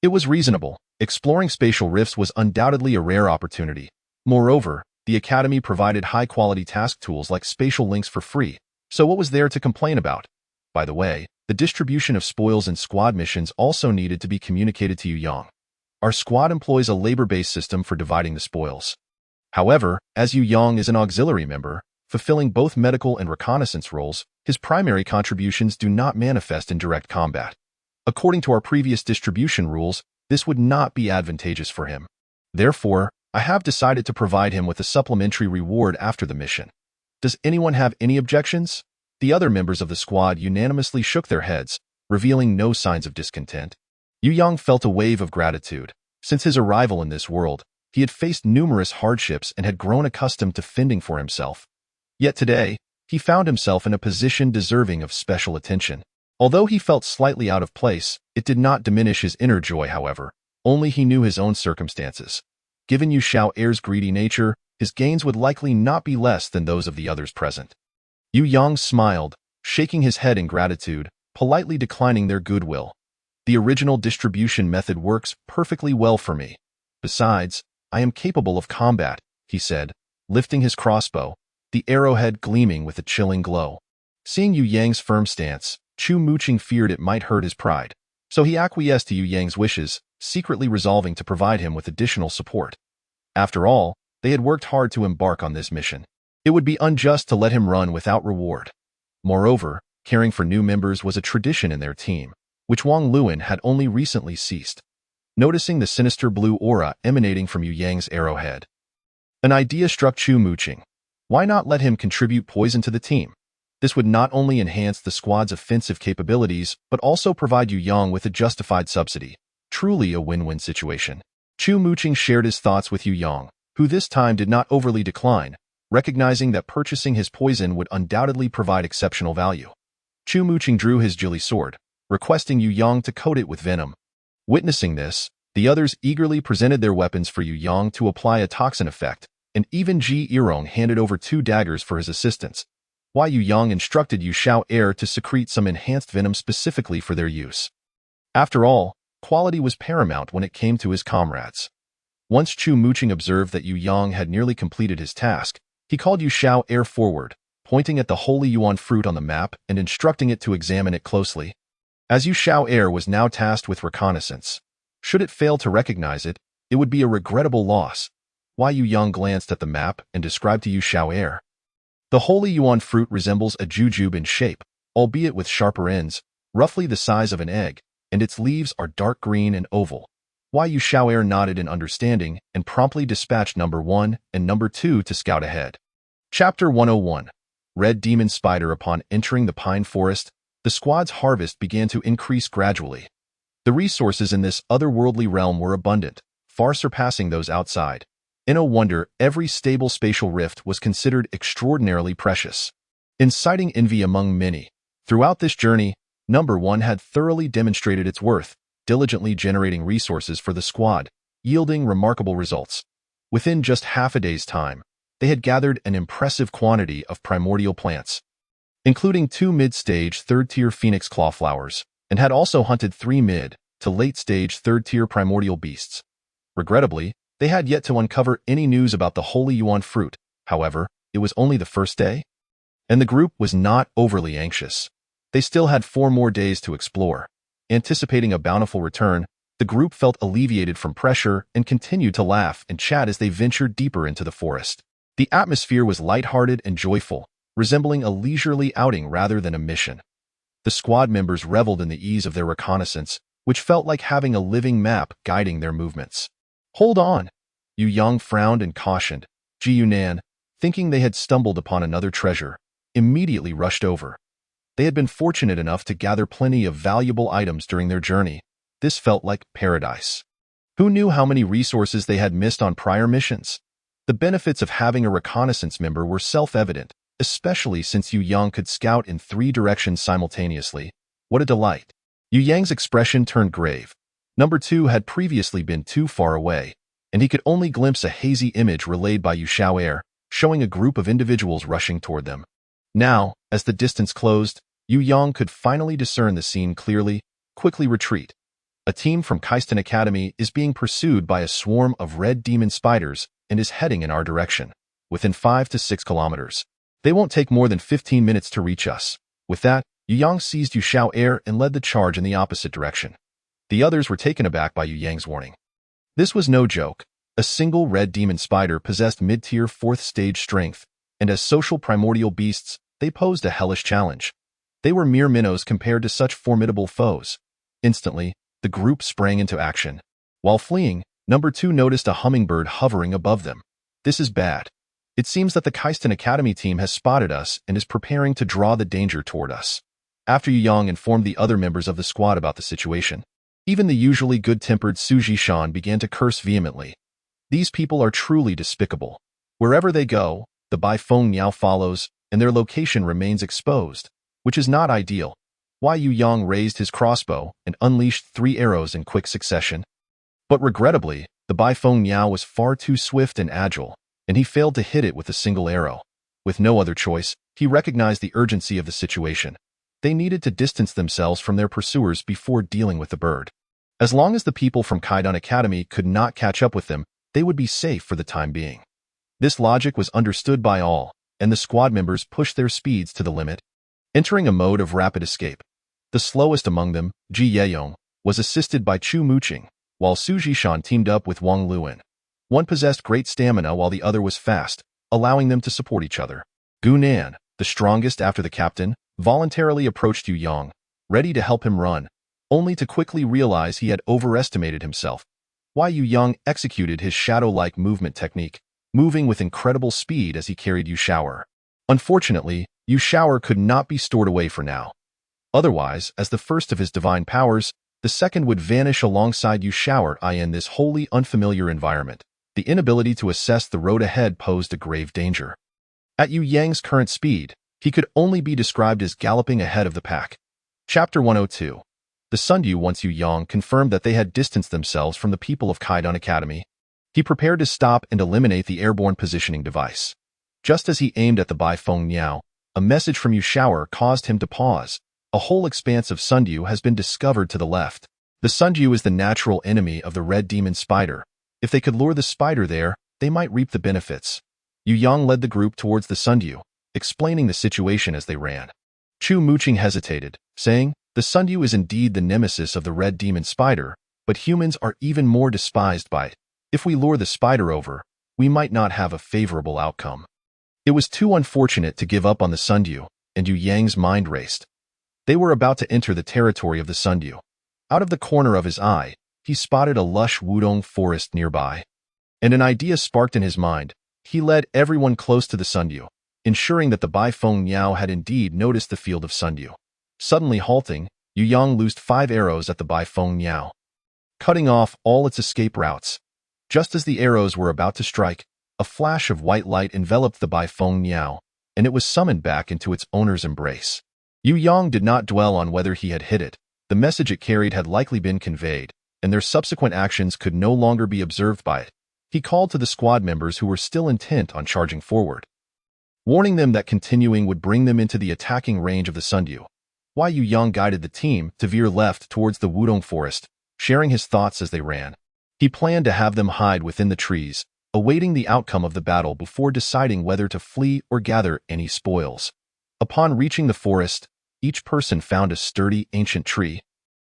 it was reasonable. Exploring spatial rifts was undoubtedly a rare opportunity. Moreover, the Academy provided high-quality task tools like spatial links for free, so what was there to complain about? By the way, the distribution of spoils and squad missions also needed to be communicated to Yu Yang. Our squad employs a labor-based system for dividing the spoils. However, as Yu Yang is an auxiliary member, fulfilling both medical and reconnaissance roles, his primary contributions do not manifest in direct combat. According to our previous distribution rules, this would not be advantageous for him. Therefore, I have decided to provide him with a supplementary reward after the mission. Does anyone have any objections? The other members of the squad unanimously shook their heads, revealing no signs of discontent. Yu Yang felt a wave of gratitude. Since his arrival in this world, he had faced numerous hardships and had grown accustomed to fending for himself. Yet today, he found himself in a position deserving of special attention. Although he felt slightly out of place, it did not diminish his inner joy, however. Only he knew his own circumstances. Given Yu Xiao Air's greedy nature, his gains would likely not be less than those of the others present. Yu Yang smiled, shaking his head in gratitude, politely declining their goodwill. "The original distribution method works perfectly well for me. Besides, I am capable of combat," he said, lifting his crossbow, the arrowhead gleaming with a chilling glow. Seeing Yu Yang's firm stance, Chu Muqing feared it might hurt his pride, so he acquiesced to Yu Yang's wishes, secretly resolving to provide him with additional support. After all, they had worked hard to embark on this mission. It would be unjust to let him run without reward. Moreover, caring for new members was a tradition in their team, which Wang Luan had only recently ceased. Noticing the sinister blue aura emanating from Yu Yang's arrowhead, an idea struck Chu Muqing. Why not let him contribute poison to the team? This would not only enhance the squad's offensive capabilities, but also provide Yu Yang with a justified subsidy. Truly a win-win situation. Chu Muqing shared his thoughts with Yu Yang, who this time did not overly decline, recognizing that purchasing his poison would undoubtedly provide exceptional value. Chu Muqing drew his jili sword, requesting Yu Yang to coat it with venom. Witnessing this, the others eagerly presented their weapons for Yu Yang to apply a toxin effect, and even Ji Irong handed over 2 daggers for his assistance. Yu Yang instructed Yu Xiao Air to secrete some enhanced venom specifically for their use. After all, quality was paramount when it came to his comrades. Once Chu Muqing observed that Yu Yang had nearly completed his task, he called Yu Xiao Air forward, pointing at the Holy Yuan Fruit on the map and instructing it to examine it closely. As Yu Xiao Air was now tasked with reconnaissance, should it fail to recognize it, it would be a regrettable loss. Yu Yang glanced at the map and described to Yu Xiao Air. The Holy Yuan Fruit resembles a jujube in shape, albeit with sharper ends, roughly the size of an egg, and its leaves are dark green and oval. Yu Xiao Air nodded in understanding and promptly dispatched number 1 and number 2 to scout ahead. Chapter 101. Red Demon Spider. Upon entering the pine forest, the squad's harvest began to increase gradually. The resources in this otherworldly realm were abundant, far surpassing those outside. In no wonder, every stable spatial rift was considered extraordinarily precious, inciting envy among many. Throughout this journey, Number 1 had thoroughly demonstrated its worth, diligently generating resources for the squad, yielding remarkable results. Within just half a day's time, they had gathered an impressive quantity of primordial plants, including 2 mid-stage third-tier phoenix clawflowers, and had also hunted 3 mid- to late-stage third-tier primordial beasts. Regrettably, they had yet to uncover any news about the holy yuan fruit. However, it was only the first day, and the group was not overly anxious. They still had 4 more days to explore. Anticipating a bountiful return, the group felt alleviated from pressure and continued to laugh and chat as they ventured deeper into the forest. The atmosphere was lighthearted and joyful, resembling a leisurely outing rather than a mission. The squad members reveled in the ease of their reconnaissance, which felt like having a living map guiding their movements. "Hold on!" Yu Yang frowned and cautioned. Ji Yunan, thinking they had stumbled upon another treasure, immediately rushed over. They had been fortunate enough to gather plenty of valuable items during their journey. This felt like paradise. Who knew how many resources they had missed on prior missions? The benefits of having a reconnaissance member were self-evident, especially since Yu Yang could scout in 3 directions simultaneously. What a delight! Yu Yang's expression turned grave. Number 2 had previously been too far away, and he could only glimpse a hazy image relayed by Yu Xiao'er, showing a group of individuals rushing toward them. Now, as the distance closed, Yu Yang could finally discern the scene clearly. Quickly retreat. A team from Kaistan Academy is being pursued by a swarm of red demon spiders and is heading in our direction, within 5 to 6 kilometers. They won't take more than 15 minutes to reach us. With that, Yu Yang seized Yu Xiao'er and led the charge in the opposite direction. The others were taken aback by Yu Yang's warning. This was no joke. A single red demon spider possessed mid-tier 4th stage strength, and as social primordial beasts, they posed a hellish challenge. They were mere minnows compared to such formidable foes. Instantly, the group sprang into action. While fleeing, Number 2 noticed a hummingbird hovering above them. This is bad. It seems that the Kaistan Academy team has spotted us and is preparing to draw the danger toward us. After Yu Yang informed the other members of the squad about the situation, even the usually good-tempered Su Jishan began to curse vehemently. These people are truly despicable. Wherever they go, the Bai Feng Niao follows, and their location remains exposed, which is not ideal. Why Yu Yang raised his crossbow and unleashed 3 arrows in quick succession. But regrettably, the Bai Feng Niao was far too swift and agile, and he failed to hit it with a single arrow. With no other choice, he recognized the urgency of the situation. They needed to distance themselves from their pursuers before dealing with the bird. As long as the people from Kaistan Academy could not catch up with them, they would be safe for the time being. This logic was understood by all, and the squad members pushed their speeds to the limit, entering a mode of rapid escape. The slowest among them, Ji Yeyong, was assisted by Chu Muqing, while Su Jishan teamed up with Wang Luan. One possessed great stamina while the other was fast, allowing them to support each other. Gu Nan, the strongest after the captain, voluntarily approached Yu Yang, ready to help him run, only to quickly realize he had overestimated himself. Why Yu Yang executed his shadow-like movement technique, moving with incredible speed as he carried Yu Xiao'er. Unfortunately, Yu Xiao'er could not be stored away for now. Otherwise, as the first of his divine powers, the second would vanish alongside Yu Xiao'er in this wholly unfamiliar environment. The inability to assess the road ahead posed a grave danger. At Yu Yang's current speed, he could only be described as galloping ahead of the pack. Chapter 102. The Sundew. Once Yu Yang confirmed that they had distanced themselves from the people of Kaistan Academy, he prepared to stop and eliminate the airborne positioning device. Just as he aimed at the Bai Feng Niao, a message from Yu Xiao'er caused him to pause. A whole expanse of Sundew has been discovered to the left. The Sundew is the natural enemy of the red demon spider. If they could lure the spider there, they might reap the benefits. Yu Yang led the group towards the Sundew, explaining the situation as they ran. Chu Muqing hesitated, saying, "The Sundew is indeed the nemesis of the red demon spider, but humans are even more despised by it. If we lure the spider over, we might not have a favorable outcome." It was too unfortunate to give up on the Sundew, and Yu Yang's mind raced. They were about to enter the territory of the Sundew. Out of the corner of his eye, he spotted a lush Wudong forest nearby. And an idea sparked in his mind. He led everyone close to the Sundew, ensuring that the Bai Feng Niao had indeed noticed the field of Sundew. Suddenly halting, Yu Yang loosed 5 arrows at the Bai Feng Niao, cutting off all its escape routes. Just as the arrows were about to strike, a flash of white light enveloped the Bai Feng Niao, and it was summoned back into its owner's embrace. Yu Yang did not dwell on whether he had hit it. The message it carried had likely been conveyed, and their subsequent actions could no longer be observed by it. He called to the squad members who were still intent on charging forward, warning them that continuing would bring them into the attacking range of the Sundew. Yu Yang guided the team to veer left towards the Wudong forest, sharing his thoughts as they ran. He planned to have them hide within the trees, awaiting the outcome of the battle before deciding whether to flee or gather any spoils. Upon reaching the forest, each person found a sturdy, ancient tree,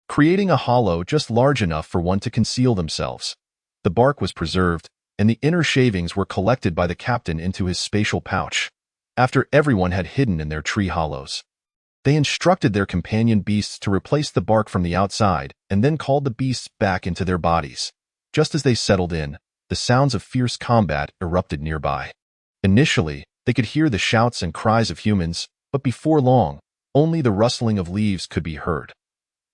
creating a hollow just large enough for one to conceal themselves. The bark was preserved, and the inner shavings were collected by the captain into his spatial pouch. After everyone had hidden in their tree hollows, they instructed their companion beasts to replace the bark from the outside and then called the beasts back into their bodies. Just as they settled in, the sounds of fierce combat erupted nearby. Initially, they could hear the shouts and cries of humans, but before long, only the rustling of leaves could be heard.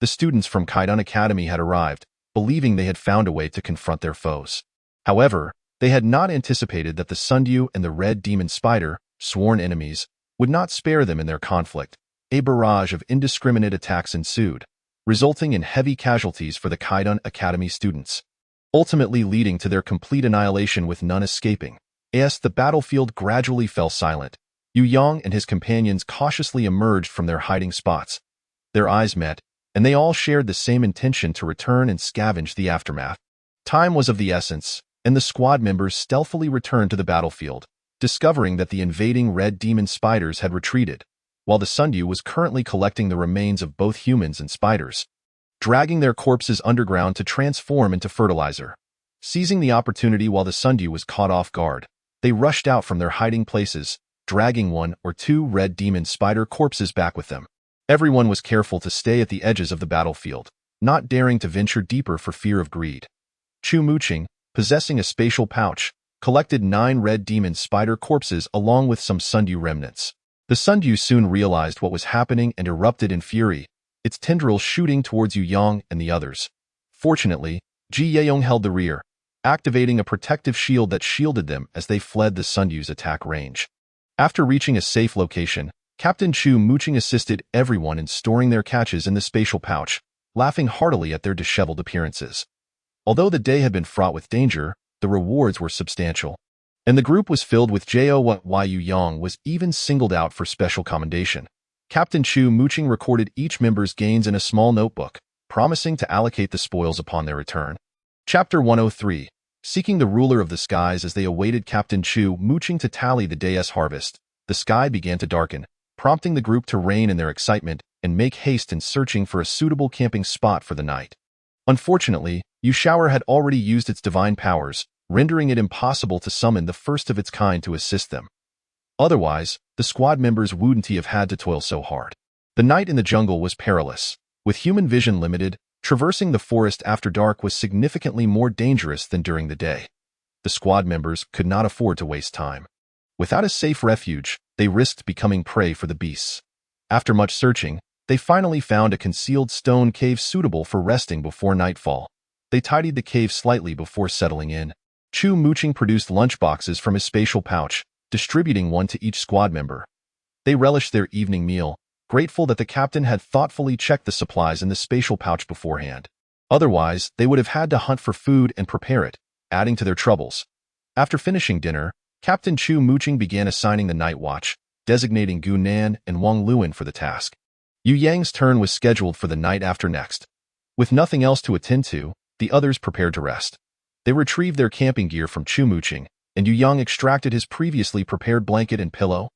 The students from Kaidan Academy had arrived, believing they had found a way to confront their foes. However, they had not anticipated that the Sundew and the Red Demon Spider, sworn enemies, would not spare them in their conflict. A barrage of indiscriminate attacks ensued, resulting in heavy casualties for the Kaidan Academy students, ultimately leading to their complete annihilation with none escaping. As the battlefield gradually fell silent, Yu Yang and his companions cautiously emerged from their hiding spots. Their eyes met, and they all shared the same intention to return and scavenge the aftermath. Time was of the essence, and the squad members stealthily returned to the battlefield, discovering that the invading red demon spiders had retreated, while the Sundew was currently collecting the remains of both humans and spiders, dragging their corpses underground to transform into fertilizer. Seizing the opportunity while the Sundew was caught off guard, they rushed out from their hiding places, dragging 1 or 2 red demon spider corpses back with them. Everyone was careful to stay at the edges of the battlefield, not daring to venture deeper for fear of greed. Chu Muqing, possessing a spatial pouch, collected 9 red demon spider corpses along with some Sundew remnants. The Sundew soon realized what was happening and erupted in fury, its tendrils shooting towards Yu Yang and the others. Fortunately, Ji Yeong held the rear, activating a protective shield that shielded them as they fled the Sundew's attack range. After reaching a safe location, Captain Chu Muqing assisted everyone in storing their catches in the spatial pouch, laughing heartily at their disheveled appearances. Although the day had been fraught with danger, the rewards were substantial, and the group was filled with joy. Yu Yang was even singled out for special commendation. Captain Chu Muqing recorded each member's gains in a small notebook, promising to allocate the spoils upon their return. Chapter 103. Seeking the ruler of the skies. As they awaited Captain Chu Muqing to tally the day's harvest, the sky began to darken, prompting the group to rein in their excitement and make haste in searching for a suitable camping spot for the night. Unfortunately, Yu Shower had already used its divine powers, rendering it impossible to summon the first of its kind to assist them. Otherwise, the squad members wouldn't have had to toil so hard. The night in the jungle was perilous. With human vision limited, traversing the forest after dark was significantly more dangerous than during the day. The squad members could not afford to waste time. Without a safe refuge, they risked becoming prey for the beasts. After much searching, they finally found a concealed stone cave suitable for resting before nightfall. They tidied the cave slightly before settling in. Chu Muqing produced lunchboxes from his spatial pouch, distributing one to each squad member. They relished their evening meal, grateful that the captain had thoughtfully checked the supplies in the spatial pouch beforehand. Otherwise, they would have had to hunt for food and prepare it, adding to their troubles. After finishing dinner, Captain Chu Muqing began assigning the night watch, designating Gu Nan and Wang Luan for the task. Yu Yang's turn was scheduled for the night after next. With nothing else to attend to, the others prepared to rest. They retrieved their camping gear from Chu Muqing, and Yu Yang extracted his previously prepared blanket and pillow.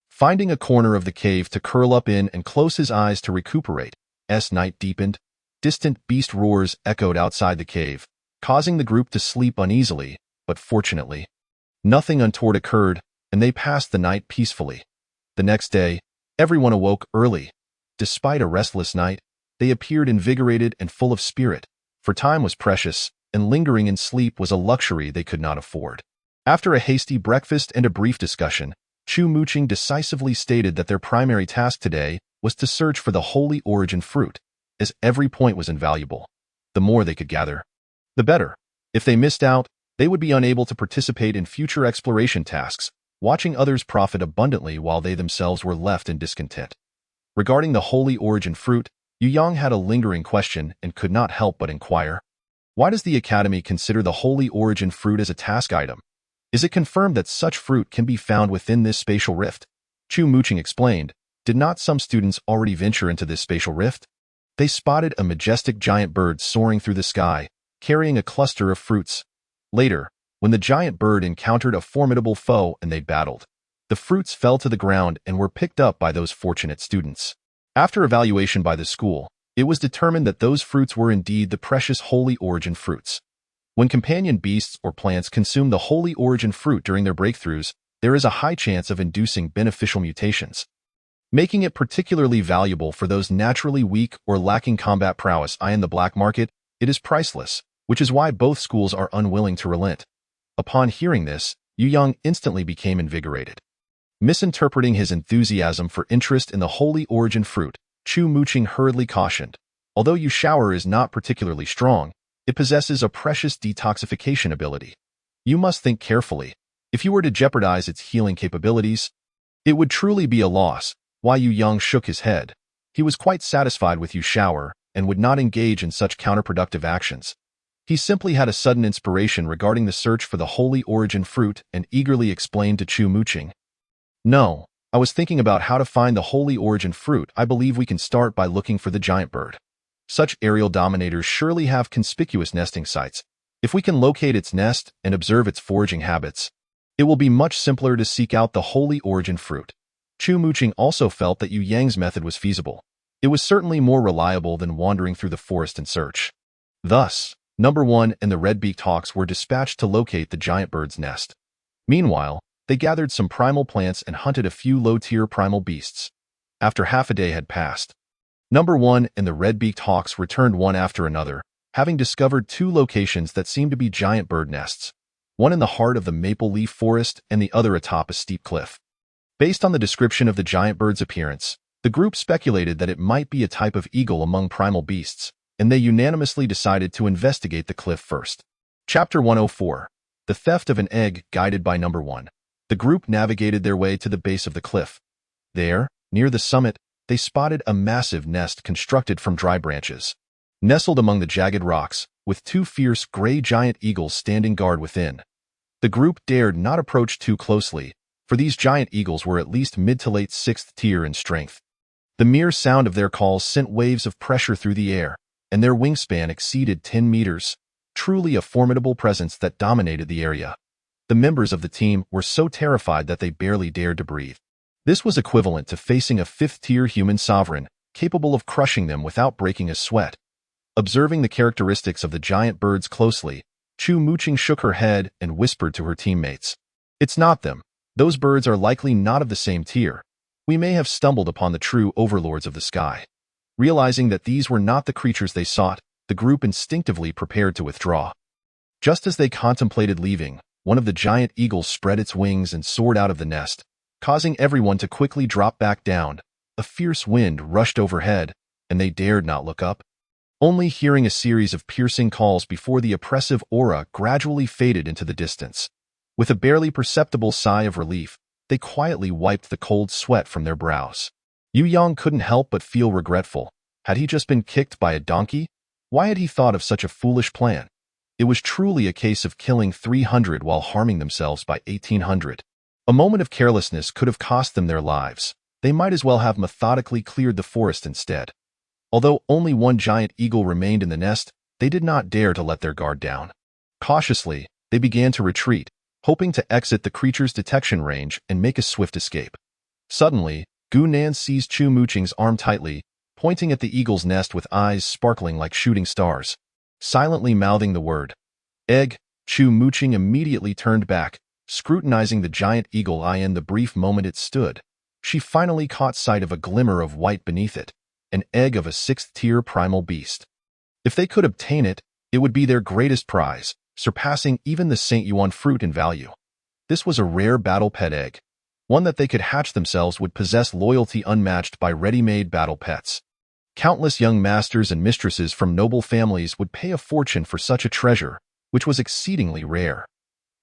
Finding a corner of the cave to curl up in and close his eyes to recuperate, as night deepened, distant beast roars echoed outside the cave, causing the group to sleep uneasily, but fortunately, nothing untoward occurred, and they passed the night peacefully. The next day, everyone awoke early. Despite a restless night, they appeared invigorated and full of spirit, for time was precious, and lingering in sleep was a luxury they could not afford. After a hasty breakfast and a brief discussion, Chu Muqing decisively stated that their primary task today was to search for the holy origin fruit, as every point was invaluable. The more they could gather, the better. If they missed out, they would be unable to participate in future exploration tasks, watching others profit abundantly while they themselves were left in discontent. Regarding the holy origin fruit, Yu Yang had a lingering question and could not help but inquire. Why does the Academy consider the holy origin fruit as a task item? Is it confirmed that such fruit can be found within this spatial rift? Chu Muqing explained. Did not some students already venture into this spatial rift? They spotted a majestic giant bird soaring through the sky, carrying a cluster of fruits. Later, when the giant bird encountered a formidable foe and they battled, the fruits fell to the ground and were picked up by those fortunate students. After evaluation by the school, it was determined that those fruits were indeed the precious holy origin fruits. When companion beasts or plants consume the holy origin fruit during their breakthroughs, there is a high chance of inducing beneficial mutations, making it particularly valuable for those naturally weak or lacking combat prowess. In the black market, it is priceless, which is why both schools are unwilling to relent. Upon hearing this, Yu Yang instantly became invigorated. Misinterpreting his enthusiasm for interest in the holy origin fruit, Chu Muqing hurriedly cautioned. Although Yu Shower is not particularly strong, it possesses a precious detoxification ability. You must think carefully. If you were to jeopardize its healing capabilities, it would truly be a loss. Why Yu Yang shook his head. He was quite satisfied with Yu Shower and would not engage in such counterproductive actions. He simply had a sudden inspiration regarding the search for the holy origin fruit and eagerly explained to Chu Muqing. No, I was thinking about how to find the holy origin fruit. I believe we can start by looking for the giant bird. Such aerial dominators surely have conspicuous nesting sites. If we can locate its nest and observe its foraging habits, it will be much simpler to seek out the holy origin fruit. Chu Muqing also felt that Yu Yang's method was feasible. It was certainly more reliable than wandering through the forest in search. Thus, Number 1 and the red-beaked hawks were dispatched to locate the giant bird's nest. Meanwhile, they gathered some primal plants and hunted a few low-tier primal beasts. After half a day had passed, Number 1 and the red-beaked hawks returned one after another, having discovered 2 locations that seemed to be giant bird nests, one in the heart of the maple leaf forest and the other atop a steep cliff. Based on the description of the giant bird's appearance, the group speculated that it might be a type of eagle among primal beasts, and they unanimously decided to investigate the cliff first. Chapter 104. The Theft of an Egg. Guided by Number 1. The group navigated their way to the base of the cliff. There, near the summit, they spotted a massive nest constructed from dry branches. Nestled among the jagged rocks, with 2 fierce gray giant eagles standing guard within. The group dared not approach too closely, for these giant eagles were at least mid to late 6th tier in strength. The mere sound of their calls sent waves of pressure through the air, and their wingspan exceeded 10 meters, truly a formidable presence that dominated the area. The members of the team were so terrified that they barely dared to breathe. This was equivalent to facing a 5th-tier human sovereign, capable of crushing them without breaking a sweat. Observing the characteristics of the giant birds closely, Chu Muqing shook her head and whispered to her teammates. It's not them. Those birds are likely not of the same tier. We may have stumbled upon the true overlords of the sky. Realizing that these were not the creatures they sought, the group instinctively prepared to withdraw. Just as they contemplated leaving, one of the giant eagles spread its wings and soared out of the nest, causing everyone to quickly drop back down. A fierce wind rushed overhead, and they dared not look up. Only hearing a series of piercing calls before the oppressive aura gradually faded into the distance. With a barely perceptible sigh of relief, they quietly wiped the cold sweat from their brows. Yu Yang couldn't help but feel regretful. Had he just been kicked by a donkey? Why had he thought of such a foolish plan? It was truly a case of killing 300 while harming themselves by 1800. A moment of carelessness could have cost them their lives. They might as well have methodically cleared the forest instead. Although only one giant eagle remained in the nest, they did not dare to let their guard down. Cautiously, they began to retreat, hoping to exit the creature's detection range and make a swift escape. Suddenly, Gu Nan seized Chu Muqing's arm tightly, pointing at the eagle's nest with eyes sparkling like shooting stars. Silently mouthing the word egg, Chu Muqing immediately turned back, scrutinizing the giant eagle eye. In the brief moment it stood, she finally caught sight of a glimmer of white beneath it, an egg of a 6th-tier primal beast. If they could obtain it, it would be their greatest prize, surpassing even the Saint Yuan fruit in value. This was a rare battle pet egg. One that they could hatch themselves would possess loyalty unmatched by ready-made battle pets. Countless young masters and mistresses from noble families would pay a fortune for such a treasure, which was exceedingly rare.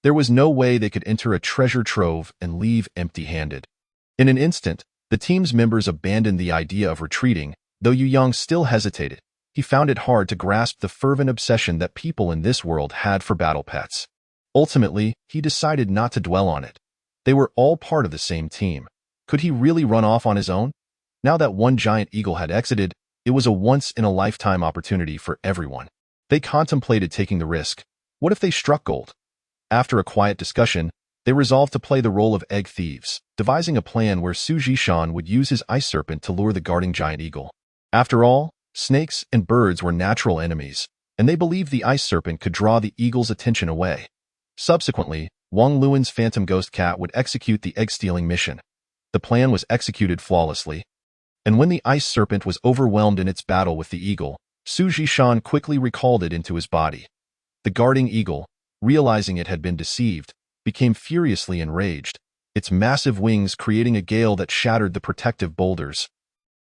There was no way they could enter a treasure trove and leave empty-handed. In an instant, the team's members abandoned the idea of retreating, though Yu Yang still hesitated. He found it hard to grasp the fervent obsession that people in this world had for battle pets. Ultimately, he decided not to dwell on it. They were all part of the same team. Could he really run off on his own? Now that one giant eagle had exited, it was a once-in-a-lifetime opportunity for everyone. They contemplated taking the risk. What if they struck gold? After a quiet discussion, they resolved to play the role of egg thieves, devising a plan where Su Jishan would use his ice serpent to lure the guarding giant eagle. After all, snakes and birds were natural enemies, and they believed the ice serpent could draw the eagle's attention away. Subsequently, Wang Luan's phantom ghost cat would execute the egg-stealing mission. The plan was executed flawlessly, and when the ice serpent was overwhelmed in its battle with the eagle, Su Jishan quickly recalled it into his body. The guarding eagle, realizing it had been deceived, became furiously enraged, its massive wings creating a gale that shattered the protective boulders,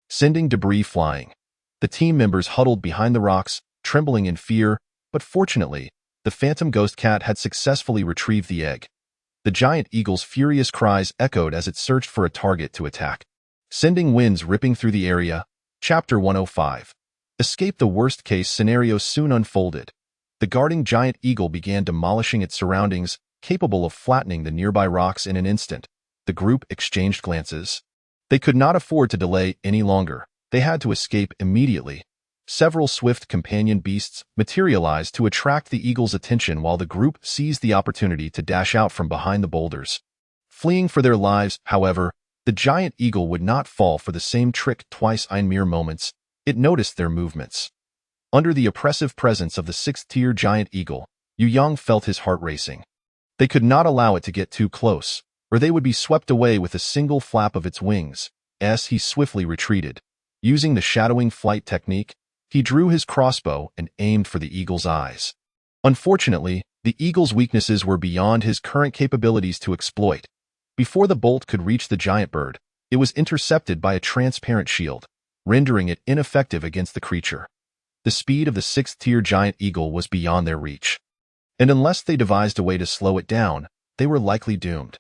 sending debris flying. The team members huddled behind the rocks, trembling in fear, but fortunately, the phantom ghost cat had successfully retrieved the egg. The giant eagle's furious cries echoed as it searched for a target to attack, sending winds ripping through the area. Chapter 105. Escape. The worst-case scenario soon unfolded. The guarding giant eagle began demolishing its surroundings, capable of flattening the nearby rocks in an instant. The group exchanged glances. They could not afford to delay any longer. They had to escape immediately. Several swift companion beasts materialized to attract the eagle's attention while the group seized the opportunity to dash out from behind the boulders. Fleeing for their lives, however, the giant eagle would not fall for the same trick twice in mere moments. It noticed their movements. Under the oppressive presence of the sixth-tier giant eagle, Yu Yang felt his heart racing. They could not allow it to get too close, or they would be swept away with a single flap of its wings. As he swiftly retreated, using the shadowing flight technique, he drew his crossbow and aimed for the eagle's eyes. Unfortunately, the eagle's weaknesses were beyond his current capabilities to exploit. Before the bolt could reach the giant bird, it was intercepted by a transparent shield, rendering it ineffective against the creature. The speed of the sixth-tier giant eagle was beyond their reach, and unless they devised a way to slow it down, they were likely doomed.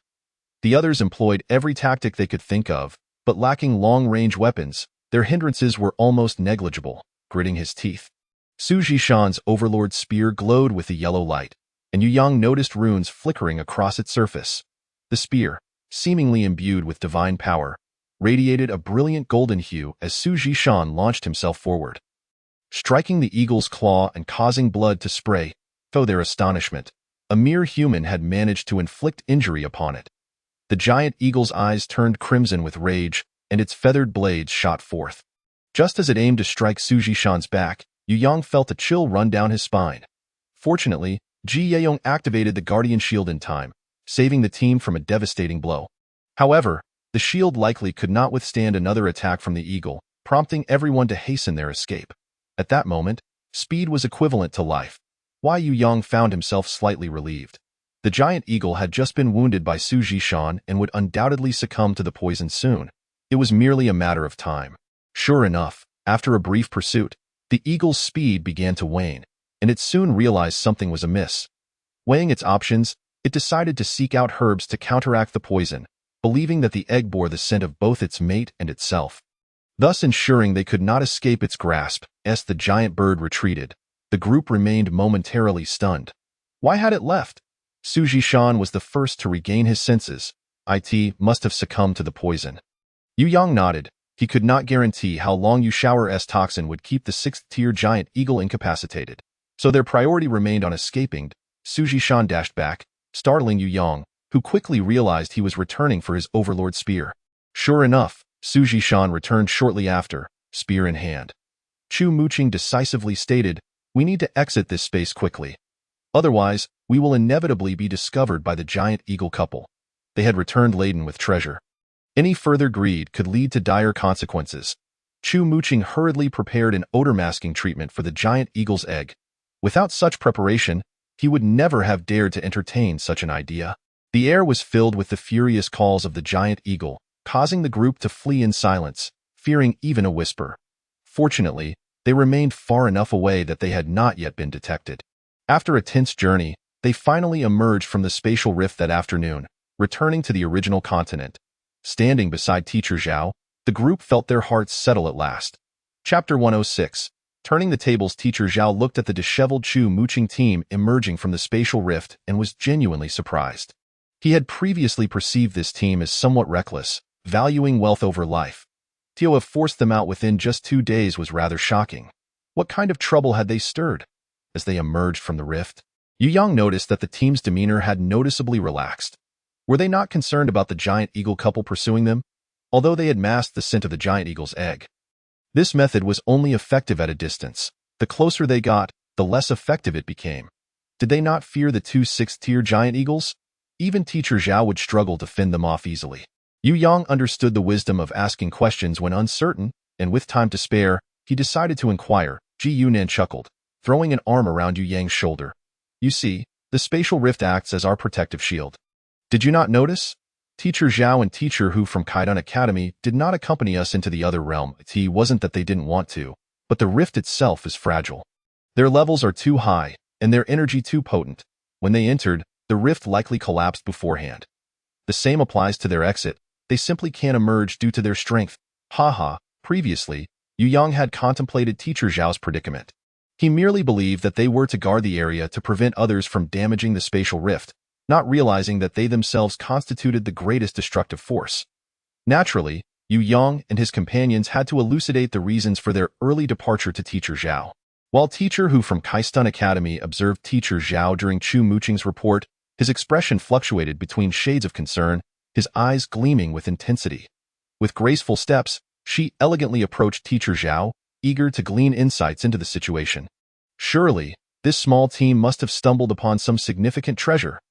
The others employed every tactic they could think of, but lacking long-range weapons, their hindrances were almost negligible. Gritting his teeth, Su Jishan's overlord spear glowed with a yellow light, and Yu Yang noticed runes flickering across its surface. The spear, seemingly imbued with divine power, radiated a brilliant golden hue as Su Jishan launched himself forward, striking the eagle's claw and causing blood to spray. To their astonishment, a mere human had managed to inflict injury upon it. The giant eagle's eyes turned crimson with rage, and its feathered blades shot forth. Just as it aimed to strike Su Jishan's back, Yu Yang felt a chill run down his spine. Fortunately, Ji Yeyong activated the Guardian Shield in time, saving the team from a devastating blow. However, the shield likely could not withstand another attack from the eagle, prompting everyone to hasten their escape. At that moment, speed was equivalent to life. Yu Yang found himself slightly relieved. The giant eagle had just been wounded by Su Jishan and would undoubtedly succumb to the poison soon. It was merely a matter of time. Sure enough, after a brief pursuit, the eagle's speed began to wane, and it soon realized something was amiss. Weighing its options, it decided to seek out herbs to counteract the poison, believing that the egg bore the scent of both its mate and itself, thus ensuring they could not escape its grasp. As the giant bird retreated, the group remained momentarily stunned. Why had it left? Su Jishan was the first to regain his senses. It must have succumbed to the poison. Yu Yang nodded. He could not guarantee how long Yushower's toxin would keep the sixth-tier giant eagle incapacitated, so their priority remained on escaping. Su Jishan dashed back, startling Yu Yang, who quickly realized he was returning for his overlord spear. Sure enough, Su Jishan returned shortly after, spear in hand. Chu Muqing decisively stated, "We need to exit this space quickly. Otherwise, we will inevitably be discovered by the giant eagle couple." They had returned laden with treasure. Any further greed could lead to dire consequences. Chu Muqing hurriedly prepared an odor-masking treatment for the giant eagle's egg. Without such preparation, he would never have dared to entertain such an idea. The air was filled with the furious calls of the giant eagle, causing the group to flee in silence, fearing even a whisper. Fortunately, they remained far enough away that they had not yet been detected. After a tense journey, they finally emerged from the spatial rift that afternoon, returning to the original continent. Standing beside Teacher Zhao, the group felt their hearts settle at last. Chapter 106. Turning the tables, Teacher Zhao looked at the disheveled Chu Mooching team emerging from the spatial rift and was genuinely surprised. He had previously perceived this team as somewhat reckless, valuing wealth over life. To have forced them out within just 2 days was rather shocking. What kind of trouble had they stirred? As they emerged from the rift, Yu Yang noticed that the team's demeanor had noticeably relaxed. Were they not concerned about the giant eagle couple pursuing them? Although they had masked the scent of the giant eagle's egg. This method was only effective at a distance. The closer they got, the less effective it became. Did they not fear the 2 6th-tier giant eagles? Even Teacher Zhao would struggle to fend them off easily. Yu Yang understood the wisdom of asking questions when uncertain, and with time to spare, he decided to inquire. Ji Yunan chuckled, throwing an arm around Yu Yang's shoulder. You see, the spatial rift acts as our protective shield. Did you not notice? Teacher Zhao and Teacher Hu from Kaidan Academy did not accompany us into the other realm. It wasn't that they didn't want to, but the rift itself is fragile. Their levels are too high, and their energy too potent. When they entered, the rift likely collapsed beforehand. The same applies to their exit. They simply can't emerge due to their strength. Haha. Previously, Yu Yang had contemplated Teacher Zhao's predicament. He merely believed that they were to guard the area to prevent others from damaging the spatial rift, not realizing that they themselves constituted the greatest destructive force. Naturally, Yu Yang and his companions had to elucidate the reasons for their early departure to Teacher Zhao. While Teacher Hu from Kaistan Academy observed Teacher Zhao during Chu Mooching's report, his expression fluctuated between shades of concern, his eyes gleaming with intensity. With graceful steps, she elegantly approached Teacher Zhao, eager to glean insights into the situation. Surely, this small team must have stumbled upon some significant treasure.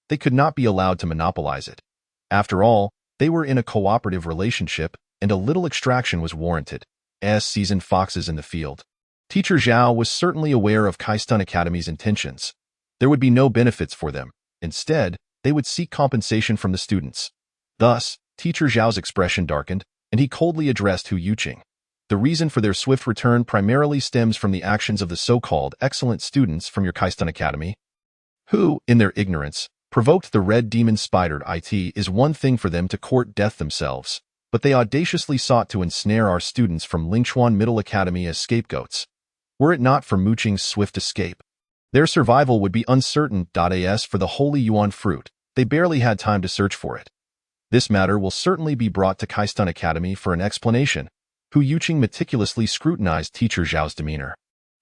They could not be allowed to monopolize it. After all, they were in a cooperative relationship, and a little extraction was warranted, as seasoned foxes in the field. Teacher Zhao was certainly aware of Kaistan Academy's intentions. There would be no benefits for them. Instead, they would seek compensation from the students. Thus, Teacher Zhao's expression darkened, and he coldly addressed Hu Yuqing. The reason for their swift return primarily stems from the actions of the so-called excellent students from your Kaistan Academy, who, in their ignorance, provoked the red demon spider. It is one thing for them to court death themselves, but they audaciously sought to ensnare our students from Lingchuan Middle Academy as scapegoats. Were it not for Mooching's swift escape, their survival would be uncertain. As for the holy yuan fruit, they barely had time to search for it. This matter will certainly be brought to Kaistan Academy for an explanation. Hu Yuqing meticulously scrutinized Teacher Zhao's demeanor.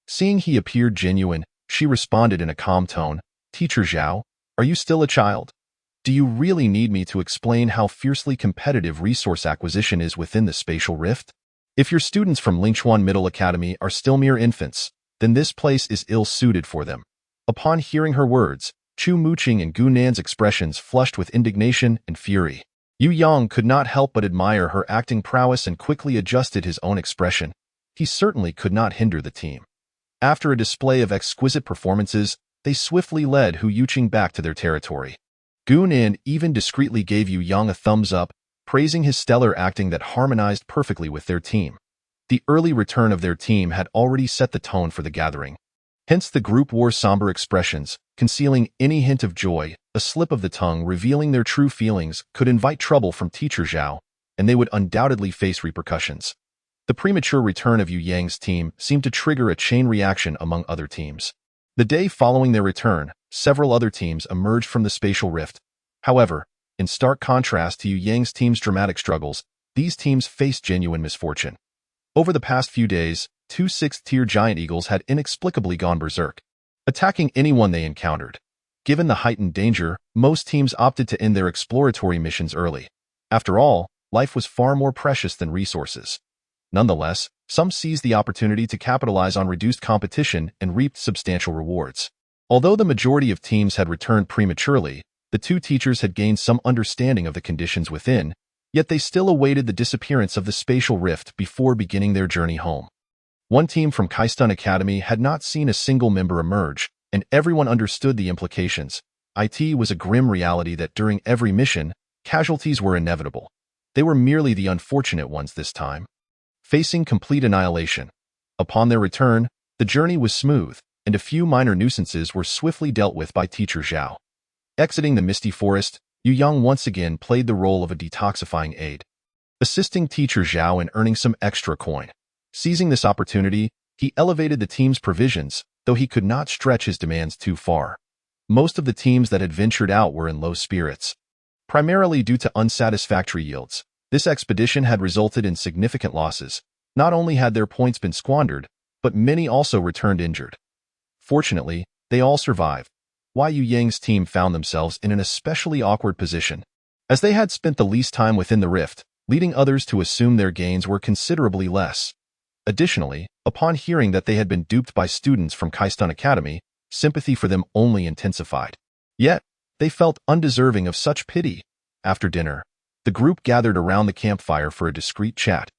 Seeing he appeared genuine, she responded in a calm tone, Teacher Zhao, are you still a child? Do you really need me to explain how fiercely competitive resource acquisition is within the spatial rift? If your students from Lingchuan Middle Academy are still mere infants, then this place is ill-suited for them. Upon hearing her words, Chu Mooching and Gu Nan's expressions flushed with indignation and fury. Yu Yang could not help but admire her acting prowess and quickly adjusted his own expression. He certainly could not hinder the team. After a display of exquisite performances, they swiftly led Hu Yuqing back to their territory. Gu Nan even discreetly gave Yu Yang a thumbs up, praising his stellar acting that harmonized perfectly with their team. The early return of their team had already set the tone for the gathering. Hence the group wore somber expressions, concealing any hint of joy. A slip of the tongue revealing their true feelings could invite trouble from Teacher Zhao, and they would undoubtedly face repercussions. The premature return of Yu Yang's team seemed to trigger a chain reaction among other teams. The day following their return, several other teams emerged from the spatial rift. However, in stark contrast to Yu Yang's team's dramatic struggles, these teams faced genuine misfortune. Over the past few days, 2 6th-tier giant eagles had inexplicably gone berserk, attacking anyone they encountered. Given the heightened danger, most teams opted to end their exploratory missions early. After all, life was far more precious than resources. Nonetheless, some seized the opportunity to capitalize on reduced competition and reaped substantial rewards. Although the majority of teams had returned prematurely, the two teachers had gained some understanding of the conditions within, yet they still awaited the disappearance of the spatial rift before beginning their journey home. One team from Kaistan Academy had not seen a single member emerge, and everyone understood the implications. IT was a grim reality that during every mission, casualties were inevitable. They were merely the unfortunate ones this time, facing complete annihilation. Upon their return, the journey was smooth, and a few minor nuisances were swiftly dealt with by Teacher Zhao. Exiting the misty forest, Yu Yang once again played the role of a detoxifying aid, assisting Teacher Zhao in earning some extra coin. Seizing this opportunity, he elevated the team's provisions, though he could not stretch his demands too far. Most of the teams that had ventured out were in low spirits, primarily due to unsatisfactory yields. This expedition had resulted in significant losses. Not only had their points been squandered, but many also returned injured. Fortunately, they all survived. Yu Yang's team found themselves in an especially awkward position, as they had spent the least time within the rift, leading others to assume their gains were considerably less. Additionally, upon hearing that they had been duped by students from Keystone Academy, sympathy for them only intensified. Yet, they felt undeserving of such pity. After dinner, the group gathered around the campfire for a discreet chat.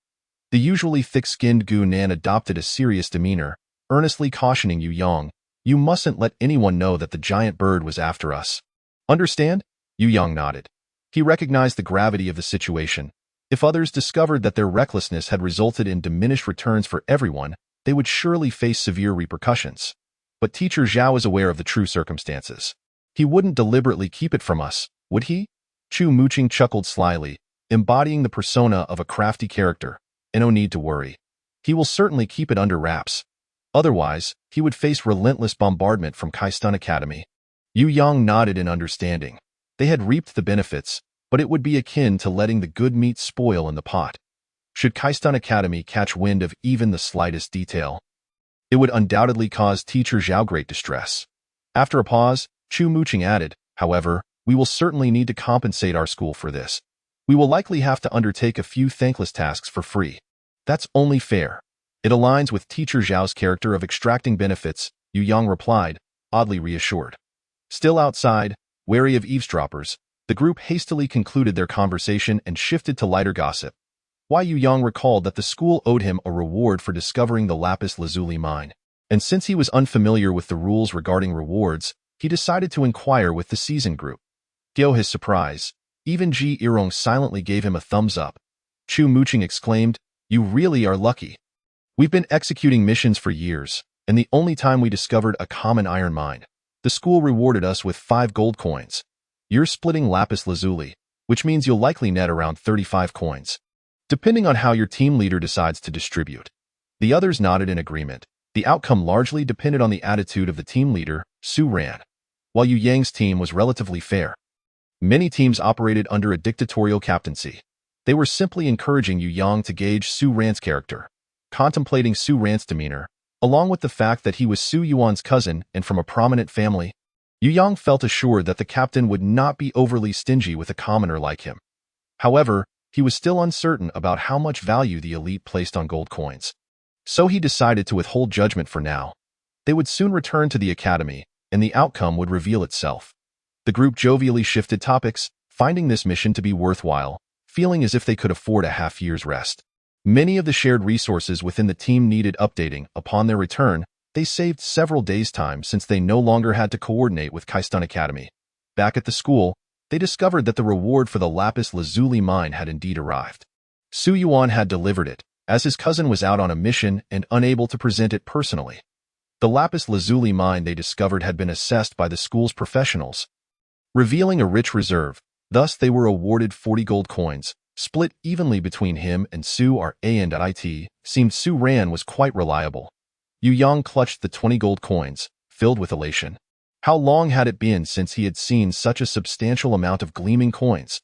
The usually thick-skinned Gu Nan adopted a serious demeanor, earnestly cautioning Yu Yang, "You mustn't let anyone know that the giant bird was after us. Understand?" Yu Yang nodded. He recognized the gravity of the situation. If others discovered that their recklessness had resulted in diminished returns for everyone, they would surely face severe repercussions. But Teacher Zhao is aware of the true circumstances. He wouldn't deliberately keep it from us, would he? Chu Muqing chuckled slyly, embodying the persona of a crafty character. And no need to worry. He will certainly keep it under wraps. Otherwise, he would face relentless bombardment from Keystone Academy. Yu Yang nodded in understanding. They had reaped the benefits, but it would be akin to letting the good meat spoil in the pot. Should Keystone Academy catch wind of even the slightest detail, it would undoubtedly cause Teacher Zhao great distress. After a pause, Chu Muqing added, "However, we will certainly need to compensate our school for this. We will likely have to undertake a few thankless tasks for free. That's only fair." It aligns with Teacher Zhao's character of extracting benefits, Yu Yang replied, oddly reassured. Still outside, wary of eavesdroppers, the group hastily concluded their conversation and shifted to lighter gossip. Yu Yang recalled that the school owed him a reward for discovering the lapis lazuli mine, and since he was unfamiliar with the rules regarding rewards, he decided to inquire with the seasoned group. To his surprise, even Ji Irong silently gave him a thumbs up. Chu Muqing exclaimed, "You really are lucky. We've been executing missions for years, and the only time we discovered a common iron mine, the school rewarded us with 5 gold coins. You're splitting lapis lazuli, which means you'll likely net around 35 coins, depending on how your team leader decides to distribute." The others nodded in agreement. The outcome largely depended on the attitude of the team leader, Su Ran. While Yu Yang's team was relatively fair, many teams operated under a dictatorial captaincy. They were simply encouraging Yu Yang to gauge Su Ran's character. Contemplating Su Ran's demeanor, along with the fact that he was Su Yuan's cousin and from a prominent family, Yu Yang felt assured that the captain would not be overly stingy with a commoner like him. However, he was still uncertain about how much value the elite placed on gold coins. So he decided to withhold judgment for now. They would soon return to the academy, and the outcome would reveal itself. The group jovially shifted topics, finding this mission to be worthwhile, feeling as if they could afford a half-year's rest. Many of the shared resources within the team needed updating. Upon their return, they saved several days' time since they no longer had to coordinate with Keystone Academy. Back at the school, they discovered that the reward for the lapis lazuli mine had indeed arrived. Su Yuan had delivered it, as his cousin was out on a mission and unable to present it personally. The lapis lazuli mine they discovered had been assessed by the school's professionals, revealing a rich reserve. Thus, they were awarded 40 gold coins, split evenly between him and Su Ra and it. Seemed Su Ran was quite reliable. Yu Yang clutched the 20 gold coins, filled with elation. How long had it been since he had seen such a substantial amount of gleaming coins?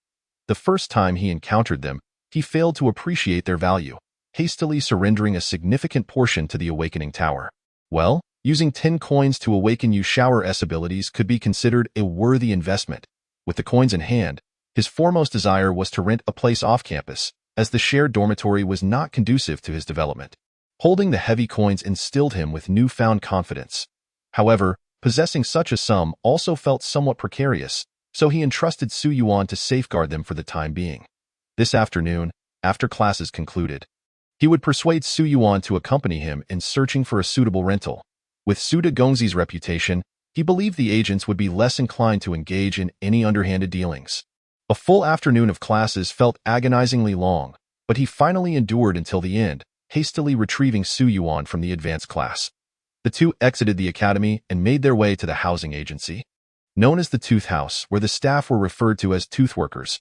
The first time he encountered them, he failed to appreciate their value, hastily surrendering a significant portion to the Awakening Tower. Well, using 10 coins to awaken Yu Shower's abilities could be considered a worthy investment. With the coins in hand, his foremost desire was to rent a place off campus, as the shared dormitory was not conducive to his development. Holding the heavy coins instilled him with newfound confidence. However, possessing such a sum also felt somewhat precarious, so he entrusted Su Yuan to safeguard them for the time being. This afternoon, after classes concluded, he would persuade Su Yuan to accompany him in searching for a suitable rental. With Su De Gongzi's reputation, He believed the agents would be less inclined to engage in any underhanded dealings. A full afternoon of classes felt agonizingly long, but he finally endured until the end, hastily retrieving Su Yuan from the advanced class. The two exited the academy and made their way to the housing agency, known as the Tooth House, where the staff were referred to as tooth workers.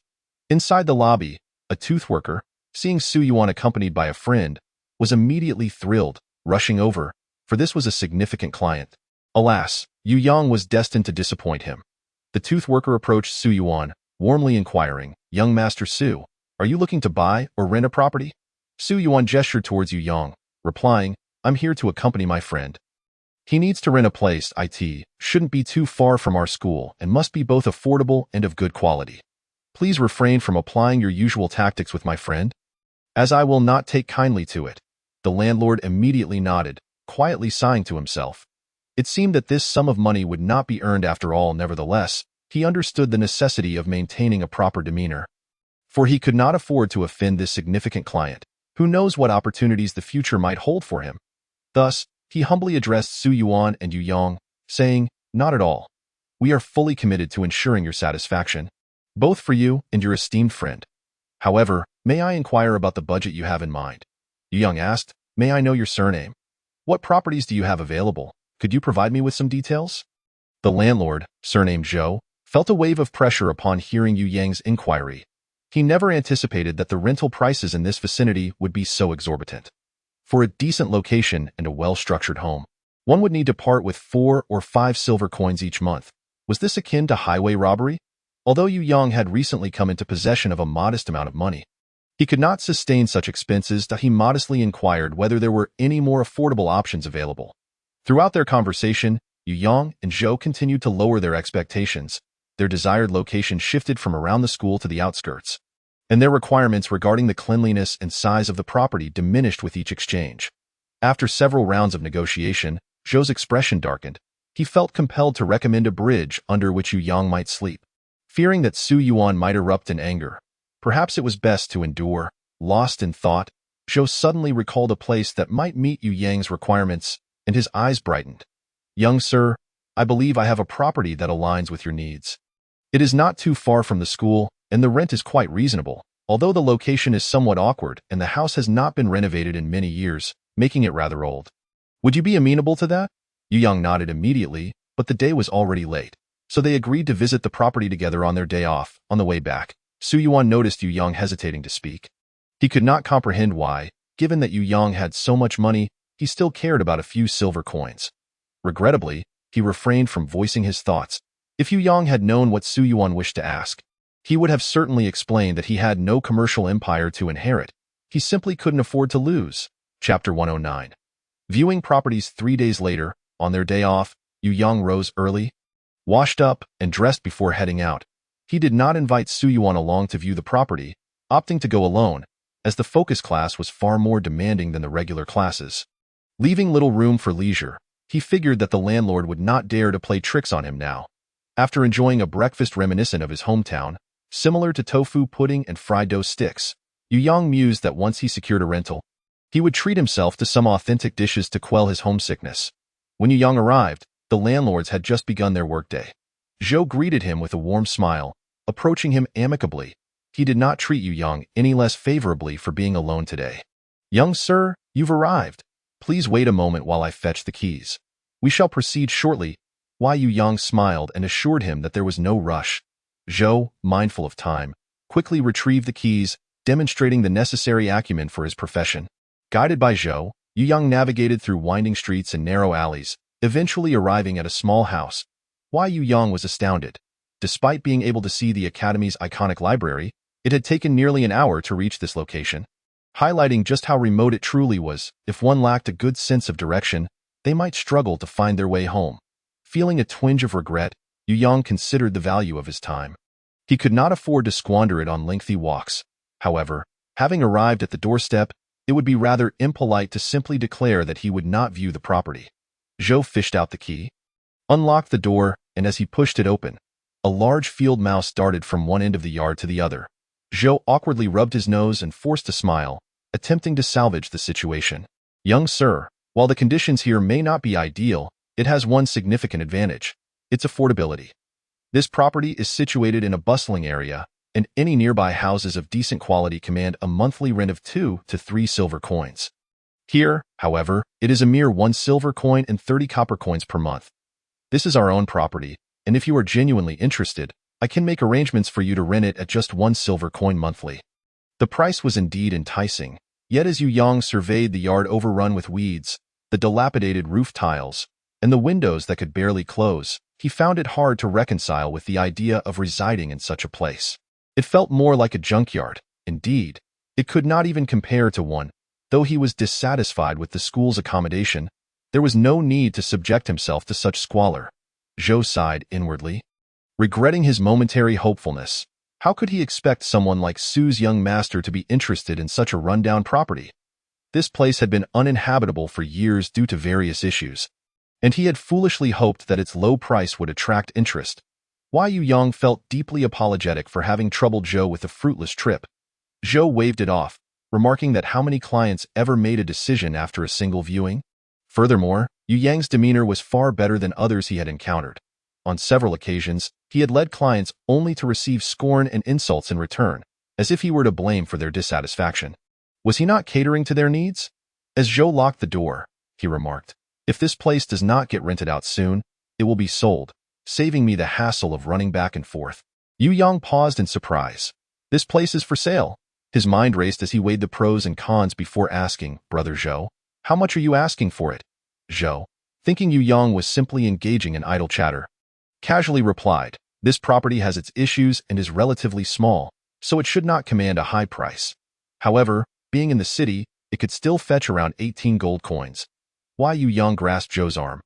Inside the lobby, a tooth worker, seeing Su Yuan accompanied by a friend, was immediately thrilled, rushing over, for this was a significant client. Alas, Yu Yang was destined to disappoint him. The tooth worker approached Su Yuan, warmly inquiring, "Young Master Su, are you looking to buy or rent a property?" Su Yuan gestured towards Yu Yang, replying, "I'm here to accompany my friend. He needs to rent a place. It shouldn't be too far from our school and must be both affordable and of good quality. Please refrain from applying your usual tactics with my friend, as I will not take kindly to it." The landlord immediately nodded, quietly sighing to himself. It seemed that this sum of money would not be earned after all. Nevertheless, he understood the necessity of maintaining a proper demeanor, for he could not afford to offend this significant client. Who knows what opportunities the future might hold for him? Thus, he humbly addressed Su Yuan and Yu Yang, saying, "Not at all. We are fully committed to ensuring your satisfaction, both for you and your esteemed friend. However, may I inquire about the budget you have in mind?" Yu Yang asked, "May I know your surname? What properties do you have available? Could you provide me with some details?" The landlord, surnamed Zhou, felt a wave of pressure upon hearing Yu Yang's inquiry. He never anticipated that the rental prices in this vicinity would be so exorbitant. For a decent location and a well-structured home, one would need to part with 4 or 5 silver coins each month. Was this akin to highway robbery? Although Yu Yang had recently come into possession of a modest amount of money, he could not sustain such expenses. He modestly inquired whether there were any more affordable options available. Throughout their conversation, Yu Yang and Zhou continued to lower their expectations. Their desired location shifted from around the school to the outskirts, and their requirements regarding the cleanliness and size of the property diminished with each exchange. After several rounds of negotiation, Zhou's expression darkened. He felt compelled to recommend a bridge under which Yu Yang might sleep. Fearing that Su Yuan might erupt in anger, perhaps it was best to endure. Lost in thought, Zhou suddenly recalled a place that might meet Yu Yang's requirements, and his eyes brightened. "Young sir, I believe I have a property that aligns with your needs. It is not too far from the school, and the rent is quite reasonable, although the location is somewhat awkward and the house has not been renovated in many years, making it rather old. Would you be amenable to that?" Yu Yang nodded immediately, but the day was already late, so they agreed to visit the property together on their day off. On the way back, Su Yuan noticed Yu Yang hesitating to speak. He could not comprehend why, given that Yu Yang had so much money, he still cared about a few silver coins. Regrettably, he refrained from voicing his thoughts. If Yu Yang had known what Su Yuan wished to ask, he would have certainly explained that he had no commercial empire to inherit. He simply couldn't afford to lose. Chapter 109. Viewing properties 3 days later, on their day off, Yu Yang rose early, washed up, and dressed before heading out. He did not invite Su Yuan along to view the property, opting to go alone, as the focus class was far more demanding than the regular classes. Leaving little room for leisure, he figured that the landlord would not dare to play tricks on him now. After enjoying a breakfast reminiscent of his hometown, similar to tofu pudding and fried dough sticks, Yu Yang mused that once he secured a rental, he would treat himself to some authentic dishes to quell his homesickness. When Yu Yang arrived, the landlords had just begun their workday. Zhou greeted him with a warm smile, approaching him amicably. He did not treat Yu Yang any less favorably for being alone today. "Young sir, you've arrived. Please wait a moment while I fetch the keys. We shall proceed shortly." Yu Yang smiled and assured him that there was no rush. Zhou, mindful of time, quickly retrieved the keys, demonstrating the necessary acumen for his profession. Guided by Zhou, Yu Yang navigated through winding streets and narrow alleys, eventually arriving at a small house. Yu Yang was astounded. Despite being able to see the Academy's iconic library, it had taken nearly an hour to reach this location, highlighting just how remote it truly was. If one lacked a good sense of direction, they might struggle to find their way home. Feeling a twinge of regret, Yu Yang considered the value of his time. He could not afford to squander it on lengthy walks. However, having arrived at the doorstep, it would be rather impolite to simply declare that he would not view the property. Zhou fished out the key, unlocked the door, and as he pushed it open, a large field mouse darted from one end of the yard to the other. Zhou awkwardly rubbed his nose and forced a smile, attempting to salvage the situation. "Young sir, while the conditions here may not be ideal, it has one significant advantage. its affordability. This property is situated in a bustling area, and any nearby houses of decent quality command a monthly rent of 2 to 3 silver coins. Here, however, it is a mere 1 silver coin and 30 copper coins per month. This is our own property, and if you are genuinely interested, I can make arrangements for you to rent it at just 1 silver coin monthly. The price was indeed enticing, yet as Yu Yang surveyed the yard overrun with weeds, the dilapidated roof tiles, and the windows that could barely close, he found it hard to reconcile with the idea of residing in such a place. It felt more like a junkyard. Indeed, it could not even compare to one. Though he was dissatisfied with the school's accommodation, there was no need to subject himself to such squalor. Zhou sighed inwardly, regretting his momentary hopefulness. How could he expect someone like Su's young master to be interested in such a rundown property? This place had been uninhabitable for years due to various issues, and he had foolishly hoped that its low price would attract interest. Yu Yang felt deeply apologetic for having troubled Zhou with a fruitless trip. Zhou waved it off, remarking that how many clients ever made a decision after a single viewing? Furthermore, Yu Yang's demeanor was far better than others he had encountered. On several occasions, he had led clients only to receive scorn and insults in return, as if he were to blame for their dissatisfaction. Was he not catering to their needs? As Zhou locked the door, he remarked, "If this place does not get rented out soon, it will be sold, saving me the hassle of running back and forth." Yu Yang paused in surprise. "This place is for sale." His mind raced as he weighed the pros and cons before asking, "Brother Zhou, how much are you asking for it?" Zhou, thinking Yu Yang was simply engaging in idle chatter, casually replied, "This property has its issues and is relatively small, so it should not command a high price. However, being in the city, it could still fetch around 18 gold coins." Yu Yang grasped Zhou's arm.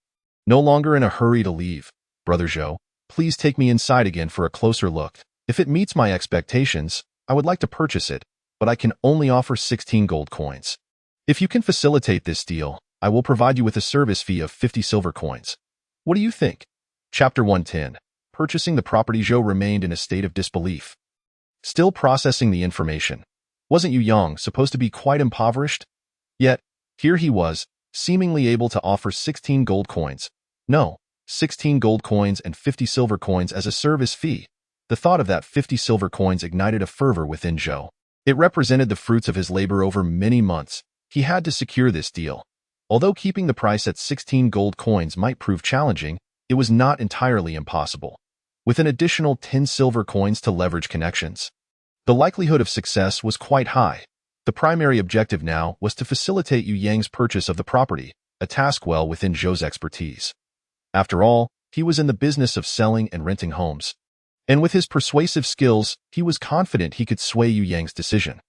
"No longer in a hurry to leave. Brother Zhou, please take me inside again for a closer look. If it meets my expectations, I would like to purchase it, but I can only offer 16 gold coins. If you can facilitate this deal, I will provide you with a service fee of 50 silver coins. What do you think?" Chapter 110. Purchasing the property. Zhou remained in a state of disbelief, still processing the information. Wasn't Yu Yang supposed to be quite impoverished? Yet, here he was, seemingly able to offer 16 gold coins. No, 16 gold coins and 50 silver coins as a service fee. The thought of that 50 silver coins ignited a fervor within Zhou. It represented the fruits of his labor over many months. He had to secure this deal. Although keeping the price at 16 gold coins might prove challenging, it was not entirely impossible. With an additional 10 silver coins to leverage connections, the likelihood of success was quite high. The primary objective now was to facilitate Yu Yang's purchase of the property, a task well within Zhou's expertise. After all, he was in the business of selling and renting homes, and with his persuasive skills, he was confident he could sway Yu Yang's decision.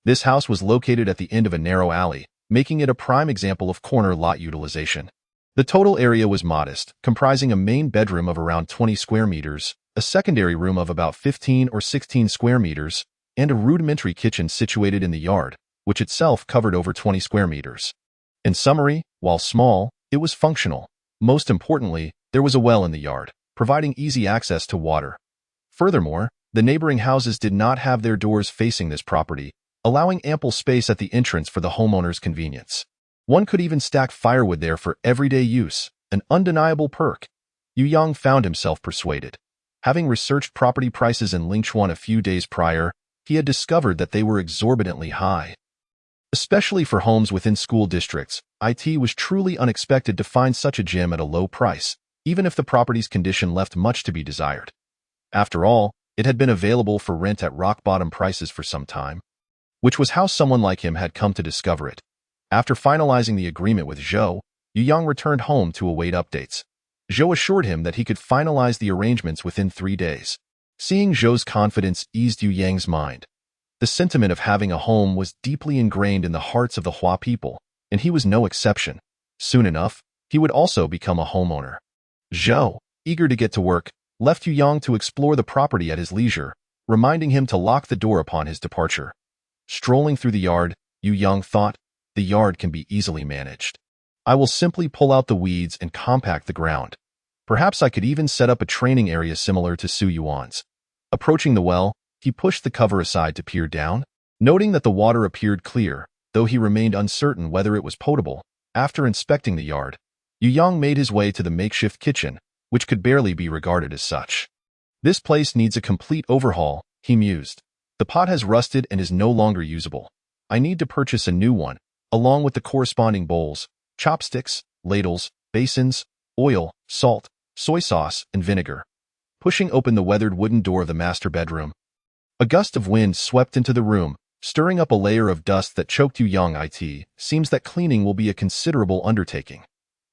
This house was located at the end of a narrow alley, making it a prime example of corner lot utilization. The total area was modest, comprising a main bedroom of around 20 square meters, a secondary room of about 15 or 16 square meters, and a rudimentary kitchen situated in the yard, which itself covered over 20 square meters. In summary, while small, it was functional. Most importantly, there was a well in the yard, providing easy access to water. Furthermore, the neighboring houses did not have their doors facing this property, allowing ample space at the entrance for the homeowner's convenience. One could even stack firewood there for everyday use, an undeniable perk. Yu Yang found himself persuaded. Having researched property prices in Lingchuan a few days prior, he had discovered that they were exorbitantly high. Especially for homes within school districts, it was truly unexpected to find such a gem at a low price, even if the property's condition left much to be desired. After all, it had been available for rent at rock-bottom prices for some time, which was how someone like him had come to discover it. After finalizing the agreement with Zhou, Yu Yang returned home to await updates. Zhou assured him that he could finalize the arrangements within 3 days. Seeing Zhou's confidence eased Yu Yang's mind. The sentiment of having a home was deeply ingrained in the hearts of the Hua people, and he was no exception. Soon enough, he would also become a homeowner. Zhou, eager to get to work, left Yu Yang to explore the property at his leisure, reminding him to lock the door upon his departure. Strolling through the yard, Yu Yang thought, "The yard can be easily managed. I will simply pull out the weeds and compact the ground. Perhaps I could even set up a training area similar to Su Yuan's." Approaching the well, he pushed the cover aside to peer down. Noting that the water appeared clear, though he remained uncertain whether it was potable, after inspecting the yard, Yu Yang made his way to the makeshift kitchen, which could barely be regarded as such. This place needs a complete overhaul, he mused. The pot has rusted and is no longer usable. I need to purchase a new one, along with the corresponding bowls, chopsticks, ladles, basins, oil, salt, soy sauce, and vinegar. Pushing open the weathered wooden door of the master bedroom, a gust of wind swept into the room, stirring up a layer of dust that choked Yu Yang. It seems that cleaning will be a considerable undertaking.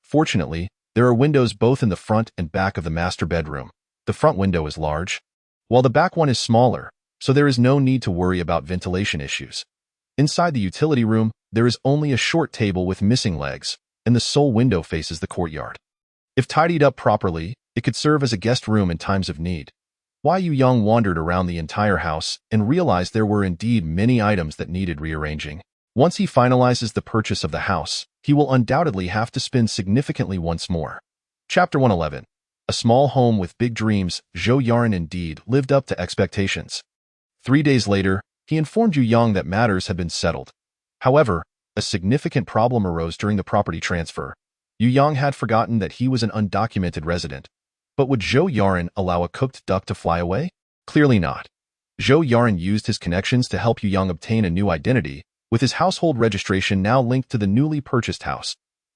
Fortunately, there are windows both in the front and back of the master bedroom. The front window is large, while the back one is smaller, so there is no need to worry about ventilation issues. Inside the utility room, there is only a short table with missing legs, and the sole window faces the courtyard. If tidied up properly, it could serve as a guest room in times of need. Yu Yang wandered around the entire house and realized there were indeed many items that needed rearranging. Once he finalizes the purchase of the house, he will undoubtedly have to spend significantly once more. Chapter 111. A small home with big dreams. Zhou Yaran indeed lived up to expectations. 3 days later, he informed Yu Yang that matters had been settled. However, a significant problem arose during the property transfer. Yu Yang had forgotten that he was an undocumented resident. But would Zhou Yaran allow a cooked duck to fly away? Clearly not. Zhou Yaran used his connections to help Yu Yang obtain a new identity, with his household registration now linked to the newly purchased house.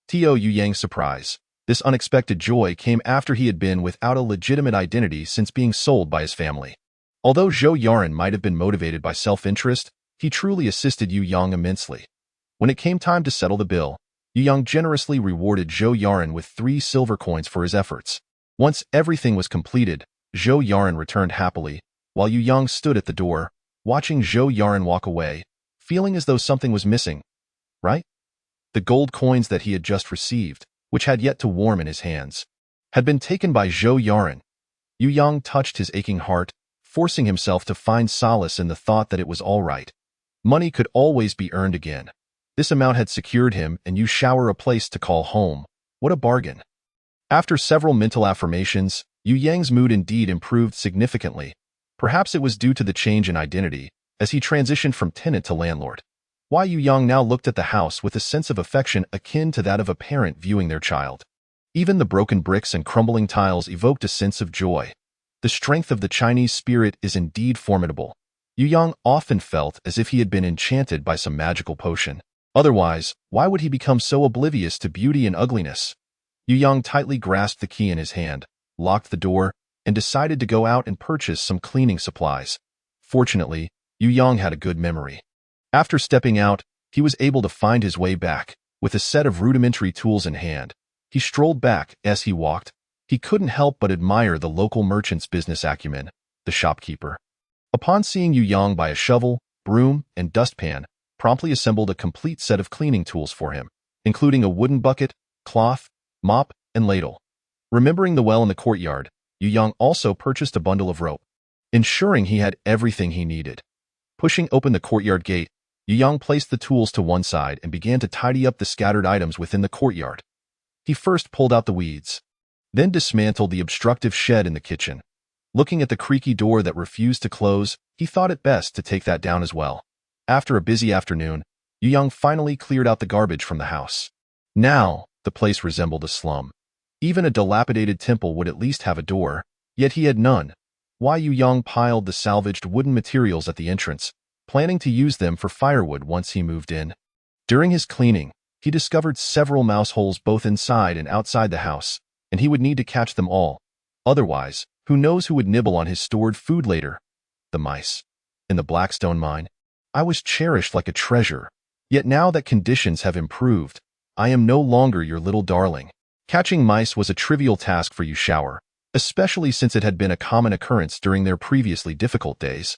To Yu Yang's surprise, this unexpected joy came after he had been without a legitimate identity since being sold by his family. Although Zhou Yaran might have been motivated by self-interest, he truly assisted Yu Yang immensely. When it came time to settle the bill, Yu Yang generously rewarded Zhou Yaran with 3 silver coins for his efforts. Once everything was completed, Zhou Yaran returned happily, while Yu Yang stood at the door, watching Zhou Yaran walk away, feeling as though something was missing. Right? The gold coins that he had just received, which had yet to warm in his hands, had been taken by Zhou Yaran. Yu Yang touched his aching heart, forcing himself to find solace in the thought that it was all right. Money could always be earned again. This amount had secured him and Yu Shower a place to call home. What a bargain. After several mental affirmations, Yu Yang's mood indeed improved significantly. Perhaps it was due to the change in identity, as he transitioned from tenant to landlord. Yu Yang now looked at the house with a sense of affection akin to that of a parent viewing their child. Even the broken bricks and crumbling tiles evoked a sense of joy. The strength of the Chinese spirit is indeed formidable. Yu Yang often felt as if he had been enchanted by some magical potion. Otherwise, why would he become so oblivious to beauty and ugliness? Yu Yang tightly grasped the key in his hand, locked the door, and decided to go out and purchase some cleaning supplies. Fortunately, Yu Yang had a good memory. After stepping out, he was able to find his way back, with a set of rudimentary tools in hand. He strolled back. As he walked, he couldn't help but admire the local merchant's business acumen, the shopkeeper. Upon seeing Yu Yang buy a shovel, broom, and dustpan, promptly assembled a complete set of cleaning tools for him, including a wooden bucket, cloth, mop, and ladle. Remembering the well in the courtyard, Yu Yang also purchased a bundle of rope, ensuring he had everything he needed. Pushing open the courtyard gate, Yu Yang placed the tools to one side and began to tidy up the scattered items within the courtyard. He first pulled out the weeds, then dismantled the obstructive shed in the kitchen. Looking at the creaky door that refused to close, he thought it best to take that down as well. After a busy afternoon, Yu Yang finally cleared out the garbage from the house. Now, the place resembled a slum. Even a dilapidated temple would at least have a door, yet he had none. Yu Yang piled the salvaged wooden materials at the entrance, planning to use them for firewood once he moved in. During his cleaning, he discovered several mouse holes both inside and outside the house, and he would need to catch them all. Otherwise, who knows who would nibble on his stored food later? The mice. In the Blackstone mine, I was cherished like a treasure, yet now that conditions have improved, I am no longer your little darling. Catching mice was a trivial task for Yu Shower, especially since it had been a common occurrence during their previously difficult days.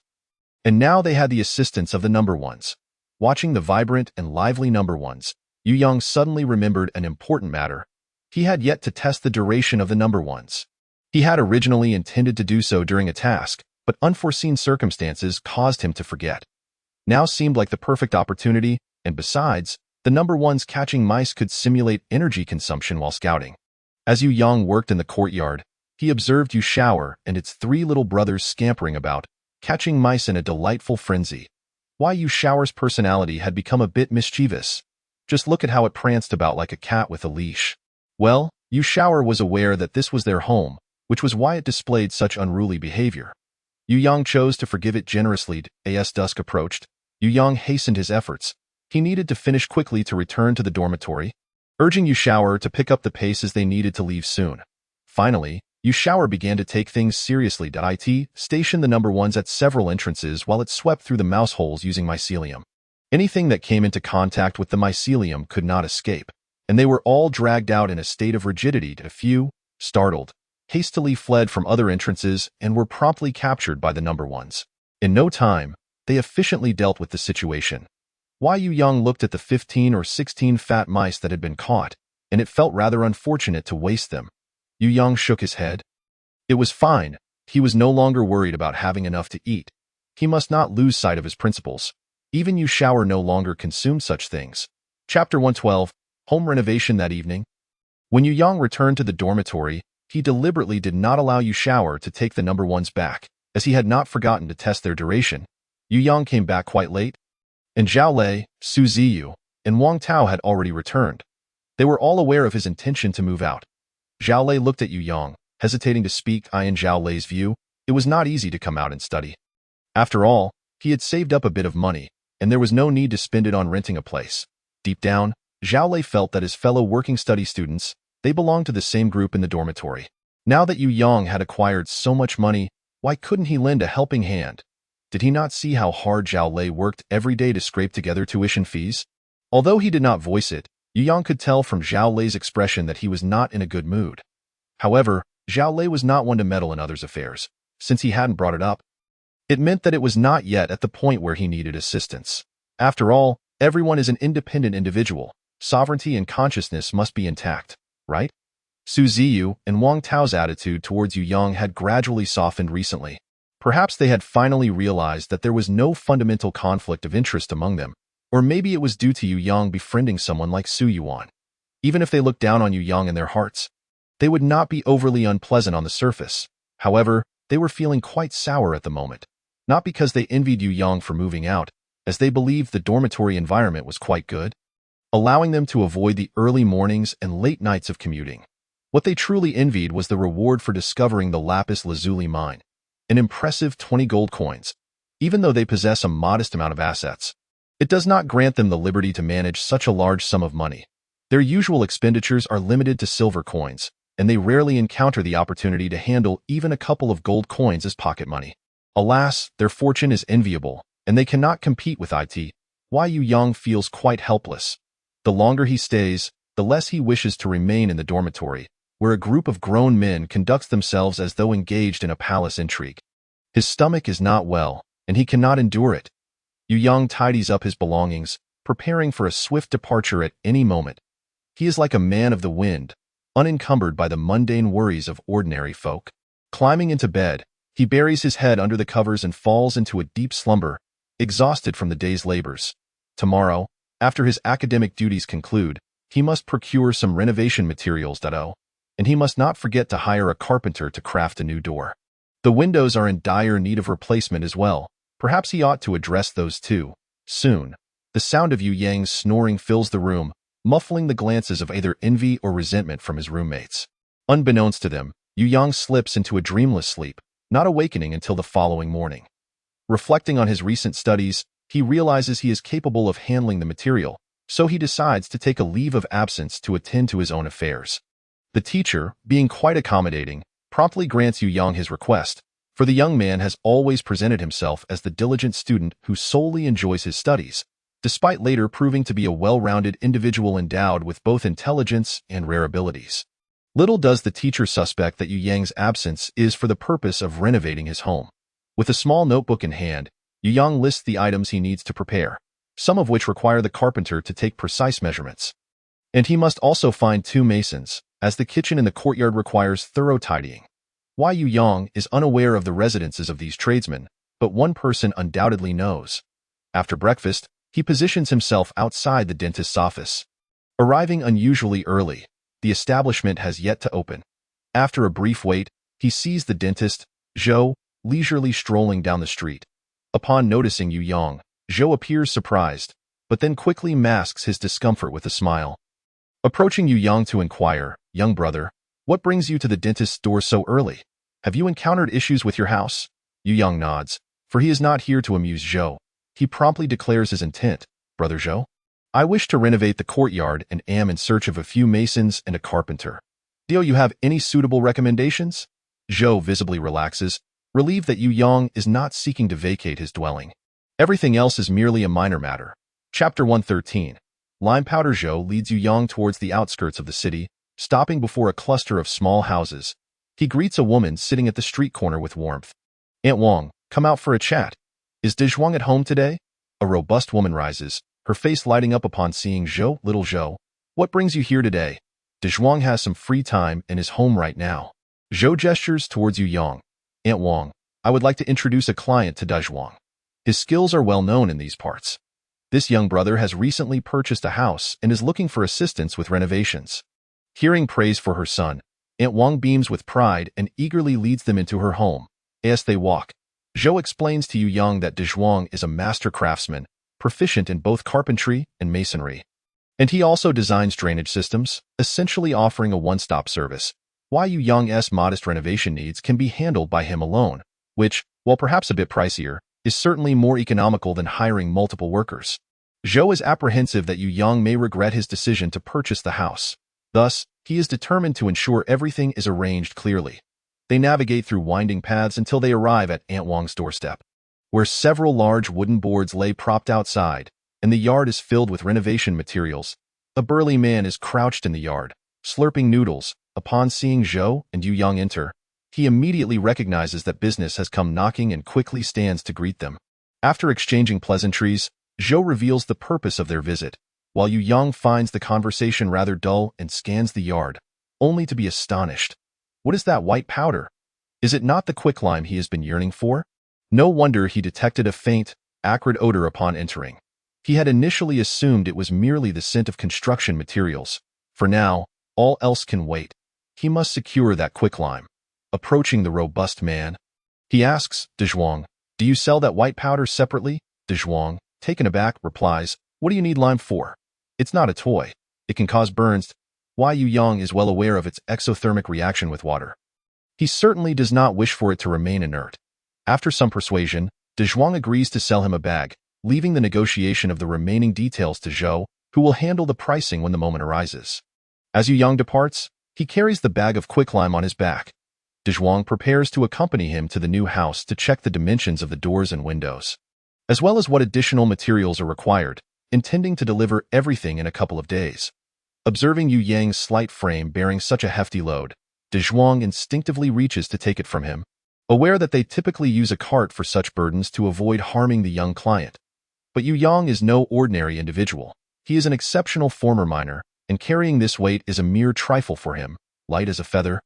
And now they had the assistance of the number ones. Watching the vibrant and lively number ones, Yu Yang suddenly remembered an important matter. He had yet to test the duration of the number ones. He had originally intended to do so during a task, but unforeseen circumstances caused him to forget. Now seemed like the perfect opportunity, and besides, the number ones catching mice could simulate energy consumption while scouting. As Yu Yang worked in the courtyard, he observed Yu Shower and its 3 little brothers scampering about, catching mice in a delightful frenzy. Yu Shower's personality had become a bit mischievous. Just look at how it pranced about like a cat with a leash. Well, Yu Xiaoer was aware that this was their home, which was why it displayed such unruly behavior. Yu Yang chose to forgive it generously. As dusk approached, Yu Yang hastened his efforts. He needed to finish quickly to return to the dormitory, urging Yu Xiaoer to pick up the pace as they needed to leave soon. Finally, Yu Xiaoer began to take things seriously. It stationed the number ones at several entrances while it swept through the mouse holes using mycelium. Anything that came into contact with the mycelium could not escape, and they were all dragged out in a state of rigidity. A few, startled, hastily fled from other entrances and were promptly captured by the number ones. In no time, they efficiently dealt with the situation. Yu Yang looked at the 15 or 16 fat mice that had been caught, and it felt rather unfortunate to waste them. Yu Yang shook his head. It was fine. He was no longer worried about having enough to eat. He must not lose sight of his principles. Even Yu Xiaoer no longer consumed such things. Chapter 112, Home Renovation. That evening, when Yu Yang returned to the dormitory, he deliberately did not allow Yu Xiaoer to take the number ones back, as he had not forgotten to test their duration. Yu Yang came back quite late, and Zhao Lei, Su Ziyu, and Wang Tao had already returned. They were all aware of his intention to move out. Zhao Lei looked at Yu Yang, hesitating to speak. In Zhao Lei's view, it was not easy to come out and study. After all, he had saved up a bit of money, and there was no need to spend it on renting a place. Deep down, Zhao Lei felt that his fellow working study students, they belonged to the same group in the dormitory. Now that Yu Yang had acquired so much money, why couldn't he lend a helping hand? Did he not see how hard Zhao Lei worked every day to scrape together tuition fees? Although he did not voice it, Yu Yang could tell from Zhao Lei's expression that he was not in a good mood. However, Zhao Lei was not one to meddle in others' affairs, since he hadn't brought it up. It meant that it was not yet at the point where he needed assistance. After all, everyone is an independent individual. Sovereignty and consciousness must be intact, right? Su Ziyu and Wang Tao's attitude towards Yu Yang had gradually softened recently. Perhaps they had finally realized that there was no fundamental conflict of interest among them, or maybe it was due to Yu Yang befriending someone like Su Yuan. Even if they looked down on Yu Yang in their hearts, they would not be overly unpleasant on the surface. However, they were feeling quite sour at the moment. Not because they envied Yu Yang for moving out, as they believed the dormitory environment was quite good, allowing them to avoid the early mornings and late nights of commuting. What they truly envied was the reward for discovering the lapis lazuli mine, an impressive 20 gold coins. Even though they possess a modest amount of assets, it does not grant them the liberty to manage such a large sum of money. Their usual expenditures are limited to silver coins, and they rarely encounter the opportunity to handle even a couple of gold coins as pocket money. Alas, their fortune is enviable, and they cannot compete with it. Yu Yang feels quite helpless. The longer he stays, the less he wishes to remain in the dormitory, where a group of grown men conducts themselves as though engaged in a palace intrigue. His stomach is not well, and he cannot endure it. Yu Yang tidies up his belongings, preparing for a swift departure at any moment. He is like a man of the wind, unencumbered by the mundane worries of ordinary folk. Climbing into bed, he buries his head under the covers and falls into a deep slumber, exhausted from the day's labors. Tomorrow, after his academic duties conclude, he must procure some renovation materials. And he must not forget to hire a carpenter to craft a new door. The windows are in dire need of replacement as well. Perhaps he ought to address those too. Soon, the sound of Yu Yang's snoring fills the room, muffling the glances of either envy or resentment from his roommates. Unbeknownst to them, Yu Yang slips into a dreamless sleep, not awakening until the following morning. Reflecting on his recent studies, he realizes he is capable of handling the material, so he decides to take a leave of absence to attend to his own affairs. The teacher, being quite accommodating, promptly grants Yu Yang his request, for the young man has always presented himself as the diligent student who solely enjoys his studies, despite later proving to be a well-rounded individual endowed with both intelligence and rare abilities. Little does the teacher suspect that Yu Yang's absence is for the purpose of renovating his home. With a small notebook in hand, Yu Yang lists the items he needs to prepare, some of which require the carpenter to take precise measurements. And he must also find 2 masons, as the kitchen in the courtyard requires thorough tidying. Yu Yang is unaware of the residences of these tradesmen, but one person undoubtedly knows. After breakfast, he positions himself outside the dentist's office. Arriving unusually early, the establishment has yet to open. After a brief wait, he sees the dentist, Zhou, leisurely strolling down the street. Upon noticing Yu Yang, Zhou appears surprised, but then quickly masks his discomfort with a smile. Approaching Yu Yang to inquire, young brother, what brings you to the dentist's door so early? Have you encountered issues with your house? Yu Yang nods, for he is not here to amuse Zhou. He promptly declares his intent. Brother Zhou, I wish to renovate the courtyard and am in search of a few masons and a carpenter. Do you have any suitable recommendations? Zhou visibly relaxes, relieved that Yu Yang is not seeking to vacate his dwelling. Everything else is merely a minor matter. Chapter 113. Lime Powder. Zhou leads Yu Yang towards the outskirts of the city, stopping before a cluster of small houses. He greets a woman sitting at the street corner with warmth. Aunt Wang, come out for a chat. Is Dezhuang at home today? A robust woman rises, her face lighting up upon seeing Zhou. Little Zhou, what brings you here today? Dezhuang has some free time and is home right now. Zhou gestures towards Yu Yang. Aunt Wang, I would like to introduce a client to Dezhuang. His skills are well known in these parts. This young brother has recently purchased a house and is looking for assistance with renovations. Hearing praise for her son, Aunt Wang beams with pride and eagerly leads them into her home. As they walk, Zhou explains to Yu Yang that Dezhuang is a master craftsman, proficient in both carpentry and masonry. And he also designs drainage systems, essentially offering a one-stop service. Why Yu Yang's modest renovation needs can be handled by him alone, which, while perhaps a bit pricier, is certainly more economical than hiring multiple workers. Zhou is apprehensive that Yu Yang may regret his decision to purchase the house. Thus, he is determined to ensure everything is arranged clearly. They navigate through winding paths until they arrive at Aunt Wang's doorstep, where several large wooden boards lay propped outside, and the yard is filled with renovation materials. A burly man is crouched in the yard, slurping noodles. Upon seeing Zhou and Yu Yang enter, he immediately recognizes that business has come knocking and quickly stands to greet them. After exchanging pleasantries, Zhou reveals the purpose of their visit, while Yu Yang finds the conversation rather dull and scans the yard, only to be astonished. What is that white powder? Is it not the quicklime he has been yearning for? No wonder he detected a faint, acrid odor upon entering. He had initially assumed it was merely the scent of construction materials. For now, all else can wait. He must secure that quicklime. Approaching the robust man, he asks, Dezhuang, do you sell that white powder separately? Dezhuang, taken aback, replies, what do you need lime for? It's not a toy. It can cause burns. Why Yu Yang is well aware of its exothermic reaction with water. He certainly does not wish for it to remain inert. After some persuasion, Dezhuang agrees to sell him a bag, leaving the negotiation of the remaining details to Zhou, who will handle the pricing when the moment arises. As Yu Yang departs, he carries the bag of quicklime on his back. Dezhuang prepares to accompany him to the new house to check the dimensions of the doors and windows, as well as what additional materials are required, intending to deliver everything in a couple of days. Observing Yu Yang's slight frame bearing such a hefty load, Dezhuang instinctively reaches to take it from him, aware that they typically use a cart for such burdens to avoid harming the young client. But Yu Yang is no ordinary individual. He is an exceptional former miner, and carrying this weight is a mere trifle for him, light as a feather.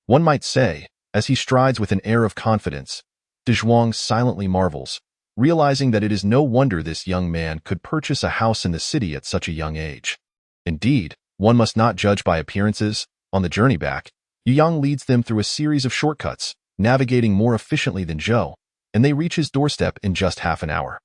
One might say, as he strides with an air of confidence, Dezhuang silently marvels, realizing that it is no wonder this young man could purchase a house in the city at such a young age. Indeed, one must not judge by appearances. On the journey back, Yu Yang leads them through a series of shortcuts, navigating more efficiently than Zhou, and they reach his doorstep in just half an hour.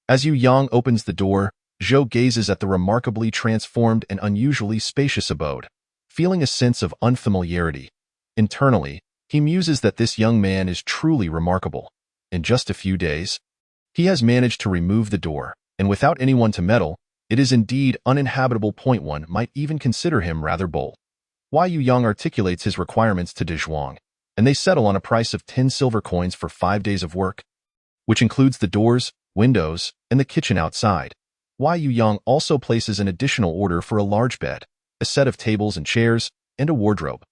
As Yu Yang opens the door, Zhou gazes at the remarkably transformed and unusually spacious abode, feeling a sense of unfamiliarity. Internally, he muses that this young man is truly remarkable. In just a few days, he has managed to remove the door, and without anyone to meddle, it is indeed uninhabitable. One might even consider him rather bold. Why Yu Yang articulates his requirements to Dezhuang, and they settle on a price of 10 silver coins for 5 days of work, which includes the doors, windows, and the kitchen outside. Why Yu Yang also places an additional order for a large bed, a set of tables and chairs, and a wardrobe.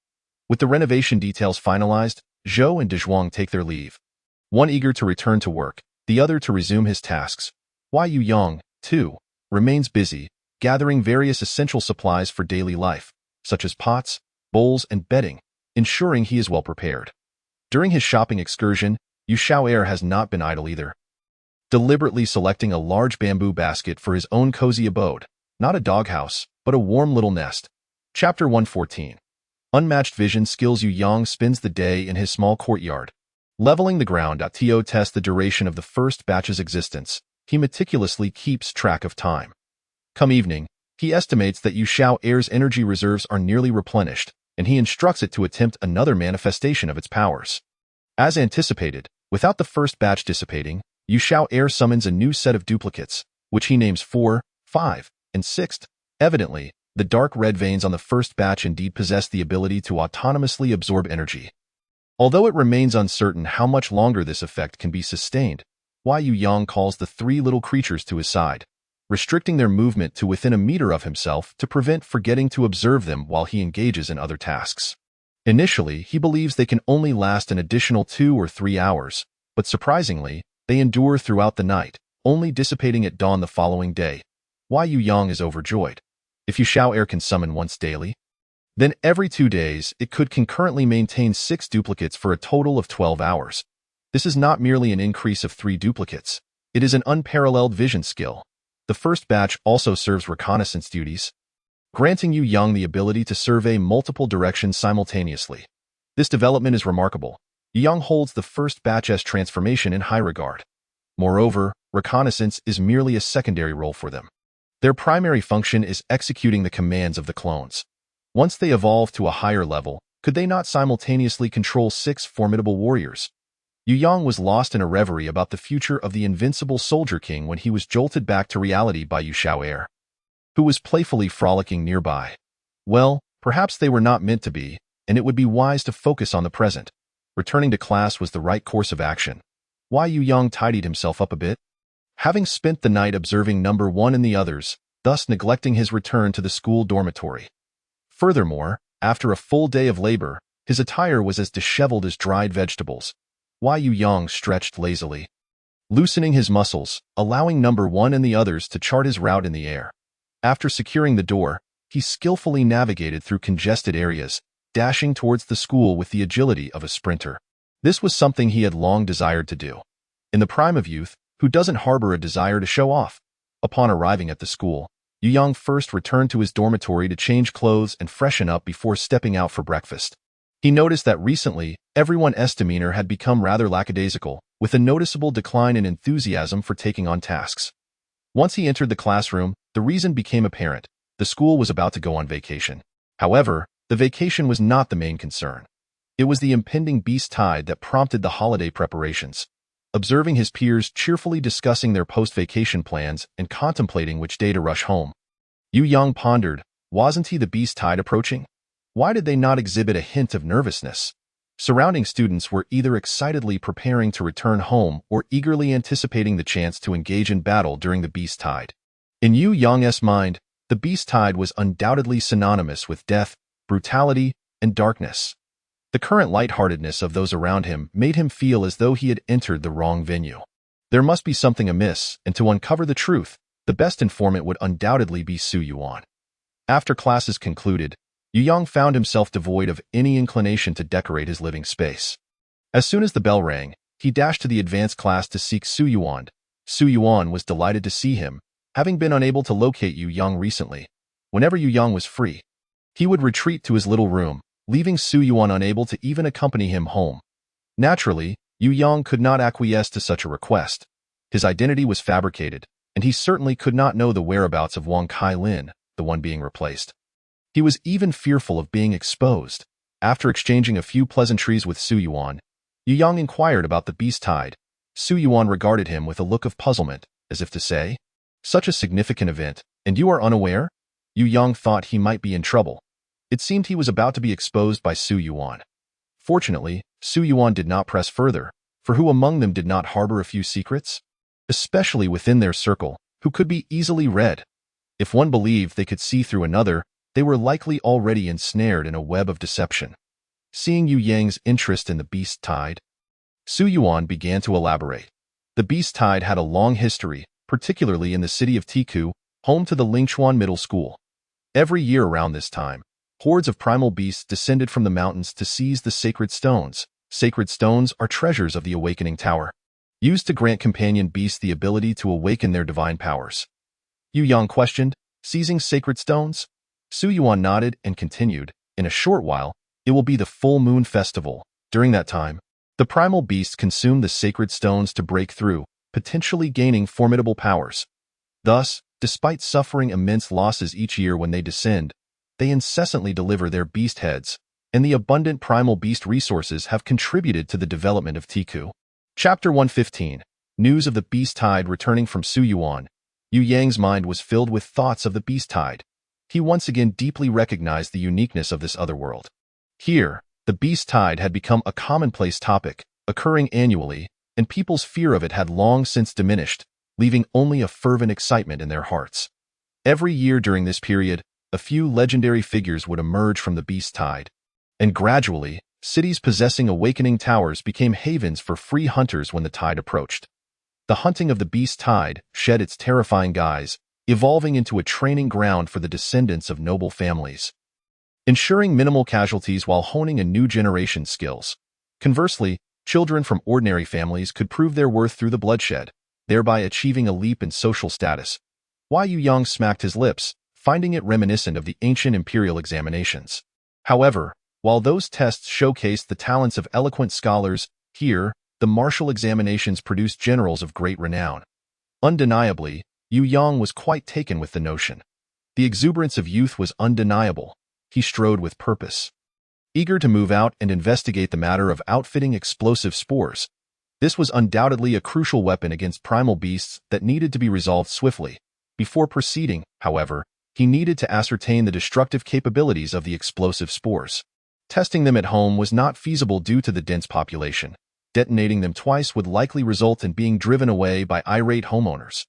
With the renovation details finalized, Zhou and Dezhuang take their leave, one eager to return to work, the other to resume his tasks. Why Yu Yang, too, remains busy, gathering various essential supplies for daily life, such as pots, bowls, and bedding, ensuring he is well prepared. During his shopping excursion, Yu Xiao'er has not been idle either, deliberately selecting a large bamboo basket for his own cozy abode, not a doghouse, but a warm little nest. Chapter 114. Unmatched vision skills. Yu Yang spends the day in his small courtyard, leveling the ground. To test the duration of the first batch's existence, he meticulously keeps track of time. Come evening, He estimates that Yu Xiao'er's energy reserves are nearly replenished, and he instructs it to attempt another manifestation of its powers. As anticipated, without the first batch dissipating, Yu Xiao'er summons a new set of duplicates, which he names 4, 5, and 6. Evidently, the dark red veins on the first batch indeed possess the ability to autonomously absorb energy. Although it remains uncertain how much longer this effect can be sustained, Yu Yang calls the 3 little creatures to his side, restricting their movement to within a meter of himself to prevent forgetting to observe them while he engages in other tasks. Initially, he believes they can only last an additional 2 or 3 hours, but surprisingly, they endure throughout the night, only dissipating at dawn the following day. Yu Yang is overjoyed. If Yu Xiao'er can summon once daily, then every 2 days it could concurrently maintain 6 duplicates for a total of 12 hours. This is not merely an increase of 3 duplicates. It is an unparalleled vision skill. The first batch also serves reconnaissance duties, granting Yu Yang the ability to survey multiple directions simultaneously. This development is remarkable. Yu Yang holds the first batch's transformation in high regard. Moreover, reconnaissance is merely a secondary role for them. Their primary function is executing the commands of the clones. Once they evolve to a higher level, could they not simultaneously control 6 formidable warriors? Yu Yang was lost in a reverie about the future of the invincible Soldier King when he was jolted back to reality by Yu Xiao'er, who was playfully frolicking nearby. Well, perhaps they were not meant to be, and it would be wise to focus on the present. Returning to class was the right course of action. Yu Yang tidied himself up a bit, having spent the night observing number 1 and the others, thus neglecting his return to the school dormitory. Furthermore, after a full day of labor, his attire was as disheveled as dried vegetables. Yu Yang stretched lazily, loosening his muscles, allowing number 1 and the others to chart his route in the air. After securing the door, he skillfully navigated through congested areas, dashing towards the school with the agility of a sprinter. This was something he had long desired to do. In the prime of youth, who doesn't harbor a desire to show off? Upon arriving at the school, Yu Yang first returned to his dormitory to change clothes and freshen up before stepping out for breakfast. He noticed that recently, everyone's demeanor had become rather lackadaisical, with a noticeable decline in enthusiasm for taking on tasks. Once he entered the classroom, the reason became apparent. The school was about to go on vacation. However, the vacation was not the main concern. It was the impending beast tide that prompted the holiday preparations. Observing his peers cheerfully discussing their post-vacation plans and contemplating which day to rush home, Yu Yang pondered, wasn't he the beast tide approaching? Why did they not exhibit a hint of nervousness? Surrounding students were either excitedly preparing to return home or eagerly anticipating the chance to engage in battle during the beast tide. In Yu Yang's mind, the beast tide was undoubtedly synonymous with death, brutality, and darkness. The current lightheartedness of those around him made him feel as though he had entered the wrong venue. There must be something amiss, and to uncover the truth, the best informant would undoubtedly be Su Yuan. After classes concluded, Yu Yang found himself devoid of any inclination to decorate his living space. As soon as the bell rang, he dashed to the advanced class to seek Su Yuan. Su Yuan was delighted to see him, having been unable to locate Yu Yang recently. Whenever Yu Yang was free, he would retreat to his little room, leaving Su Yuan unable to even accompany him home. Naturally, Yu Yang could not acquiesce to such a request. His identity was fabricated, and he certainly could not know the whereabouts of Wang Kailin, the one being replaced. He was even fearful of being exposed. After exchanging a few pleasantries with Su Yuan, Yu Yang inquired about the beast tide. Su Yuan regarded him with a look of puzzlement, as if to say, "Such a significant event, and you are unaware?" Yu Yang thought he might be in trouble. It seemed he was about to be exposed by Su Yuan. Fortunately, Su Yuan did not press further, for who among them did not harbor a few secrets? Especially within their circle, who could be easily read. If one believed they could see through another, they were likely already ensnared in a web of deception. Seeing Yu Yang's interest in the beast tide, Su Yuan began to elaborate. The beast tide had a long history, particularly in the city of Tiku, home to the Lingchuan Middle School. Every year around this time, hordes of primal beasts descended from the mountains to seize the sacred stones. Sacred stones are treasures of the Awakening Tower, used to grant companion beasts the ability to awaken their divine powers. Yu Yang questioned, seizing sacred stones? Su Yuan nodded and continued, in a short while, it will be the full moon festival. During that time, the primal beasts consume the sacred stones to break through, potentially gaining formidable powers. Thus, Despite suffering immense losses each year when they descend, they incessantly deliver their beast heads, and the abundant primal beast resources have contributed to the development of Tiku. Chapter 115. News of the Beast Tide returning from Su Yuan. Yu Yang's mind was filled with thoughts of the Beast Tide. He once again deeply recognized the uniqueness of this other world. Here, the Beast Tide had become a commonplace topic, occurring annually, and people's fear of it had long since diminished, leaving only a fervent excitement in their hearts. Every year during this period, a few legendary figures would emerge from the Beast Tide, and gradually, cities possessing awakening towers became havens for free hunters when the tide approached. The hunting of the Beast Tide shed its terrifying guise, evolving into a training ground for the descendants of noble families, ensuring minimal casualties while honing a new generation's skills. Conversely, children from ordinary families could prove their worth through the bloodshed, thereby achieving a leap in social status. Yu Yang smacked his lips, finding it reminiscent of the ancient imperial examinations. However, while those tests showcased the talents of eloquent scholars, here, the martial examinations produced generals of great renown. Undeniably, Yu Yang was quite taken with the notion. The exuberance of youth was undeniable. He strode with purpose, eager to move out and investigate the matter of outfitting explosive spores. This was undoubtedly a crucial weapon against primal beasts that needed to be resolved swiftly. Before proceeding, however, he needed to ascertain the destructive capabilities of the explosive spores. Testing them at home was not feasible due to the dense population. Detonating them twice would likely result in being driven away by irate homeowners.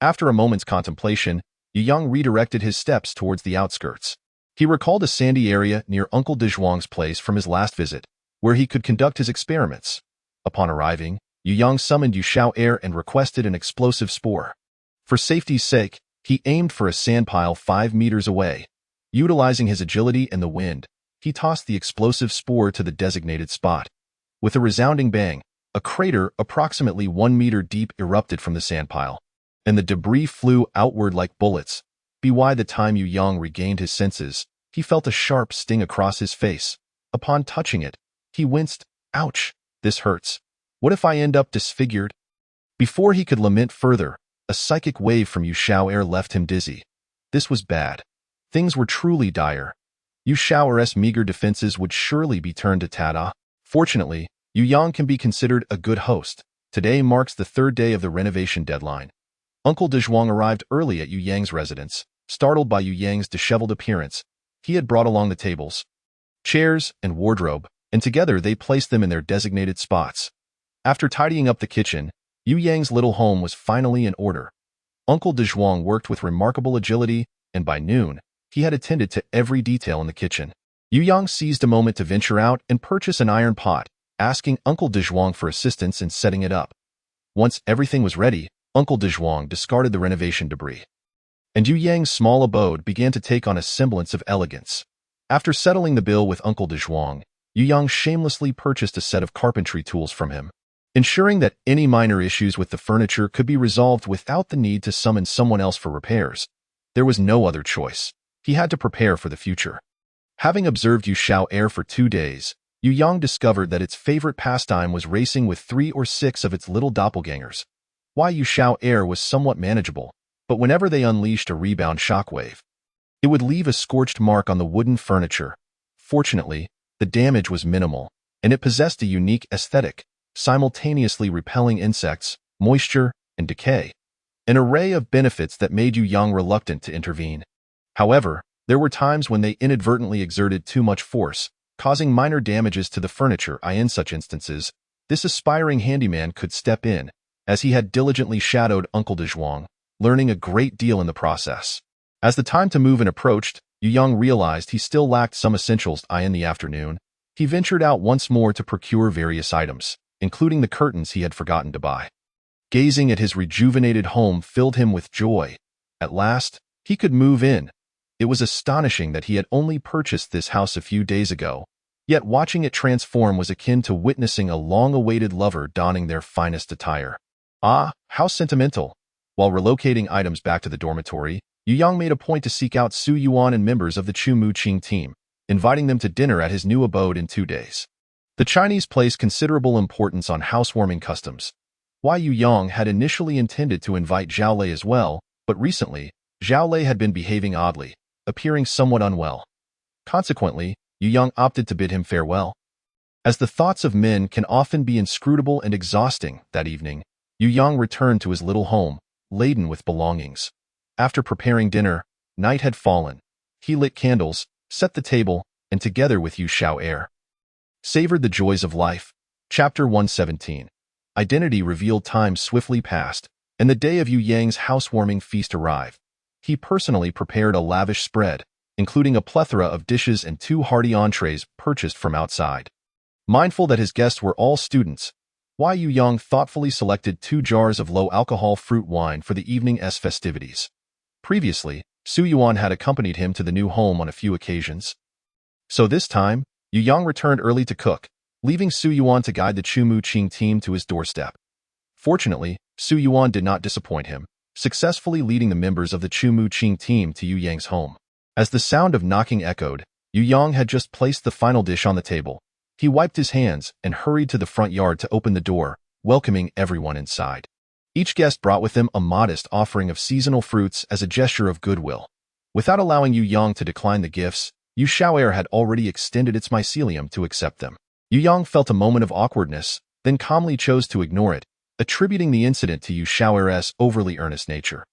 After a moment's contemplation, Yu Yang redirected his steps towards the outskirts. He recalled a sandy area near Uncle De Zhuang's place from his last visit, where he could conduct his experiments. Upon arriving, Yu Yang summoned Yu Xiao'er and requested an explosive spore. For safety's sake, he aimed for a sandpile 5 meters away. Utilizing his agility and the wind, he tossed the explosive spore to the designated spot. With a resounding bang, a crater approximately 1 meter deep erupted from the sandpile, and the debris flew outward like bullets. By the time Yu Yang regained his senses, he felt a sharp sting across his face. Upon touching it, he winced. Ouch, this hurts. What if I end up disfigured? Before he could lament further, a psychic wave from Yu Xiao'er left him dizzy. This was bad. Things were truly dire. Yu Xiao'er's meager defenses would surely be turned to tada. Fortunately, Yu Yang can be considered a good host. Today marks the 3rd day of the renovation deadline. Uncle De Zhuang arrived early at Yu Yang's residence. Startled by Yu Yang's disheveled appearance, he had brought along the tables, chairs, and wardrobe, and together they placed them in their designated spots. After tidying up the kitchen, Yu Yang's little home was finally in order. Uncle De Zhuang worked with remarkable agility, and by noon, he had attended to every detail in the kitchen. Yu Yang seized a moment to venture out and purchase an iron pot, asking Uncle De Zhuang for assistance in setting it up. Once everything was ready, Uncle De Zhuang discarded the renovation debris, and Yu Yang's small abode began to take on a semblance of elegance. After settling the bill with Uncle De Zhuang, Yu Yang shamelessly purchased a set of carpentry tools from him, ensuring that any minor issues with the furniture could be resolved without the need to summon someone else for repairs. There was no other choice. He had to prepare for the future. Having observed Yu Xiao'er for 2 days, Yu Yang discovered that its favorite pastime was racing with 3 or 6 of its little doppelgangers. Yu Xiao'er was somewhat manageable, but whenever they unleashed a rebound shockwave, it would leave a scorched mark on the wooden furniture. Fortunately, the damage was minimal, and it possessed a unique aesthetic, simultaneously repelling insects, moisture, and decay. An array of benefits that made Yu Yang reluctant to intervene. However, there were times when they inadvertently exerted too much force, causing minor damages to the furniture. In such instances, this aspiring handyman could step in, as he had diligently shadowed Uncle De Zhuang, learning a great deal in the process. As the time to move in approached, Yu Yang realized he still lacked some essentials. In the afternoon, he ventured out once more to procure various items, including the curtains he had forgotten to buy. Gazing at his rejuvenated home filled him with joy. At last, he could move in. It was astonishing that he had only purchased this house a few days ago, yet watching it transform was akin to witnessing a long-awaited lover donning their finest attire. Ah, how sentimental! While relocating items back to the dormitory, Yu Yang made a point to seek out Su Yuan and members of the Chu Mu Qing team, inviting them to dinner at his new abode in 2 days. The Chinese place considerable importance on housewarming customs. Yu Yang had initially intended to invite Zhao Lei as well, but recently, Zhao Lei had been behaving oddly, appearing somewhat unwell. Consequently, Yu Yang opted to bid him farewell. As the thoughts of men can often be inscrutable and exhausting, that evening, Yu Yang returned to his little home, laden with belongings. After preparing dinner, night had fallen. He lit candles, set the table, and together with Yu Xiao'er, savored the joys of life. Chapter 117. Identity revealed. Time swiftly passed, and the day of Yu Yang's housewarming feast arrived. He personally prepared a lavish spread, including a plethora of dishes and 2 hearty entrees purchased from outside. Mindful that his guests were all students, Yu Yang thoughtfully selected 2 jars of low-alcohol fruit wine for the evening's festivities. Previously, Su Yuan had accompanied him to the new home on a few occasions. So this time, Yu Yang returned early to cook, leaving Su Yuan to guide the Chu Mu Qing team to his doorstep. Fortunately, Su Yuan did not disappoint him, successfully leading the members of the Chu Mu Qing team to Yu Yang's home. As the sound of knocking echoed, Yu Yang had just placed the final dish on the table. He wiped his hands and hurried to the front yard to open the door, welcoming everyone inside. Each guest brought with them a modest offering of seasonal fruits as a gesture of goodwill. Without allowing Yu Yang to decline the gifts, Yu Xiao'er had already extended its mycelium to accept them. Yu Yang felt a moment of awkwardness, then calmly chose to ignore it, attributing the incident to Yu Xiao'er's overly earnest nature.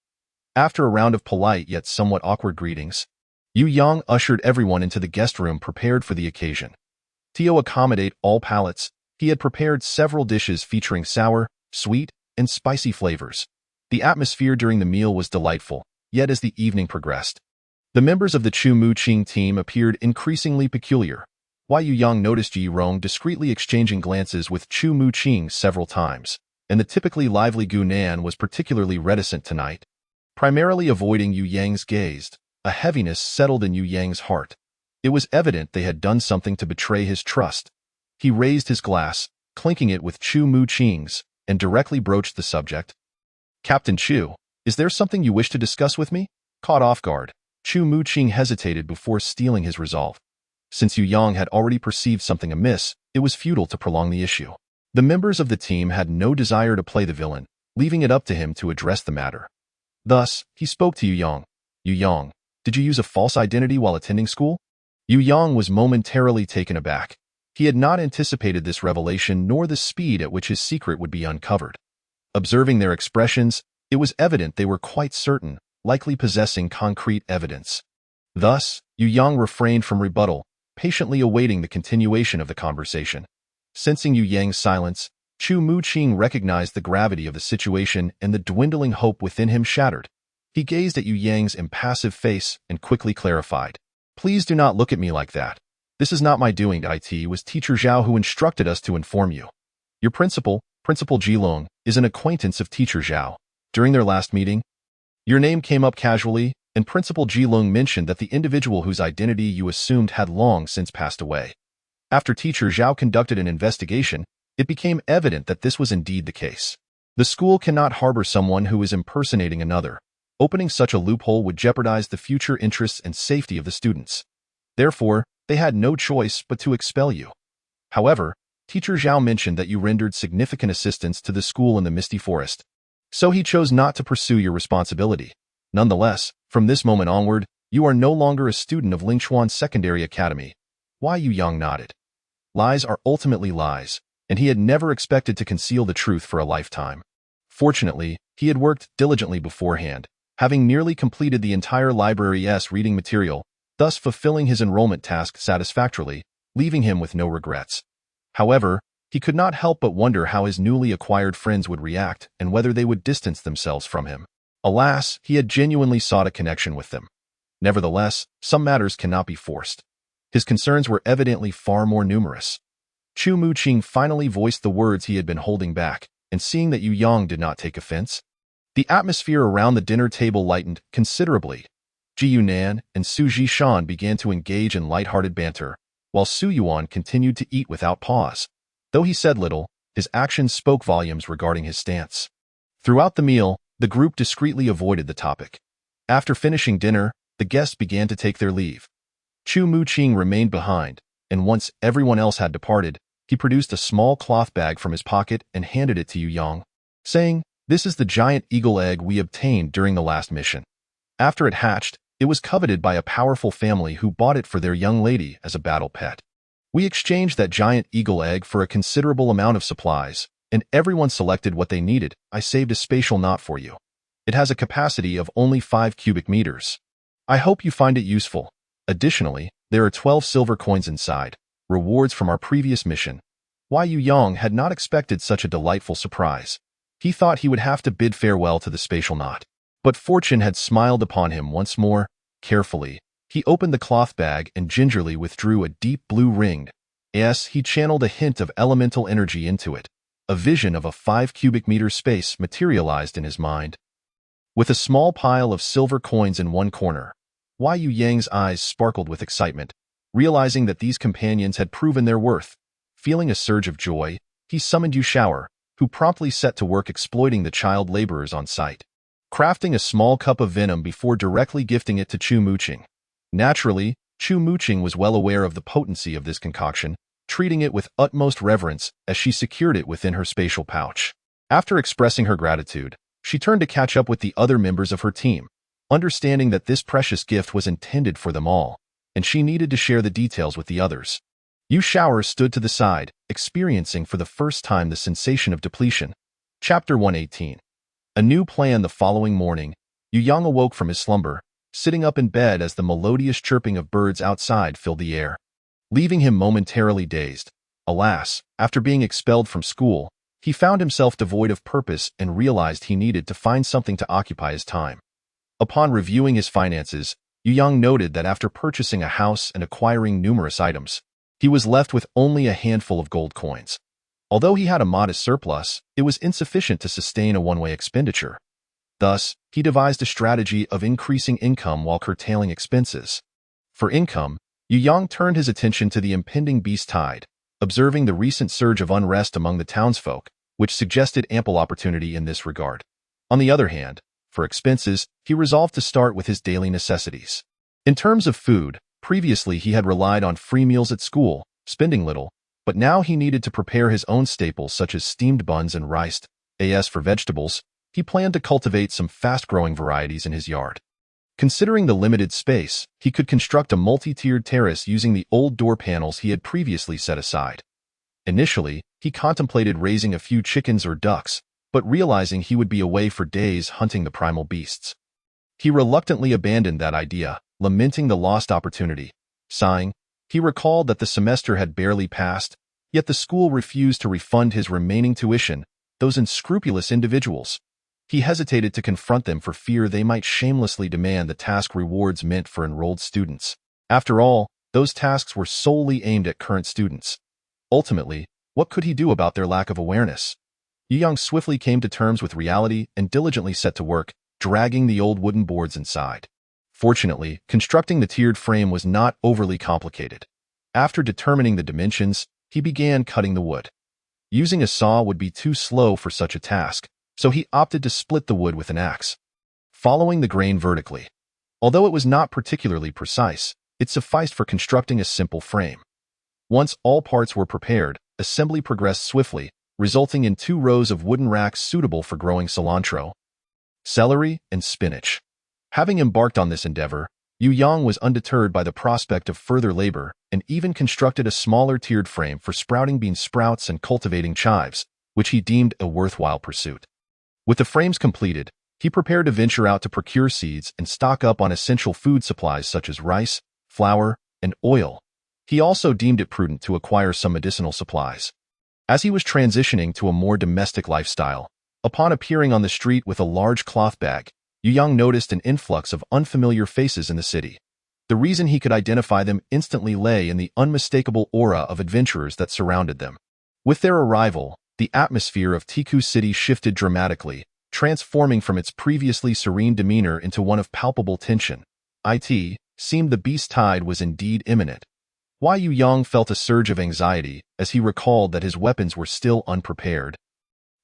After a round of polite yet somewhat awkward greetings, Yu Yang ushered everyone into the guest room prepared for the occasion. To accommodate all palates, he had prepared several dishes featuring sour, sweet, and spicy flavors. The atmosphere during the meal was delightful, yet as the evening progressed, the members of the Chu Mu Qing team appeared increasingly peculiar. Yu Yang noticed Ji Rong discreetly exchanging glances with Chu Mu Qing several times, and the typically lively Gu Nan was particularly reticent tonight. Primarily avoiding Yu Yang's gaze, a heaviness settled in Yu Yang's heart. It was evident they had done something to betray his trust. He raised his glass, clinking it with Chu Mu Qing's, and directly broached the subject. "Captain Chu, is there something you wish to discuss with me?" Caught off guard, Chu Mu Qing hesitated before steeling his resolve. Since Yu Yang had already perceived something amiss, it was futile to prolong the issue. The members of the team had no desire to play the villain, leaving it up to him to address the matter. Thus, he spoke to Yu Yang. "Yu Yang, did you use a false identity while attending school?" Yu Yang was momentarily taken aback. He had not anticipated this revelation nor the speed at which his secret would be uncovered. Observing their expressions, it was evident they were quite certain, likely possessing concrete evidence. Thus, Yu Yang refrained from rebuttal, patiently awaiting the continuation of the conversation. Sensing Yu Yang's silence, Chu Mu Qing recognized the gravity of the situation and the dwindling hope within him shattered. He gazed at Yu Yang's impassive face and quickly clarified. "Please do not look at me like that. This is not my doing. It was Teacher Zhao who instructed us to inform you. Your principal, Principal Jilong, is an acquaintance of Teacher Zhao. During their last meeting, your name came up casually, and Principal Jilong mentioned that the individual whose identity you assumed had long since passed away. After Teacher Zhao conducted an investigation, it became evident that this was indeed the case. The school cannot harbor someone who is impersonating another. Opening such a loophole would jeopardize the future interests and safety of the students. Therefore, they had no choice but to expel you. However, Teacher Zhao mentioned that you rendered significant assistance to the school in the Misty Forest, so he chose not to pursue your responsibility. Nonetheless, from this moment onward, you are no longer a student of Lingchuan Secondary Academy." Yu Yang nodded. Lies are ultimately lies, and he had never expected to conceal the truth for a lifetime. Fortunately, he had worked diligently beforehand, having nearly completed the entire library's reading material, thus fulfilling his enrollment task satisfactorily, leaving him with no regrets. However, he could not help but wonder how his newly acquired friends would react and whether they would distance themselves from him. Alas, he had genuinely sought a connection with them. Nevertheless, some matters cannot be forced. His concerns were evidently far more numerous. Chu Mu Qing finally voiced the words he had been holding back, and seeing that Yu Yang did not take offense, the atmosphere around the dinner table lightened considerably. Ji Yunan and Su Jishan began to engage in light-hearted banter, while Su Yuan continued to eat without pause. Though he said little, his actions spoke volumes regarding his stance. Throughout the meal, the group discreetly avoided the topic. After finishing dinner, the guests began to take their leave. Chu Mu Qing remained behind, and once everyone else had departed, he produced a small cloth bag from his pocket and handed it to Yu Yang, saying, This is the giant eagle egg we obtained during the last mission. After it hatched, it was coveted by a powerful family who bought it for their young lady as a battle pet. We exchanged that giant eagle egg for a considerable amount of supplies, and everyone selected what they needed. I saved a spatial knot for you. It has a capacity of only 5 cubic meters. I hope you find it useful. Additionally, there are 12 silver coins inside, rewards from our previous mission. Yu Yang had not expected such a delightful surprise. He thought he would have to bid farewell to the spatial knot. But fortune had smiled upon him once more. Carefully, he opened the cloth bag and gingerly withdrew a deep blue ring. Yes, he channeled a hint of elemental energy into it. A vision of a 5 cubic meter space materialized in his mind. With a small pile of silver coins in one corner, Yu Yang's eyes sparkled with excitement, realizing that these companions had proven their worth. Feeling a surge of joy, he summoned Yu Shower, who promptly set to work exploiting the child laborers on site, crafting a small cup of venom before directly gifting it to Chu Muqing. Naturally, Chu Muqing was well aware of the potency of this concoction, treating it with utmost reverence as she secured it within her spatial pouch. After expressing her gratitude, she turned to catch up with the other members of her team, understanding that this precious gift was intended for them all, and she needed to share the details with the others. Yu Shower stood to the side, experiencing for the first time the sensation of depletion. Chapter 118. A new plan. The following morning, Yu Yang awoke from his slumber, sitting up in bed as the melodious chirping of birds outside filled the air, leaving him momentarily dazed. Alas, after being expelled from school, he found himself devoid of purpose and realized he needed to find something to occupy his time. Upon reviewing his finances, Yu Yang noted that after purchasing a house and acquiring numerous items, he was left with only a handful of gold coins. Although he had a modest surplus, it was insufficient to sustain a one-way expenditure. Thus, he devised a strategy of increasing income while curtailing expenses. For income, Yu Yang turned his attention to the impending beast tide, observing the recent surge of unrest among the townsfolk, which suggested ample opportunity in this regard. On the other hand, for expenses, he resolved to start with his daily necessities. In terms of food, previously he had relied on free meals at school, spending little, but now he needed to prepare his own staples such as steamed buns and rice. As for vegetables, he planned to cultivate some fast-growing varieties in his yard. Considering the limited space, he could construct a multi-tiered terrace using the old door panels he had previously set aside. Initially, he contemplated raising a few chickens or ducks, but realizing he would be away for days hunting the primal beasts, he reluctantly abandoned that idea, lamenting the lost opportunity. Sighing, he recalled that the semester had barely passed, yet the school refused to refund his remaining tuition. Those unscrupulous individuals. He hesitated to confront them for fear they might shamelessly demand the task rewards meant for enrolled students. After all, those tasks were solely aimed at current students. Ultimately, what could he do about their lack of awareness? Yu Yang swiftly came to terms with reality and diligently set to work, dragging the old wooden boards inside. Fortunately, constructing the tiered frame was not overly complicated. After determining the dimensions, he began cutting the wood. Using a saw would be too slow for such a task, so he opted to split the wood with an axe, following the grain vertically. Although it was not particularly precise, it sufficed for constructing a simple frame. Once all parts were prepared, assembly progressed swiftly, resulting in 2 rows of wooden racks suitable for growing cilantro, celery, and spinach. Having embarked on this endeavor, Yu Yang was undeterred by the prospect of further labor and even constructed a smaller tiered frame for sprouting bean sprouts and cultivating chives, which he deemed a worthwhile pursuit. With the frames completed, he prepared to venture out to procure seeds and stock up on essential food supplies such as rice, flour, and oil. He also deemed it prudent to acquire some medicinal supplies. As he was transitioning to a more domestic lifestyle, upon appearing on the street with a large cloth bag, Yu Yang noticed an influx of unfamiliar faces in the city. The reason he could identify them instantly lay in the unmistakable aura of adventurers that surrounded them. With their arrival, the atmosphere of Tiku City shifted dramatically, transforming from its previously serene demeanor into one of palpable tension. It seemed the beast tide was indeed imminent. Yu Yang felt a surge of anxiety as he recalled that his weapons were still unprepared,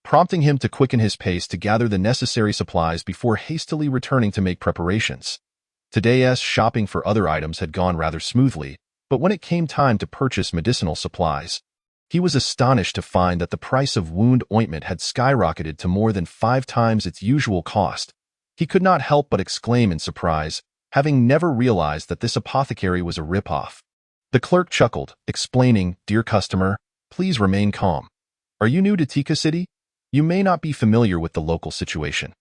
prompting him to quicken his pace to gather the necessary supplies before hastily returning to make preparations. Today's shopping for other items had gone rather smoothly, but when it came time to purchase medicinal supplies, He was astonished to find that the price of wound ointment had skyrocketed to more than 5 times its usual cost. He could not help but exclaim in surprise, having never realized that this apothecary was a ripoff. The clerk chuckled, explaining, "Dear customer, please remain calm. Are you new to Tika City? You may not be familiar with the local situation.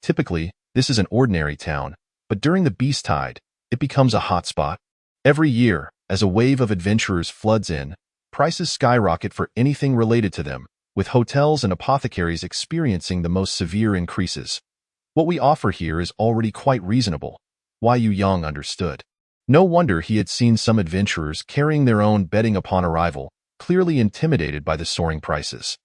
Typically, this is an ordinary town, but during the beast tide, it becomes a hotspot. Every year, as a wave of adventurers floods in, prices skyrocket for anything related to them, with hotels and apothecaries experiencing the most severe increases. What we offer here is already quite reasonable." Wai Yuyang understood. No wonder he had seen some adventurers carrying their own bedding upon arrival, clearly intimidated by the soaring prices.